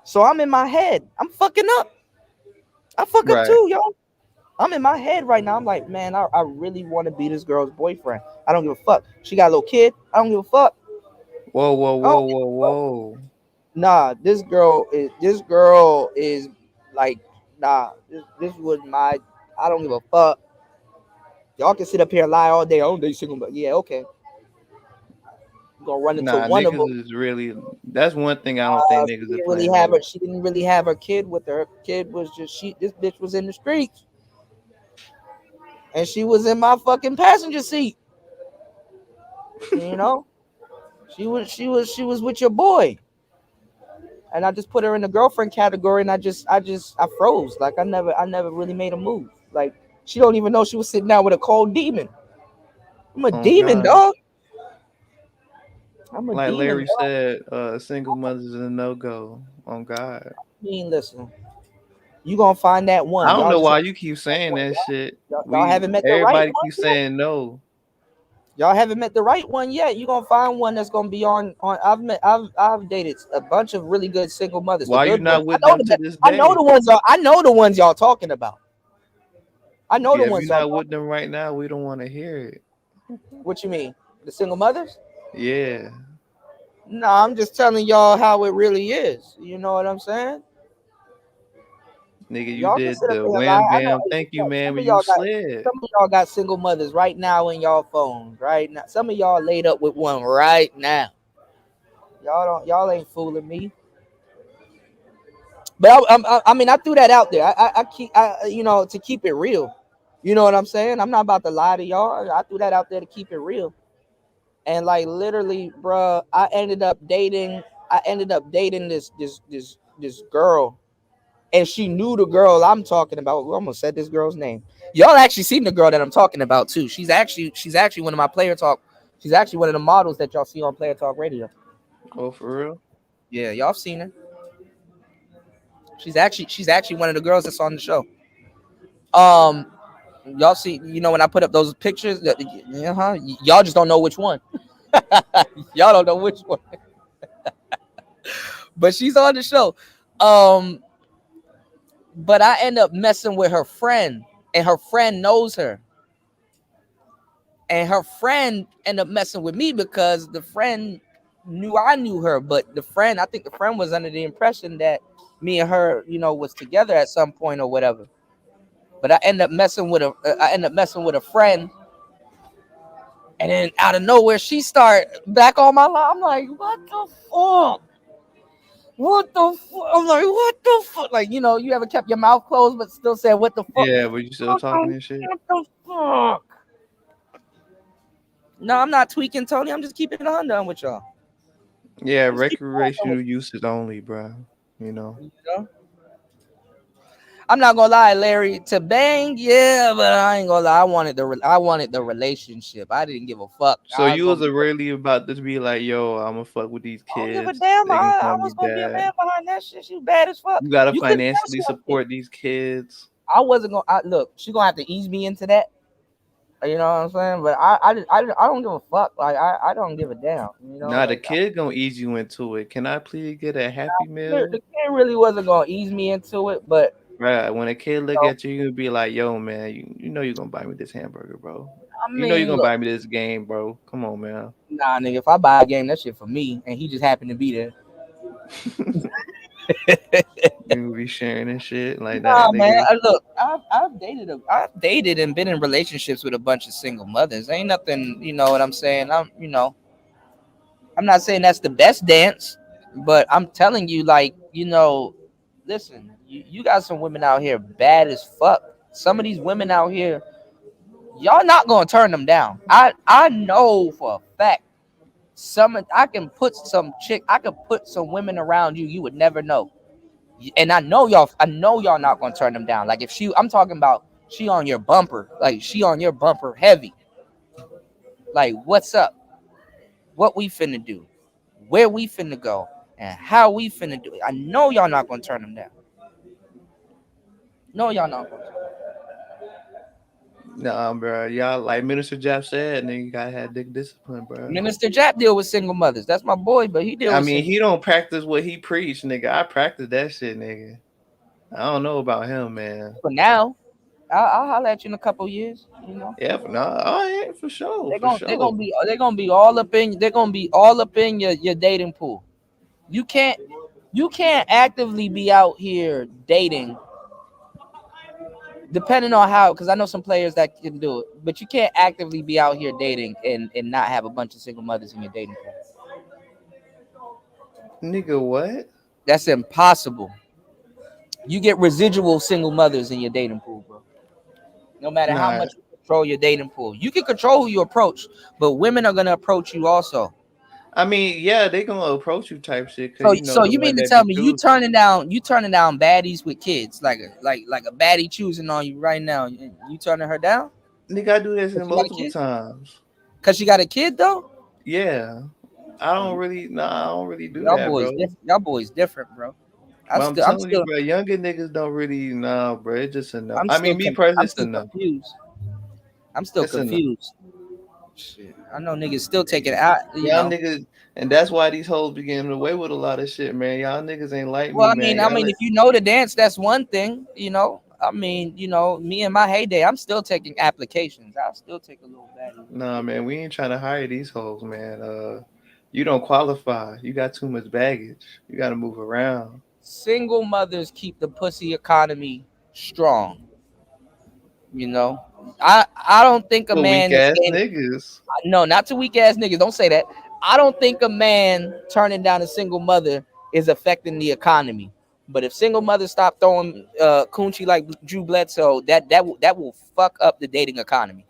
So I'm in my head. I'm fucking up. I fuck up Right. too, y'all. I'm in my head right now. I'm like, man, I really want to be this girl's boyfriend. I don't give a fuck. She got a little kid. I don't give a fuck. Whoa, whoa, whoa, whoa, whoa. Nah, this girl is like, nah, this was my, I don't give a fuck. Y'all can sit up here and lie all day. I don't date single, but yeah, okay. I'm gonna run into Nah, one of them. niggas is really. That's one thing I don't think niggas are playing with. She didn't really have her kid with her. Her kid was just this bitch was in the streets. And she was in my fucking passenger seat. You know? She was with your boy. And I just put her in the girlfriend category, and I froze. Like I never really made a move. Like she don't even know she was sitting down with a cold demon. I'm a demon, God. dog. I'm a like demon. Larry Dog. said, single mothers is a no-go. On God. I mean, listen. You gonna find that one. I don't Y'all know just why you keep saying that shit. y'all haven't met the right Everybody one keeps yet. saying no. Y'all haven't met the right one yet. You gonna find one that's gonna be on. I've dated a bunch of really good single mothers. Why The you good not ones. with them to this day? I know the ones y'all talking about. I know Yeah, the if ones you're y'all. not with them right now, we don't want to hear it. What you mean? The single mothers? Yeah. No, I'm just telling y'all how it really is. You know what I'm saying? Nigga, you Y'all can did sit up the here and lie. wham I know bam. Thank you, man, when you slid. some of y'all got single mothers right now in y'all phones, right now. Some of y'all laid up with one right now. Y'all ain't fooling me. But I mean, I threw that out there. I keep, to keep it real. You know what I'm saying? I'm not about to lie to y'all. I threw that out there to keep it real. And like literally, bruh, I ended up dating this girl, and she knew the girl I'm talking about. We almost said this girl's name. Y'all actually seen the girl that I'm talking about too. She's actually one of my Player Talk. She's actually one of the models that y'all see on Player Talk Radio. Oh, for real? Yeah, y'all seen her. She's actually one of the girls that's on the show. Y'all see, when I put up those pictures, y'all just don't know which one. Y'all don't know which one. But she's on the show. But I end up messing with her friend, and her friend knows her. And her friend ended up messing with me because the friend knew I knew her, but I think the friend was under the impression that me and her, was together at some point or whatever. But I end up messing with a friend, and then out of nowhere she start back on my line. I'm like, what the fuck? What the fuck? I'm like, what the fuck? Like, you ever kept your mouth closed but still said, what the fuck? Yeah, but you still talking and shit? What the fuck? No, I'm not tweaking, Tony. I'm just keeping it undone with y'all. Yeah, recreational uses only, bro. You know? I'm not gonna lie, Larry. To bang, yeah, but I ain't gonna lie. I wanted the relationship. I didn't give a fuck. So you was really about to be like, yo, I'm gonna fuck with these kids. I don't give a damn. I was gonna be a man behind that shit. She bad as fuck. You gotta financially support these kids. I wasn't gonna look. She gonna have to ease me into that. You know what I'm saying? But I don't give a fuck. Like I don't give a damn. Nah, the kid gonna ease you into it. Can I please get a Happy Meal? The kid really wasn't gonna ease me into it, but right, when a kid look at you, you gonna be like, yo, man, you know you're gonna buy me this hamburger, bro. You know you're gonna buy me this game, bro. Come on, man. Nah, nigga, if I buy a game, that shit for me, and he just happened to be there. You be sharing and shit like nah, that. Man, look, I've dated and been in relationships with a bunch of single mothers. Ain't nothing, you know what I'm saying? I'm not saying that's the best dance, but I'm telling you, like, listen, you got some women out here bad as fuck. Some of these women out here, y'all not gonna turn them down. I know for a fact. I can put some women around you would never know. And I know y'all not gonna turn them down. Like if I'm talking about she on your bumper, like she on your bumper heavy. Like what's up? What we finna do? Where we finna go? And how we finna do it? I know y'all not gonna turn them down. No, y'all not gonna turn them down. Nah, bro. Y'all, like Minister Jap said, nigga, you gotta have dick discipline, bro. Minister Jap deal with single mothers. That's my boy, but he deal with he don't practice what he preach, nigga. I practice that shit, nigga. I don't know about him, man. For now. I'll holler at you in a couple years. You know. Yeah, but no, oh yeah, for sure, They're for gonna sure. be all up in your dating pool. You can't actively be out here dating, depending on how, because I know some players that can do it, but you can't actively be out here dating and not have a bunch of single mothers in your dating pool. Nigga, what? That's impossible. You get residual single mothers in your dating pool, bro. No matter how Nah, much you control your dating pool, you can control who you approach, but women are gonna approach you also. I mean, yeah, they gonna approach you type shit because So, you know the you one mean to that tell be me choosing. you turning down baddies with kids, like a baddie choosing on you right now? You turning her down? Nigga, I do this Cause in she got a multiple kid? times. Cause she got a kid though? Yeah, I don't really, nah, I don't really do Y'all that, boys, bro. y'all boys different, bro. But I'm telling you, bro, younger niggas don't really, nah, bro. It's just a no. I mean, me personally, I'm it's a still no. confused. I'm still It's a no. confused. Shit, I know niggas still taking out. You Y'all know. niggas, and that's why these hoes be getting away with a lot of shit, man. Y'all niggas ain't like Well, me, man. I Y'all mean, let, if you know the dance, that's one thing. You know. I mean, you know, me in my heyday, I'm still taking applications. I'll still take a little baddie. nah, man, we ain't trying to hire these hoes, man. You don't qualify. You got too much baggage. You got to move around. Single mothers keep the pussy economy strong. You know, I don't think a For man weak is ass gaining. niggas. No, not to weak ass niggas. Don't say that. I don't think a man turning down a single mother is affecting the economy. But if single mothers stop throwing coochie like Drew Bledsoe, that will fuck up the dating economy.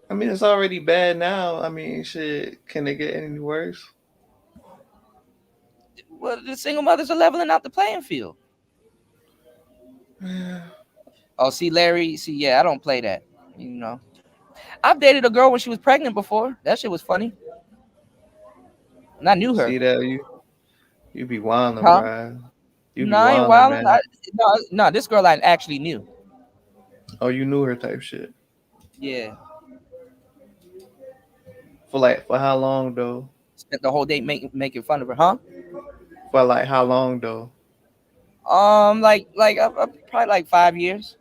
I mean, it's already bad now. I mean, shit, can it get any worse? Well, the single mothers are leveling out the playing field. Oh, see, Larry, see, yeah, I don't play that. You know, I've dated a girl when she was pregnant before. That shit was funny. And I knew her. See that you be wildin', Huh? bruh. You be No, I ain't wildin', wild. man. No, this girl I actually knew. Oh, you knew her type shit. Yeah. For how long though? Spent the whole day making fun of her, huh? For like how long though? Probably like 5 years.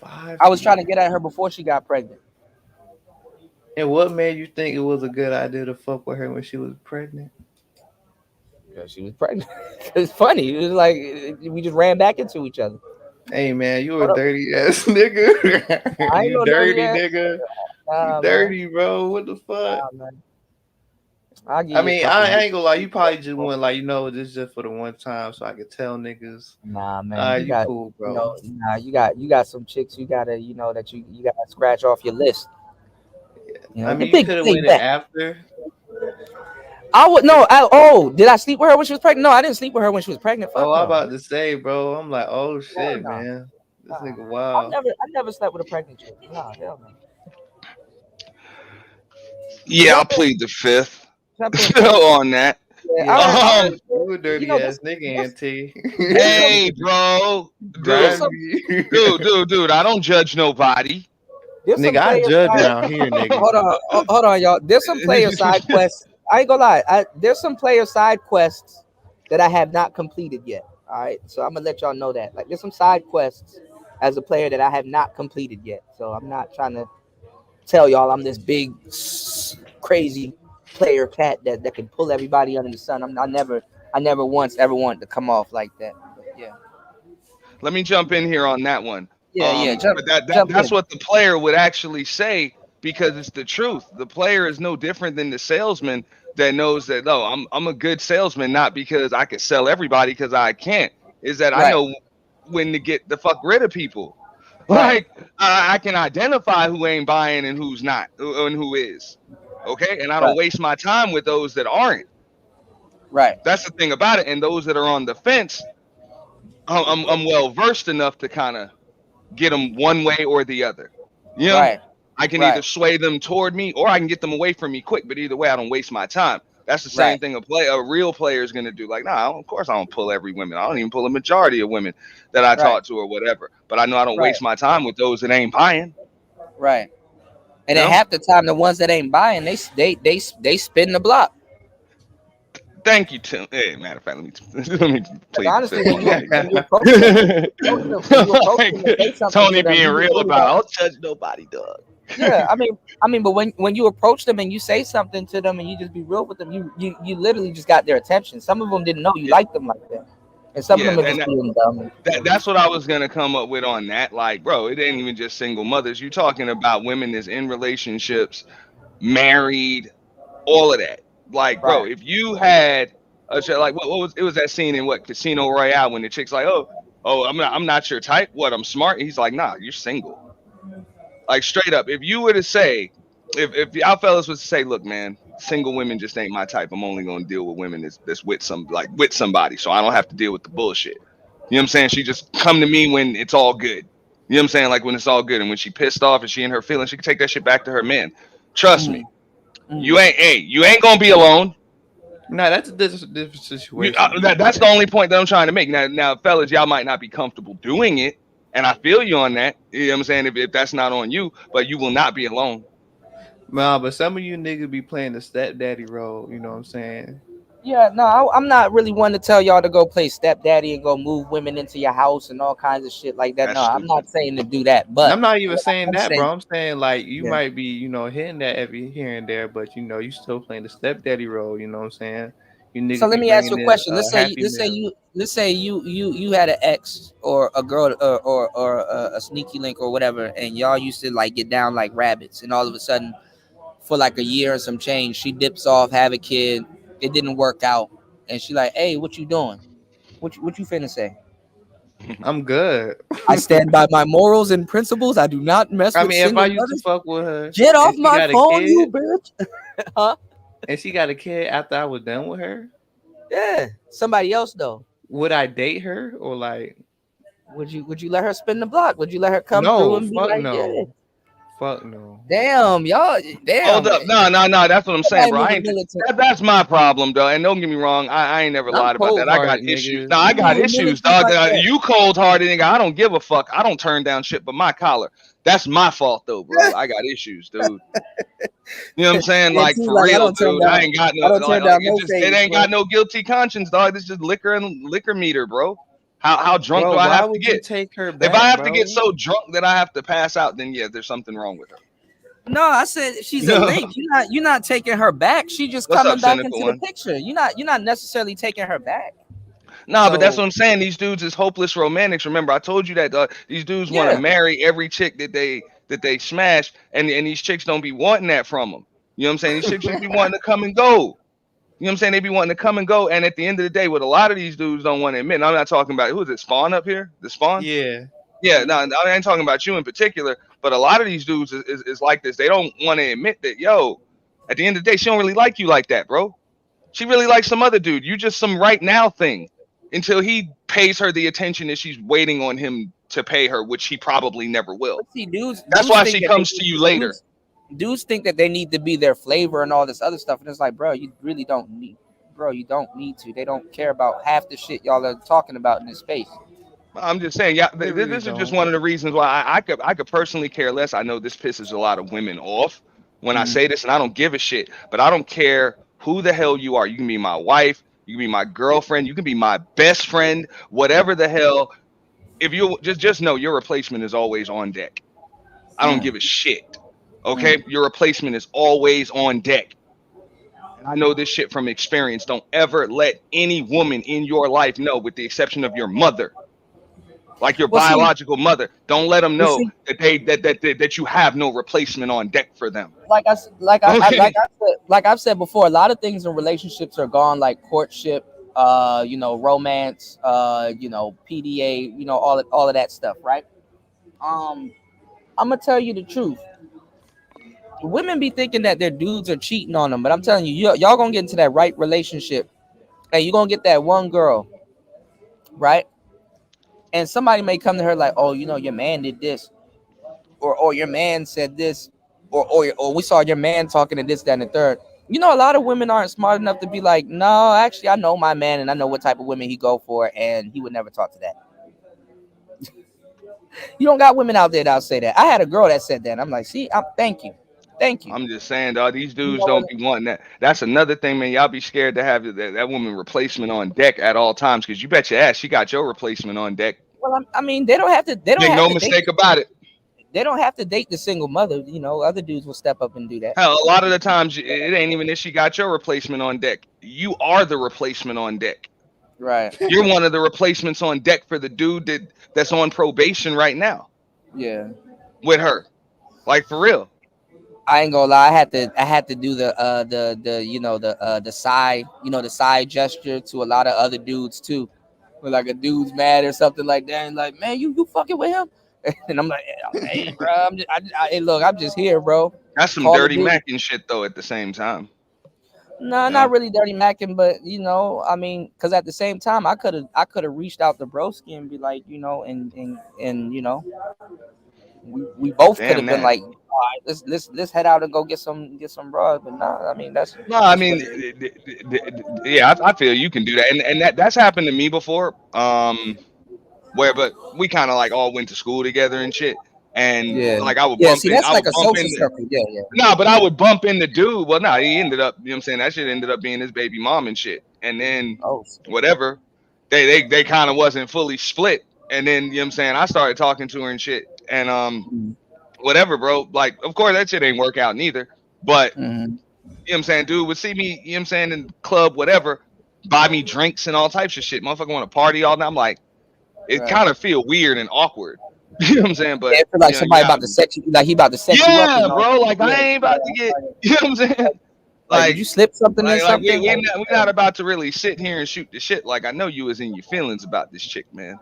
5 I was trying to years. get at her before she got pregnant. And what made you think it was a good idea to fuck with her when she was pregnant? Yeah, she was pregnant. It's funny. It was like we just ran back into each other. Hey man, you a Hold up. dirty ass nigga. I ain't You no dirty dirty ass. nigga. You Nah, man. dirty, bro. What the fuck? Nah, man. I'll give I you a mean, couple I years. ain't gonna lie. You probably just want like, this is just for the one time, so I can tell niggas. Nah, man. You You got, cool, bro. you got some chicks you gotta, that you gotta scratch off your list. You I know, mean, you big could have big went it bet. after. I would no. Did I sleep with her when she was pregnant? No, I didn't sleep with her when she was pregnant. Fuck Oh, I'm no. about to say, bro. I'm like, oh Hell shit, no. man. This nigga I wild. never slept with a pregnant chick. Nah, hell no. But Yeah, I plead the fifth jump in, Ken. on that. Yeah, Yeah, I Um, heard, you a you dirty know, ass nigga, Auntie. there's some, hey, bro, there's dude, some, Grimy. dude, I don't judge nobody. there's some Nigga, I player judge side. around here, nigga. Hold on, y'all. There's some player side quests. I ain't gonna lie. There's some player side quests that I have not completed yet. All right, so I'm gonna let y'all know that. Like, there's some side quests as a player that I have not completed yet. So I'm not trying to tell y'all I'm this big crazy player cat that can pull everybody under the sun. I never once ever wanted to come off like that. But yeah. Let me jump in here on that one. Yeah. But that's Jump what the player would actually say because it's the truth. The player is no different than the salesman that knows that no, I'm a good salesman, not because I can sell everybody because I can't. Is that I Right. know when to get the fuck rid of people. Right. Like I can identify who ain't buying and who's not and who is. Okay, and I don't Right. waste my time with those that aren't. Right. That's the thing about it. And those that are on the fence, I'm well versed enough to kind of get them one way or the other. You know, Right. I can either Right. sway them toward me or I can get them away from me quick. But either way, I don't waste my time. That's the same Right. thing a real player is going to do. Like, nah, of course I don't pull every woman. I don't even pull a majority of women that I Right. talk to or whatever. But I know I don't Right. waste my time with those that ain't buying. Right. And You then know, half the time, the ones that ain't buying, they spin the block. Thank you, Tim. Hey, matter of fact, let me plead the Honestly, fifth. when you approach them, to say something Tony to them, being you real really about it. don't. I'll touch nobody, dog. Yeah, I mean, but when you approach them and you say something to them and you just be real with them, you literally just got their attention. Some of them didn't know you liked them like that, and some of Yeah, them are just and being dumb. that's what I was gonna come up with on that. Like, bro, it ain't even just single mothers. You're talking about women that's in relationships, married, all of that. Like, bro, Right. if you had a shit like what was it was that scene in what Casino Royale when the chick's like, oh, I'm not your type. What, I'm smart? He's like, nah, you're single. Like straight up. If you were to say, if y'all fellas was to say, look, man, single women just ain't my type. I'm only gonna deal with women that's with with somebody, so I don't have to deal with the bullshit. You know what I'm saying? She just come to me when it's all good. You know what I'm saying? Like when it's all good, and when she pissed off and she in her feelings, she can take that shit back to her man. Trust me, you ain't gonna be alone. No, that's a different situation. That's the only point that I'm trying to make. Now, fellas, y'all might not be comfortable doing it, and I feel you on that. You know what I'm saying? If that's not on you, but you will not be alone. Nah, but some of you niggas be playing the stepdaddy role. You know what I'm saying? Yeah, no, I'm not really one to tell y'all to go play stepdaddy and go move women into your house and all kinds of shit like that. That's No, I'm stupid. not saying to do that, And but I'm not even what saying I'm that, bro. saying, I'm saying like you yeah. might be, hitting that every here and there, but you still playing the stepdaddy role. You know what I'm saying? You So niggas let be me ask bringing you a in question. Let's say happy meal. you had an ex or a girl or a sneaky link or whatever, and y'all used to like get down like rabbits, and all of a sudden, for like a year and some change, she dips off, have a kid, it didn't work out, and she like, hey, what you doing? What you finna say? I'm good. I stand by my morals and principles. I do not mess I with mean, if I single used to mothers. fuck with her Get off and she my got a phone, you kid, bitch. Huh? and she got a kid after I was done with her, Yeah, somebody else though. would I date her or like? Would you let her spin the block? Would you let her come through No, and be fuck like, yeah? no, fuck no. Damn, y'all, Hold damn. up, no. That's what I'm saying, Somebody bro. I moving ain't. militant. That's my problem, though. And don't get me wrong, I ain't never I'm lied about cold that. I got hearted, issues. nigga. No, I You got moving issues, militant dog. like that. You cold hearted nigga. I don't give a fuck. I don't turn down shit but my collar. That's my fault though, bro. I got issues, dude. You know what I'm saying? Yeah, Like T, for like real, dude. I ain't got I no don't turn like down it no just it favors, ain't got bro. no guilty conscience, dog. It's just liquor meter, bro. How drunk Bro, do I why have to would you get? take her If I back, have to get bro? so drunk that I have to pass out, then yeah, there's something wrong with her. No, I said she's a No. link. You're not taking her back. She just What's up, coming back cynical into the one? picture. You're not necessarily taking her back. Nah, but that's So what I'm saying. These dudes is hopeless romantics. Remember, I told you that these dudes want to yeah. marry every chick that they smash, and these chicks don't be wanting that from them. You know what I'm saying? These chicks just be wanting to come and go. You know what I'm saying? They be wanting to come and go, and at the end of the day, what a lot of these dudes don't want to admit. And I'm not talking about who is it, Spawn up here? The Spawn? Yeah. Yeah, no, I ain't talking about you in particular, but a lot of these dudes is like this. They don't want to admit that, yo, at the end of the day, she don't really like you like that, bro. She really likes some other dude. You just some right now thing until he pays her the attention that she's waiting on him to pay her, which he probably never will. But see, dudes That's dudes why think she that they comes to you later. dudes think that they need to be their flavor and all this other stuff, and it's like, bro, you really don't need, bro, you don't need to. They don't care about half the shit y'all are talking about in this space. I'm just saying, yeah, They really this is just don't. one of the reasons why I could personally care less. I know this pisses a lot of women off when I say this, and I don't give a shit. But I don't care who the hell you are. You can be my wife, you can be my girlfriend, you can be my best friend, whatever the hell. If you just know your replacement is always on deck. I don't give a shit. Okay, your replacement is always on deck. And I know this shit from experience. Don't ever let any woman in your life know, with the exception of your mother, like your Well, see, biological mother. Don't let them you know see, that that you have no replacement on deck for them. like Okay. I said, like I've said before, a lot of things in relationships are gone, like courtship, romance, PDA, all of that stuff, right? Um, I'm gonna tell you the truth. Women be thinking that their dudes are cheating on them, but I'm telling you, y'all gonna get into that right relationship, and you're gonna get that one girl, right? And somebody may come to her like, oh, your man did this, or your man said this, or we saw your man talking to this, that, and the third. A lot of women aren't smart enough to be like, no, actually, I know my man, and I know what type of women he go for, and he would never talk to that. You don't got women out there that'll say that. I had a girl that said that. I'm like, see, thank you. Thank you. I'm just saying, dog. These dudes know don't what? be wanting that. That's another thing, man. Y'all be scared to have that woman replacement on deck at all times, because you bet your ass she got your replacement on deck. Well, I mean, they don't have to. They don't Make have no to date. mistake about it. They don't have to date the single mother. You know, other dudes will step up and do that. Hell, a lot of the times it ain't even that she got your replacement on deck. You are the replacement on deck. Right. You're one of the replacements on deck for the dude that's on probation right now Yeah. with her. Like, for real. I ain't gonna lie. I had to do the you know the side the side gesture to a lot of other dudes too. When like a dude's mad or something like that, and like, man, you fucking with him, and I'm like, hey, bro, hey, look, I'm just here, bro. That's some Call of dirty Duty. macking shit though. At the same time, No, not really dirty macking, but I mean, because at the same time, I could have reached out to broski and be like, and we both could damn have been that. like, all right, let's head out and go get some bras. But no, I mean that's No, I just mean, what it is. yeah, I feel you can do that, and that's happened to me before. But we kind of like all went to school together and shit, and Yeah, like I would yeah. bump See, in, that's like a social circle. Yeah, yeah. no, but I would bump in the dude. Well, no, he ended up, you know what I'm saying, that shit ended up being his baby mom and shit, and then whatever, they kind of wasn't fully split, and then you know what I'm saying, I started talking to her and shit, and whatever, bro. Like, of course, that shit ain't work out neither, but. You know what I'm saying? Dude would see me, you know what I'm saying, in the club, whatever, buy me drinks and all types of shit. Motherfucker want to party all night. I'm like, it kind of feel weird and awkward. You know what I'm saying? But Yeah, I feel like somebody about to set you, like he about to set you up. yeah, bro. Like I ain't about to get, you know what I'm saying? Like, did you slip something in like something? we're not about to really sit here and shoot the shit. Like, I know you was in your feelings about this chick, man.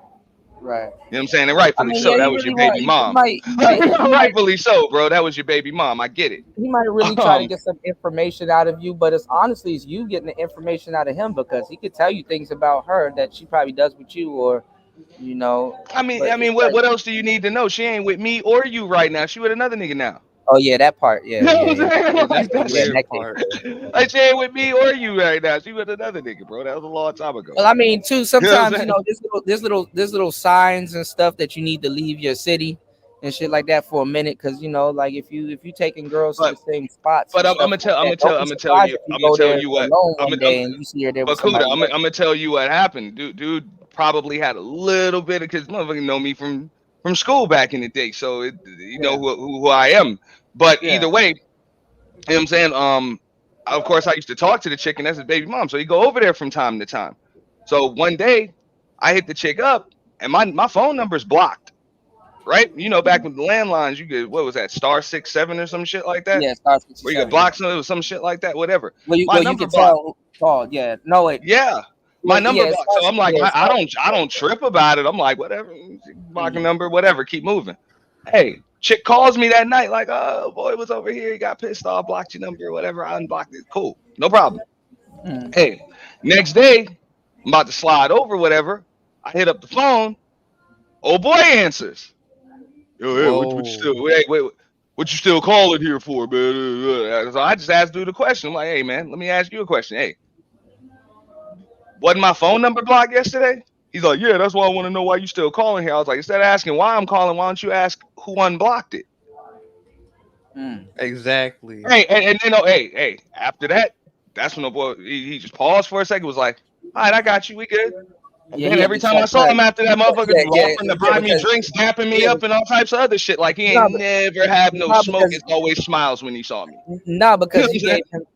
Right. You know what I'm saying? And rightfully so. Yeah, That he was your really baby want, mom. he might, Rightfully so, bro. That was your baby mom. I get it. he might really try to get some information out of you, but it's you getting the information out of him, because he could tell you things about her that she probably does with you, or I mean, what else do you need to know? She ain't with me or you right now. She with another nigga now. Oh yeah, that part. Yeah, You know yeah, what I'm yeah. saying? Yeah, Like, that's the yeah, weird that part. like, she ain't with me or you right now. She with another nigga, bro. That was a long time ago. Well, I mean, too. You know what I'm Sometimes saying? there's little signs and stuff that you need to leave your city and shit like that for a minute, because like if you taking girls to the same spots. But And I'm stuff gonna tell like that, don't be surprised if you go there what. alone one day and you see her there But with Kuda, somebody I'm else. gonna tell you what happened. Dude probably had a little bit of, because motherfucker know me from school back in the day, so you know who I am. But either way, you know what I'm saying. Of course, I used to talk to the chick, and that's his baby mom. So he go over there from time to time. So one day, I hit the chick up, and my phone number's blocked. Right? You know, back with the landlines, you could, what was that, *667 or some shit like that? Yeah, *667. Where you could block some shit like that, whatever. Well, My you number can blocked. tell who called. Yeah, no, it. Yeah, my number Yeah, blocked. So I'm like, I don't trip about it. I'm like, whatever, block a number, whatever, keep moving. Hey, chick calls me that night, like, oh boy, was over here, he got pissed off, blocked your number, whatever. I unblocked it. Cool, no problem. Hey, next day, I'm about to slide over, whatever. I hit up the phone. Old boy answers. Yo, hey, what you still calling here for, man? So I just asked dude a question. I'm like, hey, man, let me ask you a question. Hey, wasn't my phone number blocked yesterday? He's like, yeah, that's why I want to know why you still calling here. I was like, instead of asking why I'm calling, why don't you ask who unblocked it? Exactly. Hey, and then hey, after that, that's when the boy he just paused for a second, was like, all right, I got you, we good. And then every time I saw him after that, motherfucker was offering to buy me drinks, dapping me up, and all types of other shit. Like he ain't never had no smoke. It's always smiles when he saw me. No, because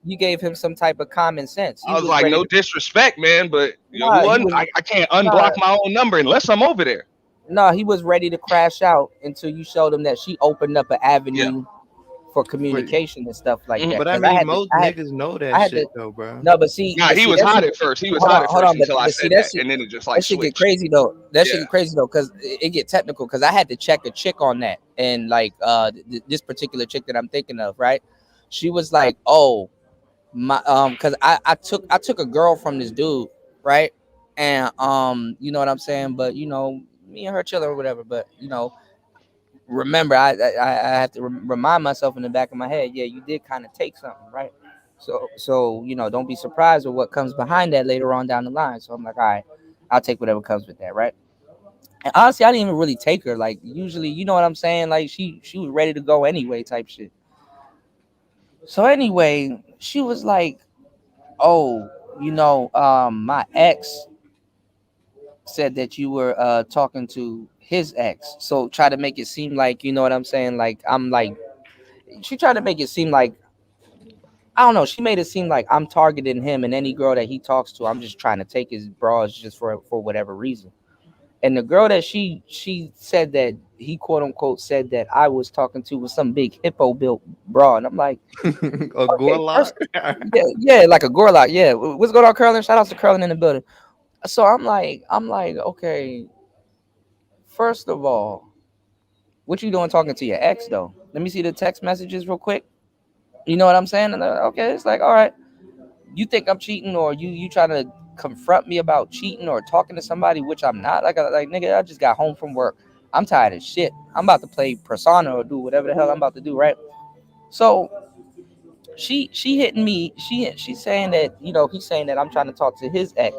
you gave him some type of common sense. I was like, no disrespect, man, but I can't unblock my own number unless I'm over there. No, he was ready to crash out until you showed him that she opened up an avenue for communication and stuff like that. But I mean, most niggas know that shit though, bro. No, but see, he was hot at first. He was hot at first until I said that, and then it just like that shit get crazy though. That shit get crazy though, because it get technical. Because I had to check a chick on that, and like this particular chick that I'm thinking of, right? She was like, "Oh, my because I took a girl from this dude, right? And you know what I'm saying? But me and her chilling or whatever. But remember, I have to remind myself in the back of my head, yeah, you did kind of take something, right? So don't be surprised with what comes behind that later on down the line. So I'm like, all right, I'll take whatever comes with that, right? And honestly, I didn't even really take her. Like usually, you know what I'm saying? Like she was ready to go anyway, type shit. So anyway, she was like, "Oh, my ex said that you were talking to his ex." So try to make it seem like, you know what I'm saying? Like I'm like, she tried to make it seem like, I don't know. She made it seem like I'm targeting him, and any girl that he talks to, I'm just trying to take his bras just for whatever reason. And the girl that she said that he quote unquote said that I was talking to was some big hippo built bra, and I'm like, A okay, Gorlock. first, yeah, like a Gorlock, yeah. What's going on, Curlin? Shout out to Curlin in the building. So I'm like, okay. First of all, what you doing talking to your ex though? Let me see the text messages real quick. You know what I'm saying? And okay, it's like, all right, you think I'm cheating, or you trying to confront me about cheating or talking to somebody, which I'm not. Like nigga, I just got home from work. I'm tired of shit. I'm about to play Persona or do whatever the hell I'm about to do, right? So she hitting me. She's saying that, he's saying that I'm trying to talk to his ex,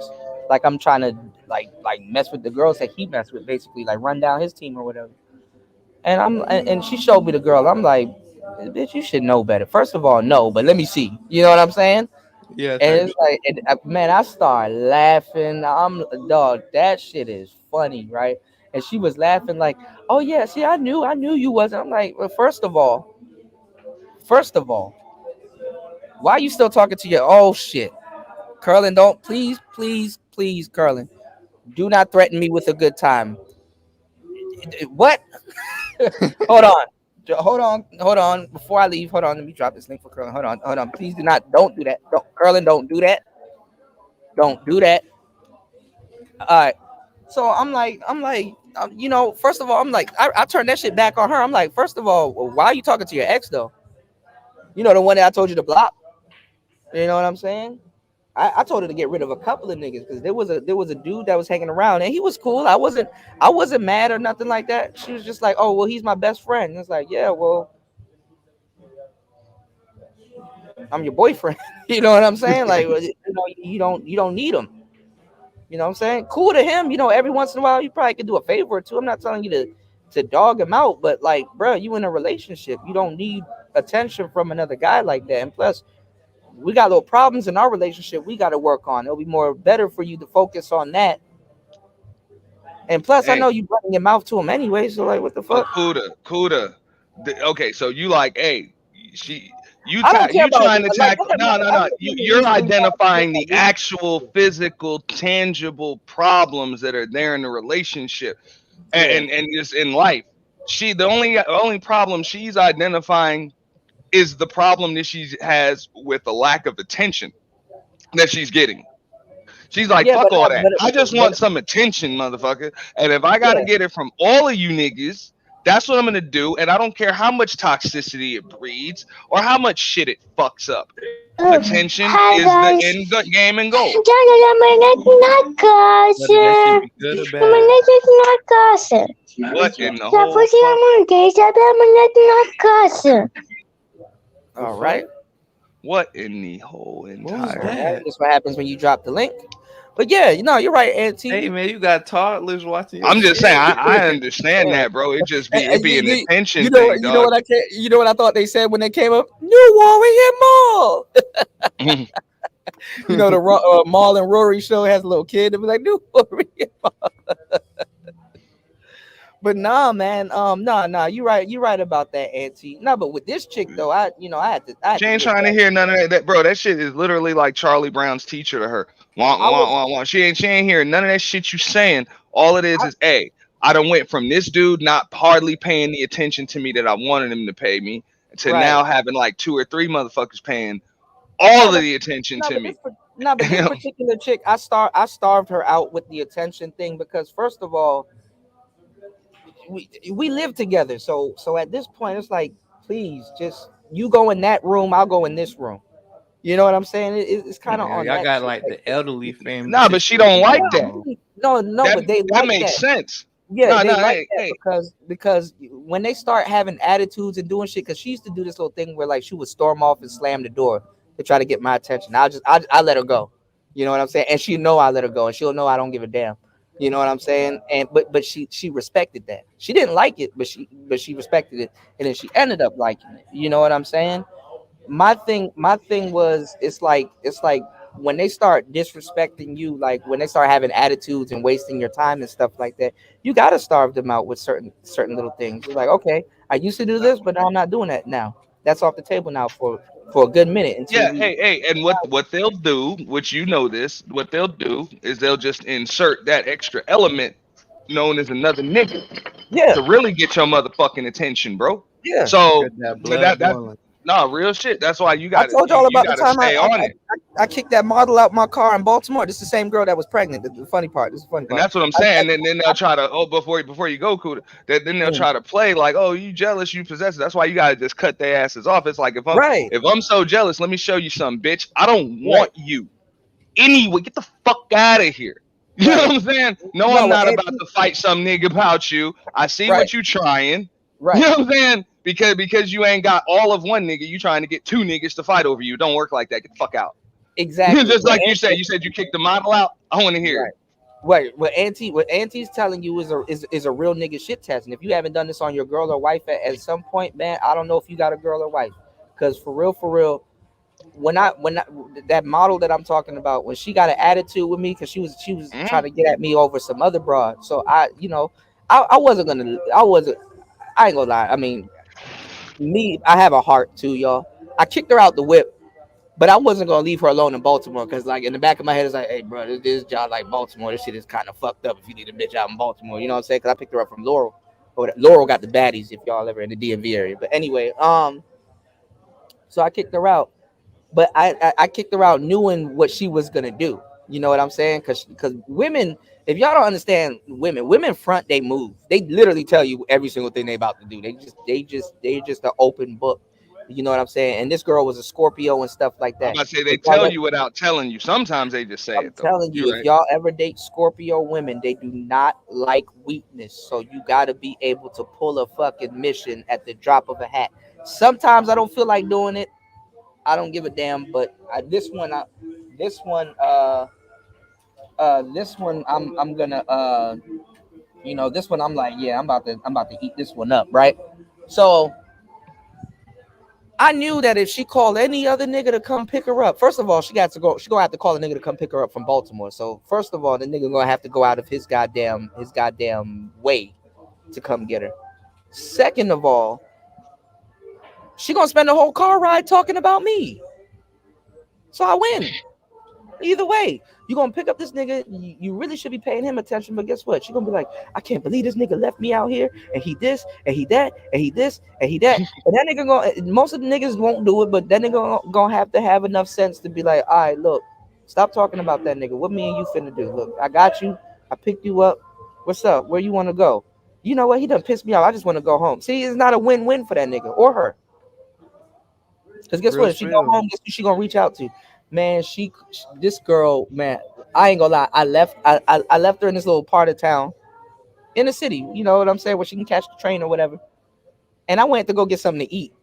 like I'm trying to like mess with the girls that he messed with, basically like run down his team or whatever. And she showed me the girl. I'm like, bitch, you should know better. First of all, no, but let me see. You know what I'm saying? Yeah, And type it's like, man, I start laughing. I'm dog. That shit is funny, right? And she was laughing like, oh yeah, see, I knew you wasn't. I'm like, well, first of all, why are you still talking to your oh shit, Curlin? Don't please, Curlin, do not threaten me with a good time. What? Hold on. Before I leave, hold on. Let me drop this link for Curlin. Hold on. Please don't do that. Curlin, don't do that. Don't do that. All right. So first of all, I'm like, I turned that shit back on her. I'm like, first of all, why are you talking to your ex though? The one that I told you to block. You know what I'm saying? I told her to get rid of a couple of niggas because there was a dude that was hanging around and he was cool. I wasn't mad or nothing like that. She was just like, oh well, he's my best friend. And it's like, yeah, well, I'm your boyfriend. You know what I'm saying? Like, you don't need him. You know what I'm saying? Cool to him. Every once in a while, you probably could do a favor or two. I'm not telling you to dog him out, but like, bro, you in a relationship. You don't need attention from another guy like that. And plus, we got little problems in our relationship we got to work on. It'll be more better for you to focus on that. And plus, I Hey, know you running your mouth to him anyway. So like, what the but fuck? Kuda. Okay, so you like, hey, she, I don't care you about trying to like. tackle? No, no, I no. think You're identifying the actual physical, tangible problems that are there in the relationship, Yeah. and just in life. The only problem she's identifying is the problem that she has with the lack of attention that she's getting. She's like, Yeah, fuck but all that. I just but want some attention, motherfucker. And if I gotta yeah. get it from all of you niggas, that's what I'm gonna do. And I don't care how much toxicity it breeds or how much shit it fucks up. Attention Hi is the guys. game and goal. Jangan main Whether that should nakase. be good or bad. Main nakase. What in the Siapa whole sih yang fuck? mungkin siapa yang nakase? All right. What in the whole What was entire? All right. that? That's what happens when you drop the link. But yeah, you're right, Hey Auntie. man, you got toddlers watching your I'm just saying, shit. I understand Yeah. that, bro. It And be an you attention know thing, what? You know dog. what I can You know what I thought they said when they came up? New Warrior Mall. The Mall and Rory show has a little kid. They be like New Warrior Mall. But nah, man. Nah. You right about that, Auntie. Nah, but with this chick though, I had to She ain't get trying to back. hear none of that, bro. That shit is literally like Charlie Brown's teacher to her. Want, I want, was. want, want. She ain't hearing none of that shit you saying. All it I, is, hey, I done went from this dude not hardly paying the attention to me that I wanted him to pay me to right. now having like two or three motherfuckers paying Nah, all of but the attention nah, to but me. this particular chick, I starved her out with the attention thing because first of all, we live together. So at this point, it's like, please, just you go in that room, I'll go in this room. You know what I'm saying? It's kind of Yeah, on y'all that got shit. like the elderly family Nah, but she don't situation like going that. on. No, That but they that like makes that. sense. Yeah, No, they no, like hey, that hey, because when they start having attitudes and doing shit, because she used to do this little thing where like she would storm off and slam the door to try to get my attention. I let her go. You know what I'm saying? And she know I let her go, and she'll know I don't give a damn. You know what I'm saying? And but she respected that. She didn't like it, but she respected it, and then she ended up liking it. You know what I'm saying? my thing was it's like when they start disrespecting you, like when they start having attitudes and wasting your time and stuff like that, you gotta starve them out with certain little things. You're like, okay, I used to do this, but now I'm not doing that now. That's off the table now for a good minute until Yeah, we. hey, and what they'll do, which you know this, what they'll do is they'll just insert that extra element known as another nigga Yeah, to really get your motherfucking attention, bro. yeah. So Got that that blood that boiling. nah, real shit. That's why you I got to told y'all you about the got to time stay on it. I kicked that model out my car in Baltimore. This is the same girl that was pregnant. The funny part. This is the funny And part. that's what I'm saying. And then they'll try to before you go, Kuda, then they'll Mm, try to play like, oh, you jealous, you possess it. That's why you gotta just cut their asses off. It's like right, if I'm so jealous, let me show you something, bitch. I don't right, want you anyway. Get the fuck out of here. You know right. what I'm saying? No, I'm No, well, not about Auntie, to fight some nigga about you. I see right, what you trying. You right. know what I'm saying? Because you ain't got all of one nigga, you trying to get two niggas to fight over you. Don't work like that. Get the fuck out. Exactly. Just like you said you kicked the model out. I want to hear Right. it. Right. What Auntie's telling you is a real nigga shit test. And if you haven't done this on your girl or wife at some point, man, I don't know if you got a girl or wife. Cause for real, when I that model that I'm talking about, when she got an attitude with me, because she was trying Mhm. to get at me over some other broad. So I wasn't gonna I ain't gonna lie. I mean, me, I have a heart too, y'all. I kicked her out the whip. But I wasn't gonna leave her alone in Baltimore because, like, in the back of my head, it's like, hey, bro, this job like Baltimore. This shit is kind of fucked up. If you need a bitch out in Baltimore, you know what I'm saying? Because I picked her up from Laurel. Or Laurel got the baddies if y'all ever in the DMV area. But anyway, so I kicked her out. But I kicked her out knowing what she was gonna do. You know what I'm saying? Because women, if y'all don't understand women front they move. They literally tell you every single thing they about to do. They just an open book. You know what I'm saying? And this girl was a Scorpio and stuff like I'm that. about to say they If y'all tell you without telling you. Sometimes they just say I'm it though. telling you, You're if right. y'all ever date Scorpio women, they do not like weakness. So you got to be able to pull a fucking mission at the drop of a hat. Sometimes I don't feel like doing it. I don't give a damn. But this one, this one, I'm gonna, this one, I'm like, yeah, I'm about to eat this one up, right? So I knew that if she called any other nigga to come pick her up, first of all, she got to go. She gonna have to call a nigga to come pick her up from Baltimore. So first of all, the nigga gonna have to go out of his goddamn way to come get her. Second of all, she gonna spend the whole car ride talking about me. So I win. Either way, you gonna pick up this nigga. You really should be paying him attention. But guess what? She gonna be like, I can't believe this nigga left me out here, and he this, and he that, and he this, and he that. And that nigga gonna. Most of the niggas won't do it, but that nigga gonna have to have enough sense to be like, all right, look, stop talking about that nigga. What me and you finna do? Look, I got you. I picked you up. What's up? Where you want to go? You know what? He done pissed me off. I just want to go home. See, it's not a win-win for that nigga or her. Because guess Real what? If she go spill. home, guess who she gonna reach out to? Man, this girl, man, I ain't gonna lie. I left her in this little part of town in the city. You know what I'm saying? Where she can catch the train or whatever. And I went to go get something to eat.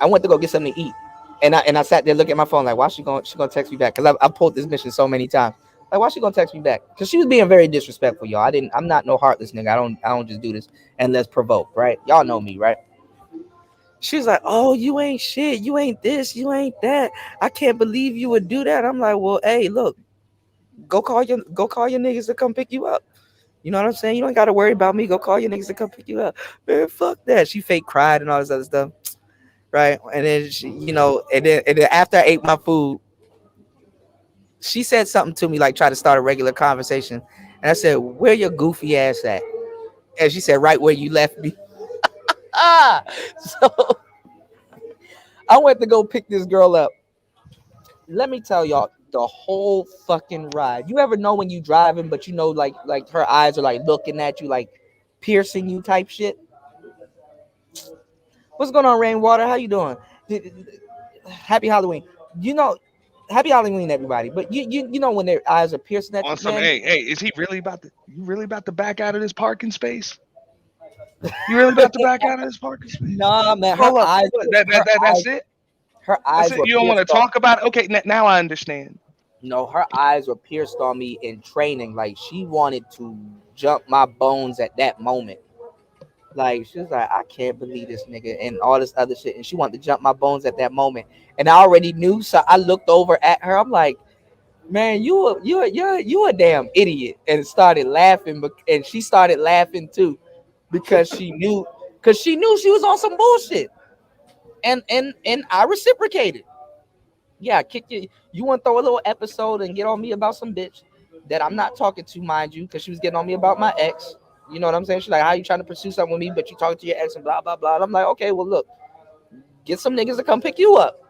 I went to go get something to eat. And I sat there looking at my phone like, why she gonna text me back? Because I pulled this mission so many times. Like, why she gonna text me back? Because she was being very disrespectful, y'all. I'm not no heartless nigga. I don't just do this unless provoked, right? Y'all know me, right? She's like, "Oh, you ain't shit. You ain't this. You ain't that. I can't believe you would do that." I'm like, "Well, hey, look, go call your niggas to come pick you up. You know what I'm saying? You don't got to worry about me. Go call your niggas to come pick you up." Man, fuck that. She fake cried and all this other stuff, right? And then and then after I ate my food, she said something to me like try to start a regular conversation, and I said, "Where your goofy ass at?" And she said, "Right where you left me." Ah, so I went to go pick this girl up. Let me tell y'all the whole fucking ride. You ever know when you driving, but you know, like her eyes are like looking at you, like piercing you type shit. What's going on, Rainwater? How you doing? Happy Halloween. You know, happy Halloween, everybody. But you know when their eyes are piercing at On you, some, man. hey, is he really about to? You really about to back out of this parking space? You really about to back out of this parking space? Nah, man. Hold up. What? That's it. Her That's eyes it. were You don't want to pierced off. talk about it? Okay, now I understand. No, her eyes were pierced on me in training. Like she wanted to jump my bones at that moment. Like she was like, I can't believe this nigga and all this other shit, and she wanted to jump my bones at that moment, and I already knew. So I looked over at her. I'm like, man, you a damn idiot, and started laughing. And she started laughing too because she knew she was on some bullshit, and I reciprocated. Yeah, kick you. You want to throw a little episode and get on me about some bitch that I'm not talking to, mind you, because she was getting on me about my ex. You know what I'm saying? She's like, how you trying to pursue something with me, but you talking to your ex and blah blah blah. And I'm like, okay, well look, get some niggas to come pick you up.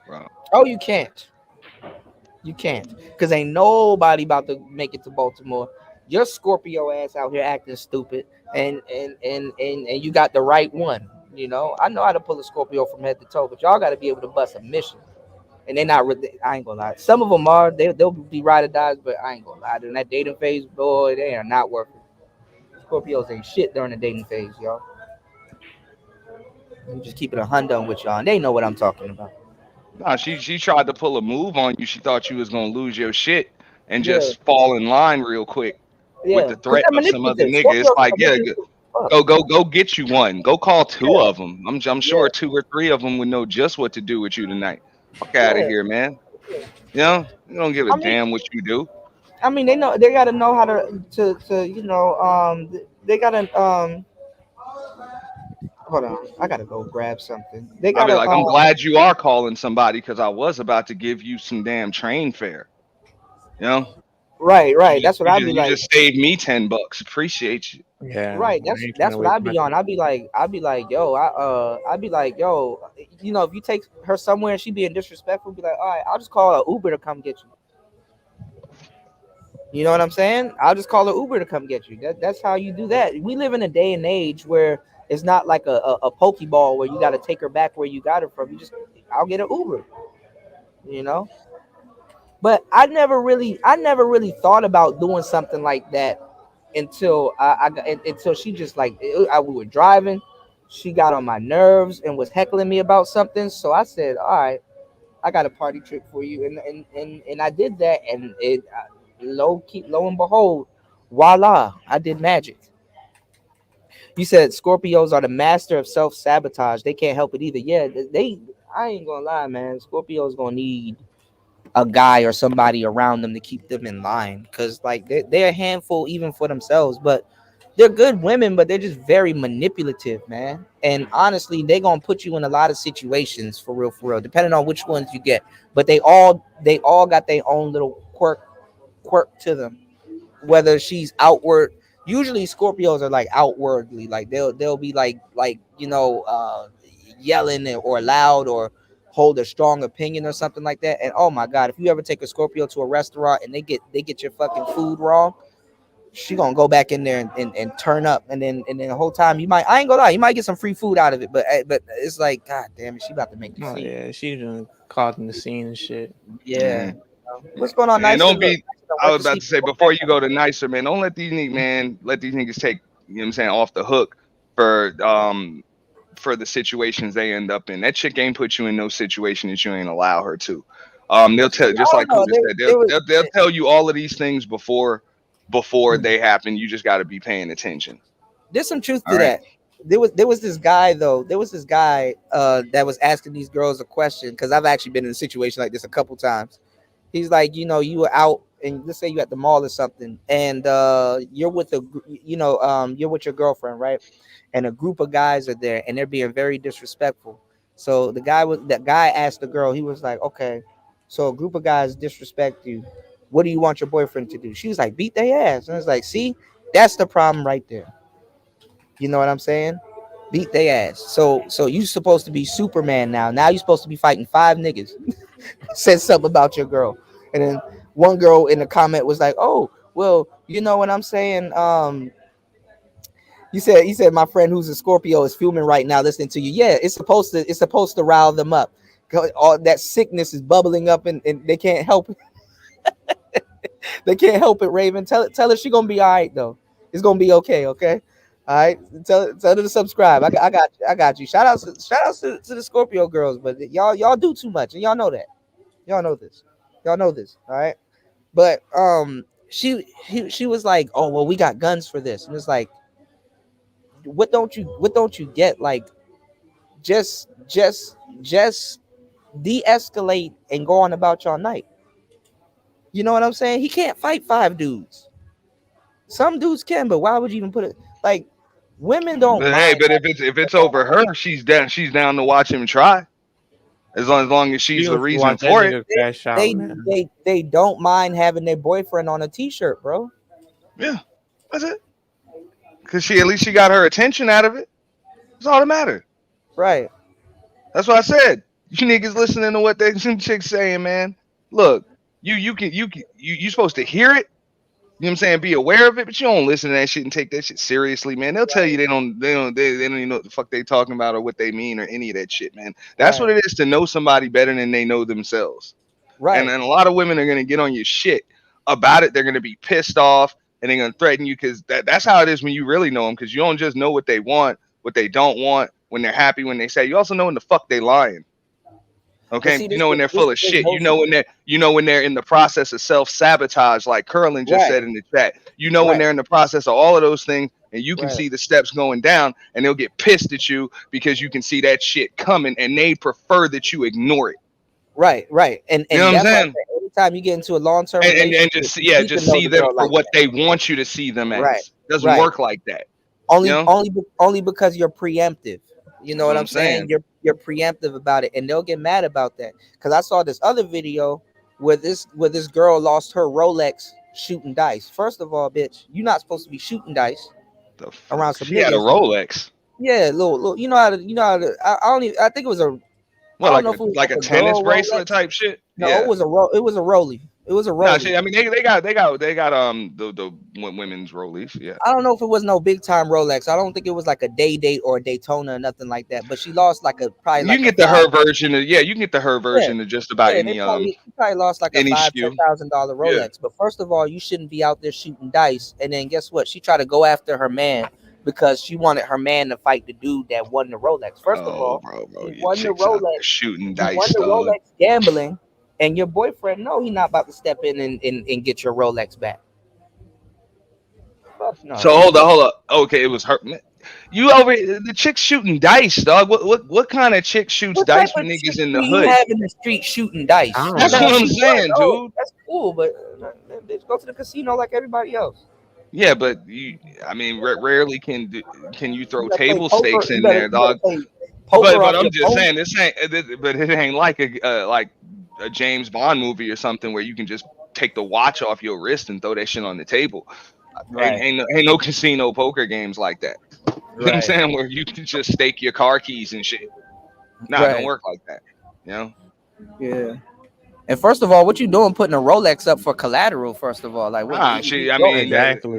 Bro. Oh, you can't. You can't, because ain't nobody about to make it to Baltimore. Your Scorpio ass out here acting stupid, and you got the right one. You know, I know how to pull a Scorpio from head to toe, but y'all got to be able to bust a mission. And they're not really, I ain't gonna lie. Some of them are, they'll be ride or dies, but I ain't gonna lie. In that dating phase, boy, they are not working. Scorpios ain't shit during the dating phase, y'all. I'm just keeping a Hyundai with y'all, and they know what I'm talking about. Nah, she tried to pull a move on you. She thought you was gonna lose your shit and Yeah, just fall in line real quick with yeah, the because threat they're of some other manipulative. nigga. It's Scorpios like, are yeah, manipulative. Fuck. go get you one. Go call two Yeah, of them. I'm yeah, sure two or three of them would know just what to do with you tonight. Fuck out of yeah. here, man. You know, you don't give a I mean, damn what you do. they know they gotta know how to they gotta hold on. I gotta go grab something. They I'll be gotta like, I'm glad you are calling somebody because I was about to give you some damn train fare. You know, right. That's what I'd be you like. just saved me $10. Appreciate you. Yeah, Right. I ain't trying That's to what waste I'd my be on. I'd be like, yo, I'd be like, yo, if you take her somewhere and she being disrespectful, be like, all right, I'll just call an Uber to come get you. You know what I'm saying? I'll just call an Uber to come get you. That's how you do that. We live in a day and age where it's not like a Pokeball where you got to take her back where you got her from. I'll get an Uber. You know. But I never really thought about doing something like that until until she just like we were driving. She got on my nerves and was heckling me about something. So I said, all right, I got a party trick for you, and I did that, and lo and behold, voila, I did magic. You said Scorpios are the master of self sabotage. They can't help it either. Yeah, they. I ain't gonna lie, man. Scorpios gonna need a guy or somebody around them to keep them in line, because like they're a handful even for themselves, but they're good women, but they're just very manipulative, man. And honestly, they're gonna put you in a lot of situations for real, depending on which ones you get. But they all got their own little quirk to them. Whether she's outward, usually Scorpios are like outwardly, like they'll be like yelling or loud or hold a strong opinion or something like that. And oh my god, if you ever take a Scorpio to a restaurant and they get your fucking food wrong, she gonna go back in there and turn up, and then the whole time I ain't gonna lie, you might get some free food out of it, but it's like, god damn it, she about to make the Oh scene. yeah, she done causing the scene and shit. Yeah. Mm. What's going on, And nicer? don't Look, be. Nicer done I went was to about sleep. to say before you go to nicer, man. Don't let these niggas, man. Let these niggas take. You know what I'm saying, off the hook for the situations they end up in. That chick ain't put you in no situation that you ain't allow her to. They'll tell, I just don't like know. Kuda said, they'll tell you all of these things before they happen. You just got to be paying attention. There's some truth All to right. that. There was this guy though. There was this guy that was asking these girls a question, because I've actually been in a situation like this a couple times. He's like, you were out, and let's say you at the mall or something, and you're with you're with your girlfriend, right? And a group of guys are there, and they're being very disrespectful. So that guy asked the girl. He was like, okay, so a group of guys disrespect you. What do you want your boyfriend to do? She was like, beat their ass. And it's like, see, that's the problem right there. You know what I'm saying? Beat their ass. So you supposed to be Superman now. Now you supposed to be fighting five niggas. Said something about your girl, and then one girl in the comment was like, "Oh, well, you know what I'm saying? You said my friend who's a Scorpio is fuming right now listening to you. Yeah, it's supposed to rile them up. All that sickness is bubbling up, and they can't help it. They can't help it. Raven, tell her she gonna be all right though. It's gonna be okay. Okay. All right, tell her to subscribe. I got you. Shout outs to the Scorpio girls, but y'all do too much, and y'all know that. Y'all know this. Y'all know this. All right. But she was like, oh well, we got guns for this, and it's like, what don't you get? Like, just de-escalate and go on about your night. You know what I'm saying? He can't fight 5 dudes. Some dudes can, but why would you even put it like women don't But hey, mind? but if it's over her, she's down to watch him try. As long as she's You the have to reason watch that for it. nigga crash out, man. They don't mind having their boyfriend on a t-shirt, bro. Yeah, that's it. Cause at least she got her attention out of it. That's all that matters. Right. That's what I said. You niggas listening to what some chicks saying, man. Look, you supposed to hear it. You know what I'm saying? Be aware of it, but you don't listen to that shit and take that shit seriously, man. They'll tell you they don't even know what the fuck they talking about or what they mean or any of that shit, man. That's what it is to know somebody better than they know themselves. Right. And a lot of women are gonna get on your shit about it. They're gonna be pissed off and they're gonna threaten you because that's how it is when you really know them. Because you don't just know what they want, what they don't want, when they're happy, when they say. You also know when the fuck they lying. Okay, see, you know when they're full of shit. You know when they're in the process of self-sabotage, like Curlin just said in the chat. You know when they're in the process of all of those things, and you can see the steps going down, and they'll get pissed at you because you can see that shit coming, and they prefer that you ignore it. Right. And you know what I'm saying? Anytime you get into a long-term and just see them for what they want you to see them as. Doesn't work like that. Only because you're preemptive. You know what I'm saying? You're preemptive about it, and they'll get mad about that. Because I saw this other video where this girl lost her Rolex shooting dice. First of all, bitch, you're not supposed to be shooting dice around some. She had a Rolex. Yeah, little. You know how to. I think it was a. Well, I don't know if it was like a tennis bracelet type shit. No, it was a Rollie. It was a Rollie. No, I mean they got the women's Rollies. Yeah. I don't know if it was no big time Rolex. I don't think it was like a date or a Daytona or nothing like that. But she lost like a probably. You can get the her version of you can get the her version of just about any she probably lost like a $5,000-$10,000 Rolex. Yeah. But first of all, you shouldn't be out there shooting dice. And then guess what? She tried to go after her man because she wanted her man to fight the dude that won the Rolex. First of all, he won the Rolex shooting dice. He won the Rolex gambling. And your boyfriend, no, he's not about to step in and get your Rolex back. No. So hold up. Okay, it was her. You over the chick shooting dice, dog. What kind of chick shoots dice for niggas in the hood? You have in the street shooting dice. That's what I'm saying, dude. That's cool, but bitch, go to the casino like everybody else. Yeah, but rarely can you throw table stakes in there, dog. But I'm just saying but it ain't like a James Bond movie or something where you can just take the watch off your wrist and throw that shit on the table. Right. Ain't no casino poker games like that. You know what I'm saying? Where you can just stake your car keys and shit. Nah, it don't work like that. You know? Yeah. And first of all, what you doing putting a Rolex up for collateral? First of all, like exactly.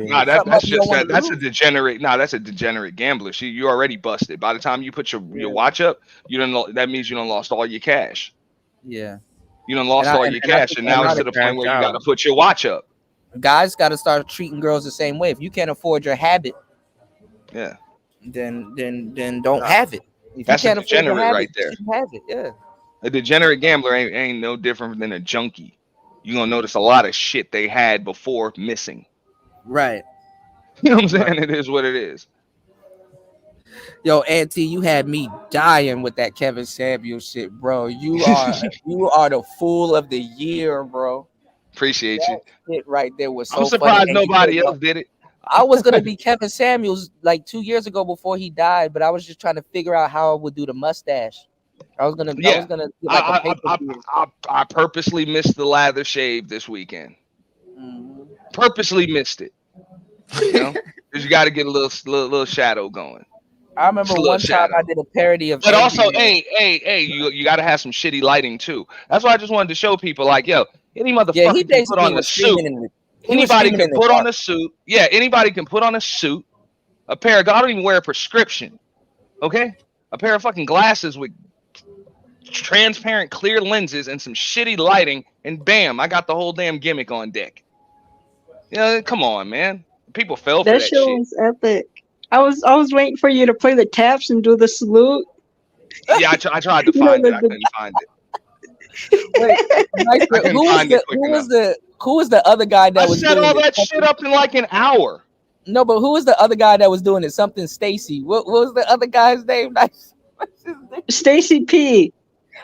That's a degenerate. That's a degenerate gambler. You already busted. By the time you put your watch up, that means you done lost all your cash. Yeah. You done lost all your cash, and now it's to the point where you got to put your watch up. Guys got to start treating girls the same way. If you can't afford your habit, then don't have it. If that's you a can't degenerate afford your right there. Have it, yeah. A degenerate gambler ain't no different than a junkie. You're gonna notice a lot of shit they had before missing. Right. You know what I'm saying? Right. It is what it is. Yo, Auntie, you had me dying with that Kevin Samuels shit, bro. You are the fool of the year, bro. Appreciate you. Shit right there was so I'm surprised funny. nobody else did it. I was gonna be Kevin Samuels like 2 years ago before he died, but I was just trying to figure out how I would do the mustache. I was gonna get like I purposely missed the lather shave this weekend. Mm-hmm. Purposely missed it. You know, because you got to get a little shadow going. I remember one time I did a parody of. But also, hey, you got to have some shitty lighting too. That's why I just wanted to show people, like, yo, any motherfucker can put on a suit. Anybody can put on a suit. Yeah, anybody can put on a suit. A pair of, I don't even wear a prescription. Okay, a pair of fucking glasses with transparent clear lenses and some shitty lighting, and bam, I got the whole damn gimmick on deck. Yeah, come on, man. People fell for that shit. That show was epic. I was waiting for you to play the taps and do the salute. Yeah, I tried to find it. I couldn't find it. Who was the other guy that I set all that shit up in like an hour. No, but who was the other guy that was doing it? Something Stacy. What was the other guy's name? What's his name? Stacy P.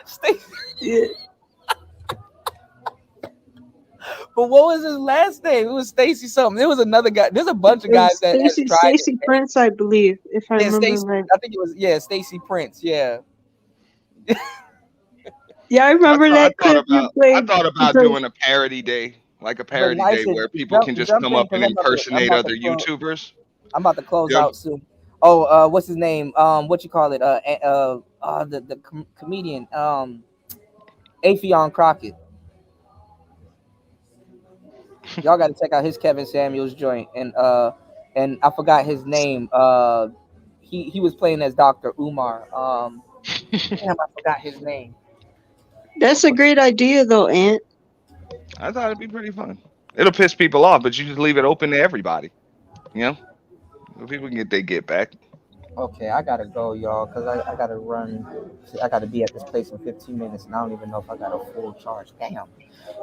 Stacy. Yeah. But what was his last name? It was Stacy something. There was another guy. There's a bunch of guys that has tried Stacy it. Prince, I believe, if I remember Stacey, right. I think it was Stacy Prince. Yeah. Yeah, I remember that clip you played. I thought about doing a parody day, like a parody day where people can just come up and impersonate other YouTubers. I'm about to close out soon. Oh, what's his name? What you call it? The comedian, Afion Crockett. Y'all got to check out his Kevin Samuels joint, and I forgot his name. He was playing as Dr. Umar. Damn, I forgot his name. That's a great idea, though, Ant. I thought it'd be pretty fun. It'll piss people off, but you just leave it open to everybody. You know, people can get back. Okay, I gotta go, y'all, because I gotta run. I gotta be at this place in 15 minutes, and I don't even know if I got a full charge.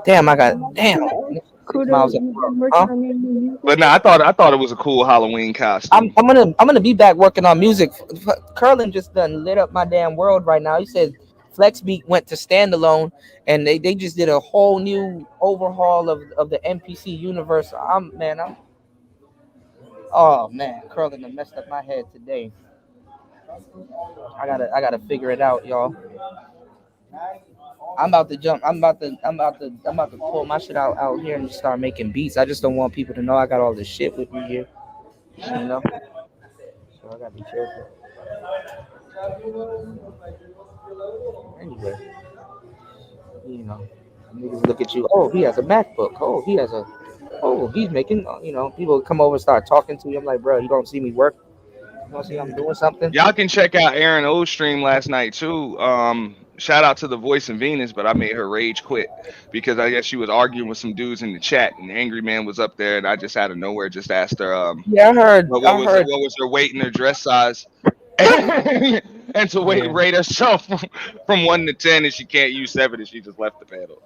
Damn, I got 6 miles. Huh? But no, I thought it was a cool Halloween costume. I'm gonna be back working on music. Curlin just done lit up my damn world right now. He said Flexbeat went to standalone, and they just did a whole new overhaul of the MPC universe. Oh man, Curlin done messed up my head today. I gotta figure it out, y'all. I'm about to jump. I'm about to pull my shit out here and start making beats. I just don't want people to know I got all this shit with me here. You know? So I gotta be careful. Anyway, you know, niggas look at you. Oh, he has a MacBook. Oh, he's making. People come over and start talking to you. I'm like, bro, you don't see me work. You don't see I'm doing something. Y'all can check out Aaron O's stream last night too. Shout out to the Voice of Venus, but I made her rage quit because I guess she was arguing with some dudes in the chat, and Angry Man was up there, and I just out of nowhere just asked her. Yeah, I heard. What was her weight and her dress size? And to rate herself from 1 to 10, and she can't use 7, and she just left the panel.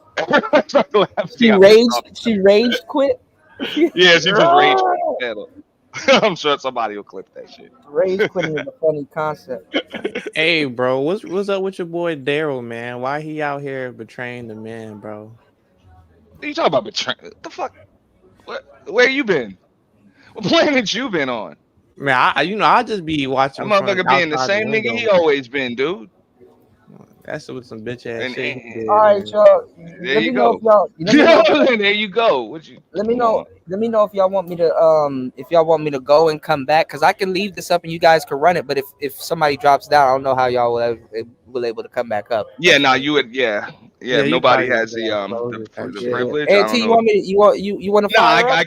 She raged quit. Yeah, she just raged quit the panel. I'm sure somebody will clip that shit. Rage quitting is a funny concept. Hey, bro, what's up with your boy Daryl, man? Why he out here betraying the men, bro? What are you talking about betraying? What the fuck? Where you been? What planet you been on? Man, I just be watching. That motherfucker being the same nigga he always been, dude. That's with some bitch ass shit. All right, y'all. There you go. There you go. Let me know if y'all want me to go and come back, because I can leave this up and you guys can run it. But if somebody drops down, I don't know how y'all will able to come back up. Yeah, no, you would. Yeah. Nobody has the privilege. Hey, T, you want me? You want to? No, I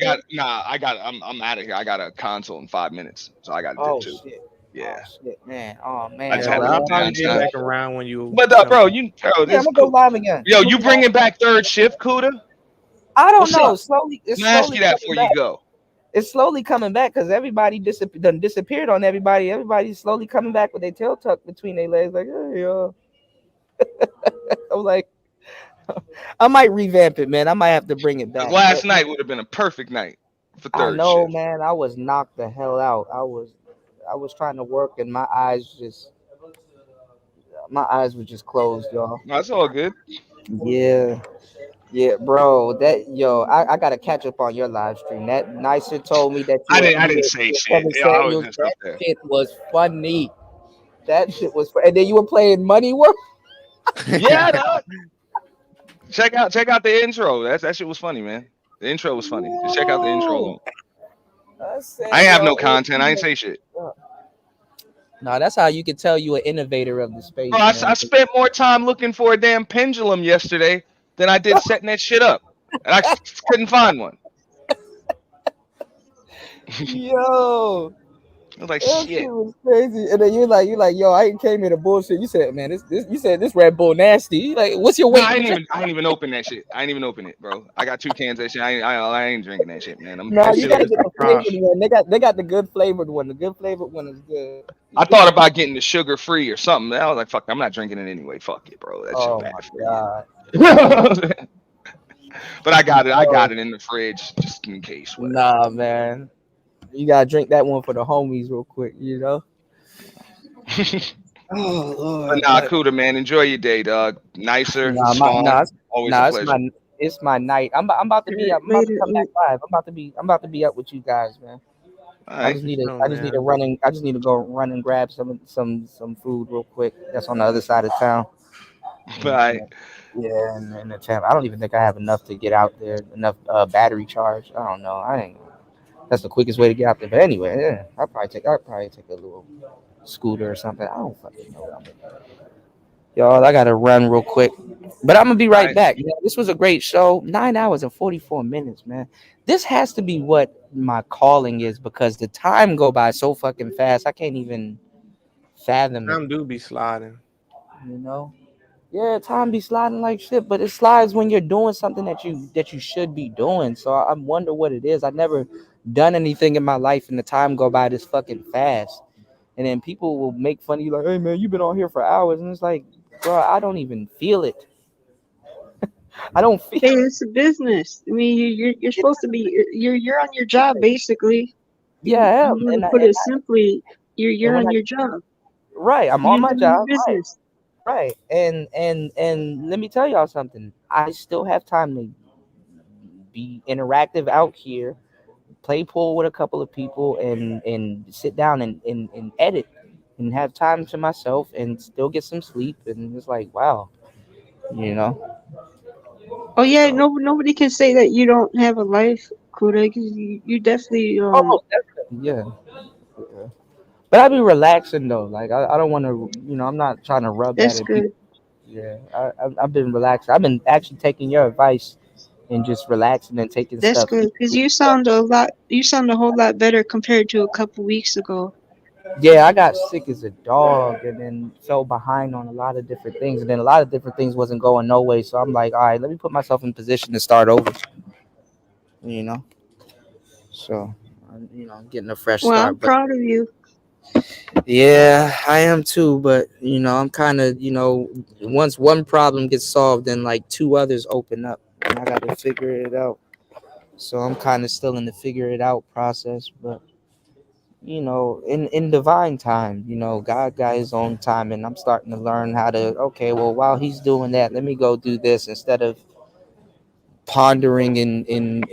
got. I'm out of here. I got a console in 5 minutes, so I got to do too. Shit. Yeah. Oh, shit, man. Oh man. I just had to I'll probably get back around when you. But bro, I'm gonna go live again. Yo, you bringing back third shift, Kuda? I don't know. Slowly. Let me ask you that before you go. It's slowly coming back because everybody disappeared on everybody. Everybody's slowly coming back with their tail tucked between their legs, like, hey, yo. I was like, I might revamp it, man. I might have to bring it back. Last night would have been a perfect night for third shift. I know, man. I was knocked the hell out. I was trying to work and my eyes were just closed, y'all. That's all good. Yeah, bro. I gotta catch up on your live stream. That Nicer told me that I didn't say shit. I was just up there. Shit was funny. That shit was funny. And then you were playing Money Work. Yeah, dog. Check out the intro. That shit was funny, man. The intro was funny. Just check out the intro. I ain't have no content. I ain't say shit. No, that's how you can tell you an innovator of the space. Bro, I spent more time looking for a damn pendulum yesterday than I did setting that shit up, and I couldn't find one. Yo, I was like, that shit. was crazy. And then you're like, yo, I ain't came here to bullshit. You said, man, this Red Bull nasty. You like, what's your weight? No, I ain't even open that shit. I ain't even open it, bro. I got 2 cans of that shit. I ain't drinking that shit, man. No, you gotta get the flavored one. They got the good flavored one. The good flavored one is good. I thought about getting the sugar free or something. I was like, fuck, I'm not drinking it anyway. Fuck it, bro. That's just bad for you. But I got it in the fridge just in case. Whatever. Nah, man. You gotta drink that one for the homies real quick, you know. Oh But Lord, nah, but Cuda, man, enjoy your day, dog. Nicer, small, always a pleasure. it's my night. I'm about to be up. I'm about to Later. come back live. I'm about to be up with you guys, man. All right. I just need to run and I just need to go run and grab some food real quick. That's on the other side of town. All right. Yeah, and the champ. I don't even think I have enough to get out there. Enough battery charge. I don't know. I ain't. That's the quickest way to get out there. But anyway, yeah, I'll probably take a little scooter or something. I don't fucking know. Y'all, I gotta run real quick, but I'm gonna be right back. You know, this was a great show. 9 hours and 44 minutes, man. This has to be what my calling is because the time go by so fucking fast. I can't even fathom it. Time do be sliding. You know. Yeah, time be sliding like shit, but it slides when you're doing something that you should be doing. So I wonder what it is. I've never done anything in my life, and the time go by this fucking fast. And then people will make fun of you, like, "Hey man, you've been on here for hours," and it's like, bro, I don't even feel it. I don't feel. Hey, it's a business. I mean, you're supposed to be you're on your job basically. Yeah, I am. I'm going to put it simply, you're on your job. Right, I'm You're on my doing your job. business. Right, and let me tell y'all something. I still have time to be interactive out here, play pool with a couple of people, and sit down and edit, and have time to myself, and still get some sleep. And it's like, wow, you know. Oh yeah, nobody can say that you don't have a life, Kuda, because you definitely Oh, definitely, yeah. Yeah. But I be relaxing though. Like I don't want to, I'm not trying to rub that That's in good. people. Yeah, I've been relaxing. I've been actually taking your advice and just relaxing and taking That's stuff. good because you sound a whole lot better compared to a couple weeks ago. Yeah, I got sick as a dog and then fell behind on a lot of different things, and then a lot of different things wasn't going no way. So I'm like, all right, let me put myself in position to start over. You know, so I'm getting a fresh Well, I'm start. But proud of you. yeah, I am too. But I'm kind of once one problem gets solved, then like two others open up, and I got to figure it out. So I'm kind of still in the figure it out process, but in divine time, God got his own time, and I'm starting to learn how to, okay, well, while he's doing that, let me go do this instead of pondering and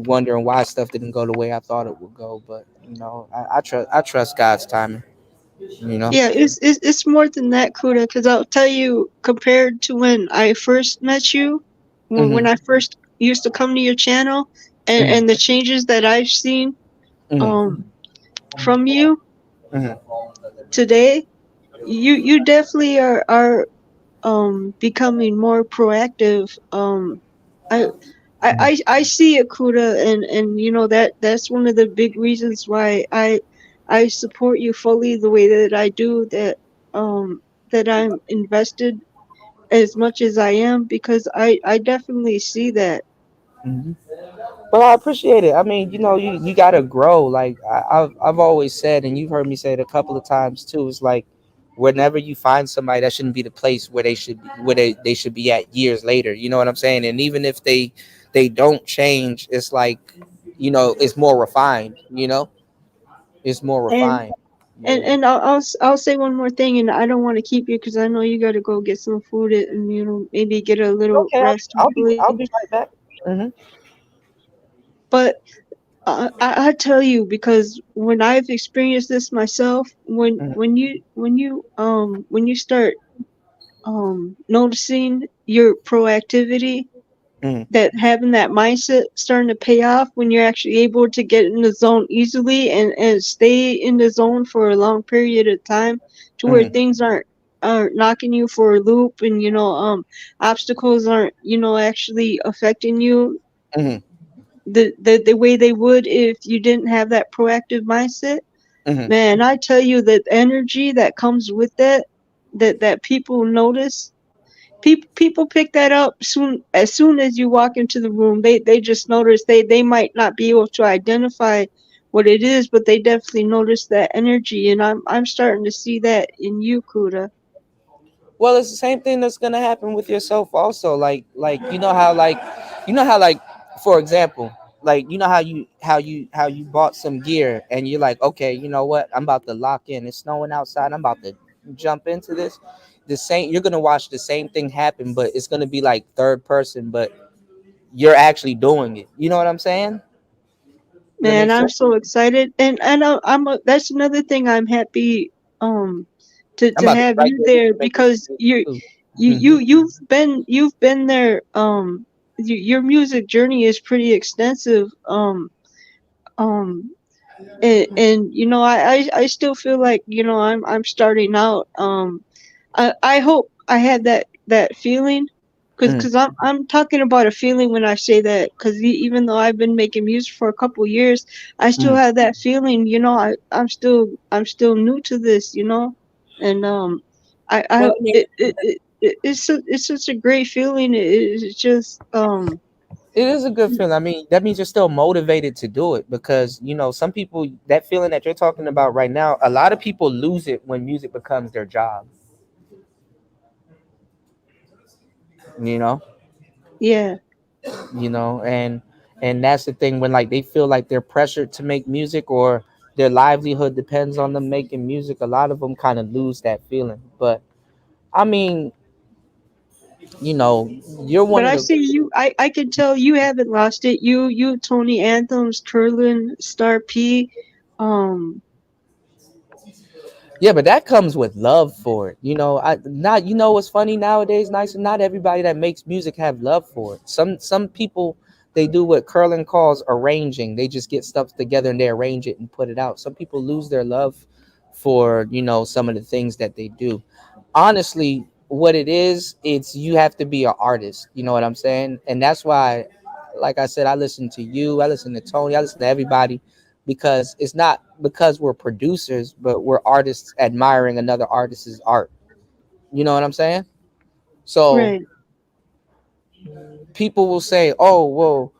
wondering why stuff didn't go the way I thought it would go. But I trust God's timing. Yeah, it's more than that, Kuda, because I'll tell you, compared to when I first met you, when Mhm. I first used to come to your channel, Mhm. and the changes that I've seen Mhm. from you Mhm. today, you definitely are becoming more proactive. I I see it, Kuda, and that's one of the big reasons why I support you fully the way that I do, that I'm invested as much as I am, because I definitely see that. Mhm. Well, I appreciate it. I mean, you gotta grow. Like I've always said, and you've heard me say it a couple of times too. It's like whenever you find somebody, that shouldn't be the place where they should be at years later. You know what I'm saying? And even if they don't change, it's like it's more refined. It's more And refined. and Yeah. and I'll say one more thing, and I don't want to keep you because I know you got to go get some food and maybe get a little Okay, rest, I'll hopefully. be right back. Hmm. But I tell you, because when I've experienced this myself, when you start noticing your proactivity, Hmm. that having that mindset starting to pay off when you're actually able to get in the zone easily and stay in the zone for a long period of time, to where Hmm. things aren't knocking you for a loop, and obstacles aren't actually affecting you Hmm. the way they would if you didn't have that proactive mindset. Hmm. Man, I tell you, that energy that comes with that people notice. People pick that up soon as you walk into the room. They just notice. They might not be able to identify what it is, but they definitely notice that energy, and I'm starting to see that in you, Kuda. Well, it's the same thing that's gonna happen with yourself also. Like for example, like you know how you bought some gear and you're like, okay, you know what, I'm about to lock in, it's snowing outside, I'm about to jump into this. The same, you're gonna watch the same thing happen, but it's gonna be like third person, but you're actually doing it. You know what I'm saying? Does that Man, make I'm sense? so excited, and that's another thing I'm happy I'm to about to be have right you there with there you making because some you music you too. you you've been there. Your music journey is pretty extensive. Um and you know, I still feel like, you know, I'm starting out. I hope I had that feeling, Mm. because I'm talking about a feeling when I say that, because even though I've been making music for a couple years, I still Mm. have that feeling. You know, I'm still new to this. You know, and I Well, I mean, it's such a great feeling. It's just it is a good feeling. I mean, that means you're still motivated to do it because you know some people, that feeling that you're talking about right now, a lot of people lose it when music becomes their job. You know, yeah. and that's the thing when like they feel like they're pressured to make music or their livelihood depends on them making music. A lot of them kind of lose that feeling. But I mean, you know, you're one But of I the see you. I can tell you haven't lost it. You, Tony Anthems, Curlin, Star P. Um, Yeah, but that comes with love for it. You know, I not you know what's funny nowadays, nice, and not everybody that makes music have love for it. Some people, they do what Curlin calls arranging. They just get stuff together and they arrange it and put it out. Some people lose their love for, you know, some of the things that they do. Honestly, what it is, it's you have to be an artist. You know what I'm saying? And that's why, like I said, I listen to you, I listen to Tony, I listen to everybody because it's not because we're producers, but we're artists admiring another artist's art. You know what I'm saying? So right. people will say, "Oh, well,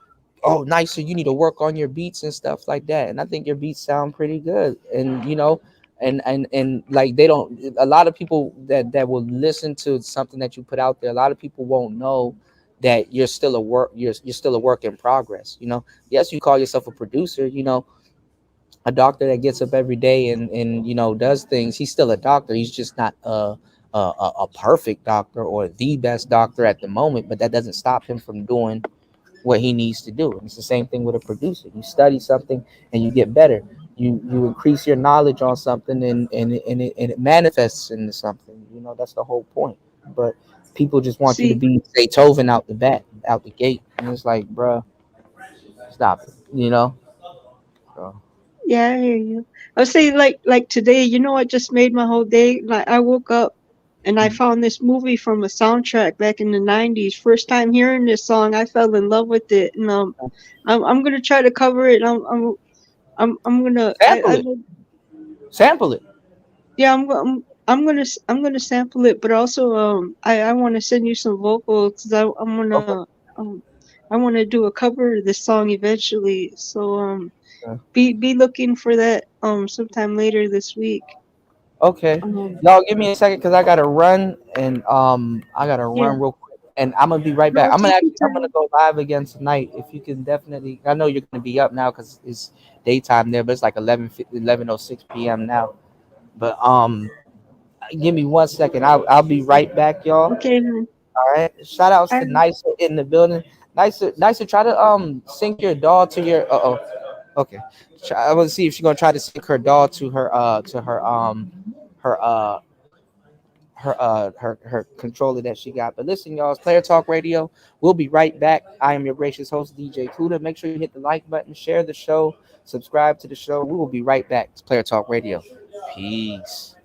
oh, nicer, you need to work on your beats and stuff like that." And I think your beats sound pretty good. And you know, and like they don't. A lot of people that will listen to something that you put out there. A lot of people won't know that you're still a work. You're still a work in progress. You know, yes, you call yourself a producer. You know, a doctor that gets up every day and you know does things, he's still a doctor. He's just not a perfect doctor or the best doctor at the moment, but that doesn't stop him from doing what he needs to do. And it's the same thing with a producer. You study something and you get better. You increase your knowledge on something and it manifests into something. You know, that's the whole point. But people just want you to See, be Beethoven out the gate. And it's like, bruh, stop it. You know? So, yeah, I hear you. I was saying, like today, you know what just made my whole day? Like I woke up and I found this movie from a soundtrack back in the '90s. First time hearing this song, I fell in love with it, and I'm gonna try to cover it. I'm gonna sample it. Sample it. yeah, I'm gonna sample it, but also I want to send you some vocals because Okay. I want to do a cover of this song eventually. So Yeah. be looking for that sometime later this week. Okay, Um y'all give me a second because I gotta run and I gotta yeah, run real quick and I'm gonna be right back. no, take your I'm gonna time. go live again tonight. If you can definitely, I know you're gonna be up now because it's daytime there, but it's like 11:06 p.m. now. But give me 1 second. I'll be right back, y'all. Okay, man. All right. Shout outs I, to Nicer in the building. Nicer. Try to sync your doll to your. Okay. I want to see if she's gonna try to sync her doll to her her controller that she got. But listen, y'all, it's Player Talk Radio. We'll be right back. I am your gracious host, DJ Kuda. Make sure you hit the like button, share the show, subscribe to the show. We will be right back. It's Player Talk Radio. Peace.